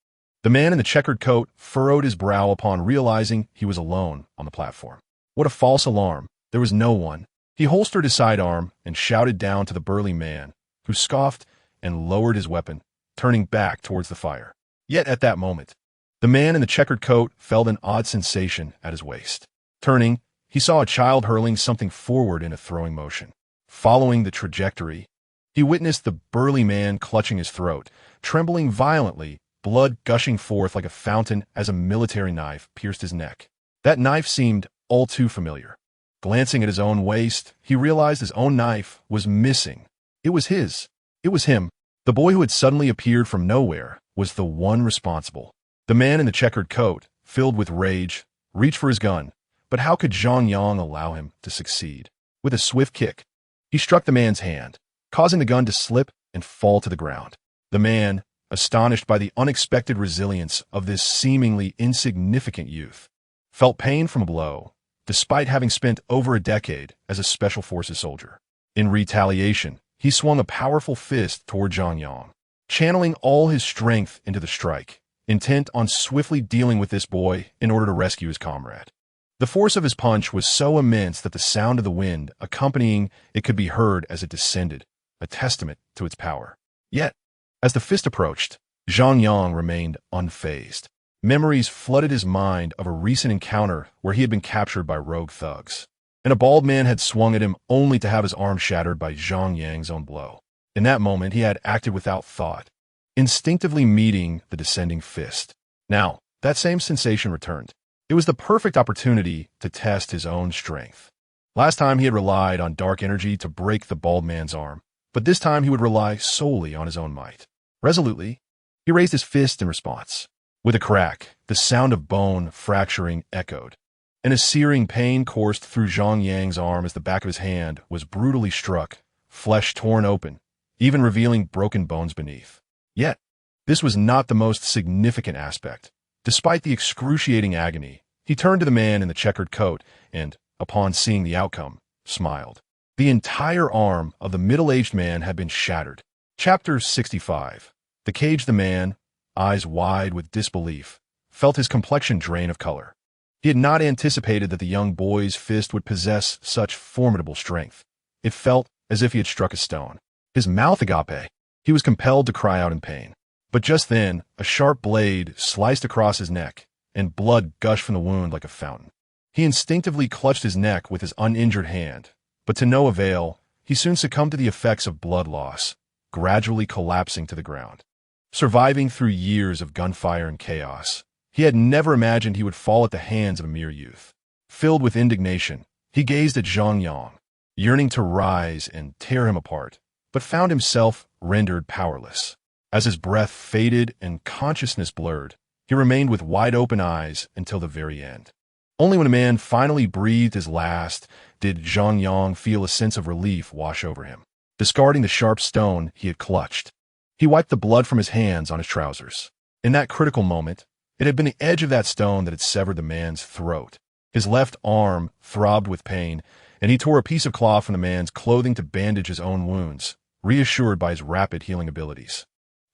The man in the checkered coat furrowed his brow upon realizing he was alone on the platform. What a false alarm. There was no one. He holstered his sidearm and shouted down to the burly man, who scoffed and lowered his weapon, turning back towards the fire. Yet at that moment, the man in the checkered coat felt an odd sensation at his waist. Turning, he saw a child hurling something forward in a throwing motion. Following the trajectory, he witnessed the burly man clutching his throat, trembling violently, blood gushing forth like a fountain as a military knife pierced his neck. That knife seemed all too familiar. Glancing at his own waist, he realized his own knife was missing. It was his. It was him. The boy who had suddenly appeared from nowhere was the one responsible. The man in the checkered coat, filled with rage, reached for his gun, but how could Zhang Yang allow him to succeed? With a swift kick, he struck the man's hand, causing the gun to slip and fall to the ground. The man, astonished by the unexpected resilience of this seemingly insignificant youth, felt pain from a blow, despite having spent over a decade as a special forces soldier. In retaliation, he swung a powerful fist toward Zhang Yang, channeling all his strength into the strike, intent on swiftly dealing with this boy in order to rescue his comrade. The force of his punch was so immense that the sound of the wind accompanying it could be heard as it descended, a testament to its power. Yet, as the fist approached, Zhang Yang remained unfazed. Memories flooded his mind of a recent encounter where he had been captured by rogue thugs, and a bald man had swung at him only to have his arm shattered by Zhang Yang's own blow. In that moment, he had acted without thought, instinctively meeting the descending fist. Now, that same sensation returned. It was the perfect opportunity to test his own strength. Last time he had relied on dark energy to break the bald man's arm, but this time he would rely solely on his own might. Resolutely, he raised his fist in response. With a crack, the sound of bone fracturing echoed, and a searing pain coursed through Zhang Yang's arm as the back of his hand was brutally struck, flesh torn open, even revealing broken bones beneath. Yet, this was not the most significant aspect. Despite the excruciating agony, he turned to the man in the checkered coat and, upon seeing the outcome, smiled. The entire arm of the middle-aged man had been shattered. Chapter 65. The caged man, eyes wide with disbelief, felt his complexion drain of color. He had not anticipated that the young boy's fist would possess such formidable strength. It felt as if he had struck a stone. His mouth agape. He was compelled to cry out in pain. But just then, a sharp blade sliced across his neck, and blood gushed from the wound like a fountain. He instinctively clutched his neck with his uninjured hand, but to no avail, he soon succumbed to the effects of blood loss, gradually collapsing to the ground. Surviving through years of gunfire and chaos, he had never imagined he would fall at the hands of a mere youth. Filled with indignation, he gazed at Zhang Yang, yearning to rise and tear him apart, but found himself rendered powerless. As his breath faded and consciousness blurred, he remained with wide-open eyes until the very end. Only when a man finally breathed his last did Zhang Yang feel a sense of relief wash over him. Discarding the sharp stone he had clutched, he wiped the blood from his hands on his trousers. In that critical moment, it had been the edge of that stone that had severed the man's throat. His left arm throbbed with pain, and he tore a piece of cloth from the man's clothing to bandage his own wounds, reassured by his rapid healing abilities.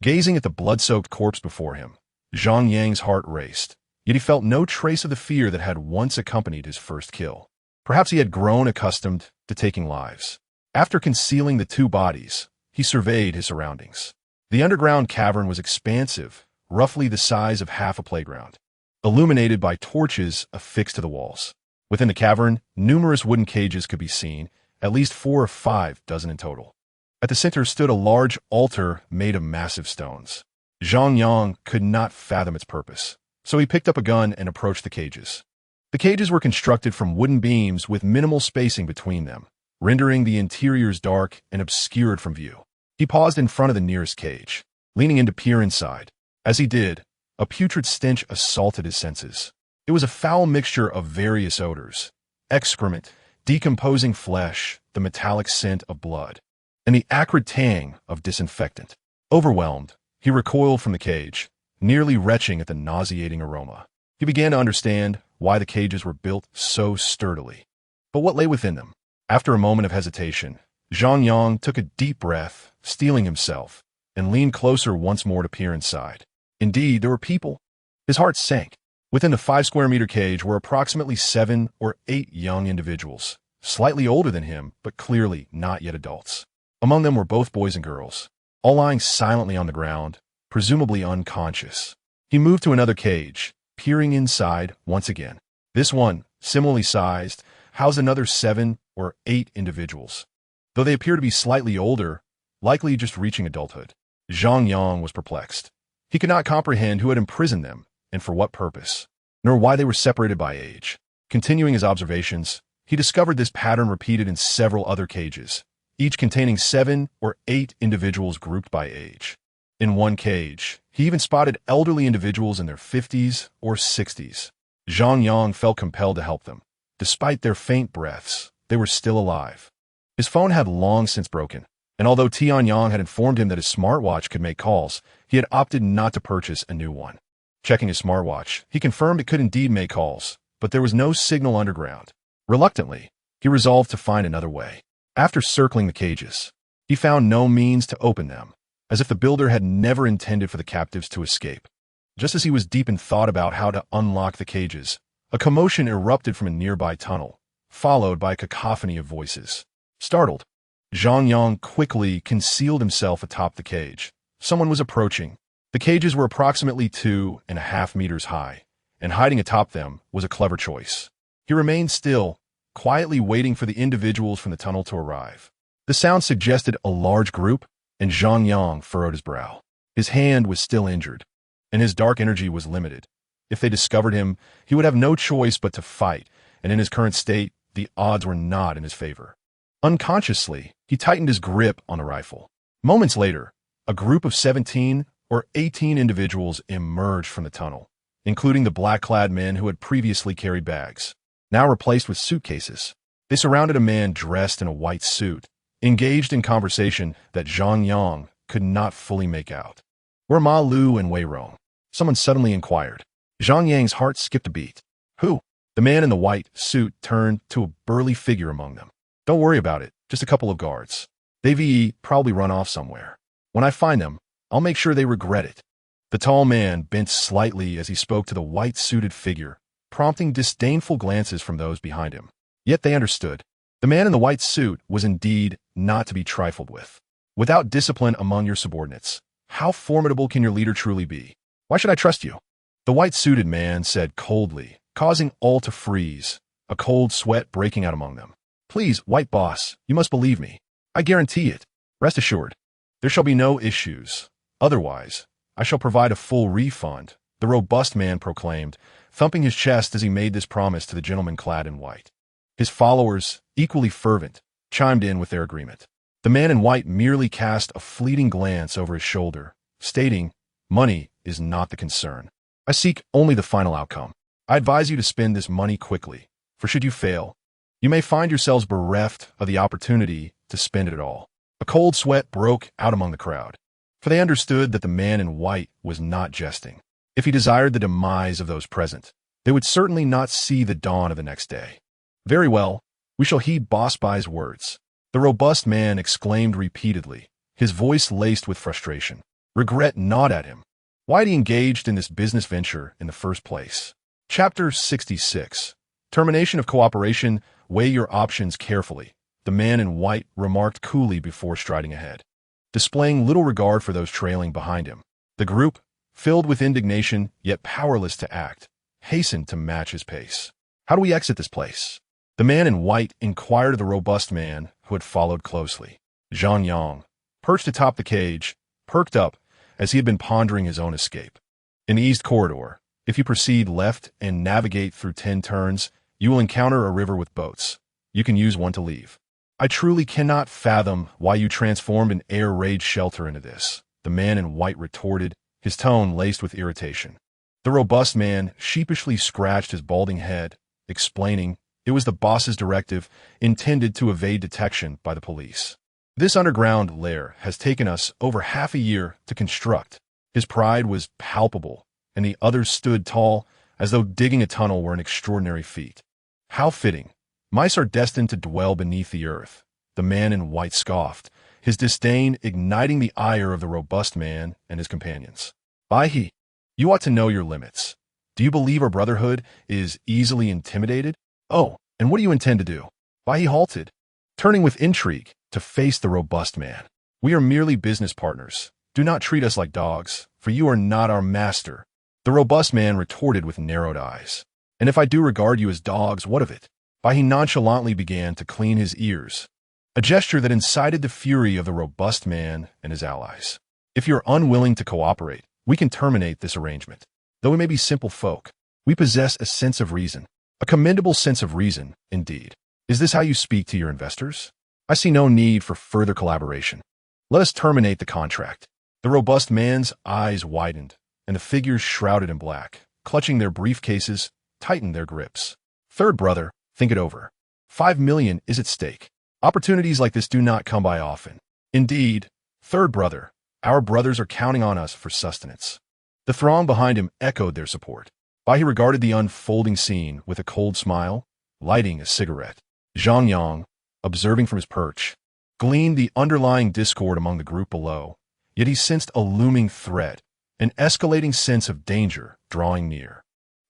Gazing at the blood-soaked corpse before him, Zhang Yang's heart raced, yet he felt no trace of the fear that had once accompanied his first kill. Perhaps he had grown accustomed to taking lives. After concealing the two bodies, he surveyed his surroundings. The underground cavern was expansive, roughly the size of half a playground, illuminated by torches affixed to the walls. Within the cavern, numerous wooden cages could be seen, at least 4 or 5 dozen in total. At the center stood a large altar made of massive stones. Zhang Yang could not fathom its purpose, so he picked up a gun and approached the cages. The cages were constructed from wooden beams with minimal spacing between them, rendering the interiors dark and obscured from view. He paused in front of the nearest cage, leaning in to peer inside. As he did, a putrid stench assaulted his senses. It was a foul mixture of various odors: excrement, decomposing flesh, the metallic scent of blood, and the acrid tang of disinfectant. Overwhelmed, he recoiled from the cage, nearly retching at the nauseating aroma. He began to understand why the cages were built so sturdily. But what lay within them? After a moment of hesitation, Zhang Yang took a deep breath, steeling himself, and leaned closer once more to peer inside. Indeed, there were people. His heart sank. Within the 5-square-meter cage were approximately 7 or 8 young individuals, slightly older than him, but clearly not yet adults. Among them were both boys and girls, all lying silently on the ground, presumably unconscious. He moved to another cage, peering inside once again. This one, similarly sized, housed another 7 or 8 individuals. Though they appeared to be slightly older, likely just reaching adulthood, Zhang Yang was perplexed. He could not comprehend who had imprisoned them and for what purpose, nor why they were separated by age. Continuing his observations, he discovered this pattern repeated in several other cages, each containing 7 or 8 individuals grouped by age. In one cage, he even spotted elderly individuals in their 50s or 60s. Zhang Yang felt compelled to help them. Despite their faint breaths, they were still alive. His phone had long since broken, and although Tianyang had informed him that his smartwatch could make calls, he had opted not to purchase a new one. Checking his smartwatch, he confirmed it could indeed make calls, but there was no signal underground. Reluctantly, he resolved to find another way. After circling the cages, he found no means to open them, as if the builder had never intended for the captives to escape. Just as he was deep in thought about how to unlock the cages, a commotion erupted from a nearby tunnel, followed by a cacophony of voices. Startled, Zhang Yang quickly concealed himself atop the cage. Someone was approaching. The cages were approximately 2.5 meters high, and hiding atop them was a clever choice. He remained still, quietly waiting for the individuals from the tunnel to arrive. The sound suggested a large group, and Zhang Yang furrowed his brow. His hand was still injured, and his dark energy was limited. If they discovered him, he would have no choice but to fight, and in his current state, the odds were not in his favor. Unconsciously, he tightened his grip on the rifle. Moments later, a group of 17 or 18 individuals emerged from the tunnel, including the black-clad men who had previously carried bags, now replaced with suitcases. They surrounded a man dressed in a white suit, engaged in conversation that Zhang Yang could not fully make out. "Where Ma Lu and Wei Rong?" someone suddenly inquired. Zhang Yang's heart skipped a beat. "Who?" The man in the white suit turned to a burly figure among them. "Don't worry about it, just a couple of guards. They've probably run off somewhere. When I find them, I'll make sure they regret it." The tall man bent slightly as he spoke to the white-suited figure, prompting disdainful glances from those behind him. Yet they understood. The man in the white suit was indeed not to be trifled with. Without discipline among your subordinates, how formidable can your leader truly be? Why should I trust you? The white-suited man said coldly, causing all to freeze, a cold sweat breaking out among them. "Please, white boss, you must believe me. I guarantee it. Rest assured, there shall be no issues. Otherwise, I shall provide a full refund," the robust man proclaimed, thumping his chest as he made this promise to the gentleman clad in white. His followers, equally fervent, chimed in with their agreement. The man in white merely cast a fleeting glance over his shoulder, stating, "Money is not the concern. I seek only the final outcome. I advise you to spend this money quickly, for should you fail, you may find yourselves bereft of the opportunity to spend it at all." A cold sweat broke out among the crowd, for they understood that the man in white was not jesting. If he desired the demise of those present, they would certainly not see the dawn of the next day. "Very well, we shall heed Boss Bai's words," the robust man exclaimed repeatedly, his voice laced with frustration. Regret gnawed at him. Why had he engaged in this business venture in the first place? Chapter 66. Termination of cooperation. Weigh your options carefully, the man in white remarked coolly before striding ahead, displaying little regard for those trailing behind him. The group, filled with indignation yet powerless to act, hastened to match his pace. How do we exit this place? The man in white inquired of the robust man who had followed closely. Zhang Yang, perched atop the cage, perked up as he had been pondering his own escape. In the east corridor, if you proceed left and navigate through 10 turns, you will encounter a river with boats. You can use one to leave. I truly cannot fathom why you transformed an air raid shelter into this, the man in white retorted, his tone laced with irritation. The robust man sheepishly scratched his balding head, explaining it was the boss's directive intended to evade detection by the police. This underground lair has taken us over half a year to construct. His pride was palpable, and the others stood tall, as though digging a tunnel were an extraordinary feat. How fitting. Mice are destined to dwell beneath the earth, the man in white scoffed, his disdain igniting the ire of the robust man and his companions. Baihe, you ought to know your limits. Do you believe our brotherhood is easily intimidated? Oh, and what do you intend to do? Baihe halted, turning with intrigue to face the robust man. We are merely business partners. Do not treat us like dogs, for you are not our master. The robust man retorted with narrowed eyes. And if I do regard you as dogs, what of it? Baihe nonchalantly began to clean his ears, a gesture that incited the fury of the robust man and his allies. If you're unwilling to cooperate, we can terminate this arrangement. Though we may be simple folk, we possess a sense of reason, a commendable sense of reason, indeed. Is this how you speak to your investors? I see no need for further collaboration. Let us terminate the contract. The robust man's eyes widened, and the figures shrouded in black, clutching their briefcases, tightened their grips. Third brother, think it over. 5 million is at stake. Opportunities like this do not come by often. Indeed, third brother, our brothers are counting on us for sustenance. The throng behind him echoed their support. Baihe regarded the unfolding scene with a cold smile, lighting a cigarette. Zhang Yang, observing from his perch, gleaned the underlying discord among the group below, yet he sensed a looming threat, an escalating sense of danger drawing near.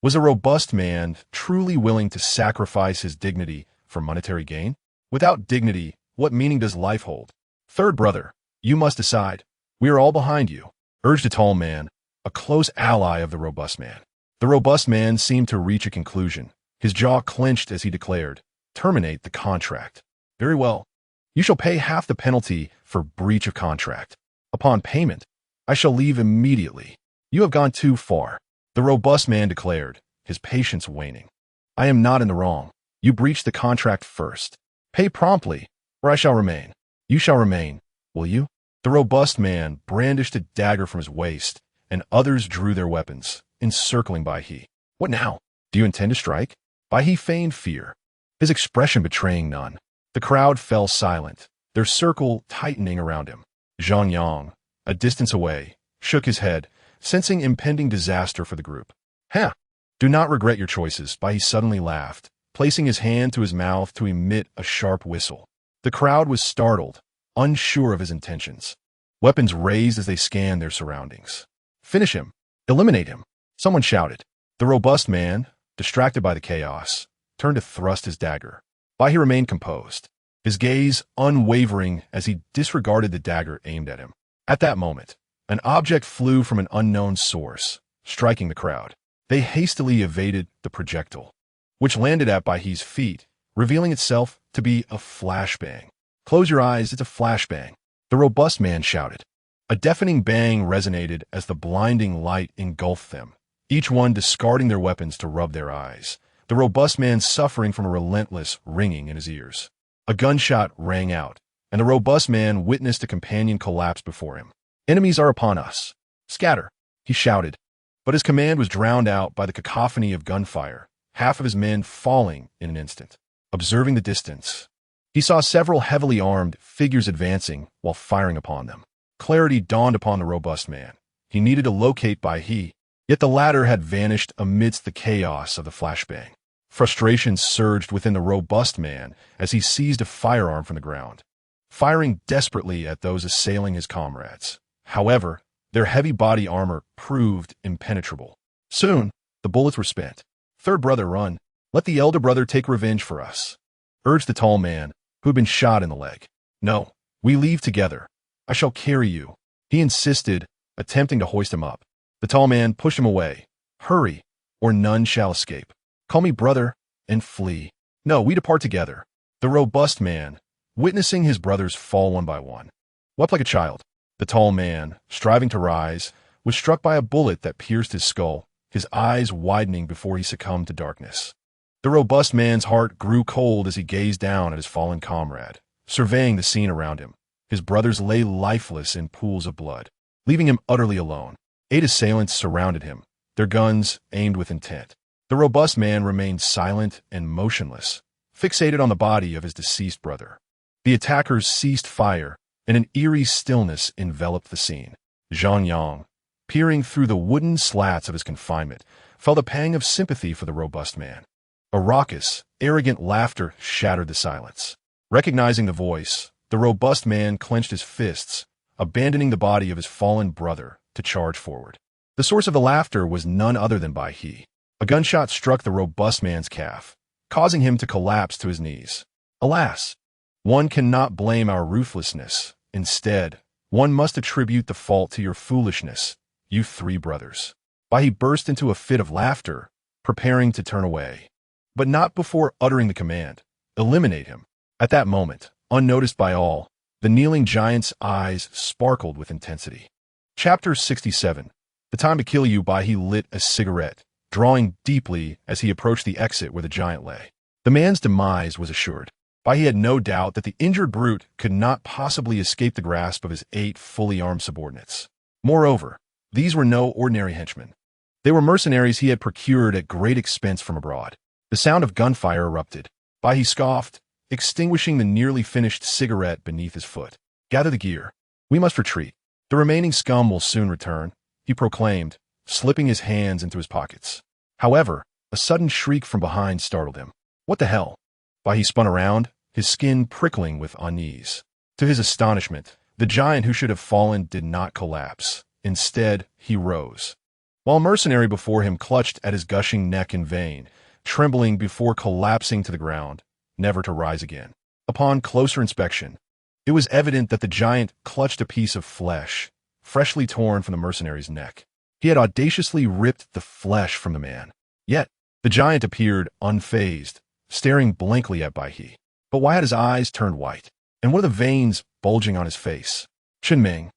Was a robust man truly willing to sacrifice his dignity for monetary gain? Without dignity, what meaning does life hold? Third brother, you must decide. We are all behind you, urged a tall man, a close ally of the robust man. The robust man seemed to reach a conclusion. His jaw clenched as he declared, terminate the contract. Very well. You shall pay half the penalty for breach of contract. Upon payment, I shall leave immediately. You have gone too far, the robust man declared, his patience waning. I am not in the wrong. You breached the contract first. Pay promptly, or I shall remain. You shall remain, will you? The robust man brandished a dagger from his waist, and others drew their weapons, encircling Baihe. What now? Do you intend to strike? Baihe feigned fear, his expression betraying none. The crowd fell silent, their circle tightening around him. Zhang Yang, a distance away, shook his head, sensing impending disaster for the group. Ha! Do not regret your choices, Baihe suddenly laughed, placing his hand to his mouth to emit a sharp whistle. The crowd was startled, unsure of his intentions. Weapons raised as they scanned their surroundings. Finish him! Eliminate him! Someone shouted. The robust man, distracted by the chaos, turned to thrust his dagger. Baihe remained composed, his gaze unwavering as he disregarded the dagger aimed at him. At that moment, an object flew from an unknown source, striking the crowd. They hastily evaded the projectile, which landed at Baihe's feet, revealing itself to be a flashbang. Close your eyes, it's a flashbang, the robust man shouted. A deafening bang resonated as the blinding light engulfed them, each one discarding their weapons to rub their eyes, the robust man suffering from a relentless ringing in his ears. A gunshot rang out, and the robust man witnessed a companion collapse before him. Enemies are upon us. Scatter, he shouted, but his command was drowned out by the cacophony of gunfire, half of his men falling in an instant. Observing the distance, he saw several heavily armed figures advancing while firing upon them. Clarity dawned upon the robust man. He needed to locate Baihe, yet the latter had vanished amidst the chaos of the flashbang. Frustration surged within the robust man as he seized a firearm from the ground, firing desperately at those assailing his comrades. However, Their heavy body armor proved impenetrable. Soon, the bullets were spent. "Third brother, run. Let the elder brother take revenge for us," urged the tall man, who had been shot in the leg. "No, we leave together. I shall carry you," he insisted, attempting to hoist him up. The tall man pushed him away. "Hurry, or none shall escape. Call me brother and flee. No, we depart together." The robust man, witnessing his brothers fall one by one, wept like a child. The tall man, striving to rise, was struck by a bullet that pierced his skull, his eyes widening before he succumbed to darkness. The robust man's heart grew cold as he gazed down at his fallen comrade, surveying the scene around him. His brothers lay lifeless in pools of blood, leaving him utterly alone. 8 assailants surrounded him, their guns aimed with intent. The robust man remained silent and motionless, fixated on the body of his deceased brother. The attackers ceased fire, and an eerie stillness enveloped the scene. Zhang Yang, peering through the wooden slats of his confinement, felt a pang of sympathy for the robust man. A raucous, arrogant laughter shattered the silence. Recognizing the voice, the robust man clenched his fists, abandoning the body of his fallen brother to charge forward. The source of the laughter was none other than Bai He. A gunshot struck the robust man's calf, causing him to collapse to his knees. Alas, one cannot blame our ruthlessness. Instead, one must attribute the fault to your foolishness, you 3 brothers. Bai He burst into a fit of laughter, preparing to turn away. But not before uttering the command, "Eliminate him." At that moment, unnoticed by all, the kneeling giant's eyes sparkled with intensity. Chapter 67. The time to kill you. Bai He lit a cigarette, drawing deeply as he approached the exit where the giant lay. The man's demise was assured. Bai He had no doubt that the injured brute could not possibly escape the grasp of his 8 fully armed subordinates. Moreover, these were no ordinary henchmen. They were mercenaries he had procured at great expense from abroad. The sound of gunfire erupted. Bai He scoffed, extinguishing the nearly finished cigarette beneath his foot. "Gather the gear. We must retreat. The remaining scum will soon return," he proclaimed, slipping his hands into his pockets. However, a sudden shriek from behind startled him. "What the hell?" Bai He spun around, his skin prickling with unease. To his astonishment, the giant who should have fallen did not collapse. Instead, he rose. While a mercenary before him clutched at his gushing neck in vain, trembling before collapsing to the ground, never to rise again. Upon closer inspection, it was evident that the giant clutched a piece of flesh, freshly torn from the mercenary's neck. He had audaciously ripped the flesh from the man. Yet, the giant appeared unfazed, staring blankly at Bai He. But why had his eyes turned white? And what are the veins bulging on his face? Qinming,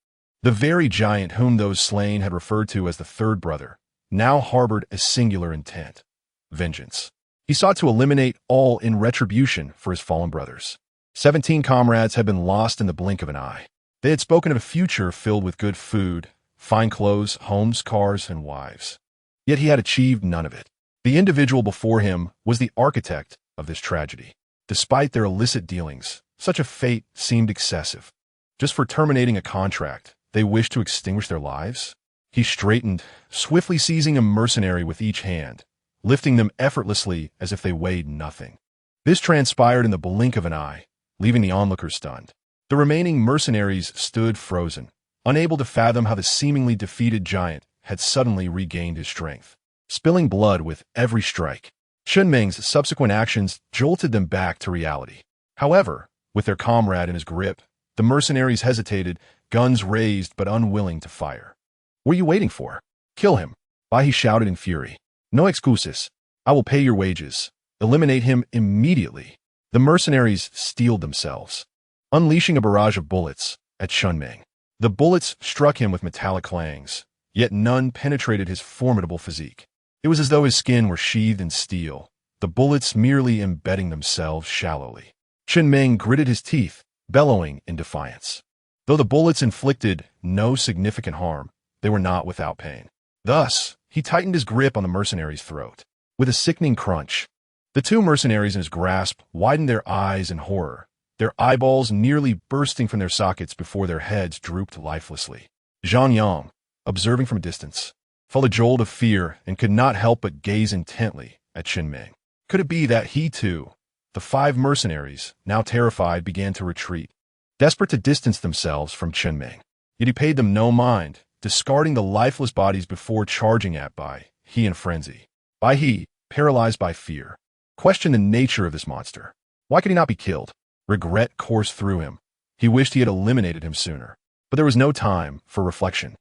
the very giant whom those slain had referred to as the 3rd brother, now harbored a singular intent: vengeance. He sought to eliminate all in retribution for his fallen brothers. 17 comrades had been lost in the blink of an eye. They had spoken of a future filled with good food, fine clothes, homes, cars, and wives. Yet he had achieved none of it. The individual before him was the architect of this tragedy. Despite their illicit dealings, such a fate seemed excessive. Just for terminating a contract, they wished to extinguish their lives? He straightened, swiftly seizing a mercenary with each hand, lifting them effortlessly as if they weighed nothing. This transpired in the blink of an eye, leaving the onlookers stunned. The remaining mercenaries stood frozen, unable to fathom how the seemingly defeated giant had suddenly regained his strength, spilling blood with every strike. Qinming's subsequent actions jolted them back to reality. However, with their comrade in his grip, the mercenaries hesitated, guns raised but unwilling to fire. "What are you waiting for? Kill him!" Bai He shouted in fury. "No excuses. I will pay your wages. Eliminate him immediately." The mercenaries steeled themselves, unleashing a barrage of bullets at Qinming. The bullets struck him with metallic clangs, yet none penetrated his formidable physique. It was as though his skin were sheathed in steel, the bullets merely embedding themselves shallowly. Qinming gritted his teeth, bellowing in defiance. Though the bullets inflicted no significant harm, they were not without pain. Thus, he tightened his grip on the mercenary's throat. With a sickening crunch, the 2 mercenaries in his grasp widened their eyes in horror, their eyeballs nearly bursting from their sockets before their heads drooped lifelessly. Zhang Yang, observing from a distance, felt a jolt of fear and could not help but gaze intently at Qinming. Could it be that he too, the 5 mercenaries, now terrified, began to retreat, desperate to distance themselves from Qinming? Yet he paid them no mind, discarding the lifeless bodies before charging at Bai He in frenzy. Bai He, paralyzed by fear, questioned the nature of this monster. Why could he not be killed? Regret coursed through him. He wished he had eliminated him sooner. But there was no time for reflection.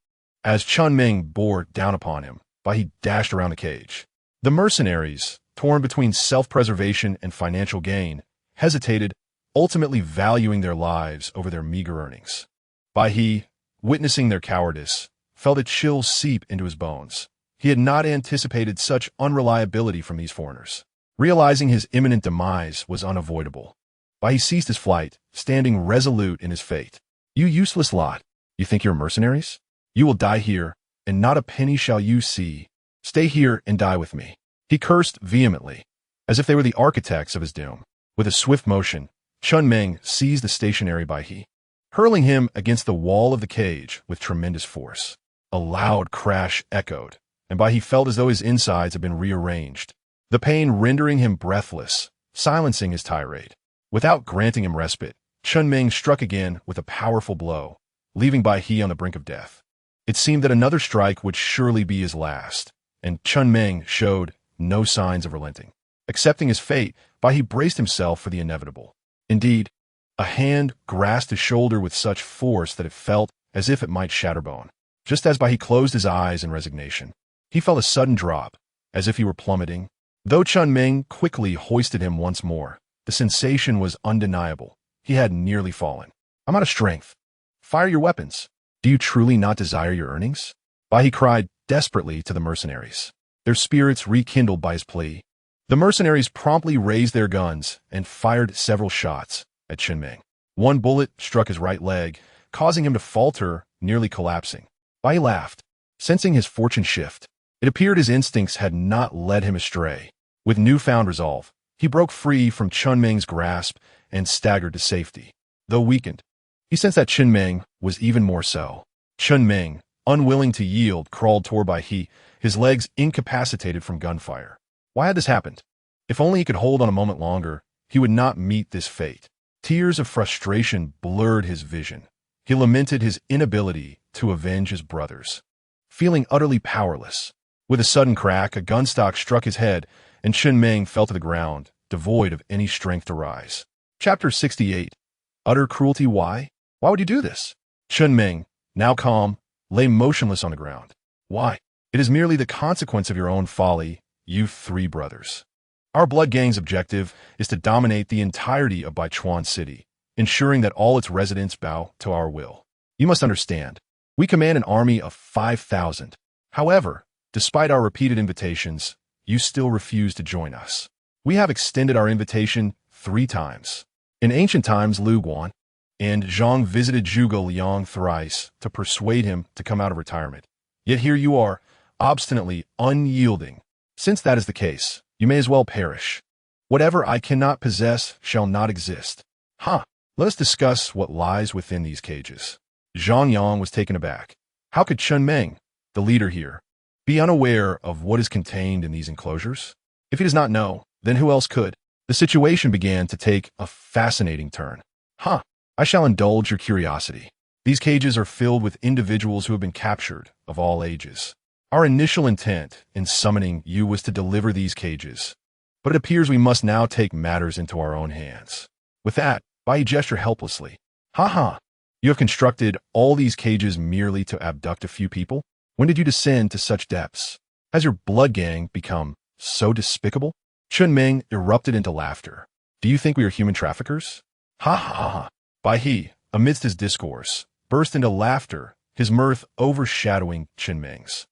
As Chun Ming bore down upon him, Bai He dashed around the cage. The mercenaries, torn between self-preservation and financial gain, hesitated, ultimately valuing their lives over their meager earnings. Bai He, witnessing their cowardice, felt a chill seep into his bones. He had not anticipated such unreliability from these foreigners. Realizing his imminent demise was unavoidable, Bai He ceased his flight, standing resolute in his fate. You useless lot, you think you're mercenaries? You will die here, and not a penny shall you see. Stay here and die with me. He cursed vehemently, as if they were the architects of his doom. With a swift motion, Chun Ming seized the stationary Bai He, hurling him against the wall of the cage with tremendous force. A loud crash echoed, and Bai He felt as though his insides had been rearranged, the pain rendering him breathless, silencing his tirade. Without granting him respite, Chun Ming struck again with a powerful blow, leaving Bai He on the brink of death. It seemed that another strike would surely be his last, and Chun Ming showed no signs of relenting. Accepting his fate, Bai He braced himself for the inevitable. Indeed, a hand grasped his shoulder with such force that it felt as if it might shatter bone. Just as Bai He closed his eyes in resignation, he felt a sudden drop, as if he were plummeting. Though Chun Ming quickly hoisted him once more, the sensation was undeniable. He had nearly fallen. I'm out of strength. Fire your weapons. Do you truly not desire your earnings? Bai He cried desperately to the mercenaries, their spirits rekindled by his plea. The mercenaries promptly raised their guns and fired several shots at Chun Ming. One bullet struck his right leg, causing him to falter, nearly collapsing. Bai He laughed, sensing his fortune shift. It appeared his instincts had not led him astray. With newfound resolve, he broke free from Chun Ming's grasp and staggered to safety. Though weakened, he sensed that Chun Ming was even more so. Chun Ming, unwilling to yield, crawled toward Bai He, his legs incapacitated from gunfire. Why had this happened? If only he could hold on a moment longer, he would not meet this fate. Tears of frustration blurred his vision. He lamented his inability to avenge his brothers. Feeling utterly powerless, with a sudden crack, a gunstock struck his head, and Chun Ming fell to the ground, devoid of any strength to rise. Chapter 68. Utter cruelty. Why? Why would you do this? Chun Ming, now calm, lay motionless on the ground. Why? It is merely the consequence of your own folly, you three brothers. Our blood gang's objective is to dominate the entirety of Baichuan City, ensuring that all its residents bow to our will. You must understand, we command an army of 5,000. However, despite our repeated invitations, you still refuse to join us. We have extended our invitation 3 times. In ancient times, Lu Guan and Zhang visited Zhuge Liang thrice to persuade him to come out of retirement. Yet here you are, obstinately unyielding. Since that is the case, you may as well perish. Whatever I cannot possess shall not exist. Let us discuss what lies within these cages. Zhang Yang was taken aback. How could Chun Ming, the leader here, be unaware of what is contained in these enclosures? If he does not know, then who else could? The situation began to take a fascinating turn. I shall indulge your curiosity. These cages are filled with individuals who have been captured, of all ages. Our initial intent in summoning you was to deliver these cages, but it appears we must now take matters into our own hands. With that, Bai He gestured helplessly. You have constructed all these cages merely to abduct a few people? When did you descend to such depths? Has your blood gang become so despicable? Chun Ming erupted into laughter. Do you think we are human traffickers? Bai He, amidst his discourse, burst into laughter, his mirth overshadowing Chun Ming's.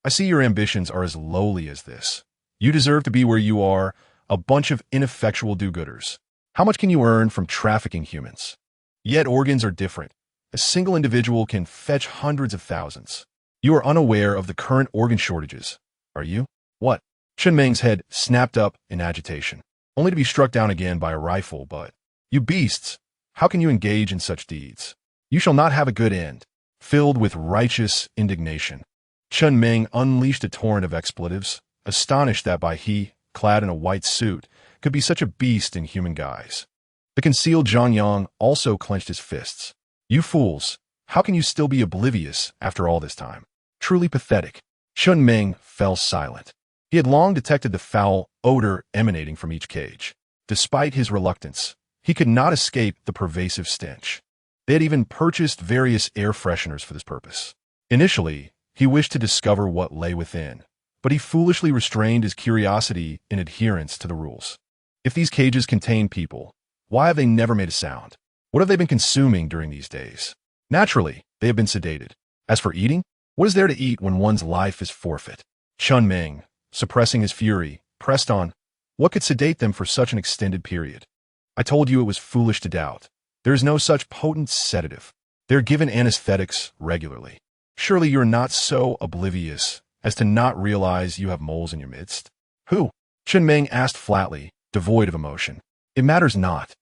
I see your ambitions are as lowly as this. You deserve to be where you are, a bunch of ineffectual do-gooders. How much can you earn from trafficking humans? Yet organs are different. A single individual can fetch hundreds of thousands. You are unaware of the current organ shortages, are you? What? Chun Ming's head snapped up in agitation, only to be struck down again by a rifle butt. You beasts! How can you engage in such deeds? You shall not have a good end. Filled with righteous indignation, Chun Ming unleashed a torrent of expletives, astonished that Bai He, clad in a white suit, could be such a beast in human guise. The concealed Zhang Yang also clenched his fists. You fools! How can you still be oblivious after all this time? Truly pathetic. Chun Meng fell silent. He had long detected the foul odor emanating from each cage. Despite his reluctance, he could not escape the pervasive stench. They had even purchased various air fresheners for this purpose. Initially, he wished to discover what lay within, but he foolishly restrained his curiosity in adherence to the rules. If these cages contain people, why have they never made a sound? What have they been consuming during these days? Naturally, they have been sedated. As for eating, what is there to eat when one's life is forfeit? Chun Meng, suppressing his fury, pressed on. What could sedate them for such an extended period? I told you it was foolish to doubt. There is no such potent sedative. They're given anesthetics regularly. Surely you're not so oblivious as to not realize you have moles in your midst? Who? Chun Meng asked flatly, devoid of emotion. It matters not.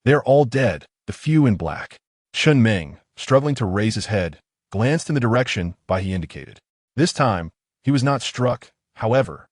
They're all dead, the few in black. Chun Meng, struggling to raise his head, glanced in the direction by he indicated. This time, he was not struck, however.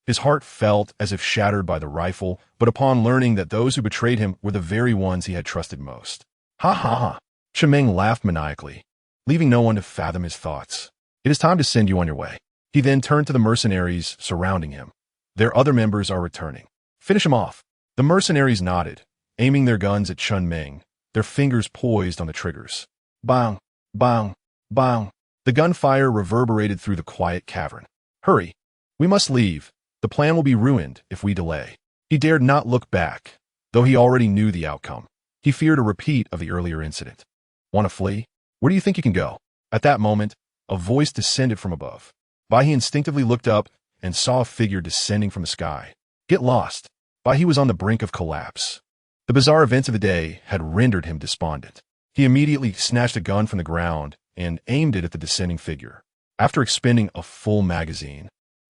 His heart felt as if shattered by the rifle, but upon learning that those who betrayed him were the very ones he had trusted most. Ha ha ha! Chun Meng laughed maniacally, leaving no one to fathom his thoughts. It is time to send you on your way. He then turned to the mercenaries surrounding him. Their other members are returning. Finish him off. The mercenaries nodded, aiming their guns at Chun Meng, their fingers poised on the triggers. Bang! Bang! Bang! The gunfire reverberated through the quiet cavern. Hurry! We must leave. The plan will be ruined if we delay. He dared not look back, though he already knew the outcome. He feared a repeat of the earlier incident. Want to flee? Where do you think you can go? At that moment, a voice descended from above. He instinctively looked up and saw a figure descending from the sky. Get lost. He was on the brink of collapse. The bizarre events of the day had rendered him despondent. He immediately snatched a gun from the ground and aimed it at the descending figure. After expending a full magazine,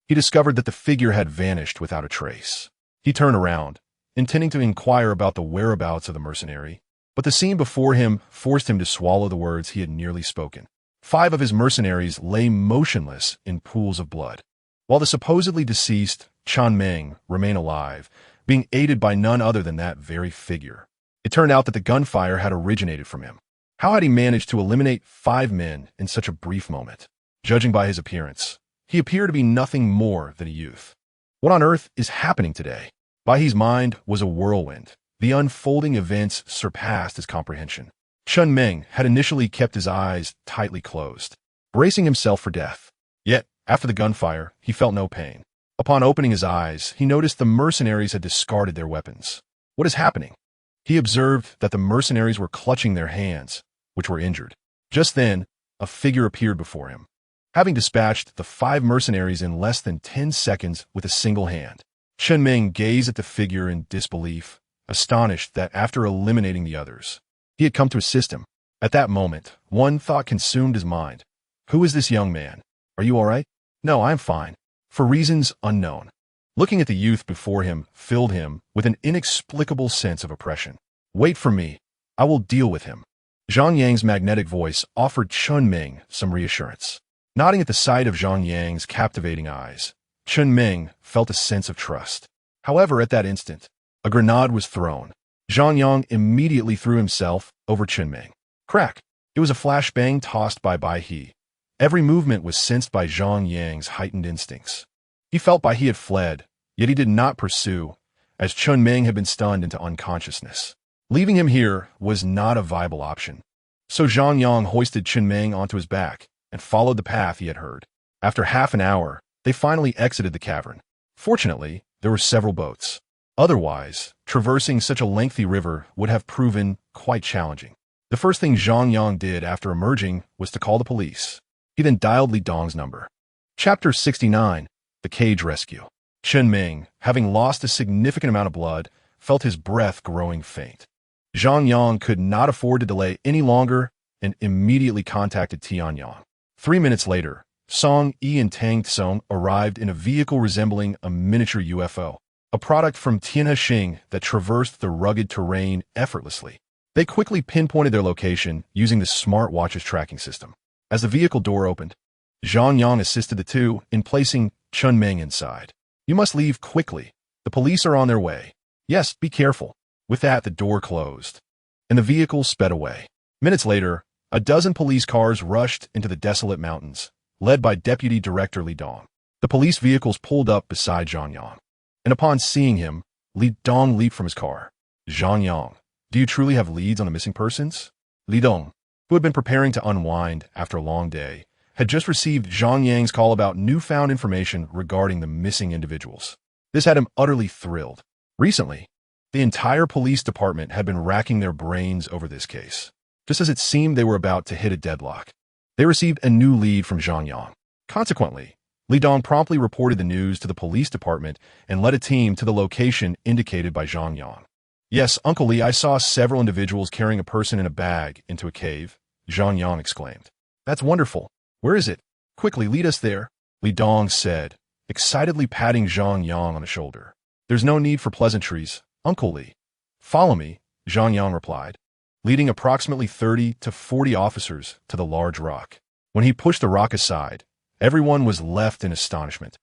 he discovered that the figure had vanished without a trace. He turned around, intending to inquire about the whereabouts of the mercenary, but the scene before him forced him to swallow the words he had nearly spoken. 5 of his mercenaries lay motionless in pools of blood, while the supposedly deceased Chun Meng remained alive, being aided by none other than that very figure. It turned out that the gunfire had originated from him. How had he managed to eliminate 5 men in such a brief moment? Judging by his appearance, he appeared to be nothing more than a youth. What on earth is happening today? His mind was a whirlwind. The unfolding events surpassed his comprehension. Chun Meng had initially kept his eyes tightly closed, bracing himself for death. Yet, after the gunfire, he felt no pain. Upon opening his eyes, he noticed the mercenaries had discarded their weapons. What is happening? He observed that the mercenaries were clutching their hands, which were injured. Just then, a figure appeared before him, having dispatched the 5 mercenaries in less than 10 seconds with a single hand. Chun Meng gazed at the figure in disbelief, astonished that after eliminating the others, he had come to assist him. At that moment, one thought consumed his mind. Who is this young man? Are you all right? No, I am fine. For reasons unknown. Looking at the youth before him filled him with an inexplicable sense of oppression. Wait for me. I will deal with him. Zhang Yang's magnetic voice offered Chun Meng some reassurance. Nodding at the sight of Zhang Yang's captivating eyes, Chun Meng felt a sense of trust. However, at that instant, a grenade was thrown. Zhang Yang immediately threw himself over Chun Meng. Crack! It was a flashbang tossed by he. Every movement was sensed by Zhang Yang's heightened instincts. He felt he had fled, yet he did not pursue, as Chun Meng had been stunned into unconsciousness. Leaving him here was not a viable option. So Zhang Yang hoisted Chun Meng onto his back and followed the path he had heard. After half an hour, they finally exited the cavern. Fortunately, there were several boats. Otherwise, traversing such a lengthy river would have proven quite challenging. The first thing Zhang Yang did after emerging was to call the police. He then dialed Li Dong's number. Chapter 69, The Cage Rescue. Chun Meng, having lost a significant amount of blood, felt his breath growing faint. Zhang Yang could not afford to delay any longer and immediately contacted Tianyang. 3 minutes later, Song Yi and Tang Tsong arrived in a vehicle resembling a miniature UFO, a product from Tianhexing that traversed the rugged terrain effortlessly. They quickly pinpointed their location using the smartwatch's tracking system. As the vehicle door opened, Zhang Yang assisted the two in placing Chun Meng inside. You must leave quickly. The police are on their way. Yes, be careful. With that, the door closed, and the vehicle sped away. Minutes later, A dozen police cars rushed into the desolate mountains, led by Deputy Director Li Dong. The police vehicles pulled up beside Zhang Yang, and upon seeing him, Li Dong leaped from his car. Zhang Yang, do you truly have leads on the missing persons? Li Dong, who had been preparing to unwind after a long day, had just received Zhang Yang's call about newfound information regarding the missing individuals. This had him utterly thrilled. Recently, the entire police department had been racking their brains over this case. Just as it seemed they were about to hit a deadlock, they received a new lead from Zhang Yang. Consequently, Li Dong promptly reported the news to the police department and led a team to the location indicated by Zhang Yang. Yes, Uncle Li, I saw several individuals carrying a person in a bag into a cave, Zhang Yang exclaimed. That's wonderful. Where is it? Quickly, lead us there, Li Dong said, excitedly patting Zhang Yang on the shoulder. There's no need for pleasantries, Uncle Li. Follow me, Zhang Yang replied, leading approximately 30 to 40 officers to the large rock. When he pushed the rock aside, everyone was left in astonishment.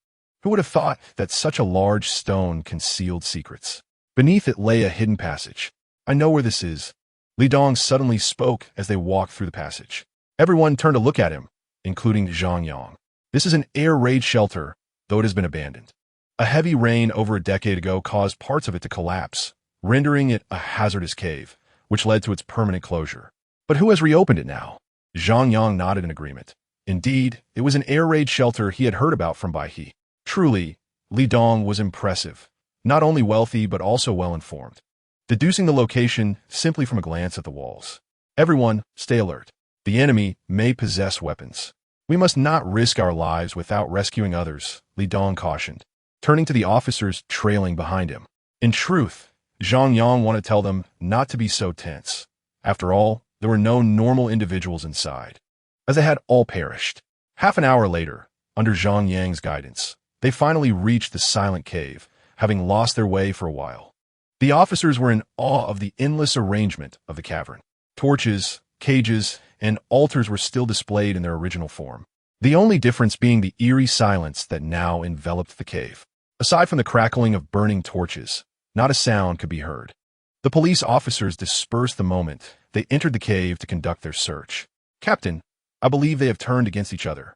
Who would have thought that such a large stone concealed secrets? Beneath it lay a hidden passage. I know where this is. Li Dong suddenly spoke as they walked through the passage. Everyone turned to look at him, including Zhang Yang. This is an air raid shelter, though it has been abandoned. A heavy rain over a decade ago caused parts of it to collapse, rendering it a hazardous cave, which led to its permanent closure. But who has reopened it now? Zhang Yang nodded in agreement. Indeed, it was an air raid shelter he had heard about from Bai He. Truly, Li Dong was impressive, not only wealthy but also well-informed, deducing the location simply from a glance at the walls. Everyone, stay alert. The enemy may possess weapons. We must not risk our lives without rescuing others, Li Dong cautioned, turning to the officers trailing behind him. In truth, Zhang Yang wanted to tell them not to be so tense. After all, there were no normal individuals inside, as they had all perished. Half an hour later, under Zhang Yang's guidance, they finally reached the silent cave, having lost their way for a while. The officers were in awe of the endless arrangement of the cavern. Torches, cages, and altars were still displayed in their original form, the only difference being the eerie silence that now enveloped the cave. Aside from the crackling of burning torches, not a sound could be heard. The police officers dispersed the moment they entered the cave to conduct their search. Captain, I believe they have turned against each other.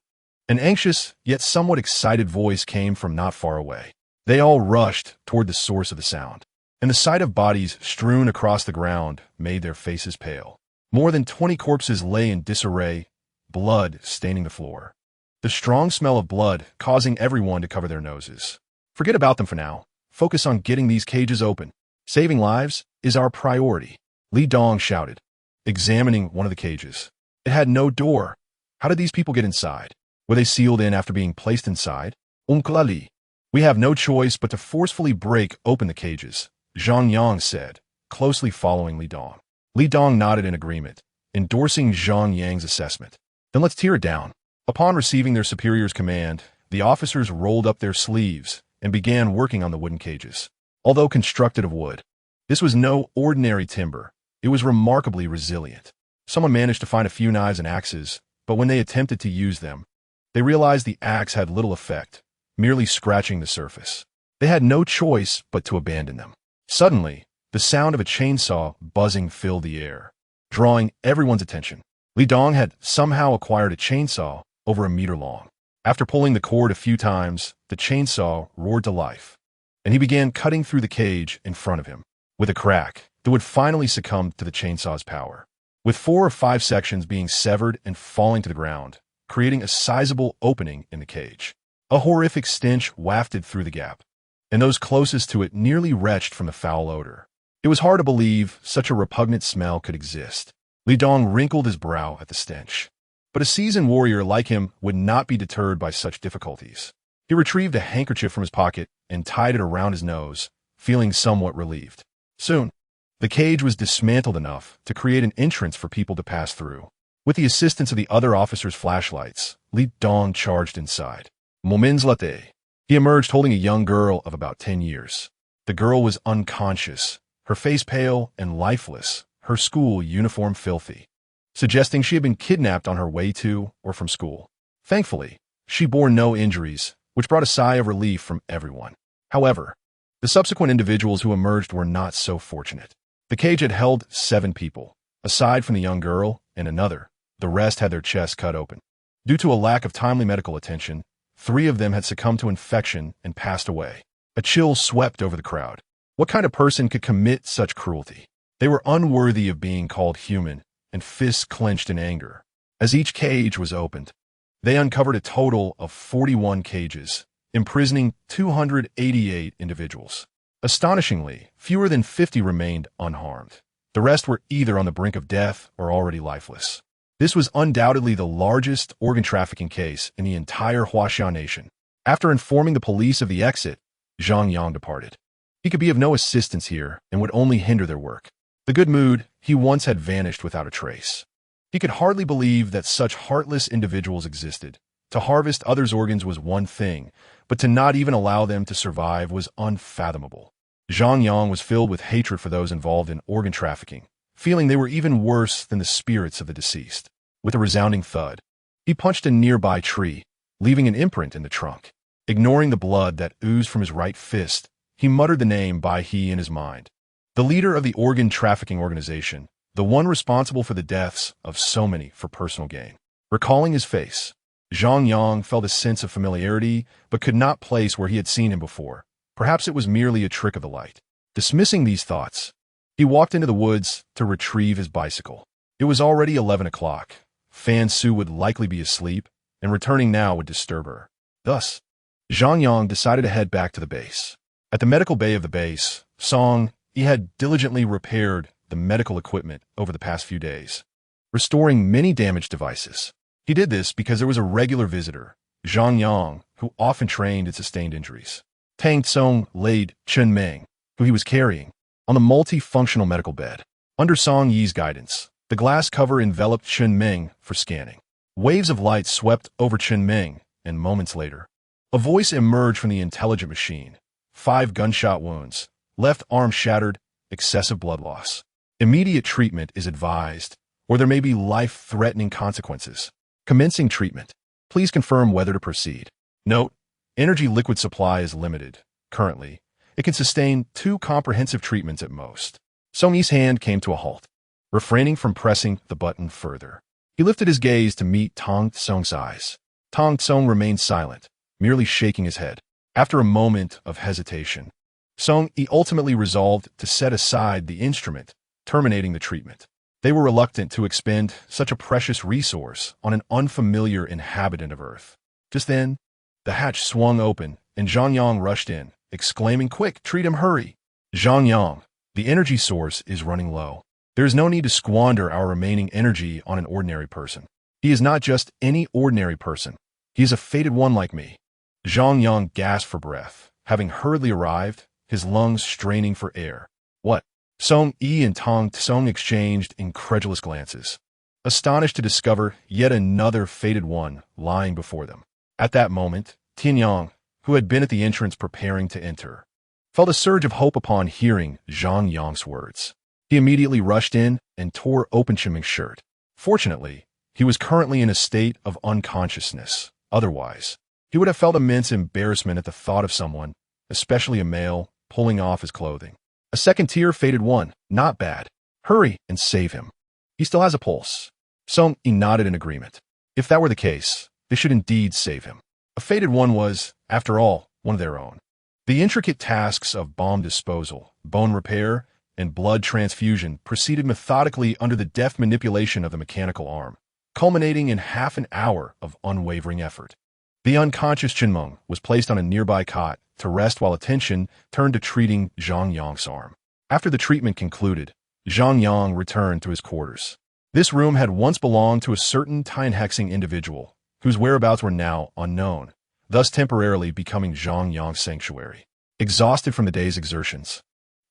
An anxious, yet somewhat excited voice came from not far away. They all rushed toward the source of the sound, and the sight of bodies strewn across the ground made their faces pale. More than 20 corpses lay in disarray, blood staining the floor. The strong smell of blood causing everyone to cover their noses. Forget about them for now. Focus on getting these cages open. Saving lives is our priority, Li Dong shouted, examining one of the cages. It had no door. How did these people get inside? Were they sealed in after being placed inside? Uncle Li. We have no choice but to forcefully break open the cages, Zhang Yang said, closely following Li Dong. Li Dong nodded in agreement, endorsing Zhang Yang's assessment. Then let's tear it down. Upon receiving their superior's command, the officers rolled up their sleeves and began working on the wooden cages. Although constructed of wood, this was no ordinary timber. It was remarkably resilient. Someone managed to find a few knives and axes, but when they attempted to use them, they realized the axe had little effect, merely scratching the surface. They had no choice but to abandon them. Suddenly, the sound of a chainsaw buzzing filled the air, drawing everyone's attention. Li Dong had somehow acquired a chainsaw over a meter long. After pulling the cord a few times, the chainsaw roared to life, and he began cutting through the cage in front of him. With a crack, the wood finally succumbed to the chainsaw's power, with 4 or 5 sections being severed and falling to the ground, creating a sizable opening in the cage. A horrific stench wafted through the gap, and those closest to it nearly retched from the foul odor. It was hard to believe such a repugnant smell could exist. Li Dong wrinkled his brow at the stench. But a seasoned warrior like him would not be deterred by such difficulties. He retrieved a handkerchief from his pocket and tied it around his nose, feeling somewhat relieved. Soon, the cage was dismantled enough to create an entrance for people to pass through. With the assistance of the other officers' flashlights, Li Dong charged inside. Moments later, he emerged holding a young girl of about 10 years. The girl was unconscious, her face pale and lifeless, her school uniform filthy, suggesting she had been kidnapped on her way to or from school. Thankfully, she bore no injuries, which brought a sigh of relief from everyone. However, the subsequent individuals who emerged were not so fortunate. The cage had held 7 people, aside from the young girl and another, The rest had their chests cut open. Due to a lack of timely medical attention, 3 of them had succumbed to infection and passed away. A chill swept over the crowd. What kind of person could commit such cruelty? They were unworthy of being called human, and fists clenched in anger. As each cage was opened, they uncovered a total of 41 cages, imprisoning 288 individuals. Astonishingly, fewer than 50 remained unharmed. The rest were either on the brink of death or already lifeless. This was undoubtedly the largest organ trafficking case in the entire Huaxia nation. After informing the police of the exit, Zhang Yang departed. He could be of no assistance here and would only hinder their work. The good mood he once had vanished without a trace. He could hardly believe that such heartless individuals existed. To harvest others' organs was one thing, but to not even allow them to survive was unfathomable. Zhang Yang was filled with hatred for those involved in organ trafficking, feeling they were even worse than the spirits of the deceased. With a resounding thud, he punched a nearby tree, leaving an imprint in the trunk. Ignoring the blood that oozed from his right fist, he muttered the name Bai He in his mind. The leader of the organ trafficking organization, the one responsible for the deaths of so many for personal gain. Recalling his face, Zhang Yang felt a sense of familiarity but could not place where he had seen him before. Perhaps it was merely a trick of the light. Dismissing these thoughts, he walked into the woods to retrieve his bicycle. It was already 11 o'clock. Fan Su would likely be asleep, and returning now would disturb her. Thus, Zhang Yang decided to head back to the base. At the medical bay of the base, Song, he had diligently repaired the medical equipment over the past few days, restoring many damaged devices. He did this because there was a regular visitor, Zhang Yang, who often trained and sustained injuries. Tang Tsong laid Chen Meng, who he was carrying, on the multifunctional medical bed. Under Song Yi's guidance, the glass cover enveloped Chen Meng for scanning. Waves of light swept over Chen Meng, and moments later, a voice emerged from the intelligent machine. 5 gunshot wounds, left arm shattered, excessive blood loss. Immediate treatment is advised, or there may be life-threatening consequences. Commencing treatment. Please confirm whether to proceed. Note: energy liquid supply is limited. Currently, it can sustain 2 comprehensive treatments at most. Song Yi's hand came to a halt, refraining from pressing the button further. He lifted his gaze to meet Tang Tsong's eyes. Tang Tsong remained silent, merely shaking his head. After a moment of hesitation, Song Yi ultimately resolved to set aside the instrument, terminating the treatment. They were reluctant to expend such a precious resource on an unfamiliar inhabitant of Earth. Just then, the hatch swung open, and Zhang Yang rushed in, exclaiming, "Quick, treat him, hurry!" Zhang Yang, the energy source is running low. There is no need to squander our remaining energy on an ordinary person. He is not just any ordinary person. He is a fated one like me. Zhang Yang gasped for breath, having hurriedly arrived, his lungs straining for air. What? Song Yi and Tang Tsong exchanged incredulous glances, astonished to discover yet another fated one lying before them. At that moment, Tian Yang, who had been at the entrance preparing to enter, felt a surge of hope upon hearing Zhang Yang's words. He immediately rushed in and tore open Chen Meng's shirt. Fortunately, he was currently in a state of unconsciousness. Otherwise, he would have felt immense embarrassment at the thought of someone, especially a male, pulling off his clothing. A second-tier fated one, not bad. Hurry and save him. He still has a pulse. Song Yi nodded in agreement. If that were the case, they should indeed save him. A fated one was, after all, one of their own. The intricate tasks of bomb disposal, bone repair, and blood transfusion proceeded methodically under the deft manipulation of the mechanical arm, culminating in half an hour of unwavering effort. The unconscious Chen Meng was placed on a nearby cot to rest while attention turned to treating Zhang Yang's arm. After the treatment concluded, Zhang Yang returned to his quarters. This room had once belonged to a certain time-hexing individual, whose whereabouts were now unknown, thus temporarily becoming Zhang Yang's sanctuary. Exhausted from the day's exertions,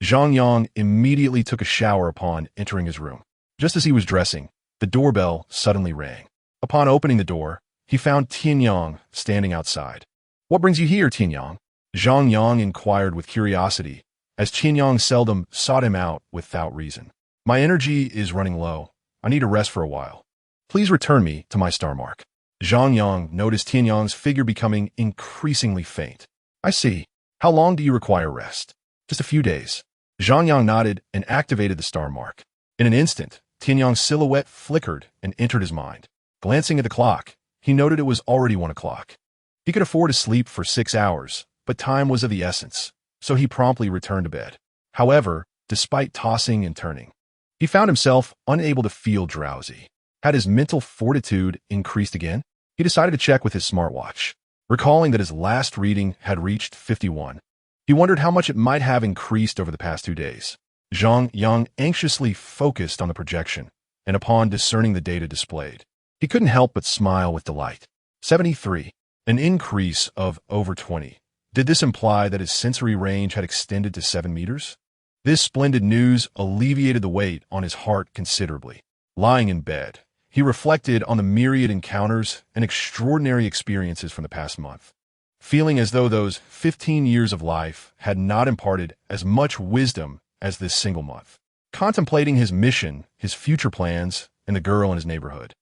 Zhang Yang immediately took a shower upon entering his room. Just as he was dressing, the doorbell suddenly rang. Upon opening the door, he found Tian Yang standing outside. "What brings you here, Tian Yang?" Zhang Yang inquired with curiosity, as Tian Yang seldom sought him out without reason. "My energy is running low. I need to rest for a while. Please return me to my star mark." Zhang Yang noticed Tian Yang's figure becoming increasingly faint. "I see. How long do you require rest?" "Just a few days." Zhang Yang nodded and activated the star mark. In an instant, Tianyang's silhouette flickered and entered his mind. Glancing at the clock, he noted it was already 1 o'clock. He could afford to sleep for 6 hours, but time was of the essence, so he promptly returned to bed. However, despite tossing and turning, he found himself unable to feel drowsy. Had his mental fortitude increased again? He decided to check with his smartwatch, recalling that his last reading had reached 51. He wondered how much it might have increased over the past 2 days. Zhang Yang anxiously focused on the projection, and upon discerning the data displayed, he couldn't help but smile with delight. 73. An increase of over 20. Did this imply that his sensory range had extended to 7 meters? This splendid news alleviated the weight on his heart considerably. Lying in bed, he reflected on the myriad encounters and extraordinary experiences from the past month, feeling as though those 15 years of life had not imparted as much wisdom as this single month. Contemplating his mission, his future plans, and the girl in his neighborhood,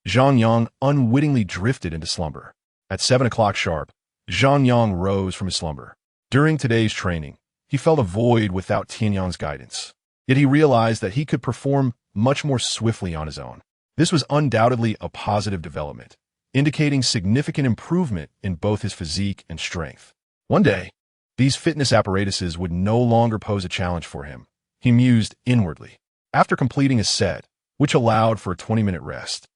Zhang Yang unwittingly drifted into slumber. At 7 o'clock sharp, Zhang Yang rose from his slumber. During today's training, he felt a void without Tianyang's guidance. Yet he realized that he could perform much more swiftly on his own. This was undoubtedly a positive development, indicating significant improvement in both his physique and strength. One day, these fitness apparatuses would no longer pose a challenge for him. He mused inwardly. After completing a set, which allowed for a 20-minute rest,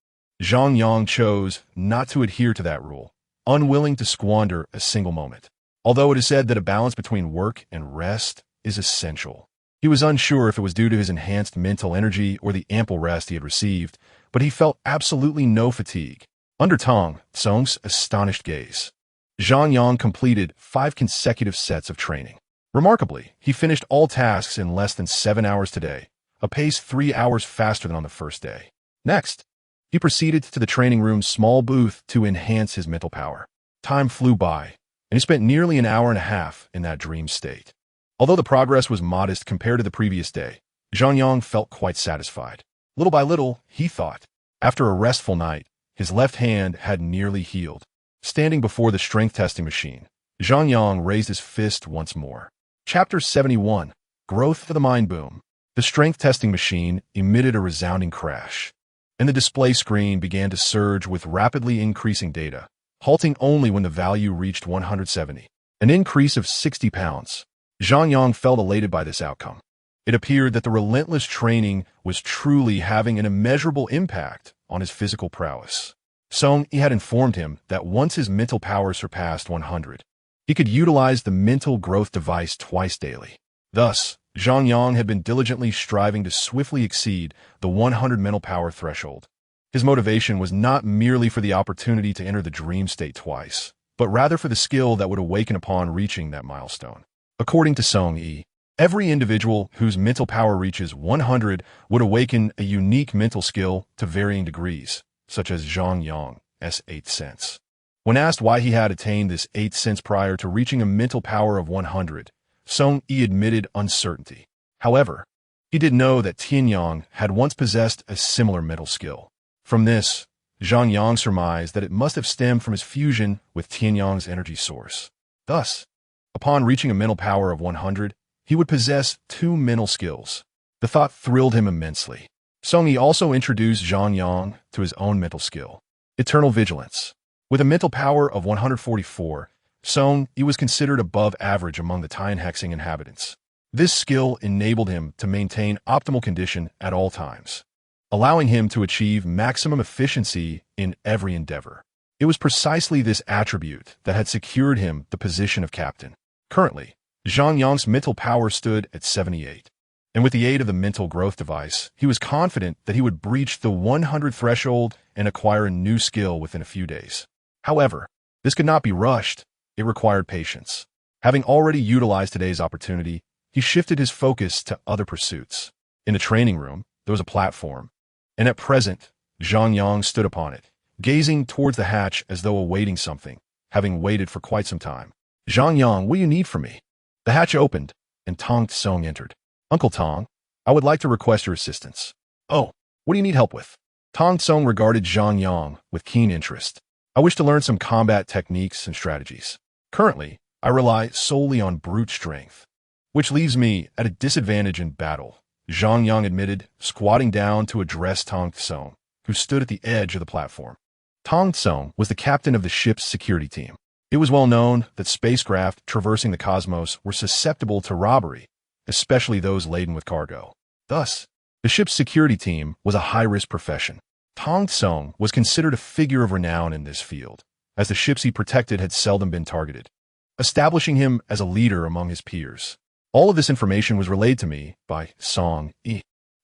Zhang Yang chose not to adhere to that rule, unwilling to squander a single moment. Although it is said that a balance between work and rest is essential, he was unsure if it was due to his enhanced mental energy or the ample rest he had received, but he felt absolutely no fatigue. Under Tang Tsung's astonished gaze, Zhang Yang completed 5 consecutive sets of training. Remarkably, he finished all tasks in less than 7 hours today, a pace 3 hours faster than on the first day. Next, he proceeded to the training room's small booth to enhance his mental power. Time flew by, and he spent nearly an hour and a half in that dream state. Although the progress was modest compared to the previous day, Zhang Yang felt quite satisfied. Little by little, he thought. After a restful night, his left hand had nearly healed. Standing before the strength testing machine, Zhang Yang raised his fist once more. Chapter 71. Growth of the Mind Boom. The strength testing machine emitted a resounding crash, and the display screen began to surge with rapidly increasing data, halting only when the value reached 170, an increase of 60 pounds. Zhang Yang felt elated by this outcome. It appeared that the relentless training was truly having an immeasurable impact on his physical prowess. Song Yi had informed him that once his mental power surpassed 100, he could utilize the mental growth device twice daily. Thus, Zhang Yang had been diligently striving to swiftly exceed the 100 mental power threshold. His motivation was not merely for the opportunity to enter the dream state twice, but rather for the skill that would awaken upon reaching that milestone. According to Song Yi, every individual whose mental power reaches 100 would awaken a unique mental skill to varying degrees, such as Zhang Yang's 8th sense. When asked why he had attained this 8th sense prior to reaching a mental power of 100, Song Yi admitted uncertainty. However, he did know that Tianyang had once possessed a similar mental skill. From this, Zhang Yang surmised that it must have stemmed from his fusion with Tianyang's energy source. Thus, upon reaching a mental power of 100, he would possess 2 mental skills. The thought thrilled him immensely. Song Yi also introduced Zhang Yang to his own mental skill, eternal vigilance. With a mental power of 144, Song Yi was considered above average among the Tian Hexing inhabitants. This skill enabled him to maintain optimal condition at all times, allowing him to achieve maximum efficiency in every endeavor. It was precisely this attribute that had secured him the position of captain. Currently, Zhang Yang's mental power stood at 78, and with the aid of the mental growth device, he was confident that he would breach the 100 threshold and acquire a new skill within a few days. However, this could not be rushed. It required patience. Having already utilized today's opportunity, he shifted his focus to other pursuits. In the training room, there was a platform, and at present, Zhang Yang stood upon it, gazing towards the hatch as though awaiting something, having waited for quite some time. Zhang Yang, what do you need from me? The hatch opened, and Tang Tsung entered. Uncle Tang, I would like to request your assistance. Oh, what do you need help with? Tang Tsung regarded Zhang Yang with keen interest. I wish to learn some combat techniques and strategies. Currently, I rely solely on brute strength, which leaves me at a disadvantage in battle. Zhang Yang admitted, squatting down to address Tang Tsong, who stood at the edge of the platform. Tang Tsong was the captain of the ship's security team. It was well known that spacecraft traversing the cosmos were susceptible to robbery, especially those laden with cargo. Thus, the ship's security team was a high-risk profession. Tang Tsong was considered a figure of renown in this field, as the ships he protected had seldom been targeted, establishing him as a leader among his peers. All of this information was relayed to me by Song Yi.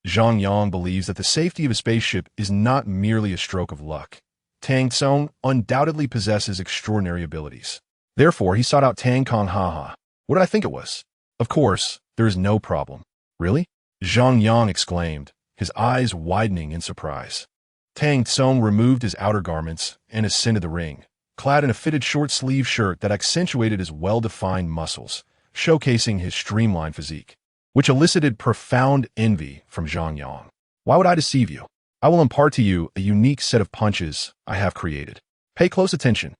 Zhang Yang believes that the safety of a spaceship is not merely a stroke of luck. Tang Tsong undoubtedly possesses extraordinary abilities. Therefore, he sought out Tang Kong Haha. What did I think it was? Of course, there is no problem. Really? Zhang Yang exclaimed, his eyes widening in surprise. Tang Tsong removed his outer garments and ascended the ring, clad in a fitted short-sleeve shirt that accentuated his well-defined muscles, showcasing his streamlined physique, which elicited profound envy from Zhang Yang. Why would I deceive you? I will impart to you a unique set of punches I have created. Pay close attention.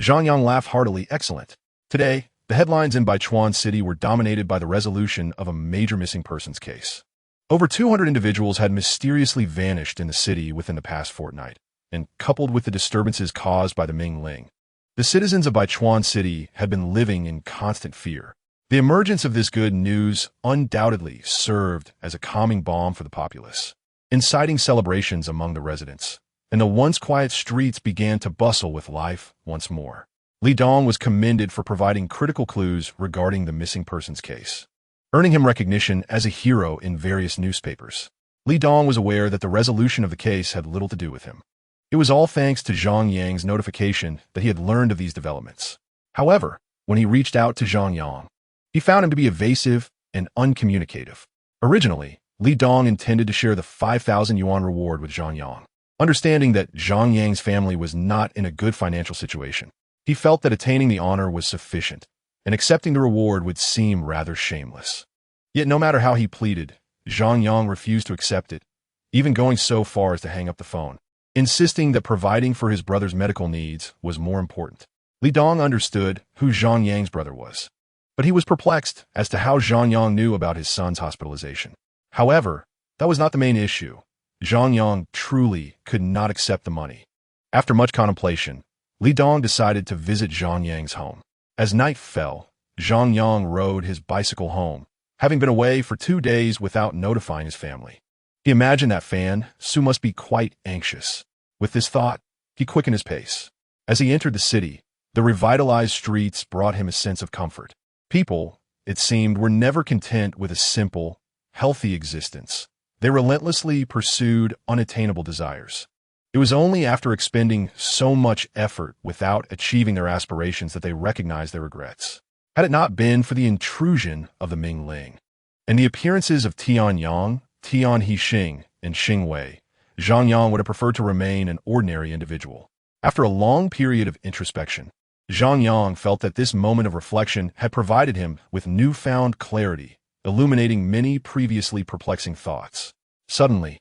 Zhang Yang laughed heartily. Excellent. Today, the headlines in Baichuan City were dominated by the resolution of a major missing persons case. Over 200 individuals had mysteriously vanished in the city within the past fortnight, and coupled with the disturbances caused by the Mingling, the citizens of Baichuan City had been living in constant fear. The emergence of this good news undoubtedly served as a calming balm for the populace, inciting celebrations among the residents, and the once quiet streets began to bustle with life once more. Li Dong was commended for providing critical clues regarding the missing persons case, earning him recognition as a hero in various newspapers. Li Dong was aware that the resolution of the case had little to do with him. It was all thanks to Zhang Yang's notification that he had learned of these developments. However, when he reached out to Zhang Yang, he found him to be evasive and uncommunicative. Originally, Li Dong intended to share the 5,000 yuan reward with Zhang Yang. Understanding that Zhang Yang's family was not in a good financial situation, he felt that attaining the honor was sufficient, and accepting the reward would seem rather shameless. Yet no matter how he pleaded, Zhang Yang refused to accept it, even going so far as to hang up the phone, insisting that providing for his brother's medical needs was more important. Li Dong understood who Zhang Yang's brother was, but he was perplexed as to how Zhang Yang knew about his son's hospitalization. However, that was not the main issue. Zhang Yang truly could not accept the money. After much contemplation, Li Dong decided to visit Zhang Yang's home. As night fell, Zhang Yang rode his bicycle home, having been away for 2 days without notifying his family. He imagined that Fan Su must be quite anxious. With this thought, he quickened his pace. As he entered the city, the revitalized streets brought him a sense of comfort. People, it seemed, were never content with a simple, healthy existence. They relentlessly pursued unattainable desires. It was only after expending so much effort without achieving their aspirations that they recognized their regrets. Had it not been for the intrusion of the Mingling and the appearances of Tian Yang, Tian Hixing, and Xing Wei, Zhang Yang would have preferred to remain an ordinary individual. After a long period of introspection, Zhang Yang felt that this moment of reflection had provided him with newfound clarity, illuminating many previously perplexing thoughts. Suddenly,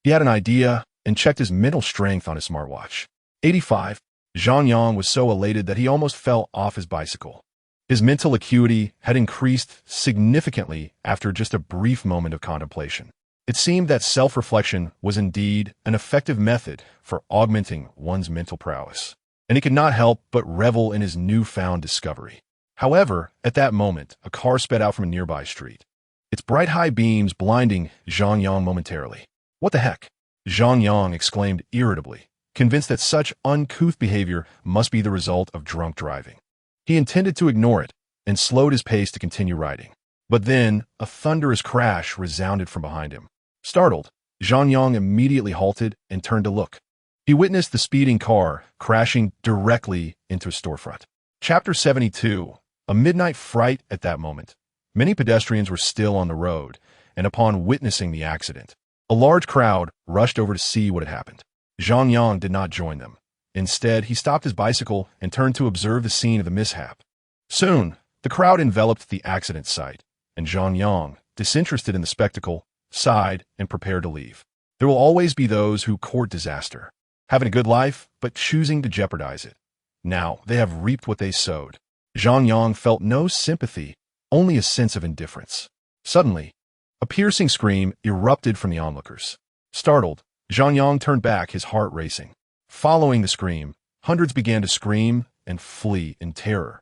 he had an idea and checked his mental strength on his smartwatch. 85. Zhang Yang was so elated that he almost fell off his bicycle. His mental acuity had increased significantly after just a brief moment of contemplation. It seemed that self-reflection was indeed an effective method for augmenting one's mental prowess, and he could not help but revel in his newfound discovery. However, at that moment, a car sped out from a nearby street, its bright high beams blinding Zhang Yang momentarily. What the heck? Zhang Yang exclaimed irritably, convinced that such uncouth behavior must be the result of drunk driving. He intended to ignore it and slowed his pace to continue riding. But then, a thunderous crash resounded from behind him. Startled, Zhang Yang immediately halted and turned to look. He witnessed the speeding car crashing directly into a storefront. Chapter 72. A midnight fright at that moment. Many pedestrians were still on the road, and upon witnessing the accident, a large crowd rushed over to see what had happened. Zhang Yang did not join them. Instead, he stopped his bicycle and turned to observe the scene of the mishap. Soon, the crowd enveloped the accident site, and Zhang Yang, disinterested in the spectacle, sighed and prepared to leave. There will always be those who court disaster, having a good life, but choosing to jeopardize it. Now, they have reaped what they sowed. Zhang Yang felt no sympathy, only a sense of indifference. Suddenly, A piercing scream erupted from the onlookers. Startled, Zhang Yang turned back, his heart racing. Following the scream, hundreds began to scream and flee in terror,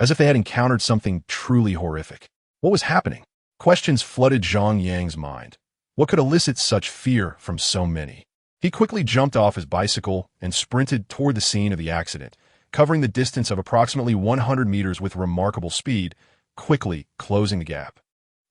as if they had encountered something truly horrific. What was happening? Questions flooded Zhang Yang's mind. What could elicit such fear from so many? He quickly jumped off his bicycle and sprinted toward the scene of the accident, covering the distance of approximately 100 meters with remarkable speed, quickly closing the gap.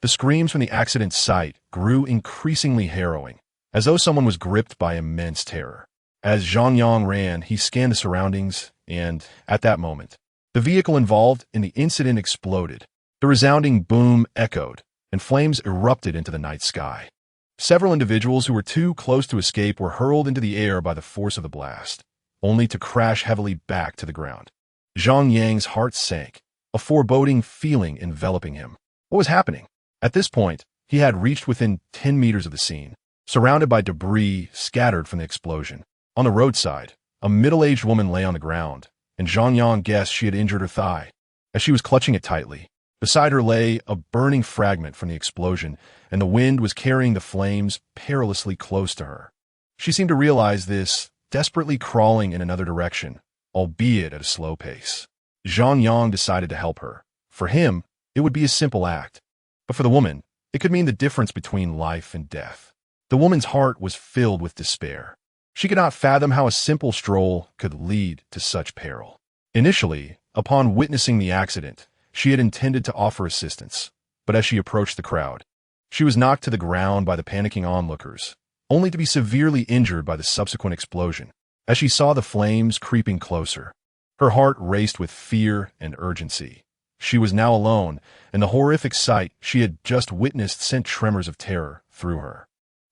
The screams from the accident site grew increasingly harrowing, as though someone was gripped by immense terror. As Zhang Yang ran, he scanned the surroundings, and, at that moment, the vehicle involved in the incident exploded. The resounding boom echoed, and flames erupted into the night sky. Several individuals who were too close to escape were hurled into the air by the force of the blast, only to crash heavily back to the ground. Zhang Yang's heart sank, a foreboding feeling enveloping him. What was happening? At this point, he had reached within 10 meters of the scene, surrounded by debris scattered from the explosion. On the roadside, a middle-aged woman lay on the ground, and Zhang Yang guessed she had injured her thigh. As she was clutching it tightly, beside her lay a burning fragment from the explosion, and the wind was carrying the flames perilously close to her. She seemed to realize this, desperately crawling in another direction, albeit at a slow pace. Zhang Yang decided to help her. For him, it would be a simple act. But for the woman, it could mean the difference between life and death. The woman's heart was filled with despair. She could not fathom how a simple stroll could lead to such peril. Initially, upon witnessing the accident, she had intended to offer assistance, but as she approached the crowd, she was knocked to the ground by the panicking onlookers, only to be severely injured by the subsequent explosion. As she saw the flames creeping closer, her heart raced with fear and urgency. She was now alone, and the horrific sight she had just witnessed sent tremors of terror through her.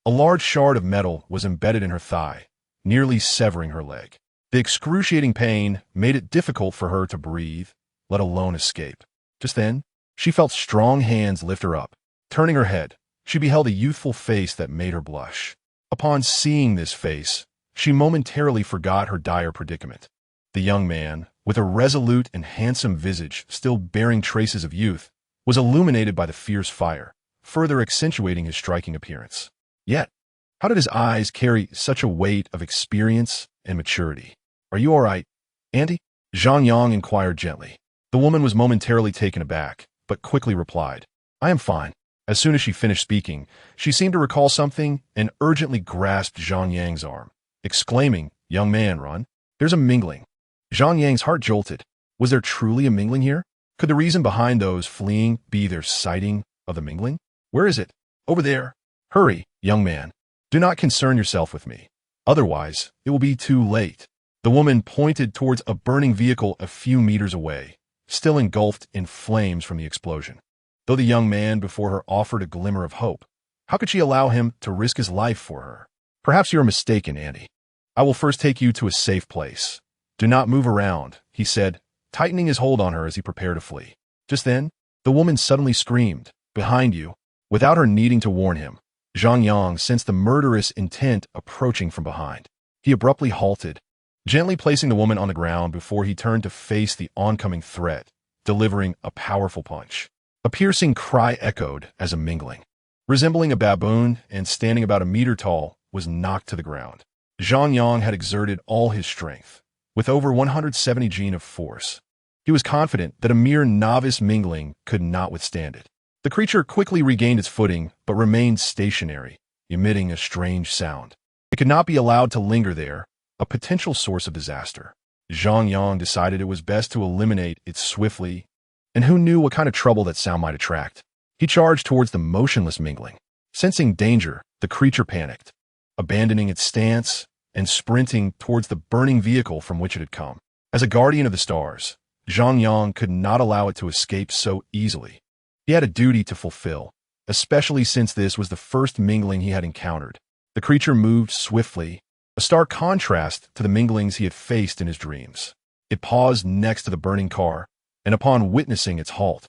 A large shard of metal was embedded in her thigh, nearly severing her leg. The excruciating pain made it difficult for her to breathe, let alone escape. Just then, she felt strong hands lift her up. Turning her head, she beheld a youthful face that made her blush. Upon seeing this face, she momentarily forgot her dire predicament. The young man, with a resolute and handsome visage still bearing traces of youth, was illuminated by the fierce fire, further accentuating his striking appearance. Yet, how did his eyes carry such a weight of experience and maturity? "Are you all right, Auntie?" Zhang Yang inquired gently. The woman was momentarily taken aback, but quickly replied, "I am fine." As soon as she finished speaking, she seemed to recall something and urgently grasped Zhang Yang's arm, exclaiming, "Young man, run. There's a mingling." Zhang Yang's heart jolted. Was there truly a mingling here? Could the reason behind those fleeing be their sighting of the mingling? "Where is it?" "Over there." "Hurry, young man. Do not concern yourself with me. Otherwise, it will be too late." The woman pointed towards a burning vehicle a few meters away, still engulfed in flames from the explosion. Though the young man before her offered a glimmer of hope, how could she allow him to risk his life for her? "Perhaps you are mistaken, Auntie. I will first take you to a safe place. Do not move around," he said, tightening his hold on her as he prepared to flee. Just then, the woman suddenly screamed, "Behind you!" Without her needing to warn him, Zhang Yang sensed the murderous intent approaching from behind. He abruptly halted, gently placing the woman on the ground before he turned to face the oncoming threat, delivering a powerful punch. A piercing cry echoed as a mingling, resembling a baboon and standing about a meter tall, was knocked to the ground. Zhang Yang had exerted all his strength, with over 170 gene of force. He was confident that a mere novice mingling could not withstand it. The creature quickly regained its footing, but remained stationary, emitting a strange sound. It could not be allowed to linger there, a potential source of disaster. Zhang Yang decided it was best to eliminate it swiftly, and who knew what kind of trouble that sound might attract. He charged towards the motionless mingling. Sensing danger, the creature panicked, abandoning its stance and sprinting towards the burning vehicle from which it had come. As a guardian of the stars, Zhang Yang could not allow it to escape so easily. He had a duty to fulfill, especially since this was the first mingling he had encountered. The creature moved swiftly, a stark contrast to the minglings he had faced in his dreams. It paused next to the burning car, and upon witnessing its halt,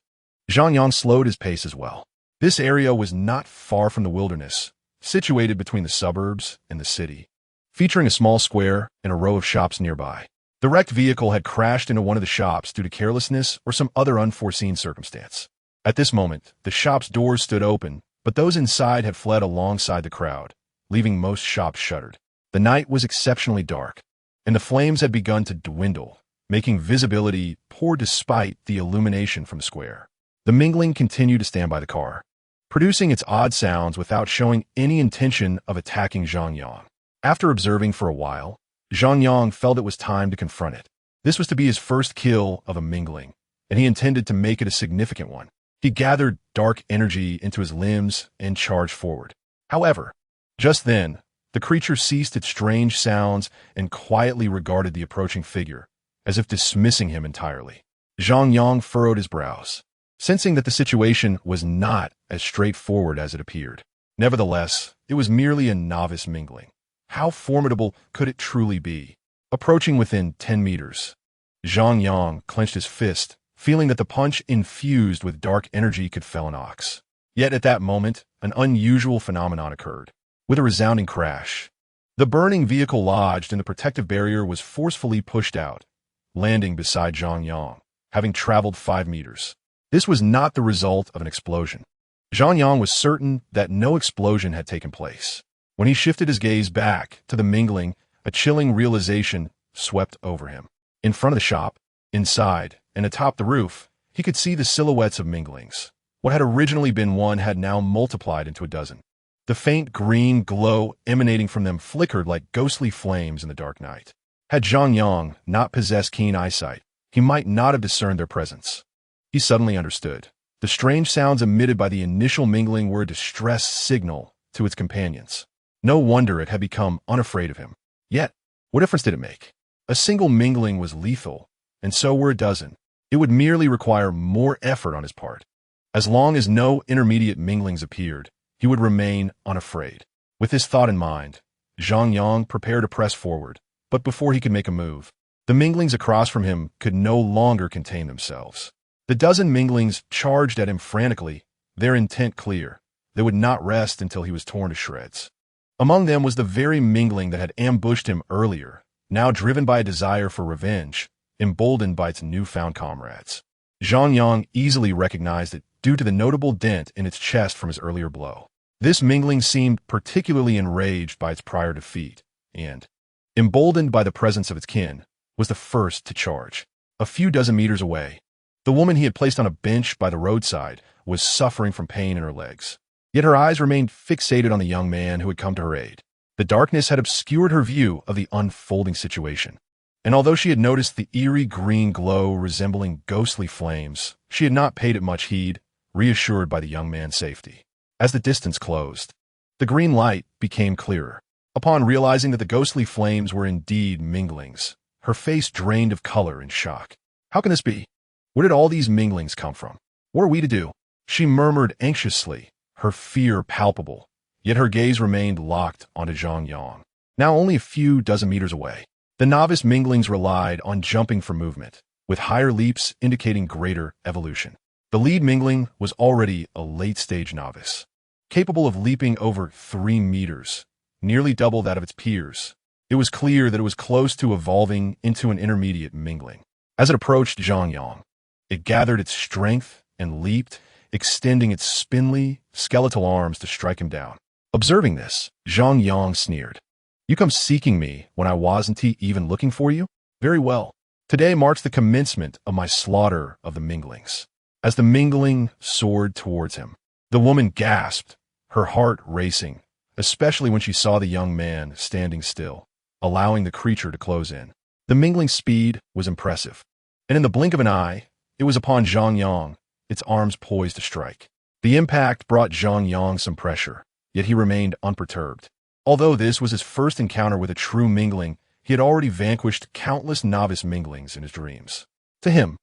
Zhang Yang slowed his pace as well. This area was not far from the wilderness, situated between the suburbs and the city, featuring a small square and a row of shops nearby. The wrecked vehicle had crashed into one of the shops due to carelessness or some other unforeseen circumstance. At this moment, the shop's doors stood open, but those inside had fled alongside the crowd, leaving most shops shuttered. The night was exceptionally dark, and the flames had begun to dwindle, making visibility poor despite the illumination from the square. The mingling continued to stand by the car, producing its odd sounds without showing any intention of attacking Zhang Yang. After observing for a while, Zhang Yang felt it was time to confront it. This was to be his first kill of a mingling, and he intended to make it a significant one. He gathered dark energy into his limbs and charged forward. However, just then, the creature ceased its strange sounds and quietly regarded the approaching figure, as if dismissing him entirely. Zhang Yang furrowed his brows, sensing that the situation was not as straightforward as it appeared. Nevertheless, it was merely a novice mingling. How formidable could it truly be? Approaching within 10 meters, Zhang Yang clenched his fist, feeling that the punch infused with dark energy could fell an ox. Yet at that moment, an unusual phenomenon occurred. With a resounding crash, the burning vehicle lodged in the protective barrier was forcefully pushed out, landing beside Zhang Yang, having traveled 5 meters. This was not the result of an explosion. Zhang Yang was certain that no explosion had taken place. When he shifted his gaze back to the mingling, a chilling realization swept over him. In front of the shop, inside, and atop the roof, he could see the silhouettes of minglings. What had originally been one had now multiplied into a dozen. The faint green glow emanating from them flickered like ghostly flames in the dark night. Had Zhang Yang not possessed keen eyesight, he might not have discerned their presence. He suddenly understood. The strange sounds emitted by the initial mingling were a distress signal to its companions. No wonder it had become unafraid of him. Yet, what difference did it make? A single mingling was lethal, and so were a dozen. It would merely require more effort on his part. As long as no intermediate minglings appeared, he would remain unafraid. With this thought in mind, Zhang Yang prepared to press forward, but before he could make a move, the minglings across from him could no longer contain themselves. The dozen minglings charged at him frantically, their intent clear. They would not rest until he was torn to shreds. Among them was the very mingling that had ambushed him earlier, now driven by a desire for revenge, emboldened by its newfound comrades. Zhang Yang easily recognized it due to the notable dent in its chest from his earlier blow. This mingling seemed particularly enraged by its prior defeat, and, emboldened by the presence of its kin, was the first to charge. A few dozen meters away, the woman he had placed on a bench by the roadside was suffering from pain in her legs. Yet her eyes remained fixated on the young man who had come to her aid. The darkness had obscured her view of the unfolding situation, and although she had noticed the eerie green glow resembling ghostly flames, she had not paid it much heed, reassured by the young man's safety. As the distance closed, the green light became clearer. Upon realizing that the ghostly flames were indeed minglings, her face drained of color in shock. How can this be? Where did all these minglings come from? What are we to do? She murmured anxiously, her fear palpable, yet her gaze remained locked onto Zhang Yang, now only a few dozen meters away. The novice minglings relied on jumping for movement, with higher leaps indicating greater evolution. The lead mingling was already a late-stage novice, capable of leaping over 3 meters, nearly double that of its peers. It was clear that it was close to evolving into an intermediate mingling. As it approached Zhang Yang, it gathered its strength and leaped, extending its spindly, skeletal arms to strike him down. Observing this, Zhang Yang sneered. You come seeking me when I wasn't even looking for you? Very well. Today marks the commencement of my slaughter of the minglings. As the mingling soared towards him, the woman gasped, her heart racing, especially when she saw the young man standing still, allowing the creature to close in. The mingling's speed was impressive, and in the blink of an eye, it was upon Zhang Yang, its arms poised to strike. The impact brought Zhang Yang some pressure, yet he remained unperturbed. Although this was his first encounter with a true mingling, he had already vanquished countless novice minglings in his dreams. To him,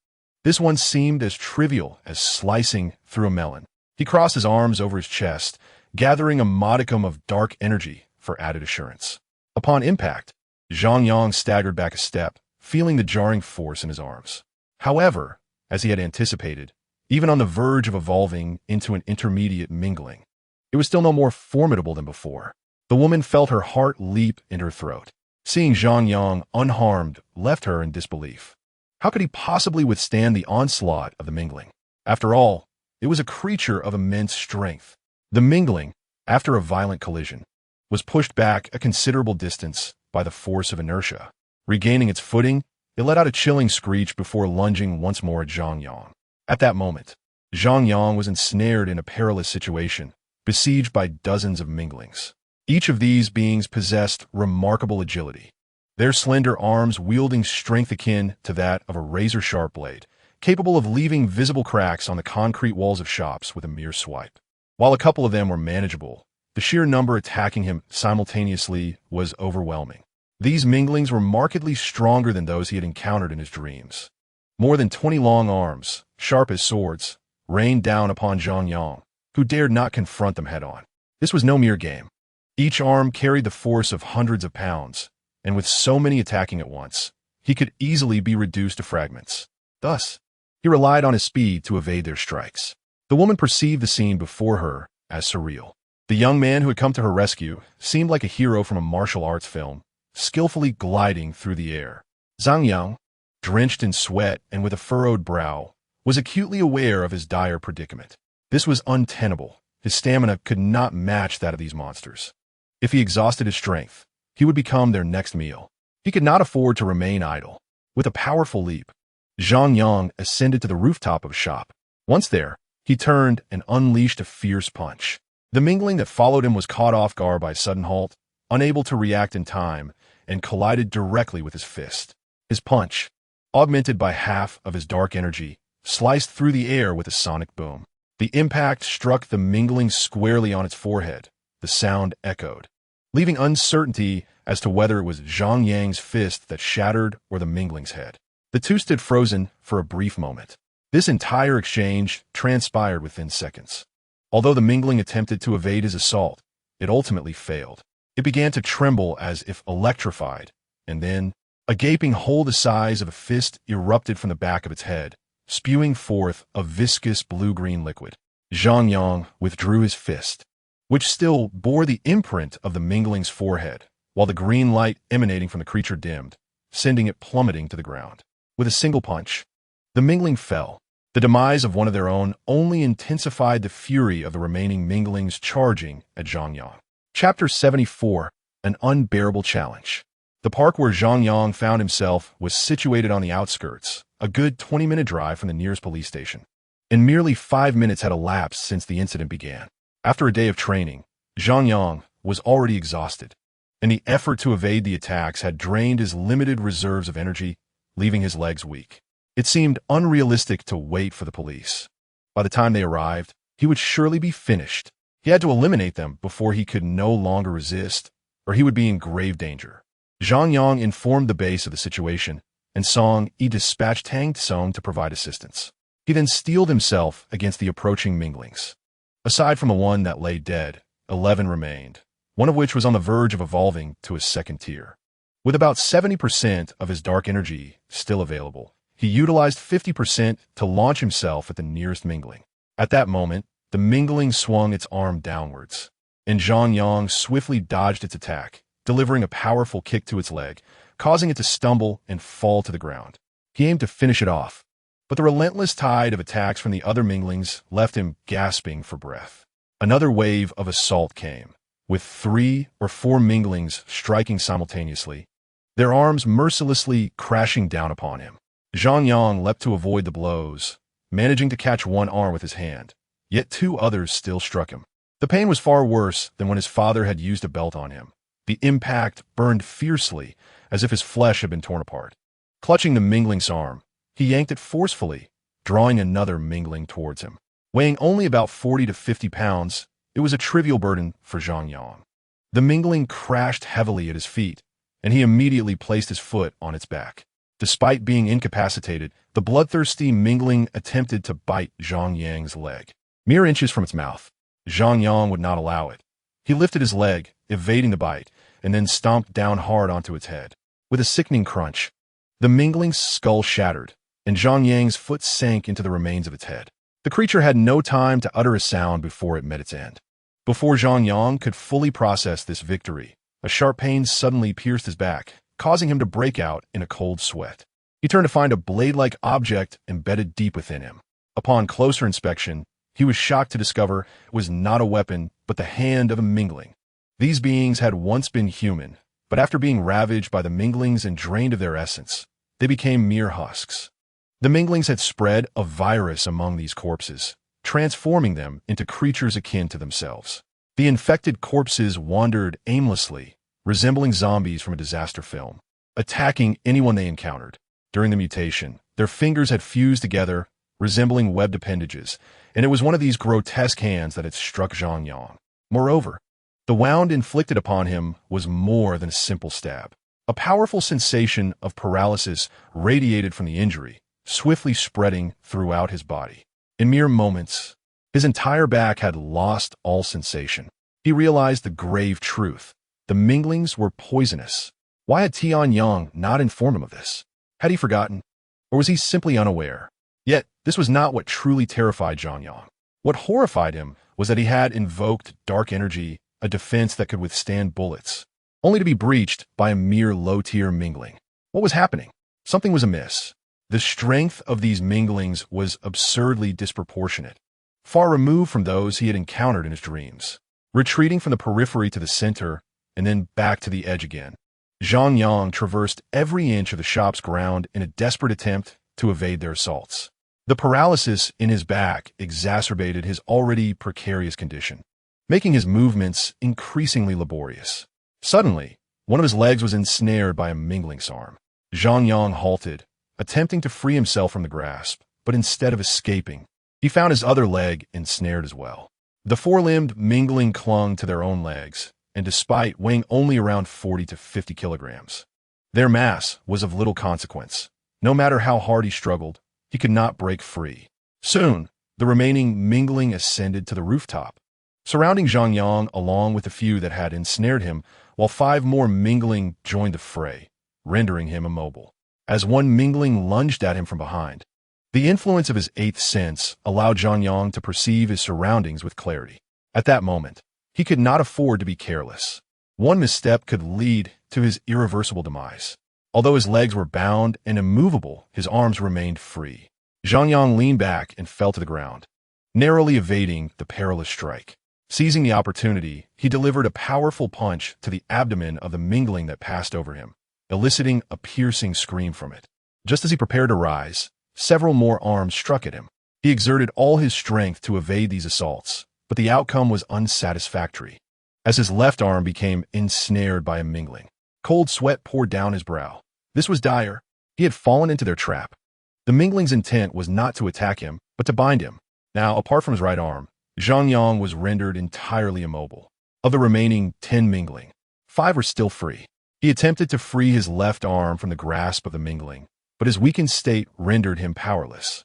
this one seemed as trivial as slicing through a melon. He crossed his arms over his chest, gathering a modicum of dark energy for added assurance. Upon impact, Zhang Yang staggered back a step, feeling the jarring force in his arms. However, as he had anticipated, even on the verge of evolving into an intermediate mingling, it was still no more formidable than before. The woman felt her heart leap in her throat. Seeing Zhang Yang unharmed left her in disbelief. How could he possibly withstand the onslaught of the mingling? After all, it was a creature of immense strength. The Mingling, after a violent collision, was pushed back a considerable distance by the force of inertia. Regaining its footing, it let out a chilling screech before lunging once more at Zhang Yang. At that moment, Zhang Yang was ensnared in a perilous situation, besieged by dozens of Minglings. Each of these beings possessed remarkable agility, their slender arms wielding strength akin to that of a razor-sharp blade, capable of leaving visible cracks on the concrete walls of shops with a mere swipe. While a couple of them were manageable, the sheer number attacking him simultaneously was overwhelming. These Minglings were markedly stronger than those he had encountered in his dreams. More than 20 long arms, sharp as swords, rained down upon Zhang Yang, who dared not confront them head-on. This was no mere game. Each arm carried the force of hundreds of pounds, and with so many attacking at once, he could easily be reduced to fragments. Thus, he relied on his speed to evade their strikes. The woman perceived the scene before her as surreal. The young man who had come to her rescue seemed like a hero from a martial arts film, skillfully gliding through the air. Zhang Yang, drenched in sweat and with a furrowed brow, was acutely aware of his dire predicament. This was untenable. His stamina could not match that of these monsters. If he exhausted his strength, he would become their next meal. He could not afford to remain idle. With a powerful leap, Zhang Yang ascended to the rooftop of a shop. Once there, he turned and unleashed a fierce punch. The Mingling that followed him was caught off guard by a sudden halt, unable to react in time, and collided directly with his fist. His punch, augmented by half of his dark energy, sliced through the air with a sonic boom. The impact struck the Mingling squarely on its forehead. The sound echoed, leaving uncertainty as to whether it was Zhang Yang's fist that shattered or the Mingling's head. The two stood frozen for a brief moment. This entire exchange transpired within seconds. Although the Mingling attempted to evade his assault, it ultimately failed. It began to tremble as if electrified, and then a gaping hole the size of a fist erupted from the back of its head, spewing forth a viscous blue-green liquid. Zhang Yang withdrew his fist, which still bore the imprint of the Mingling's forehead, while the green light emanating from the creature dimmed, sending it plummeting to the ground. With a single punch, the Mingling fell. The demise of one of their own only intensified the fury of the remaining Minglings charging at Zhang Yang. Chapter 74, An Unbearable Challenge. The park where Zhang Yang found himself was situated on the outskirts, a good 20-minute drive from the nearest police station. And merely 5 minutes had elapsed since the incident began. After a day of training, Zhang Yang was already exhausted, and the effort to evade the attacks had drained his limited reserves of energy, leaving his legs weak. It seemed unrealistic to wait for the police. By the time they arrived, he would surely be finished. He had to eliminate them before he could no longer resist, or he would be in grave danger. Zhang Yang informed the base of the situation, and Song Yi dispatched Tang Tsung to provide assistance. He then steeled himself against the approaching Minglings. Aside from the one that lay dead, 11 remained, one of which was on the verge of evolving to a second tier. With about 70% of his dark energy still available, he utilized 50% to launch himself at the nearest Mingling. At that moment, the Mingling swung its arm downwards, and Zhang Yang swiftly dodged its attack, delivering a powerful kick to its leg, causing it to stumble and fall to the ground. He aimed to finish it off, but the relentless tide of attacks from the other Minglings left him gasping for breath. Another wave of assault came, with 3 or 4 Minglings striking simultaneously, their arms mercilessly crashing down upon him. Zhang Yang leapt to avoid the blows, managing to catch one arm with his hand, yet 2 others still struck him. The pain was far worse than when his father had used a belt on him. The impact burned fiercely, as if his flesh had been torn apart. Clutching the Mingling's arm, he yanked it forcefully, drawing another Mingling towards him. Weighing only about 40 to 50 pounds, it was a trivial burden for Zhang Yang. The Mingling crashed heavily at his feet, and he immediately placed his foot on its back. Despite being incapacitated, the bloodthirsty Mingling attempted to bite Zhang Yang's leg. Mere inches from its mouth, Zhang Yang would not allow it. He lifted his leg, evading the bite, and then stomped down hard onto its head. With a sickening crunch, the Mingling's skull shattered, and Zhang Yang's foot sank into the remains of its head. The creature had no time to utter a sound before it met its end. Before Zhang Yang could fully process this victory, a sharp pain suddenly pierced his back, causing him to break out in a cold sweat. He turned to find a blade-like object embedded deep within him. Upon closer inspection, he was shocked to discover it was not a weapon, but the hand of a mingling. These beings had once been human, but after being ravaged by the minglings and drained of their essence, they became mere husks. The minglings had spread a virus among these corpses, transforming them into creatures akin to themselves. The infected corpses wandered aimlessly, resembling zombies from a disaster film, attacking anyone they encountered. During the mutation, their fingers had fused together, resembling webbed appendages, and it was one of these grotesque hands that had struck Zhang Yang. Moreover, the wound inflicted upon him was more than a simple stab. A powerful sensation of paralysis radiated from the injury, swiftly spreading throughout his body. In mere moments, his entire back had lost all sensation. He realized the grave truth. The minglings were poisonous. Why had Zhang Yang not informed him of this? Had he forgotten? Or was he simply unaware? Yet, this was not what truly terrified Zhang Yang. What horrified him was that he had invoked dark energy, a defense that could withstand bullets, only to be breached by a mere low-tier mingling. What was happening? Something was amiss. The strength of these minglings was absurdly disproportionate, far removed from those he had encountered in his dreams. Retreating from the periphery to the center, and then back to the edge again, Zhang Yang traversed every inch of the shop's ground in a desperate attempt to evade their assaults. The paralysis in his back exacerbated his already precarious condition, making his movements increasingly laborious. Suddenly, one of his legs was ensnared by a mingling's arm. Zhang Yang halted, attempting to free himself from the grasp, but instead of escaping, he found his other leg ensnared as well. The four-limbed mingling clung to their own legs, and despite weighing only around 40 to 50 kilograms, their mass was of little consequence. No matter how hard he struggled, he could not break free. Soon, the remaining mingling ascended to the rooftop, surrounding Zhang Yang along with the few that had ensnared him, while 5 more mingling joined the fray, rendering him immobile. As one mingling lunged at him from behind, the influence of his 8th sense allowed Zhang Yang to perceive his surroundings with clarity. At that moment, he could not afford to be careless. One misstep could lead to his irreversible demise. Although his legs were bound and immovable, his arms remained free. Zhang Yang leaned back and fell to the ground, narrowly evading the perilous strike. Seizing the opportunity, he delivered a powerful punch to the abdomen of the mingling that passed over him, eliciting a piercing scream from it. Just as he prepared to rise, several more arms struck at him. He exerted all his strength to evade these assaults, but the outcome was unsatisfactory. As his left arm became ensnared by a mingling, cold sweat poured down his brow. This was dire. He had fallen into their trap. The mingling's intent was not to attack him, but to bind him. Now, apart from his right arm, Zhang Yang was rendered entirely immobile. Of the remaining 10 mingling, 5 were still free. He attempted to free his left arm from the grasp of the mingling, but his weakened state rendered him powerless.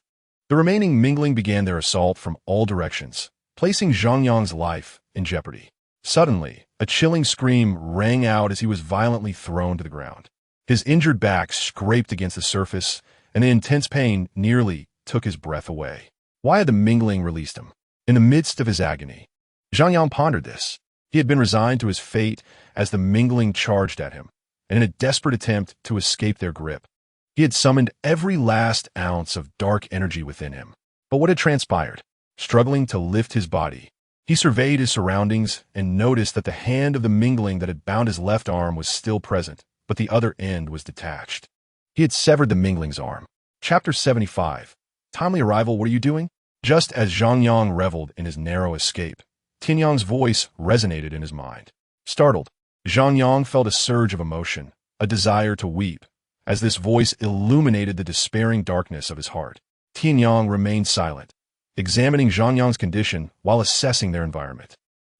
The remaining mingling began their assault from all directions, placing Zhang Yang's life in jeopardy. Suddenly, a chilling scream rang out as he was violently thrown to the ground. His injured back scraped against the surface, and the intense pain nearly took his breath away. Why had the mingling released him? In the midst of his agony, Zhang Yang pondered this. He had been resigned to his fate as the mingling charged at him, and in a desperate attempt to escape their grip, he had summoned every last ounce of dark energy within him. But what had transpired? Struggling to lift his body, he surveyed his surroundings and noticed that the hand of the mingling that had bound his left arm was still present, but the other end was detached. He had severed the mingling's arm. Chapter 75. Timely arrival, what are you doing? Just as Zhang Yang reveled in his narrow escape, Tin Yang's voice resonated in his mind. Startled, Zhang Yang felt a surge of emotion, a desire to weep, as this voice illuminated the despairing darkness of his heart. Tin Yang remained silent, examining Zhang Yang's condition while assessing their environment.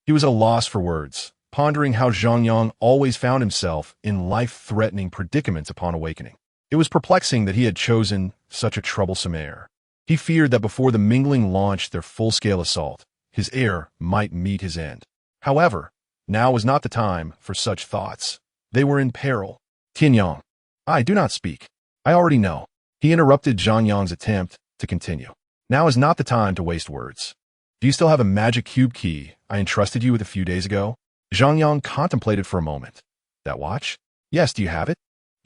He was at a loss for words, pondering how Zhang Yang always found himself in life-threatening predicaments upon awakening. It was perplexing that he had chosen such a troublesome heir. He feared that before the mingling launched their full-scale assault, his heir might meet his end. However, now was not the time for such thoughts. They were in peril. Tin Yang, I do not speak. I already know. He interrupted Zhang Yang's attempt to continue. Now is not the time to waste words. Do you still have a magic cube key I entrusted you with a few days ago? Zhang Yang contemplated for a moment. That watch? Yes, do you have it?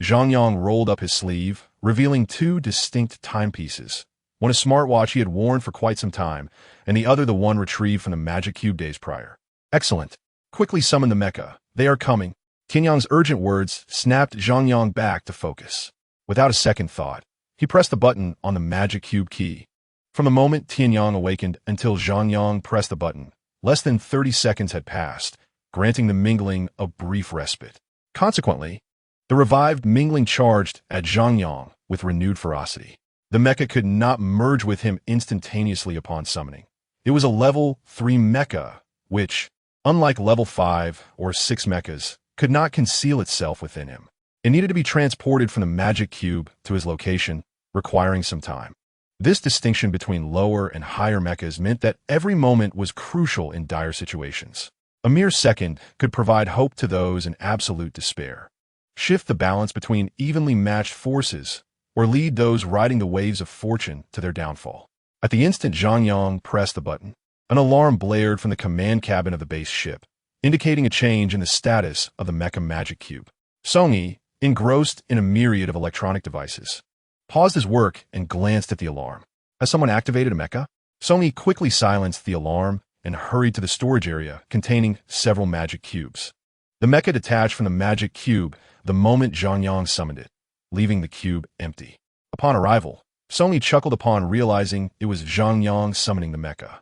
Zhang Yang rolled up his sleeve, revealing 2 distinct timepieces, one a smartwatch he had worn for quite some time, and the other the one retrieved from the magic cube days prior. Excellent. Quickly summon the mecha. They are coming. Tianyang's urgent words snapped Zhang Yang back to focus. Without a second thought, he pressed the button on the magic cube key. From the moment Tianyang awakened until Zhang Yang pressed the button, less than 30 seconds had passed, granting the mingling a brief respite. Consequently, the revived mingling charged at Zhang Yang with renewed ferocity. The mecha could not merge with him instantaneously upon summoning. It was a level 3 mecha, which, unlike level 5 or 6 mechas, could not conceal itself within him. It needed to be transported from the magic cube to his location, requiring some time. This distinction between lower and higher mechas meant that every moment was crucial in dire situations. A mere second could provide hope to those in absolute despair, shift the balance between evenly matched forces, or lead those riding the waves of fortune to their downfall. At the instant Zhang Yang pressed the button, an alarm blared from the command cabin of the base ship, indicating a change in the status of the Mecha magic cube. Song-Yi, engrossed in a myriad of electronic devices, paused his work and glanced at the alarm. Has someone activated a mecha? Song-Yi quickly silenced the alarm and hurried to the storage area containing several magic cubes. The mecha detached from the magic cube the moment Zhang Yang summoned it, leaving the cube empty. Upon arrival, Song-Yi chuckled upon realizing it was Zhang Yang summoning the mecha.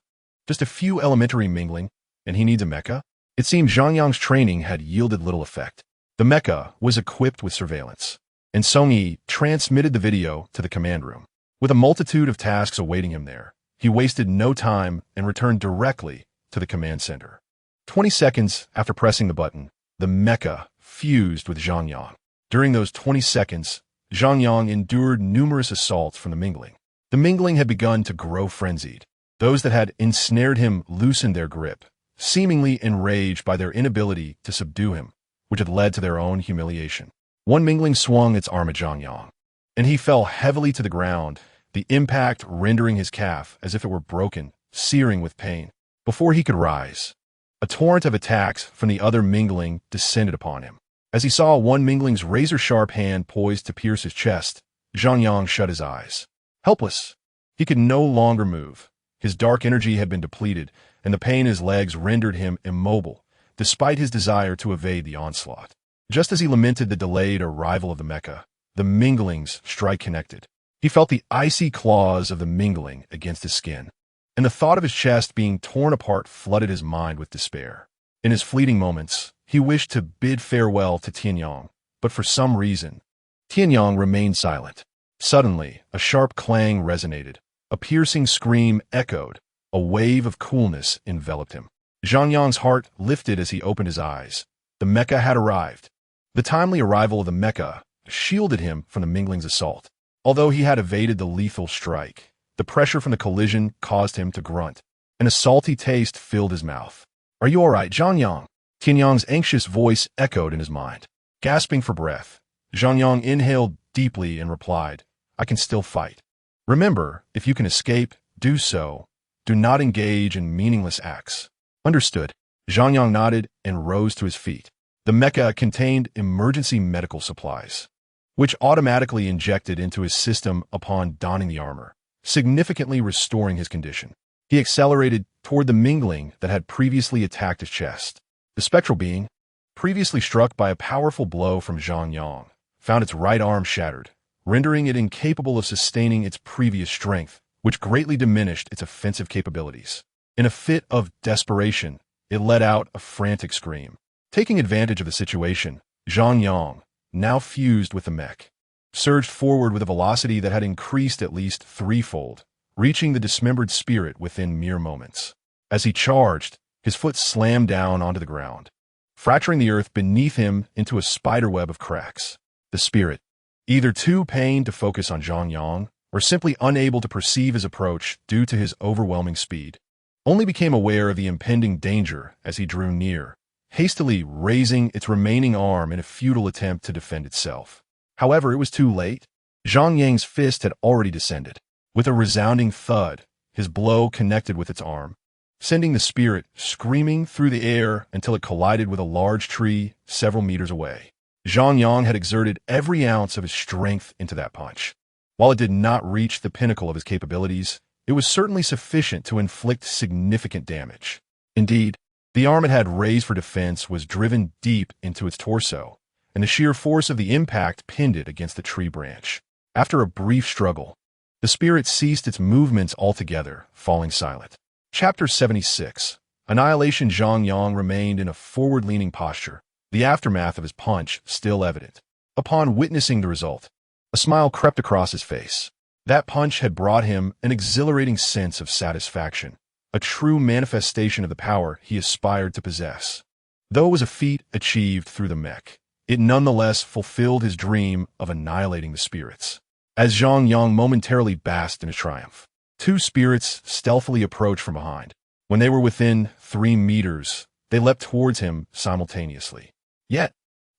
Just a few elementary mingling, and he needs a mecha? It seemed Zhang Yang's training had yielded little effect. The mecha was equipped with surveillance, and Song-Yi transmitted the video to the command room. With a multitude of tasks awaiting him there, he wasted no time and returned directly to the command center. 20 seconds after pressing the button, the mecha fused with Zhang Yang. During those 20 seconds, Zhang Yang endured numerous assaults from the mingling. The mingling had begun to grow frenzied. Those that had ensnared him loosened their grip, seemingly enraged by their inability to subdue him, which had led to their own humiliation. One mingling swung its arm at Zhang Yang, and he fell heavily to the ground, the impact rendering his calf as if it were broken, searing with pain. Before he could rise, a torrent of attacks from the other mingling descended upon him. As he saw one mingling's razor-sharp hand poised to pierce his chest, Zhang Yang shut his eyes. Helpless, he could no longer move. His dark energy had been depleted, and the pain in his legs rendered him immobile, despite his desire to evade the onslaught. Just as he lamented the delayed arrival of the mecha, the mingling's strike connected. He felt the icy claws of the mingling against his skin, and the thought of his chest being torn apart flooded his mind with despair. In his fleeting moments, he wished to bid farewell to Tianyang, but for some reason, Tianyang remained silent. Suddenly, a sharp clang resonated. A piercing scream echoed. A wave of coolness enveloped him. Zhang Yang's heart lifted as he opened his eyes. The mecha had arrived. The timely arrival of the mecha shielded him from the mingling's assault. Although he had evaded the lethal strike, the pressure from the collision caused him to grunt, and a salty taste filled his mouth. Are you all right, Zhang Yang? Tianyang's anxious voice echoed in his mind. Gasping for breath, Zhang Yang inhaled deeply and replied, I can still fight. Remember, if you can escape, do so. Do not engage in meaningless acts. Understood. Zhang Yang nodded and rose to his feet. The mecha contained emergency medical supplies, which automatically injected into his system upon donning the armor, significantly restoring his condition. He accelerated toward the mingling that had previously attacked his chest. The spectral being, previously struck by a powerful blow from Zhang Yang, found its right arm shattered, rendering it incapable of sustaining its previous strength, which greatly diminished its offensive capabilities. In a fit of desperation, it let out a frantic scream. Taking advantage of the situation, Zhang Yang, now fused with the mech, surged forward with a velocity that had increased at least threefold, reaching the dismembered spirit within mere moments. As he charged, his foot slammed down onto the ground, fracturing the earth beneath him into a spiderweb of cracks. The spirit, either too pained to focus on Zhang Yang or simply unable to perceive his approach due to his overwhelming speed, only became aware of the impending danger as he drew near, hastily raising its remaining arm in a futile attempt to defend itself. However, it was too late. Zhang Yang's fist had already descended. With a resounding thud, his blow connected with its arm, sending the spirit screaming through the air until it collided with a large tree several meters away. Zhang Yang had exerted every ounce of his strength into that punch. While it did not reach the pinnacle of his capabilities, it was certainly sufficient to inflict significant damage. Indeed, the arm it had raised for defense was driven deep into its torso, and the sheer force of the impact pinned it against the tree branch. After a brief struggle, the spirit ceased its movements altogether, falling silent. Chapter 76. Annihilation. Zhang Yang remained in a forward-leaning posture, the aftermath of his punch still evident. Upon witnessing the result, a smile crept across his face. That punch had brought him an exhilarating sense of satisfaction, a true manifestation of the power he aspired to possess. Though it was a feat achieved through the mech, it nonetheless fulfilled his dream of annihilating the spirits. As Zhang Yang momentarily basked in his triumph, two spirits stealthily approached from behind. When they were within 3 meters, they leapt towards him simultaneously. Yet,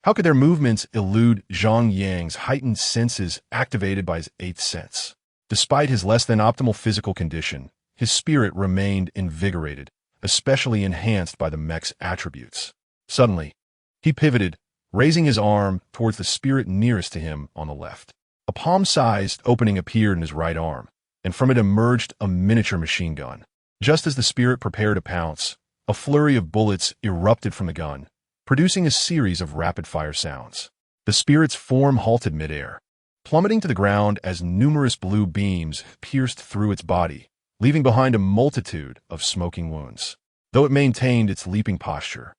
how could their movements elude Zhang Yang's heightened senses activated by his 8th sense? Despite his less-than-optimal physical condition, his spirit remained invigorated, especially enhanced by the mech's attributes. Suddenly, he pivoted, raising his arm towards the spirit nearest to him on the left. A palm-sized opening appeared in his right arm, and from it emerged a miniature machine gun. Just as the spirit prepared to pounce, a flurry of bullets erupted from the gun, producing a series of rapid-fire sounds. The spirit's form halted midair, plummeting to the ground as numerous blue beams pierced through its body, leaving behind a multitude of smoking wounds. Though it maintained its leaping posture,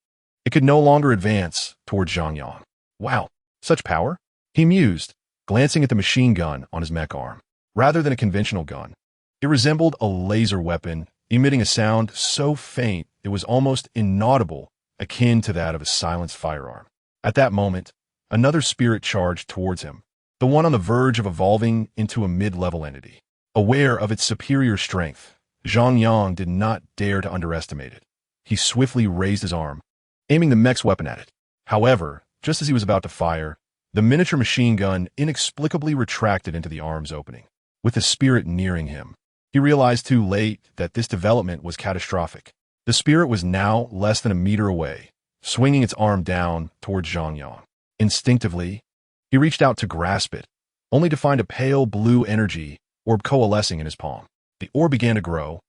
it could no longer advance toward Zhang Yang. Wow, such power? He mused, glancing at the machine gun on his mech arm. Rather than a conventional gun, it resembled a laser weapon, emitting a sound so faint it was almost inaudible, akin to that of a silenced firearm. At that moment, another spirit charged towards him, the one on the verge of evolving into a mid-level entity. Aware of its superior strength, Zhang Yang did not dare to underestimate it. He swiftly raised his arm, aiming the mech's weapon at it. However, just as he was about to fire, the miniature machine gun inexplicably retracted into the arm's opening. With the spirit nearing him, he realized too late that this development was catastrophic. The spirit was now less than a meter away, swinging its arm down towards Zhang Yang. Instinctively, he reached out to grasp it, only to find a pale blue energy orb coalescing in his palm. The orb began to grow,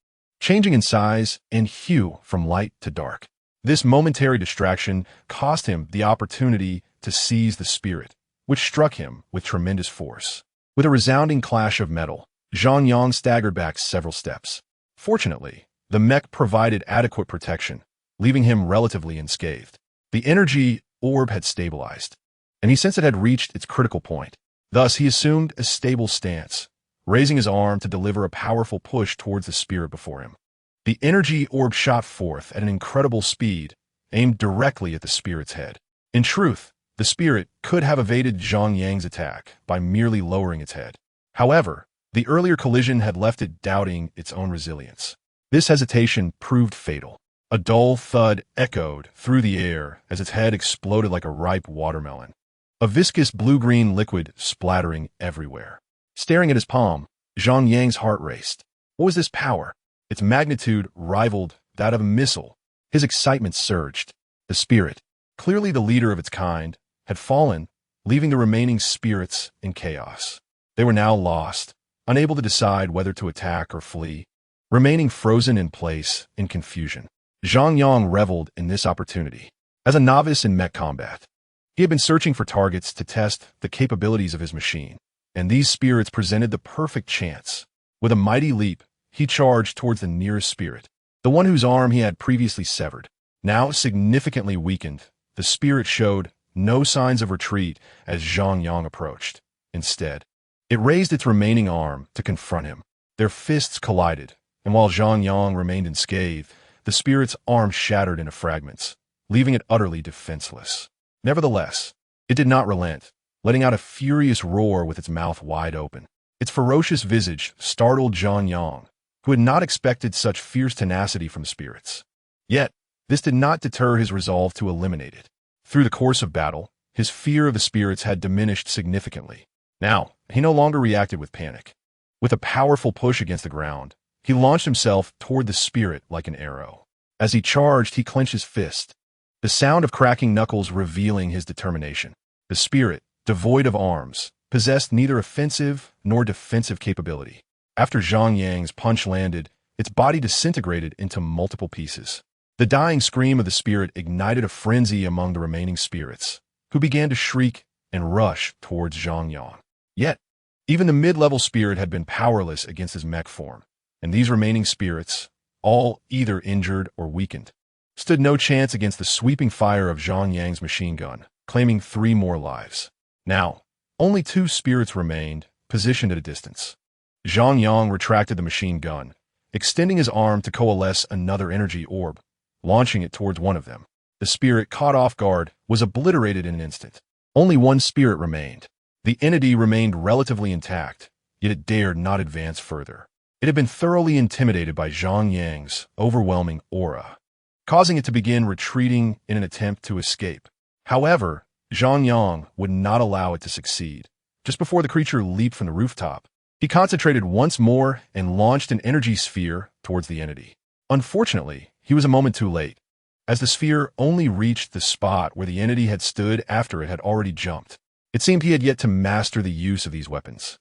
changing in size and hue from light to dark. This momentary distraction cost him the opportunity to seize the spirit, which struck him with tremendous force. With a resounding clash of metal, Zhang Yang staggered back several steps. Fortunately, the mech provided adequate protection, leaving him relatively unscathed. The energy orb had stabilized, and he sensed it had reached its critical point. Thus, he assumed a stable stance, raising his arm to deliver a powerful push towards the spirit before him. The energy orb shot forth at an incredible speed, aimed directly at the spirit's head. In truth, the spirit could have evaded Zhang Yang's attack by merely lowering its head. However, the earlier collision had left it doubting its own resilience. This hesitation proved fatal. A dull thud echoed through the air as its head exploded like a ripe watermelon, a viscous blue-green liquid splattering everywhere. Staring at his palm, Zhang Yang's heart raced. What was this power? Its magnitude rivaled that of a missile. His excitement surged. The spirit, clearly the leader of its kind, had fallen, leaving the remaining spirits in chaos. They were now lost, unable to decide whether to attack or flee, remaining frozen in place in confusion. Zhang Yang reveled in this opportunity. As a novice in mech combat, he had been searching for targets to test the capabilities of his machine, and these spirits presented the perfect chance. With a mighty leap, he charged towards the nearest spirit, the one whose arm he had previously severed. Now significantly weakened, the spirit showed no signs of retreat as Zhang Yang approached. Instead, it raised its remaining arm to confront him. Their fists collided, and while Zhang Yang remained unscathed, the spirit's arm shattered into fragments, leaving it utterly defenseless. Nevertheless, it did not relent, letting out a furious roar with its mouth wide open. Its ferocious visage startled Zhang Yang, who had not expected such fierce tenacity from the spirits. Yet, this did not deter his resolve to eliminate it. Through the course of battle, his fear of the spirits had diminished significantly. Now, he no longer reacted with panic. With a powerful push against the ground, he launched himself toward the spirit like an arrow. As he charged, he clenched his fist, the sound of cracking knuckles revealing his determination. The spirit, devoid of arms, possessed neither offensive nor defensive capability. After Zhang Yang's punch landed, its body disintegrated into multiple pieces. The dying scream of the spirit ignited a frenzy among the remaining spirits, who began to shriek and rush towards Zhang Yang. Yet, even the mid-level spirit had been powerless against his mech form, and these remaining spirits, all either injured or weakened, stood no chance against the sweeping fire of Zhang Yang's machine gun, claiming 3 more lives. Now, only 2 spirits remained, positioned at a distance. Zhang Yang retracted the machine gun, extending his arm to coalesce another energy orb, launching it towards one of them. The spirit, caught off guard, was obliterated in an instant. Only 1 spirit remained. The entity remained relatively intact, yet it dared not advance further. It had been thoroughly intimidated by Zhang Yang's overwhelming aura, causing it to begin retreating in an attempt to escape. However, Zhang Yang would not allow it to succeed. Just before the creature leaped from the rooftop, he concentrated once more and launched an energy sphere towards the entity. Unfortunately, he was a moment too late, as the sphere only reached the spot where the entity had stood after it had already jumped. It seemed he had yet to master the use of these weapons.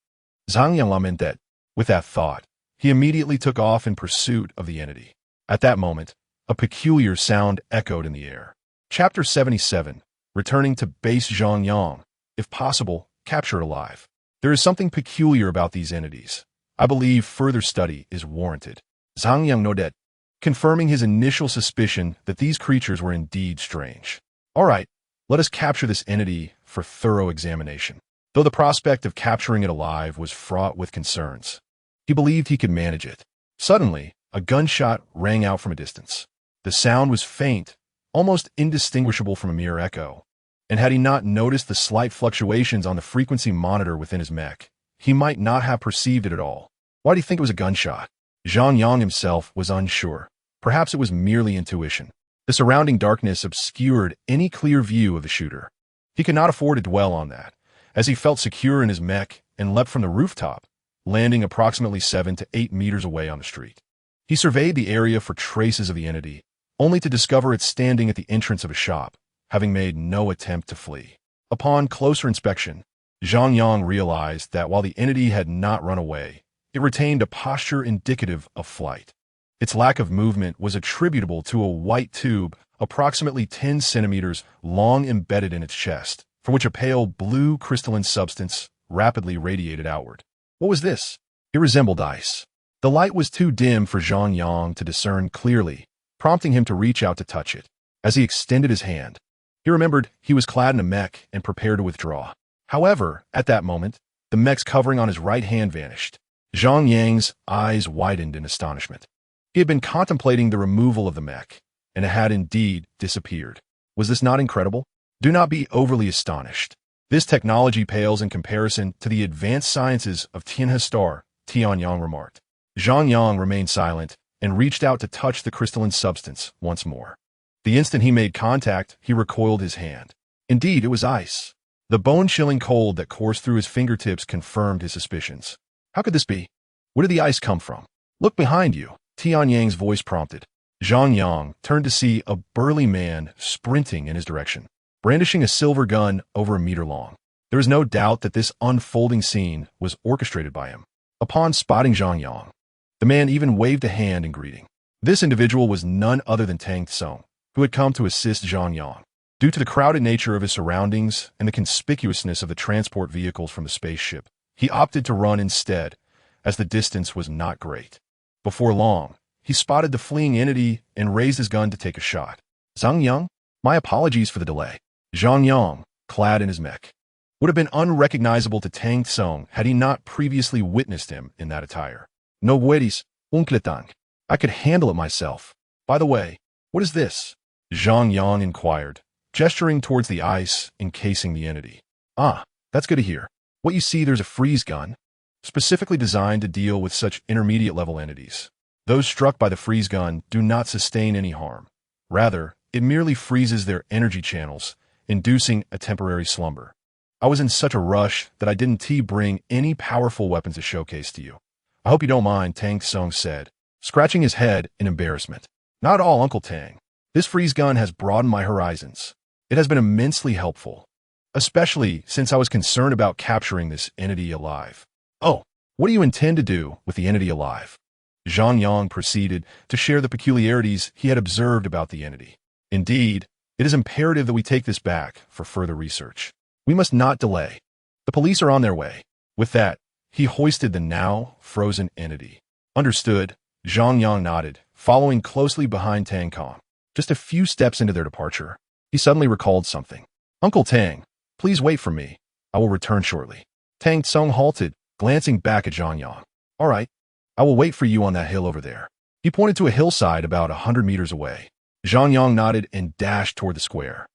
Zhang Yang lamented. With that thought, he immediately took off in pursuit of the entity. At that moment, a peculiar sound echoed in the air. Chapter 77. Returning to base. Zhang Yang. If possible, capture it alive. There is something peculiar about these entities. I believe further study is warranted. Zhang Yang nodded, confirming his initial suspicion that these creatures were indeed strange. All right, let us capture this entity for thorough examination. Though the prospect of capturing it alive was fraught with concerns, he believed he could manage it. Suddenly, a gunshot rang out from a distance. The sound was faint, almost indistinguishable from a mere echo, and had he not noticed the slight fluctuations on the frequency monitor within his mech, he might not have perceived it at all. Why do you think it was a gunshot? Zhang Yang himself was unsure. Perhaps it was merely intuition. The surrounding darkness obscured any clear view of the shooter. He could not afford to dwell on that, as he felt secure in his mech and leapt from the rooftop, landing approximately 7 to 8 meters away on the street. He surveyed the area for traces of the entity, only to discover it standing at the entrance of a shop, having made no attempt to flee. Upon closer inspection, Zhang Yang realized that while the entity had not run away, it retained a posture indicative of flight. Its lack of movement was attributable to a white tube approximately 10 centimeters long embedded in its chest, from which a pale blue crystalline substance rapidly radiated outward. What was this? It resembled ice. The light was too dim for Zhang Yang to discern clearly, prompting him to reach out to touch it. As he extended his hand, he remembered he was clad in a mech and prepared to withdraw. However, at that moment, the mech's covering on his right hand vanished. Zhang Yang's eyes widened in astonishment. He had been contemplating the removal of the mech, and it had indeed disappeared. Was this not incredible? Do not be overly astonished. This technology pales in comparison to the advanced sciences of Tianhe Star, Tianyang remarked. Zhang Yang remained silent and reached out to touch the crystalline substance once more. The instant he made contact, he recoiled his hand. Indeed, it was ice. The bone-chilling cold that coursed through his fingertips confirmed his suspicions. How could this be? Where did the ice come from? Look behind you, Tianyang's voice prompted. Zhang Yang turned to see a burly man sprinting in his direction, brandishing a silver gun over a meter long. There was no doubt that this unfolding scene was orchestrated by him. Upon spotting Zhang Yang, the man even waved a hand in greeting. This individual was none other than Tang Tsung, who had come to assist Zhang Yang. Due to the crowded nature of his surroundings and the conspicuousness of the transport vehicles from the spaceship, he opted to run instead, as the distance was not great. Before long, he spotted the fleeing entity and raised his gun to take a shot. Zhang Yang, my apologies for the delay. Zhang Yang, clad in his mech, would have been unrecognizable to Tang Tsung had he not previously witnessed him in that attire. No worries, uncletang. I could handle it myself. By the way, what is this? Zhang Yang inquired, gesturing towards the ice encasing the entity. Ah, that's good to hear. What you see, there's a freeze gun, specifically designed to deal with such intermediate-level entities. Those struck by the freeze gun do not sustain any harm. Rather, it merely freezes their energy channels, inducing a temporary slumber. I was in such a rush that I didn't bring any powerful weapons to showcase to you. I hope you don't mind, Tang Tsung said, scratching his head in embarrassment. Not at all, Uncle Tang. This freeze gun has broadened my horizons. It has been immensely helpful. especially since I was concerned about capturing this entity alive. Oh, what do you intend to do with the entity alive? Zhang Yang proceeded to share the peculiarities he had observed about the entity. Indeed, it is imperative that we take this back for further research. We must not delay. The police are on their way. With that, he hoisted the now frozen entity. Understood, Zhang Yang nodded, following closely behind Tang Kong. Just a few steps into their departure, he suddenly recalled something. Uncle Tang, please wait for me. I will return shortly. Tang Tsung halted, glancing back at Zhang Yang. All right, I will wait for you on that hill over there. He pointed to a hillside about 100 meters away. Zhang Yang nodded and dashed toward the square.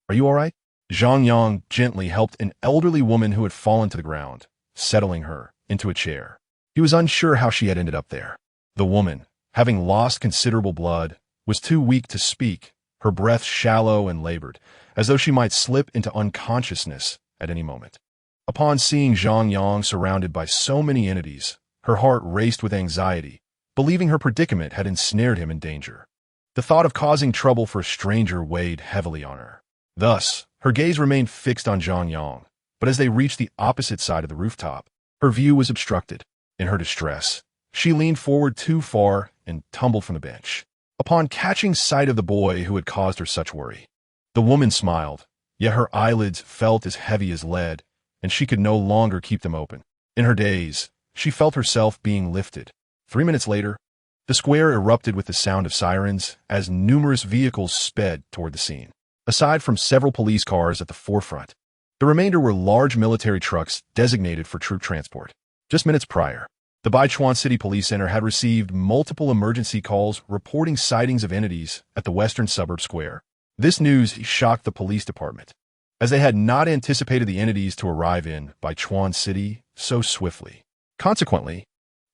Are you all right? Zhang Yang gently helped an elderly woman who had fallen to the ground, settling her into a chair. He was unsure how she had ended up there. The woman, having lost considerable blood, was too weak to speak, her breath shallow and labored, as though she might slip into unconsciousness at any moment. Upon seeing Zhang Yang surrounded by so many entities, her heart raced with anxiety, believing her predicament had ensnared him in danger. The thought of causing trouble for a stranger weighed heavily on her. Thus, her gaze remained fixed on Zhang Yang, but as they reached the opposite side of the rooftop, her view was obstructed. In her distress, she leaned forward too far and tumbled from the bench. Upon catching sight of the boy who had caused her such worry, the woman smiled, yet her eyelids felt as heavy as lead, and she could no longer keep them open. In her daze, she felt herself being lifted. 3 minutes later, the square erupted with the sound of sirens as numerous vehicles sped toward the scene. Aside from several police cars at the forefront, the remainder were large military trucks designated for troop transport. Just minutes prior, the Baichuan City Police Center had received multiple emergency calls reporting sightings of entities at the western suburb square. This news shocked the police department, as they had not anticipated the entities to arrive in Baichuan City so swiftly. Consequently,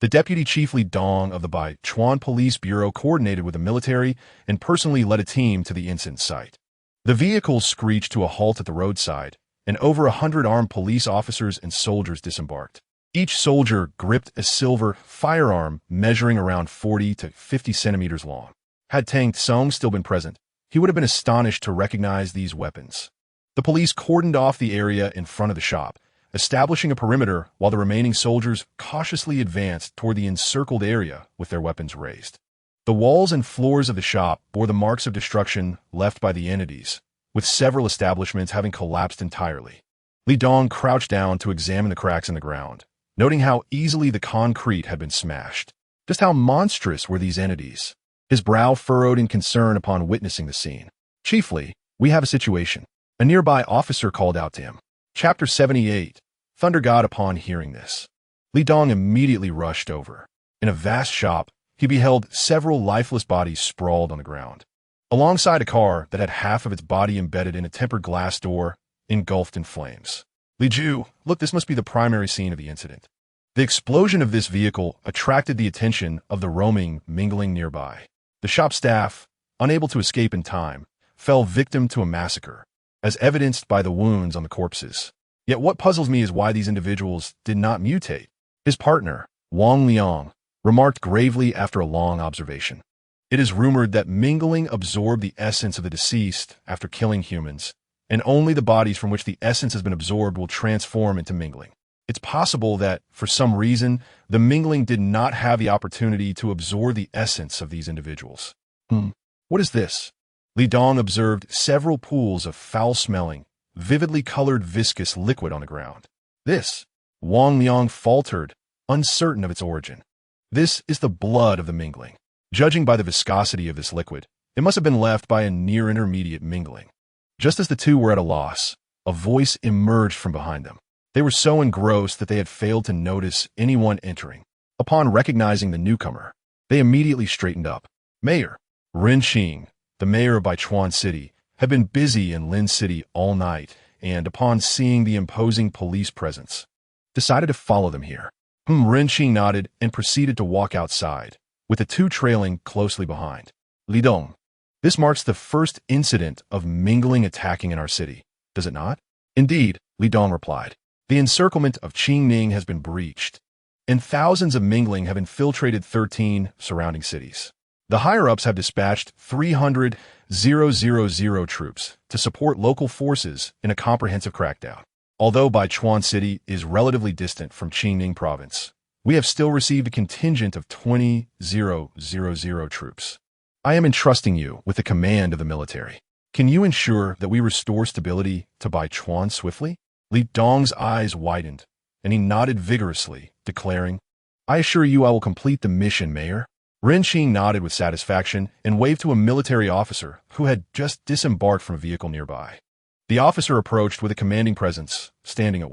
the Deputy Chief Li Dong of the Baichuan Police Bureau coordinated with the military and personally led a team to the incident site. The vehicles screeched to a halt at the roadside, and over 100 armed police officers and soldiers disembarked. Each soldier gripped a silver firearm measuring around 40 to 50 centimeters long. Had Tang Tsung still been present, he would have been astonished to recognize these weapons. The police cordoned off the area in front of the shop, establishing a perimeter while the remaining soldiers cautiously advanced toward the encircled area with their weapons raised. The walls and floors of the shop bore the marks of destruction left by the entities, with several establishments having collapsed entirely. Li Dong crouched down to examine the cracks in the ground, noting how easily the concrete had been smashed. Just how monstrous were these entities? His brow furrowed in concern upon witnessing the scene. Chiefly, we have a situation. A nearby officer called out to him. Chapter 78, Thunder God. Upon hearing this, Li Dong immediately rushed over. In a vast shop, he beheld several lifeless bodies sprawled on the ground, alongside a car that had half of its body embedded in a tempered glass door, engulfed in flames. Li Ju, look, this must be the primary scene of the incident. The explosion of this vehicle attracted the attention of the roaming mingling nearby. The shop staff, unable to escape in time, fell victim to a massacre, as evidenced by the wounds on the corpses. Yet what puzzles me is why these individuals did not mutate. His partner, Wang Liang, remarked gravely after a long observation. It is rumored that mingling absorbed the essence of the deceased after killing humans, and only the bodies from which the essence has been absorbed will transform into mingling. It's possible that, for some reason, the mingling did not have the opportunity to absorb the essence of these individuals. What is this? Li Dong observed several pools of foul-smelling, vividly colored viscous liquid on the ground. This, Wang Liang faltered, uncertain of its origin. This is the blood of the mingling. Judging by the viscosity of this liquid, it must have been left by a near-intermediate mingling. Just as the two were at a loss, a voice emerged from behind them. They were so engrossed that they had failed to notice anyone entering. Upon recognizing the newcomer, they immediately straightened up. Mayor Ren Qing, the mayor of Baichuan City, had been busy in Lin City all night, and upon seeing the imposing police presence, decided to follow them here. Ren Qing nodded and proceeded to walk outside, with the two trailing closely behind. Li Dong, this marks the first incident of mingling attacking in our city, does it not? Indeed, Li Dong replied. The encirclement of Qingning has been breached, and thousands of mingling have infiltrated 13 surrounding cities. The higher-ups have dispatched 300 000 troops to support local forces in a comprehensive crackdown. Although Baichuan City is relatively distant from Qingning Province, we have still received a contingent of 20,000 troops. I am entrusting you with the command of the military. Can you ensure that we restore stability to Baichuan swiftly? Li Dong's eyes widened, and he nodded vigorously, declaring, I assure you I will complete the mission, Mayor. Ren Qing nodded with satisfaction and waved to a military officer who had just disembarked from a vehicle nearby. The officer approached with a commanding presence, standing at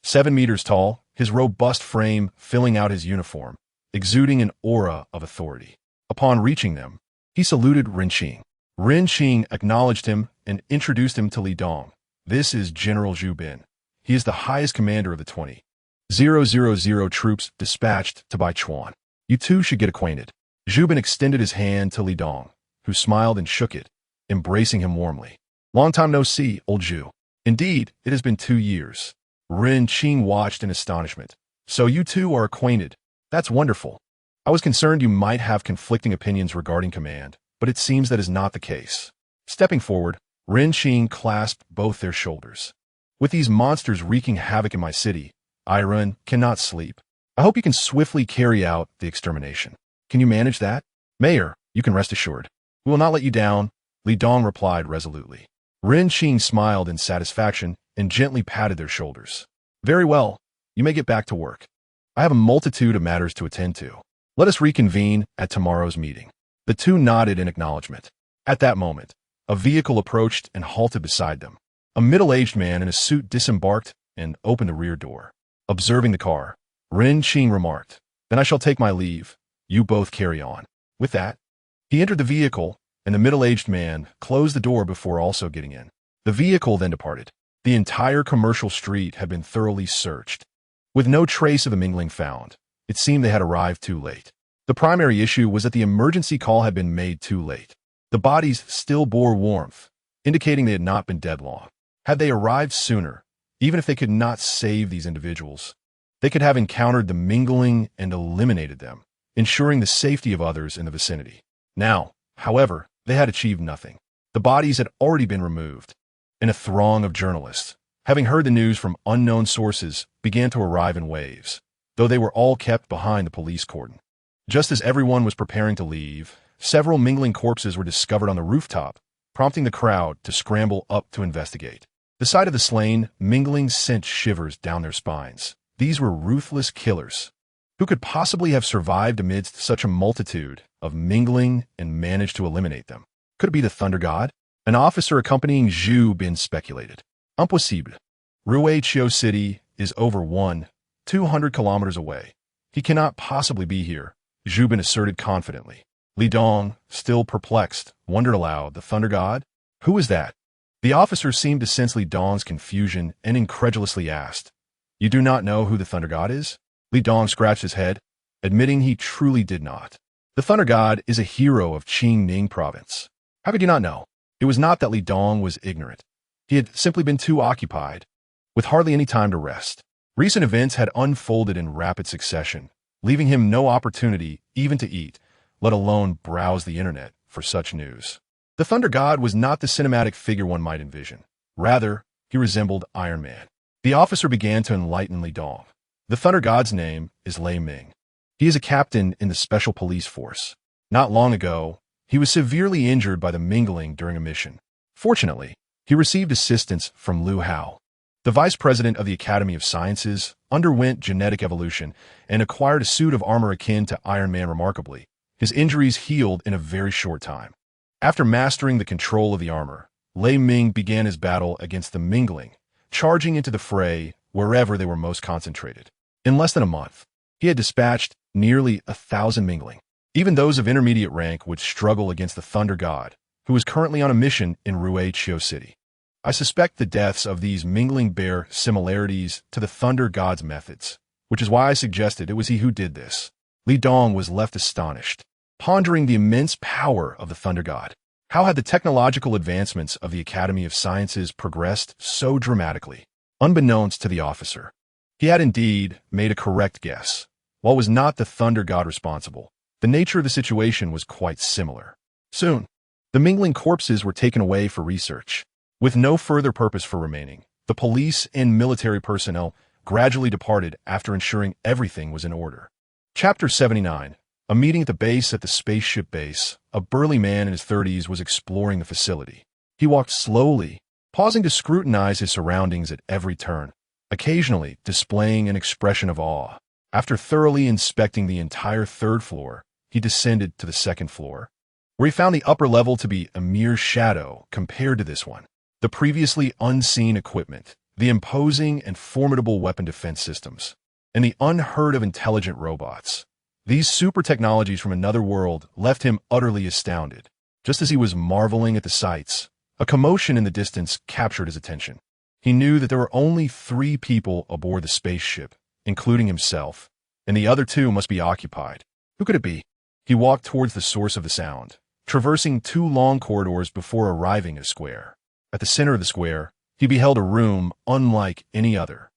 7 meters tall, his robust frame filling out his uniform, exuding an aura of authority. Upon reaching them, he saluted Ren Qing. Ren Qing acknowledged him and introduced him to Li Dong. This is General Zhu Bin. He is the highest commander of the 20,000 troops dispatched to Baichuan. You two should get acquainted. Zhu Bin extended his hand to Li Dong, who smiled and shook it, embracing him warmly. Long time no see, old Zhu. Indeed, it has been 2 years. Ren Qing watched in astonishment. So you two are acquainted. That's wonderful. I was concerned you might have conflicting opinions regarding command, but it seems that is not the case. Stepping forward, Ren Qing clasped both their shoulders. With these monsters wreaking havoc in my city, Iron cannot sleep. I hope you can swiftly carry out the extermination. Can you manage that? Mayor, you can rest assured. We will not let you down, Li Dong replied resolutely. Ren Qing smiled in satisfaction and gently patted their shoulders. Very well, you may get back to work. I have a multitude of matters to attend to. Let us reconvene at tomorrow's meeting. The two nodded in acknowledgement. At that moment, a vehicle approached and halted beside them. A middle-aged man in a suit disembarked and opened the rear door. Observing the car, Ren Qing remarked, Then I shall take my leave. You both carry on. With that, he entered the vehicle, and the middle-aged man closed the door before also getting in. The vehicle then departed. The entire commercial street had been thoroughly searched. With no trace of the mingling found, it seemed they had arrived too late. The primary issue was that the emergency call had been made too late. The bodies still bore warmth, indicating they had not been dead long. Had they arrived sooner, even if they could not save these individuals, they could have encountered the mingling and eliminated them, ensuring the safety of others in the vicinity. Now, however, they had achieved nothing. The bodies had already been removed, and a throng of journalists, having heard the news from unknown sources, began to arrive in waves, though they were all kept behind the police cordon. Just as everyone was preparing to leave, several mingling corpses were discovered on the rooftop, prompting the crowd to scramble up to investigate. The sight of the slain mingling sent shivers down their spines. These were ruthless killers. Who could possibly have survived amidst such a multitude of mingling and managed to eliminate them? Could it be the Thunder God? An officer accompanying Zhu Bin speculated. Impossible. Ruichio City is over 200 kilometers away. He cannot possibly be here, Zhu Bin asserted confidently. Li Dong, still perplexed, wondered aloud, the Thunder God? Who is that? The officer seemed to sense Li Dong's confusion and incredulously asked, You do not know who the Thunder God is? Li Dong scratched his head, admitting he truly did not. The Thunder God is a hero of Qingning Province. How could you not know? It was not that Li Dong was ignorant. He had simply been too occupied, with hardly any time to rest. Recent events had unfolded in rapid succession, leaving him no opportunity even to eat, let alone browse the internet for such news. The Thunder God was not the cinematic figure one might envision. Rather, he resembled Iron Man. The officer began to enlighten Li Dong. The Thunder God's name is Lei Ming. He is a captain in the Special Police Force. Not long ago, he was severely injured by the mingling during a mission. Fortunately, he received assistance from Liu Hao. The vice president of the Academy of Sciences underwent genetic evolution and acquired a suit of armor akin to Iron Man remarkably. His injuries healed in a very short time. After mastering the control of the armor, Lei Ming began his battle against the mingling, charging into the fray wherever they were most concentrated. In less than a month, he had dispatched nearly 1,000 mingling. Even those of intermediate rank would struggle against the Thunder God, who is currently on a mission in Ruichio City. I suspect the deaths of these mingling bear similarities to the Thunder God's methods, which is why I suggested it was he who did this. Li Dong was left astonished, pondering the immense power of the Thunder God. How had the technological advancements of the Academy of Sciences progressed so dramatically? Unbeknownst to the officer, he had indeed made a correct guess. While was not the Thunder God responsible, the nature of the situation was quite similar. Soon, The mingling corpses were taken away for research. With no further purpose for remaining, the police and military personnel gradually departed after ensuring everything was in order. Chapter 79. A meeting at the base. At the spaceship base, a burly man in his 30s was exploring the facility. He walked slowly, pausing to scrutinize his surroundings at every turn, occasionally displaying an expression of awe. After thoroughly inspecting the entire third floor, he descended to the second floor, where he found the upper level to be a mere shadow compared to this one. The previously unseen equipment, the imposing and formidable weapon defense systems, and the unheard of intelligent robots. These super technologies from another world left him utterly astounded. Just as he was marveling at the sights, a commotion in the distance captured his attention. He knew that there were only 3 people aboard the spaceship, including himself, and the other 2 must be occupied. Who could it be? He walked towards the source of the sound, traversing 2 long corridors before arriving at a square. At the center of the square, he beheld a room unlike any other.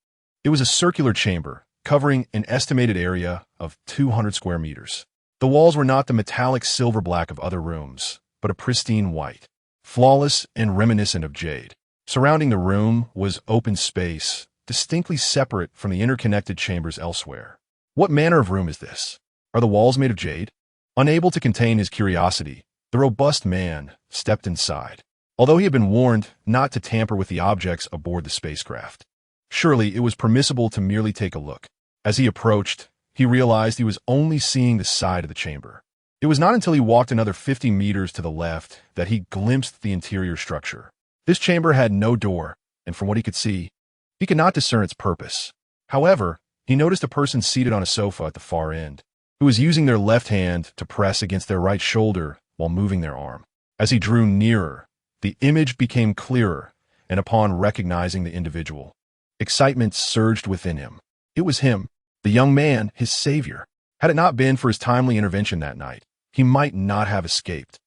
It was a circular chamber, covering an estimated area of 200 square meters. The walls were not the metallic silver black of other rooms, but a pristine white, flawless and reminiscent of jade. Surrounding the room was open space, distinctly separate from the interconnected chambers elsewhere. What manner of room is this? Are the walls made of jade? Unable to contain his curiosity, the robust man stepped inside, although he had been warned not to tamper with the objects aboard the spacecraft. Surely it was permissible to merely take a look. As he approached, he realized he was only seeing the side of the chamber. It was not until he walked another 50 meters to the left that he glimpsed the interior structure. This chamber had no door, and from what he could see, he could not discern its purpose. However, he noticed a person seated on a sofa at the far end, who was using their left hand to press against their right shoulder while moving their arm. As he drew nearer, the image became clearer, and upon recognizing the individual, excitement surged within him. It was him, the young man, his savior. Had it not been for his timely intervention that night, he might not have escaped.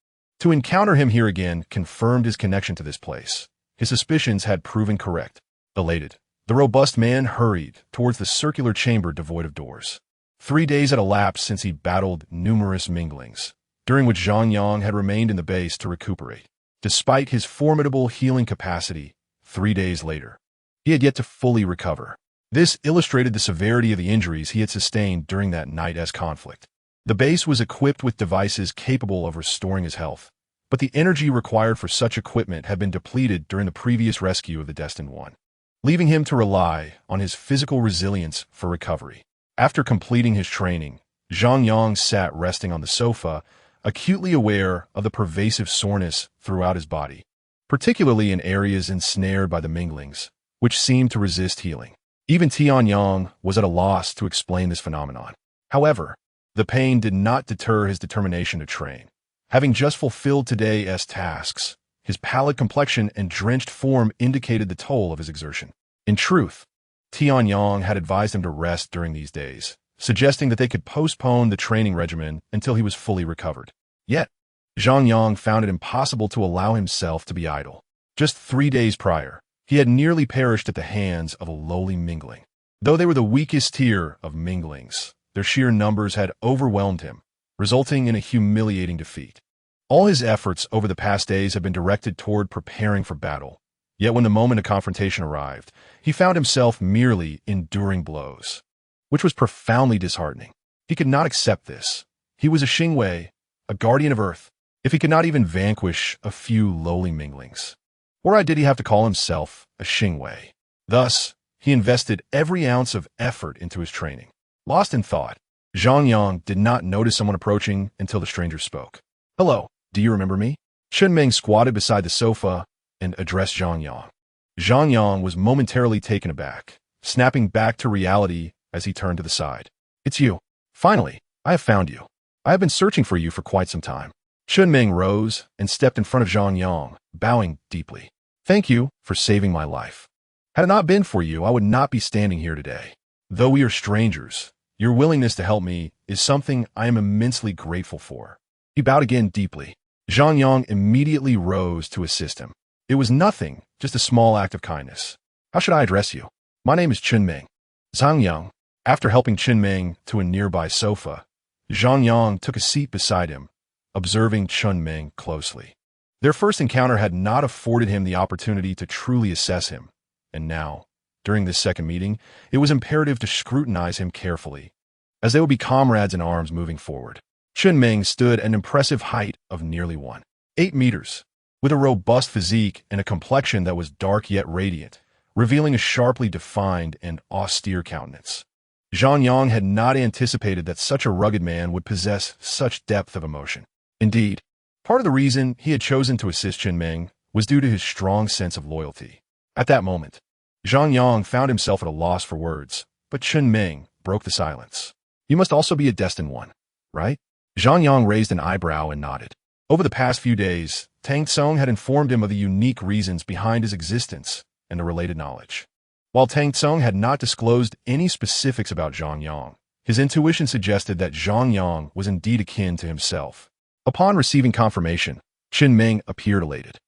To encounter him here again confirmed his connection to this place. His suspicions had proven correct. Elated, the robust man hurried towards the circular chamber devoid of doors. 3 days had elapsed since he battled numerous minglings, during which Zhang Yang had remained in the base to recuperate. Despite his formidable healing capacity, 3 days later, he had yet to fully recover. This illustrated the severity of the injuries he had sustained during that night's conflict. The base was equipped with devices capable of restoring his health, but the energy required for such equipment had been depleted during the previous rescue of the Destined One, leaving him to rely on his physical resilience for recovery. After completing his training, Zhang Yang sat resting on the sofa, acutely aware of the pervasive soreness throughout his body, particularly in areas ensnared by the minglings, which seemed to resist healing. Even Tianyang was at a loss to explain this phenomenon. However, the pain did not deter his determination to train. Having just fulfilled today's tasks, his pallid complexion and drenched form indicated the toll of his exertion. In truth, Tianyang had advised him to rest during these days, suggesting that they could postpone the training regimen until he was fully recovered. Yet, Zhang Yang found it impossible to allow himself to be idle. Just 3 days prior, he had nearly perished at the hands of a lowly mingling. Though they were the weakest tier of minglings, their sheer numbers had overwhelmed him, resulting in a humiliating defeat. All his efforts over the past days had been directed toward preparing for battle. Yet when the moment of confrontation arrived, he found himself merely enduring blows, which was profoundly disheartening. He could not accept this. He was a Xingwei, a guardian of Earth, if he could not even vanquish a few lowly minglings. Why did he have to call himself a Xingwei? Thus, he invested every ounce of effort into his training. Lost in thought, Zhang Yang did not notice someone approaching until the stranger spoke. "Hello, do you remember me?" Chunming squatted beside the sofa and addressed Zhang Yang. Zhang Yang was momentarily taken aback, snapping back to reality as he turned to the side. "It's you. Finally, I have found you. I have been searching for you for quite some time." Chunming rose and stepped in front of Zhang Yang, bowing deeply. "Thank you for saving my life. Had it not been for you, I would not be standing here today. Though we are strangers, your willingness to help me is something I am immensely grateful for." He bowed again deeply. Zhang Yang immediately rose to assist him. "It was nothing, just a small act of kindness. How should I address you?" "My name is Chunming." Zhang Yang. After helping Chunming to a nearby sofa, Zhang Yang took a seat beside him, observing Chunming closely. Their first encounter had not afforded him the opportunity to truly assess him, and now, during this second meeting, it was imperative to scrutinize him carefully, as they would be comrades in arms moving forward. Meng stood at an impressive height of nearly 1.8 meters, with a robust physique and a complexion that was dark yet radiant, revealing a sharply defined and austere countenance. Zhang Yang had not anticipated that such a rugged man would possess such depth of emotion. Indeed, part of the reason he had chosen to assist Meng was due to his strong sense of loyalty. At that moment, Zhang Yang found himself at a loss for words, but Meng broke the silence. You must also be a destined one, right? Zhang Yang raised an eyebrow and nodded. Over the past few days, Tang Tsung had informed him of the unique reasons behind his existence and the related knowledge. While Tang Tsung had not disclosed any specifics about Zhang Yang, his intuition suggested that Zhang Yang was indeed akin to himself. Upon receiving confirmation, Meng appeared elated.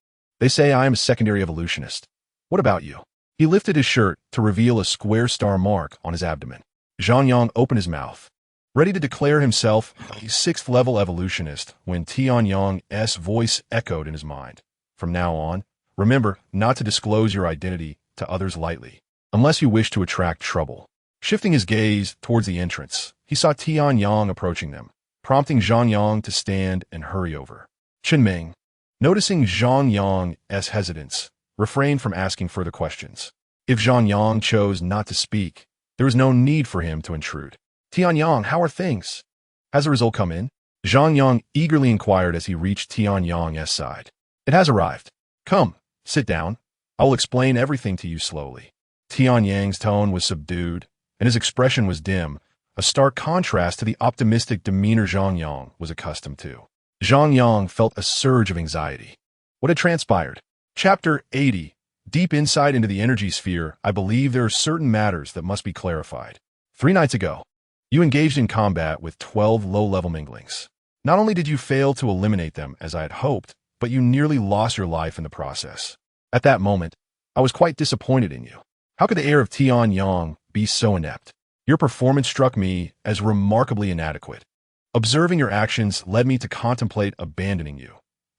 They say I am a secondary evolutionist. What about you? He lifted his shirt to reveal a square star mark on his abdomen. Zhang Yang opened his mouth, ready to declare himself a sixth-level evolutionist when Tianyang's voice echoed in his mind. From now on, remember not to disclose your identity to others lightly, unless you wish to attract trouble. Shifting his gaze towards the entrance, he saw Tianyang approaching them, prompting Zhang Yang to stand and hurry over. Meng, noticing Zhang Yang's hesitance, refrained from asking further questions. If Zhang Yang chose not to speak, there was no need for him to intrude. Tianyang, how are things? Has the result come in? Zhang Yang eagerly inquired as he reached Tianyang's side. It has arrived. Come, sit down. I will explain everything to you slowly. Tianyang's tone was subdued, and his expression was dim, a stark contrast to the optimistic demeanor Zhang Yang was accustomed to. Zhang Yang felt a surge of anxiety. What had transpired? Chapter 80. Deep insight into the energy sphere, I believe there are certain matters that must be clarified. 3 nights ago, you engaged in combat with 12 low-level minglings. Not only did you fail to eliminate them as I had hoped, but you nearly lost your life in the process. At that moment, I was quite disappointed in you. How could the heir of Tianyang be so inept? Your performance struck me as remarkably inadequate. Observing your actions led me to contemplate abandoning you.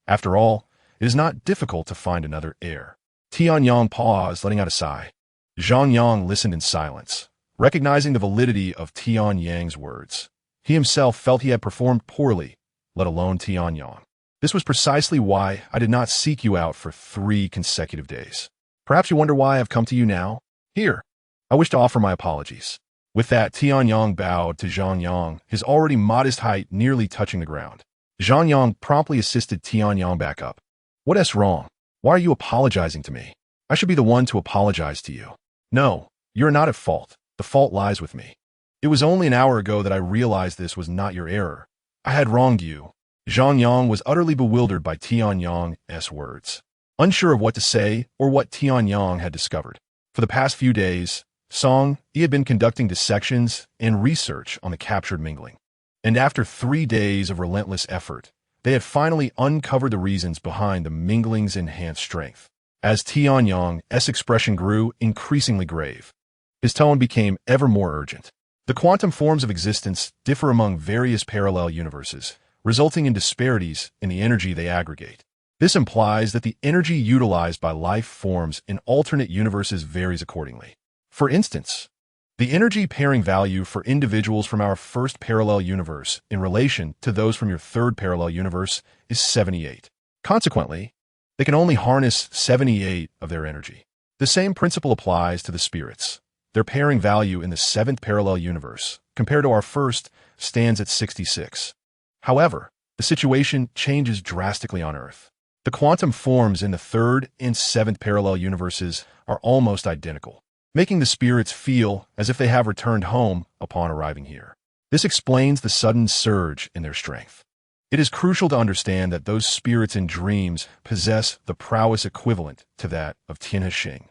After all, it is not difficult to find another heir. Tianyang paused, letting out a sigh. Zhang Yang listened in silence, recognizing the validity of Tianyang's words. He himself felt he had performed poorly, let alone Tianyang. This was precisely why I did not seek you out for 3 consecutive days. Perhaps you wonder why I have come to you now? Here, I wish to offer my apologies. With that, Tianyang bowed to Zhang Yang, his already modest height nearly touching the ground. Zhang Yang promptly assisted Tianyang back up. What is wrong? Why are you apologizing to me? I should be the one to apologize to you. No, you're not at fault. The fault lies with me. It was only an hour ago that I realized this was not your error. I had wronged you. Zhang Yang was utterly bewildered by Tianyang's words, unsure of what to say or what Tianyang had discovered. For the past few days, he had been conducting dissections and research on the captured mingling. And after 3 days of relentless effort, they had finally uncovered the reasons behind the mingling's enhanced strength. As Tianyang's expression grew increasingly grave, his tone became ever more urgent. The quantum forms of existence differ among various parallel universes, resulting in disparities in the energy they aggregate. This implies that the energy utilized by life forms in alternate universes varies accordingly. For instance, the energy pairing value for individuals from our first parallel universe in relation to those from your third parallel universe is 78. Consequently, they can only harness 78 of their energy. The same principle applies to the spirits. Their pairing value in the 7th parallel universe, compared to our first, stands at 66. However, the situation changes drastically on Earth. The quantum forms in the 3rd and 7th parallel universes are almost identical, making the spirits feel as if they have returned home upon arriving here. This explains the sudden surge in their strength. It is crucial to understand that those spirits in dreams possess the prowess equivalent to that of Tianhexing.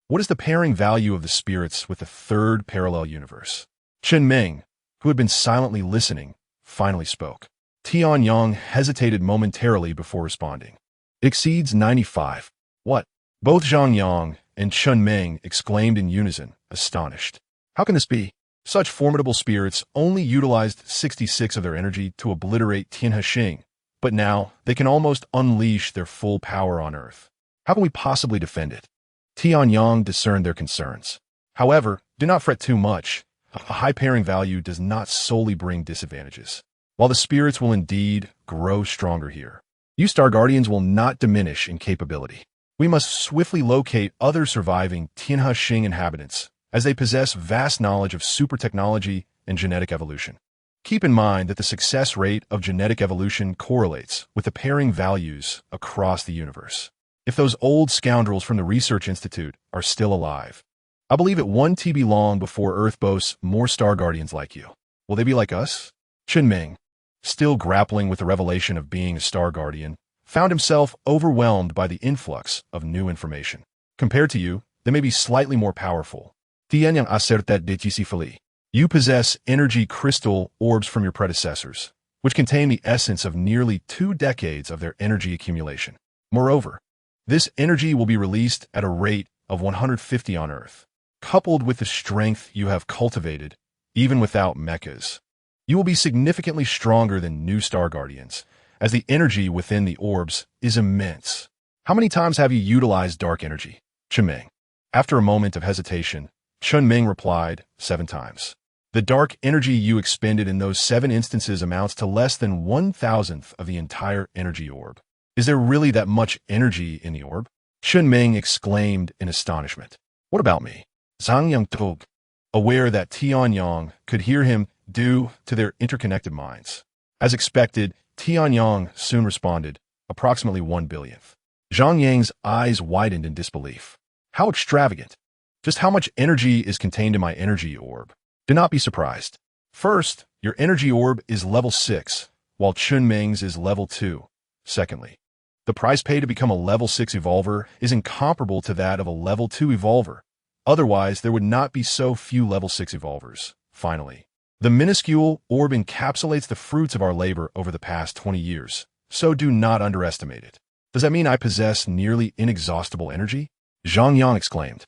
What is the pairing value of the spirits with the 3rd parallel universe? Meng, who had been silently listening, finally spoke. Tianyang hesitated momentarily before responding. It exceeds 95. What? Both Zhang Yang and Meng exclaimed in unison, astonished. How can this be? Such formidable spirits only utilized 66 of their energy to obliterate Tianhexing, but now they can almost unleash their full power on Earth. How can we possibly defend it? Zhang Yang discerned their concerns. However, do not fret too much. A high pairing value does not solely bring disadvantages. While the spirits will indeed grow stronger here, you Star Guardians will not diminish in capability. We must swiftly locate other surviving Tianhe inhabitants, as they possess vast knowledge of super technology and genetic evolution. Keep in mind that the success rate of genetic evolution correlates with the pairing values across the universe. If those old scoundrels from the Research Institute are still alive, I believe it won't be long before Earth boasts more Star Guardians like you. Will they be like us? Meng, still grappling with the revelation of being a Star Guardian, found himself overwhelmed by the influx of new information. Compared to you, they may be slightly more powerful. Zhang Yang acertat decisively. You possess energy crystal orbs from your predecessors, which contain the essence of nearly 2 decades of their energy accumulation. Moreover, this energy will be released at a rate of 150 on Earth. Coupled with the strength you have cultivated, even without mechas, you will be significantly stronger than new Star Guardians, as the energy within the orbs is immense. How many times have you utilized dark energy? Meng. After a moment of hesitation, Meng replied, 7 times. The dark energy you expended in those 7 instances amounts to less than 1,000th of the entire energy orb. Is there really that much energy in the orb? Meng exclaimed in astonishment. What about me? Zhang Yang told, aware that Zhang Yang could hear him due to their interconnected minds. As expected, Zhang Yang soon responded, approximately 1 billionth. Zhang Yang's eyes widened in disbelief. How extravagant! Just how much energy is contained in my energy orb? Do not be surprised. First, your energy orb is level 6, while Meng's is level 2. Secondly, the price paid to become a level 6 evolver is incomparable to that of a level 2 evolver. Otherwise, there would not be so few level 6 evolvers. Finally, the minuscule orb encapsulates the fruits of our labor over the past 20 years, so do not underestimate it. Does that mean I possess nearly inexhaustible energy? Zhang Yang exclaimed,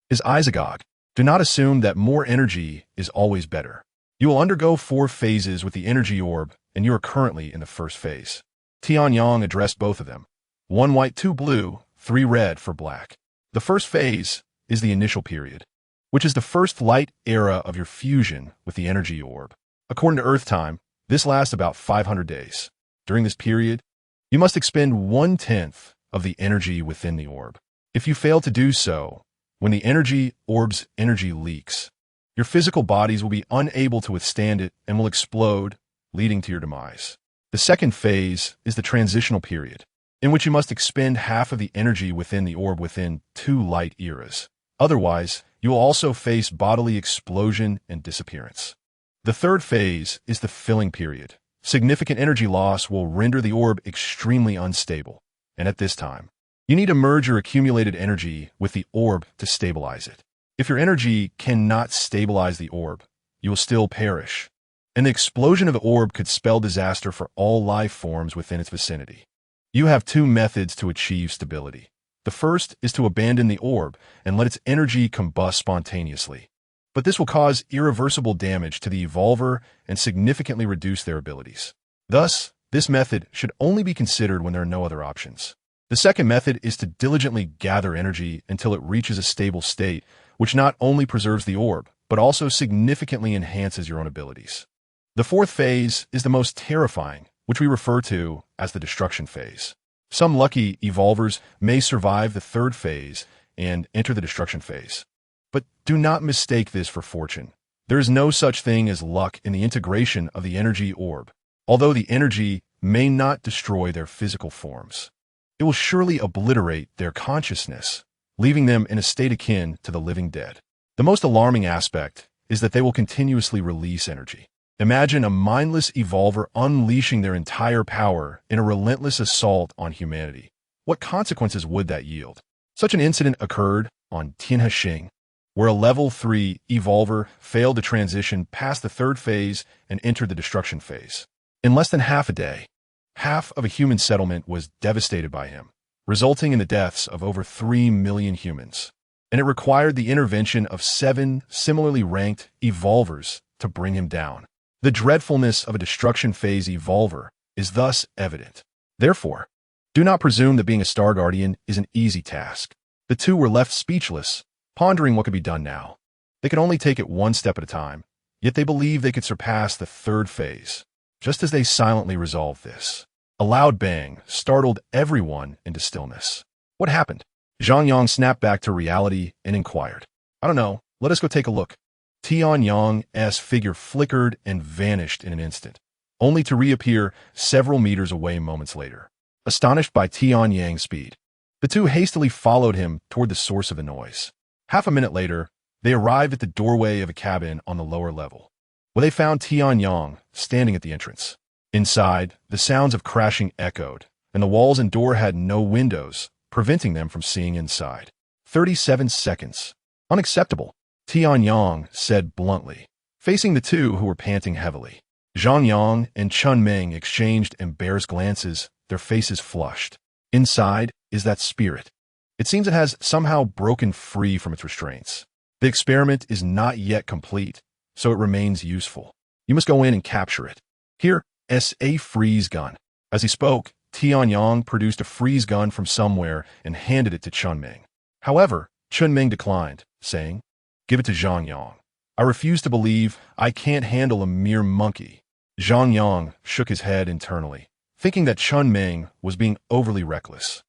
his eyes agog. Do not assume that more energy is always better. You will undergo 4 phases with the energy orb, and you are currently in the first phase. Zhang Yang addressed both of them. 1 white, 2 blue, 3 red for black. The first phase is the initial period, which is the first light era of your fusion with the energy orb. According to Earth time, this lasts about 500 days. During this period, you must expend 1/10 of the energy within the orb. If you fail to do so, when the energy orb's energy leaks, your physical bodies will be unable to withstand it and will explode, leading to your demise. The second phase is the transitional period, in which you must expend half of the energy within the orb within 2 light eras. Otherwise, you will also face bodily explosion and disappearance. The third phase is the filling period. Significant energy loss will render the orb extremely unstable, and at this time, you need to merge your accumulated energy with the orb to stabilize it. If your energy cannot stabilize the orb, you will still perish, and the explosion of the orb could spell disaster for all life forms within its vicinity. You have 2 methods to achieve stability. The first is to abandon the orb and let its energy combust spontaneously. But this will cause irreversible damage to the evolver and significantly reduce their abilities. Thus, this method should only be considered when there are no other options. The second method is to diligently gather energy until it reaches a stable state, which not only preserves the orb, but also significantly enhances your own abilities. The fourth phase is the most terrifying, which we refer to as the destruction phase. Some lucky evolvers may survive the third phase and enter the destruction phase. But do not mistake this for fortune. There is no such thing as luck in the integration of the energy orb. Although the energy may not destroy their physical forms, it will surely obliterate their consciousness, leaving them in a state akin to the living dead. The most alarming aspect is that they will continuously release energy. Imagine a mindless evolver unleashing their entire power in a relentless assault on humanity. What consequences would that yield? Such an incident occurred on Tianhe, where a level 3 evolver failed to transition past the third phase and entered the destruction phase. In less than half a day, half of a human settlement was devastated by him, resulting in the deaths of over 3 million humans. And it required the intervention of 7 similarly ranked evolvers to bring him down. The dreadfulness of a destruction phase evolver is thus evident. Therefore, do not presume that being a Star Guardian is an easy task. The two were left speechless, pondering what could be done now. They could only take it one step at a time, yet they believed they could surpass the third phase. Just as they silently resolved this, a loud bang startled everyone into stillness. What happened? Zhang Yang snapped back to reality and inquired. I don't know. Let us go take a look. Tianyang's figure flickered and vanished in an instant, only to reappear several meters away moments later. Astonished by Tianyang's speed, the two hastily followed him toward the source of the noise. Half a minute later, they arrived at the doorway of a cabin on the lower level, where they found Tianyang standing at the entrance. Inside, the sounds of crashing echoed, and the walls and door had no windows, preventing them from seeing inside. 37 seconds. Unacceptable, Tianyang said bluntly, facing the two who were panting heavily. Zhang Yang and Chun Ming exchanged embarrassed glances, their faces flushed. Inside is that spirit. It seems it has somehow broken free from its restraints. The experiment is not yet complete, so it remains useful. You must go in and capture it. Here is a freeze gun. As he spoke, Tianyang produced a freeze gun from somewhere and handed it to Chun Ming. However, Chun Ming declined, saying, Give it to Zhang Yang. I refuse to believe I can't handle a mere monkey. Zhang Yang shook his head internally, thinking that Chun Ming was being overly reckless.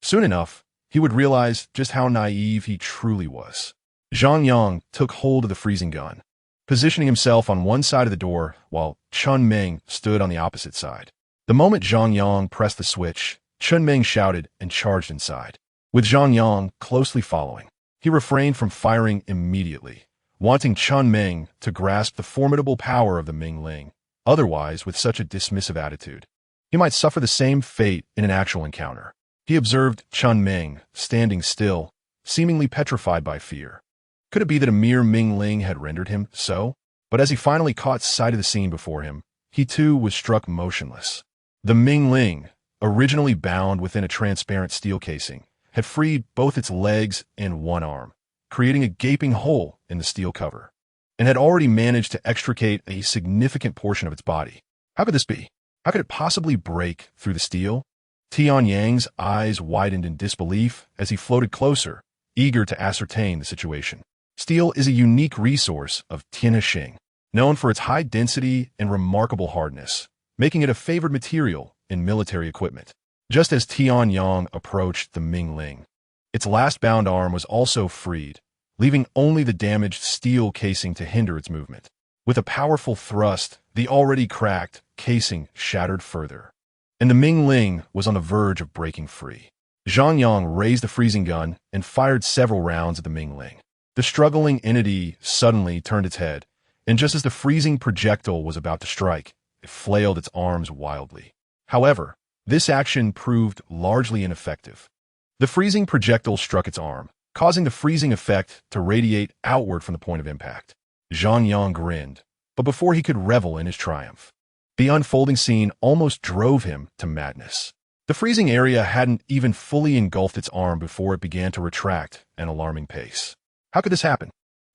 Soon enough, he would realize just how naive he truly was. Zhang Yang took hold of the freezing gun, positioning himself on one side of the door while Chun Ming stood on the opposite side. The moment Zhang Yang pressed the switch, Chun Ming shouted and charged inside. With Zhang Yang closely following, he refrained from firing immediately, wanting Chun Ming to grasp the formidable power of the Mingling. Otherwise, with such a dismissive attitude, he might suffer the same fate in an actual encounter. He observed Chun Ming standing still, seemingly petrified by fear. Could it be that a mere Mingling had rendered him so? But as he finally caught sight of the scene before him, he too was struck motionless. The Mingling, originally bound within a transparent steel casing, had freed both its legs and one arm, creating a gaping hole in the steel cover, and had already managed to extricate a significant portion of its body. How could this be? How could it possibly break through the steel? Tianyang's eyes widened in disbelief as he floated closer, eager to ascertain the situation. Steel is a unique resource of Tianhexing, known for its high density and remarkable hardness, making it a favored material in military equipment. Just as Tianyang approached the Mingling, its last bound arm was also freed, leaving only the damaged steel casing to hinder its movement. With a powerful thrust, the already cracked casing shattered further, and the Mingling was on the verge of breaking free. Zhang Yang raised the freezing gun and fired several rounds at the Mingling. The struggling entity suddenly turned its head, and just as the freezing projectile was about to strike, it flailed its arms wildly. However, this action proved largely ineffective. The freezing projectile struck its arm, causing the freezing effect to radiate outward from the point of impact. Zhang Yang grinned, but before he could revel in his triumph, the unfolding scene almost drove him to madness. The freezing area hadn't even fully engulfed its arm before it began to retract at an alarming pace. How could this happen?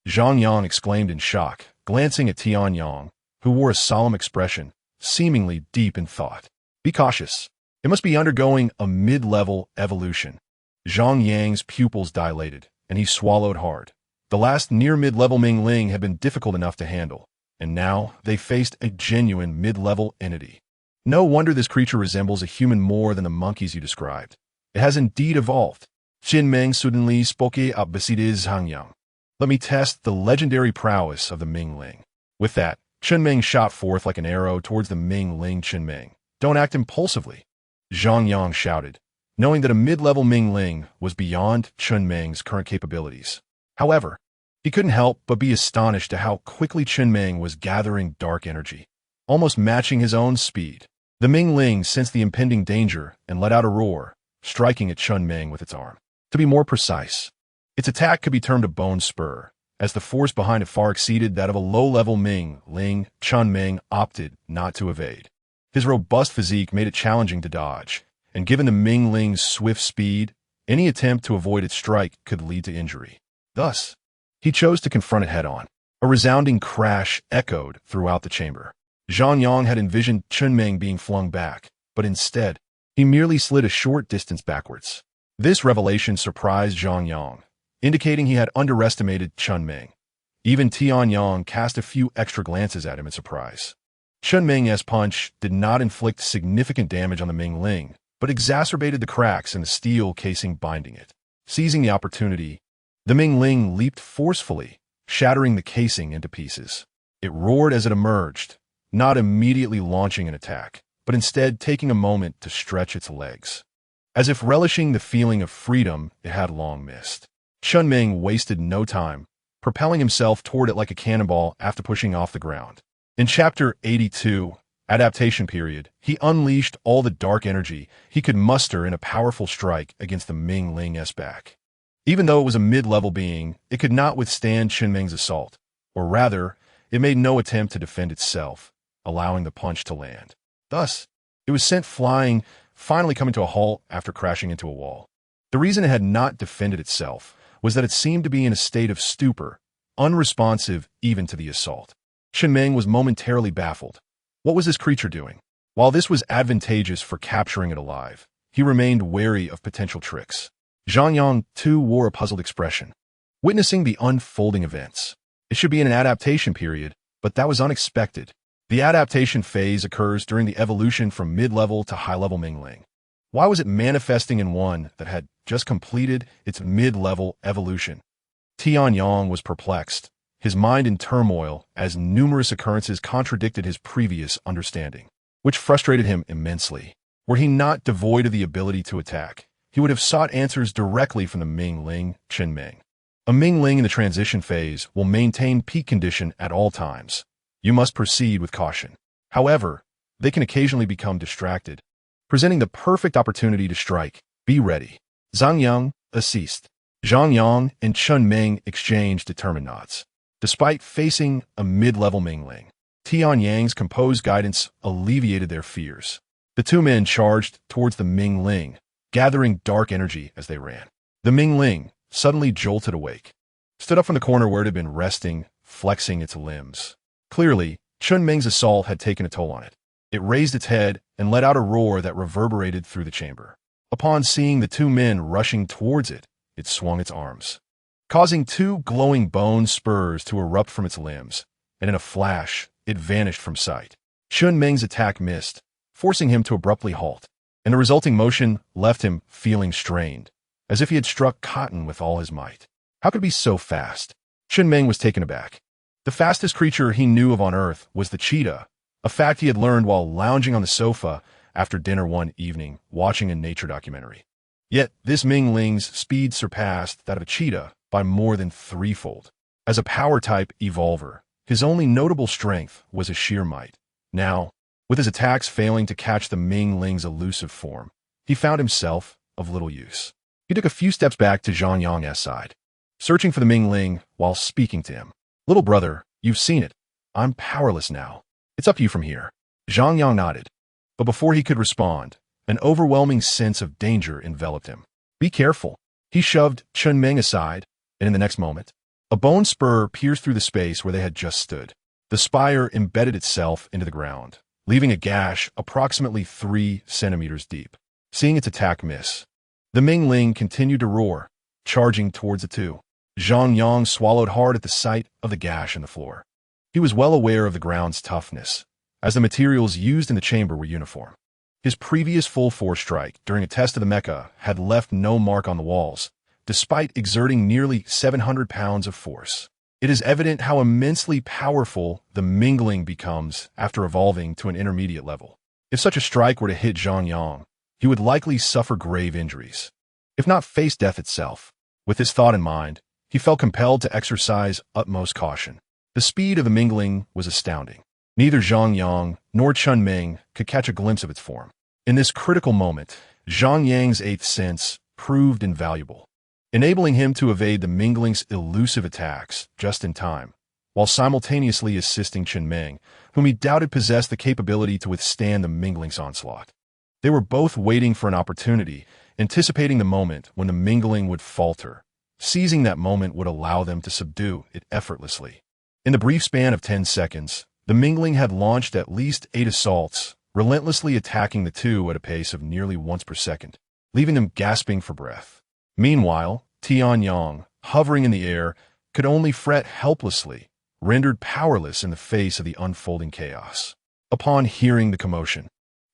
Zhang Yang exclaimed in shock, glancing at Tianyang, who wore a solemn expression, seemingly deep in thought. Be cautious. It must be undergoing a mid-level evolution. Zhang Yang's pupils dilated, and he swallowed hard. The last near mid-level Mingling had been difficult enough to handle, and now they faced a genuine mid-level entity. No wonder this creature resembles a human more than the monkeys you described. It has indeed evolved. Qin Meng suddenly spoke up beside Zhang Yang. Let me test the legendary prowess of the Mingling. With that, Chun Ming shot forth like an arrow towards the Mingling. Chun Ming, don't act impulsively, Zhang Yang shouted, knowing that a mid-level Mingling was beyond Chun Ming's current capabilities. However, he couldn't help but be astonished at how quickly Chun Ming was gathering dark energy, almost matching his own speed. The Mingling sensed the impending danger and let out a roar, striking at Chun Ming with its arm. To be more precise, its attack could be termed a bone spur, as the force behind it far exceeded that of a low-level Mingling. Chun Ming opted not to evade. His robust physique made it challenging to dodge, and given the Mingling's swift speed, any attempt to avoid its strike could lead to injury. Thus, he chose to confront it head-on. A resounding crash echoed throughout the chamber. Zhang Yang had envisioned Chun Ming being flung back, but instead, He merely slid a short distance backwards. This revelation surprised Zhang Yang, indicating he had underestimated Chun Ming. Even Tian Yang cast a few extra glances at him in surprise. Chun Ming's punch did not inflict significant damage on the Ming Ling, but exacerbated the cracks in the steel casing binding it. Seizing the opportunity, the Ming Ling leaped forcefully, shattering the casing into pieces. It roared as it emerged, not immediately launching an attack, but instead taking a moment to stretch its legs. As if relishing the feeling of freedom it had long missed. Chun Ming wasted no time, propelling himself toward it like a cannonball after pushing off the ground. In Chapter 82, Adaptation Period, he unleashed all the dark energy he could muster in a powerful strike against the Ming Ling's back. Even though it was a mid-level being, it could not withstand Chun Ming's assault, or rather, it made no attempt to defend itself, allowing the punch to land. Thus, it was sent flying, finally coming to a halt after crashing into a wall. The reason it had not defended itself was that it seemed to be in a state of stupor, unresponsive even to the assault. Chun Ming was momentarily baffled. What was this creature doing? While this was advantageous for capturing it alive, he remained wary of potential tricks. Zhang Yang, too, wore a puzzled expression, witnessing the unfolding events. It should be in an adaptation period, but that was unexpected. The adaptation phase occurs during the evolution from mid-level to high-level Mingling. Why was it manifesting in one that had just completed its mid-level evolution? Tian Yang was perplexed, his mind in turmoil as numerous occurrences contradicted his previous understanding, which frustrated him immensely. Were he not devoid of the ability to attack, he would have sought answers directly from the Ming Ling, Chun Ming. A Ming Ling in the transition phase will maintain peak condition at all times. You must proceed with caution. However, they can occasionally become distracted, presenting the perfect opportunity to strike. Be ready. Zhang Yang, assist. Zhang Yang and Chun Ming exchanged determined nods. Despite facing a mid-level Mingling, Tian Yang's composed guidance alleviated their fears. The two men charged towards the Ming Ling, gathering dark energy as they ran. The Ming Ling suddenly jolted awake, stood up from the corner where it had been resting, flexing its limbs. Clearly, Chun Ming's assault had taken a toll on it. It raised its head and let out a roar that reverberated through the chamber. Upon seeing the two men rushing towards it, it swung its arms, causing two glowing bone spurs to erupt from its limbs, and in a flash, it vanished from sight. Chun Ming's attack missed, forcing him to abruptly halt, and the resulting motion left him feeling strained, as if he had struck cotton with all his might. How could it be so fast? Chun Ming was taken aback. The fastest creature he knew of on Earth was the cheetah, a fact he had learned while lounging on the sofa after dinner one evening, watching a nature documentary. Yet this Ming Ling's speed surpassed that of a cheetah by more than threefold. As a power-type evolver, his only notable strength was his sheer might. Now, with his attacks failing to catch the Ming Ling's elusive form, he found himself of little use. He took a few steps back to Zhang Yang's side, searching for the Ming Ling while speaking to him. Little brother, you've seen it. I'm powerless now. It's up to you from here. Zhang Yang nodded, but before he could respond, an overwhelming sense of danger enveloped him. Be careful. He shoved Chun Ming aside, and in the next moment, a bone spur pierced through the space where they had just stood. The spire embedded itself into the ground, leaving a gash approximately 3 centimeters deep. Seeing its attack miss, the Ming Ling continued to roar, charging towards the two. Zhang Yang swallowed hard at the sight of the gash in the floor. He was well aware of the ground's toughness, as the materials used in the chamber were uniform. His previous full-force strike during a test of the Mecha had left no mark on the walls, despite exerting nearly 700 pounds of force. It is evident how immensely powerful the Mingling becomes after evolving to an intermediate level. If such a strike were to hit Zhang Yang, he would likely suffer grave injuries, if not face death itself. With this thought in mind, he felt compelled to exercise utmost caution. The speed of the Mingling was astounding. Neither Zhang Yang nor Chun Ming could catch a glimpse of its form. In this critical moment, Zhang Yang's eighth sense proved invaluable, enabling him to evade the Mingling's elusive attacks just in time, while simultaneously assisting Chun Ming, whom he doubted possessed the capability to withstand the Mingling's onslaught. They were both waiting for an opportunity, anticipating the moment when the Mingling would falter. Seizing that moment would allow them to subdue it effortlessly. In the brief span of 10 seconds, the Mingling had launched at least 8 assaults, relentlessly attacking the two at a pace of nearly once per second, leaving them gasping for breath. Meanwhile, Zhang Yang, hovering in the air, could only fret helplessly, rendered powerless in the face of the unfolding chaos. Upon hearing the commotion,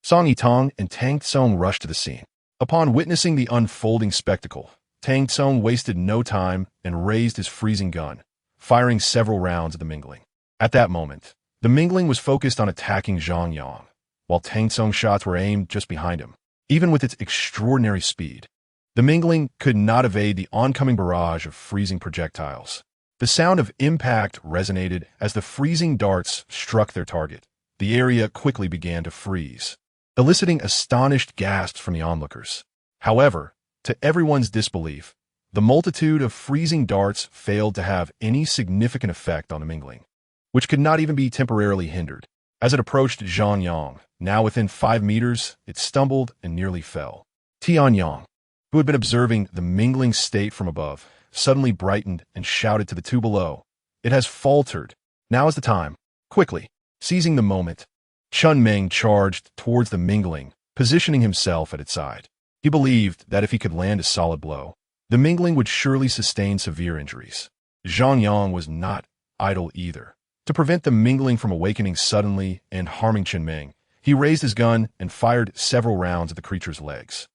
Song Yitong and Tang Tsung rushed to the scene. Upon witnessing the unfolding spectacle, Tang Tsung wasted no time and raised his freezing gun, firing several rounds at the Mingling. At that moment, the Mingling was focused on attacking Zhang Yang, while Tang Tsung's shots were aimed just behind him. Even with its extraordinary speed, the Mingling could not evade the oncoming barrage of freezing projectiles. The sound of impact resonated as the freezing darts struck their target. The area quickly began to freeze, eliciting astonished gasps from the onlookers. However, to everyone's disbelief, the multitude of freezing darts failed to have any significant effect on the Mingling, which could not even be temporarily hindered. As it approached Zhang Yang, now within 5 meters, it stumbled and nearly fell. Zhang Yang, who had been observing the Mingling's state from above, suddenly brightened and shouted to the two below, "It has faltered. Now is the time." Quickly, seizing the moment, Chun Meng charged towards the Mingling, positioning himself at its side. He believed that if he could land a solid blow, the Mingling would surely sustain severe injuries. Zhang Yang was not idle either. To prevent the Mingling from awakening suddenly and harming Chun Meng, he raised his gun and fired several rounds at the creature's legs,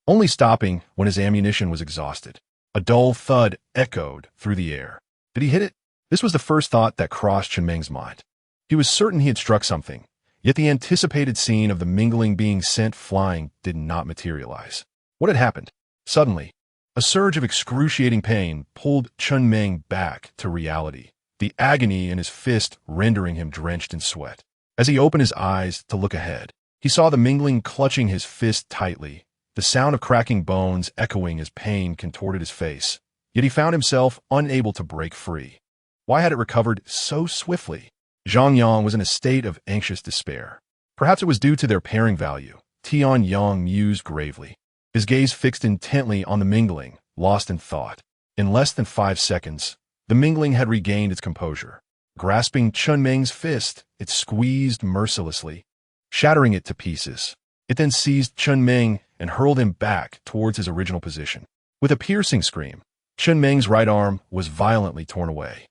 only stopping when his ammunition was exhausted. A dull thud echoed through the air. Did he hit it? This was the first thought that crossed Chun Meng's mind. He was certain he had struck something, yet the anticipated scene of the Mingling being sent flying did not materialize. What had happened? Suddenly, a surge of excruciating pain pulled Chun Meng back to reality, the agony in his fist rendering him drenched in sweat. As he opened his eyes to look ahead, he saw the Mingling clutching his fist tightly, the sound of cracking bones echoing as pain contorted his face. Yet he found himself unable to break free. Why had it recovered so swiftly? Zhang Yang was in a state of anxious despair. Perhaps it was due to their pairing value. Zhang Yang mused gravely, his gaze fixed intently on the Mingling, lost in thought. In less than 5 seconds, the Mingling had regained its composure. Grasping Chun Meng's fist, it squeezed mercilessly, shattering it to pieces. It then seized Chun Meng and hurled him back towards his original position. With a piercing scream, Chun Meng's right arm was violently torn away.